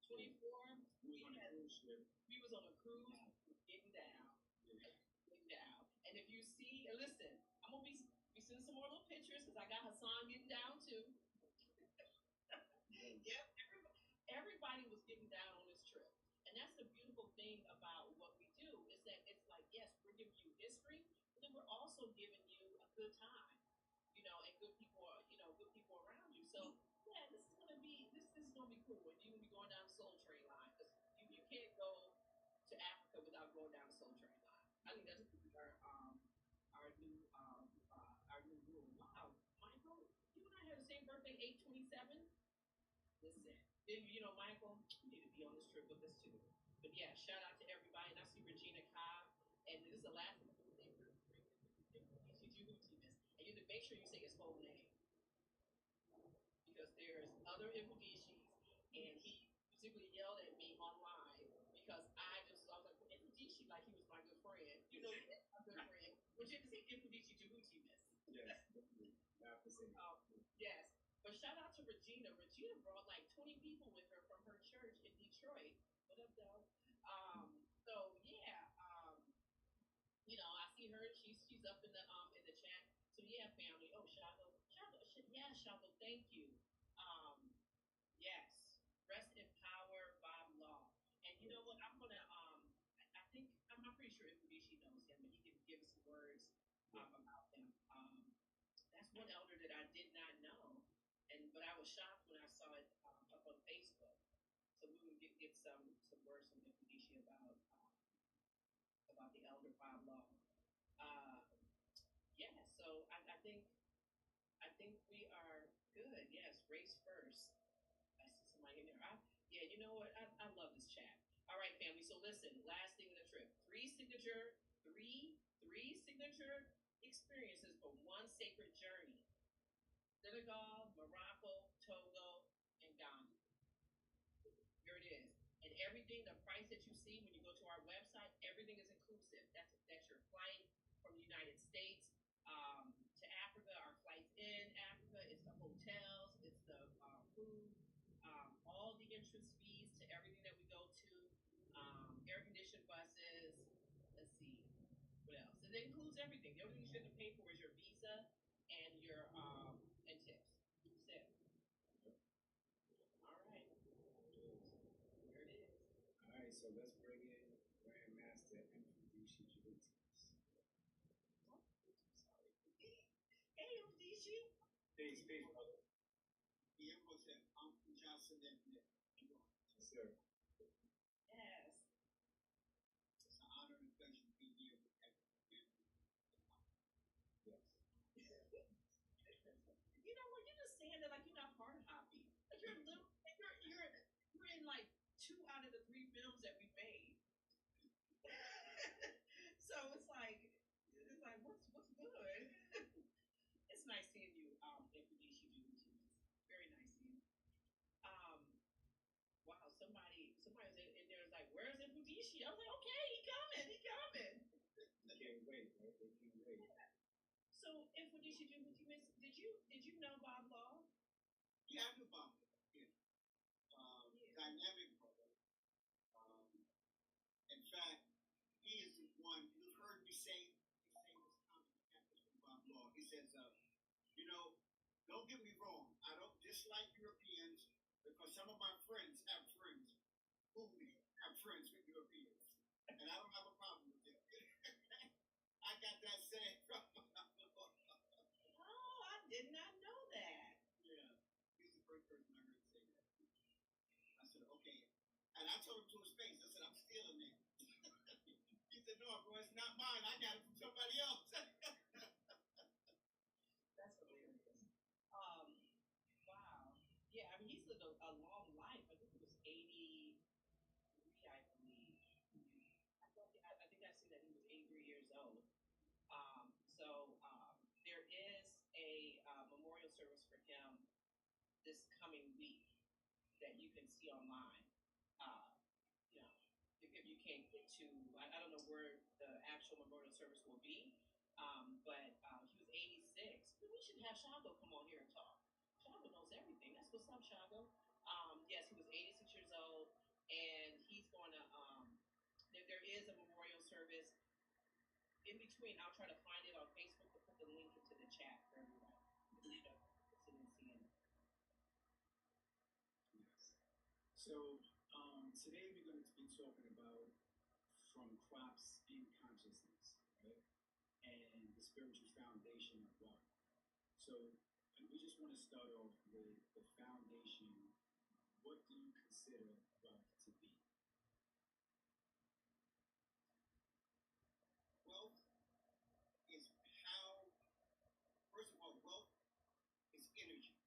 24. We was on a cruise ship. We was on a cruise, getting down. Yeah. Getting down. And if you see, listen, I'm gonna be sending some more little pictures because I got Hassan getting down too. Yep. Everybody was getting down on this trip. And that's the beautiful thing about what we do is that it's like, yes, we're giving you history, but then we're also giving you a good time, you know, and good people, good people around you. So yeah, this is gonna be cool. And you're gonna be going down the Soul Train line because you can't go to Africa without going down the Soul Train line. I think that's our new rule. Wow, Michael, you and I had the same birthday, 8/27. Listen, Michael, you need to be on this trip with us too. But yeah, shout out to everybody. And I see Regina Cobb, and this is the last thing they bring and you have to make sure you say his whole name because there's other Ifudishis, and he particularly yelled at me online because I was like, well, Ifudishi, like he was my good friend. You know, he's my good friend. But you have to say Ifudishi Djibouti, miss. Yes. Not the same. Yes. But shout out to Regina. Regina brought like 20 people with her from her church in Detroit. What up, though? So yeah, I see her. She's up in the chat. So yeah, family. Oh, Shadow. Yeah, Shadow. Thank you. Yes. Rest in power, Bob Law. And you know what? I'm gonna I'm pretty sure Ifudishi knows him, and he can give us some words about him. That's one elder that I did not know, but I was shocked when I saw it up on Facebook. So we will get some words from Ifudishi about the elder Bob Law. Yeah, so I think we are good. Yes, race first. I see somebody in there. Yeah, you know what? I love this chat. All right, family. So listen, last thing in the trip. Three signature experiences for one sacred journey. Senegal, Morocco, Togo, and Ghana. Here it is. And everything, the price that you see when you go to our website, everything is inclusive. That's your flight from the United States to Africa, our flights in Africa, it's the hotels, it's the food, all the entrance fees to everything that we go to, air-conditioned buses. Let's see, what else? It includes everything. The only thing you should have to pay for is your visa and your and tips. That's it. All right. There it is. All right, so let's bring in Grandmaster Ifudishi Djibouti. Hey, Ifudishi. Peace, brother. Yeah, what's that? I'm from Johnson and Yes, sir. Yes. It's an honor and a pleasure to be here with everyone. Yes. You know what? You're just saying that like you're not part of Hoppy. Like you're in like 2 out of the 3 films that we made. So it's like what's good? It's nice seeing you, Ifudishi Djibouti. Very nice seeing you. Wow, somebody was in there was like, where's Ifudishi? I was like, okay, he coming. Can't wait, right? They can't wait. Yeah. So Ifudishi Djibouti, did you know Bob Law? Yeah, I knew Bob. Yeah. Dynamic brother. In fact, he is the one, you've heard me say this comment from Bob Law. He says, don't get me wrong, I don't dislike Europeans because some of my friends have friends who have friends with Europeans. And I don't have a problem with it. I got that saying from Bob Law. Oh, I did not know that. Yeah, he's the first person I heard say that. I said, okay. And I told him to his face, I said, I'm stealing that. He said, no, bro, it's not mine. I got it from somebody else. That's hilarious. Wow. Yeah, I mean, he's lived a long life. I think he was 83, I believe. I think I see that he was 83 years old. There is a memorial service for him this coming week that you can see online. If you can't get to, I don't know where the actual memorial service will be, but he was 86. We should have Shago come on here and talk. Shago knows everything. That's what's up, Shago. Yes, he was 86 years old, and he's going to, there is a memorial service in between. I'll try to find it on Facebook to put the link into the chat for everyone. So, today we're going to be talking about from crops in consciousness, right? And the spiritual foundation of wealth. So we just want to start off with the foundation. What do you consider wealth to be? Wealth is how, first of all, wealth is energy.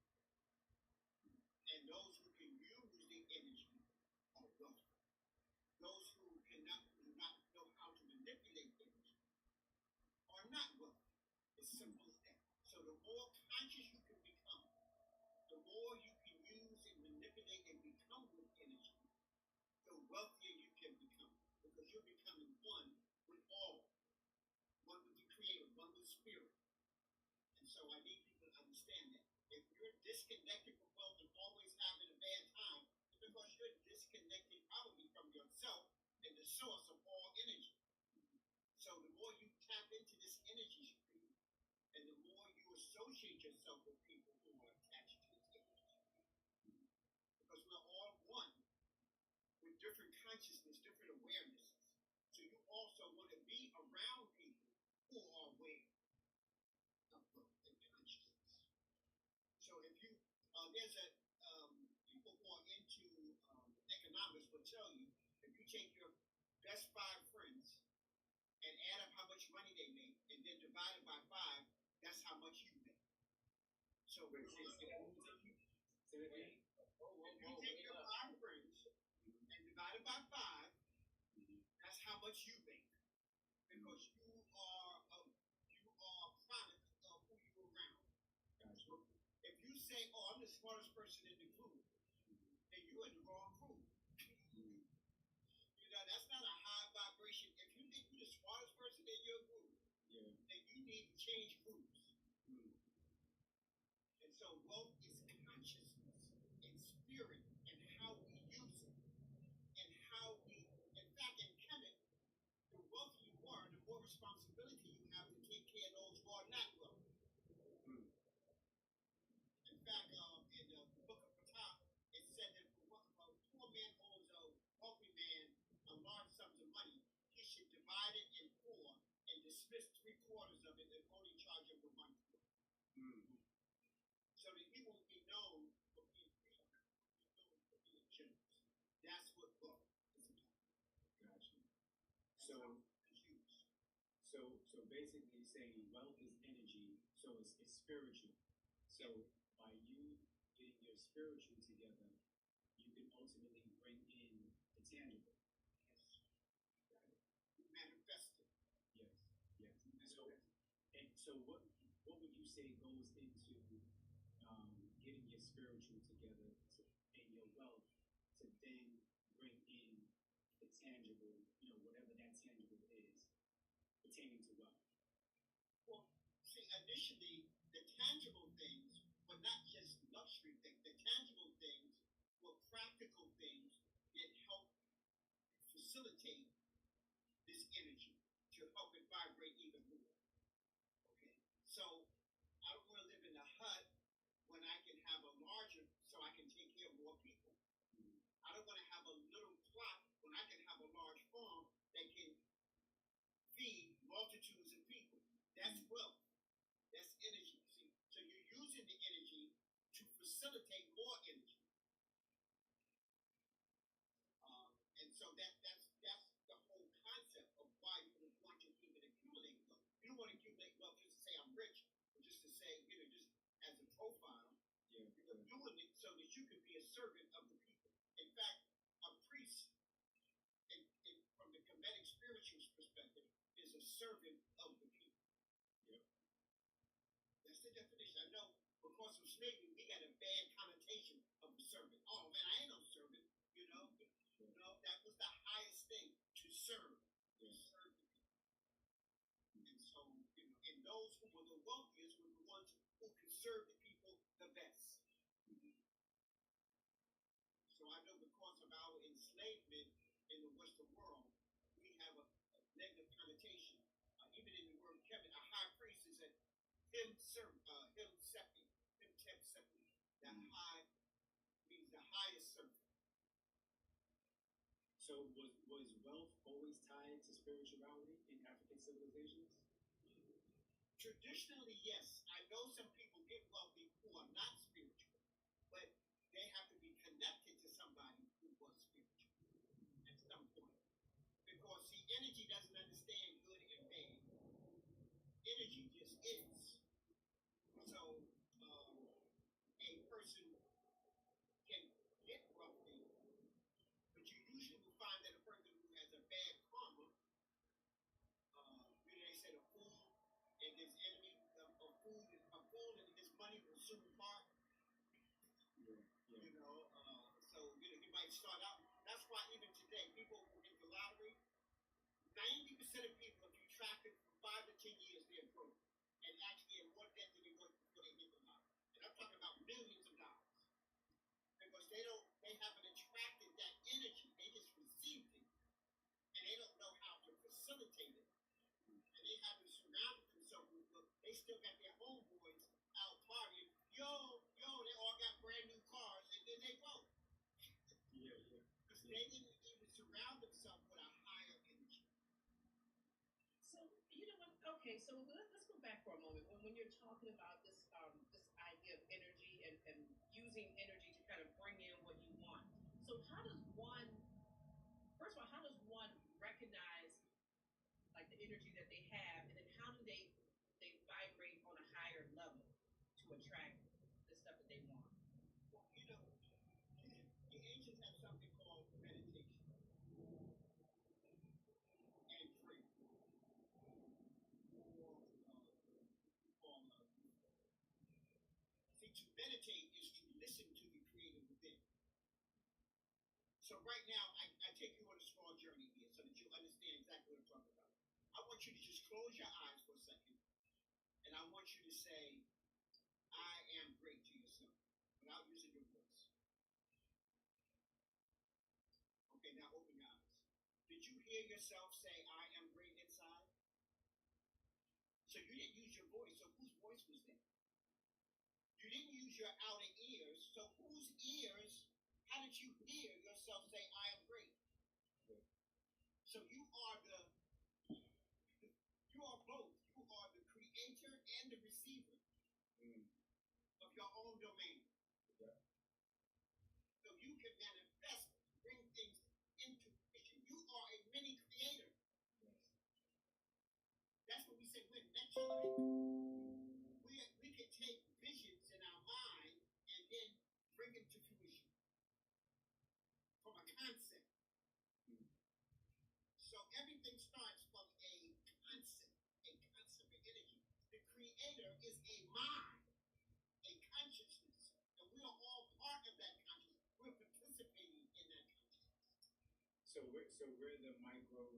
And those who can use the energy are wealthy. Those who do not know how to manipulate energy are not wealthy. It's simple as that. So the more conscious you can become, the more you can use and manipulate and become with energy, the wealthier you can become. Because you're becoming one with all. One with the Creator, one with Spirit. And so I need people to understand that. If you're disconnected from wealth and always having a bad time, it's because you're disconnected probably from yourself and the source of all energy. So the more you tap into this energy stream, and the more you associate yourself with people who are attached to this energy stream, because we're all one with different consciousness, different awarenesses. So you also want to be around people who are aware of wealth and consciousness. So if you, there's a, people who are into economics will tell you, if you take your best 5 friends and add up how much money they make and then divide it by 5, that's how much you make. So if you take your 5 friends and divide it by 5, that's how much you make. Because you are a product of who you're around. So if you say, oh, I'm the smartest person in the group, then you're in the wrong group. You know, that's not a high vibration. If you think you're the smartest person in your group, then you need to change groups. And so wealth is consciousness and spirit and how we use it and how we, in fact, in Kemet, the wealthier you are, the more responsibility you have to take care of those who are not wealthy. In fact, in the book of Ptah, it said that if a poor man owes a wealthy man a large sums of money, he should divide it in 4 and dismiss 3/4 of it and only charge him with 1/4. So that he won't be known for being greedy, he'll be known for being generous. That's what wealth is about. Gotcha. So basically you're saying wealth is energy, so it's spiritual. So by you getting your spiritual together, you can ultimately bring in the tangible. Yes. You manifest it. Yes. So what would you say goes into getting your spiritual together and your wealth to then bring in the tangible, whatever that tangible is, pertaining to wealth? Well, see, initially, the tangible things were not just luxury things. The tangible things were practical things that help facilitate this energy to help it vibrate even more. Okay, so I don't want to live in a hut when I can have a larger, so I can take care of more people. I don't want to have a little plot when I can have a large farm that can feed multitudes of people. That's wealth. That's energy. See, so you're using the energy to facilitate more energy. And so that's the whole concept of why you would want to even accumulate wealth. You don't want to accumulate wealth just to say I'm rich, or just to say, just as a profile. Yeah. You're doing it so that you can be a servant of the people. In fact, a priest, from the Kemetic spiritual's perspective, is a servant of the people. Yep. That's the definition. I know because of slavery, we got a bad connotation of a servant. Oh man, I ain't no servant. No, that was the highest thing, to serve. To serve the people. And so, and those who were the wealthiest were the ones who could serve the people the best. So I know because of our enslavement in the Western world, we have a negative connotation. Even in the word Kemet, a high priest is a Him Sepi. The high means the highest servant. So was wealth always tied to spirituality in African civilizations? Traditionally, yes. I know some people get wealthy who are not spiritual, but they have to be connected to somebody who was spiritual at some point. Because see, energy doesn't understand good and bad. Energy just is. So a person can get wealthy, but you usually will find that a person who has a bad karma, they said a fool and his enemy, a fool and his money will soon part. Yeah. So he might start out. That's why even today, people who get the lottery, 90% of people, if you track it for 5 to 10 years, they're broke and actually in more debt than they were before they get the lottery. And I'm talking about millions of dollars because they haven't attracted that energy. They just received it, and they don't know how to facilitate it. And they haven't surrounded themselves with it. They still got their homeboys out partying. Yo, they all got brand new cars, and then they vote. Yeah. Because they didn't even surround themselves with a higher energy. So you know what? Okay, so let's go back for a moment. When you're talking about this this idea of energy and using energy to kind of bring in what you want. So how does one, first of all, how does one recognize like the energy that they have, and then how do they vibrate on a higher level to attract the stuff that they want? Well, the ancients have something called meditation and prayer. See, to meditate is to listen to the creator within. So right now, I take you on a small journey here so that you understand exactly what I'm talking about. I want you to just close your eyes for a second, and I want you to say, I am great to yourself, without using your voice. Okay, now open your eyes. Did you hear yourself say, I am great inside? So you didn't use your voice, so whose voice was that? You didn't use your outer ears, so whose ears, how did you hear yourself say, I am great? So you are both. You are the creator and the receiver of your own domain. Okay. So you can manifest, bring things into fruition. You are a mini creator. Yes. That's what we say we're next. We can take visions in our mind and then bring them to fruition from a concept. So everything starts from a concept of energy. The creator is a mind, a consciousness, and we are all part of that consciousness. We're participating in that consciousness. So we're the micro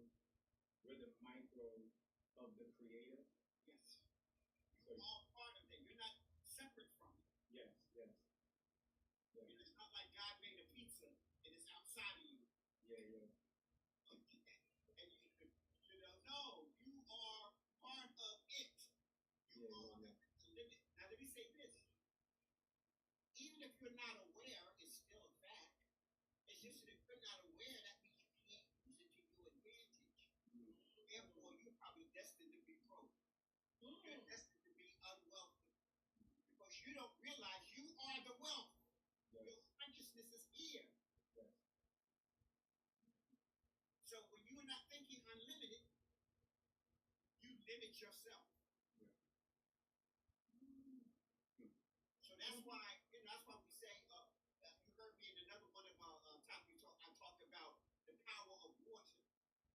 of the creator. Yes. You're all part of it. You're not separate from it. Yes. And it's not like God made a pizza and it's outside of you. Yeah. And no, you are part of it. You are living. Now let me say this. Even if you're not aware, it's still a fact. It's just that if you're not aware, that means you can't use it to your advantage. Therefore, you're probably destined to be broke. You're destined to be unwealthy. Because you don't realize you are the wealth. Yes. Your consciousness is here. Yes. So when you're not thinking unlimited, you limit yourself. Yeah. So that's why we say, you heard me in another one of our topics, I talked about the power of water.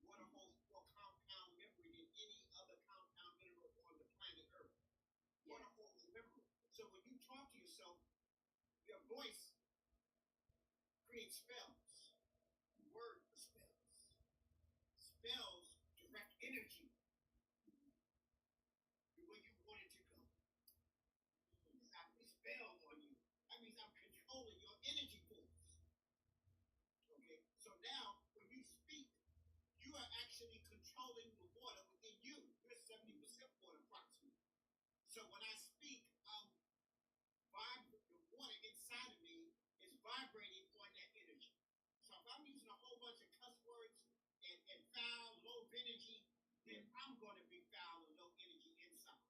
Water holds more compound memory than any other compound mineral on the planet Earth. Water holds memory. So when you talk to yourself, your voice creates spells. Word spells. Spells direct energy the way you want it to go. I put a spell on you. That means I'm controlling your energy force. Okay? So now, when you speak, you are actually controlling the water within you. You're 70% water approximately. So when I speak, the water inside of me is vibrating on that energy. So if I'm using a whole bunch of cuss of energy, then I'm going to be foul and low energy inside.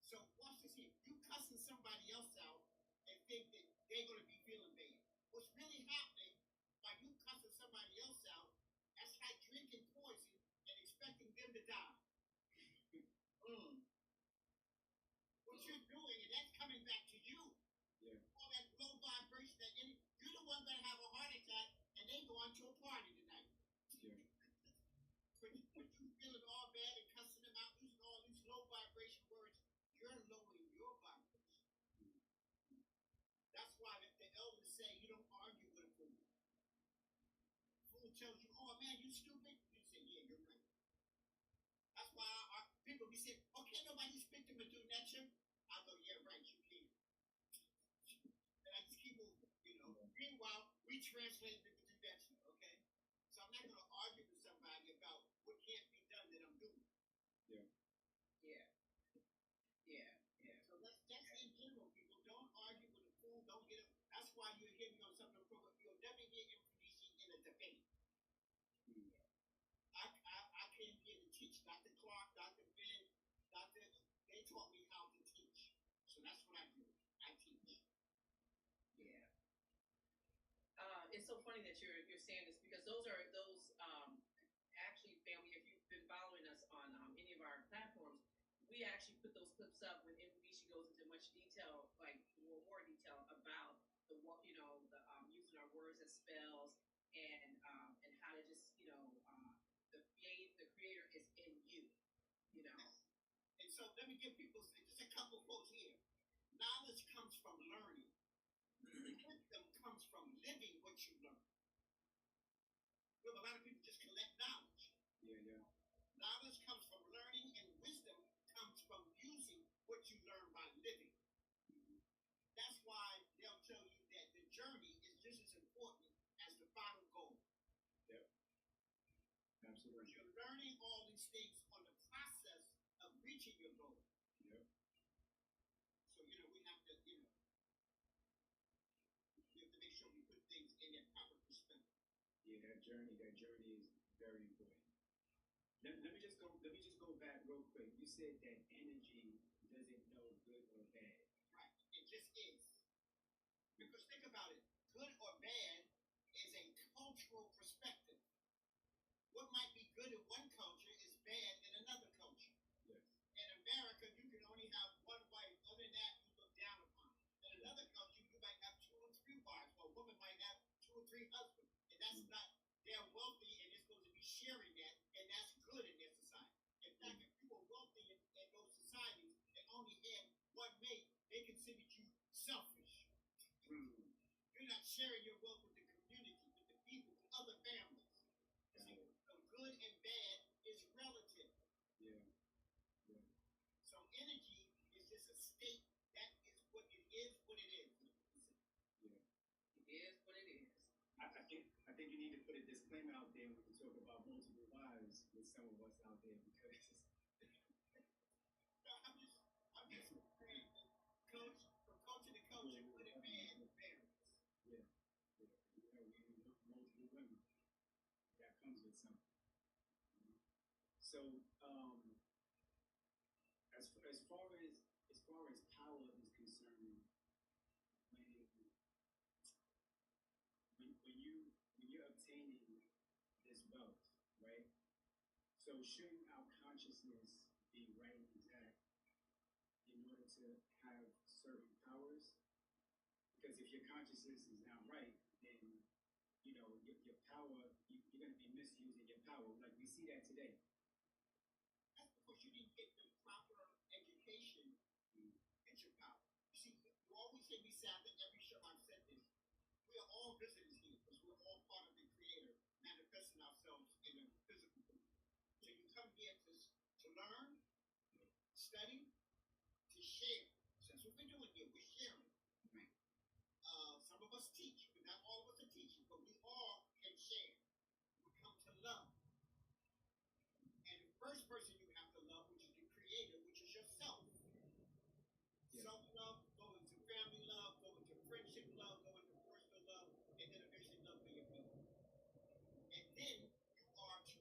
So watch this here. You cussing somebody else out and think that they're going to be feeling bad. What's really happening by you cussing somebody else out, that's like drinking poison and expecting them to die. What you're doing, and that's coming back to you. Yeah. All that low vibration, you're the one going to have a heart attack, and they going to a party tonight. Yeah. When you feeling all bad and cussing them out, using all these low vibration words, you're lowering your vibration. That's why the elders say you don't argue with a fool. Fool tells you, "Oh man, you stupid." You say, "Yeah, you're right." That's why people be saying, "Oh, can't nobody speak to me doing that shit?" I go, "Yeah, right, you can." And I just keep moving, you know. Meanwhile, we translate it to that shit, okay? So I'm not going to argue with somebody about what can't be done that I'm doing. Yeah. Yeah. Yeah. Yeah. So that's in general, people. Don't argue with a fool. Don't get it. That's why you'll hear me on some of the program. You'll never hear information in a debate. I came here to teach. Dr. Clark, Dr. Ben, they taught me how to teach. So that's what I do. I teach. Yeah. It's so funny that you're saying this because those actually, family, if you've been following us on any of our platforms, we actually put those clips up when Infinition goes into much detail, like more detail about using our words as spells and how to just the creator is in you, you know. And so let me give people just a couple quotes here. Knowledge comes from learning. Wisdom comes from living what you learn. We have a lot of people just collect knowledge. Yeah. Knowledge comes from learning, and wisdom comes from using what you learn by living. That's why they'll tell you that the journey is just as important as the final goal. Yep. Absolutely. Because you're learning all these things on the process of reaching your goal. Yep. So, we have to, we have to make sure we put things in their proper perspective. Yeah, that journey is very important. Let me just go back real quick. You said that energy doesn't know good or bad. Right. It just is. Because think about it. Good or bad is a cultural perspective. What might be good in one culture is bad in another culture. Yes. In America, you can only have one wife. Other than that, you look down upon. In another culture, you might have 2 or 3 wives, or a woman might have 2 or 3 husbands. And that's not, they're wealthy and they're supposed to be sharing that, and that's good in their society. In fact, if you were wealthy in those societies and only had one mate, they considered you selfish. You're not sharing your wealth with the community, with the people, with other families. See, so good and bad is relative. Yeah. So energy is just a state. That is what it is. Yeah. It is what it is. I think you need to put a disclaimer out there when you talk about multiple wives with some of us out there because I'm just saying, coach, from culture to culture, good and bad varies. Yeah. Multiple women. That comes with something. So, as far as power is concerned, when you're obtaining this wealth, right? So shouldn't our consciousness be right and exact in order to have certain powers? Because if your consciousness is not right, then your power, you're going to be misusing your power. Like we see that today. That's because you didn't get the proper education. Get your power. You see, you always hear me say, I think every show I've said this, we are all visitors here because we're all part of the Creator manifesting ourselves in a physical form. So you come here to learn, study, to share. So that's what we're doing here. We're sharing. Right. Some of us teach, but not all of us are teaching, but we all can share. We come to love. And the first person you have to love, which is the Creator, which is yourself. Yeah. Self-love, go into family love, go into friendship love, go into personal love, and then eventually love for your people. And then you are to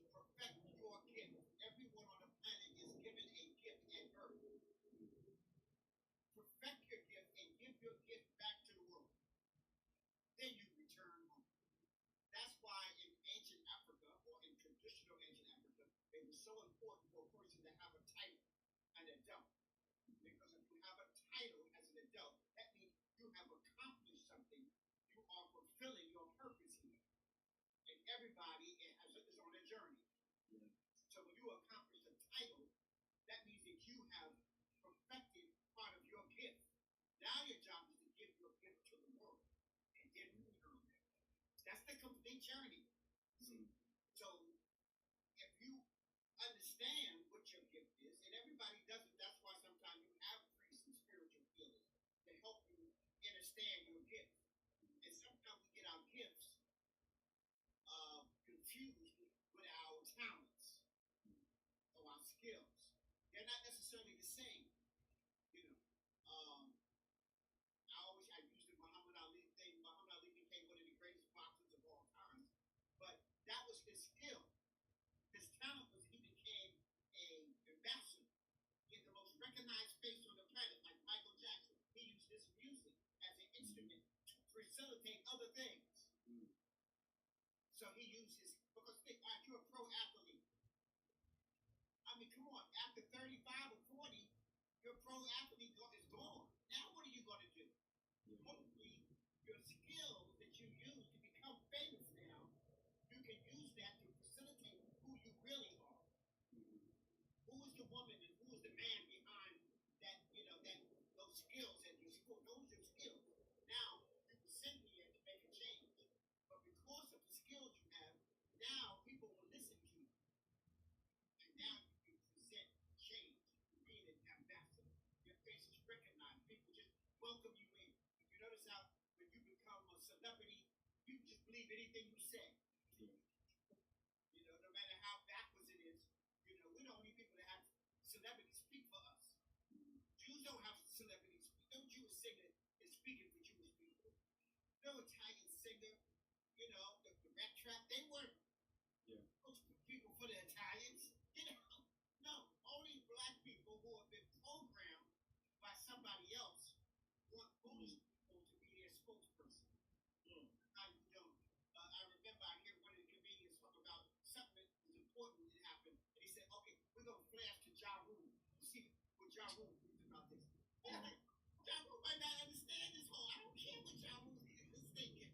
so important for a person to have a title, an adult. Because if you have a title as an adult, that means you have accomplished something. You are fulfilling your purpose here. And everybody is on a journey. So when you accomplish a title, that means that you have perfected part of your gift. Now your job is to give your gift to the world. And then return that. That's the complete journey. See? So if you understand what your gift is, and everybody doesn't, that's why sometimes you have priests and spiritual healers to help you understand your gift. And sometimes we get our gifts confused with our talents or our skills. They're not necessarily the same. You know, I used the Muhammad Ali thing. Muhammad Ali became one of the greatest boxers of all time, but that was his skill. His talent was he became an ambassador. He had the most recognized face on the planet, like Michael Jackson. He used his music as an instrument to facilitate other things. So he used his, because think, all right, you're a pro athlete. I mean, come on, after 35 or 40, your pro athlete is gone. Now what are you going to do? Hopefully, your skills that you use to become famous now, you can use that to facilitate who you really are. Who is the woman and who is the man behind that, those skills that you score? Those are skills. Now, you can send me here to make a change. But because of the skills you have, now people will listen to you. And now you can present change, being an ambassador. Your face is recognized. People just welcome you in. You notice how when you become a celebrity, you just believe anything you say. No matter how backwards it is, we don't need people to have celebrities speak for us. Jews don't have celebrities speak. No Jewish singer is speaking for Jewish people. No Italian singer, the rap trap, they weren't those people for the Italians. No, only black people who have been programmed by somebody else want foolish people to be their spokesperson. I remember I hear one of the comedians talk about something that was important that happened. And he said, okay, we're going to flash to Ja Rule. See what Ja Rule thinks about this. Ja Rule might not understand this whole, I don't care what Ja Rule is thinking.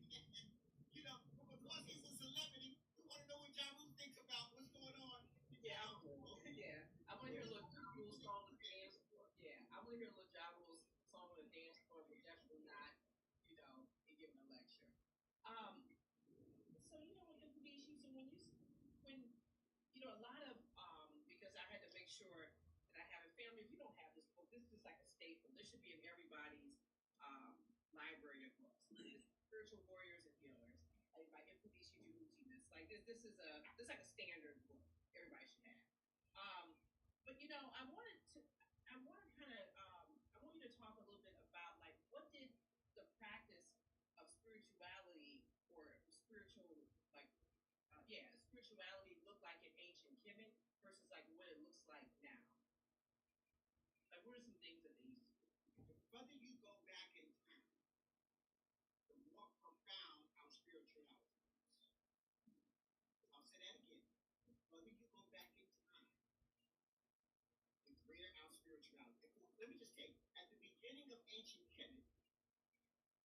But because he's a celebrity, we want to know what Ja Rule thinks about what's going on. Yeah, I want to hear a little Ja Rule song with dance. Yeah, I want to hear a little Ja Rule song with a dance floor, but definitely not, and giving a lecture. So information. So when a lot of because I had to make sure that I have a family. If you don't have this book, this is like a staple. This should be in everybody's library of books. Spiritual Warriors and Healers, like by Infodici Juhuti. Like this is like a standard book everybody should have. But I want you to talk a little bit about like what did the practice of spirituality or spirituality look like in ancient Kemet versus like what it looks like now? Like what are some things that they used to do? The further you go back in time, the more profound our spirituality is. I'll say that again. The further you go back in time, the greater our spirituality. Let me just take, at the beginning of ancient Kemet,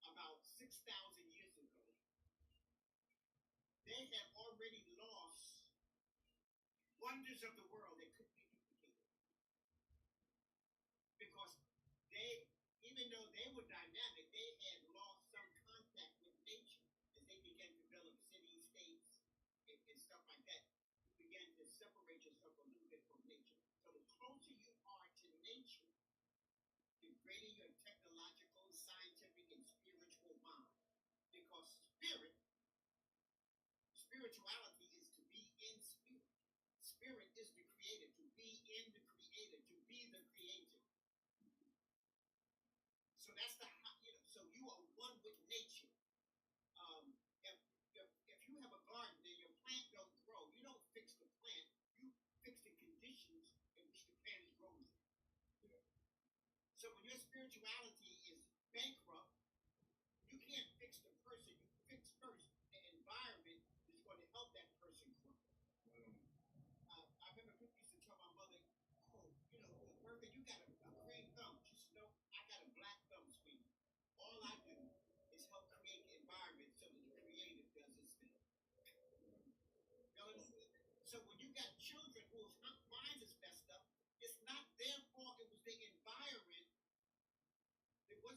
about 6,000 years ago, they had already lost wonders of the world that couldn't be duplicated. Because even though they were dynamic, they had lost some contact with nature as they began to develop cities, states, and stuff like that. You began to separate yourself a little bit from nature. So the closer you are to nature, the greater your technological, scientific, and spiritual mind. Because spirituality is to be in spirit. Spirit is the creator, to be in the creator, to be the creator. So that's so you are one with nature. If you have a garden and your plant don't grow, you don't fix the plant, you fix the conditions in which the plant is growing. So when your spirituality is bankrupt, you can't fix the person. You fix first the environment is going to help that person grow. I remember people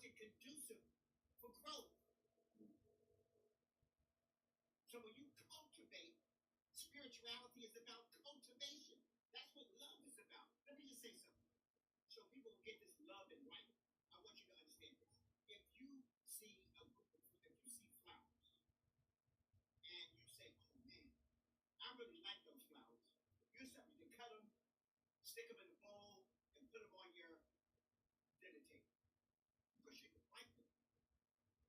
wasn't conducive for growth. So when you cultivate, spirituality is about cultivation. That's what love is about. Let me just say something. So people will get this love and light. I want you to understand this. If you see flowers and you say, oh man, I really like those flowers. You're something to cut them, stick them in a bowl, and put them on your dinner table. Because you like them.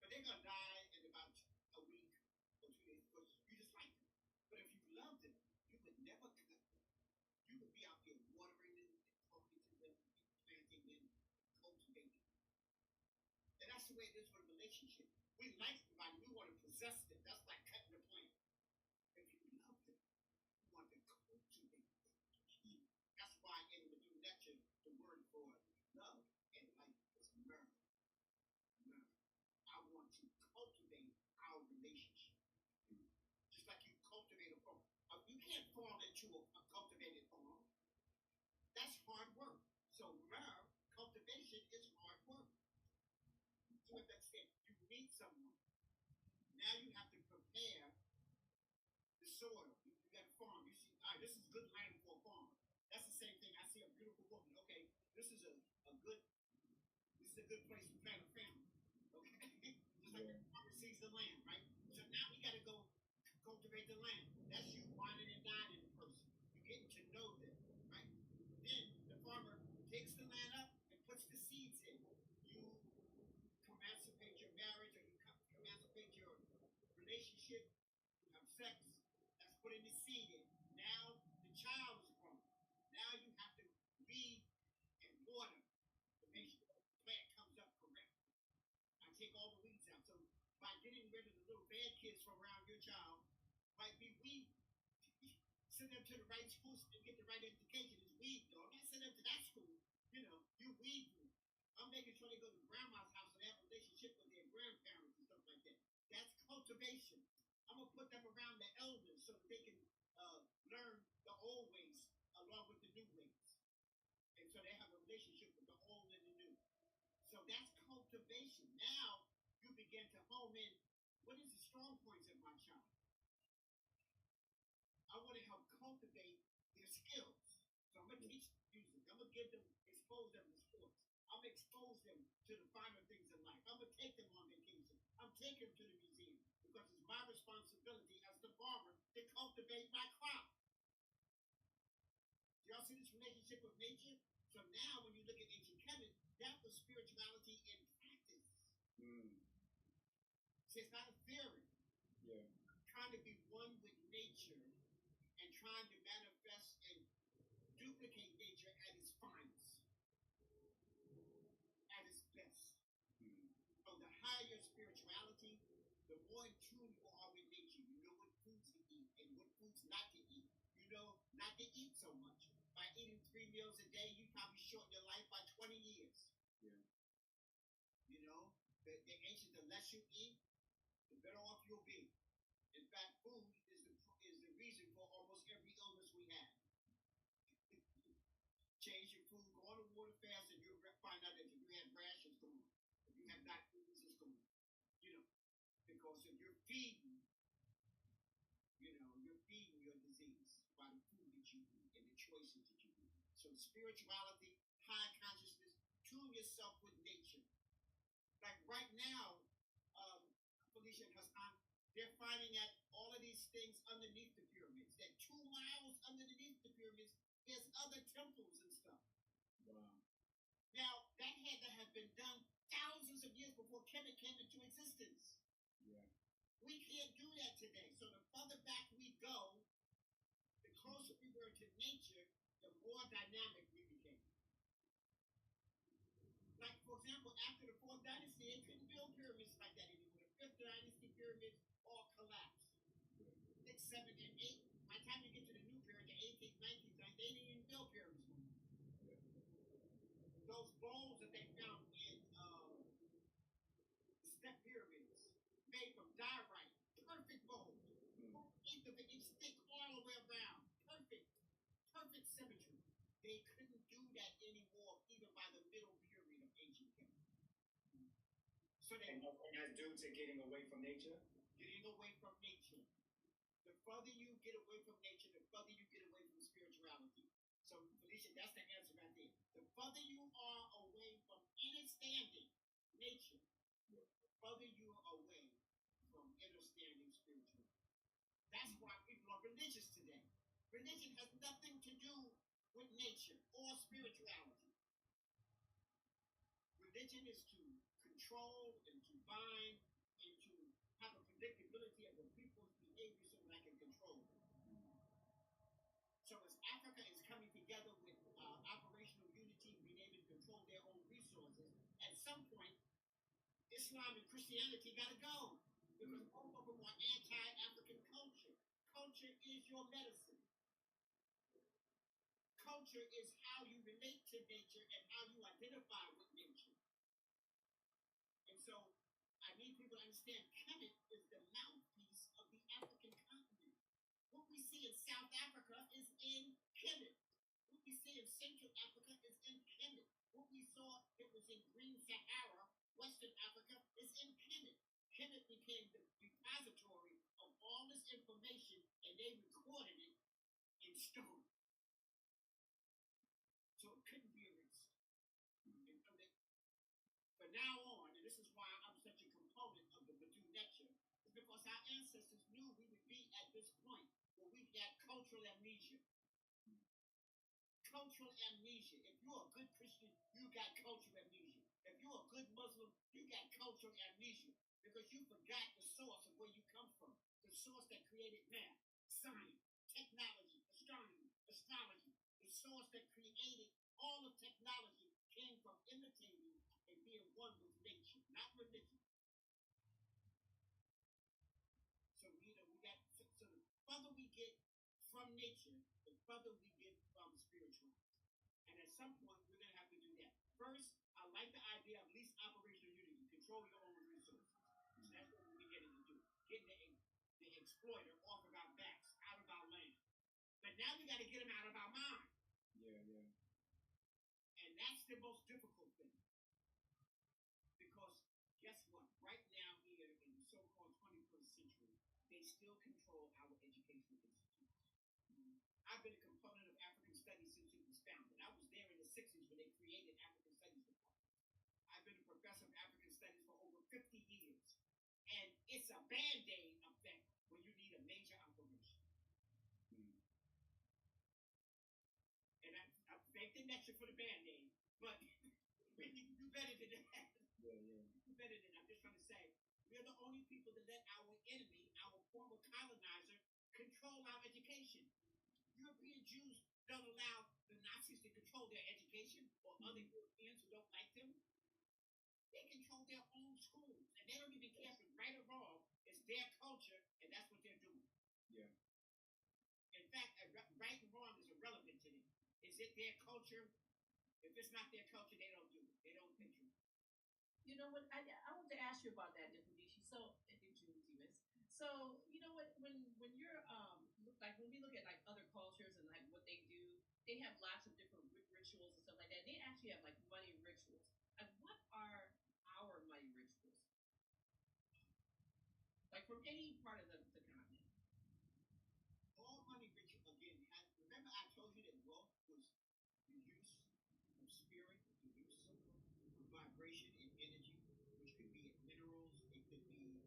But they're going to die in about a week or 2 days because you just like them. But if you loved them, you would never cut them. You would be out there watering them, talking to them, planting them, cultivating them. And that's the way it is with a relationship. We like somebody, we want to possess them. That's like cutting the plant. If you love them, you want to cultivate them. That's why in the new lecture, the word for love and life is myrrh. Myrrh. I want to cultivate our relationship. Just like you cultivate a farm. You can't farm into a cultivated farm. That's hard work. So myrrh, cultivation is hard work. So with that said, you meet someone. Now you have to prepare the soil. You got a farm. You see, all right, this is good land for a farm. That's the same thing. I see a beautiful woman. Okay, this is a good place to plant a family. Okay, just like the farmer sees the land, right? So now we got to go cultivate the land. That's you whining and dining the person. You're getting to know them, right? Then the farmer takes the land up and puts the seeds in. You emancipate your marriage or you emancipate your relationship. You have sex. That's putting the seed in. Now the child is grown. Now you have to weed and water to make sure the plant comes up correct. I take all the weeds out. So by getting rid of the little bad kids from around your child, might be weed. Send them to the right school and get the right education. It's weed, though. I'm not sending them to that school. You know, you weed them. I'm making sure they go to grandma's house and have a relationship with their grandparents and stuff like that. That's cultivation. I'm going to put them around the elders so that they can learn the old ways along with the new ways. And so they have a relationship with the old and the new. So that's cultivation. Now you begin to home in. What is the strong points of my child? I want to help cultivate their skills. So I'm going to teach them music. I'm going to expose them to sports. I'm going to expose them to the finer things in life. I'm going to take them on vacation. I'm taking them to the museum because it's my responsibility as the farmer to cultivate my crop. Do y'all see this relationship with nature? So now when you look at ancient Kemet, that was spirituality in practice. See, it's not a theory. Yeah. Trying to be one with nature and trying to manifest and duplicate nature at its finest, at its best. So the higher spirituality, the more in tune you are with nature. You know what foods to eat and what foods not to eat. You know not to eat so much. By eating 3 meals a day, you probably shorten your life by 20 years. Yeah. You know, the ancient, the less you eat, the better off you'll be. In fact, food is the reason for almost every illness we have. Change your food, go on a water fast, and you'll find out that if you had rash, it's gone. If you have diabetes, it's gone. You know, because if you're feeding, you're feeding your disease by the food that you eat and the choices that you eat. So spirituality, high consciousness, tune yourself with nature. Like right now, Felicia and Hassan, they're finding out all of these things underneath the pyramids. That 2 miles underneath the pyramids, there's other temples and stuff. Wow. Now, that had to have been done thousands of years before Kemet came into existence. Yeah. We can't do that today. So the further back we go, the closer we were to nature, the more dynamic we became. Like, for example, after the 4th dynasty, they couldn't build pyramids like that anymore. The 5th dynasty pyramids all collapsed. 6, 7, and 8. By the time you get to the new period, the 18th, 19th, they didn't even build pyramids anymore. Those bowls that they found in the step pyramids, made from diorite, perfect bowls, 1/8 of an inch thick all the way around, perfect symmetry. They couldn't do that anymore, even by the middle period of ancient Kemet. So they And that's due to getting away from nature. getting away from nature. The further you get away from nature, the further you get away from spirituality. So, Felicia, that's the answer right there. The further you are away from understanding nature, the further you are away from understanding spirituality. That's why people are religious today. Religion has nothing to do with nature or spirituality. Religion is to control and to bind and to have a predictability of the people's behavior so that I can control them. So as Africa is coming together with operational unity, being able to control their own resources, at some point, Islam and Christianity got to go because both of them are anti-African culture. Culture is your medicine. Culture is how you relate to nature and how you identify with nature. And so I need people to understand Kemet is the mouthpiece of the African continent. What we see in South Africa is in Kemet. What we see in Central Africa is in Kemet. What we saw, it was in Green Sahara, Western Africa, is in Kemet. Kemet became the repository of all this information, and they recorded it in stone. So it couldn't be erased. And so that, from now on, and this is why I'm such a component of the Badu lecture, is because our ancestors knew we would be at this point where we had cultural amnesia. Cultural amnesia. If you're a good Christian, you got cultural amnesia. If you're a good Muslim, you got cultural amnesia because you forgot the source of where you come from, the source that created math, science, technology, astronomy, astrology. The source that created all of technology came from imitating and being one with nature, not religion. So we got so the further we get from nature, the further we get from spirituality. And at some point, we're gonna have to do that. First, I like the idea of least operational unity, control your own resources. So that's what we're beginning to do. Getting the exploiter off of our backs, out of our land. But now we got to get them out of our mind. Yeah. And that's the most difficult thing. Because guess what? Right now here in the so-called 21st century, they still control our educational institutions. I've been a component of African studies since it was founded. I was there in the 60s when they created African Studies Department. I've been a professor of African Studies for over 50 years. And it's a Band-Aid effect when you need a major operation. And I thank the lecture for the Band-Aid, but we need to do better than that. Yeah. Do better than that. I'm just trying to say, we're the only people that let our enemy, our former colonizer, control our education. European Jews don't allow the Nazis to control their education or other Europeans who don't like them. They control their own schools, and they don't even care if it's right or wrong. It's their culture, and that's what they're doing. Yeah. In fact, right and wrong is irrelevant to them. Is it their culture? If it's not their culture, they don't do it. They don't control. You know what? I want to ask you about that, Difudishi. So, so you know what? When you're like when we look at like other cultures and like what they do, they have lots of different rituals and stuff like that. They actually have like money rituals. Like, what are our money rituals? Like from any part of the continent. All money ritual again. Remember, I told you that wealth was the use of spirit, the use of vibration and energy, which could be in minerals, it could be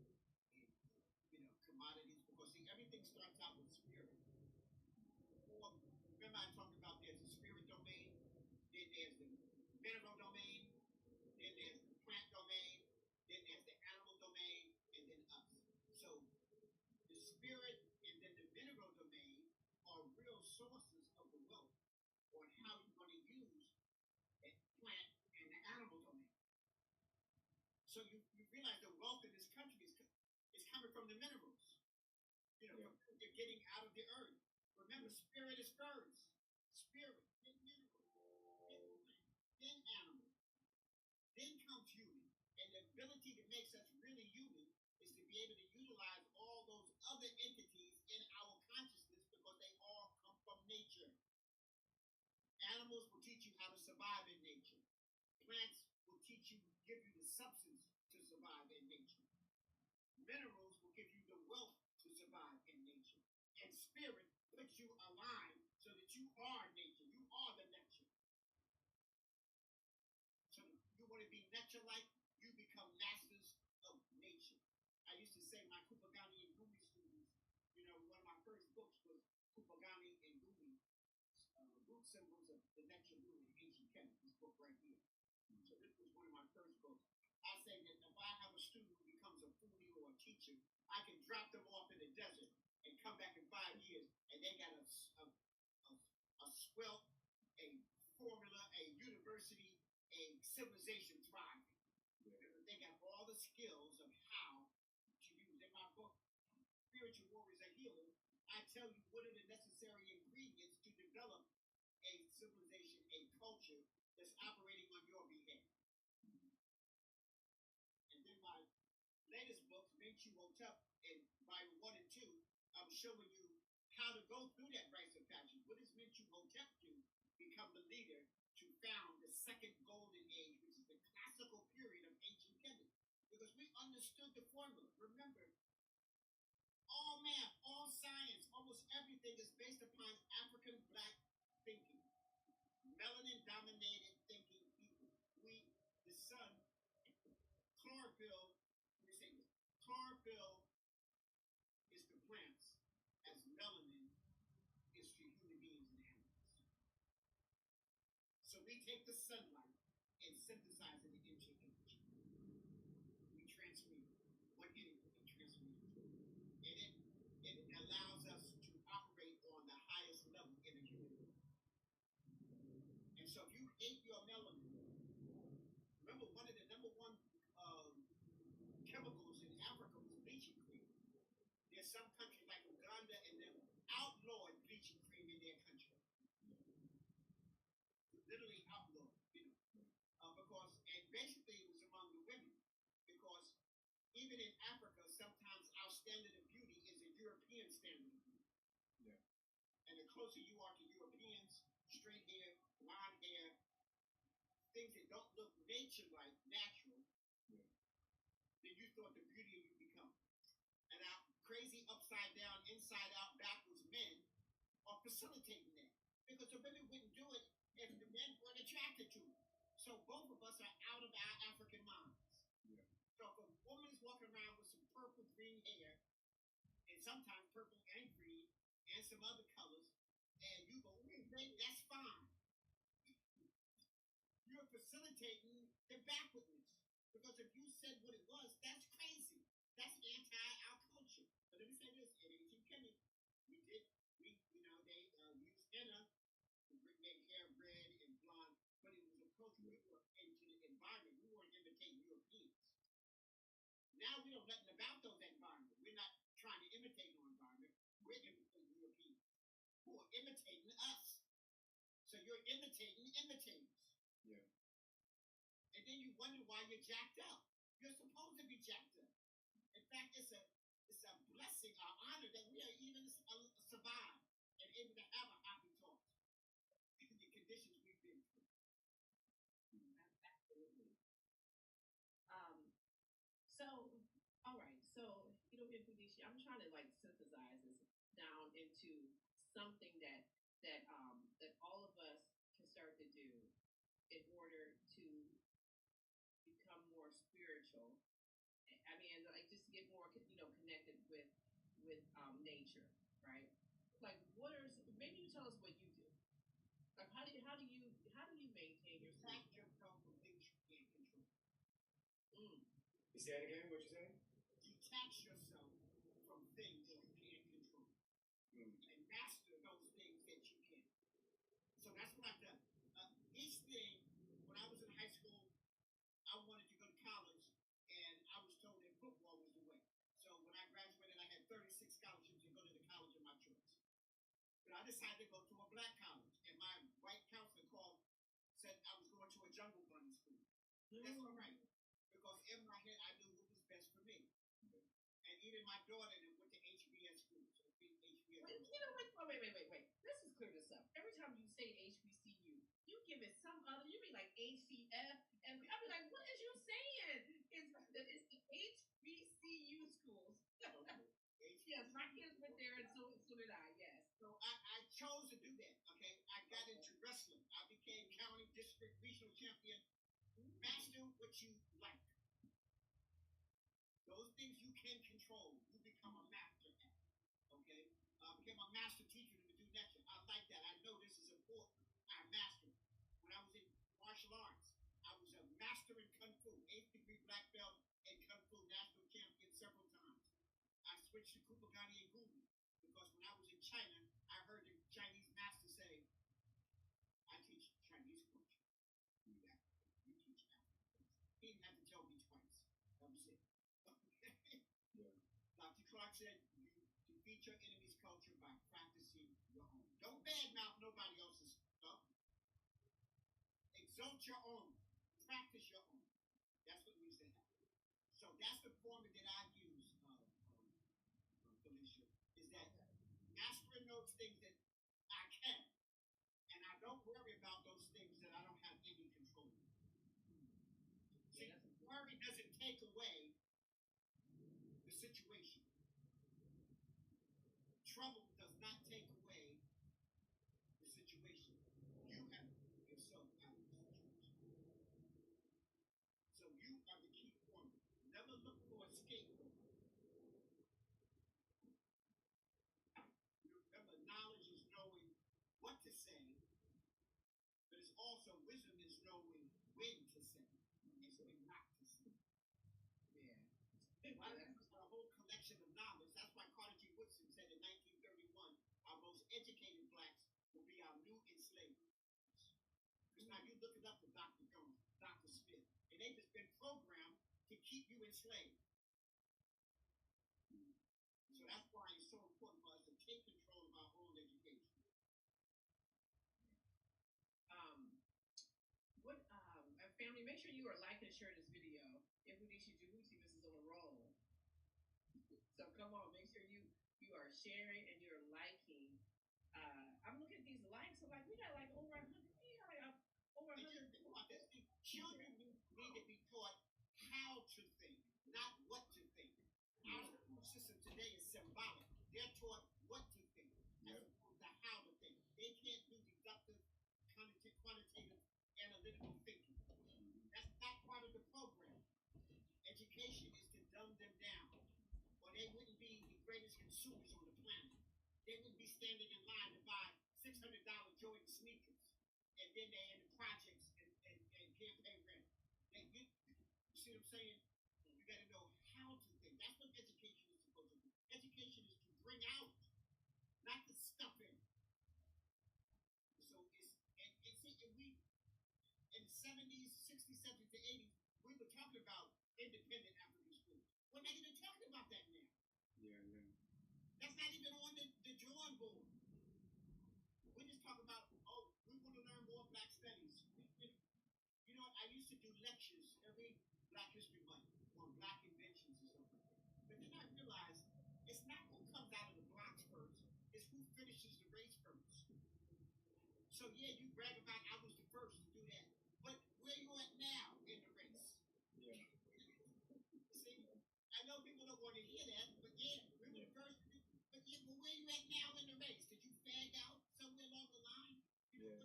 in commodities. Because see, everything starts out with spirit. Remember, I talked about there's a spirit domain, then there's the mineral domain, then there's the plant domain, then there's the animal domain, and then us. So the spirit and then the mineral domain are real sources of the wealth on how you're going to use the plant and the animal domain. So you realize the wealth in this country is coming from the minerals. You're getting out of the earth. Remember, spirit is first. Spirit, then mineral, then plant, then animal. Then comes human. And the ability that makes us really human is to be able to utilize all those other entities in our consciousness because they all come from nature. Animals will teach you how to survive in nature. Plants will give you the substance to survive. spirit puts you aligned so that you are nature. You are the nature. So you want to be nature-like, you become masters of nature. I used to say my Kupagani and Gumi students, one of my first books was Kupagani and Gumi, root symbols of the nature rule in ancient Kemet, this book right here. So this was one of my first books. I say that if I have a student who becomes a foodie or a teacher, I can drop them off in the desert and come back in 5 years, and they got a swell, a formula, a university, a civilization thriving. They got all the skills of how to use. In my book, Spiritual Warriors and Healers, I tell you what are the necessary ingredients to develop a civilization, a culture that's operating on your behalf. And then my latest books, Menchu Hotep, in volume 1 and 2, I'm showing you how to go through that rites of passage. What does Menchu Hotep do? Become the leader to found the second golden age, which is the classical period of ancient Kemet. Because we understood the formula. Remember, all math, all science, almost everything is based upon African black thinking. Melanin-dominated thinking people. The sun, chlorophyll, let me say this. Chlorophyll is to plants as melanin is to human beings and animals. So we take the sunlight and synthesize it into energy. We transmute it. One energy and transmute it. And it allows us to operate on the highest level in the human world. And so if you hate your melanin, remember one of the number one chemicals in Africa was bleaching cream. There's some countries like Uganda and them outlawed bleaching cream in their country. Literally outlawed, because, and basically it was among the women, because even in Africa, sometimes our standard of beauty is a European standard of beauty. Yeah. And the closer you are to Europeans, straight hair, blonde hair, things that don't look nature-like, natural, then you thought the beauty you become. And our crazy upside down, inside out, backwards men are facilitating that. Because the women wouldn't do it if the men weren't attracted to it. So both of us are out of our African minds. Yeah. So if a woman is walking around with some purple green hair, and sometimes purple and green, and some other colors, and you go, baby, that's fine. You're facilitating the backwardness. Because if you said what it was, that's crazy. That's anti-our culture. But let me say this, in ancient Kemet, they used henna to make hair red and blonde, but it was a culture we were into the environment. We weren't imitating Europeans. Now we don't know nothing about those environments. We're not trying to imitate no environment. We're imitating Europeans who are imitating us. So you're imitating imitators. Yeah. And then you wonder why you're jacked up. You're supposed to be jacked up. In fact, it's a blessing, our honor that we are even survived and able to have a happy talk in the conditions we've been through. Absolutely. So, all right. So, Fudishi, I'm trying to synthesize this down into something that all of us can start to do in order to become more spiritual. I mean, just to get more, connected with nature, right? Maybe you tell us what you do. Like, how do you maintain your Detach yourself from things you can't control. You say it again? What you saying? Detach yourself from things you can't control. And master those things that you can. So that's what I've done. Each thing, when I was in high school, I wanted to go to college, and I was told that football was the way. So when I graduated, I had 36 scholarships to go to the college of my choice. But I decided to go to a black college, and my white counselor said I was going to a jungle bunny school. That's all right, because in my head, I knew what was best for me. And even my daughter that went to HBS schools. Wait. Let's just clear this up. Every time you say HBCU, you give it some other, you be like HCF, and I be like, what is you saying? It's the HBCU schools. Yes, my kids went there, and so did I, yes. district regional champion. Master what you like. Those things you can control, you become a master at. Okay? Became a master teacher to do lecture. I like that. I know this is important. I mastered. When I was in martial arts, I was a master in Kung Fu, 8th degree black belt in Kung Fu, national champion several times. I switched to Kupagani and Gumi because when I was in China, I heard the Chinese master say, I teach Chinese culture. You teach African culture. He didn't have to tell me twice. That was it. Yeah. Dr. Clark said, you defeat your enemy's culture by practicing your own. Don't badmouth nobody else's stuff. Exalt your own. Practice your own. That's what needs to happen. So that's the formula that I use, Felicia, is that mastering those things that I can. And I don't worry about those things that I don't have any control over. See, worry doesn't take away the situation. Trouble does not take away the situation. You have to put yourself out of the situation. So you are the key point. Never look for a scapegoat. Remember, knowledge is knowing what to say, but it's also wisdom is knowing when to say and when not to say. Yeah. That's a whole collection of knowledge. That's why Carter G. Woodson said in 1931, our most educated blacks will be our new enslavers. Because now you look it up to Dr. Jones, Dr. Smith, and they've just been programmed to keep you enslaved. So that's why it's so important for us to take control of our own education. Family, make sure you are liking and sharing this video. This is on a roll. So come on, make sure you are sharing and you're liking. I'm looking at these likes. I'm like, we got like over 100. We got like over 100. Think about this. Children need to be taught how to think, not what to think. Our school system today is symbolic. They're taught what to think, as opposed to how to think. They can't do deductive, quantitative, analytical thinking. That's not part of the program. Education is to dumb them down, or they wouldn't be the greatest consumers on the planet. They wouldn't be standing in line to buy $600 Jordan sneakers, and then they're in the projects and can't pay rent. You see what I'm saying? You got to know how to think. That's what education is supposed to do. Education is to bring out, not to stuff in. So we in the 70s, 60s, 70s, to 80s, we were talking about independent African schools. We're not even talking about that now. Yeah. That's not even on the drawing board. We just talk about, we want to learn more Black studies. You know, I used to do lectures every Black History Month on Black inventions and stuff like that. But then I realized it's not who comes out of the blocks first, it's who finishes the race first. So yeah, you brag about I was the first to do that. But where you at now in the race? Yeah. See, I know people don't want to hear that, but yeah, we were the first. But where you at now in the race? Did you fag out somewhere along the line? You know,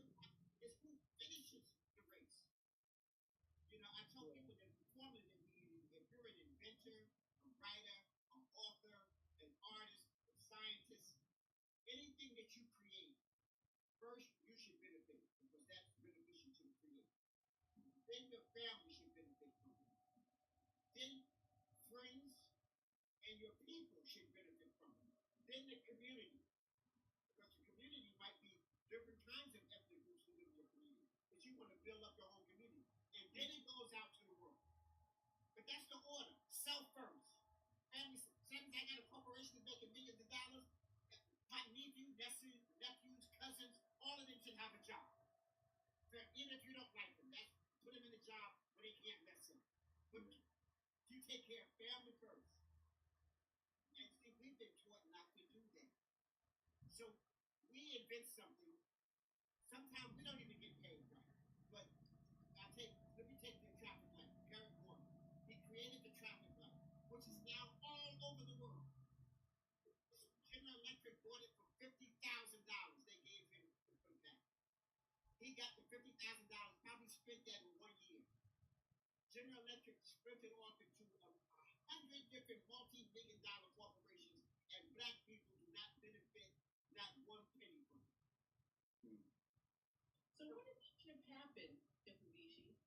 it's who finishes the race. You know, I tell people that the formula that we use, if you're an inventor, a writer, an author, an artist, a scientist, anything that you create, first you should benefit because that's beneficial to the creator. Then your family should benefit from it. Then friends and your people should benefit from it. Then the community. Because the community might be different kinds of ethnic groups who live in your community. But you want to build up your own community. And then it goes out to the world. But that's the order. Self first. Family, since I got a corporation that's making millions of dollars, my nephews, cousins, all of them should have a job. Even if you don't like them, put them in a job where they can't mess up. But you take care of family first. And see, we've been taught not to do that. So we invent something. Sometimes we don't even get paid right. But let me take the traffic light. Garrett Gordon. He created the traffic light, which is now all over the world. General Electric bought it for $50,000. They gave him for that. He got the $50,000, probably spent that in 1 year. General Electric split it off into 100 different multi-million-dollar corporations, and black people do not benefit not one penny from it. So when did that shift happen, Ifubishi?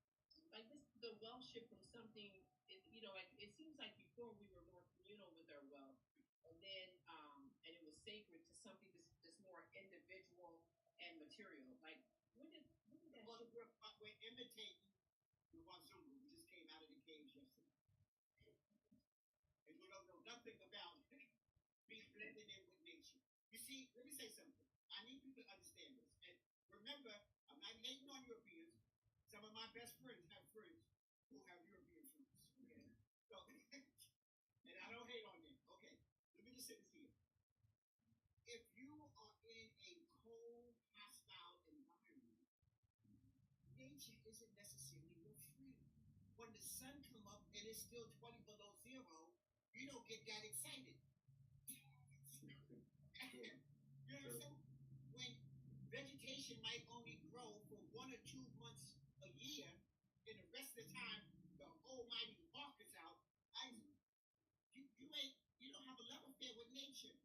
Like this, the wealth shift from something, like it seems like before we were more communal with our wealth, and then and it was sacred to something that's more individual and material. Like when did that Well, shift? we're imitating the Wassup. We just came out of the caves yesterday, and we don't know nothing about being blended in with nature. You see, let me say something. I need people to understand this. And remember, I'm not hating on Europeans. Some of my best friends have friends who have European friends. Okay, so and I don't hate on them. Okay, let me just say this here. If you are in a cold, hostile environment, nature isn't necessarily your friend. When the sun come up and it's still 20 below zero, you don't get that excited. You know what I'm saying? When vegetation might only grow for 1 or 2 months a year, and the rest of the time the almighty hawk is out, you don't have a level there with nature.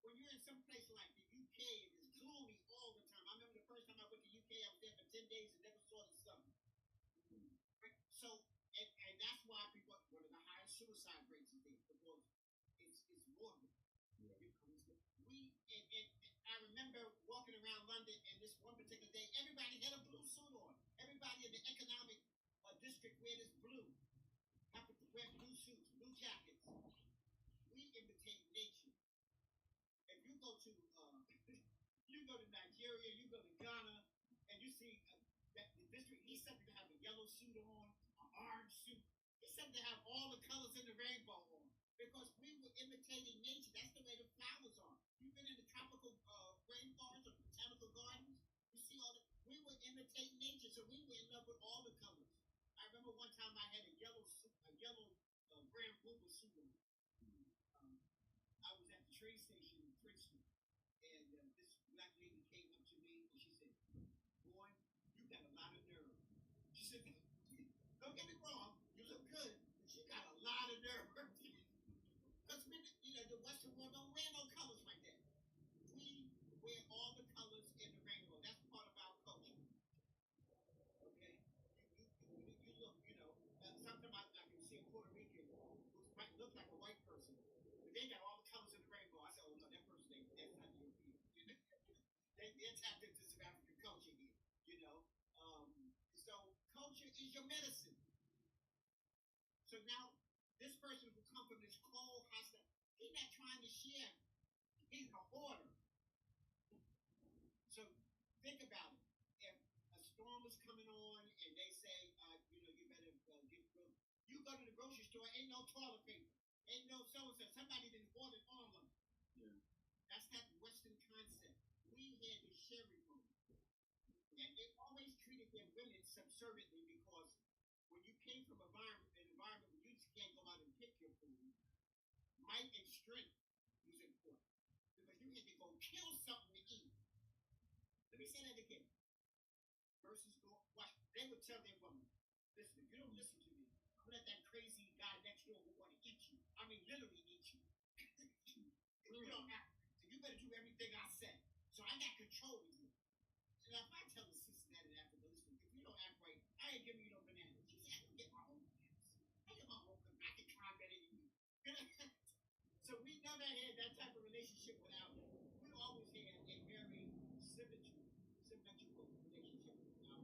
When you're in some place like the UK and it's gloomy all the time. I remember the first time I went to UK, I was there for 10 days and never saw the sun. So, and that's why people, one of the highest suicide rates is there, because it's morbid. Yeah. And I remember walking around London, and this one particular day, everybody had a blue suit on. Everybody in the economic district wear this blue. Have to wear blue suits, blue jackets. We imitate nature. If you go to you go to Nigeria, you go to Ghana, and you see that the district, he's something to have a yellow suit on, an orange suit. He's something to have all the colors in the rainbow on. Because we were imitating nature. That's the way the flowers are. You've been in the tropical rainforests or botanical gardens. You see all the. We were imitating nature, so we were in love with all the colors. I remember one time I had a yellow Grand Booba suit on. I was at the train station in Princeton, and this black lady came up to me and she said, "Boy, you got a lot of nerve." She said, "Don't get me wrong, you look good, but you got a lot of nerve." Because the Western world don't wear no colors like that. We wear all the colors in the rainbow. That's part of our culture. Okay? You look, sometimes I can see a Puerto Rican who might look like a white person, but they got all the colors in the rainbow. I said, "Oh no, that person that's not European." They're tapped into some African culture here. So culture is your medicine. So now this person who comes from this cold hostile, he's not trying to share. He's a hoarder. So think about it. If a storm is coming on and they say, you better get good. You go to the grocery store, ain't no toilet paper, ain't no so-and-so. Somebody done hoarded all of them. Yeah. That's that Western concept. We had the sharing room. And they always treated their women subserviently because when you came from an environment where you can't go out and pick your food, might and strength was important. Because you had to go kill something to eat. Let me say that again. Versus watch. They would tell their woman, "Listen, if you don't listen to me, I'm gonna let that crazy guy next door who want to eat you. I mean, literally eat you. If you don't act, so you better do everything I say. So I got control of you." And if I tell the sister that in Africa, "Listen, if you don't act right, I ain't giving you no bananas." She said, "I can get my own bananas. I get my own bananas. I can climb better than you." So we never had that type of relationship without it. We always had a very symmetrical relationship with our.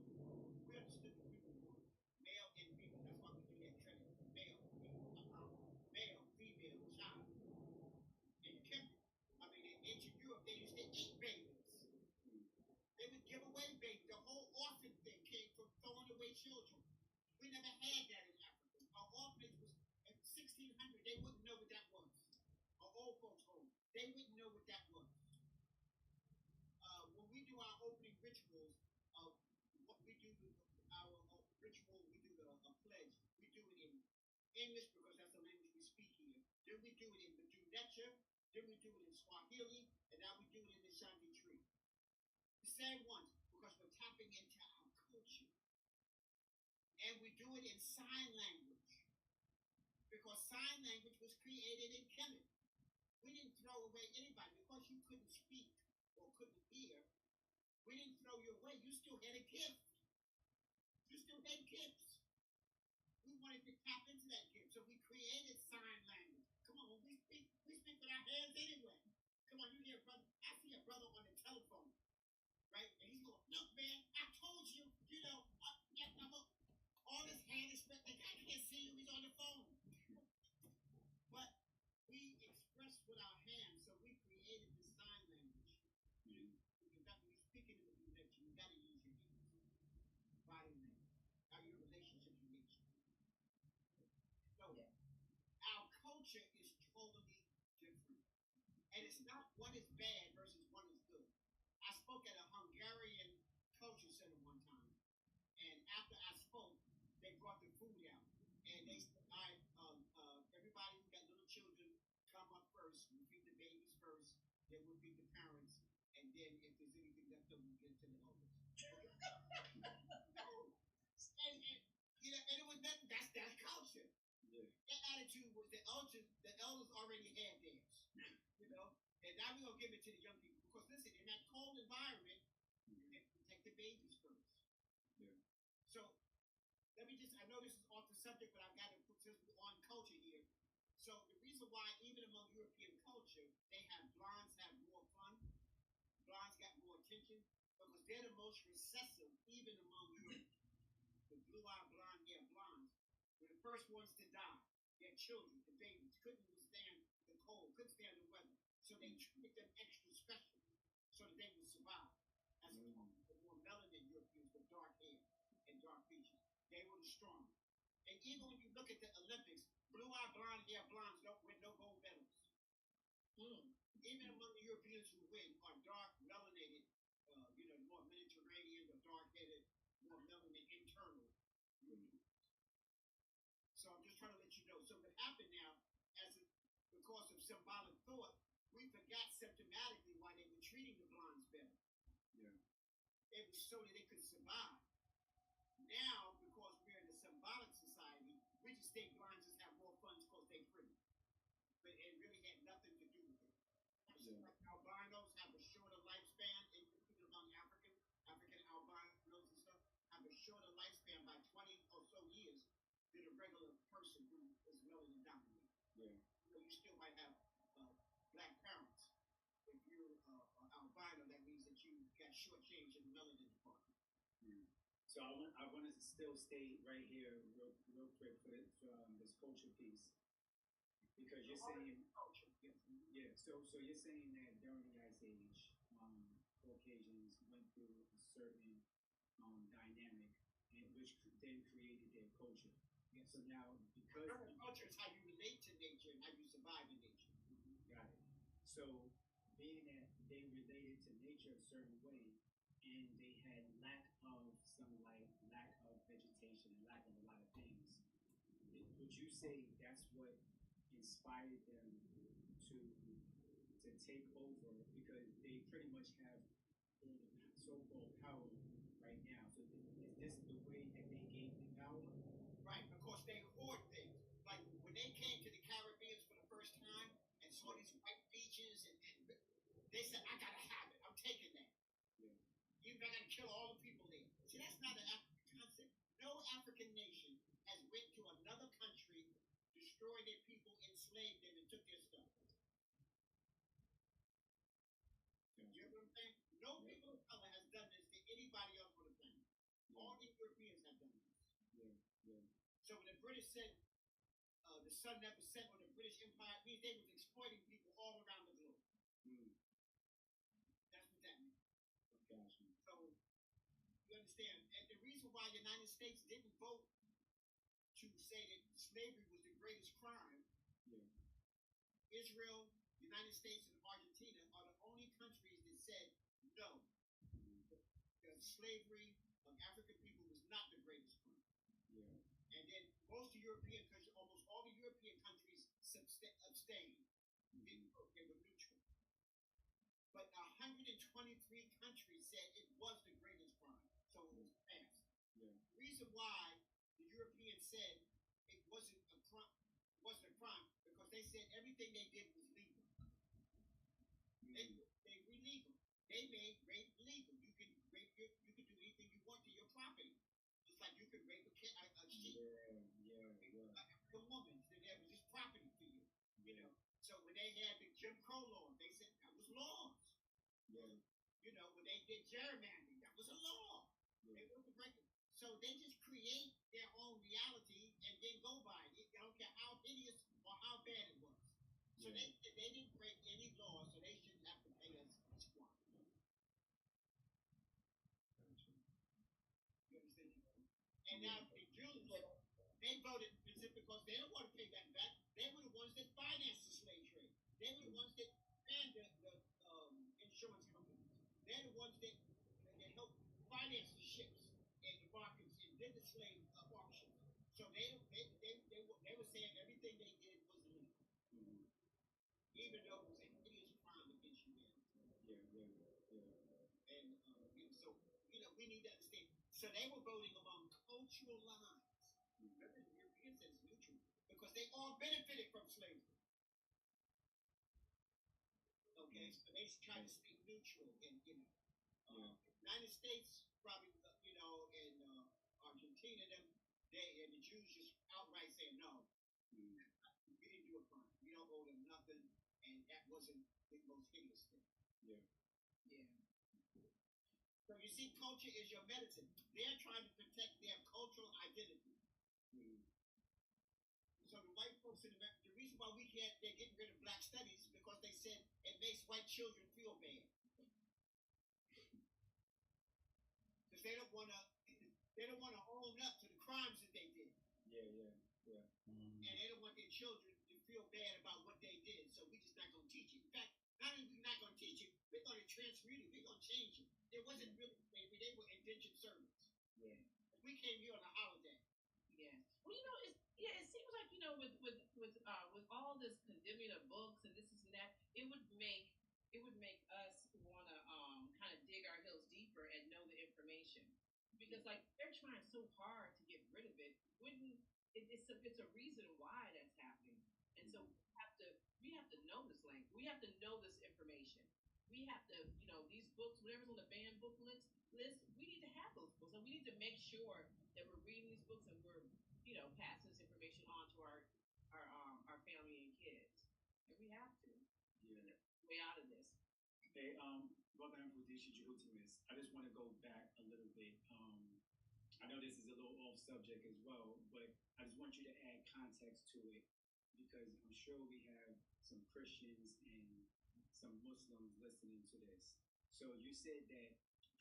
We understood that we were one, male and female. That's why we do that training. Male, female, child. And you kept it. I mean, in ancient Europe, they used to eat babies. They would give away babies. The whole orphan thing came from throwing away children. We never had that in Africa. Our orphanage was at 1600. They wouldn't know what that was. Our old folks' home. They wouldn't know what that was. When we do our opening rituals, what we do, our ritual, we do a pledge. We do it in English because that's the language we speak here. Then we do it in Medunecha. Then we do it in Swahili. And now we do it in the DiamondTreez. The same ones, because we're tapping tapping into our culture. And we do it in sign language. Because sign language was created in Kemet. We didn't throw away anybody because you couldn't speak or couldn't hear. We didn't throw you away. You still had a gift. You still had gifts. We wanted to tap into that gift, so we created sign language. Come on, when we speak with our hands anyway. Come on, you hear a brother. I see a brother on the telephone, right? And he's going, look, man, I told you, all this hand is spread. The guy can't see you. He's on the phone. But we express with our hands, so we created the sign language. Because when you're speaking in the connection, you got to use your hands. Body language. How your relationship with nature. So, our culture is totally different. And it's not one is bad versus one is good. I spoke at a Hungarian culture center one time. And after I spoke, they brought the food out. And they said, all right, everybody who got little children, come up first. We feed the babies first. Then we'll feed the parents. And then if there's anything left over, we'll get to the elders. And it was that's culture. Yeah. Their attitude was the elders already had theirs. And now we're gonna give it to the young people. Because listen, in that cold environment, you have to protect the babies first. Yeah. So let me I know this is off the subject, but I've got to put this on culture here. So the reason why even among European culture, blondes have more fun, blondes got more attention, because they're the most recessive, even among Europe. The blue-eyed blonde hair blondes were the first ones to die. Their children, the babies, couldn't withstand the cold, couldn't stand the weather. So they treated them extra special so that they would survive. As opposed to the more melanin Europeans with dark hair and dark features. They were the strong. And even when you look at the Olympics, blue-eyed blonde hair blondes don't win no gold medals. Even among the Europeans who win are dark, melanated, more Mediterranean or dark-headed, more melanin internal Europeans. So I'm just trying to let you know. So what happened now, because of symbolic thought, we forgot symptomatically why they were treating the blondes better. Yeah. It was so that they could survive. Now, because we're in a symbolic society, we just think blondes just have more fun because they're pretty. But it really had nothing to do with it. Yeah. Like albinos have a shorter lifespan, even among African albinos and stuff, have a shorter lifespan by 20 or so years than a regular person who is melanin dominant. Yeah. You still might have black parents. If you're albino, that means that you got shortchanged in the melanin department. So I want to still stay right here real quick for this culture piece. Because you're saying culture. Yeah. So you're saying that during the Ice Age, Caucasians went through a certain dynamic, which then created their culture. Yeah. So now because culture is how you relate to nature and how you survive in nature. Got it. So being that they related to nature a certain way, and they had lack of sunlight, lack of vegetation, and lack of a lot of things, would you say that's what inspired them to take over? Because they pretty much have all the so-called power right now. So is this the way that they gained the power? Right, because they hoard things. Like when they came to the Caribbean for the first time and saw these white beaches, and they said, I gotta have it. I'm taking that. Yeah. Even if I gotta kill all the people there. See, that's not an African concept. No African nation has went to another country, destroyed their people, enslaved them, and took their stuff. You know what I'm saying? No people of color has done this to anybody else on the planet. All the Europeans have done this. Yeah. So when the British said the sun never set on the British Empire, it means they was exploiting people all around the globe. That's what that means. Gotcha. So you understand? And the reason why the United States didn't vote to say that slavery was the greatest crime, Israel, United States, and Argentina are the only countries that said no. The slavery of African people was not the greatest crime. Yeah. And then most of European countries, almost all the European countries abstained. They were neutral. But 123 countries said it was the greatest crime. So it was passed. Yeah. The reason why the Europeans said it wasn't a crime, because they said everything they did was legal. They were legal. They made rape legal. You can rape you can do anything you want to your property, just like you can rape a sheep. A woman, that was just property for you. You know. So when they had the Jim Crow law, they said that was laws. Yeah. You know, when they did gerrymandering, that was a law. Yeah. They wasn't breaking. So they just create their own reality and then go by it. I don't care how hideous or how bad it was. So they didn't break any laws, so they shouldn't have to pay us squat. You understand? And now the Jews, they voted because they don't want to pay that back. They were the ones that financed the slave trade. They were the ones that ran the insurance companies. They're the ones that helped finance the ships and the markets and did the slave auctions. So they were saying everything they did was legal, even though it was a hideous crime against humanity. And so we need to understand. So they were voting among cultural lines. Remember, the Europeans said it's neutral because they all benefited from slavery. Okay, so they try to stay neutral, and United States probably, in Argentina, and the Jews just outright saying no, we didn't do a crime, we don't owe them nothing, and that wasn't the most hideous thing. Yeah. So you see, culture is your medicine. They're trying to protect their cultural identity. So the white folks in America, the reason why they're getting rid of black studies is because they said it makes white children feel bad. Because they don't want to own up to the crimes that they did. Yeah. And they don't want their children to feel bad about what they did. So we're just not going to teach it. In fact, not only we're not going to teach it, we're going to transmute it. We're going to change it. It wasn't really slavery. They were indentured servants. Yeah. We came here on a holiday. Yeah. Well, it seems like with all this condemning of books and this and that, it would make us want to kind of dig our heels deeper and know the information, because like they're trying so hard to get rid of it. It's a reason why that's happening, and so we have to know this language. We have to know this information. We have to, these books, whatever's on the banned book list, we need to have those books, and we need to make sure that we're reading these books and we're, passing this information on to our family and kids. And we have to. Yeah. Way out of this. Hey, Brother Ambrosius, I just want to go back a little bit. I know this is a little off subject as well, but I just want you to add context to it, because I'm sure we have some Christians and some Muslims listening to this. So you said that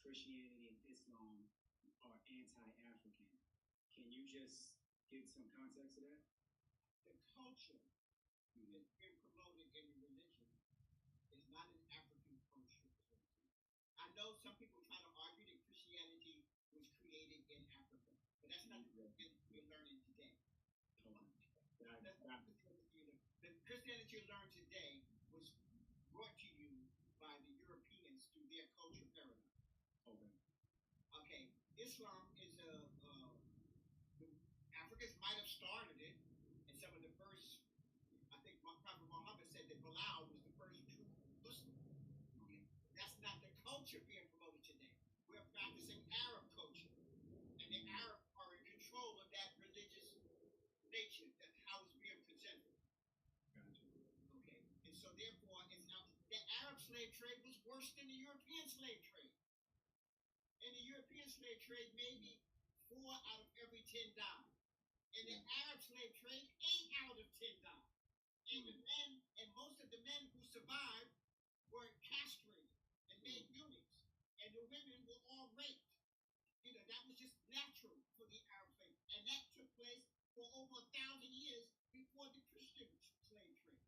Christianity and Islam are anti-African. Can you just give some context to that? The culture that's being promoted in the religion is not an African culture. I know some people try to argue that Christianity was created in Africa, but that's not the Christianity we're learning today. The Christianity you learn today was brought to you by the Europeans through their culture paradigm. Okay. Islam is the Africans might have started it, and some of the first, I think Prophet Muhammad said that Bilal was the first true Muslim. Okay. That's not the culture being promoted today. We're practicing Arab culture, and the Arabs are in control of that religious nature, that how it's being presented. Okay. And so therefore, the Arab slave trade was worse than the European slave trade. In the European slave trade, maybe 4 out of every 10 died. In the Arab slave trade, 8 out of 10 died. And the men, and most of the men who survived were castrated and made eunuchs. And the women were all raped. That was just natural for the Arab slave. And that took place for over 1,000 years before the Christian slave trade.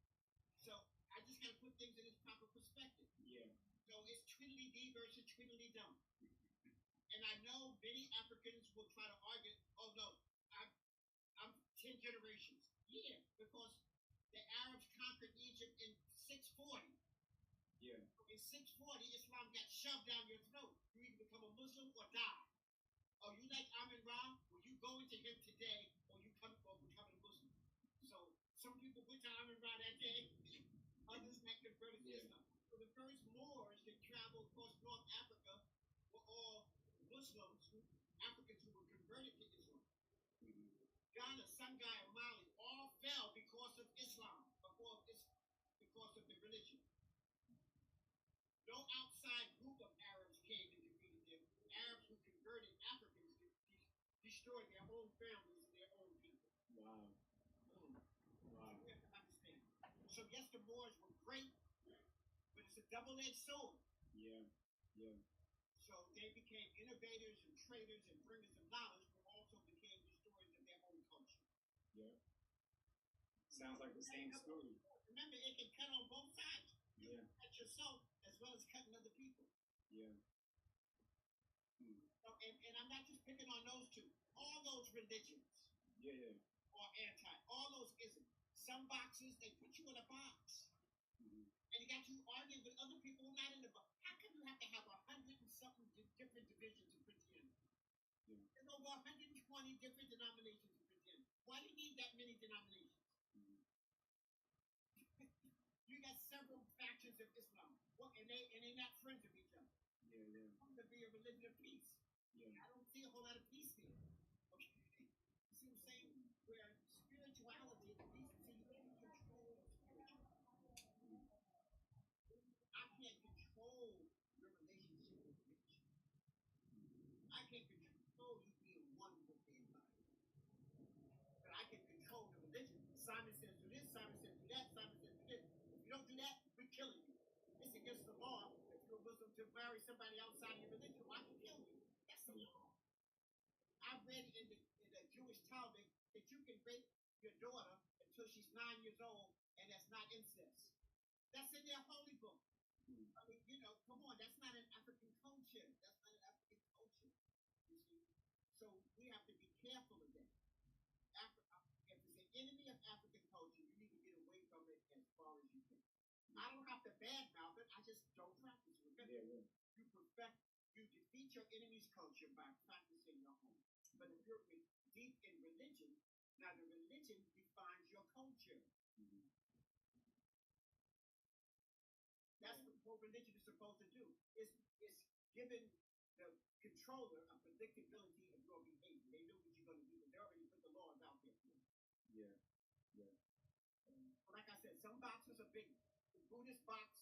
So I just got to put things in its proper perspective. Yeah. So it's Tweedledee versus Tweedledum. And I know many Africans will try to argue, oh no, I'm 10 generations. Yeah, because the Arabs conquered Egypt in 640. Yeah. In 640, Islam got shoved down your throat. You either become a Muslim or die. Oh, you like Amin Ra? Well, you go into him today, or you come or become a Muslim. So some people went to Amin Ra that day, others had converted to Islam. So the first Moors that traveled across North Africa were all Muslims, Africans who were converted to Islam. Ghana, Songhai, and Mali all fell because of Islam, because of the religion. No outside group of Arabs came and defeated them. Arabs who converted Africans destroyed their own families and their own people. Wow. Wow. So we have to understand. So yes, the Moors were great, but it's a double-edged sword. Yeah. Yeah. So they became innovators and traders and bringers of knowledge, but also became destroyers of their own culture. Yeah. Sounds like the same story. Remember, it can cut on both sides. You Yeah. cut yourself as well as cutting other people. Yeah. So, and I'm not just picking on those two. All those religions Yeah. are anti. All those isms. Some boxes, they put you in a box. And it got you arguing with other people who are not in the box. How come you have to have 100 and something different divisions of Christianity? Yeah. There's over 120 different denominations of Christianity. Why do you need that many denominations? You got several factions of Islam. And they're not friends of each other. Yeah. Yeah. It's supposed to be a religion of peace. Yeah. I don't see a whole lot of peace there. Okay. You see what I'm saying? Where spirituality, the reason, see, you can't control spirituality. I can't control your relationship with religion. I can't control you being one with the environment. But I can control the religion. Simon says do this, Simon says do that, Simon says do this. If you don't do that, we're killing you. It's against the law if you're a Muslim to marry somebody outside of your religion. Well, I can kill you. That's the law. I read in the Jewish Talmud that you can rape your daughter until she's 9 years old, and that's not incest. That's in their holy book. I mean, come on, that's not an African culture. That's not an African culture. You see? So we have to be careful of that. If it's an enemy of African culture, you need to get away from it as far as you can. I don't have to badmouth it. I just don't practice it. Remember, you defeat your enemy's culture by practicing your own. But if you're deep in religion, now the religion defines your culture. That's what religion is supposed to do. It's giving the controller a predictability of your behavior. They know what you're going to do, but they already put the laws out there for you. Yeah. Yeah. Like I said, some boxes are big. The Buddhist box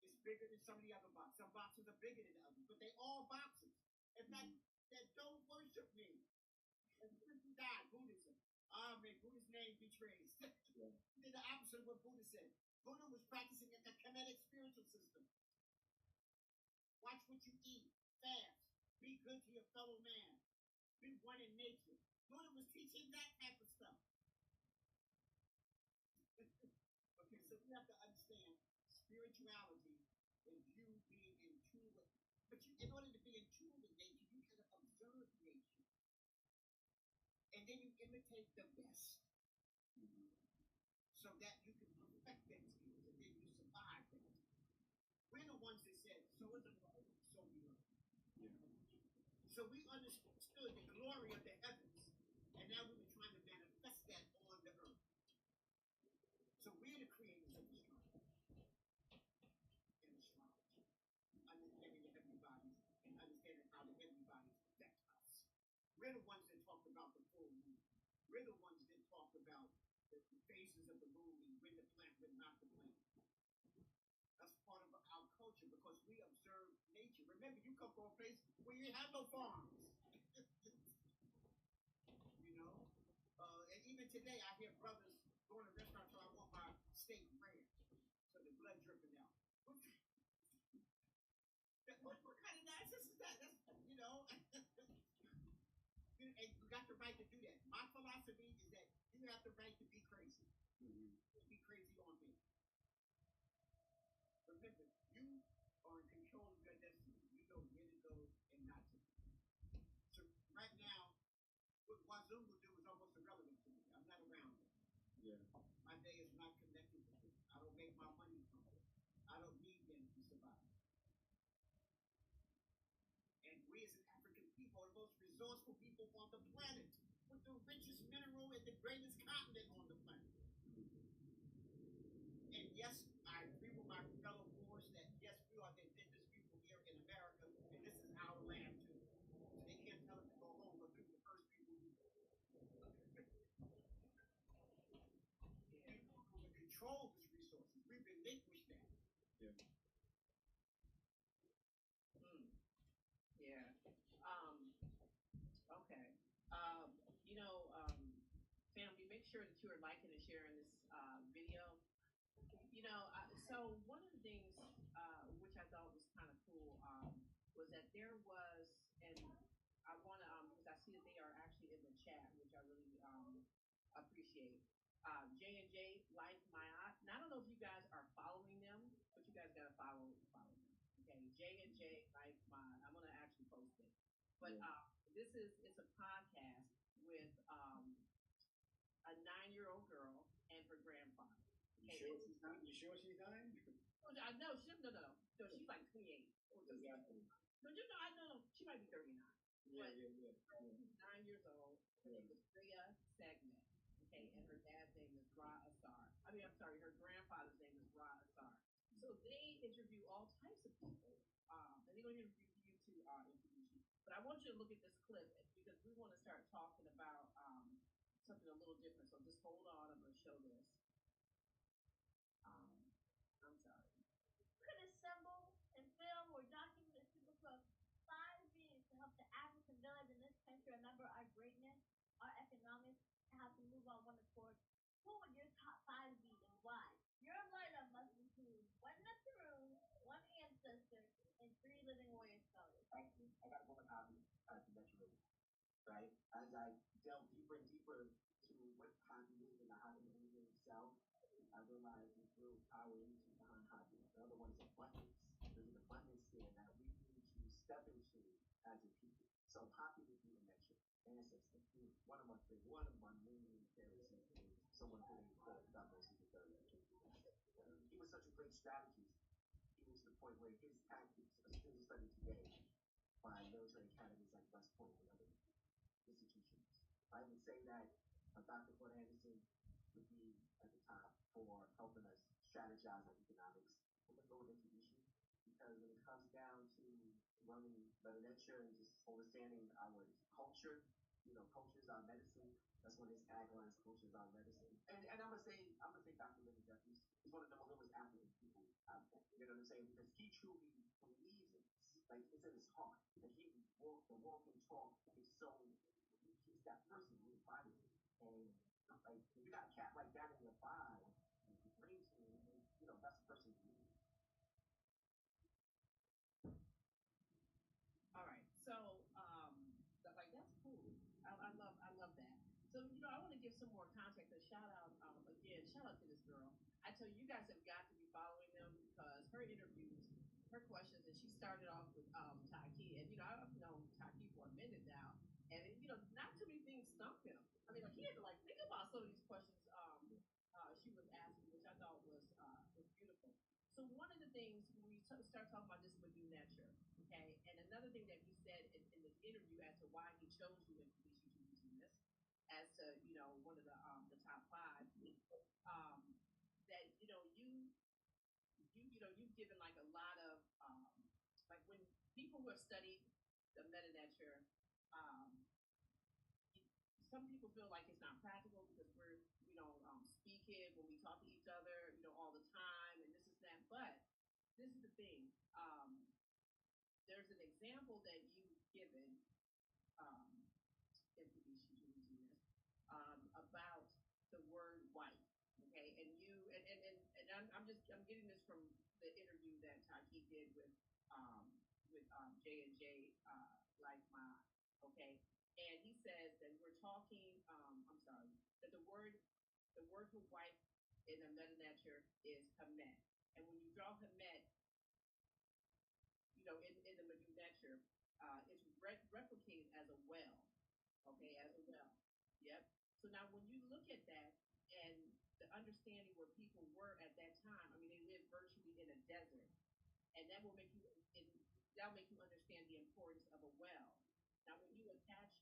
is bigger than some of the other boxes. Some boxes are bigger than the others, but they all boxes. In fact, that don't worship me. And since he died, Buddhism. May Buddha's name be praised. Yeah. He did the opposite of what Buddha said. Buddha was practicing a kinetic spiritual system. Watch what you eat. Fast. Be good to your fellow man. Be one in nature. Buddha was teaching that type of stuff. Okay, so we have to understand spirituality and you being in tune with. But in order to be in tune with nature, you got to observe nature. And then you imitate the best. So that you can perfect that skills and then you survive that. We're the ones that said, so is the world, so we learn. Yeah. So we understood the glory of the heavens, and now we were trying to manifest that on the earth. So we're the creators of astrology and astrology, understanding the heavenly bodies and understanding how the heavenly bodies affect us. We're the ones that talked about the full moon. We're the ones that talked about the phases of the moon and when to plant, when not to plant. That's part of our culture because we observe nature. Remember, you come from a place where you have no farms. And even today, I hear brothers going to restaurants, so I want my steak rare. So the blood dripping out. What kind of nonsense is that? That's, and you got the right to do that. My philosophy is that you have the right to be crazy. Be crazy on me. Remember, you are in control of your destiny. You know where to go and not to. So right now, what Wassup will do is almost irrelevant to me. I'm not around it. Yeah. My day is not connected with it. I don't make my money from it. I don't need them to survive. And we as an African people are the most resourceful people on the planet, with the richest mineral and the greatest continent on the planet. And yes, I agree with my fellow Moors that yes, we are the indigenous people here in America, and this is our land too. So they can't tell us to go home because we were the first people who control these resources. We relinquished that. Yeah. Yeah. Okay. Family, make sure that you are liking and sharing this video. So one of the things which I thought was kind of cool was that there was, and I want to, because I see that they are actually in the chat, which I really appreciate. J&J, like my, now I don't know if you guys are following them, but you guys got to follow them. Okay, J&J, like my, I'm going to actually post it. But it's a podcast with a 9-year-old girl and her grandfather. Okay, You sure she's 9? No, she's like 28. Exactly. No, she might be 39. Yeah. She's 9 years old. Her name is Rhea Segment. Okay, and her dad's name is Ra Asar. Her grandfather's name is Ra Asar. So they interview all types of people. And they're going to interview you to introduce you. But I want you to look at this clip because we want to start talking about something a little different. So just hold on. I'm going to show this. I'm sorry. Could assemble and film or document a super from 5 beings to help the African village in this country remember our greatness, our economics, and how to move on one accord. Who would your top 5 be and why? Your lineup must include 1 Nectaroon, 1 ancestor, and 3 living warrior scholars. I got to go with hobby naturally, right? As I delve deeper and deeper to what hobby is and the hobby in itself, I realize there's real power into behind hobby. The other one is abundance. There's an abundance there that we need to step into as a people. So hobby would be a nature, ancestor. One of my main characters is someone who they call Davos the third. He was such a great strategist. He was to the point where his tactics are still studied today by military academies like West Point and other institutions. I would say that Dr. Ford Anderson would be at the top for helping us strategize on economics. I'm going to go with Intuition because when it comes down to learning Mother Nature and just understanding our culture, culture is our medicine. That's one of his taglines, culture is our medicine. And I'm gonna say Dr. Lenny Jeffries is one of the most affluent people out there. You know what I'm saying? Because he truly believes in this. Like it's in his heart. Like the walk and talk is so he's that person who embodies it. And like if you got a cat like that in your vibe, you bring to him, that's the person you need. All right. So that's cool. I love that. So I want to give some more context. A shout out to this girl. I tell you guys have got to be following them because her interviews, her questions, and she started off with Taki, and I've known Taki for a minute now, and not too many things stumped him. I mean, he had to think about some of these questions she was asking, which I thought was beautiful. So one of the things when we start talking about this with new nature, okay, and another thing that he said in this interview as to why he chose you and introducing this as to one of the top 5, that you've given like a lot of like when people who have studied the meta nature, some people feel like it's not practical because we don't speak it when we talk to each other, all the time, and this is that. But this is the thing. There's an example that you've given, about the word white. Okay, and I'm getting this from the interview that Taki did with J&J like my okay, and he says that we're talking that the word for white in the meta nature is Hamet, and when you draw Hamet, in the Madu nature, it's replicated as a well, okay, as a well. Yep. So now when you look at that and the understanding where people were at that time, I mean, they lived virtually in a desert, and that'll make you understand the importance of a well. Now, when you attach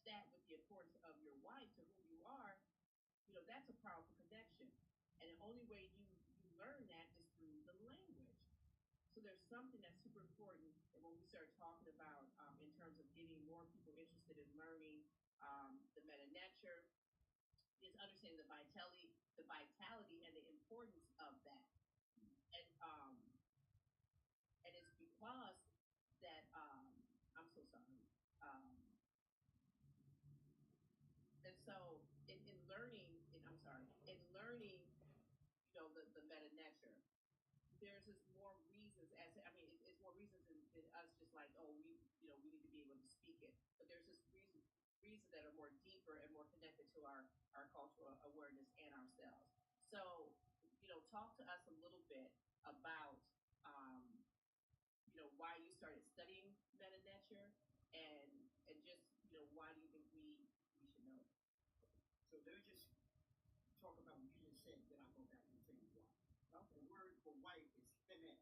that with the importance of your wife to who you are, that's a powerful connection. And the only way you learn that is through the language. So there's something that's super important that when we start talking about in terms of getting more people interested in learning the meta nature, is understanding the vitality and the importance of that. And it's because that I'm so sorry. And so in learning, the meta nature, there's just more reasons it's more reasons than us just like, oh, we need to be able to speak it. But there's just reasons that are more deeper and more connected to our cultural awareness and ourselves. So, talk to us a little bit about why you started studying meta nature and just why do you think we should know it? So let me just talk about what you just said, then I'll go back and tell you why. Okay. The word for white is femet.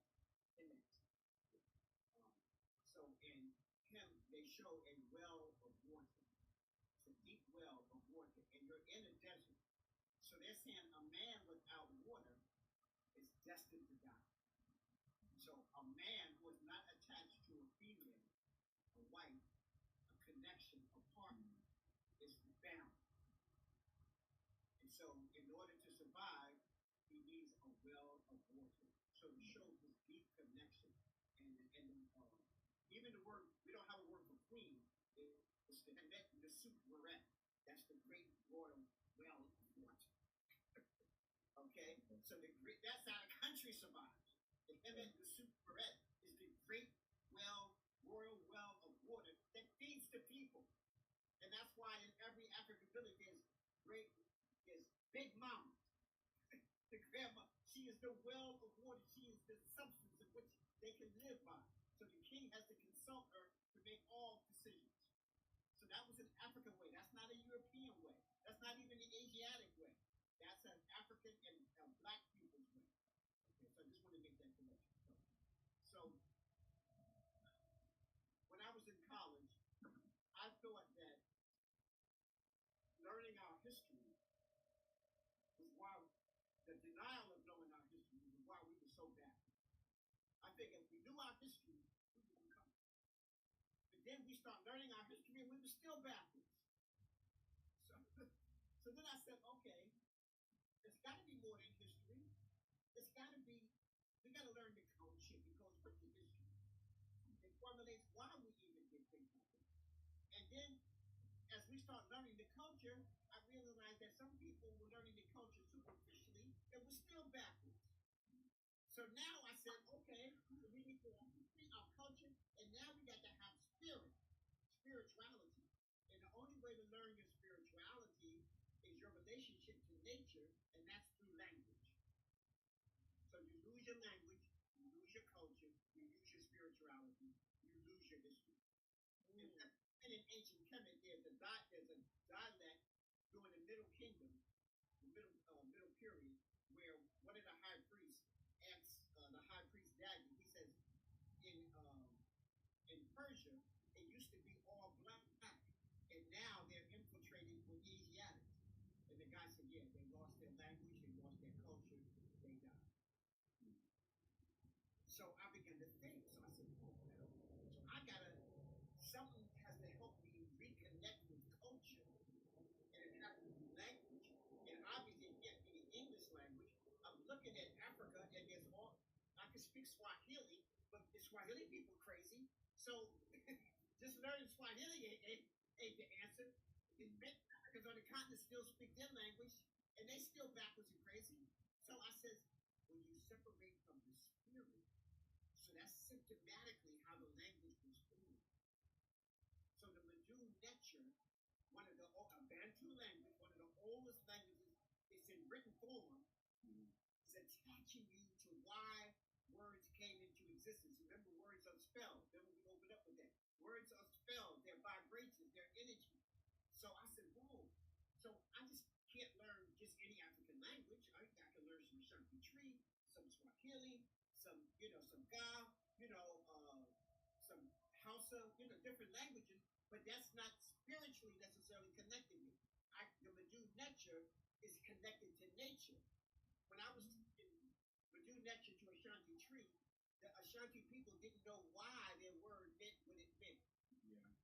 So in him, they show a well of water. It's a deep well of water, and you're in a desert. So they're saying a man without water is destined to die. So a man who is not attached to a female, a wife, a connection, a partner, is bound. And so in order to survive, he needs a well of water. So to show this deep connection. And even the word, we don't have a word for queen, it's the super. That's the great royal well of water. Okay? So that's how the country survives. The Hemet, the super is the great royal well of water that feeds the people. And that's why in every African village there's Big Mama, the grandma. She is the well of water. She is the substance of which they can live by. So the king has to consult her to make all decisions. So that was an African way. That's not a European way. That's not even the Asiatic way. That's an African and black people's way. Okay, so I just want to make that connection. So when I was in college, I thought that learning our history was why the denial of knowing our history was why we were so bad. I think if we knew our history, we would become. But then we start learning our history and we were still backwards. So then I said, okay, there's got to be more than history. There's got to be, we got to learn the culture because with the history, it formulates why we even did things like that. And then as we start learning the culture, I realized that some people were learning the culture superficially and were still backwards. So now I said, okay, so we need to see our culture, and now we got to have spirituality. And the only way to learn your spirituality is your relationship to nature, and that's through language. So you lose your language, you lose your culture, you lose your spirituality, you lose your history. And in ancient Kemet, there's a dialect during the Middle Kingdom, the middle period, where one of the high priests asks the high priest Dagny, he says, in Persia, it used to be all black, and now they're infiltrated with Asiatics. And the guy said, yeah, they lost their language, they lost their culture, they died. So I began to think, so I said, oh, well, so something has to help me reconnect with culture, and it has to be language, and obviously it can't be the English language. I'm looking at Africa, and I can speak Swahili, but the Swahili people are crazy, so just learning Swahili ain't the answer. Because on the continent still speak their language, and they still backwards and crazy. So I said, when you separate from the spirit, so that's symptomatically how the language was formed. So the Madu Nature, one of the Bantu language, one of the oldest languages, it's in written form, is attaching you to why words came into existence. Remember, words are spelled. Then we open up with that. Words are spelled, their vibrations, their energy. So I said, whoa. So I just can't learn just any African language. I can learn some DiamondTreez, some Swahili, some Ga, some Hausa, different languages, but that's not spiritually necessarily connected me. The Medu Necher is connected to nature. When I was teaching Medu Necher to Ashanti Tree, the Ashanti people didn't know why their word meant what it meant. Yeah.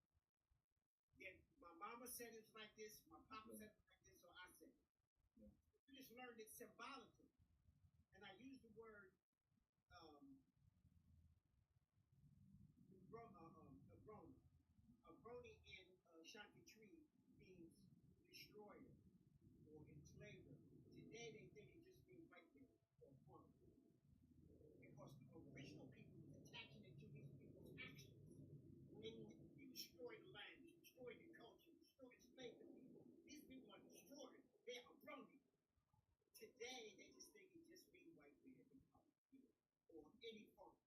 Then my mama said it was like this, my papa said it was like this, so I said it. Yeah. We just learned it symbolically. And I used the word Abroni. Abroni in Ashanti Tree means destroyer or enslaver. Today they think it just means white man or punk. Because the original people was attaching it to these people's actions. You destroy the land, you destroy the culture, you enslave the people. These people are destroyed. They're Abroni. Today they just think it just means white man or any punk.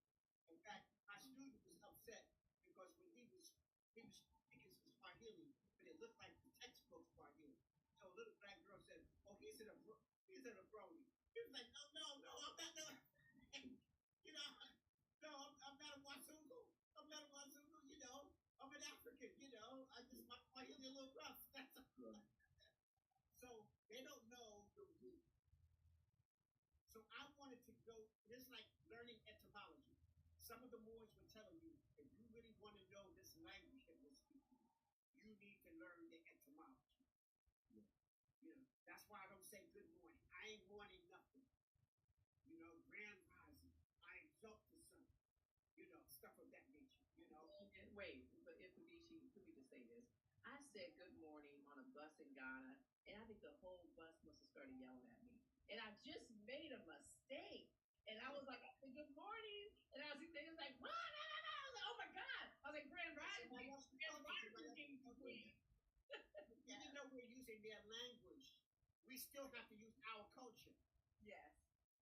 In fact, my student was upset because when he was speaking Swahili, but it looked like the textbook Swahili. So a little black girl said, "Oh, he's an Abroni." He was like, "No, I'm not. No, I'm not a Wasungu. I'm not a Wasungu. I'm an African. My Swahili a little rough. That's all." So they don't know the root. So I wanted to go. This is like learning etymology. Some of the Moors were telling you, if you really want to know this language that we're speaking, you need to learn the etymology. That's why I don't say good morning. I ain't morning nothing. Grand rising. I exalt the sun. Stuff of that nature. Wait, but if let me just say this. I said good morning on a bus in Ghana, and I think the whole bus must have started yelling at me. And I just made a mistake. And I was like, I said, good morning. And I was thinking, like, what? I was like, oh my God. I was like, Grand Rising. Even though we're using their language, we still have to use our culture. Yes.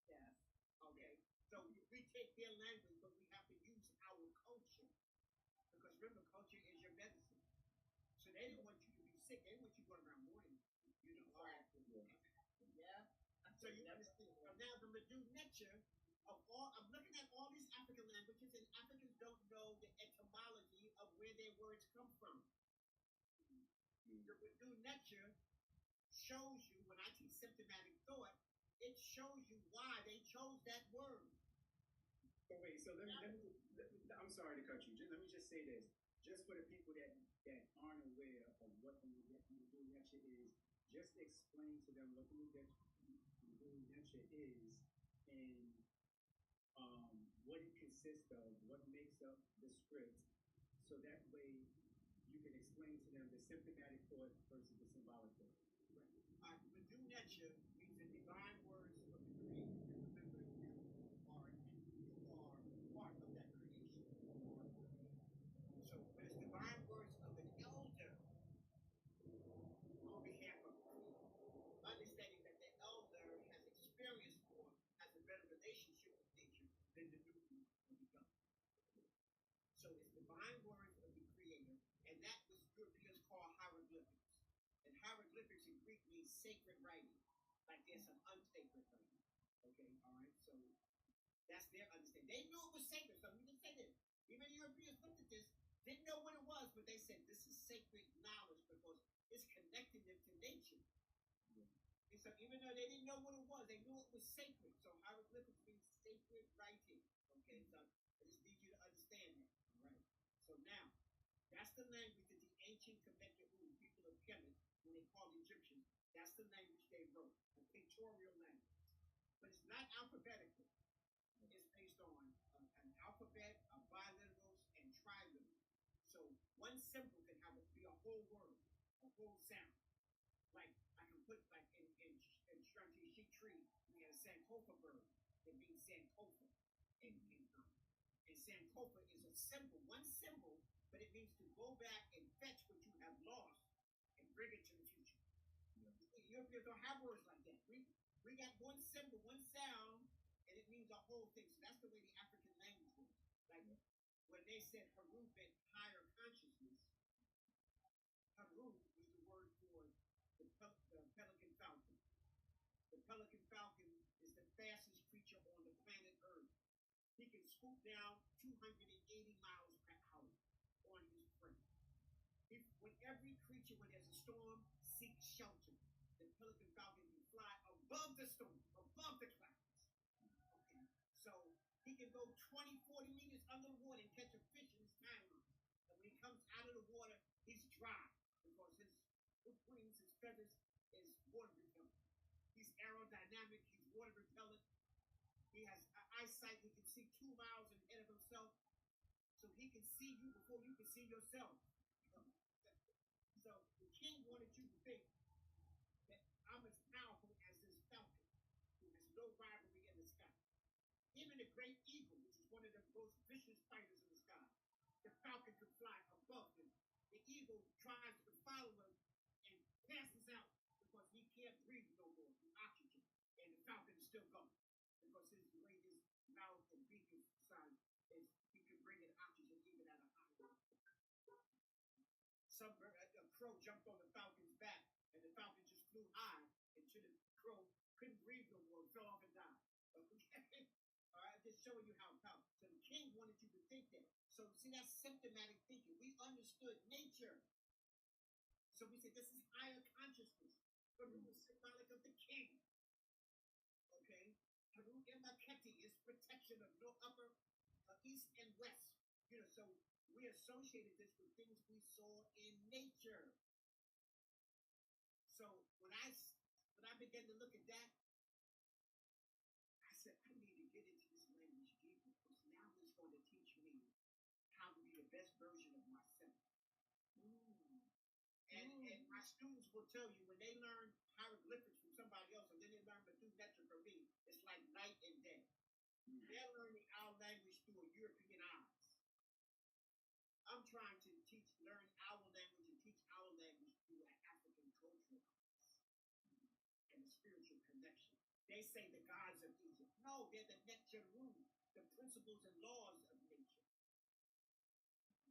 Okay. So we take their language, but we have to use our culture. Because remember, culture is your medicine. So they didn't want you to be sick. They want you going around mourning. Yeah. So you understand. So now the Medu Necher of all, I'm looking at all these African languages, and Africans don't know the etymology of where their words come from. The Medu Necher shows you, when I teach symptomatic thought, it shows you why they chose that word. So wait, so let me I'm sorry to cut you. Let me just say this. Just for the people that aren't aware of what the Medu Necher is, just explain to them what the Medu Necher is and what it consists of, what makes up the script, so that way you can explain to them the symptomatic thought versus the symbolic thought. Right. Medu Necher means the divine words of the Creator. Remember, you are part of that creation. So when it's divine words of an elder on behalf of the Creator, understanding that the elder has experienced more, has a better relationship with nature than the new or the young. So it's divine words of the Creator, and that was Europeans call hieroglyphics. And hieroglyphics in Greek means sacred writing. Like there's some unsacred writing. Okay, all right. So that's their understanding. They knew it was sacred. So we can say this. Even Europeans looked at this, didn't know what it was, but they said this is sacred knowledge because it's connecting them to nature. And so even though they didn't know what it was, they knew it was sacred. So hieroglyphics means sacred writing. Okay, so I just need you to understand that. All right. So now, that's the language that the ancient Kemetic people of Kemet, when they called Egyptians, that's the language they wrote, a pictorial language. But it's not alphabetical. It's based on an alphabet, bilinguals, and trilinguals. So one symbol can be a whole word, a whole sound. Like I can put like in Shanti Sheep Tree, we have a Sankofa bird that means Sankofa. And Sankofa is a symbol, one symbol, but it means to go back and fetch what you have lost and bring it to the future. Europeans don't have words like that. We got one symbol, one sound, and it means a whole thing. So that's the way the African language was. Like when they said Haru meant higher consciousness, Haru was the word for the pelican falcon. The pelican falcon is the fastest creature on the planet Earth. He can swoop down 280 miles per hour. when every creature, when there's a storm, seeks shelter. The pelican falcon can fly above the storm, above the clouds. Okay. So he can go 20, 40 meters under the water and catch a fish in his timeline. And when he comes out of the water, he's dry because his wings, his feathers is water repellent. He's aerodynamic, he's water repellent. He has eyesight, he can see 2 miles ahead of himself. So he can see you before you can see yourself. So the king wanted you to think that I'm as powerful as this falcon, who has no rivalry in the sky. Even the great eagle, which is one of the most vicious fighters in the sky, the falcon can fly above him. The eagle tries to follow him and passes out because he can't breathe no more from oxygen. And the falcon is still going because his way his mouth and beak is size is he can bring in oxygen even at a high level. A crow jumped on the falcon's back, and the falcon just flew high until the crow couldn't breathe no more, fell off and died. Okay? All right, just showing you how powerful. So the king wanted you to think that. So see, that's symptomatic thinking. We understood nature. So we said this is higher consciousness. Haru is symbolic of the king. Okay? Haru Emaketi is protection of no upper, east and west. You know, so we associated this with things we saw in nature. So when I began to look at that, I said, I need to get into this language deeper because now it's going to teach me how to be the best version of myself. And my students will tell you when they learn hieroglyphics from somebody else and then they learn Badu Netra from me, it's like night and day. They're learning our language through a European eyes. I'm trying to learn our language and teach our language through an African cultural eyes and a spiritual connection. They say the gods of Egypt. No, they're the Netjaru, the principles and laws of nature.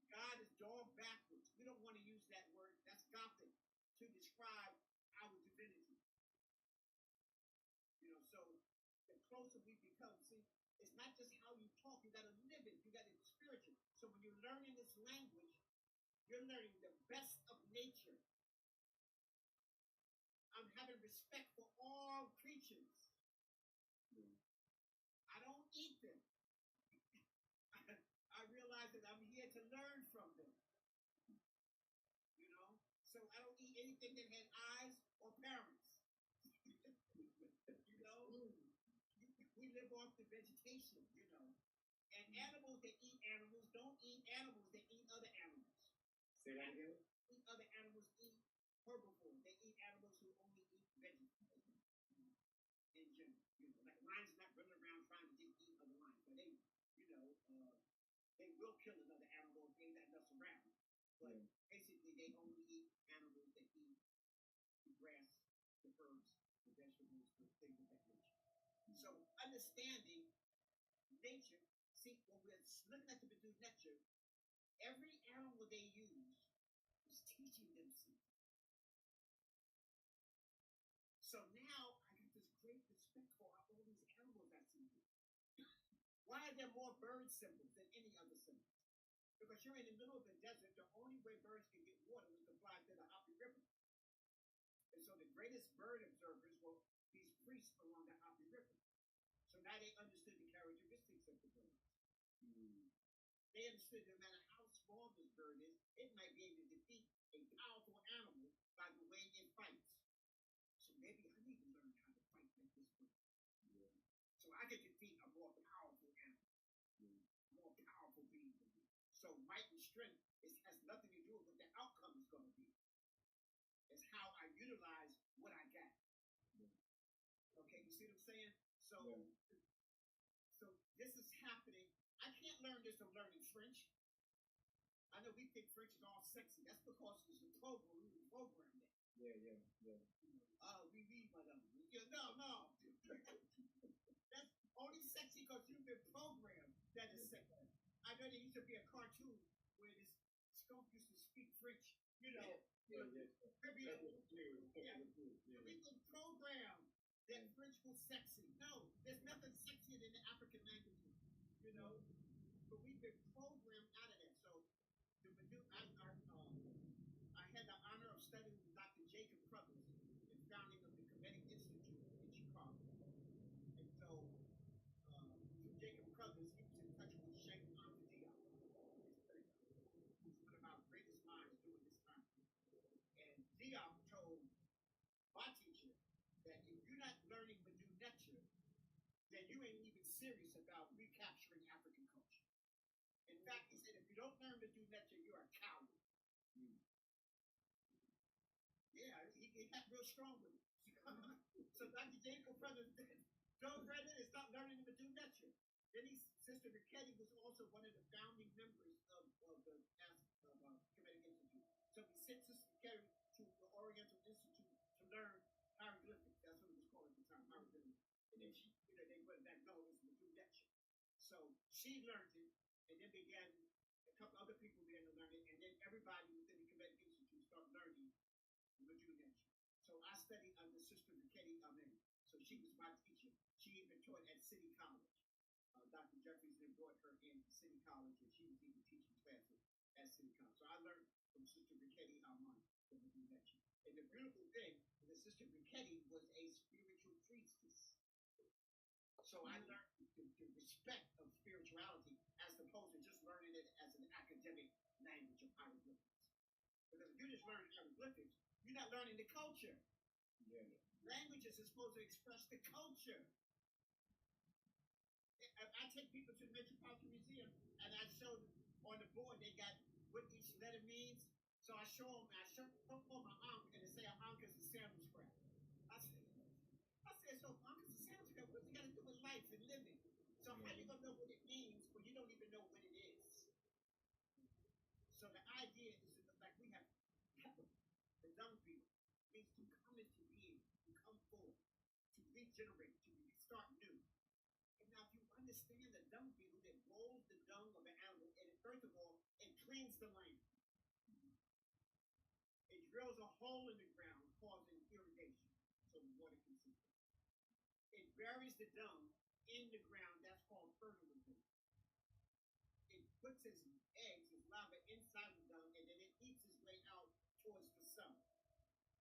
God is drawn backwards. We don't want to use that word. That's Gothic to describe our divinity. You know, so the closer we become, see, it's not just how you talk. You got to live it. You got to be spiritual. So when you're learning this language, you're learning the best of nature. I'm having respect for all creatures. I don't eat them. I realize that I'm here to learn from them. You know? So I don't eat anything that had eyes or parents. You know? We live off the vegetation, you know. And animals that eat animals don't eat animals that eat other animals. Say that again? Other animals eat herbivores. They eat animals who only eat vegetables. In general, you know, like lions not running around trying to just eat other lions, but they, you know, they will kill another animal if they ain't got nothing around. But basically, they only eat animals that eat the grass, the herbs, the vegetables, the things of that nature. So understanding nature, see, when we're looking at the Badu nature, every animal they use is teaching them something. So now I got this great respect for all these animals I see here. Why are there more bird symbols than any other symbols? Because you're in the middle of the desert, the only way birds can get water is to fly to the Happy River. And so the greatest bird observers were these priests along the Happy River. So now they understood the characteristics of the birds. They understood no matter how small this bird is, it might be able to defeat a powerful animal by the way it fights. So maybe I need to learn how to fight like this bird. So I can defeat a more powerful animal, more powerful being than me. So might and strength has nothing to do with what the outcome is going to be. It's how I utilize what I got. Okay, you see what I'm saying? So, so this is happening. I can't learn this from learning French. I know we think French is all sexy. That's because it's a program. We were programmed that. Yeah. We read, madame. No. That's only sexy because you've been programmed that is sexy. I know there used to be a cartoon where this skunk used to speak French. You know. We've been programmed that French was sexy. No, there's nothing sexier than the African languages. You know. But we've been programmed out of that. So the Badu, I because he was in touch with Sheikh Ahmed Diop, who's one of our greatest minds during this time. And Diop told my teacher that if you're not learning Badu Netcher, then you ain't even serious about recapturing African culture. In fact, he said, if you don't learn Badu Netcher, you're a coward. Yeah, he got real strong with it. So Dr. Jacob Brothers dove right in and stopped learning the Badu Netcher. Then Sister Ricketti was also one of the founding members of the Kemetic Institute. So we sent Sister Ricketti to the Oriental Institute to learn hieroglyphics. That's what it was called at the time, hieroglyphics. And then they went back, no, it's Badu Netcher. So she learned it, and then began, a couple other people began to learn it, and then everybody within the Kemetic Institute started learning Badu Netcher. So I studied under Sister Ricketti Amen. So she was my teacher. She even taught at City College. Dr. Jeffries then brought her in to City College, and she was even teaching classes at City College. So I learned from Sister Ricketti Amen, the Badu Netcher. And the beautiful thing is that Sister Ricketti was a spiritual priestess. So I learned the respect of spirituality as opposed to just learning it as an academic language of hieroglyphics. Because if you're just learning hieroglyphics, you're not learning the culture. Yeah. Languages are supposed to express the culture. I take people to the Metropolitan Museum and I show them on the board they got what each letter means. So I show them my ankh and they say an ankh is a sandal scrap. I said, so ankh is a sandal scrap. What's it got to do with life and living? So how you gonna know what it means when you don't even know what it is? So the idea is like we have pepper, the dung beetle, means to come into being, to come forward, to regenerate, to start new. And now if you understand the dung beetle that rolls the dung of an animal, and first of all, it cleans the land. It drills a hole in the ground, causing irrigation, so the water can seep. It buries the dung in the ground, that's called fertilization. It puts its eggs, its larvae inside the dung, and then it eats its way out towards the sun.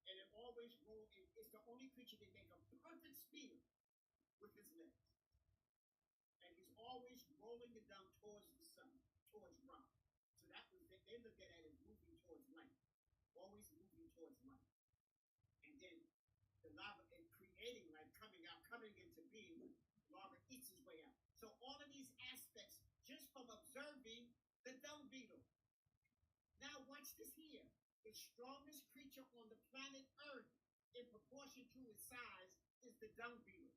And it always rolls, it's the only creature that makes a perfect spear with his legs. And he's always rolling the dung towards the sun, towards Ra. So that was, they looked at it as moving towards light. Always moving towards light. And then the larva is creating life, coming out, coming into being. The larva eats its way out. So all of these aspects, just from observing the dung beetle. Now watch this here. The strongest creature on the planet Earth, in proportion to its size, is the dung beetle.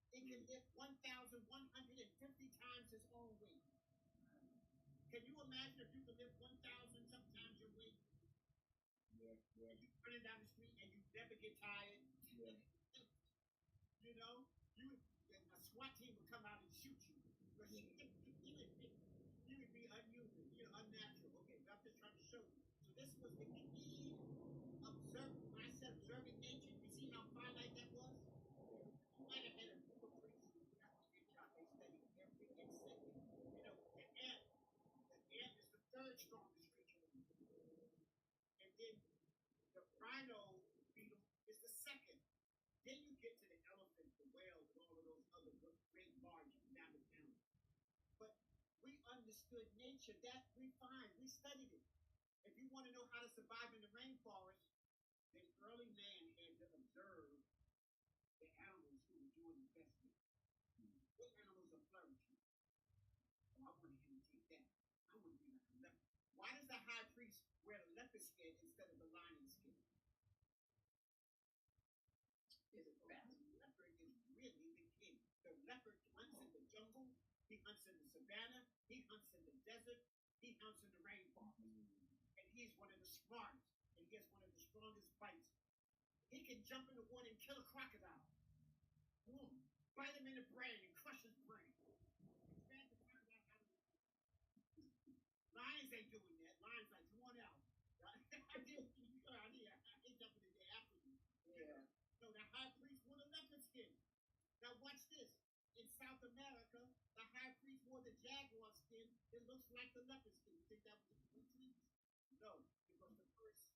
It can lift 1,150 times its own weight. Can you imagine if you could lift 1,000 sometimes your weight? Yeah. And you running down the street and you never get tired. Yeah. You know, a SWAT team would come out and shoot you. But you would be unusual, unnatural. Okay, but I'm just trying to show you. So this was the key observing. When I said observing nature, you see how finite that was? You might have had a group of priests. That was their job. They studied every insect. You know, the ant. The ant is the third strongest creature on the planet. And then the rhino beetle is the second. Then you get to the elephant, the whale, and all of those other great large mammoth animals. But we understood nature, that we find, we studied it. If you want to know how to survive in the rainforest, then early man had to observe the animals who were doing the best thing. What animals are flourishing? Oh, I want to imitate that. I want to be like a leopard. Why does the high priest wear the leopard skin instead of the lion skin? Is it fast? The leopard is really the king. The leopard hunts in the jungle, he hunts in the savannah, he hunts in the desert, he hunts in the rainforest. And he's one of the smartest, and he has one of the strongest bites. He can jump in the water and kill a crocodile. Boom. Bite him in the brain and crush his brain. Expand the crocodile out of the water. Lions ain't doing that. Lions like, come on out. I ain't jumping in there after you. Yeah. So the high priest wore the leopard skin. Now watch this. In South America, the high priest wore the jaguar skin. It looks like the leopard skin. You think that was a coincidence? No, because the first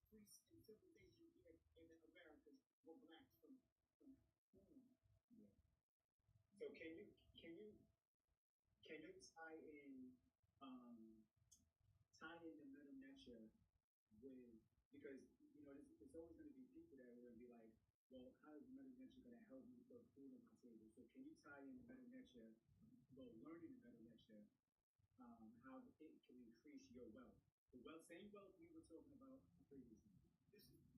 priests in civilization here in the Americas were blacks from Africa. Yeah. So can you in the Meta Nature with, because, you know, there's always going to be people that are going to be like, well, how is the Meta Nature going to help me put food on my table? So can you tie in the Meta Nature, well, learning the Meta Nature, how it can increase your wealth? The wealth, same wealth we were talking about previously.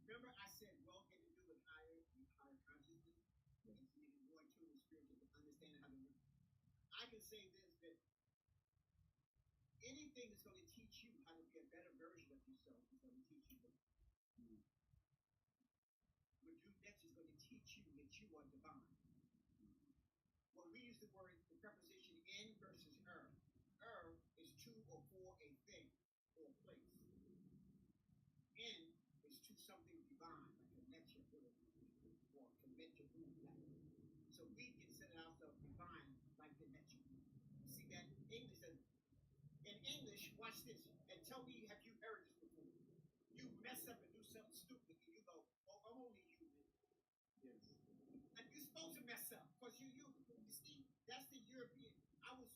Remember I said wealth had to do with higher consciousness? Yes. And so you can go into the spiritual understanding how to live. I can say this, that anything that's going to teach you how to be a better version of yourself is going to teach you what. What you next is going to teach you that you are divine. When we use the preposition in versus is to or for a thing or a place. In is to something divine, like a nature or commit to rule that. So we consider ourselves divine like the nature. See that English says, in English, watch this, and tell me, have you heard this before? You mess up and do something stupid, and you go, oh, I'm only human. Yes. And you're supposed to mess up, because you see, that's the European. I was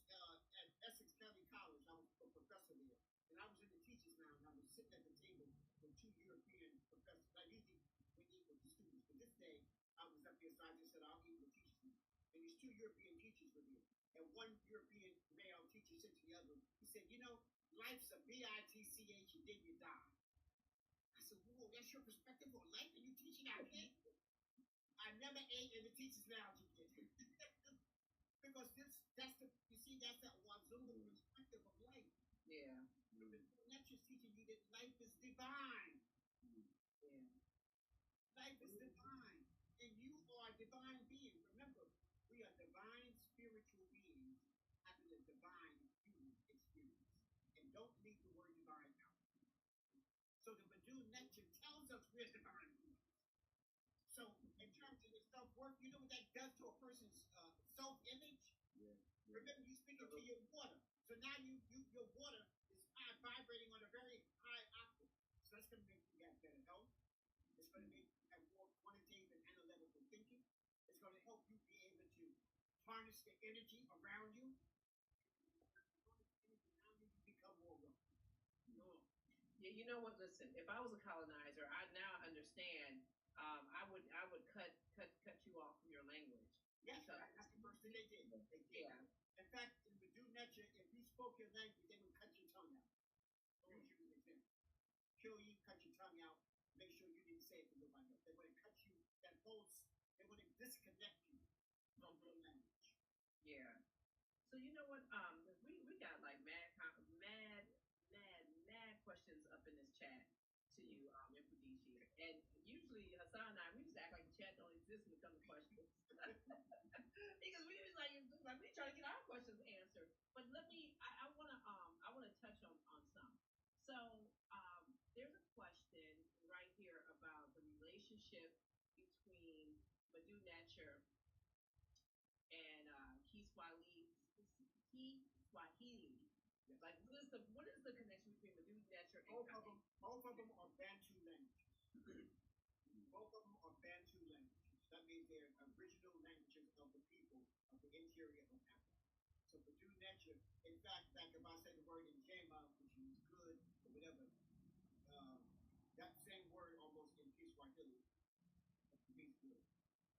at Essex County College, I was a professor there, and I was in the teachers lounge, and I was sitting at the table with two European professors. I usually would eat with the students, but this day, I was up here, so I just said, I'll eat with the teachers. And these two European teachers were here. And one European male teacher said to the other, he said, you know, life's a bitch and then you die. I said, whoa, that's your perspective on life and you teaching our kids? I never ate in the teacher's lounge again. Because that's that Wassup perspective of life. Yeah. That's just teaching you that life is divine. Yeah. Life is divine. And you are a divine being. Remember, we are divine spiritual beings having a divine human experience. And don't leave the word divine out. So the Badu nature tells us we're divine beings. So in terms of your self-worth, you know what that does to a person's self-image? Yeah. Remember, you're speaking to your water. So now your water is vibrating on a very high octave. So that's going to make you have better health. It's going to make you have more quantitative and analytical thinking. It's going to help you be able to harness the energy around you. You become more wealthy. Yeah, you know what? Listen, if I was a colonizer, I now understand. I would cut you off from your language. Yes, that's the first thing they did. They did. Yeah. In fact, in Badu nature, if you spoke your language, they would cut your tongue out. Use you as an example. Kill you, cut your tongue out. Make sure you didn't say it to nobody else. They would have cut you. They would have disconnect you from your language. Yeah. So you know what? We got like mad questions up in this chat to you, Infudici. And usually Hassan and I, we just act like the chat don't exist when it comes to questions. Because we just like we try to get our questions answered. But I wanna touch on some. So there's a question right here about the relationship between Badu Nature and Kiswahili. Yes. Like what is the connection between Badu Nature and both of them are Bantu languages. Both of them are Bantu languages. That means they're original languages of the people of the interior of Africa. So Badu Nature, in fact, if I say the word in Jema, which means good or whatever, that same word almost in Kiswahili means good.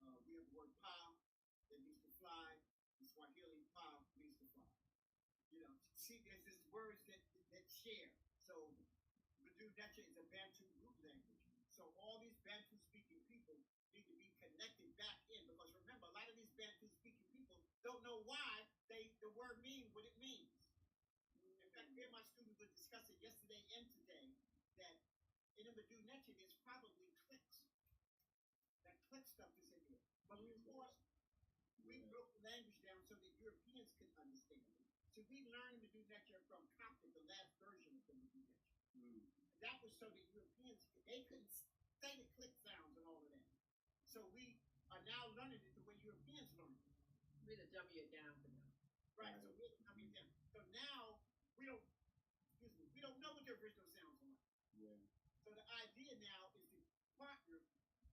We have the word pa, that means to fly. In Swahili, pa means to fly. You know, see, there's these words that share. So Badu Nature is a Bantu root language. So all these Bantu speaking people need to be connected back in, because remember, a lot of these Bantu speaking people don't know why the word means what it means. In fact, me and my students were discussing yesterday and today that in the Badu Nature there's probably clicks. That click stuff is in here. But of course, we broke the language down so that Europeans could understand it. So we learned Badu Nature from Coptic, the last version of the Badu Nature. That was so that Europeans, they couldn't say the click sounds and all of that. So we are now learning it the way Europeans learn it. We're to dummy it down for them. Right, so we're to dummy it down. So now we don't know what the original sounds are like. Yeah. So the idea now is to partner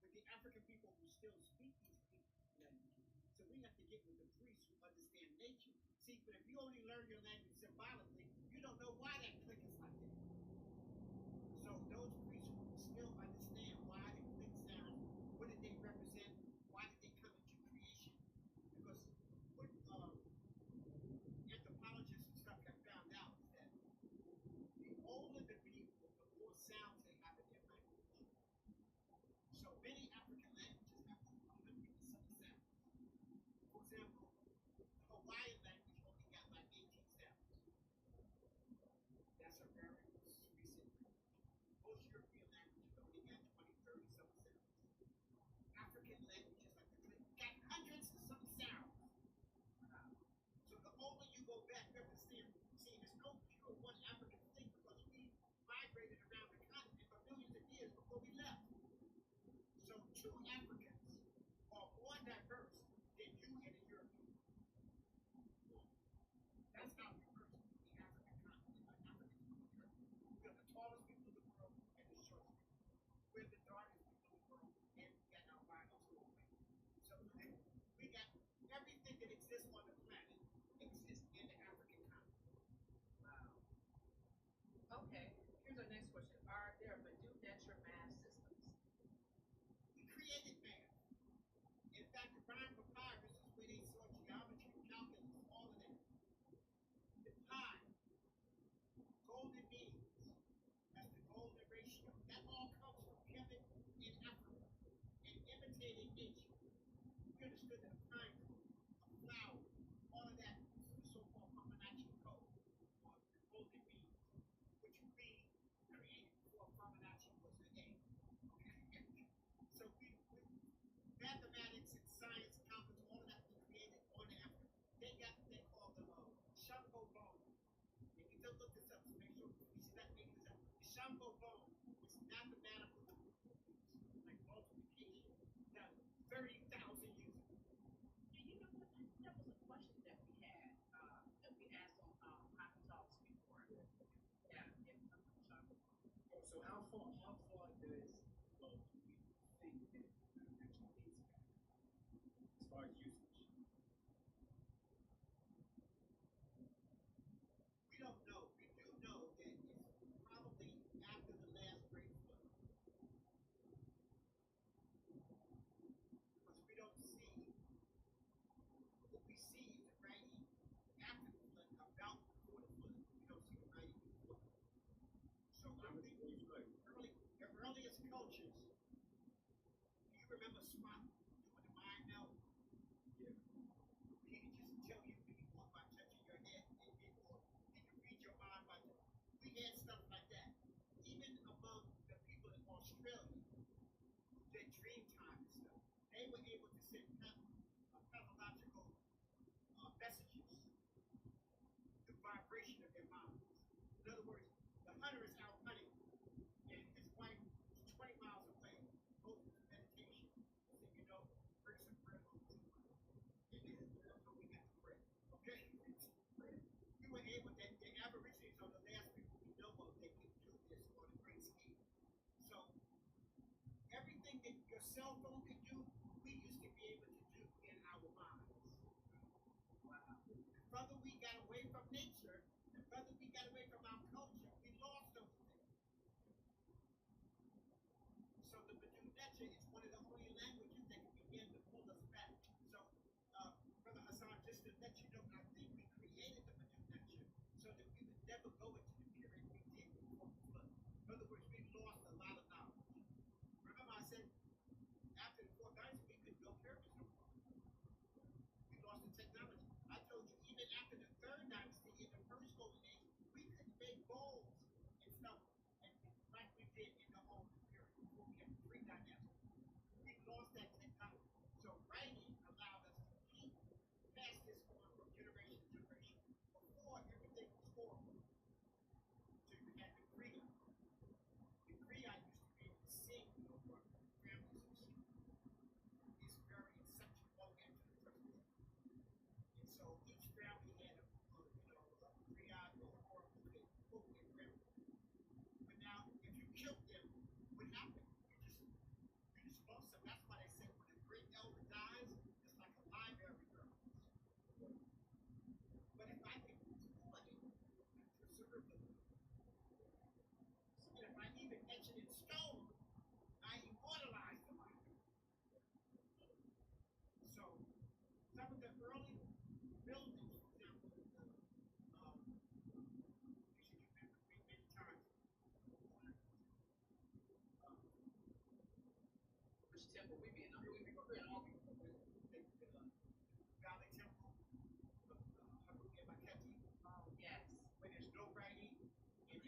with the African people who still speak these languages. So we have to get with the priests who understand nature. See, but if you only learn your language symbolically, you don't know why that click is like that. those priests who still understand why the click sounds, what did they represent, why did they come into creation? Because what anthropologists and stuff have found out is that the older the people, the more sounds they have in their language. So many African languages have over 100 and some sounds. For example, the Hawaiian language only got like 18 sounds. That's a very recent language. Most European languages only got 20, 30 some sounds. African languages like the Click got hundreds and some sounds. So the older you go back, you have to see, there's no pure one African thing because we migrated around the continent for millions of years before we left. So two Africans are more diverse than you and a European. That's how diverse the African continent, Africans are. We are the tallest people in the world and the shortest people. We're the darkest people in the world and we got albinos who are white. So we got everything that exists on the planet exists in the African continent. Wow. Okay. Here's our next question. Are there Medu-Neter math systems? We created math. In fact, the Rhyme Papyrus is where they saw geometry, calculus, all of that. The pi, golden means, that's the golden ratio. That all comes from Kemet in Africa and imitating nature. We understood that a pine cone, a flower, all of that was the so-called Fibonacci code, or the golden means, which we created before Fibonacci was a name. Okay? So mathematics and science, calculus, all of that was created on Africa. They got what they call the Shambo bone. If you don't look this up, so make sure you see that make this up. The Shambo bone is mathematical tools like multiplication done 30,000 years ago. Yeah, you know what? That was a question that we had, that we asked on Coffee Talks before. Yeah, So how far does do we think that actually is back as far as usage? We don't know. We do know that it's probably after the last great flood. Because we don't see, what we see is the writing after the flood, about before the flood. We don't see the writing before. So I think the earliest cultures, do you remember Spock doing the mind meld? Yeah. He could just tell you who you want by touching your head, or he could read your mind by we had stuff like that. Even among the people in Australia, their dream time and stuff, they were able to send pathological messages, the vibration of their minds. In other words, the hunter is out hunting, and his wife is 20 miles away, goes into meditation, and said, bring some bread on the table. And then, we got the bread. Okay? We were able, the Aborigines are the last people we know of that can do this on a great scale. So, everything that your cell phone can do, we used to be able to do in our minds. Wow. The further we got away from nature, the further we got away from our culture, we lost those things. So the Medu-Neter is one of the only languages that can begin to pull us back. So, Brother Hassan, just to let you know, I think we created the Medu-Neter so that we would never go into the period we did before the flood. In other words, we lost a lot of knowledge. Remember I said, after the fourth dynasty, we couldn't build pyramids no more. We lost the technology. I told you, even after the third dynasty, in the first golden age, we couldn't make bowls and stuff like we did in the older period before we had the three dynasties. We temple. We're in all the Valley Temple, Haruki and Maketi. Yes. Where there's no writing, and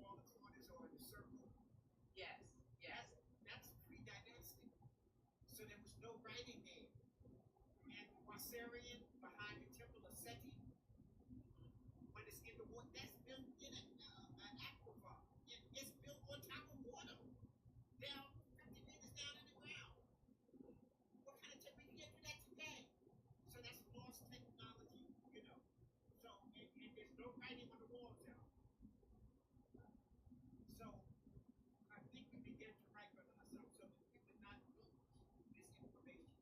all the corners are in a circle. Yes. Yes. That's pre-dynastic. So there was no writing there. And Wassarian behind the temple of Seti, when it's in the water, that's built in an aquifer. It's built on top of water, down 50 meters down in the ground. What kind of tech we can get to that today? So that's lost technology, you know. So and there's no writing on the walls now. So I think we began to write for ourselves so that we would not lose this information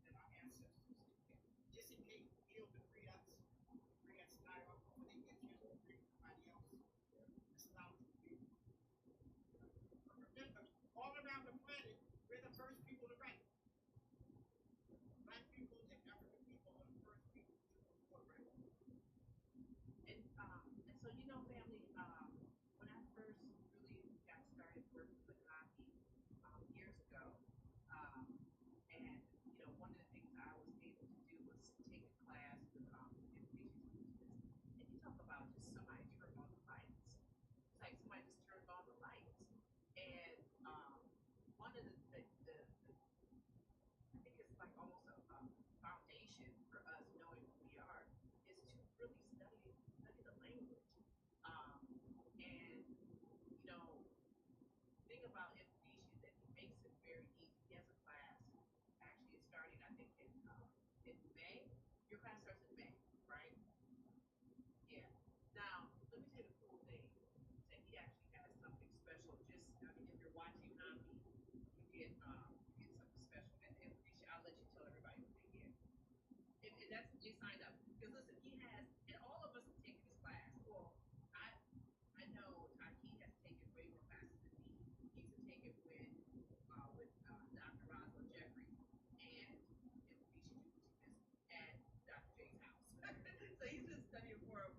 that our ancestors had. Just in case Neil would free us die off before they get here, free somebody else. It's allowed to be. But remember, all around the planet, we're the first people to write. Black people and African people are the first people to report writing. And so you know, family, when I first really got started working with hockey years ago, and you know, one of the things I was able to do was take a class with information teachers. And you talk about just somebody turned on the lights. It's like somebody just turned on the lights. And one of the I think it's like almost a foundation for us knowing who we are is to really study the language. And you know, thing about information that he makes it very easy. He has a class. Actually, it's starting I think in May. Your class starts in May, right? Yeah. Now, let me tell you the cool thing. That he actually has something special. Just I mean, if you're watching hockey, you get something special. And information, I'll let you tell everybody what they get. And that's when they signed up. Because listen, he has, and all of us have taken this class. Well, I know Taki has taken way more classes than me. He used to take it with Dr. Roswell Jeffrey and information at Dr. J's house. So he's been studying for a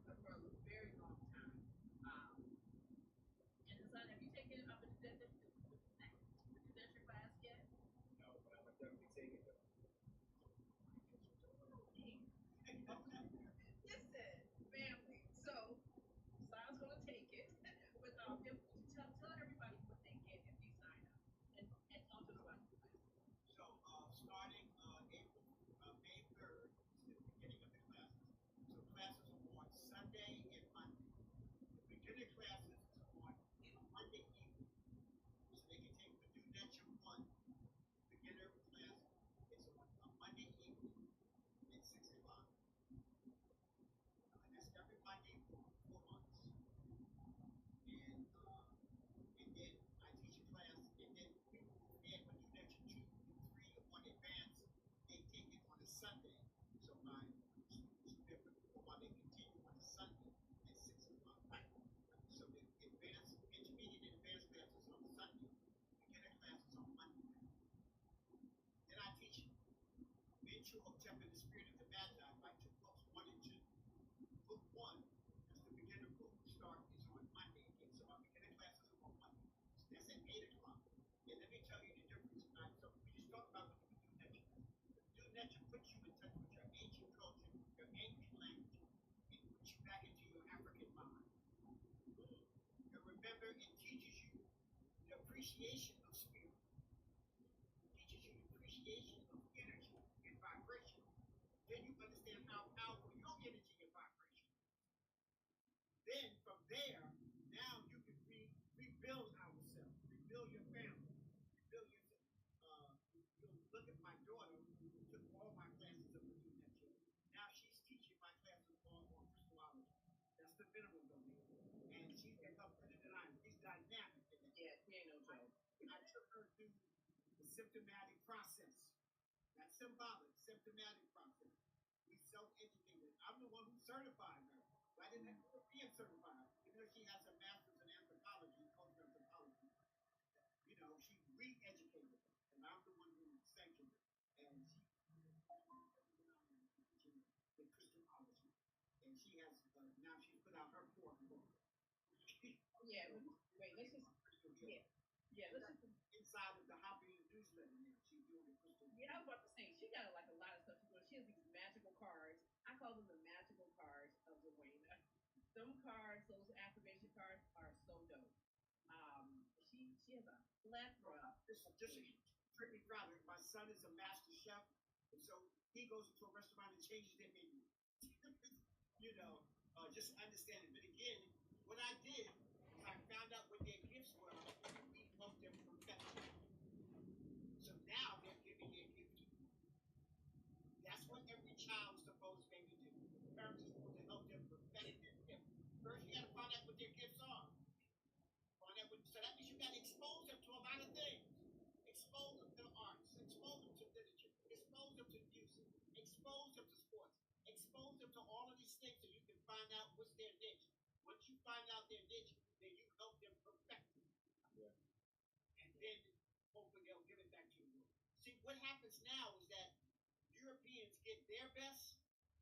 very long time. And Hassan, have you taken up a Dutch class yet? No, but I'm gonna definitely take it though. Listen, family. So Hassan's gonna take it. But tell everybody what they get if they sign up. And talk to us about the class. So starting May 3rd is the beginning of the classes. So classes are on Sunday and Monday. The beginning classes is on Monday evening. So they can take the New Nature 1 beginner class. It's on Monday evening at 6 o'clock. That's every Monday for 4 months. And then I teach a class, and then people who had for New Nature 2 and 3 on advance, they take it on a Sunday. So my students different while they continue on a Sunday at 6 o'clock. So the advanced, intermediate and advanced classes on Sunday, beginner classes on Monday. Then I teach Venture of Jump in the Spirit of the Magi by 2 books, 1 and 2. Book 1, that's the beginner book, start is on Monday. Okay, so my beginner classes are on Monday. So that's at 8 o'clock. And let me tell you the difference. So we just talked about what the New Nature. The New Nature puts you in touch with your ancient culture, your ancient language, and puts you back into your African mind. And remember, it teaches you the appreciation of spirit. It teaches you the appreciation of energy and vibration. Then you understand how powerful your energy and vibration. Then from there, now you can rebuild ourselves, rebuild your family, rebuild yourself. You'll look at my daughter who took all my classes of the New Nature. Now she's teaching my classes all on crystallology. That's the mineral domain. And she's become better than I am. She's dynamic in that. Yeah, he ain't no joke. I took her through the symptomatic process. Not symbolic, symptomatic process. We self-educated. I'm the one who certified her. Why didn't I go being certified? Even though she has a master's in anthropology, cultural anthropology, you know, she re-educated. And I'm the one who sanctioned it. And she the crystallology. And she has now she's put out her 4th book. Yeah, wait, let's just let's just inside of the Hoppy newsletter now. She's doing Yeah, I was about to say she got like a lot of stuff to do. She has these magical cards. I call them the magical cards of Dwayne. Them cards, those affirmation cards, are so dope. She has a plethora. Just strictly private. My son is a master chef, and so he goes into a restaurant and changes their menu. Just understand it. But again, what I did is I found out what their gifts were, and we helped them perfect it. So now they're giving their gift to you. That's what every child is supposed to maybe do. Parents are supposed to help them perfect their gift. First, you got to find out what their gifts are. So that means you got to expose them to a lot of things. Expose them to the arts. Expose them to literature. Expose them to music. Expose them to sports. Expose them to all of these things so you can find out what's their niche. Once you find out their niche, then you help them perfect it. Yeah. And then hopefully they'll give it back to the world. See, what happens now is that Europeans get their best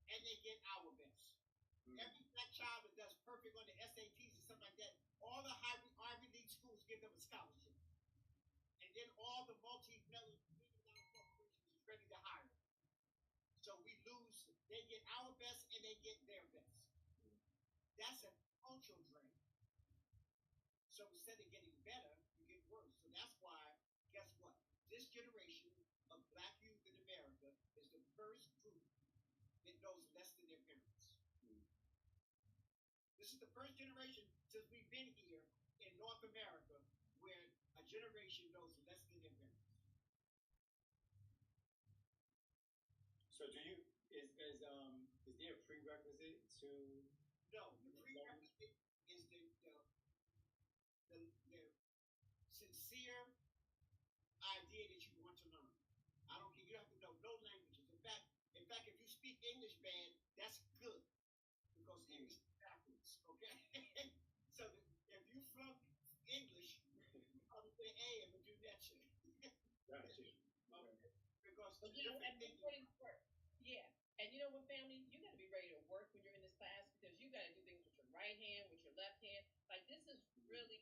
and they get our best. Every black child that does perfect on the SATs and stuff like that, all the Ivy League schools give them a scholarship. And then all the multi-million dollar corporations is ready to hire them. So we lose, they get our best and they get their best. That's a cultural drain. So instead of getting better, you get worse. So that's why, guess what? This generation of black youth in America is the first group that knows less than their parents. This is the first generation since we've been here in North America where a generation knows less than their parents. So is there a prerequisite to? No, the prerequisite is the sincere idea that you want to learn. I don't care. You don't have to know no languages. In fact, if you speak English bad, that's good because English is backwards. Okay. So if you flunk English, you probably say A and would do that shit. Gotcha. Because But you know, and ready to work. Yeah. And you know what, family? You got to be ready to work when you're in this class because you got to do things with your right hand, with your left hand. Like this is really,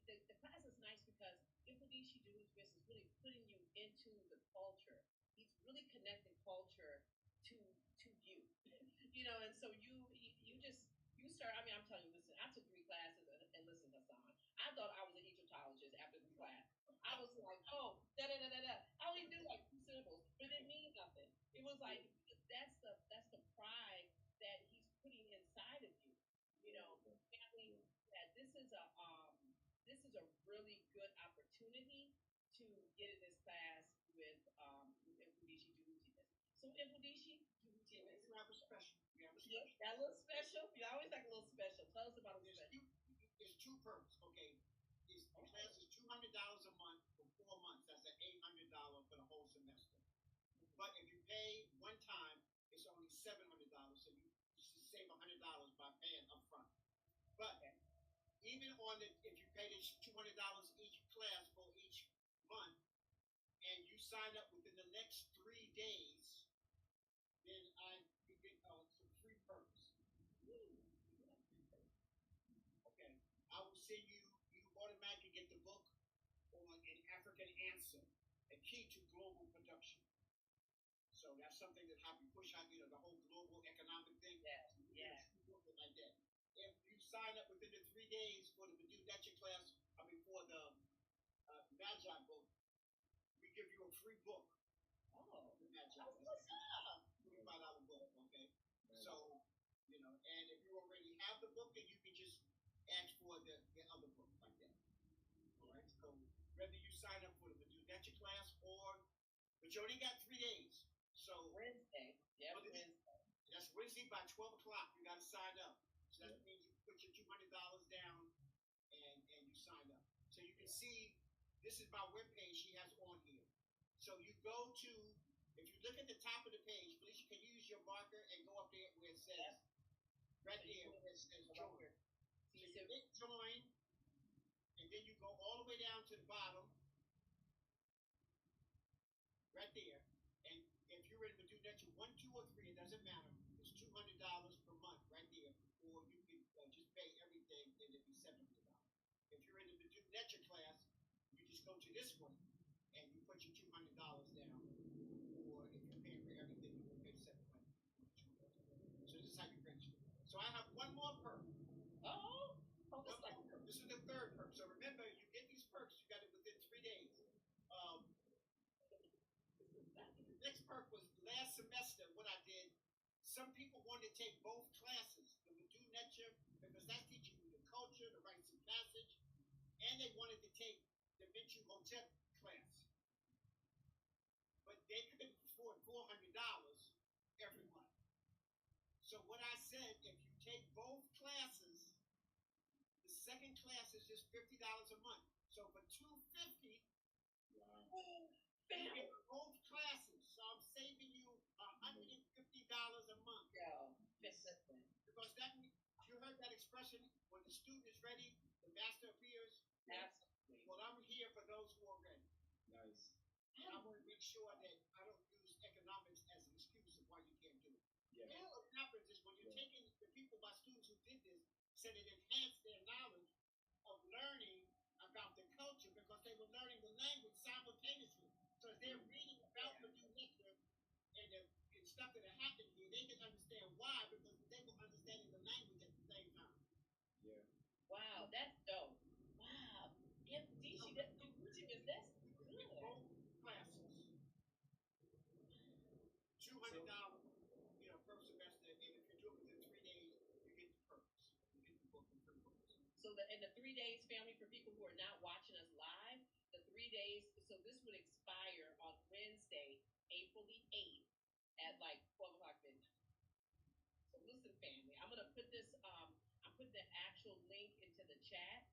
the class is nice because Infodici Demetrius is really putting you into the culture. He's really connecting culture to you, and so you start. I mean, I'm telling you, listen. I took 3 classes and listen, Hassan. I thought I was an Egyptologist after the class. I was like, oh, da da da da da. I only do like 2 syllables, but it means nothing. It was like that's the pride that he's putting inside of you. Family. That this is a really good opportunity to get in this class with Infodici Demetrius. So Infodici Demetrius. We have a special. Got a little special. You always like a little special. Tell us about it. There's 2 perks, okay? The class is $200 a month for 4 months. That's an $800 for the whole semester. But if you pay one time, it's only $700. So you save $100 by paying upfront. But even if you pay this $200 each class for each month, and you sign up within the next 3 days, then you get some free perks. Okay, I will send you automatically get the book on An African Answer, a key to global production. So that's something that helps you push out, the whole global economic thing. Yes. Like that. If you sign up within the 3 days for the Badu Lecture class, for the Magi book, we give you a free book. Oh, the Magi book. What's up? $25 book, okay? So, and if you already have the book, then you can just ask for the other book like that. All right? So whether you sign up for the Badu Lecture class but you only got 3 days. So Wednesday. Yeah, Wednesday. That's Wednesday by 12 o'clock. You got to sign up. So that means you put your $200 down and you sign up. So you can see, this is my webpage she has on here. So you go to, if you look at the top of the page, Felicia, can you use your marker and go up there where it says, right there where it says join. So you hit join, and then you go all the way down to the bottom, right there. And if you're in Badu Lecture 1, 2, or 3, it doesn't matter. It's $200 per month right there. Or you can just pay everything and it'd be $700. If you're in the Badu Lecture class, you just go to this one and you put semester, what I did, some people wanted to take both classes, the Medu Nature, because that's teaching you the culture, the rites of passage, and they wanted to take the Vinci Hotel class. But they couldn't afford $400 every month. So what I said, if you take both classes, the second class is just $50 a month. So for $250, you get both classes. So I'm saving you $150 a month. Because that, you heard that expression, when the student is ready, the master appears. Absolutely. Well, I'm here for those who are ready. Nice. And I want to make sure that I don't use economics as an excuse of why you can't do it. Yeah. Now what happens is when you're taking the people, my students who did this, said it enhanced their knowledge of learning about the culture because they were learning the language simultaneously. So as they're reading about the new literature and the stuff that happened here, they can understand why because they were understanding the language at the same time. Yeah. Wow, that's dope. Wow. If Dishi, that's Gucci is that's good. Both classes. $200, first semester, and if you do it within 3 days, you get the perks. You get the book and free books. So in the 3 days, family, for people who are not watching us live, the 3 days, so this would expire on Wednesday, April the 8th at like 12 o'clock midnight. So listen, family, I'm gonna put this, I'm putting the actual link into the chat,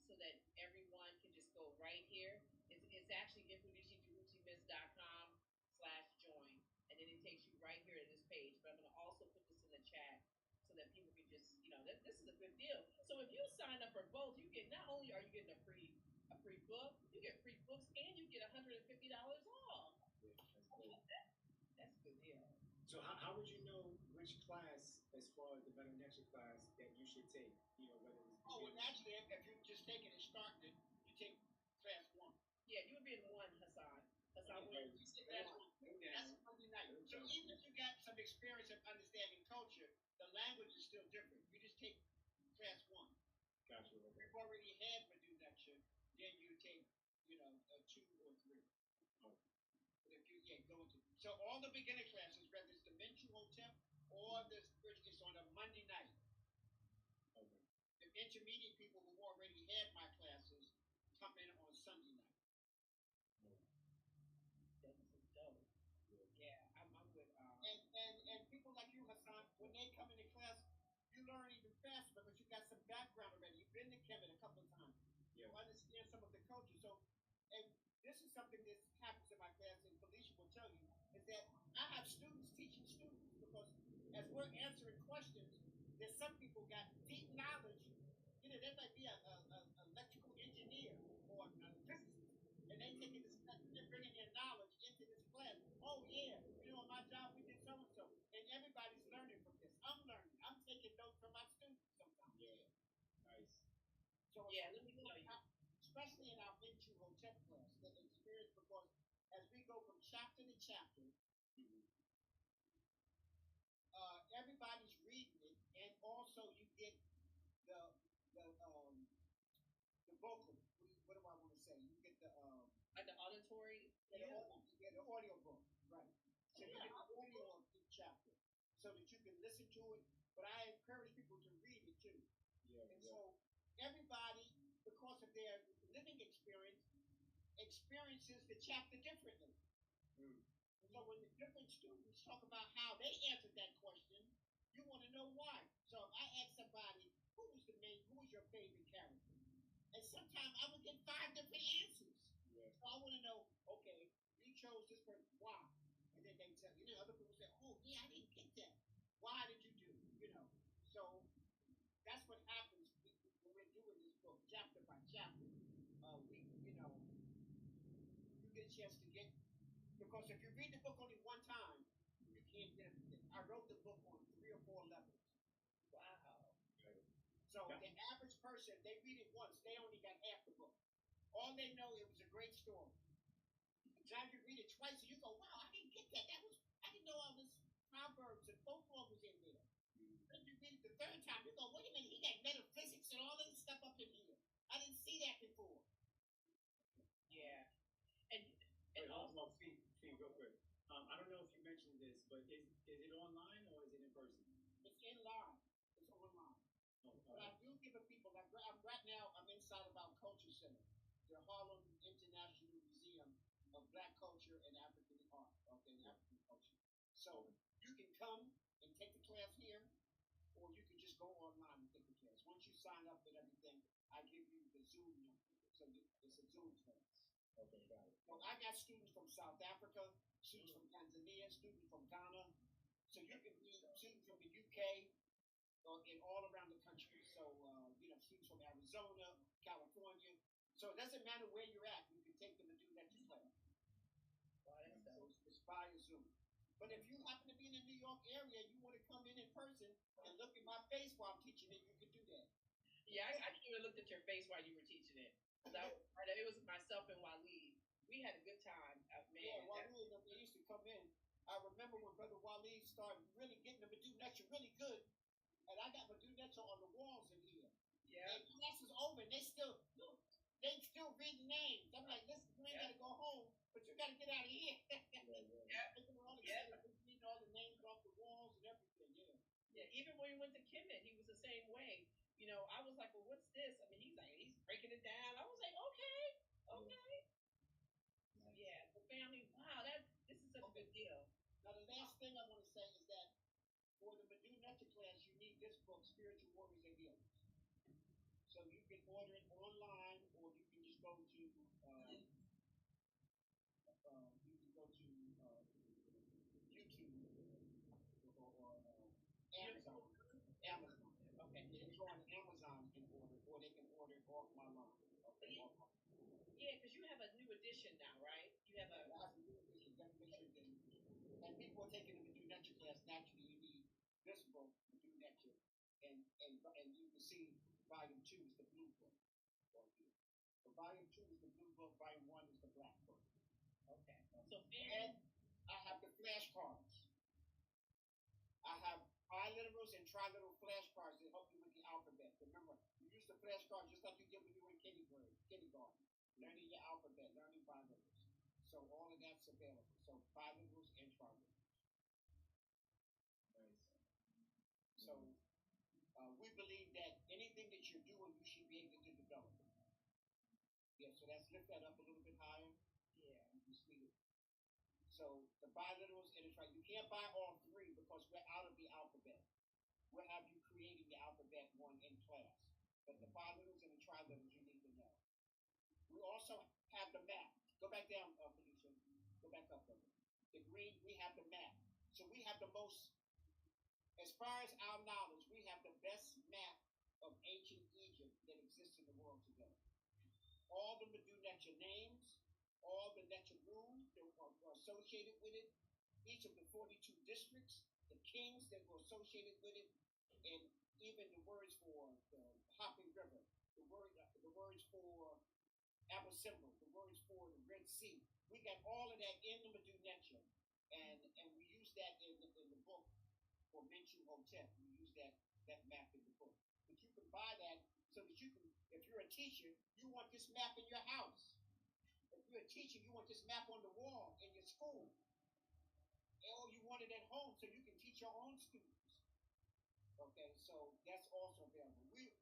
so that everyone can just go right here. It's actually infudishijuruchimiss.com/join, and then it takes you right here to this page. But I'm gonna also put this in the chat so that people can just, this is a good deal. So if you sign up for both, you get, not only are you getting a free book, you get free books and you get $150 off. That's a good deal. So how would you know which class, as far as the Better Lecture class, that you should take? Whether it's well, actually, if you just take it and start it, you take class 1. Yeah, you would be in 1, Hassan. Hassan, Okay. You take class 1. That's Monday night. So even if you got some experience of understanding culture, the language is still different. You just take class 1. Gotcha. If you've already had Medu Lecture, then you take, a 2 or 3. Oh. But if you go into so all the beginner classes, whether it's the Menchu Hotel or this is on a Monday night. Okay. The intermediate people who already had my classes come in on Sunday night. That's dope. Yeah, I'm with. And people like you, Hassan, when they come into class, you learn even faster because you got some background already. You've been to Kevin a couple of times. Yeah. You understand some of the culture. So, and this is something that happens in my class, and Felicia will tell you, is that I have students teaching students because as we're answering questions, there's some people got deep knowledge. There might be a electrical engineer or a physicist, and they taking this class, they're bringing their knowledge into this class. Oh yeah, my job we did so and so, and everybody's learning from this. I'm learning. I'm taking notes from my students sometimes. Yeah. Nice. So yeah, let me tell you. Especially in our Menchu Hotel class, the experience because as we go from chapter to chapter, everybody's reading it, and also you get the vocal. What do I want to say? You get the like the auditory. The audio book, right? So you get the audio of each chapter, so that you can listen to it. But I encourage people to read it too. Yeah. And so everybody, because of their living experience, experiences the chapter differently. So when the different students talk about how they answered that question, you want to know why. So if I ask somebody, who was your favorite character? And sometimes I would get 5 different answers. Yeah. So I want to know, okay, you chose this person, why? And then they tell other people say, oh yeah, I didn't get that. Why did you do? So that's what happens when we're doing this book, chapter by chapter. You get a chance to get, because if you read the book only one time, you can't get everything. I wrote the book on 3 or 4 levels. Wow. So the average person, they read it once, they only got half the book. All they know, it was a great story. The time you read it twice, and you go, wow, I didn't get that. I didn't know all this Proverbs and folklore was in there. Then you read it the 3rd time, you go, wait a minute, he got metaphysics and all this stuff up in here. I didn't see that before. Yeah. And also, Fee, real quick. I don't know if you mentioned But is it online or is it in person? It's in line. It's online. Oh, But I do give it people like right now. I'm inside of our culture center, the Harlem International Museum of Black Culture and African Art, okay, and African culture. So you can come and take the class here, or you can just go online and take the class. Once you sign up and everything, I give you the Zoom number. So it's a Zoom class. Okay, got it. Well, I got students from South Africa, students from Tanzania, students from Ghana. So you can be students from the UK and all around the country. So, students from Arizona, California. So it doesn't matter where you're at. You can take them and do lecture class. So it's via Zoom. But if you happen to be in the New York area, you want to come in person and look at my face while I'm teaching it, you can do that. Yeah, I even looked at your face while you were teaching it. It was myself and Waleed. We had a good time. Man, yeah, Waleed, they used to come in. I remember when Brother Waleed started really getting the Medu lecture really good, and I got Medu lecture on the walls in here. Yeah. And class is over, and they still reading names. I'm like, listen, you ain't gotta go home, but you gotta get out of here. Reading all the names off the walls and everything. Yeah. Yeah. Even when we went to Kemet, he was the same way. I was like, well, what's this? I mean, he's breaking it down. I was like, okay. Yeah, the family. Wow, this is such a good deal. Now, the last thing I want to say is that for the Medu lecture class, you need this book, Spiritual Warriors and Healers. So you can order it online, or you can just go to YouTube or Amazon. Okay. They can go on Amazon and order, or they can order it off my line. Okay. Yeah, because you have a new edition now, right? You have a new edition, definition, and people are taking the Medu lecture class. Naturally, you need this book, Medu lecture, and you can see volume 2 is the blue book. So volume 2 is the blue book. Volume 1 is the black book. Okay. So and I have the flashcards. I have biliterals and triliteral flashcards that help you with the alphabet. Remember, you use the flashcards just like you did when you were in kindergarten, learning your alphabet, learning biliterals. So all of that's available. So biliterals and triliterals. Nice. So we believe that anything that you're doing, you should be able to develop it. Yeah, so let's lift that up a little bit higher. Yeah. You can see it. So the biliterals and the triliterals, you can't buy all three because we're out of the alphabet. We'll have you creating the alphabet one in class. But the biliterals and the triliterals you need to know. We also have the map. Go back down, producer. Go back up, brother. The green, we have the map. So we have the most, as far as our knowledge, we have the best map of ancient Egypt that exists in the world today. All the Medu lecture names, all the lecture rooms that were associated with it, each of the 42 districts, the kings that were associated with it, and even the words for the Hopping River, the words for Abyssinia, the words for the Red Sea. We got all of that in the Medu lecture, and we use that in the book for Menchu Hotep. We use that map in the book. But you can buy that so that you can, if you're a teacher, you want this map in your house. If you're a teacher, you want this map on the wall in your school. Or you want it at home so you can teach your own students. Okay, so that's also available. We,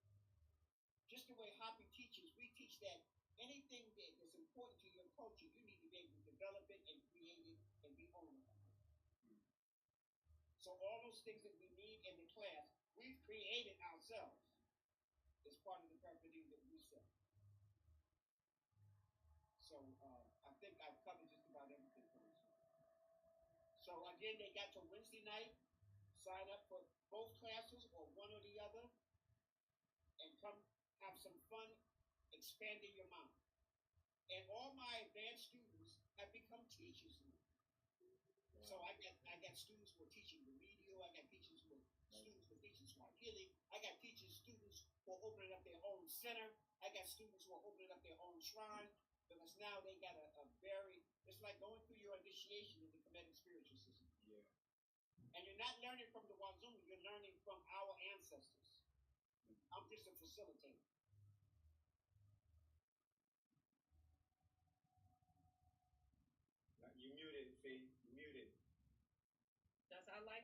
just the way Hoppy teaches, we teach that anything that is important to your culture, you need to be able to develop it and create it and be owner of it. So all those things that we need in the class, we've created ourselves as part of the paraphernalia that we sell. So I think I've covered just about everything for this. So again, they got till Wednesday night. Sign up for both classes or one or the other, and come have some fun expanding your mind. And all my advanced students have become teachers now. So I got students who are teaching remedial. I got teachers who are students who are teaching Swahili. I got students who are opening up their own center. I got students who are opening up their own shrine. Because now they got a very, it's like going through your initiation in the Kemetic spiritual system. Yeah. And you're not learning from the Wazoo, you're learning from our ancestors. I'm just a facilitator. You muted, Fee. You muted.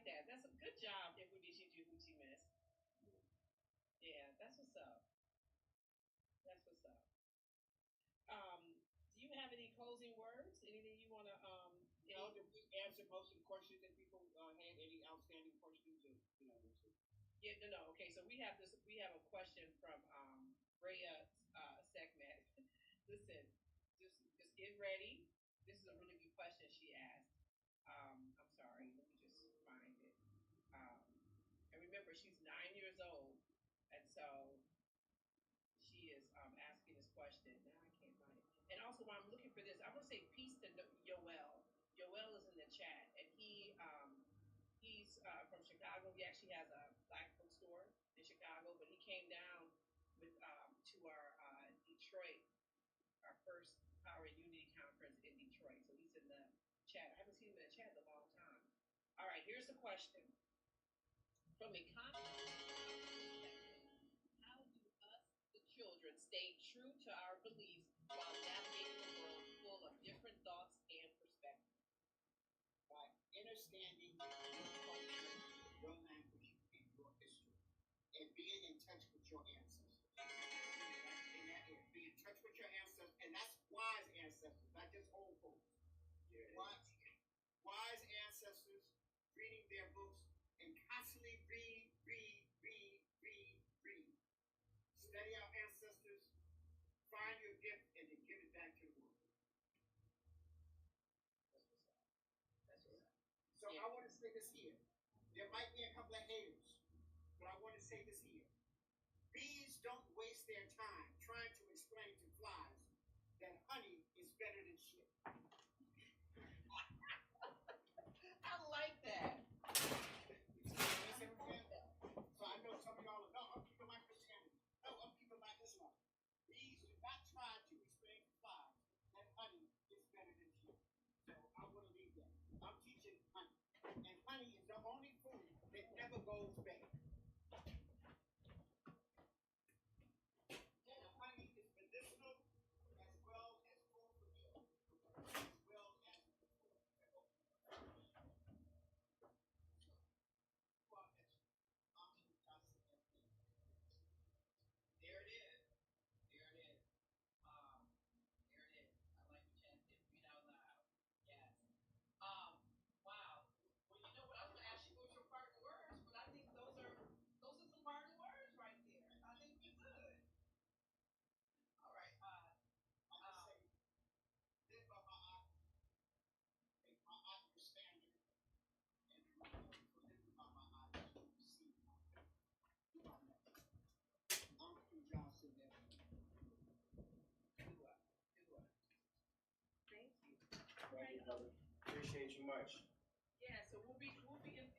like that. That's a good job, Ibudishi Juhuchi Miss. Yeah, that's what's up. That's what's up. Do you have any closing words? Anything you want to No, did we answer most of the questions that people had? Any outstanding questions? Or, Yeah, no. Okay, so we have this. We have a question from Rhea Segmet. Listen, just get ready. This is a really good question she asked. I'm sorry. Let me just find it. And remember, she's 9 years old, and so she is asking this question. Now I can't find it. And also, while I'm looking for this, I'm gonna say peace to Yoel. Yoel is in the chat, and he's from Chicago. He actually has a black bookstore in Chicago, but he came down with to our Detroit, our first Power and Unity conference in Detroit. So he's in the chat. I haven't seen him in the chat in a long time. All right, here's the question. From a how do us, the children, stay true to our beliefs while navigating a world full of different thoughts and perspectives? By understanding your culture, your language, and your history, and being in touch with your ancestors. In that area, be in touch with your ancestors, and that's wise ancestors, not just old folks. Yeah. Wise ancestors reading their books and constantly read. Study our ancestors, find your gift, and then give it back to the world. That's what's up. So I want to say this here. There might be a couple of haters, but I want to say this here. Bees don't waste their time trying to explain to flies that honey is better than shit. I like that. So I know some of y'all are, no, I'm keeping my Christianity. No, I'm keeping my Islam. Bees do not try to explain to flies that honey is better than shit. So I want to leave that. I'm teaching honey. And honey is the only food that never goes bad. And honey is medicinal as well as food for you, as well as food for There it is. There it is. There it is. I like the chat tip. Read out loud. Yes. Wow. Well, you know what? I was gonna ask you what your parting words, but I think those are some parting words right there. I think you're good. All right. live by my eye, make my eye your standard, and remember to live by my eye to receive my faith. Do my best. I'm through Johnson. Thank you. Thank you, brother. Appreciate you much. Yeah, so we'll be in contact.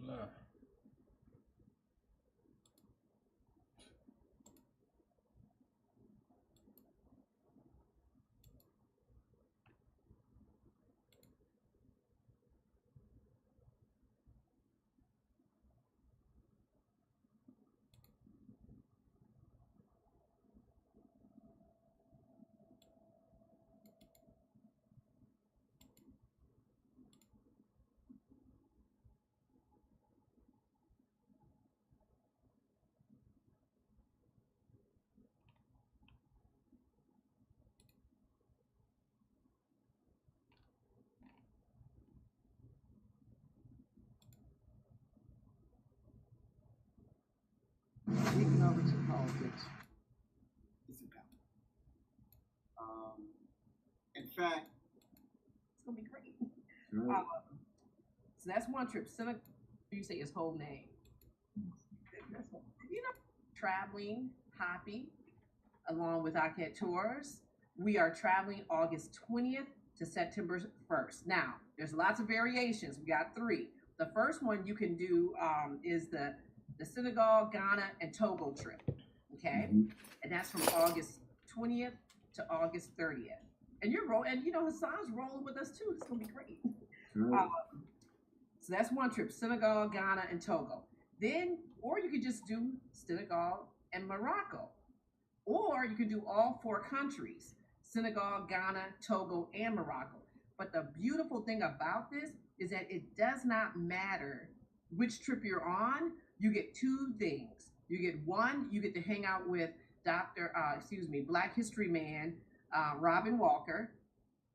Hola. Speaking over to politics. It's about. In fact, It's gonna be great. Right. So that's one trip. Seneca, you say his whole name. That's one. You know, traveling, happy, along with Arquette Tours. We are traveling August 20th to September 1st. Now, there's lots of variations. We got 3. The first one you can do is the Senegal, Ghana, and Togo trip. Okay, and that's from August 20th to August 30th. And you're rolling, and you know Hassan's rolling with us too. It's gonna be great. Right. So that's one trip: Senegal, Ghana, and Togo. Then, or you could just do Senegal and Morocco, or you could do all 4 countries: Senegal, Ghana, Togo, and Morocco. But the beautiful thing about this is that it does not matter which trip you're on. You get 2 things. You get one, you get to hang out with Black History Man, Robin Walker,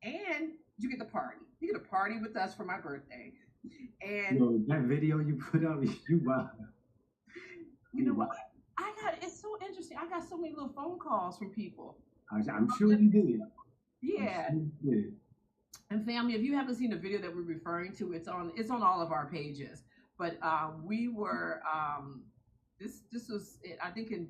and you get to party. You get to party with us for my birthday. And Yo, that video you put up, you wild. you know what? It's so interesting. I got so many little phone calls from people. I'm sure you did. Yeah. I'm sure you did. And family, if you haven't seen the video that we're referring to, it's on all of our pages. But we were this was I think in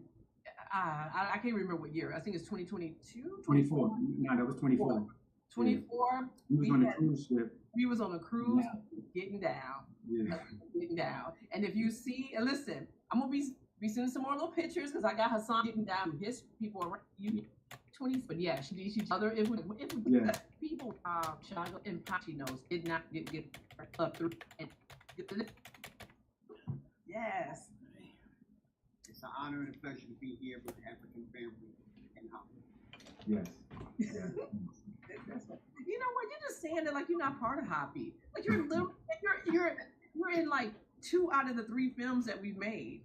I can't remember what year. I think it's 2022. 24. No, that was 24. 24. We was on a cruise ship. We was on a cruise, getting down, getting down. And if you see, and listen, I'm gonna be sending some more little pictures because I got Hassan getting down. His people around you. 20, but yeah, she other it would people Chicago and Pachi knows did not get up through and yes. it's an honor and a pleasure to be here with the African family and home. Yes. Yeah. You know what? You're just saying that like you're not part of Hoppy. Like you're literally, you're in like 2 out of the 3 films that we've made.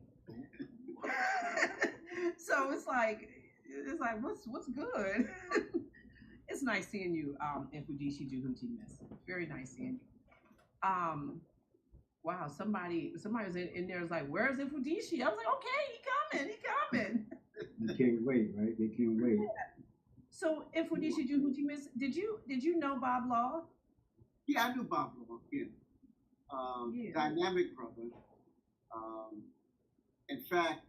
So it's like what's good. It's nice seeing you, Fujishi Juhuti Miss. Very nice seeing you. Wow, somebody was in there was like, where's Fujishi? I was like, okay, he coming. You can't wait, right? They can't wait. Yeah. So Fujishi Juhuti Miss, did you know Bob Law? Yeah, I knew Bob Law. Yeah. Dynamic brother. In fact,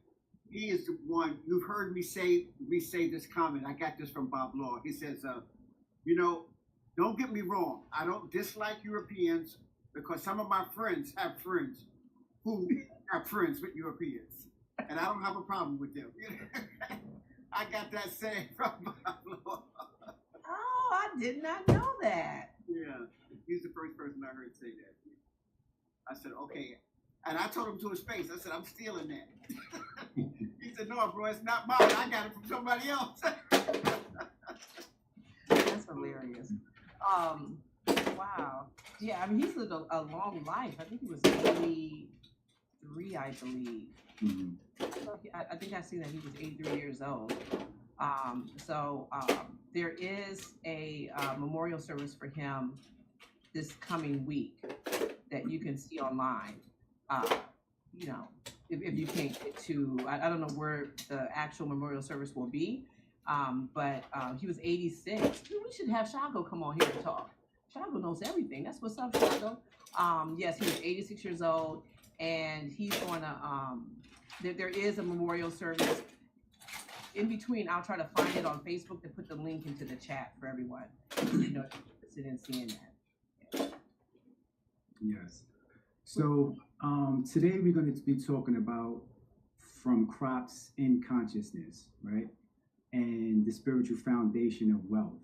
he is the one. You've heard me say this comment. I got this from Bob Law. He says, don't get me wrong. I don't dislike Europeans because some of my friends have friends who are friends with Europeans, and I don't have a problem with them. I got that saying from Bob Law. Oh, I did not know that. Yeah, he's the first person I heard say that. I said, okay. And I told him to his face, I said, I'm stealing that. He said, no, bro, it's not mine. I got it from somebody else. That's hilarious. Wow. Yeah, I mean, he's lived a long life. I think he was 83, I believe. I think I've seen that he was 83 years old. There is a memorial service for him this coming week that you can see online. If you can't get to, I don't know where the actual memorial service will be, but he was 86. We should have Shago come on here and talk. Shago knows everything. That's what's up, Shago. Yes, he was 86 years old, and he's going to, there is a memorial service in between. I'll try to find it on Facebook to put the link into the chat for everyone. Interested in seeing that. Yes. So today we're going to be talking about from crops in consciousness, right? And the spiritual foundation of wealth.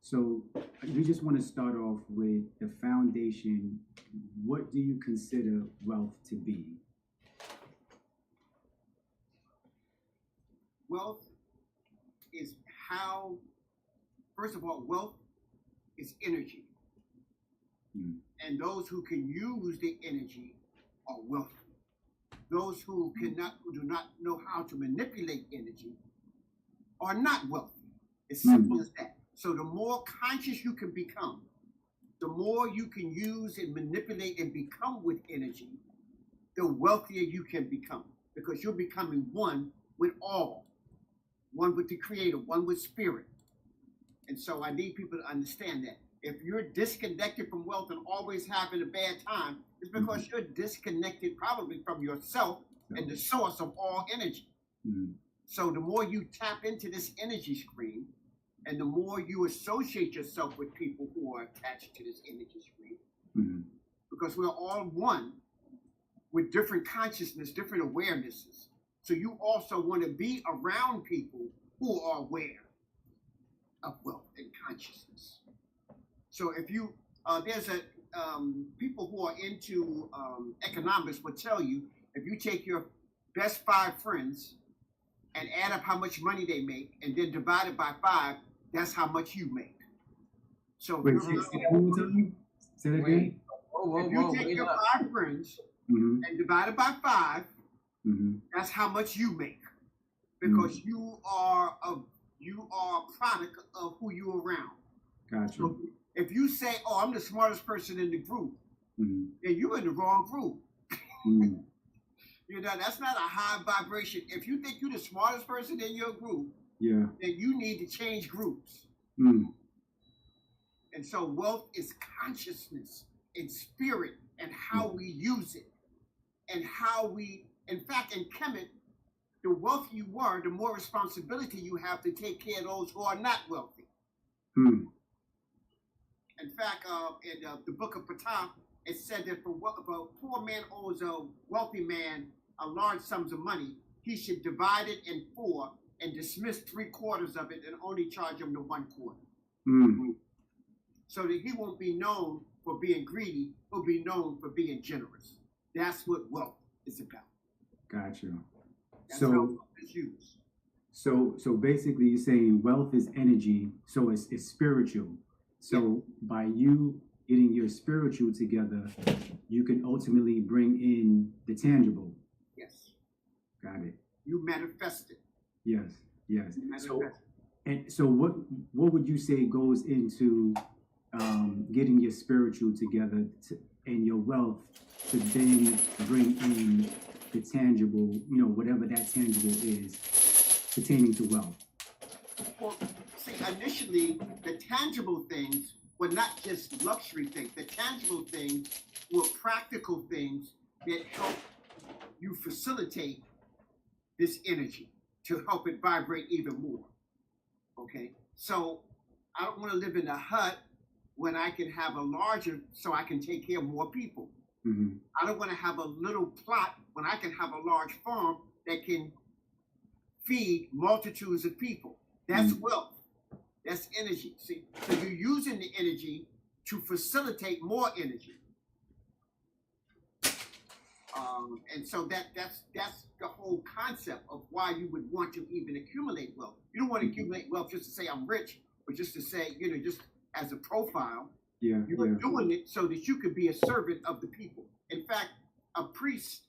So we just want to start off with the foundation. What do you consider wealth to be? Wealth is how, first of all, wealth is energy. And those who can use the energy are wealthy. Those who do not know how to manipulate energy are not wealthy. It's simple as that. So the more conscious you can become, the more you can use and manipulate and become with energy, the wealthier you can become, because you're becoming one with all, one with the Creator, one with Spirit. And so I need people to understand that. If you're disconnected from wealth and always having a bad time, it's because you're disconnected probably from yourself and the source of all energy. So the more you tap into this energy stream, and the more you associate yourself with people who are attached to this energy stream, because we're all one with different consciousness, different awarenesses. So you also want to be around people who are aware of wealth and consciousness. So if you, there's people who are into economics will tell you, if you take your best 5 friends and add up how much money they make and then divide it by 5, that's how much you make. So wait, say that one more time. Say that again. If you take your 5 friends and divide it by 5, that's how much you make, because you are a product of who you're around. Gotcha. So if you say, "Oh, I'm the smartest person in the group," then you're in the wrong group. You know, that's not a high vibration. If you think you're the smartest person in your group, then you need to change groups. And so wealth is consciousness and spirit and how we use it and how we, in fact, in Kemet, the wealthier you are, the more responsibility you have to take care of those who are not wealthy. In fact, in the book of Ptah, it said that if a poor man owes a wealthy man a large sums of money, he should divide it in 4 and dismiss 3/4 of it and only charge him the 1/4. So that he won't be known for being greedy, he'll be known for being generous. That's what wealth is about. Gotcha. That's how wealth is used. So basically you're saying wealth is energy, so it's spiritual. So by you getting your spiritual together, you can ultimately bring in the tangible. Yes. Got it. You manifest it. Yes. Yes. You manifest So, it. and so what would you say goes into getting your spiritual together and your wealth to then bring in the tangible, whatever that tangible is, pertaining to wealth? Well, see, initially, the tangible things were not just luxury things. The tangible things were practical things that help you facilitate this energy to help it vibrate even more. Okay? So I don't want to live in a hut when I can have a larger, so I can take care of more people. Mm-hmm. I don't want to have a little plot when I can have a large farm that can feed multitudes of people. That's wealth. That's energy. See, so you're using the energy to facilitate more energy. And so that's the whole concept of why you would want to even accumulate wealth. You don't want to accumulate wealth just to say I'm rich, or just to say, just as a profile. Yeah. You are doing it so that you could be a servant of the people. In fact, a priest,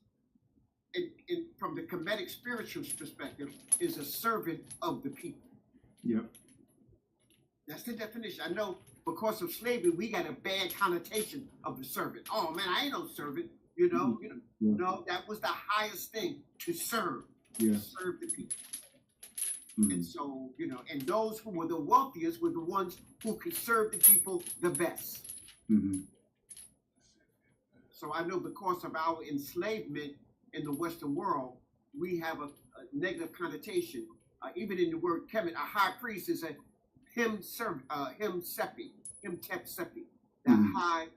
from the Kemetic spiritual perspective, is a servant of the people. Yep. That's the definition. I know because of slavery, we got a bad connotation of the servant. Oh man, I ain't no servant. No, that was the highest thing, to serve. Yeah. To serve the people. And so, and those who were the wealthiest were the ones who could serve the people the best. Mm-hmm. So I know because of our enslavement in the Western world, we have a negative connotation. Even in the word Kemet, a high priest is a him sepi. The high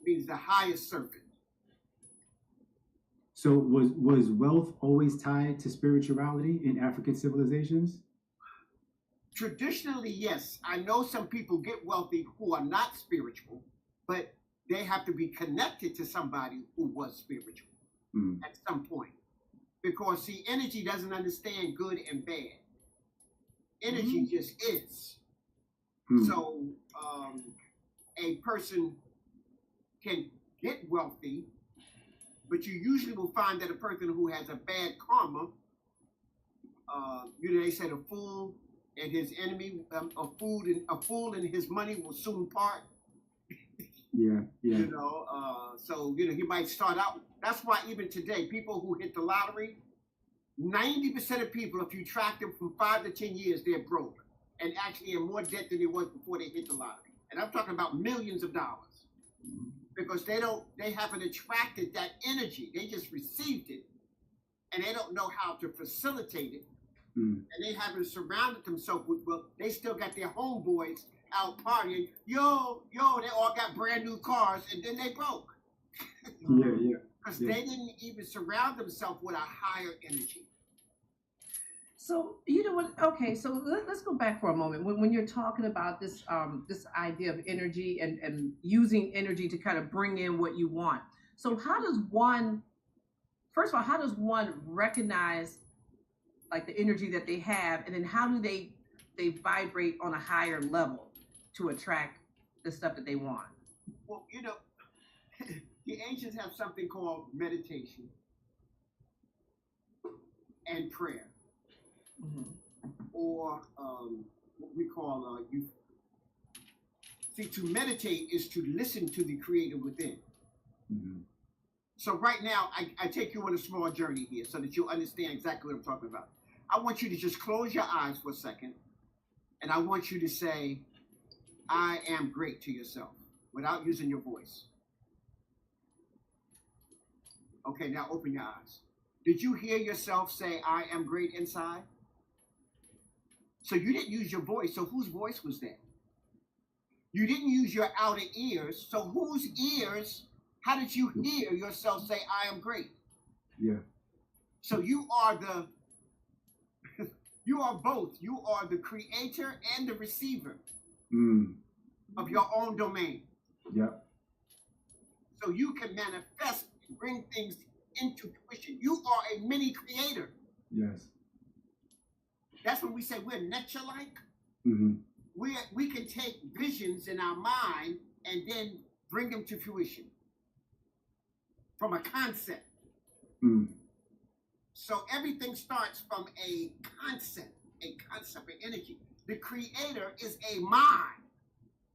means the highest servant. So was wealth always tied to spirituality in African civilizations? Traditionally, yes. I know some people get wealthy who are not spiritual, but they have to be connected to somebody who was spiritual at some point. Because, see, energy doesn't understand good and bad. Energy just is. So a person can get wealthy, but you usually will find that a person who has a bad karma, they said a fool and his enemy, a fool and his money will soon part. Yeah. So he might start out. That's why even today, people who hit the lottery, 90% of people, if you track them from 5 to 10 years, they're broke and actually in more debt than they was before they hit the lottery. And I'm talking about millions of dollars. Because they haven't attracted that energy. They just received it. And they don't know how to facilitate it. And they haven't surrounded themselves with, they still got their homeboys out partying. Yo, they all got brand new cars, and then they broke. Yeah. Because they didn't even surround themselves with a higher energy. So you know what? Okay, so let's go back for a moment. When you're talking about this this idea of energy and using energy to kind of bring in what you want. So how does one recognize like the energy that they have, and then how do they vibrate on a higher level to attract the stuff that they want? Well, the ancients have something called meditation and prayer. Or what we call to meditate is to listen to the creator within. So right now, I take you on a small journey here so that you'll understand exactly what I'm talking about. I want you to just close your eyes for a second, and I want you to say, I am great to yourself, without using your voice. Okay, now open your eyes. Did you hear yourself say, I am great inside? So you didn't use your voice, so whose voice was that? You didn't use your outer ears, so whose ears, how did you hear yourself say, I am great? Yeah. So you are you are both. You are the creator and the receiver of your own domain. Yeah. So you can manifest and bring things into fruition. You are a mini creator. Yes. That's when we say we're nature-like. we can take visions in our mind and then bring them to fruition from a concept. So everything starts from a concept, an energy. The creator is a mind,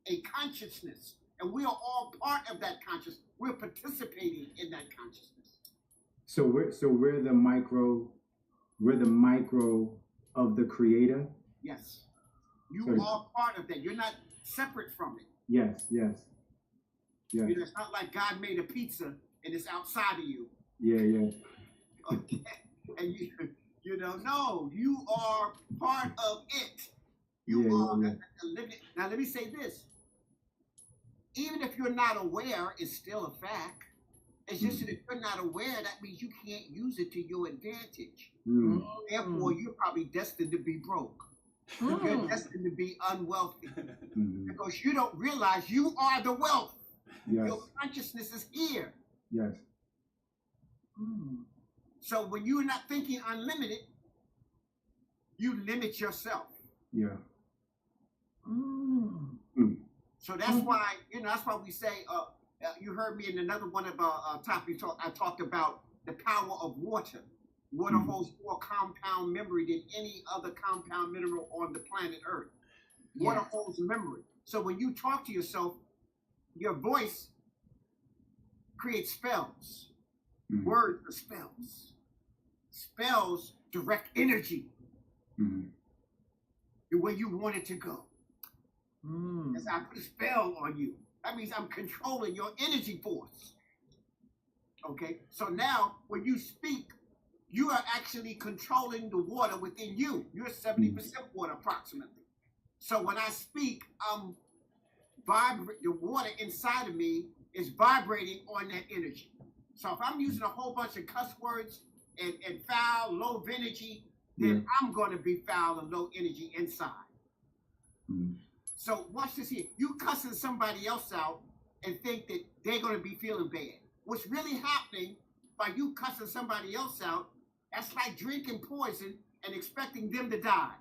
a consciousness, and we are all part of that consciousness. We're participating in that consciousness. So we're the micro of the creator. Yes. You are part of that. You're not separate from it. Yes. You know, it's not like God made a pizza and it's outside of you. Yeah. Okay. And you know, no, you are part of it. You are living. Now let me say this. Even if you're not aware, it's still a fact. It's just that if you're not aware, that means you can't use it to your advantage. Therefore, you're probably destined to be broke. You're destined to be unwealthy. Because you don't realize you are the wealth. Yes. Your consciousness is here. Yes. So when you're not thinking unlimited, you limit yourself. Yeah. So that's why, you know, that's why we say, you heard me in another one of our topics, I talked about the power of water. Water holds more compound memory than any other compound mineral on the planet Earth. Water holds memory. So when you talk to yourself, your voice creates spells. Words are spells. Spells direct energy the way you want it to go. As I put a spell on you, that means I'm controlling your energy force. Okay, so now when you speak, you are actually controlling the water within you. You're 70% water approximately. So when I speak, the water inside of me is vibrating on that energy. So if I'm using a whole bunch of cuss words and foul, low energy, then I'm going to be foul and low energy inside. So watch this here. You cussing somebody else out and think that they're going to be feeling bad. What's really happening by you cussing somebody else out, that's like drinking poison and expecting them to die.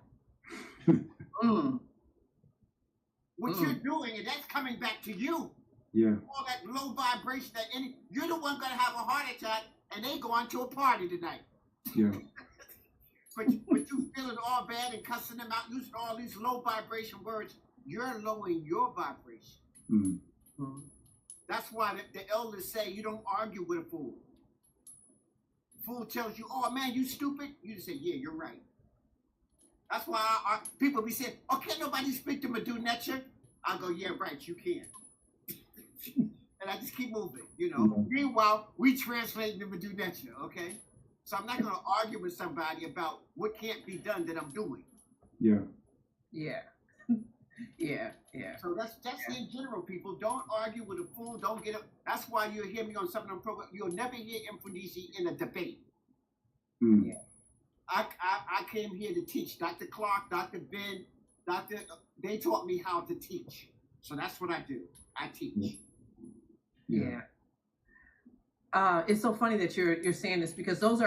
What you're doing, and that's coming back to you. Yeah. All that low vibration, you're the one going to have a heart attack and they going to a party tonight. Yeah. But you feeling all bad and cussing them out, using all these low vibration words, you're lowering your vibration. That's why the elders say you don't argue with a fool. Fool tells you, oh man, you stupid. You just say, yeah, you're right. That's why people be saying, oh, can't nobody speak to Medu Necha? I go, yeah, right, you can. And I just keep moving, you know. Meanwhile, we translate the Medu Necha, okay? So I'm not going to argue with somebody about what can't be done that I'm doing. Yeah. So that's in general, people. Don't argue with a fool. Don't get up. That's why you'll hear me on some of them programs. You'll never hear Infundisi in a debate. I came here to teach. Dr. Clark, Dr. Ben, they taught me how to teach. So that's what I do. I teach. It's so funny that you're saying this because those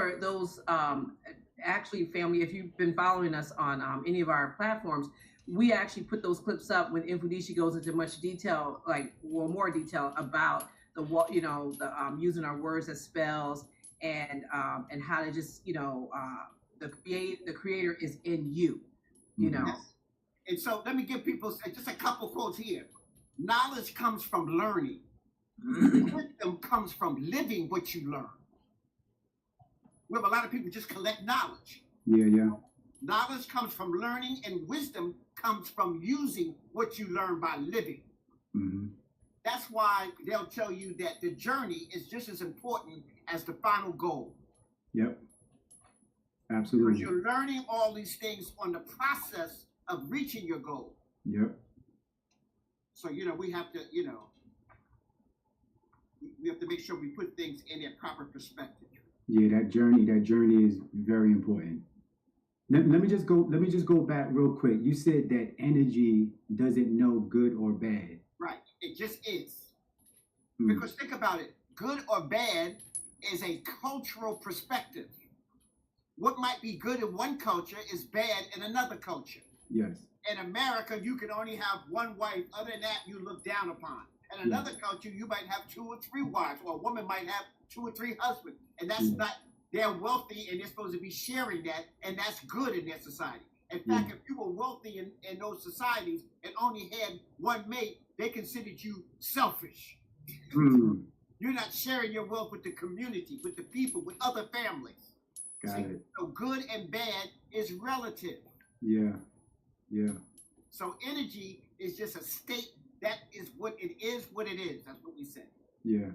actually, family, if you've been following us on any of our platforms, we actually put those clips up when Infundisi goes into much detail, more detail about using our words as spells and how to just the creator is in you, you know. Yes. And so let me give people just a couple quotes here. Knowledge comes from learning. Wisdom comes from living what you learn. We have a lot of people just collect knowledge. Yeah. Knowledge comes from learning, and wisdom comes from using what you learn by living. That's why they'll tell you that the journey is just as important as the final goal. Yep. Absolutely. Because you're learning all these things on the process of reaching your goal. Yep. So, we have to, we have to make sure we put things in their proper perspective. Yeah, that journey is very important. Let me just go back real quick. You said that energy doesn't know good or bad. Right. It just is. Because think about it. Good or bad is a cultural perspective. What might be good in one culture is bad in another culture. Yes. in America, you can only have one wife. Other than that, you look down upon. In another culture, you might have 2 or 3 wives, or a woman might have 2 or 3 husbands. And that's not, they're wealthy and they're supposed to be sharing that, and that's good in their society. In fact, if you were wealthy in those societies and only had one mate, they considered you selfish. You're not sharing your wealth with the community, with the people, with other families. Got it. So good and bad is relative. Yeah. So energy is just a state. That is what it is. What it is. That's what we said. Yeah.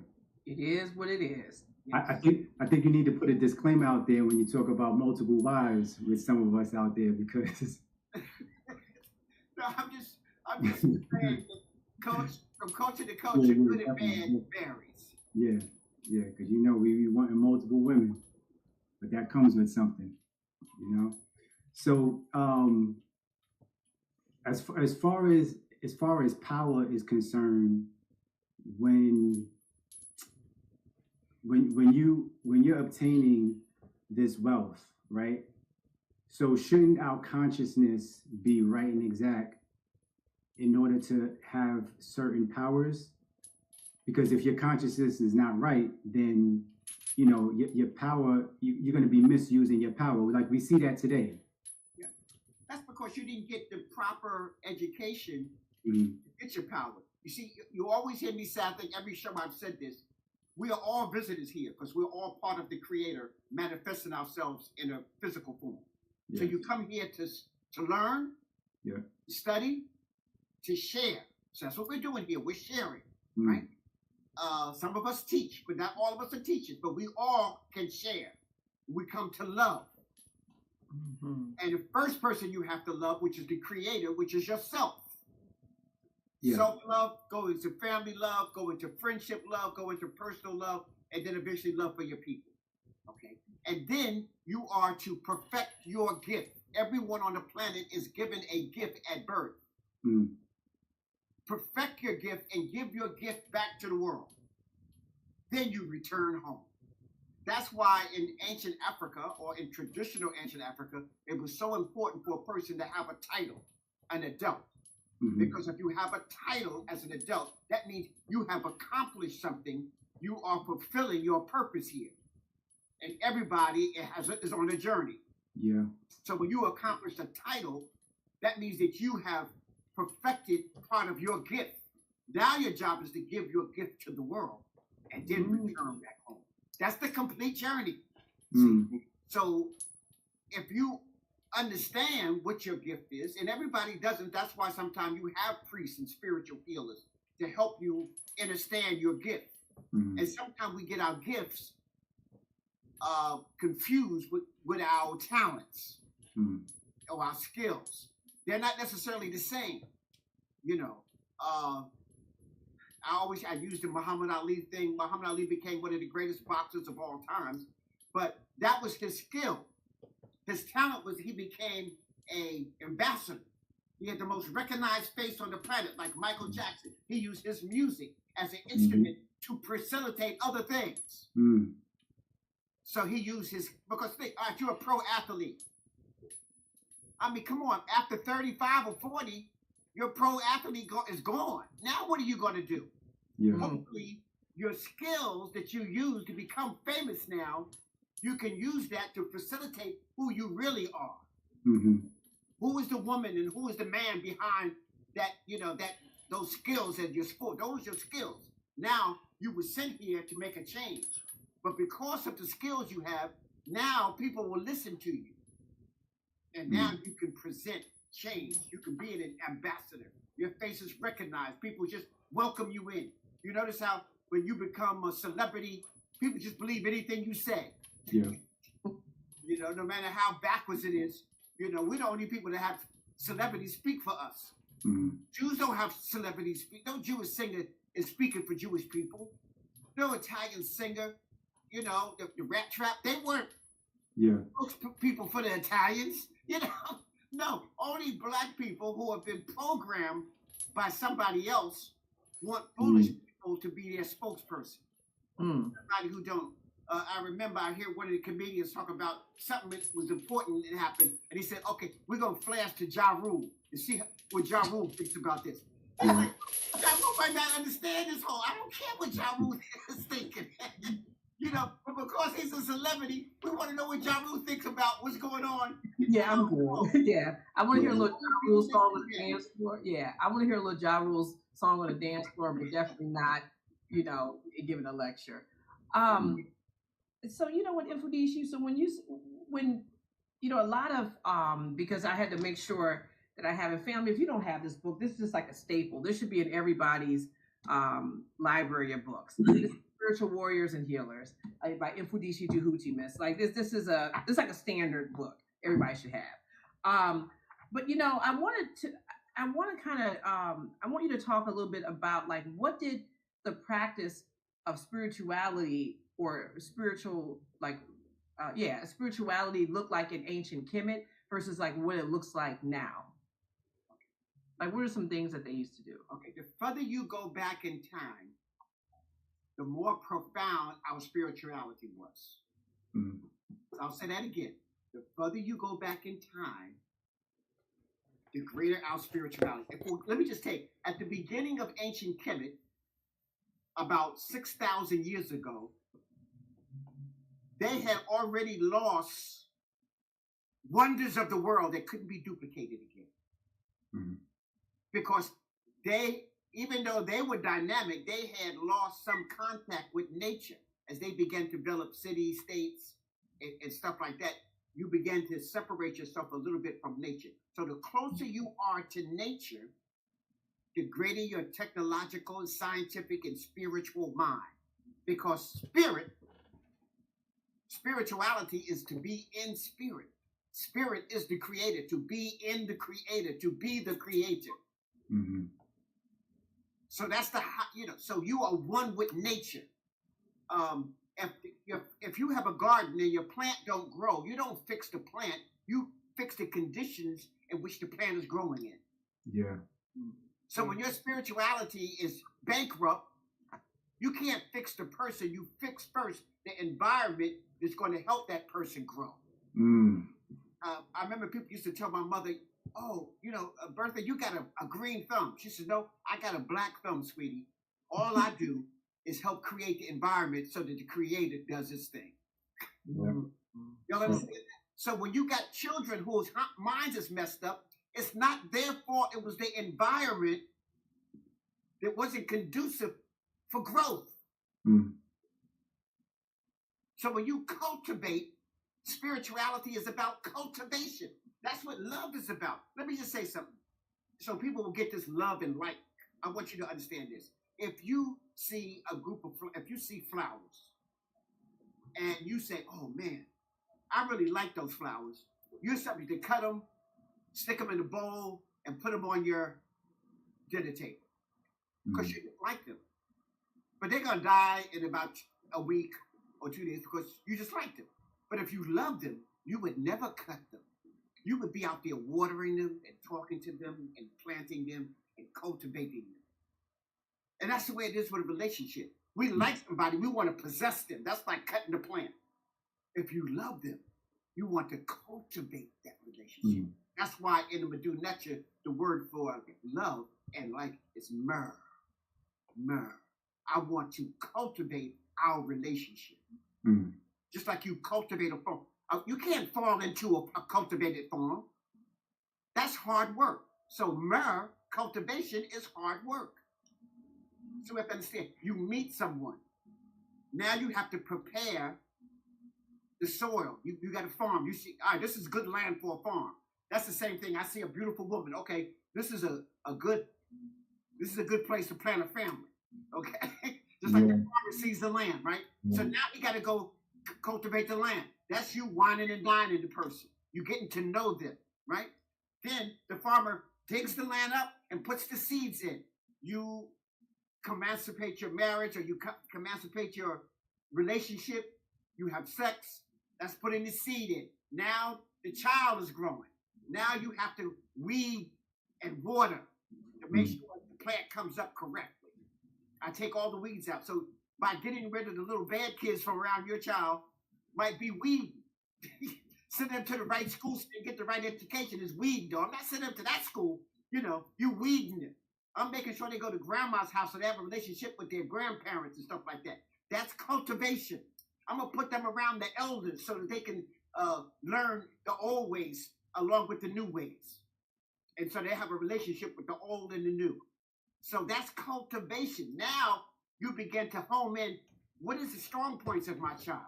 It is what it is. I think you need to put a disclaimer out there when you talk about multiple wives with some of us out there, because No, I'm just saying that from culture to culture, good and bad varies. yeah, because we want multiple women, but that comes with something, So as far as power is concerned, when you're obtaining this wealth, right? So shouldn't our consciousness be right and exact in order to have certain powers? Because if your consciousness is not right, then your power, you're going to be misusing your power. Like we see that today. Yeah, that's because you didn't get the proper education Mm-hmm. to get your power. You see, you always hear me say, I think every show I've said this, we are all visitors here because we're all part of the Creator manifesting ourselves in a physical form. So you come here to learn, to study, to share. So that's what we're doing here. We're sharing, right? Some of us teach, but not all of us are teachers, but we all can share. We come to love. And the first person you have to love, which is the Creator, which is yourself. Self-love, go into family love, go into friendship love, go into personal love, and then eventually love for your people. Okay? And then you are to perfect your gift. Everyone on the planet is given a gift at birth. Perfect your gift and give your gift back to the world. Then you return home. That's why in ancient Africa, or in traditional ancient Africa, it was so important for a person to have a title, an adult. Because if you have a title as an adult, that means you have accomplished something. You are fulfilling your purpose here. And everybody is on a journey. Yeah. So when you accomplish a title, that means that you have perfected part of your gift. Now your job is to give your gift to the world and then return back home. That's the complete journey. So if you understand what your gift is, and everybody doesn't, that's why sometimes you have priests and spiritual healers to help you understand your gift. And sometimes we get our gifts confused with our talents or our skills. They're not necessarily the same. I used the Muhammad Ali thing. Muhammad Ali became one of the greatest boxers of all times, but that was his skill. His talent was he became an ambassador. He had the most recognized face on the planet, like Michael Jackson. He used his music as an instrument to facilitate other things. So he used because think, all right, you're a pro athlete. I mean, come on, after 35 or 40, your pro athlete is gone. Now what are you going to do? Hopefully, your skills that you use to become famous now, you can use that to facilitate who you really are. Who is the woman and who is the man behind that, those skills at your sport? Those are your skills. Now, you were sent here to make a change. But because of the skills you have, now people will listen to you. And now you can present change. You can be an ambassador. Your face is recognized. People just welcome you in. You notice how when you become a celebrity, people just believe anything you say. No matter how backwards it is, we're the only people that have celebrities speak for us. Jews don't have celebrities speak. No Jewish singer is speaking for Jewish people. No Italian singer, the Rat Trap, they weren't people for the Italians. No, only black people who have been programmed by somebody else want foolish people to be their spokesperson. Somebody who don't. I remember I hear one of the comedians talk about something that was important that happened, and he said, okay, we're going to flash to Ja Rule. and see what Ja Rule thinks about this. He's like, Ja Rule might not understand this whole. I don't care what Ja Rule is thinking. You know, but because he's a celebrity, we want to know what Ja Rule thinks about what's going on. Yeah, I'm good. Yeah, I want to hear a little Ja Rule song on the dance floor. Yeah, I want to hear a little Ja Rule's song on the dance floor, but definitely not, you know, giving a lecture. So you know what, Infodishu, so when you know, a lot of because I had to make sure that I have a family. If you don't have this book, this is just like a staple. This should be in everybody's library of books. This is Spiritual Warriors and Healers by Infodishu Juhuti Miss. Like this is like a standard book everybody should have. But you know, I want you to talk a little bit about like what did the practice of spirituality or spiritual spirituality look like in ancient Kemet versus like what it looks like now. Like what are some things that they used to do? Okay, the further you go back in time, the more profound our spirituality was. Mm. I'll say that again. The further you go back in time, the greater our spirituality. Let me just take, at the beginning of ancient Kemet, about 6,000 years ago, they had already lost wonders of the world that couldn't be duplicated again. Mm-hmm. Because they, even though they were dynamic, they had lost some contact with nature as they began to develop cities, states, and stuff like that. You begin to separate yourself a little bit from nature. So the closer you are to nature, the greater your technological, scientific, and spiritual mind. Because spirituality is to be in spirit. Spirit is the creator, to be in the creator, to be the creator. Mm-hmm. So that's so you are one with nature. If you have a garden and your plant don't grow, you don't fix the plant, you fix the conditions in which the plant is growing in. Yeah. So when your spirituality is bankrupt, you can't fix the person. You fix first the environment that's going to help that person grow. Mm. I remember people used to tell my mother, oh, you know, Bertha, you got a green thumb. She said, no, I got a black thumb, sweetie. All I do is help create the environment so that the creator does his thing. Yeah. Y'all understand that? So when you got children whose minds is messed up, it's not their fault. It was the environment that wasn't conducive for growth. Mm. So when you cultivate, spirituality is about cultivation. That's what love is about. Let me just say something. So people will get this love and light. I want you to understand this. If you see if you see flowers and you say, oh man, I really like those flowers, you're subject to cut them, stick them in a bowl, and put them on your dinner table because you like them. But they're going to die in about a week or 2 days because you just like them. But if you love them, you would never cut them. You would be out there watering them and talking to them and planting them and cultivating them. And that's the way it is with a relationship. We like somebody, we want to possess them. That's like cutting the plant. If you love them, you want to cultivate that relationship. Mm. That's why in the Medu Nature, the word for love and like is myrrh. Myrrh. I want to cultivate our relationship. Mm. Just like you cultivate a farm. You can't fall into a cultivated farm. That's hard work. So myrrh, cultivation is hard work. So you have to understand, you meet someone. Now you have to prepare the soil. You got a farm. You see, all right, this is good land for a farm. That's the same thing. I see a beautiful woman. Okay, this is a good place to plant a family. Okay? Just like the farmer sees the land, right? So now you got to go cultivate the land. That's you whining and dining the person. You getting to know them, right? Then the farmer digs the land up and puts the seeds in. You commencipate your marriage or you commencipate your relationship. You have sex. That's putting the seed in. Now the child is growing. Now you have to weed and water to make sure the plant comes up correctly. I take all the weeds out. So by getting rid of the little bad kids from around your child might be weed. Send them to the right school so they get the right education is weeding, though. I'm not sending them to that school. You know, you weeding them. I'm making sure they go to grandma's house so they have a relationship with their grandparents and stuff like that. That's cultivation. I'm going to put them around the elders so that they can learn the old ways along with the new ways. And so they have a relationship with the old and the new. So that's cultivation. Now you begin to home in, what is the strong points of my child?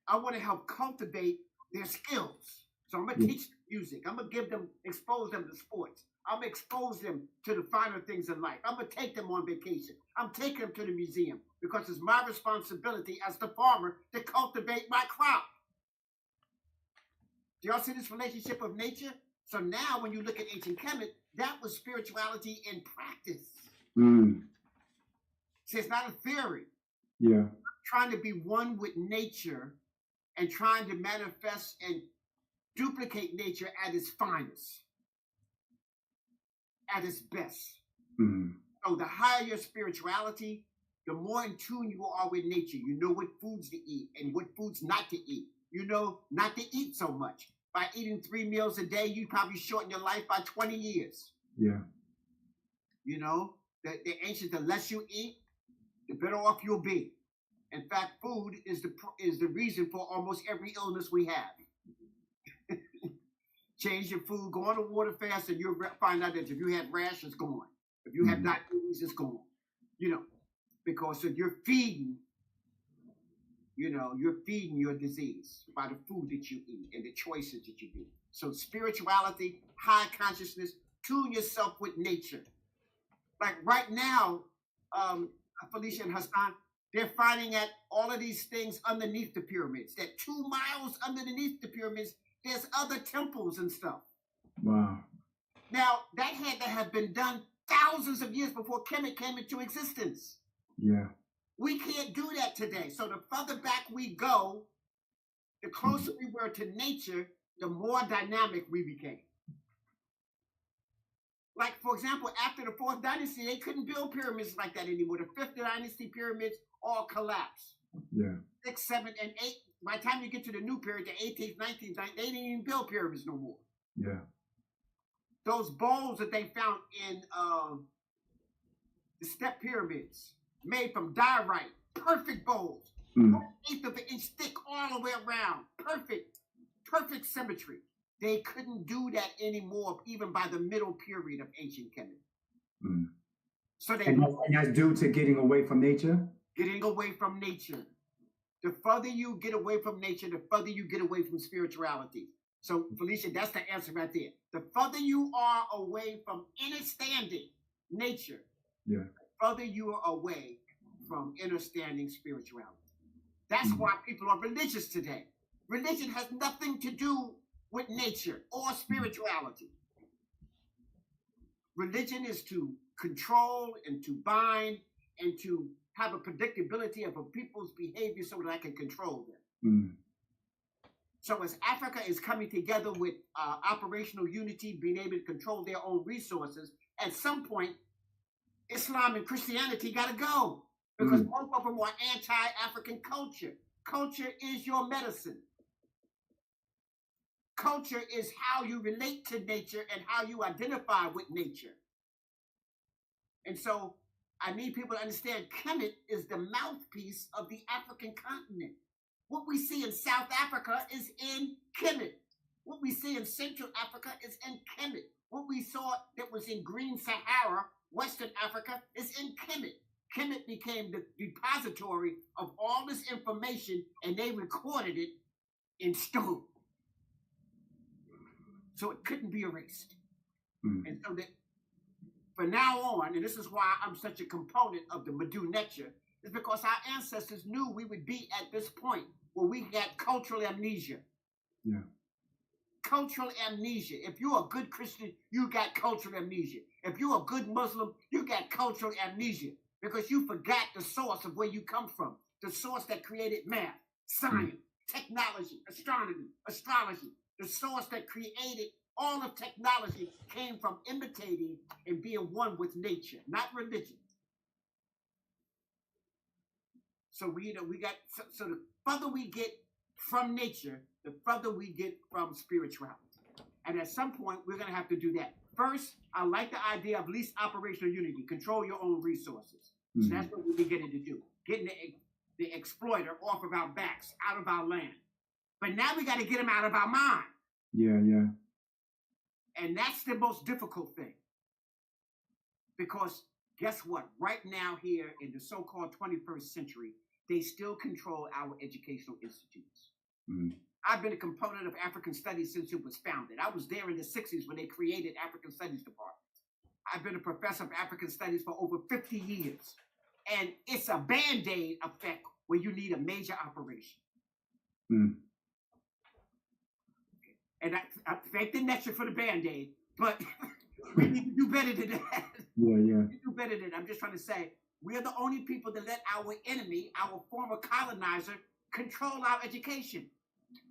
I want to help cultivate their skills. So I'm going to teach them music. I'm going to expose them to sports. I'm going to expose them to the finer things in life. I'm going to take them on vacation. I'm taking them to the museum because it's my responsibility as the farmer to cultivate my crop. Do y'all see this relationship of nature? So now when you look at ancient Kemet, that was spirituality in practice. See, it's not a theory. Yeah. Trying to be one with nature and trying to manifest and duplicate nature at its finest, at its best. So the higher your spirituality, the more in tune you are with nature. You know what foods to eat and what foods not to eat. You know not to eat so much. By eating 3 meals a day, you probably shorten your life by 20 years. Yeah. You know, the ancients, the less you eat, the better off you'll be. In fact, food is the reason for almost every illness we have. Change your food, go on a water fast, and you'll find out that if you had rash, it's gone. If you have diabetes, it's gone. You know, because if you're feeding, you know, you're feeding your disease by the food that you eat and the choices that you do. So spirituality, high consciousness, tune yourself with nature. Like right now, Felicia and Hassan, they're finding at all of these things underneath the pyramids. That 2 miles underneath the pyramids, there's other temples and stuff. Wow. Now, that had to have been done thousands of years before Kemet came into existence. Yeah. We can't do that today. So the further back we go, the closer we were to nature, the more dynamic we became. Like, for example, after the 4th dynasty, they couldn't build pyramids like that anymore. The 5th dynasty pyramids all collapsed. Yeah. 6, 7, and 8. By the time you get to the new period, the 18th, 19th, they didn't even build pyramids no more. Yeah. Those bowls that they found in the step pyramids, made from diorite, perfect bowls, 1/8 of an inch thick all the way around, perfect symmetry. They couldn't do that anymore, even by the middle period of ancient Kemet. So and that's due to getting away from nature? Getting away from nature. The further you get away from nature, the further you get away from spirituality. So, Felicia, that's the answer right there. The further you are away from understanding nature, yeah, the further you are away from understanding spirituality. That's why people are religious today. Religion has nothing to do with nature or spirituality. Religion is to control and to bind and to have a predictability of a people's behavior so that I can control them. So as Africa is coming together with operational unity, being able to control their own resources, at some point, Islam and Christianity got to go because both of them are anti-African culture. Culture is your medicine. Culture is how you relate to nature and how you identify with nature. And so I need people to understand Kemet is the mouthpiece of the African continent. What we see in South Africa is in Kemet. What we see in Central Africa is in Kemet. What we saw that was in Green Sahara, Western Africa, is in Kemet. Kemet became the depository of all this information, and they recorded it in stone. So it couldn't be erased. And so that from now on, and this is why I'm such a component of the Medu Nature, is because our ancestors knew we would be at this point where we got cultural amnesia. Yeah. Cultural amnesia. If you're a good Christian, you got cultural amnesia. If you're a good Muslim, you got cultural amnesia because you forgot the source of where you come from, the source that created math, science, technology, astronomy, astrology. The source that created all of technology came from imitating and being one with nature, not religion. So the further we get from nature, the further we get from spirituality. And at some point, we're going to have to do that. First, I like the idea of least operational unity. Control your own resources. So that's what we're beginning to do. Getting the exploiter off of our backs, out of our land. But now we got to get him out of our mind. Yeah, yeah. And that's the most difficult thing. Because guess what? Right now here in the so-called 21st century, they still control our educational institutes. I've been a component of African studies since it was founded. I was there in the 60s when they created African Studies Department. I've been a professor of African studies for over 50 years. And it's a Band-Aid effect where you need a major operation. And I thank the next for the Band-Aid, but we need to do better than that. Yeah, yeah. We do better than that. I'm just trying to say, we're the only people that let our enemy, our former colonizer, control our education.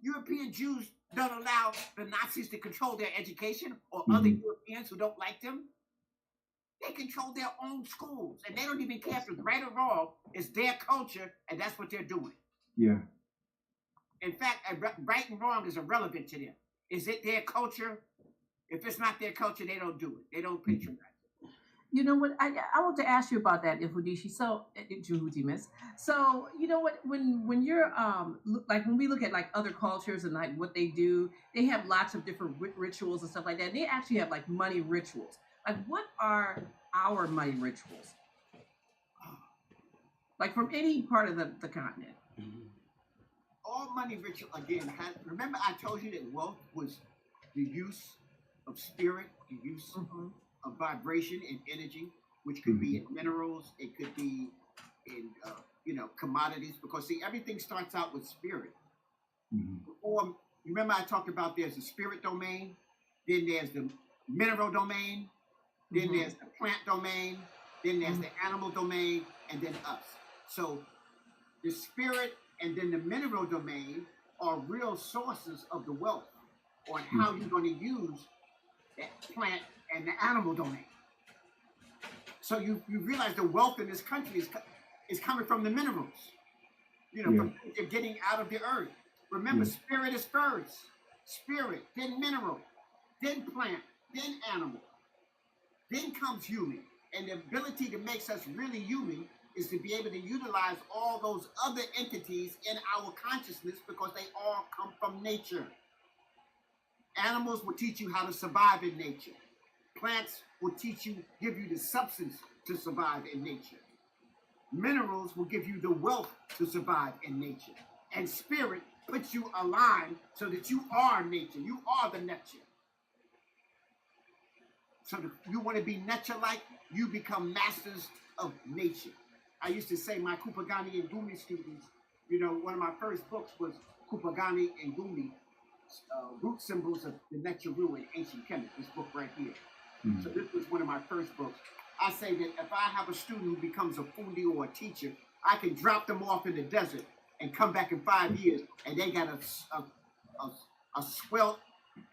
European Jews don't allow the Nazis to control their education, or other Europeans who don't like them. They control their own schools, and they don't even care if it's right or wrong. It's their culture, and that's what they're doing. Yeah. In fact, right and wrong is irrelevant to them. Is it their culture? If it's not their culture, they don't do it. They don't patronize it. You know what? I want to ask you about that, Ifudishi. So, Juhuti, miss. So, you know what? When you're like when we look at like other cultures and like what they do, they have lots of different rituals and stuff like that. And they actually have like money rituals. Like, what are our money rituals? Like from any part of the continent. All money ritual again. Remember, I told you that wealth was the use of spirit, the use of vibration and energy, which could be in minerals, it could be in commodities. Because see, everything starts out with spirit. Before, remember, I talked about there's the spirit domain, then there's the mineral domain, then there's the plant domain, then there's the animal domain, and then us. So the spirit and then the mineral domain are real sources of the wealth on how you're going to use that plant and the animal domain. So you realize the wealth in this country is coming from the minerals, from they're getting out of the earth. Remember, spirit is first. Spirit, then mineral, then plant, then animal. Then comes human. And the ability that makes us really human is to be able to utilize all those other entities in our consciousness because they all come from nature. Animals will teach you how to survive in nature. Plants will give you the substance to survive in nature. Minerals will give you the wealth to survive in nature. And spirit puts you aligned so that you are nature. You are the nature. So you want to be nature-like, you become masters of nature. I used to say my Kupagani and Gumi students, one of my first books was Kupagani and Gumi, root symbols of the Necharu in ancient chemistry, this book right here. So this was one of my first books. I say that if I have a student who becomes a fundi or a teacher, I can drop them off in the desert and come back in 5 years, and they got a swelt,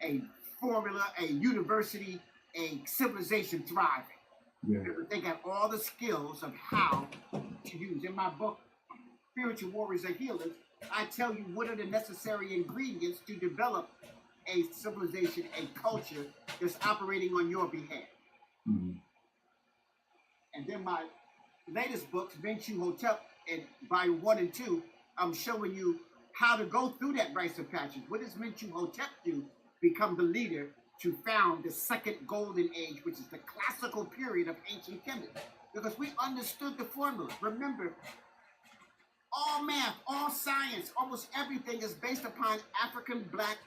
a formula, a university, a civilization thriving. They got all the skills of how to use. In my book, Spiritual Warriors and Healers, I tell you what are the necessary ingredients to develop a civilization, a culture that's operating on your behalf. And then my latest books, Menchu Hotep, in volume 1 and 2, I'm showing you how to go through that rites of passage. What does Menchu Hotep do? Become the leader to found the second golden age, which is the classical period of ancient chemistry. Because we understood the formula. Remember, all math, all science, almost everything is based upon African black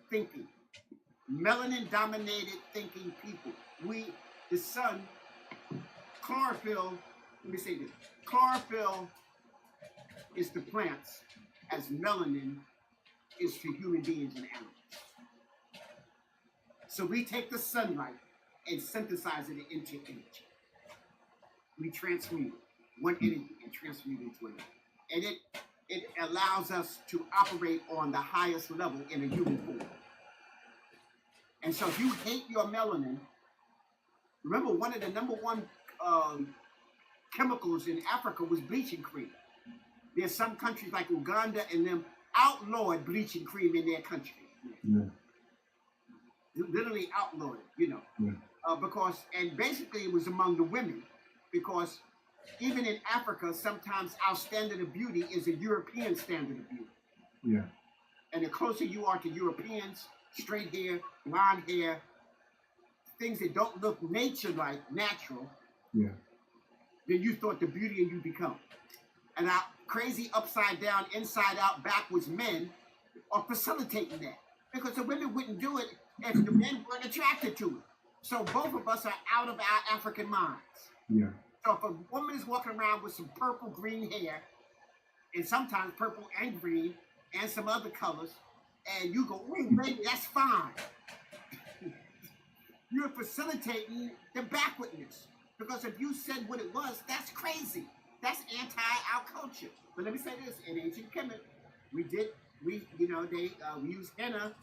thinking. Melanin-dominated thinking people. The sun, chlorophyll, let me say this. Chlorophyll is to plants as melanin is to human beings and animals. So we take the sunlight and synthesize it into energy. We transmute one energy and transmute it into another. And it allows us to operate on the highest level in a human form. And so if you hate your melanin, remember one of the number one chemicals in Africa was bleaching cream. There's some countries like Uganda and them outlawed bleaching cream in their country. Yeah. Literally outlawed it, you know. Yeah. Because, and basically it was among the women, because even in Africa, sometimes our standard of beauty is a European standard of beauty. Yeah. And the closer you are to Europeans, straight hair, blonde hair, things that don't look nature-like, natural, Yeah. then you thought the beauty of you become. And our crazy upside down, inside out, backwards men are facilitating that. Because the women wouldn't do it if the men weren't attracted to it. So both of us are out of our African minds. Yeah. So if a woman is walking around with some purple green hair, and sometimes purple and green, and some other colors, and you go, "Ooh, baby, that's fine." You're facilitating the backwardness. Because if you said what it was, that's crazy. That's anti our culture. But let me say this: in ancient Kemet, we used henna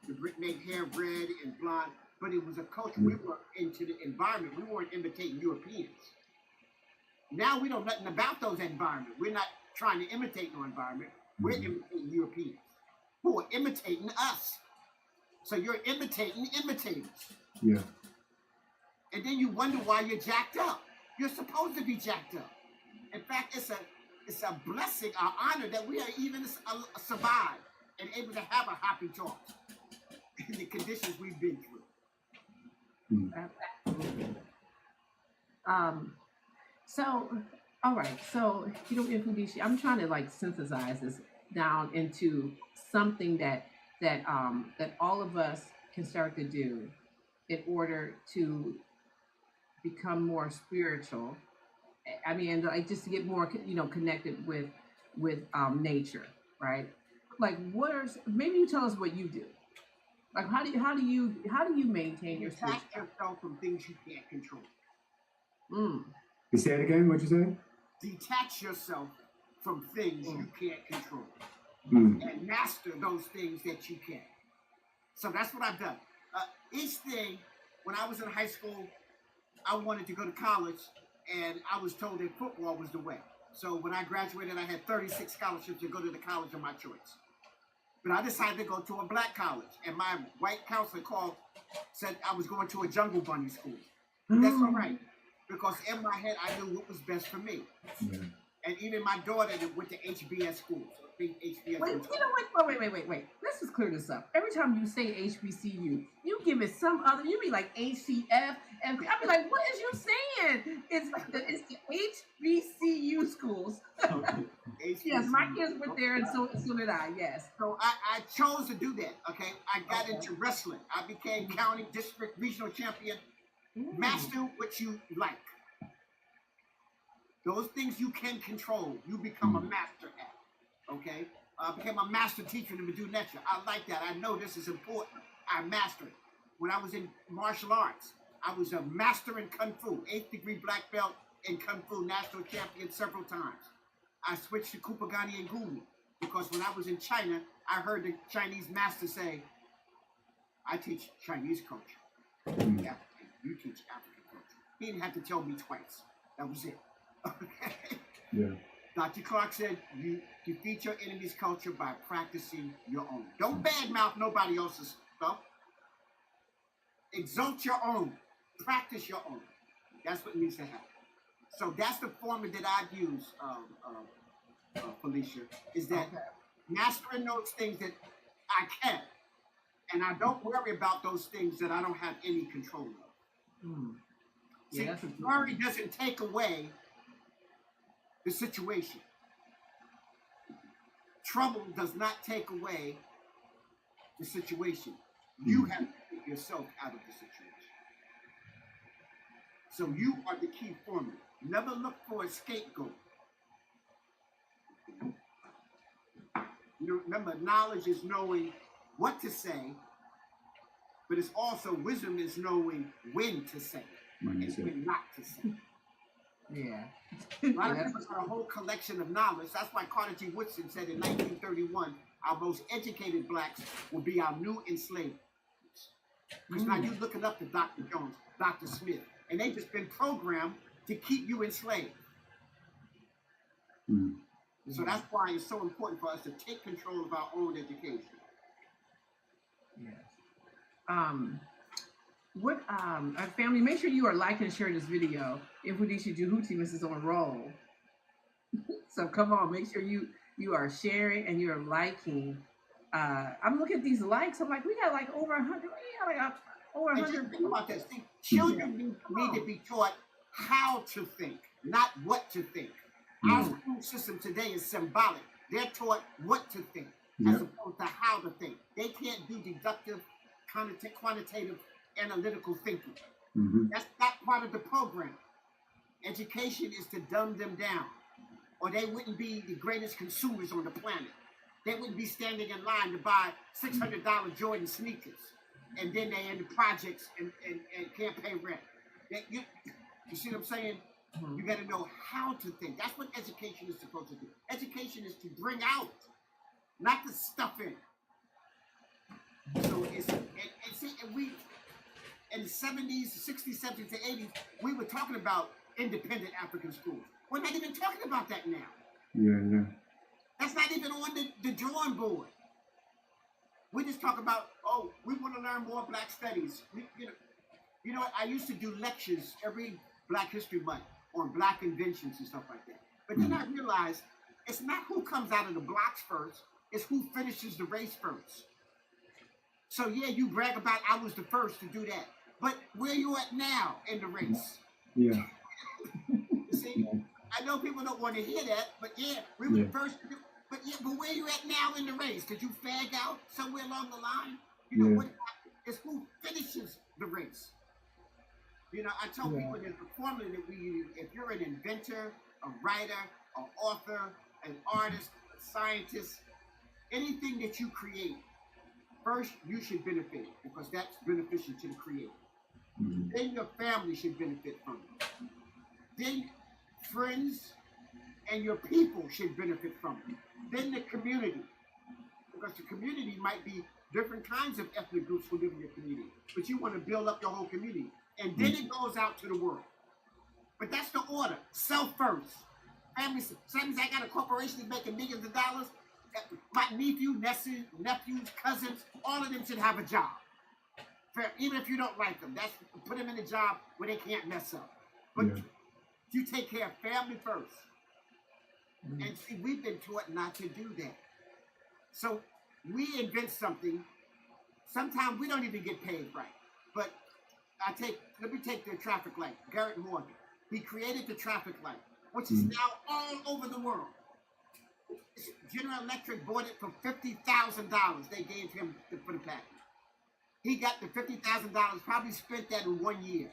to make hair red and blonde, but it was a culture. We were into the environment. We weren't imitating Europeans. Now we know nothing about those environments. We're not trying to imitate no environment. We're imitating Europeans who are imitating us. So you're imitating imitators. Yeah. And then you wonder why you're jacked up. You're supposed to be jacked up. In fact, it's a blessing, an honor that we are even survived and able to have a happy talk in the conditions we've been through. So, all right. So, Infudishi, I'm trying to like synthesize this down into something that all of us can start to do in order to become more spiritual. I mean, like just to get more, connected with nature, right? Like, maybe you tell us what you do. Like, how do you maintain your Detach yourself from things you can't control. You say it again? What'd you say? Detach yourself from things you can't control. And master those things that you can. So that's what I've done. Each thing, when I was in high school, I wanted to go to college, and I was told that football was the way. So when I graduated, I had 36 scholarships to go to the college of my choice. But I decided to go to a black college, and my white counselor said I was going to a Jungle Bunny school. But that's all right, because in my head, I knew what was best for me. Yeah. And even my daughter that went to HBS schools. HBS Wait, wait. Let's just clear this up. Every time you say HBCU, you give it some other, you be like HCF, and I be like, what is you saying? It's the HBCU schools. Yes, my kids went there, and so did I, yes. So I chose to do that, okay? I got into wrestling. I became county, district, regional champion. Master what you like. Those things you can control, you become a master at, okay? I became a master teacher in Medu Netra. I like that. I know this is important. I mastered it. When I was in martial arts, I was a master in Kung Fu, 8th degree black belt in Kung Fu, national champion several times. I switched to Kupagani and Gumi because when I was in China, I heard the Chinese master say, I teach Chinese culture. Yeah, you teach African culture. He didn't have to tell me twice. That was it. Okay. Yeah. Dr. Clark said, you defeat your enemy's culture by practicing your own. Don't badmouth nobody else's stuff. Exalt your own. Practice your own. That's what needs to happen. So that's the formula that I've used, Felicia, is that mastering those things that I can. And I don't worry about those things that I don't have any control of. See, worry doesn't take away the situation. Trouble does not take away the situation. You have to get yourself out of the situation. So you are the key formula. Never look for a scapegoat. Remember, knowledge is knowing what to say, but it's also wisdom is knowing when to say and when not to say. Yeah. A lot of people got a whole collection of knowledge. That's why Carter G. Woodson said in 1931, our most educated blacks will be our new enslaved. Because now you're looking up to Dr. Jones, Dr. Smith, and they've just been programmed to keep you enslaved. So that's why it's so important for us to take control of our own education. What family, make sure you are liking and sharing this video. Infudisha Juhuti is on a roll. So come on, make sure you are sharing and you're liking. I'm looking at these likes. I'm like, we got like over 100. We got like over 100. Think about this. Children need to be taught how to think, not what to think. Our school system today is symbolic. They're taught what to think as opposed to how to think. They can't do deductive, quantitative, analytical thinking. That's not part of the program. Education is to dumb them down, or they wouldn't be the greatest consumers on the planet. They wouldn't be standing in line to buy $600 Jordan sneakers, and then they in the projects and can't pay rent. You see what I'm saying? You got to know how to think. That's what education is supposed to do. Education is to bring out, not to stuff in. So we in the 70s, 60s, 70s, and 80s, we were talking about independent African schools. We're not even talking about that now. Yeah. That's not even on the drawing board. We just talk about, oh, we want to learn more Black studies. You know, I used to do lectures every Black History Month on Black inventions and stuff like that. But then I realized it's not who comes out of the blocks first, it's who finishes the race first. So yeah, you brag about I was the first to do that. But where you at now in the race? Yeah. You see, I know people don't want to hear that, but yeah, we were the first to do. But where you at now in the race? Did you fag out somewhere along the line? You know what happened? It's who finishes the race. You know, I tell people there's a formula that we use. If you're an inventor, a writer, an author, an artist, a scientist, anything that you create, first you should benefit it because that's beneficial to the creator. Then your family should benefit from it. Then friends and your people should benefit from it. Then the community, because the community might be different kinds of ethnic groups who live in your community, but you want to build up your whole community. And then it goes out to the world. But that's the order. Self first. Family. Sometimes I got a corporation that's making millions of dollars. My nephews, cousins, all of them should have a job. Even if you don't like them, put them in a job where they can't mess up. But you take care of family first. And see, we've been taught not to do that. So we invent something. Sometimes we don't even get paid right. But let me take the traffic light. Garrett Morgan. He created the traffic light, which is now all over the world. General Electric bought it for $50,000. They gave him for the patent. He got the $50,000, probably spent that in 1 year.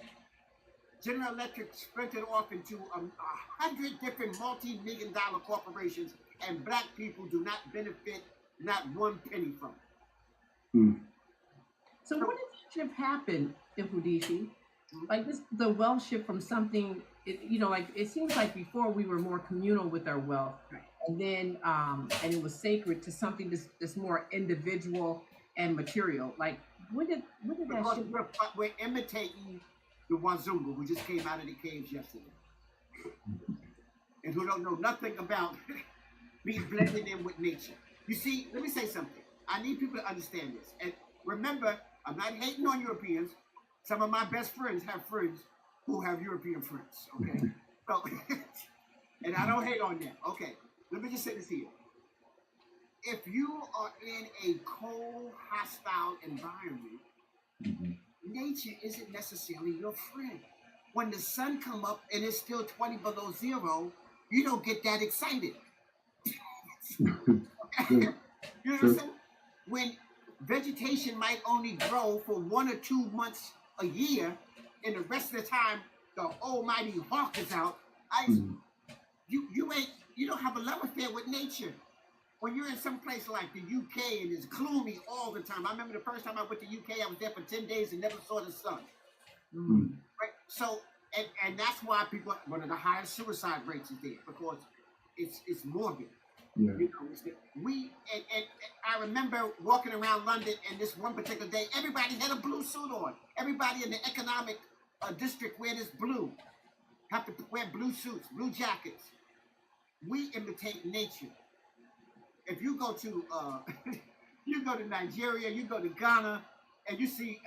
General Electric spent it off into 100 different multi-million-dollar corporations, and Black people do not benefit not one penny from it. So when did that shift happen, Infudisha? Like the wealth shift from something, like it seems like before we were more communal with our wealth, and then and it was sacred to something that's more individual and material. Like when did that shift? We're imitating the Wazungu who just came out of the caves yesterday, and who don't know nothing about being blended in with nature. You see, let me say something. I need people to understand this. And remember, I'm not hating on Europeans. Some of my best friends have friends who have European friends, okay? So, and I don't hate on them. Okay, let me just say this here. If you are in a cold, hostile environment, nature isn't necessarily your friend. When the sun come up and it's still 20 below zero, you don't get that excited. You know what I'm saying? When vegetation might only grow for 1 or 2 months a year, and the rest of the time the almighty hawk is out, you don't have a love affair with nature. When you're in some place like the UK and it's gloomy all the time. I remember the first time I went to UK, I was there for 10 days and never saw the sun. Right? So, and that's why one of the highest suicide rates is there, because it's morbid. You know, and I remember walking around London, and this one particular day, everybody had a blue suit on. Everybody in the economic district wear this blue, have to wear blue suits, blue jackets. we imitate nature. If you go to you go to Nigeria, you go to Ghana, and you see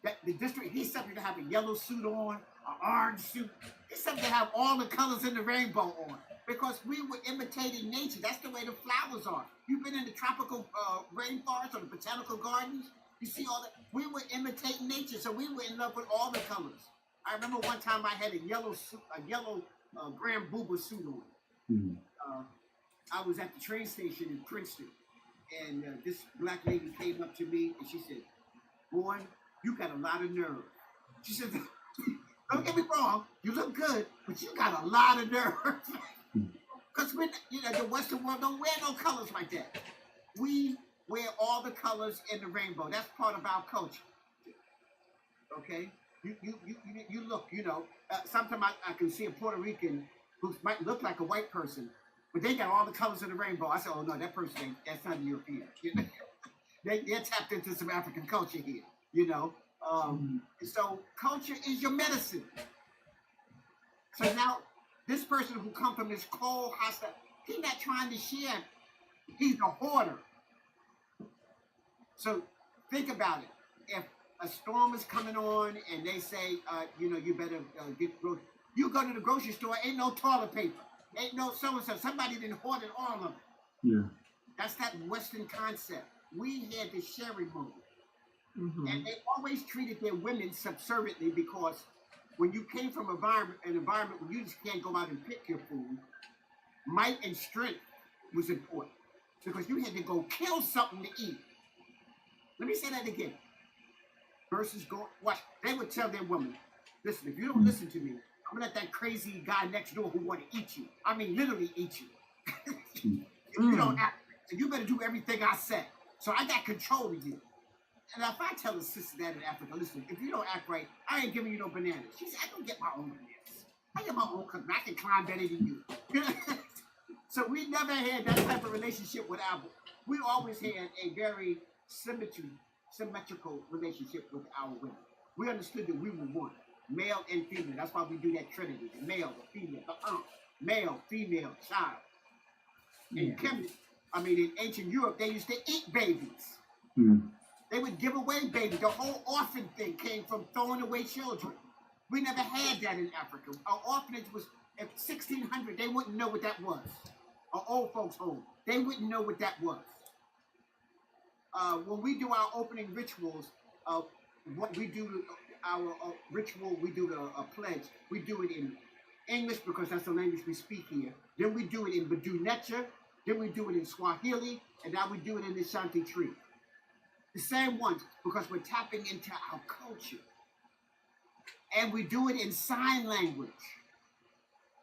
that the district, he's something to have a yellow suit on, an orange suit. He's something to have all the colors in the rainbow on. Because we were imitating nature. That's the way the flowers are. You've been in the tropical rainforest or the botanical gardens. You see all that. We were imitating nature, so we were in love with all the colors. I remember one time I had a yellow suit, Grand Booba suit on. I was at the train station in Princeton, and this black lady came up to me and she said, "Boy, you got a lot of nerve." She said, "Don't get me wrong, you look good, but you got a lot of nerve." Because the Western world don't wear no colors like that. We wear all the colors in the rainbow. That's part of our culture. Okay? You look, sometimes I can see a Puerto Rican who might look like a white person, but they got all the colors in the rainbow. I said, "Oh no, that person that's not European." They're tapped into some African culture here, So culture is your medicine. So now, this person who comes from this cold, hostile, he's not trying to share. He's a hoarder. So think about it. If a storm is coming on and they say, you better get groceries. You go to the grocery store, ain't no toilet paper. Ain't no so-and-so. Somebody didn't hoard it all of it. Yeah. That's that Western concept. We had the sharing mode. And they always treated their women subserviently because when you came from an environment where you just can't go out and pick your food, might and strength was important because you had to go kill something to eat. Let me say that again. Versus go watch. They would tell their women, "Listen, if you don't listen to me, I'm gonna let that crazy guy next door who want to eat you. I mean, literally eat you. If you don't act, you better do everything I said. So I got control of you." And if I tell a sister that in Africa, "Listen, if you don't act right, I ain't giving you no bananas." She said, "I don't get my own bananas. I get my own because I can climb better than you." So we never had that type of relationship with our. We always had a very symmetrical relationship with our women. We understood that we were one, male and female. That's why we do that trinity: the male, the female, the male, female, child. In ancient Europe, they used to eat babies. They would give away babies. The whole orphan thing came from throwing away children. We never had that in Africa. Our orphanage was at 1600. They wouldn't know what that was. Our old folks' home. They wouldn't know what that was. When we do our opening rituals, what we do our ritual, we do a pledge. We do it in English because that's the language we speak here. Then we do it in Badu Netcha. Then we do it in Swahili, and now we do it in the DiamondTreez. The same ones, because we're tapping into our culture. And we do it in sign language.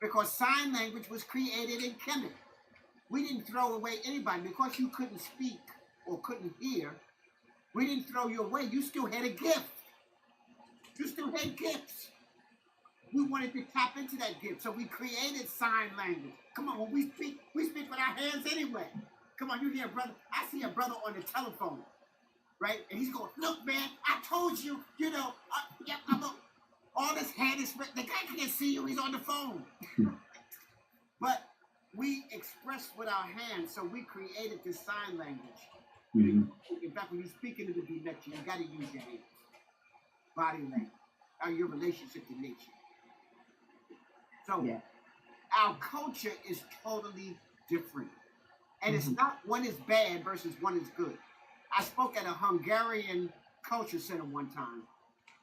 Because sign language was created in Kemet. We didn't throw away anybody. Because you couldn't speak or couldn't hear, we didn't throw you away. You still had a gift. You still had gifts. We wanted to tap into that gift. So we created sign language. Come on, when we speak with our hands anyway. Come on, you hear a brother. I see a brother on the telephone. Right? And he's going, "Look, man, I told you, all this hand is, the guy can't see you, he's on the phone." But we expressed with our hands, so we created this sign language. In fact, when you're speaking to the nature, you got to use your hands. Body language, your relationship to nature. So our culture is totally different. And it's not one is bad versus one is good. I spoke at a Hungarian culture center one time,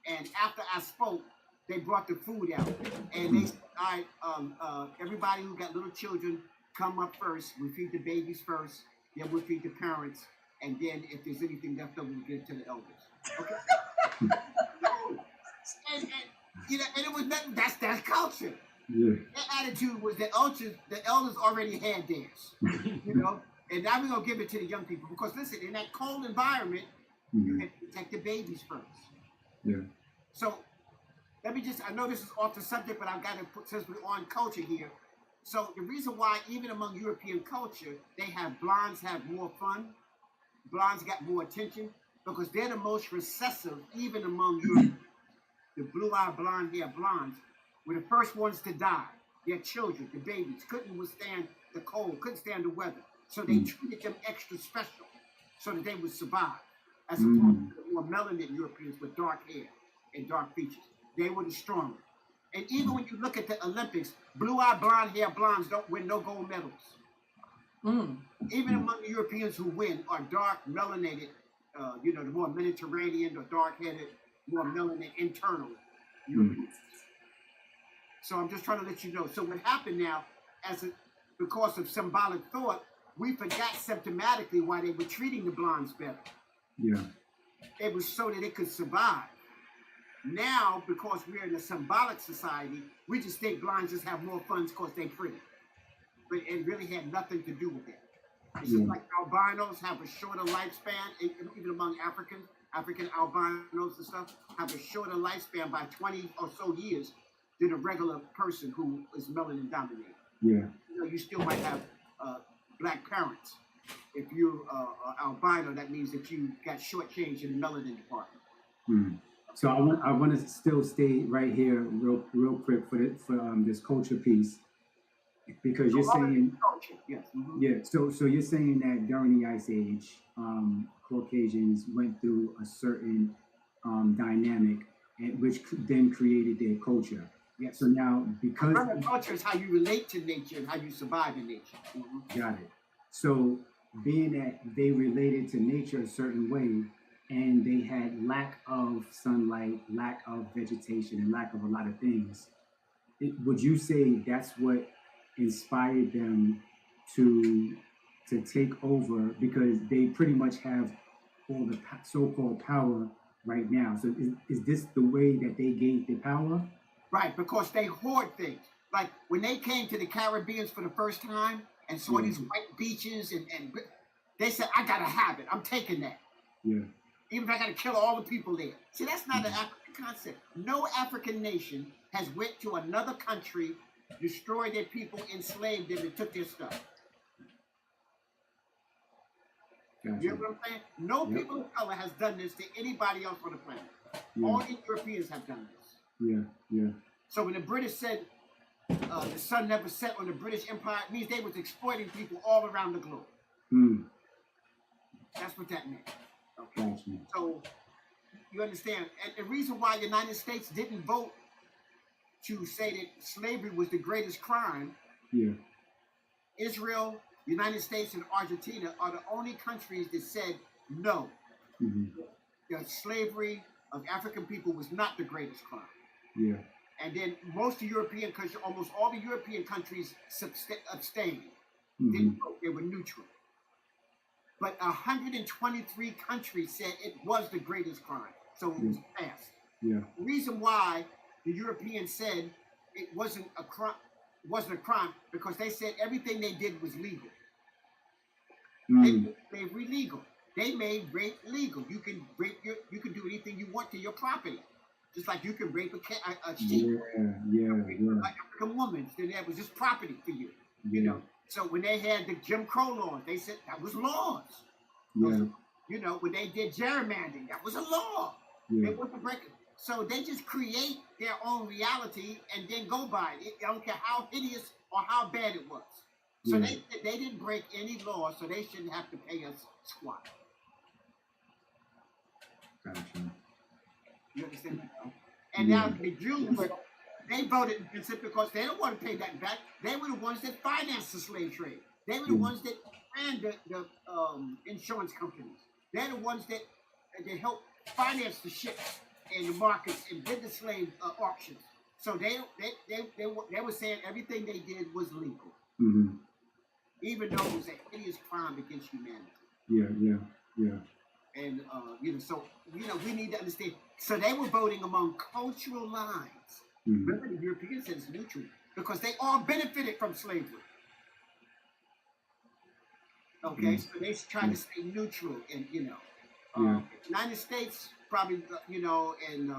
and after I spoke, they brought the food out, and they said, "All right, everybody who got little children, come up first. We feed the babies first, then we'll feed the parents, and then if there's anything left over, we'll give it to the elders." Okay? and it was nothing. That's culture. Yeah. Their attitude was that the elders already had theirs, And now we're going to give it to the young people. Because, listen, in that cold environment, you have to protect the babies first. Yeah. So, let me I know this is off the subject, but I've got to put, since we're on culture here. So, the reason why, even among European culture, blondes have more fun. Blondes got more attention. Because they're the most recessive, even among Europeans. The blue-eyed, blonde-haired blondes were the first ones to die. Their children, the babies, couldn't withstand the cold, couldn't stand the weather. So they treated them extra special so that they would survive. As opposed to the more melanin Europeans with dark hair and dark features. They were the stronger. And even when you look at the Olympics, blue-eyed, blonde-hair blondes don't win no gold medals. Even among the Europeans who win are dark, melanated, the more Mediterranean or dark-headed, more melanin internal Europeans. So I'm just trying to let you know. So what happened now, because of symbolic thought, we forgot symptomatically why they were treating the blondes better. Yeah. It was so that it could survive. Now, because we're in a symbolic society, we just think blondes just have more fun because they're pretty. But it really had nothing to do with it. It's just like albinos have a shorter lifespan, even among African albinos and stuff, have a shorter lifespan by 20 or so years than a regular person who is melanin dominated. Yeah. You still might have black parents. If you're albino, that means that you got shortchanged in the melanin department. So I want to still stay right here real quick for this culture piece, because you're saying culture, yes. Yeah. So you're saying that during the Ice Age, Caucasians went through a certain dynamic, which then created their culture. Yes. So now, because culture is how you relate to nature and how you survive in nature. Got it. So being that they related to nature a certain way, and they had lack of sunlight, lack of vegetation, and lack of a lot of things, would you say that's what inspired them to take over? Because they pretty much have all the so-called power right now. So is this the way that they gained their power? Right, because they hoard things. Like when they came to the Caribbeans for the first time and saw these white beaches, and they said, I gotta have it. I'm taking that. Yeah. Even if I gotta kill all the people there. See, that's not an African concept. No African nation has went to another country, destroyed their people, enslaved them, and took their stuff. Gotcha. You know what I'm saying? No people of color has done this to anybody else on the planet. Yeah. All the Europeans have done this. Yeah. So when the British said the sun never set on the British Empire, it means they was exploiting people all around the globe. That's what that meant. Okay. Gotcha. So you understand, and the reason why the United States didn't vote to say that slavery was the greatest crime, Israel, United States, and Argentina are the only countries that said no. The slavery of African people was not the greatest crime. Yeah. And then most of European countries, almost all the European countries abstained. Didn't vote, they were neutral. But 123 countries said it was the greatest crime. So it was passed. Yeah. The reason why the Europeans said it wasn't a crime because they said everything they did was legal. They made slavery legal. They made rape legal. You can do anything you want to your property. Just like you can rape a sheep. African woman, then that was just property for you. You know. So when they had the Jim Crow laws, they said that was laws. When they did gerrymandering, that was a law. They wasn't breaking. So they just create their own reality and then go by it. I don't care how hideous or how bad it was. So they didn't break any law, so they shouldn't have to pay us squat. Gotcha. You understand that? And now the Jews, they voted because they don't want to pay that back. They were the ones that financed the slave trade. They were the ones that ran the insurance companies. They're the ones that helped finance the ships and the markets and did the slave auctions. So they were saying everything they did was legal, even though it was a hideous crime against humanity. Yeah. And so we need to understand. So they were voting among cultural lines. Remember, the Europeans said it's neutral because they all benefited from slavery. Okay, so they tried to stay neutral, and the United States probably, and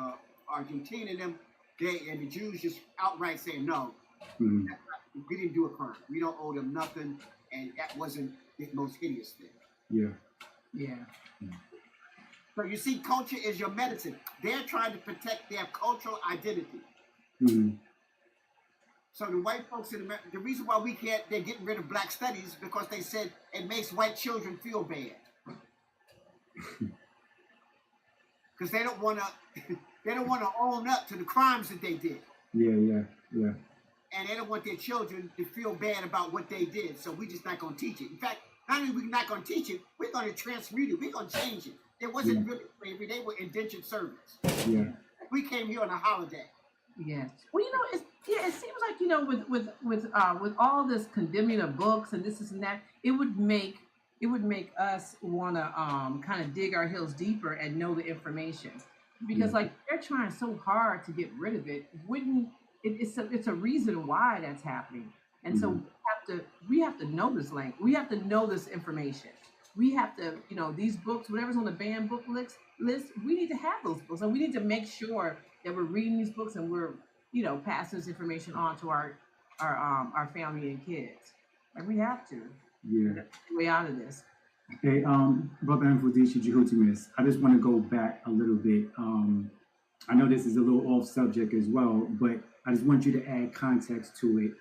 Argentina and them, and the Jews just outright saying no, we didn't do a crime. We don't owe them nothing, and that wasn't the most hideous thing. Yeah. So you see, culture is your medicine. They're trying to protect their cultural identity. So the white folks in America, the reason why they're getting rid of black studies is because they said it makes white children feel bad. Because they don't want to own up to the crimes that they did. Yeah. And they don't want their children to feel bad about what they did. So we're just not going to teach it. In fact, not only we're not going to teach it, we're going to transmute it. We're going to change it. It wasn't really slavery. They were indentured servants. Yeah. We came here on a holiday. Yes. Well, it seems like, with all this condemning of books and this and that, it would make us want to kind of dig our heels deeper and know the information, because like they're trying so hard to get rid of it. It's a reason why that's happening, and so we have to know this language. We have to know this information. We have to, these books, whatever's on the banned book list, we need to have those books, and we need to make sure that we're reading these books and we're, passing this information on to our family and kids. Like we have to. Yeah. Get the way out of this. Hey, Brother Anfodisha Jehutimus, I just want to go back a little bit. I know this is a little off subject as well, but I just want you to add context to it,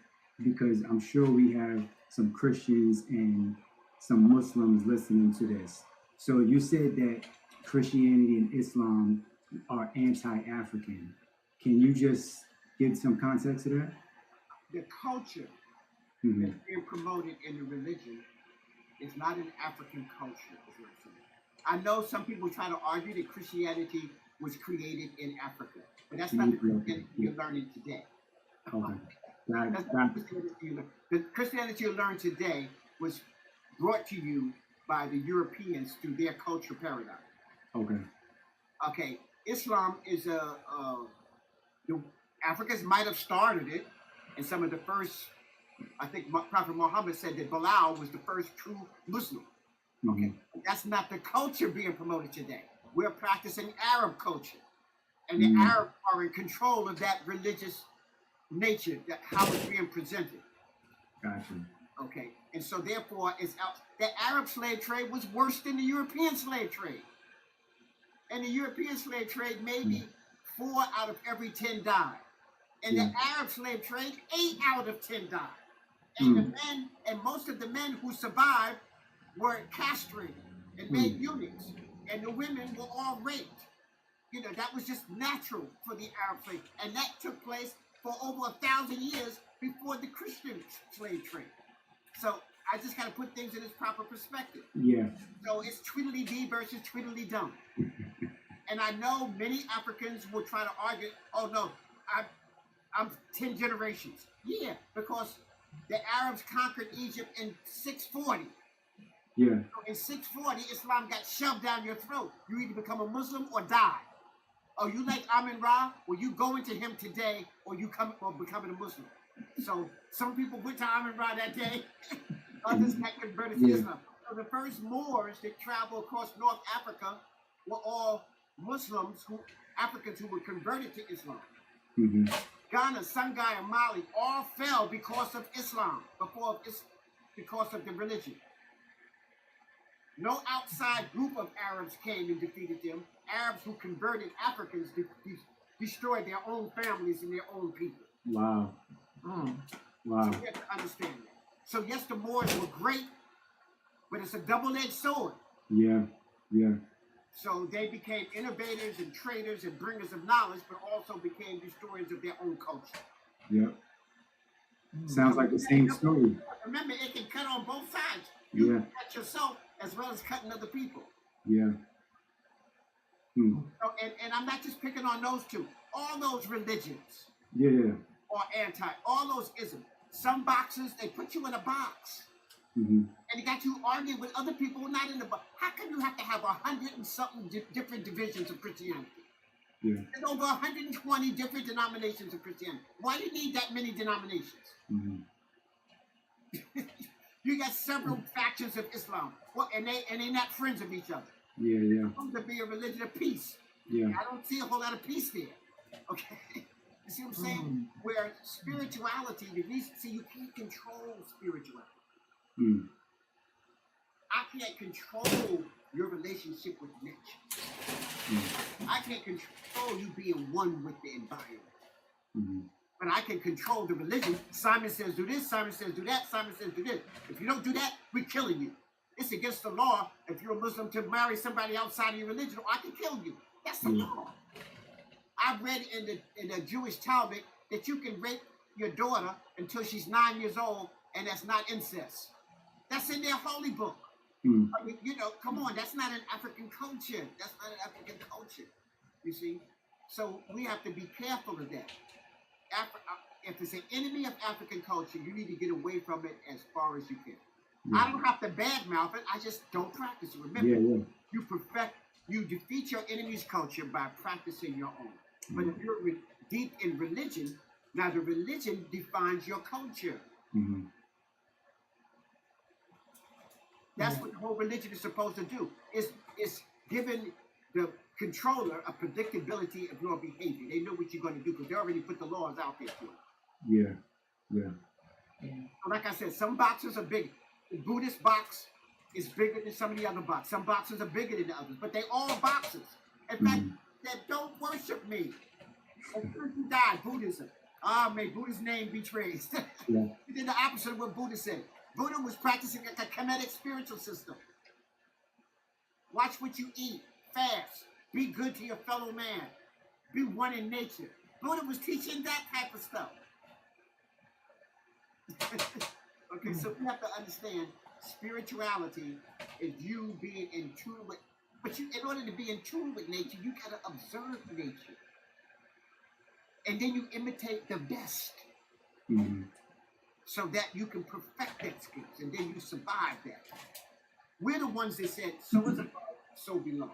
because I'm sure we have some Christians and some Muslims listening to this. So you said that Christianity and Islam are anti-African. Can you just give some context to that? The culture that's being promoted in the religion is not an African culture, is what I'm saying. I know some people try to argue that Christianity was created in Africa, but that's not the Christianity you're learning today. Okay. That's not the Christianity you learn. The Christianity you learn today was brought to you by the Europeans through their culture paradigm. Okay. Islam is the Africans might have started it, and some of the first, I think Prophet Muhammad said that Bilal was the first true Muslim. Okay, that's not the culture being promoted today. We're practicing Arab culture, and the Arabs are in control of that religious nature, that how it's being presented. Gotcha. Okay, and so therefore, the Arab slave trade was worse than the European slave trade. And the European slave trade, maybe 4 out of every 10 died. And the Arab slave trade, 8 out of 10 died. And the men, and most of the men who survived were castrated and made eunuchs. And the women were all raped. That was just natural for the Arab slave. And that took place for over 1,000 years before the Christian slave trade. So I just got to put things in its proper perspective. Yeah. So it's Tweedledee versus Tweedledum. And I know many Africans will try to argue, oh no, I'm 10 generations. Yeah, because the Arabs conquered Egypt in 640. Yeah. So in 640, Islam got shoved down your throat. You either become a Muslim or die. Oh, you like Amun-Ra? Well, you go into him today, or becoming a Muslim. So some people went to Amun-Ra that day. Others got converted to Islam. So the first Moors that traveled across North Africa were all Muslims, Africans who were converted to Islam. Ghana, Songhai, and Mali all fell because of Islam, because of the religion. No outside group of Arabs came and defeated them. Arabs who converted Africans destroyed their own families and their own people. Wow. Wow. So we have to understand that. So yes, the Moors were great, but it's a double-edged sword. Yeah. So they became innovators and traders and bringers of knowledge, but also became destroyers of their own culture. Yep. Sounds like the same story. Remember, it can cut on both sides. Yeah. You can cut yourself as well as cutting other people. Yeah. So, and I'm not just picking on those two. All those religions are anti. All those isms. Some boxes, they put you in a box. And it got you arguing with other people not in the box. How come you have to have 100 and something different divisions of Christianity? Yeah. There's over 120 different denominations of Christianity. Why do you need that many denominations? You got several factions of Islam, and they're not friends of each other. Yeah. It's supposed to be a religion of peace. Yeah. I don't see a whole lot of peace there. Okay, you see what I'm saying? Where spirituality, you can't control spirituality. I can't control your relationship with nature. I can't control you being one with the environment. but I can control the religion. Simon says do this, Simon says do that, Simon says do this. If you don't do that, we're killing you. It's against the law if you're a Muslim to marry somebody outside of your religion, or I can kill you. That's the law. I've read in the Jewish Talmud that you can rape your daughter until she's 9 years old, and that's not incest. That's in their holy book. I mean, you know, come on, that's not an African culture. That's not an African culture, you see? So we have to be careful of that. If it's an enemy of African culture, you need to get away from it as far as you can. I don't have to badmouth it, I just don't practice it. Remember, you defeat your enemy's culture by practicing your own. But if you're deep in religion, now the religion defines your culture. That's what the whole religion is supposed to do. It's giving the controller a predictability of your behavior. They know what you're going to do because they already put the laws out there for you. So like I said, some boxes are big. The Buddhist box is bigger than some of the other boxes. Some boxes are bigger than the others, but they all boxes. In fact, they don't worship me. Until you die, Buddhism. May Buddha's name be praised. He did the opposite of what Buddha said. Buddha was practicing a kinetic spiritual system. Watch what you eat, fast, be good to your fellow man, be one in nature. Buddha was teaching that type of stuff. Okay, so we have to understand spirituality is you being in tune with, but in order to be in tune with nature, you gotta observe nature. And then you imitate the best. So that you can perfect that skills, and then you survive that. We're the ones that said, so is above, so below.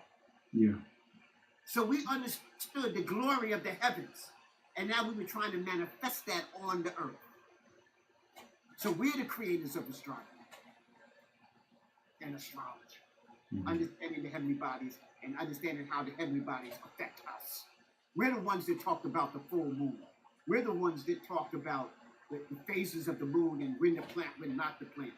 So we understood the glory of the heavens, and now we were trying to manifest that on the earth. So we're the creators of astronomy and astrology, understanding the heavenly bodies and understanding how the heavenly bodies affect us. We're the ones that talked about the full moon. We're the ones that talked about the phases of the moon and when to plant, when not to plant.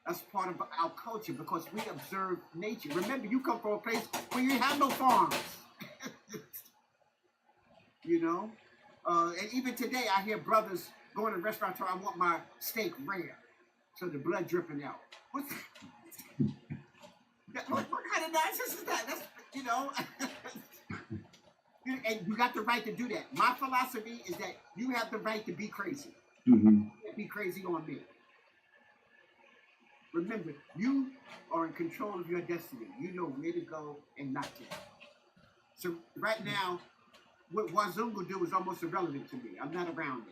That's part of our culture because we observe nature. Remember, you come from a place where you have no farms. You know? And even today, I hear brothers going to restaurants, I want my steak rare. So the blood dripping out. What kind of nonsense is that? That's, you know... And you got the right to do that. My philosophy is that you have the right to be crazy. You can't be crazy on me. Remember, you are in control of your destiny. You know where to go and not to. So right now, what Wazungu do is almost irrelevant to me. I'm not around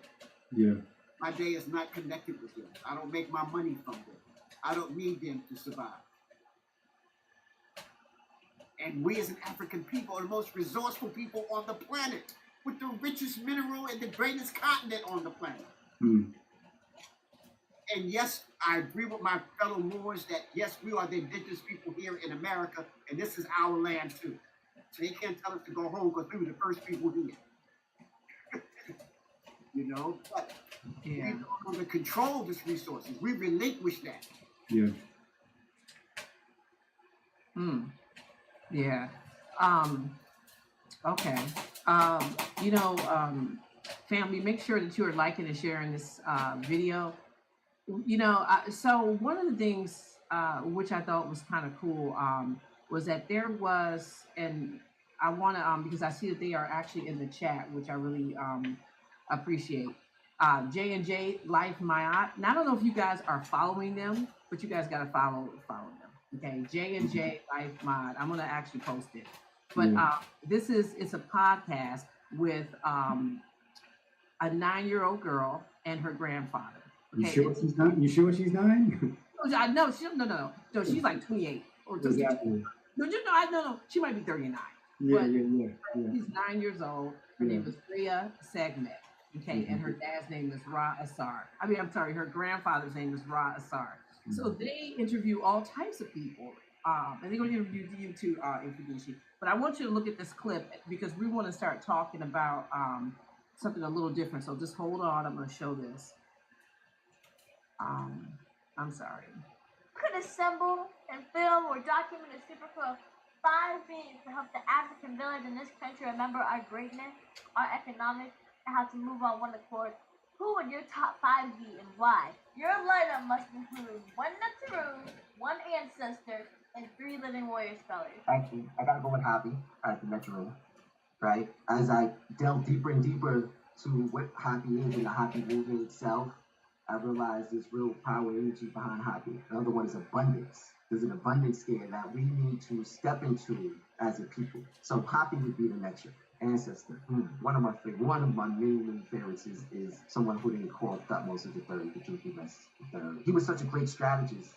it. My day is not connected with them. I don't make my money from them. I don't need them to survive. And we as an African people are the most resourceful people on the planet with the richest mineral and the greatest continent on the planet. And yes, I agree with my fellow Moors that yes, we are the indigenous people here in America and this is our land too. So they can't tell us to go home because we were the first people here. You know, but we don't want to control these resources. We relinquish that. Okay. You know, family, make sure that you are liking and sharing this video. You know, so one of the things which I thought was kind of cool was that there was, and I want to, because I see that they are actually in the chat, which I really appreciate. J&J Life Mayat. And I don't know if you guys are following them, but you guys got to follow them. Okay, J&J Life Mod. I'm gonna actually post it. But it's a podcast with a 9-year-old girl and her grandfather. Okay? You sure she's 9? You sure she's 9? No, she's like 28 or just exactly. No, she might be 39. She's 9 years old. Her name is Rhea Segmet. Okay, and her dad's name is Ra Assar. Her grandfather's name is Ra Assar. So they interview all types of people, and they're going to interview you too, Introduce. But I want you to look at this clip because we want to start talking about something a little different. So just hold on. I'm going to show this. I'm sorry. Could assemble and film or document a superflow of 5 beings to help the African village in this country remember our greatness, our economics, and and how to move on one accord, who would your top 5 be and why? Your lineup must include 1 Nectaroon, 1 Ancestor, and 3 Living Warrior Spellers. Actually, I gotta go with Hobby at the Metro, right? As I delve deeper and deeper to what Hobby is and the Hobby movement itself, I realized there's real power energy behind Hobby. Another one is abundance. There's an abundance scale that we need to step into as a people. So Hobby would be the next Ancestor. One of my many favorites is someone who they call Thutmose of the Third, the Jinkies the Third. He was such a great strategist,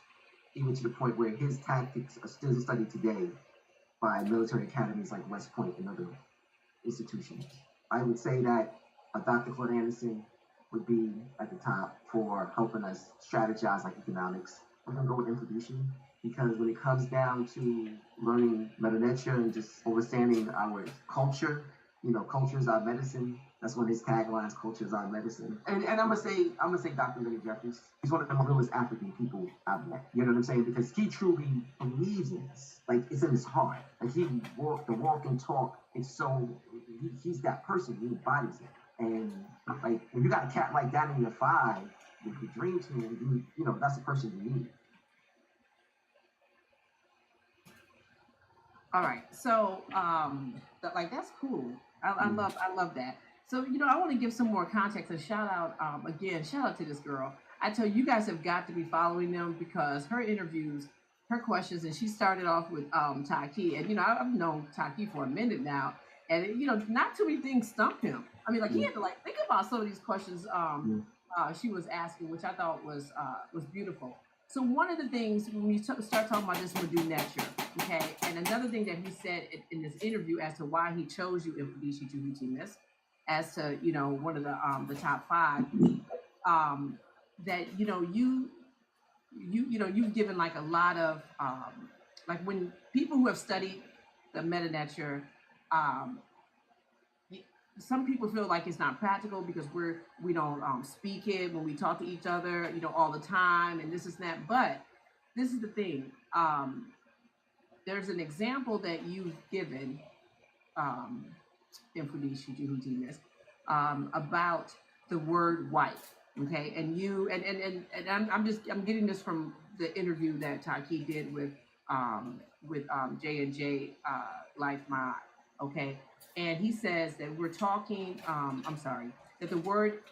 even to the point where his tactics are still studied today by military academies like West Point and other institutions. I would say that Dr. Claude Anderson would be at the top for helping us strategize like economics. I'm gonna go with information because when it comes down to learning Mother Nature and just understanding our culture, culture is our medicine. That's one of his taglines, culture is our medicine. And I'm gonna say Dr. Lenny Jeffries. He's one of the realest African people I've met. You know what I'm saying? Because he truly believes in this. Like it's in his heart. Like he walk and talk. It's so he's that person. He embodies it. And like when you got a cat like that in your 5 with the dream team, that's the person you need. All right, so that's cool. I love that. So I want to give some more context and shout out to this girl. I tell you guys have got to be following them because her interviews, her questions, and she started off with Taki, and I've known Taki for a minute now, and not too many things stumped him. I mean, he had to think about some of these questions she was asking, which I thought was beautiful. So one of the things when we start talking about this Madu Nature, okay, and another thing that he said in this interview as to why he chose you in Fudishi Juhutimis, as to one of the top 5, that you've given like a lot of like when people who have studied the Meta Nature, some people feel like it's not practical because we don't speak it when we talk to each other, all the time, and this is that. But this is the thing. There's an example that you've given in Fudishi Juhutimis about the word wife. Okay, and you and I'm getting this from the interview that Taki did with J&J Life Mod. Okay. And he says that we're talking, that the word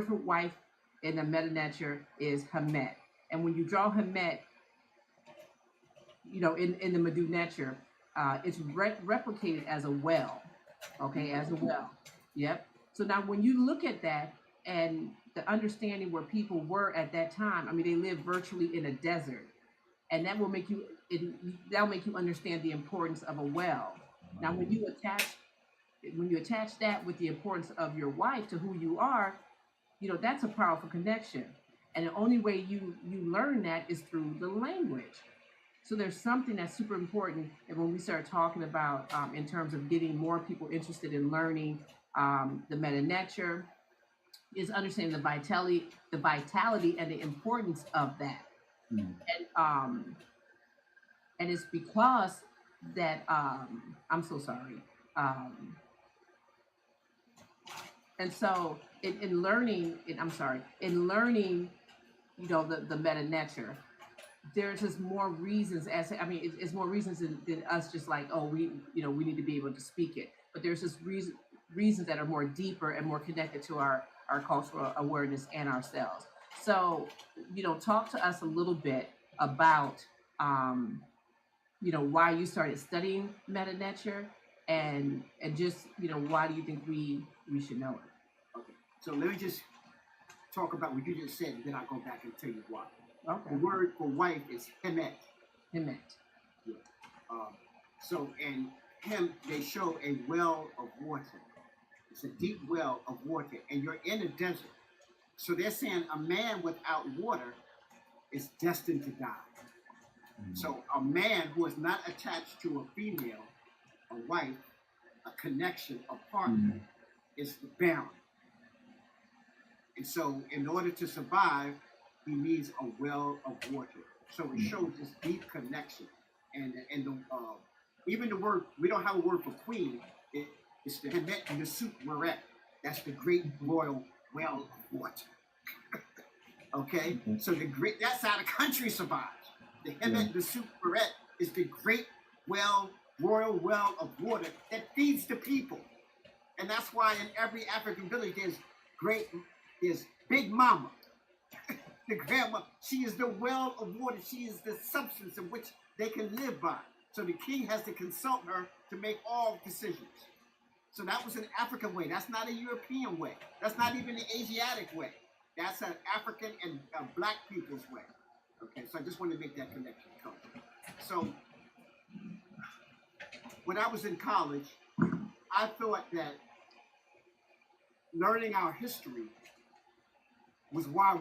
for wife in the Meta Nature is Hamet. And when you draw Hamet, in the Madu Nature, it's replicated as a well, okay, as a well. Yep. So now when you look at that and the understanding where people were at that time, I mean, they lived virtually in a desert. And that will make you understand the importance of a well. Now, when you attach that with the importance of your wife to who you are, that's a powerful connection. And the only way you learn that is through the language. So there's something that's super important. And when we start talking about in terms of getting more people interested in learning the Meta Nature, is understanding the vitality and the importance of that. And it's because that I'm so sorry. And so in learning, the Meta Nature, there's just more reasons it's more reasons than us just like, oh, we need to be able to speak it. But there's just reasons that are more deeper and more connected to our cultural awareness and ourselves. So, talk to us a little bit about why you started studying Meta Nature and just, why do you think we should know it? Okay, so let me just talk about what you just said, and then I'll go back and tell you why. Okay. The word for wife is Hemet. Hemet. Yeah. So in him, they show a well of water. It's a deep well of water, and you're in a desert. So they're saying a man without water is destined to die. Mm-hmm. So a man who is not attached to a female, a wife, a connection, a partner, is barren. And so in order to survive, he needs a well of water. So it shows this deep connection. And even the word, we don't have a word for queen. It's the Hemet Nesut Meret. That's the great royal well of water. Okay, so that's how the country survives. The Hemet, the Superet is the great royal well of water that feeds the people. And that's why in every African village there's Big Mama, the grandma. She is the well of water. She is the substance in which they can live by. So the king has to consult her to make all decisions. So that was an African way. That's not a European way. That's not even the Asiatic way. That's an African and black people's way. Okay, so I just want to make that connection. So when I was in college, I thought that learning our history was why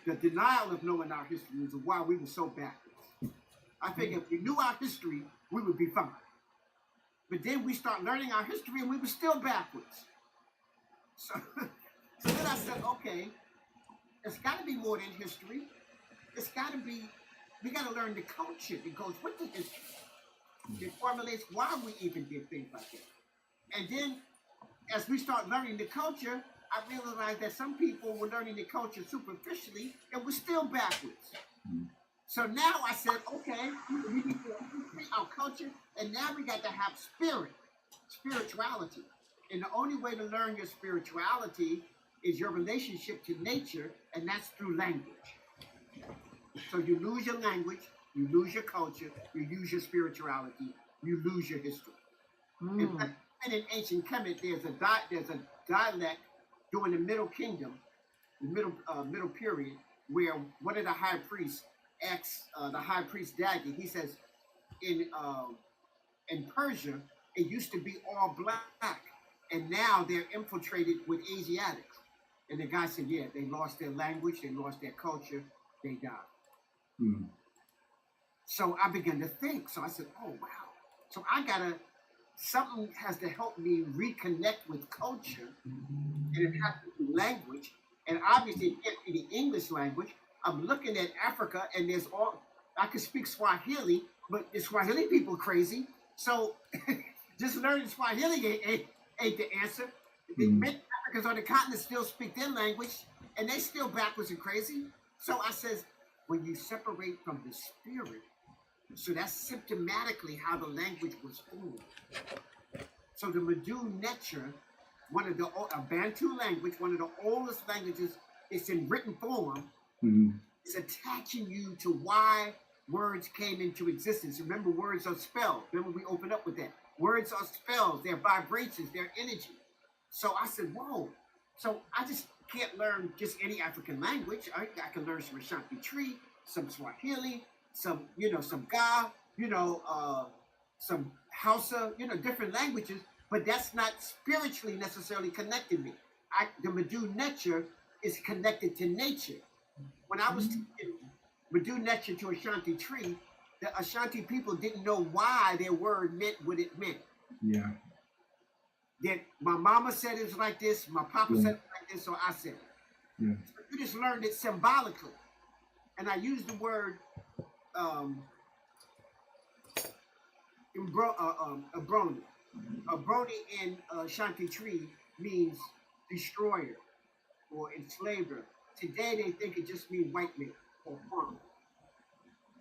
the denial of knowing our history was why we were so backwards. I figured if we knew our history, we would be fine. But then we start learning our history and we were still backwards. So then I said, okay, it's got to be more than history. It's got to be, we got to learn the culture that goes with the history. It formulates why we even did things like that. And then as we start learning the culture, I realized that some people were learning the culture superficially and were still backwards. So now I said, okay, we need to appreciate our culture, and now we got to have spirituality. And the only way to learn your spirituality is your relationship to nature, and that's through language. So you lose your language, you lose your culture, you lose your spirituality, you lose your history. In fact, in ancient Kemet, there's a dialect during the Middle Kingdom, the middle period, where one of the high priests asks the high priest Dagi, he says, in Persia, it used to be all black, and now they're infiltrated with Asiatics. And the guy said, yeah, they lost their language, they lost their culture, they died. So I began to think. So I said, oh, wow. So something has to help me reconnect with culture, and it has to be language. And obviously it can't be the English language. I'm looking at Africa, and I can speak Swahili, but the Swahili people crazy. So just learning Swahili ain't the answer. Many Africans on the continent still speak their language, and they still backwards and crazy. So I says, when you separate from the spirit, so that's symptomatically how the language was formed. So the Medu Neter, a Bantu language, one of the oldest languages, it's in written form, is attaching you to why words came into existence. Remember, words are spells. Remember, we opened up with that. Words are spells, they're vibrations, they're energy. So I said, whoa. So I just can't learn just any African language. I can learn some Ashanti Tree, some Swahili, some Ga, some Hausa, different languages, but that's not spiritually necessarily connecting me. The Medu Neter is connected to nature. When I was teaching Medu Neter to Ashanti Tree, the Ashanti people didn't know why their word meant what it meant. Yeah. That my mama said it was like this, my papa said it like this, so I said it. Yeah. So you just learned it symbolically. And I used the word Abroni. Abroni in Ashanti Tree means destroyer or enslaver. Today they think it just means white man or farmer.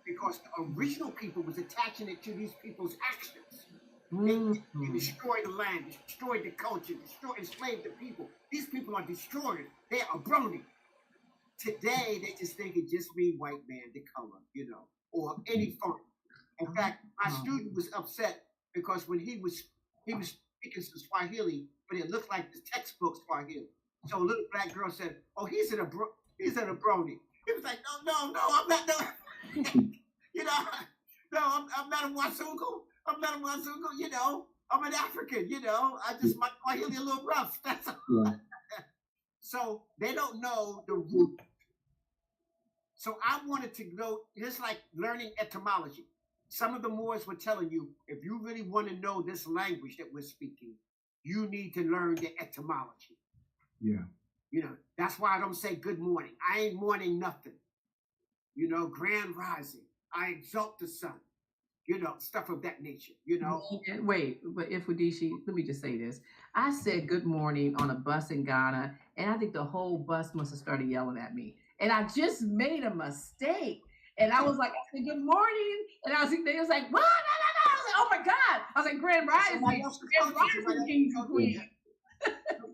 Because the original people was attaching it to these people's actions. They destroyed the land, destroyed the culture, enslaved the people. These people are destroyed. They are Abroni. Today they just think it just means white man, the color, or any farmer. In fact, my student was upset because when he was speaking some Swahili, but it looked like the textbook Swahili. So a little black girl said, "Oh, he's an Abroni." He was like, "No, I'm not. No, I'm not a Wassup. I'm not a Wassup. I'm an African. I just my Swahili a little rough. That's all." Yeah. So they don't know the root. So I wanted to know, just like learning etymology. Some of the Moors were telling you, if you really want to know this language that we're speaking, you need to learn the etymology. Yeah. That's why I don't say good morning. I ain't morning nothing. Grand rising. I exalt the sun. stuff of that nature, Wait, but Ifudishi, let me just say this. I said good morning on a bus in Ghana, and I think the whole bus must have started yelling at me. And I just made a mistake. And I was like, I said, good morning. And they was like, what? No. I was like, oh my God. I was like, Grand Rising. Grand Rising, kings and queens.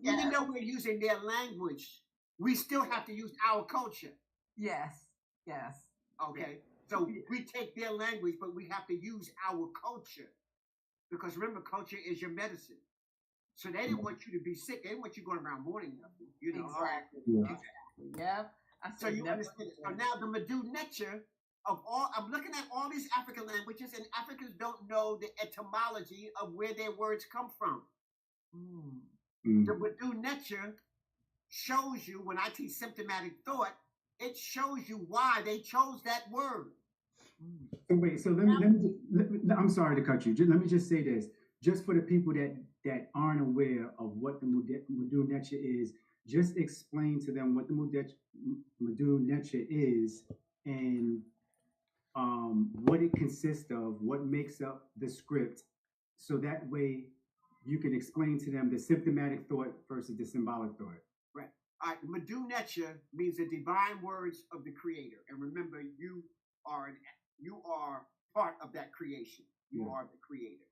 Even though we're using their language, we still have to use our culture. Yes. Okay. So we take their language, but we have to use our culture. Because remember, culture is your medicine. So they didn't want you to be sick. They didn't want you going around mourning nothing. Exactly. Yep. So you understand. So now the Madu nature of all, I'm looking at all these African languages, and Africans don't know the etymology of where their words come from. The Madu nature shows you, when I teach symptomatic thought, it shows you why they chose that word. So wait, so I'm sorry to cut you. Let me just say this, just for the people that aren't aware of what the Madu nature is. Just explain to them what the Madu nature is and what it consists of, what makes up the script, so that way you can explain to them the symptomatic thought versus the symbolic thought. Right. All right. Madu nature means the divine words of the Creator, and remember, you are part of that creation. You are the Creator.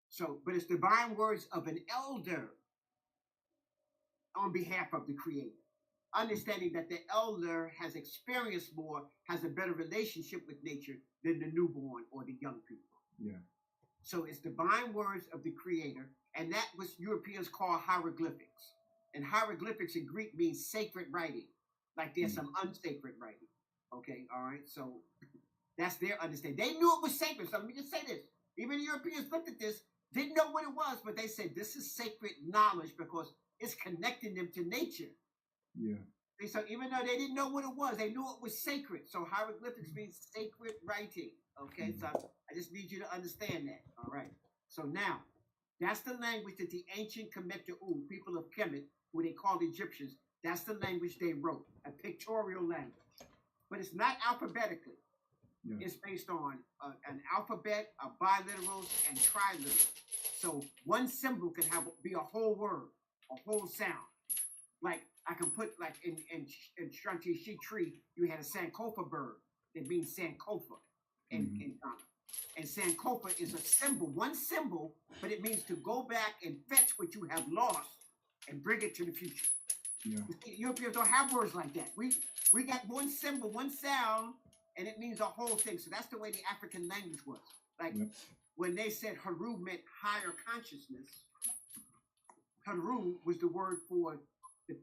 So, but it's divine words of an elder on behalf of the Creator. Understanding that the elder has experienced more, has a better relationship with nature than the newborn or the young people. Yeah. So it's divine words of the Creator, and that was Europeans call hieroglyphics. And hieroglyphics in Greek means sacred writing. Like there's some unsacred writing. Okay, all right. So that's their understanding. They knew it was sacred. So let me just say this. Even the Europeans looked at this, didn't know what it was, but they said this is sacred knowledge because it's connecting them to nature. Yeah. So even though they didn't know what it was, they knew it was sacred. So hieroglyphics means sacred writing. Okay, so I just need you to understand that. All right. So now, that's the language that the ancient Kemet, people of Kemet, who they called Egyptians, that's the language they wrote, a pictorial language. But it's not alphabetically. Yeah. It's based on an alphabet, a biliterals, and triliterals. So one symbol can be a whole word, a whole sound. Like I can put like in Shanti Shitri, you had a Sankofa bird that means Sankofa in Ghana. And Sankofa is a symbol, one symbol, but it means to go back and fetch what you have lost and bring it to the future. Yeah. Europeans don't have words like that. We got one symbol, one sound, and it means a whole thing. So that's the way the African language was. Like when they said Haru meant higher consciousness, Haru was the word for the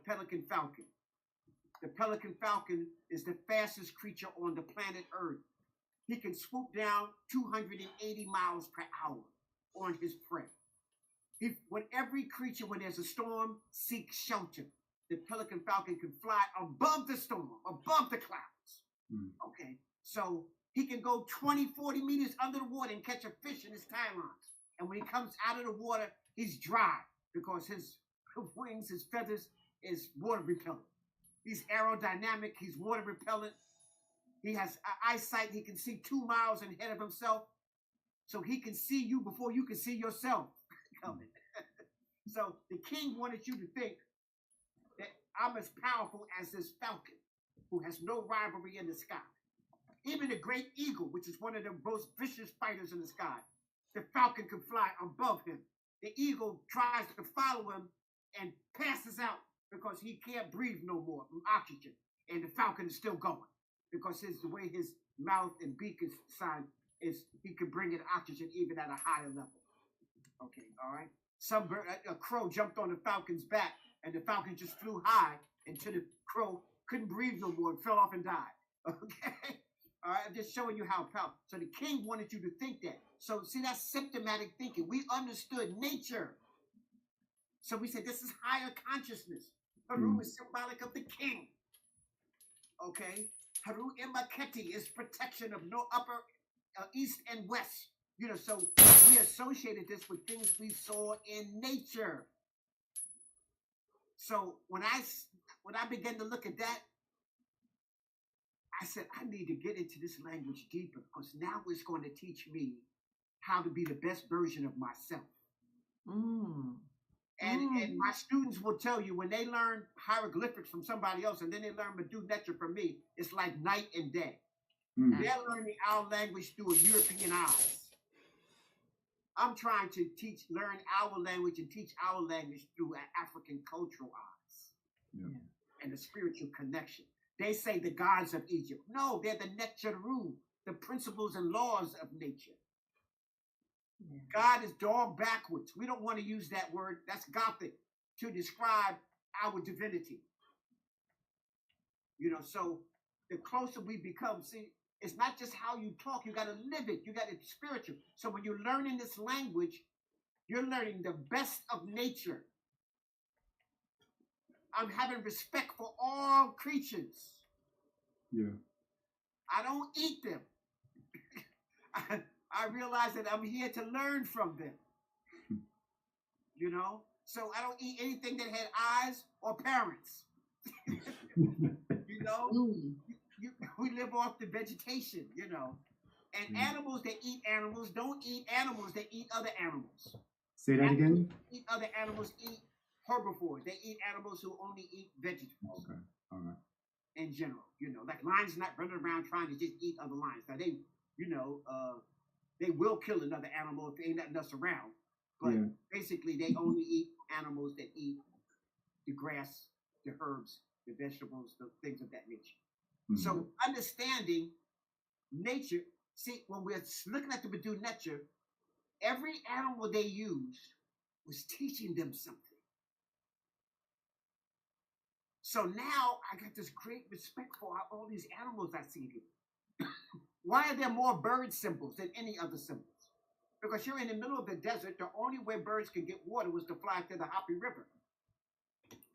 pelican falcon. The pelican falcon is the fastest creature on the planet Earth. He can swoop down 280 miles per hour on his prey. When every creature, when there's a storm, seeks shelter. The pelican falcon can fly above the storm, above the clouds. Okay, so he can go 20, 40 meters under the water and catch a fish in his talons. And when he comes out of the water, he's dry because his wings, his feathers is water repellent. He's aerodynamic, he's water repellent. He has eyesight, he can see 2 miles ahead of himself. So he can see you before you can see yourself coming. So the king wanted you to think that I'm as powerful as this falcon who has no rivalry in the sky. Even the great eagle, which is one of the most vicious fighters in the sky, the falcon can fly above him. The eagle tries to follow him and passes out because he can't breathe no more from oxygen. And the falcon is still going because the way his mouth and beak is designed is he can bring in oxygen even at a higher level. Okay, all right. A crow jumped on the falcon's back and the falcon just flew high until the crow couldn't breathe no more and fell off and died. Okay? All right, I'm just showing you how powerful. So the king wanted you to think that. So see, that's symptomatic thinking. We understood nature. So we said this is higher consciousness. Haru is symbolic of the king. Okay? Haru Imaketi is protection of no upper, east and west. You know, so we associated this with things we saw in nature. So when I began to look at that, I said, I need to get into this language deeper because now it's going to teach me how to be the best version of myself. And my students will tell you when they learn hieroglyphics from somebody else and then they learn Medu Neter from me, it's like night and day. They're learning our language through a European eyes. I'm trying to learn our language and teach our language through an African cultural eyes and a spiritual connection. They say the gods of Egypt. No, they're the Netjeru, the principles and laws of nature. God is dog backwards. We don't want to use that word. That's Gothic to describe our divinity. You know, so the closer we become, see, it's not just how you talk. You got to live it. You got to spiritual. So when you're learning this language, you're learning the best of nature. I'm having respect for all creatures. Yeah. I don't eat them. I realize that I'm here to learn from them. You know? So I don't eat anything that had eyes or parents. You know? We live off the vegetation, you know. And animals that eat animals don't eat animals, they eat other animals. Say that again? Eat other animals eat herbivores. They eat animals who only eat vegetables. Okay. All right. In general, you know, like lions not running around trying to just eat other lions. Now they, you know, they will kill another animal if there ain't nothing else around. But basically, they only eat animals that eat the grass, the herbs, the vegetables, the things of that nature. So understanding nature, see, when we're looking at the Medu Neter, every animal they used was teaching them something. So now I got this great respect for all these animals I see here. Why are there more bird symbols than any other symbols? Because you're in the middle of the desert. The only way birds could get water was to fly to the Hopi River.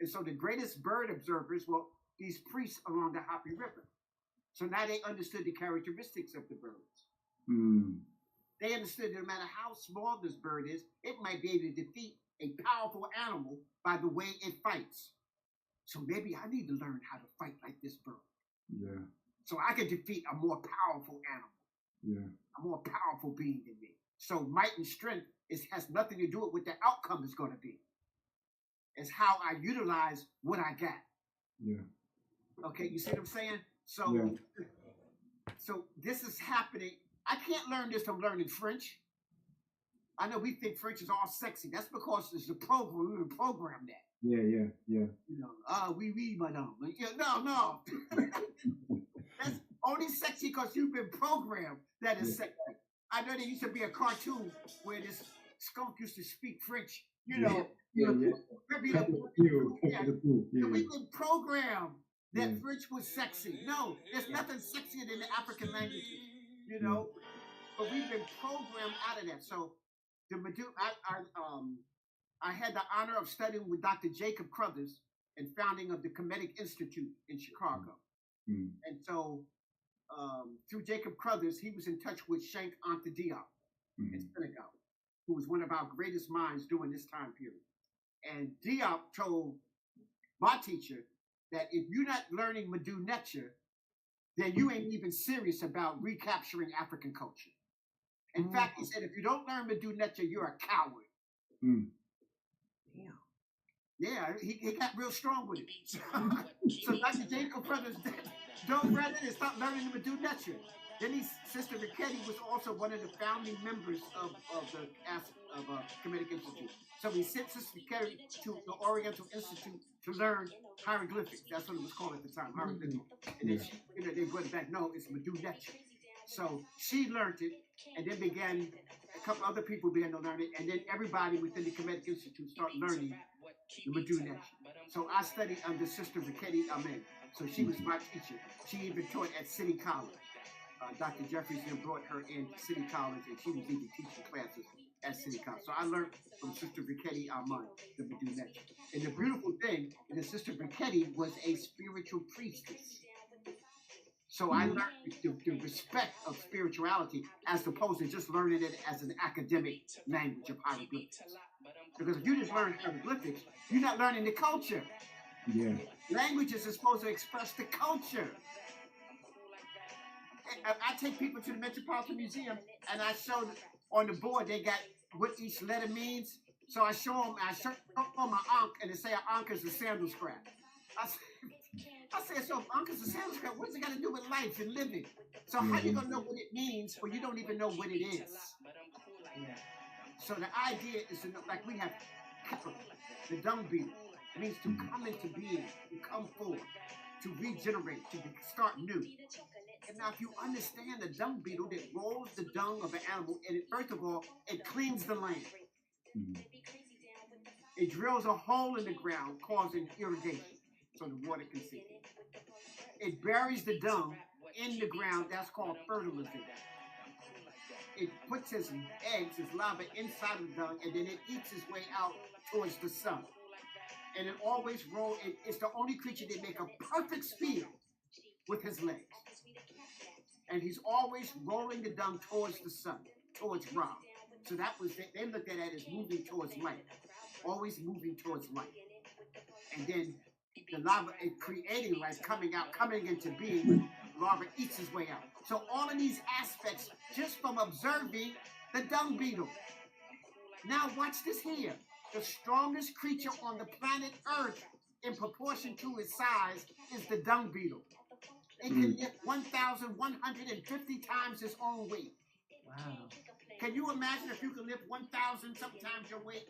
And so the greatest bird observers were these priests along the Hopi River. So now they understood the characteristics of the birds. They understood that no matter how small this bird is, it might be able to defeat a powerful animal by the way it fights. So maybe I need to learn how to fight like this bird. Yeah. So I can defeat a more powerful animal. Yeah. A more powerful being than me. So might and strength has nothing to do with what the outcome is going to be. It's how I utilize what I got. Yeah. Okay, you see what I'm saying? So, so this is happening. I can't learn this from learning French. I know we think French is all sexy. That's because it's the program. We were programmed that. Yeah. You know, oui, madame. Yeah, no. That's only sexy because you've been programmed that is sexy. I know there used to be a cartoon where this skunk used to speak French. You know, we've been programmed that French was sexy. No, there's nothing sexier than the African languages. You know, but we've been programmed out of that. So the Medu, I had the honor of studying with Dr. Jacob Crothers and founding of the Kemetic Institute in Chicago. And so through Jacob Crothers, he was in touch with Sheikh Anta Diop in Senegal, who was one of our greatest minds during this time period. And Diop told my teacher that if you're not learning Medu Neter, then you ain't even serious about recapturing African culture. In fact, he said, if you don't learn Medu Neter, you're a coward. Yeah, he got real strong with it. So Dr. Jacob Brothers don't rather than stop learning the Medu Neter. Then Sister Richetti was also one of the founding members of the Kemetic Institute. So we sent Sister Richetti to the Oriental Institute to learn hieroglyphics. That's what it was called at the time, hieroglyphics. And then she, they went back, no, it's Medu Neter. So she learned it, and then a couple other people began to learn it, and then everybody within the Kemetic Institute started learning the Medu Neter. So I studied under Sister Richetti Amen. So she was my teacher. She even taught at City College. Dr. Jeffries then brought her in to City College, and she was even teaching classes at City College. So I learned from Sister Richetti Amen, the Medu Neter. And the beautiful thing is that Sister Richetti was a spiritual priestess. So I learned the respect of spirituality as opposed to just learning it as an academic language of hieroglyphics. Because if you just learn hieroglyphics, you're not learning the culture. Yeah. Languages are supposed to express the culture. I take people to the Metropolitan Museum and I show them on the board they got what each letter means. So I show them my ankh and they say an ankh is a sandal strap. I said, so ankh is a sandal strap. What's it got to do with life and living? So how you gonna know what it means when you don't even know what it is? So the idea is to know, like we have the dung beetle. It means to come into being, to come forth, to regenerate, to start new. And now if you understand the dung beetle that rolls the dung of an animal, and first of all, it cleans the land. It drills a hole in the ground, causing irrigation, so the water can seep. It buries the dung in the ground, that's called fertilization. It puts its eggs, its larvae inside of the dung, and then it eats its way out towards the sun. And it always rolls, it's the only creature that make a perfect spear with his legs. And he's always rolling the dung towards the sun, towards Ra. So that was, they looked at it as moving towards light, always moving towards light. And then the larva is creating life, coming into being. Larva eats his way out. So all of these aspects just from observing the dung beetle. Now watch this here. The strongest creature on the planet Earth in proportion to its size is the dung beetle. It can lift 1,150 times its own weight. Wow. Can you imagine if you could lift 1,000 sometimes your weight?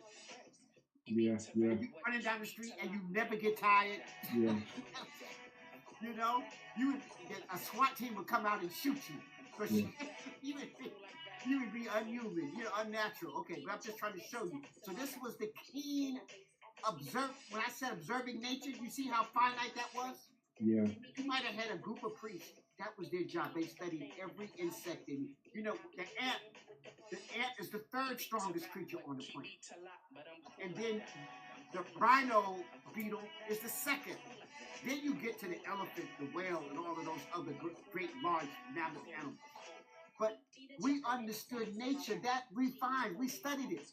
Yeah, yeah. You running down the street and you never get tired. Yeah. You know, a SWAT team would come out and shoot you. Because you would be unhuman, unnatural. Okay, but I'm just trying to show you. So this was the keen when I said observing nature, you see how finite that was? Yeah. You might have had a group of priests. That was their job. They studied every insect. And, the ant is the third strongest creature on the planet. And then the rhino beetle is the second. Then you get to the elephant, the whale, and all of those other great large mammal animals. But we understood nature, that refined, we studied it.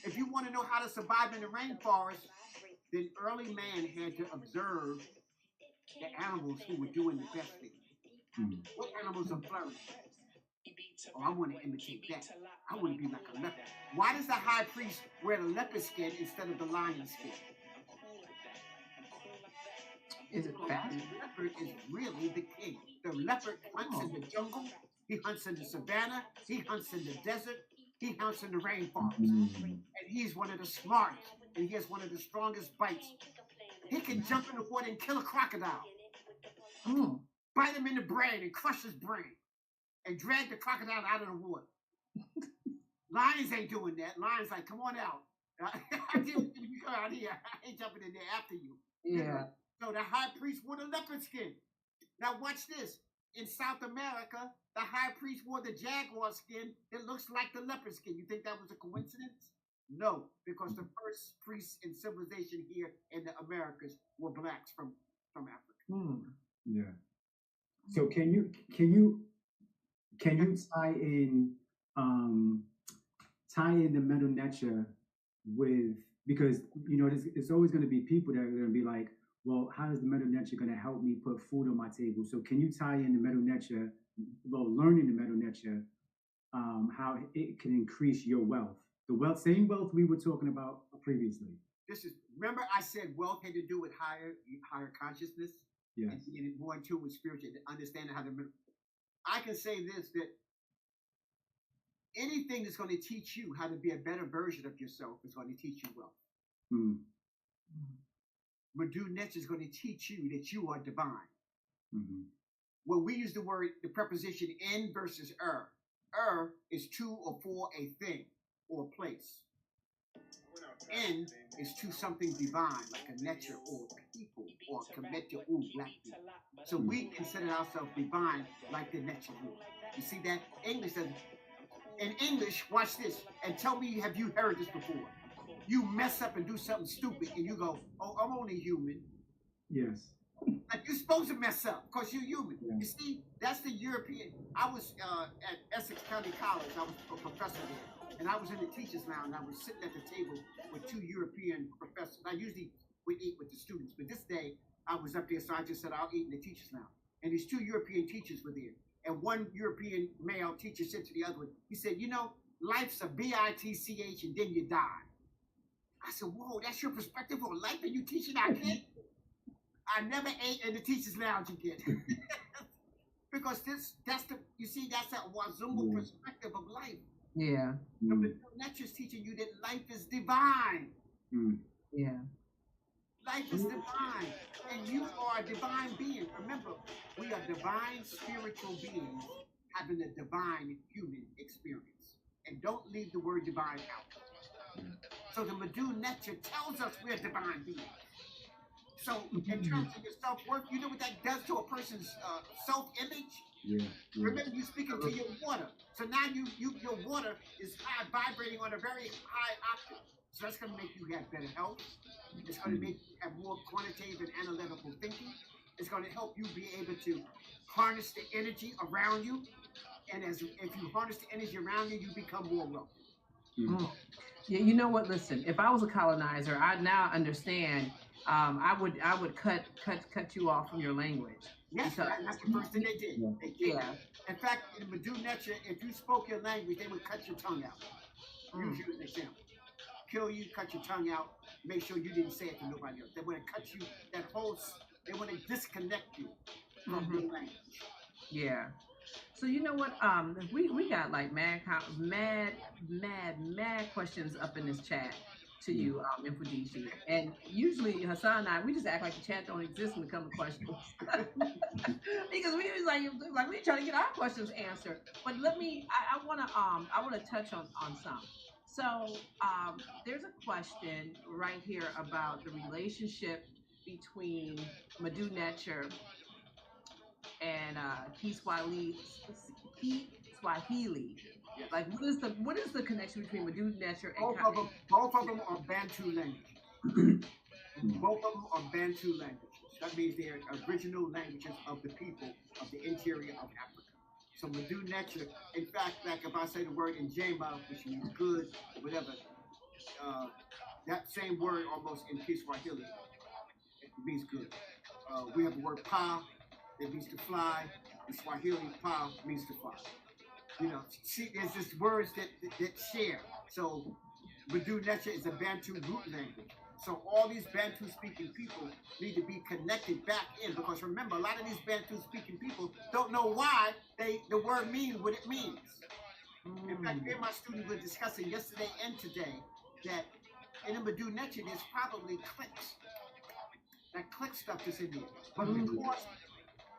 If you want to know how to survive in the rainforest, then early man had to observe the animals who were doing the best thing. What animals are flourishing? Oh, I want to imitate that. I want to be like a leopard. Why does the high priest wear the leopard skin instead of the lion skin? Is it fat? The leopard is really the king. The leopard hunts in the jungle. He hunts in the savannah. He hunts in the desert. He hunts in the rainforest. And he's one of the smartest. And he has one of the strongest bites. He can jump in the water and kill a crocodile. Bite him in the brain and crush his brain. And drag the crocodile out of the water. Lions ain't doing that. Lions like, come on out. I didn't you come out here. I ain't jumping in there after you. Yeah. So the high priest wore the leopard skin. Now watch this. In South America, the high priest wore the jaguar skin that looks like the leopard skin. You think that was a coincidence? No, because the first priests in civilization here in the Americas were blacks from Africa. Yeah. So can you tie in the Medu Neter with, because it's always going to be people that are going to be like, well, how is the Medu Neter going to help me put food on my table? So can you tie in the Medu Neter, learning the Medu Neter, how it can increase your wealth? The same wealth we were talking about previously. Remember I said wealth had to do with higher consciousness? Yes. And getting more in tune with spiritual, understanding how to. I can say this, that anything that's going to teach you how to be a better version of yourself is going to teach you wealth. Medu Neter is going to teach you that you are divine. When we use the preposition in versus is to or for a thing or a place. In is to something divine, like a nature or people, or Kemetu black people. So we consider ourselves divine like the nature. You see that? English doesn't. In English, watch this, and tell me, have you heard this before? You mess up and do something stupid, and you go, oh, I'm only human. Yes. Like, you're supposed to mess up, because you're human. Yeah. You see, that's the European. I was at Essex County College. I was a professor there. And I was in the teacher's lounge, and I was sitting at the table with two European professors. I usually would eat with the students, but this day, I was up there, so I just said, I'll eat in the teacher's lounge. And these two European teachers were there. And one European male teacher said to the other one, he said, you know, life's a bitch and then you die. I said, whoa, that's your perspective on life and you teaching our kids? I never ate in the teacher's lounge again. Because that's that Wazumba perspective of life. Yeah. The nature's teaching you that life is divine. Yeah. Life is divine. And you are a divine being. Remember, we are divine spiritual beings having a divine human experience. And don't leave the word divine out. So the Madhu nature tells us we're divine beings. So in terms of your self-worth, you know what that does to a person's self-image? Yeah. Remember, you speaking to your water. So now your water is high, vibrating on a very high octave. So that's going to make you have better health. It's going to make you have more quantitative and analytical thinking. It's going to help you be able to harness the energy around you. And if you harness the energy around you, you become more wealthy. Yeah, you know what? Listen, if I was a colonizer, I now understand. I would cut you off from your language. Yes, that's the first thing they did. They did. Yeah. In fact, in Madhu nature, if you spoke your language, they would cut your tongue out. Use you as an example. Kill you, cut your tongue out. Make sure you didn't say it to nobody else. They want to cut you. They want to disconnect you from your language. Yeah. So you know what? We got like mad questions up in this chat to you, Infodici. And usually Hassan and I, we just act like the chat don't exist when it comes to questions. Because we was like we trying to get our questions answered. But I wanna touch on some. So there's a question right here about the relationship between Madhu nature and Kiswahili. Yes. Like what is the connection between Madhu nature and both of them are Bantu language. Both of them are Bantu languages. That means they are original languages of the people of the interior of Africa. So Madhu nature, in fact, like if I say the word Njema, which means good, or whatever, that same word almost in Kiswahili, it means good. We have the word pa, that means to fly. In Swahili, pa means to fly. You know, see, there's just words that share. So Madhu nature is a Bantu root language. So all these Bantu speaking people need to be connected back in, because remember, a lot of these Bantu speaking people don't know why the word means what it means. In fact, me and my students were discussing yesterday and today that in the Madhu nature there's probably clicks. That click stuff is in there. But because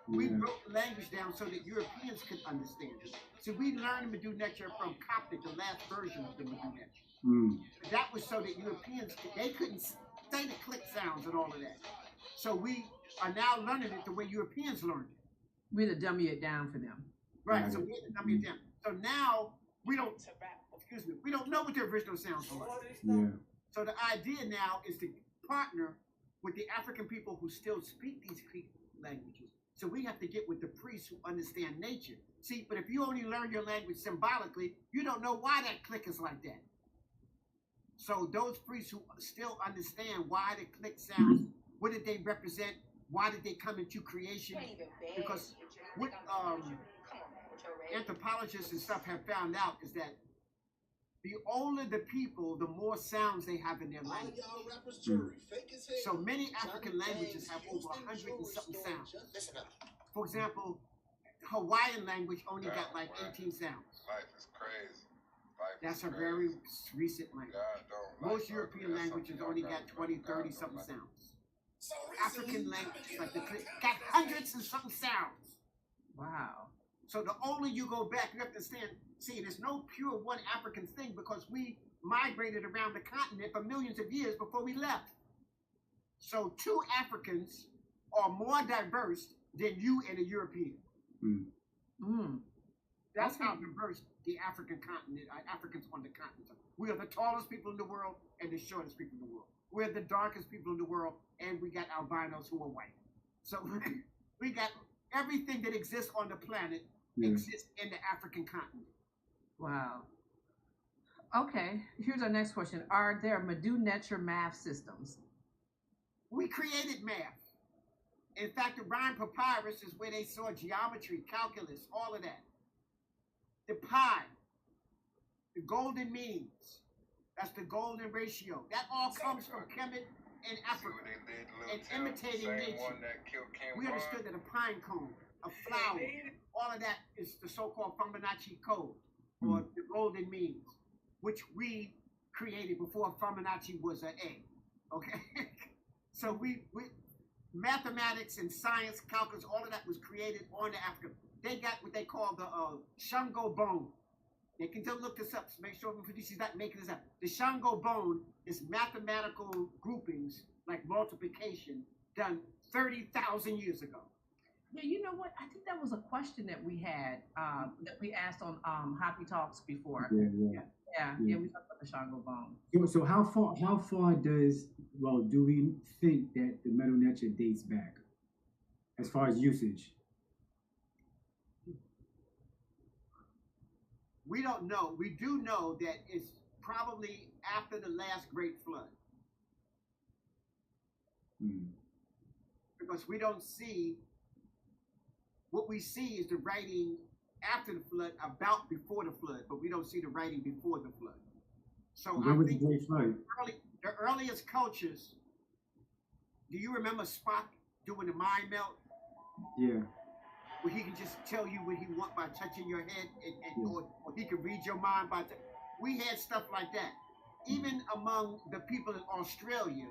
we broke the language down so that Europeans could understand it. So we learned Madhu nature from Coptic, the last version of the Madhu nature. That was so that Europeans, they couldn't say the click sounds and all of that. So we are now learning it the way Europeans learned it. We had to dummy it down for them. Right, so we had to dummy it down. So now we don't know what the original sounds are like. Yeah. So the idea now is to partner with the African people who still speak these languages. So we have to get with the priests who understand nature. See, but if you only learn your language symbolically, you don't know why that click is like that. So those priests who still understand why the click sounds, what did they represent, why did they come into creation? Because what anthropologists and stuff have found out is that the older the people, the more sounds they have in their language. So many African languages have over 100 and something sounds. For example, Hawaiian language only got like 18 sounds. Life is crazy. That's a very recent language. Most European languages only got 20, 30 something sounds. African languages like got hundreds and something sounds. Wow. So the older you go back, you have to understand, see, there's no pure one African thing because we migrated around the continent for millions of years before we left. So two Africans are more diverse than you and a European. That's how diverse the African continent, Africans on the continent are. We are the tallest people in the world and the shortest people in the world. We're the darkest people in the world, and we got albinos who are white. So we got everything that exists on the planet exists in the African continent. Wow. Okay, here's our next question. Are there Madhu nature math systems? We created math. In fact, the Rhine Papyrus is where they saw geometry, calculus, all of that. The pi, the golden means, that's the golden ratio. That all comes from Kemet and Africa. And imitating nature. We understood that a pine cone, a flower, all of that is the so-called Fibonacci code, or the golden means, which we created before Fibonacci was an A. Okay? So we mathematics and science, calculus, all of that was created on the Africa. They got what they call the Shango bone. They can just look this up to make sure she's not making this up. The Shango bone is mathematical groupings like multiplication done 30,000 years ago. Yeah, you know what? I think that was a question that we had that we asked on Hoppy Talks before. Yeah. We talked about the Shango bone. So how far do we think that the Medu Neter dates back as far as usage? We don't know. We do know that it's probably after the last great flood. Because we don't see, what we see is the writing after the flood, about before the flood, but we don't see the writing before the flood. So when was the great flood? The earliest cultures, do you remember Spock doing the mind melt? Yeah. Where he can just tell you what he wants by touching your head, or he can read your mind by we had stuff like that. Even among the people in Australia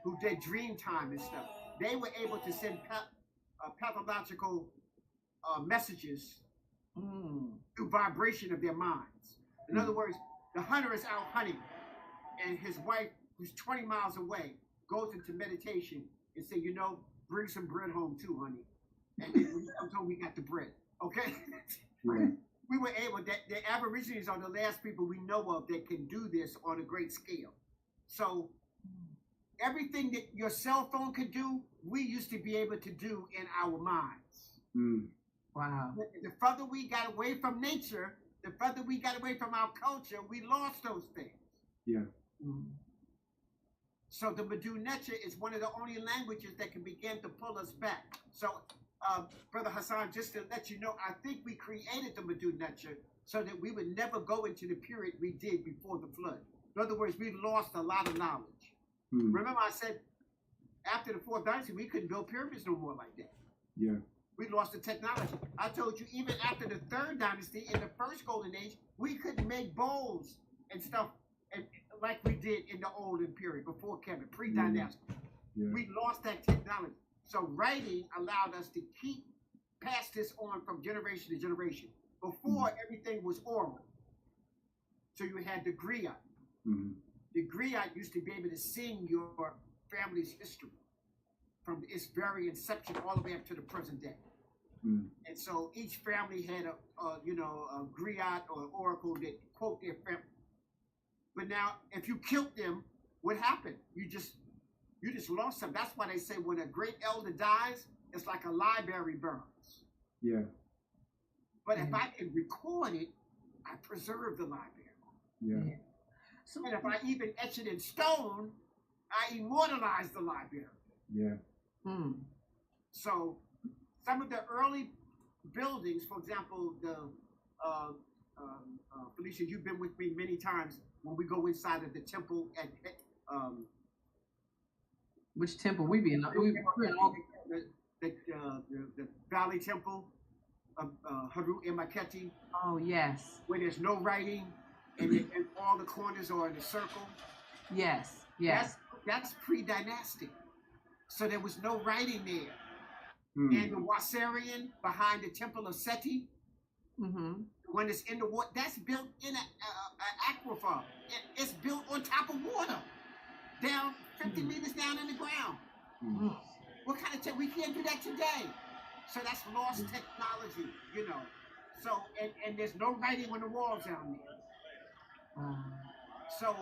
who did dream time and stuff, they were able to send pathological messages through vibration of their minds. In other words, the hunter is out hunting, and his wife, who's 20 miles away, goes into meditation and say, bring some bread home too, honey. And then when he comes home, we got the bread. Okay? We were able, the Aborigines are the last people we know of that can do this on a great scale. So everything that your cell phone could do, we used to be able to do in our minds. Wow. The further we got away from nature, the further we got away from our culture, we lost those things. Yeah. So the Medu Neter is one of the only languages that can begin to pull us back. So, Brother Hassan, just to let you know, I think we created the Medu Neter so that we would never go into the period we did before the flood. In other words, we lost a lot of knowledge. Remember I said, after the fourth dynasty, we couldn't build pyramids no more like that. Yeah. We lost the technology. I told you, even after the third dynasty, in the first golden age, we couldn't make bowls and stuff like we did in the olden period, before Kemet, pre-dynastic. We lost that technology. So writing allowed us to pass this on from generation to generation. Before, everything was oral. So you had the griot. The griot used to be able to sing your family's history from its very inception all the way up to the present day. And so each family had a griot or oracle that quote their family. But now, if you killed them, what happened? You just lost them. That's why they say when a great elder dies, it's like a library burns. Yeah. But if I can record it, I preserve the library. Yeah. So, and if I even etch it in stone, I immortalize the library. Yeah. So some of the early buildings, for example, the Felicia, you've been with me many times when we go inside of the temple at which temple we be in? The Valley Temple of Haru Imaketi. Oh yes. Where there's no writing and all the corners are in a circle. Yes. That's pre-dynastic. So there was no writing there. And the Wassarian behind the Temple of Seti, when it's in the water, that's built in an aquifer. It's built on top of water, down 50 meters down in the ground. What kind of we can't do that today. So that's lost technology, So, and there's no writing on the walls down there. So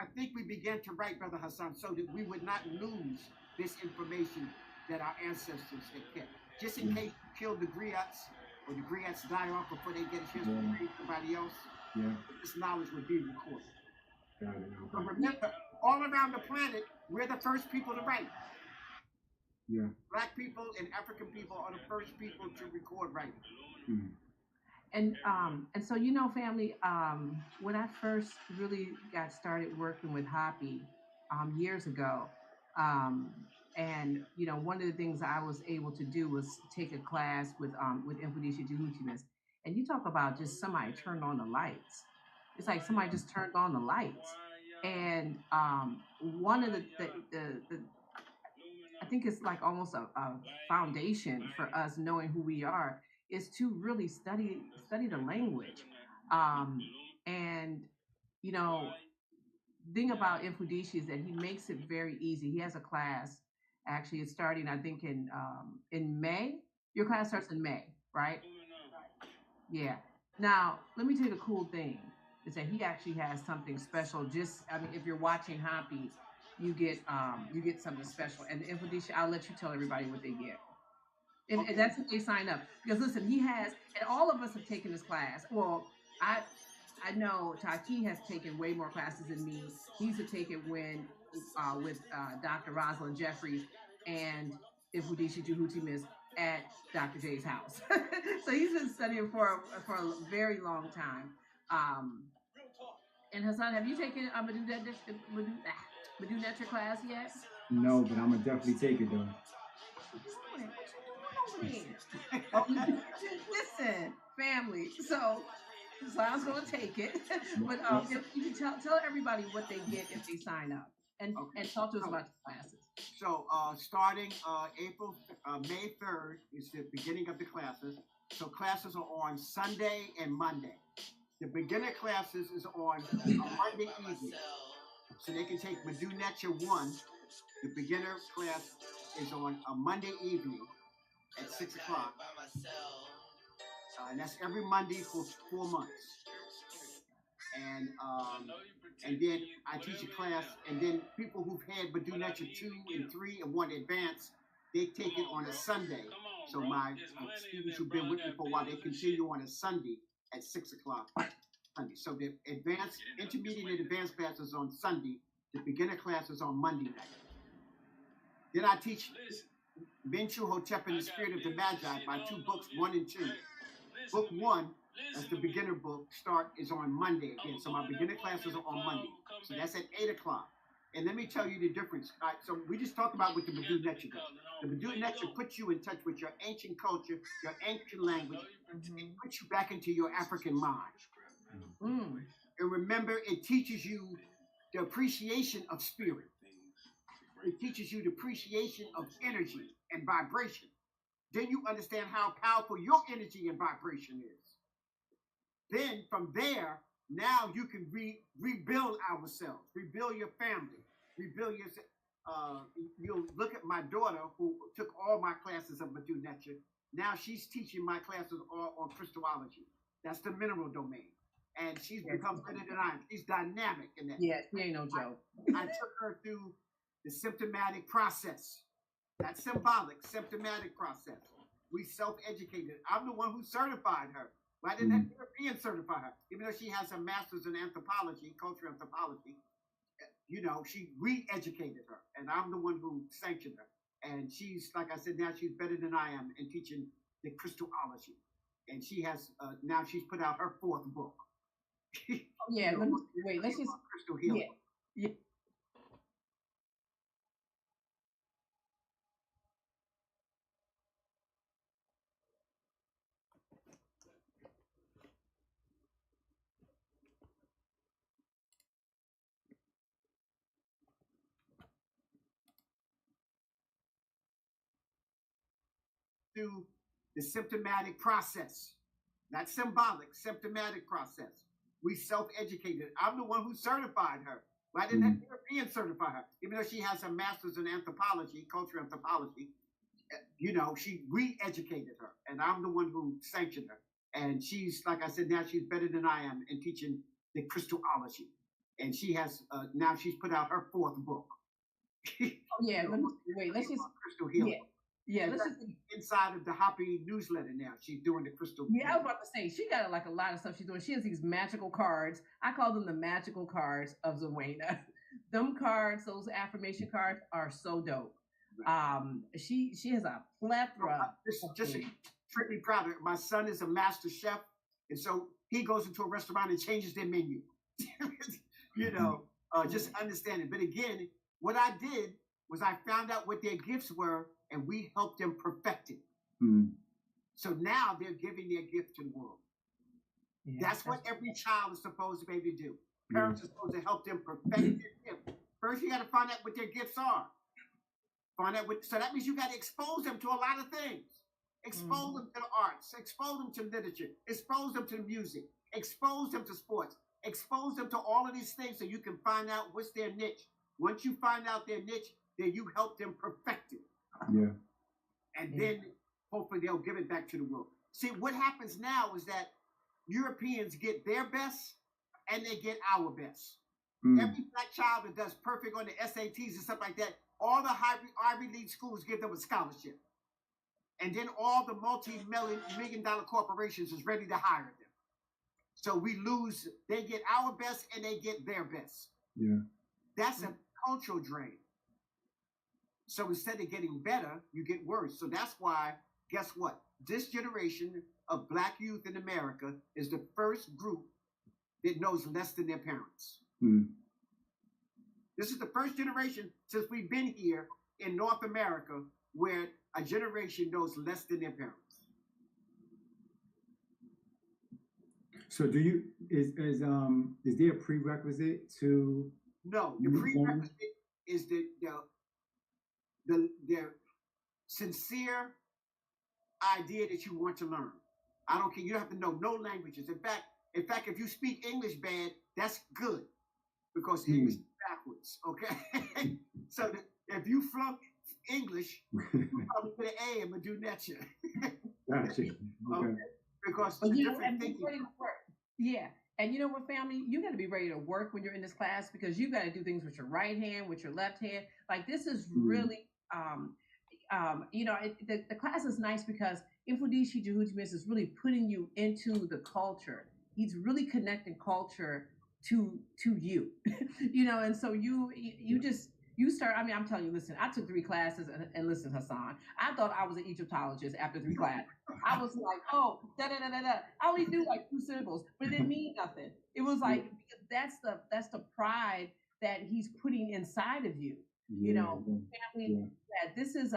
I think we began to write, Brother Hassan, so that we would not lose this information that our ancestors had kept. Just in case you killed the griots, or the griots die off before they get a chance to read somebody else, this knowledge would be recorded. Got it. So remember, all around the planet, we're the first people to write. Yeah. Black people and African people are the first people to record writing. Mm. And so family, when I first really got started working with Hoppy years ago, and one of the things I was able to do was take a class with Infodisha Jehutimus, and you talk about just somebody turned on the lights. It's like somebody just turned on the lights, and one of the I think it's like almost a foundation for us knowing who we are is to really study the language. And thing about Infudisha is that he makes it very easy. He has a class. Actually, it's starting, I think, in May. Your class starts in May, right? Yeah. Now, let me tell you the cool thing is that he actually has something special. If you're watching Hoppy, you get something special. And the Infodisha, I'll let you tell everybody what they get. And that's if they sign up. Because listen, he has, and all of us have taken this class. Well, I know Taki has taken way more classes than me. He used to take it with Dr. Rosalind Jeffries and Infudisha Jehutimus at Dr. J's house. So he's been studying for a very long time. And Hassan, have you taken a Medunetra class yet? No, but I'm gonna definitely take it though. Listen, family. So I was going to take it, but if you can tell everybody what they get if they sign up, and talk to us about the classes. So starting May 3rd is the beginning of the classes. So classes are on Sunday and Monday. The beginner classes is on a Monday evening, so they can take Medunetra 1. The beginner class is on a Monday evening at 6 o'clock. And that's every Monday for 4 months. And then I teach a class, and then people who've had Medunetra 2 and 3 and want advance, they take it on a Sunday. So my students who've been with me for a while, they continue on a Sunday at 6 o'clock. So the intermediate and advanced classes on Sunday, the beginner classes on Monday night. Then I teach Menchu Hotep and the Spirit of the Magi, my 2 books, 1 and 2. Book 1, that's the beginner book, is on Monday again. So my beginner classes are on Monday. So that's at 8 o'clock. And let me tell you the difference. All right, so we just talked about what the Medunetra does. The Medunetra puts you in touch with your ancient culture, your ancient language, and puts you back into your African mind. And remember, it teaches you the appreciation of spirit. It teaches you the appreciation of energy and vibration. Then you understand how powerful your energy and vibration is. Then from there, now you can rebuild ourselves, rebuild your family, rebuild yourself. You'll look at my daughter who took all my classes of Medunetra. Now she's teaching my classes all on crystallology. That's the mineral domain. And she's become better than I am. She's dynamic in that. Yeah, she ain't no joke. I took her through the symptomatic process. That symptomatic process. We self-educated. I'm the one who certified her. Why didn't that European certify her? Even though she has a master's in anthropology, cultural anthropology, she re-educated her. And I'm the one who sanctioned her. And she's, like I said, now she's better than I am in teaching the crystallology. And she has, now she's put out her 4th book. Yeah, let's just, crystal healing. Yeah. Through the symptomatic process, not symbolic, symptomatic process. We self-educated. I'm the one who certified her. Why didn't that European certify her? Even though she has a master's in anthropology, cultural anthropology, she re-educated her. And I'm the one who sanctioned her. And she's, like I said, now she's better than I am in teaching the crystallology. And she has, now she's put out her 4th book. Let's just, crystal healing. Yeah, let's just inside of the Hoppy newsletter now. She's doing the crystal. Yeah, I was about to say she got like a lot of stuff she's doing. She has these magical cards. I call them the magical cards of Zawena. Them cards, those affirmation cards, are so dope. She has a plethora. Just strictly proud of it. My son is a master chef, and so he goes into a restaurant and changes their menu. Just understand it. But again, what I did was I found out what their gifts were, and we helped them perfect it. So now they're giving their gift to the world. That's what every child is supposed to be able to do. Parents are supposed to help them perfect their gift. First, you got to find out what their gifts are. So that means you got to expose them to a lot of things. Expose them to the arts. Expose them to literature. Expose them to music. Expose them to sports. Expose them to all of these things so you can find out what's their niche. Once you find out their niche, then you help them perfect it. Yeah. And then hopefully they'll give it back to the world. See, what happens now is that Europeans get their best and they get our best. Every black child that does perfect on the SATs and stuff like that, all the Ivy League schools give them a scholarship. And then all the multi-million dollar corporations is ready to hire them. So we lose, they get our best and they get their best. Yeah. That's a cultural drain. So instead of getting better, you get worse. So that's why, guess what? This generation of black youth in America is the first group that knows less than their parents. This is the first generation since we've been here in North America where a generation knows less than their parents. So is there a prerequisite to? No, the prerequisite is the sincere idea that you want to learn. I don't care. You don't have to know no languages. In fact, if you speak English bad, that's good because English is backwards. Okay, so if you flunk English, you probably get an A in Medunetia. Gotcha. Okay. Because But it's a you know, different and be thinking. ready to work. Yeah. And you know what, family? You got to be ready to work when you're in this class because you got to do things with your right hand, with your left hand. Like this is really, the class is nice because Mfudishi Jehutimis is really putting you into the culture. He's really connecting culture to you, and so you start, I'm telling you, listen, I took 3 classes and listen, Hassan, I thought I was an Egyptologist after 3 classes. I was like, oh, da-da-da-da-da. I only knew like 2 syllables, but it didn't mean nothing. It was like, that's the pride that he's putting inside of you. Family, that this is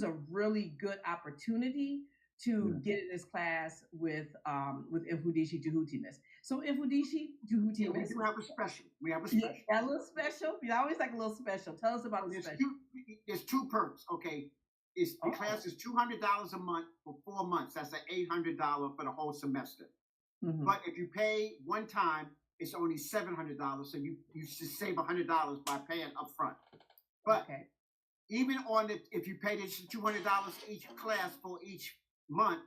a really good opportunity to get in this class with Mfudishi Jehutimis. So Mfudishi Jehutimis. We do have a special. We have a special. Yeah, a little special. You always like a little special. Tell us about the special. There's 2 perks. Okay, the class is $200 a month for 4 months. That's an $800 for the whole semester. But if you pay one time, it's only $700. So you should save $100 by paying upfront. But even if you pay this $200 each class for each month,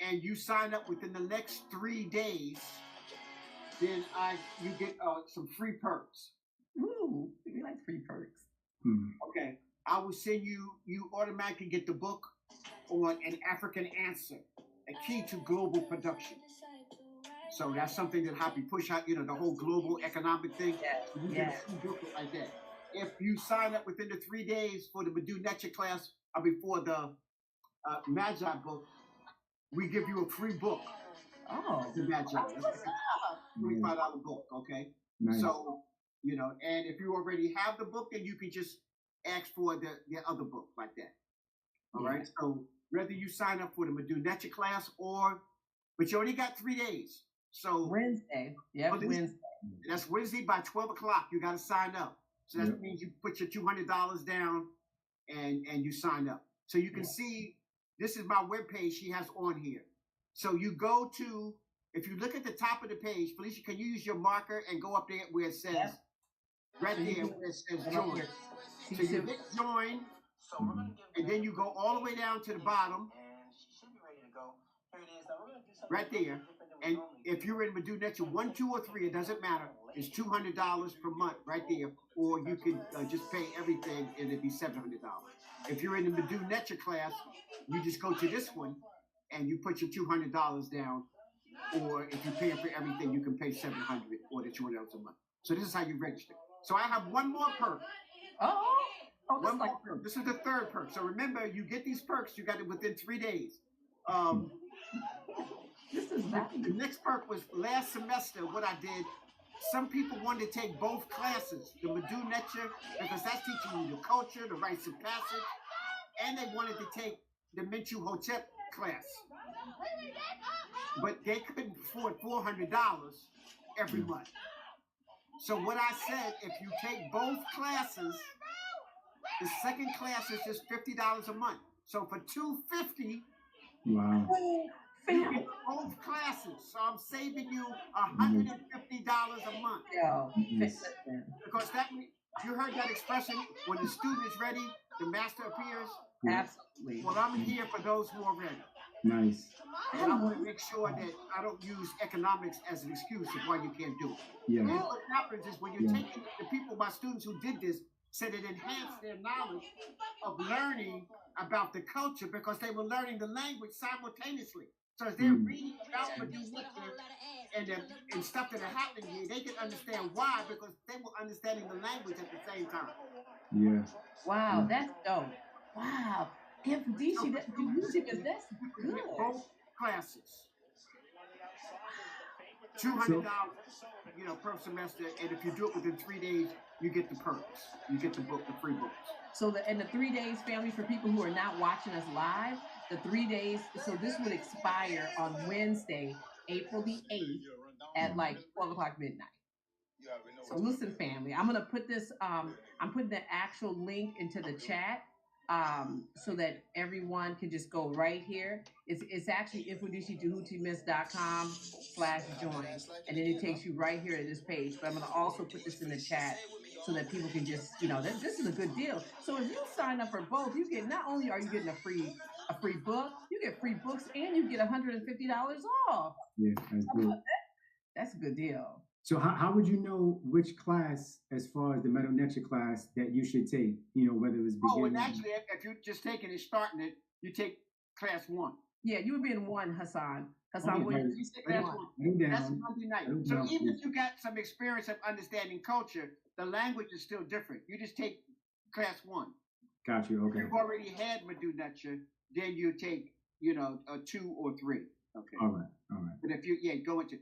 and you sign up within the next 3 days, then you get some free perks. Ooh, we like free perks. Okay, I will send you automatically get the book on An African Answer, a key to global production. So that's something that Happy push out, the whole global economic thing. You get a free book like that. If you sign up within the 3 days for the Medunetia class or before the Magi book, we give you a free book. Oh, the Magi. That's a $25 book, okay? Nice. So, and if you already have the book, then you can just ask for the other book like that. All right? So whether you sign up for the Medunetia class but you only got 3 days. So Wednesday. Yeah, Wednesday. That's Wednesday by 12 o'clock. You got to sign up. So that means you put your $200 down and you sign up. So you can see, this is my webpage she has on here. So you go to, if you look at the top of the page, Felicia, can you use your marker and go up there where it says, right there where it says join. So you hit join, and then you go all the way down to the bottom, right there. And if you're in Medunetia 1, 2, or 3, it doesn't matter. It's $200 per month right there. Or you can just pay everything and it'd be $700. If you're in the Medunetia class, you just go to this one and you put your $200 down. Or if you're paying for everything, you can pay $700 or the $200 a month. So this is how you register. So I have one more perk. One more perk. This is the third perk. So remember, you get these perks, you got it within 3 days. The next perk was last semester. What I did, some people wanted to take both classes, the Medu Necha, because that's teaching you the culture, the rites of passage, and they wanted to take the Minchu Hotep class. But they couldn't afford $400 every month. So what I said, if you take both classes, the second class is just $50 a month. So for $250, Wow. you get both classes. So I'm saving you $150 a month. Because that you heard that expression, when the student is ready, the master appears. Absolutely. Well, I'm here for those who are ready. Nice. And I want to make sure that I don't use economics as an excuse of why you can't do it. Yeah. And what happens is when you're taking the people, my students who did this, said it enhanced their knowledge of learning about the culture because they were learning the language simultaneously. So as they're reading about Medu Necha and stuff that are happening here, they can understand why because they were understanding the language at the same time. Yeah. Wow, that's dope. Wow. Infodici, that's good. Both classes. $200, per semester, and if you do it within 3 days, you get the perks. You get the book, the free books. So the 3 days, family, for people who are not watching us live, the 3 days, so this would expire on Wednesday, April the 8th at like 12 o'clock midnight. So listen, family, I'm going to put this, I'm putting the actual link into the chat so that everyone can just go right here. It's actually infodicituhutimiss.com/join. And then it takes you right here to this page. But I'm going to also put this in the chat so that people can just, this is a good deal. So if you sign up for both, you get, not only are you getting a free book, you get free books and you get $150 off. Yeah, that's good. That's a good deal. So how would you know which class, as far as the Medu Necha class, that you should take? Whether it was beginning. Oh, and actually, if you're just taking it, starting it, you take class 1. Yeah, you would be in 1, Hassan. That's Monday night. So even if you got some experience of understanding culture, the language is still different. You just take class 1. Got you. Okay. If you've already had Medu Necha, then you take, a 2 or 3. Okay. All right. But if you go into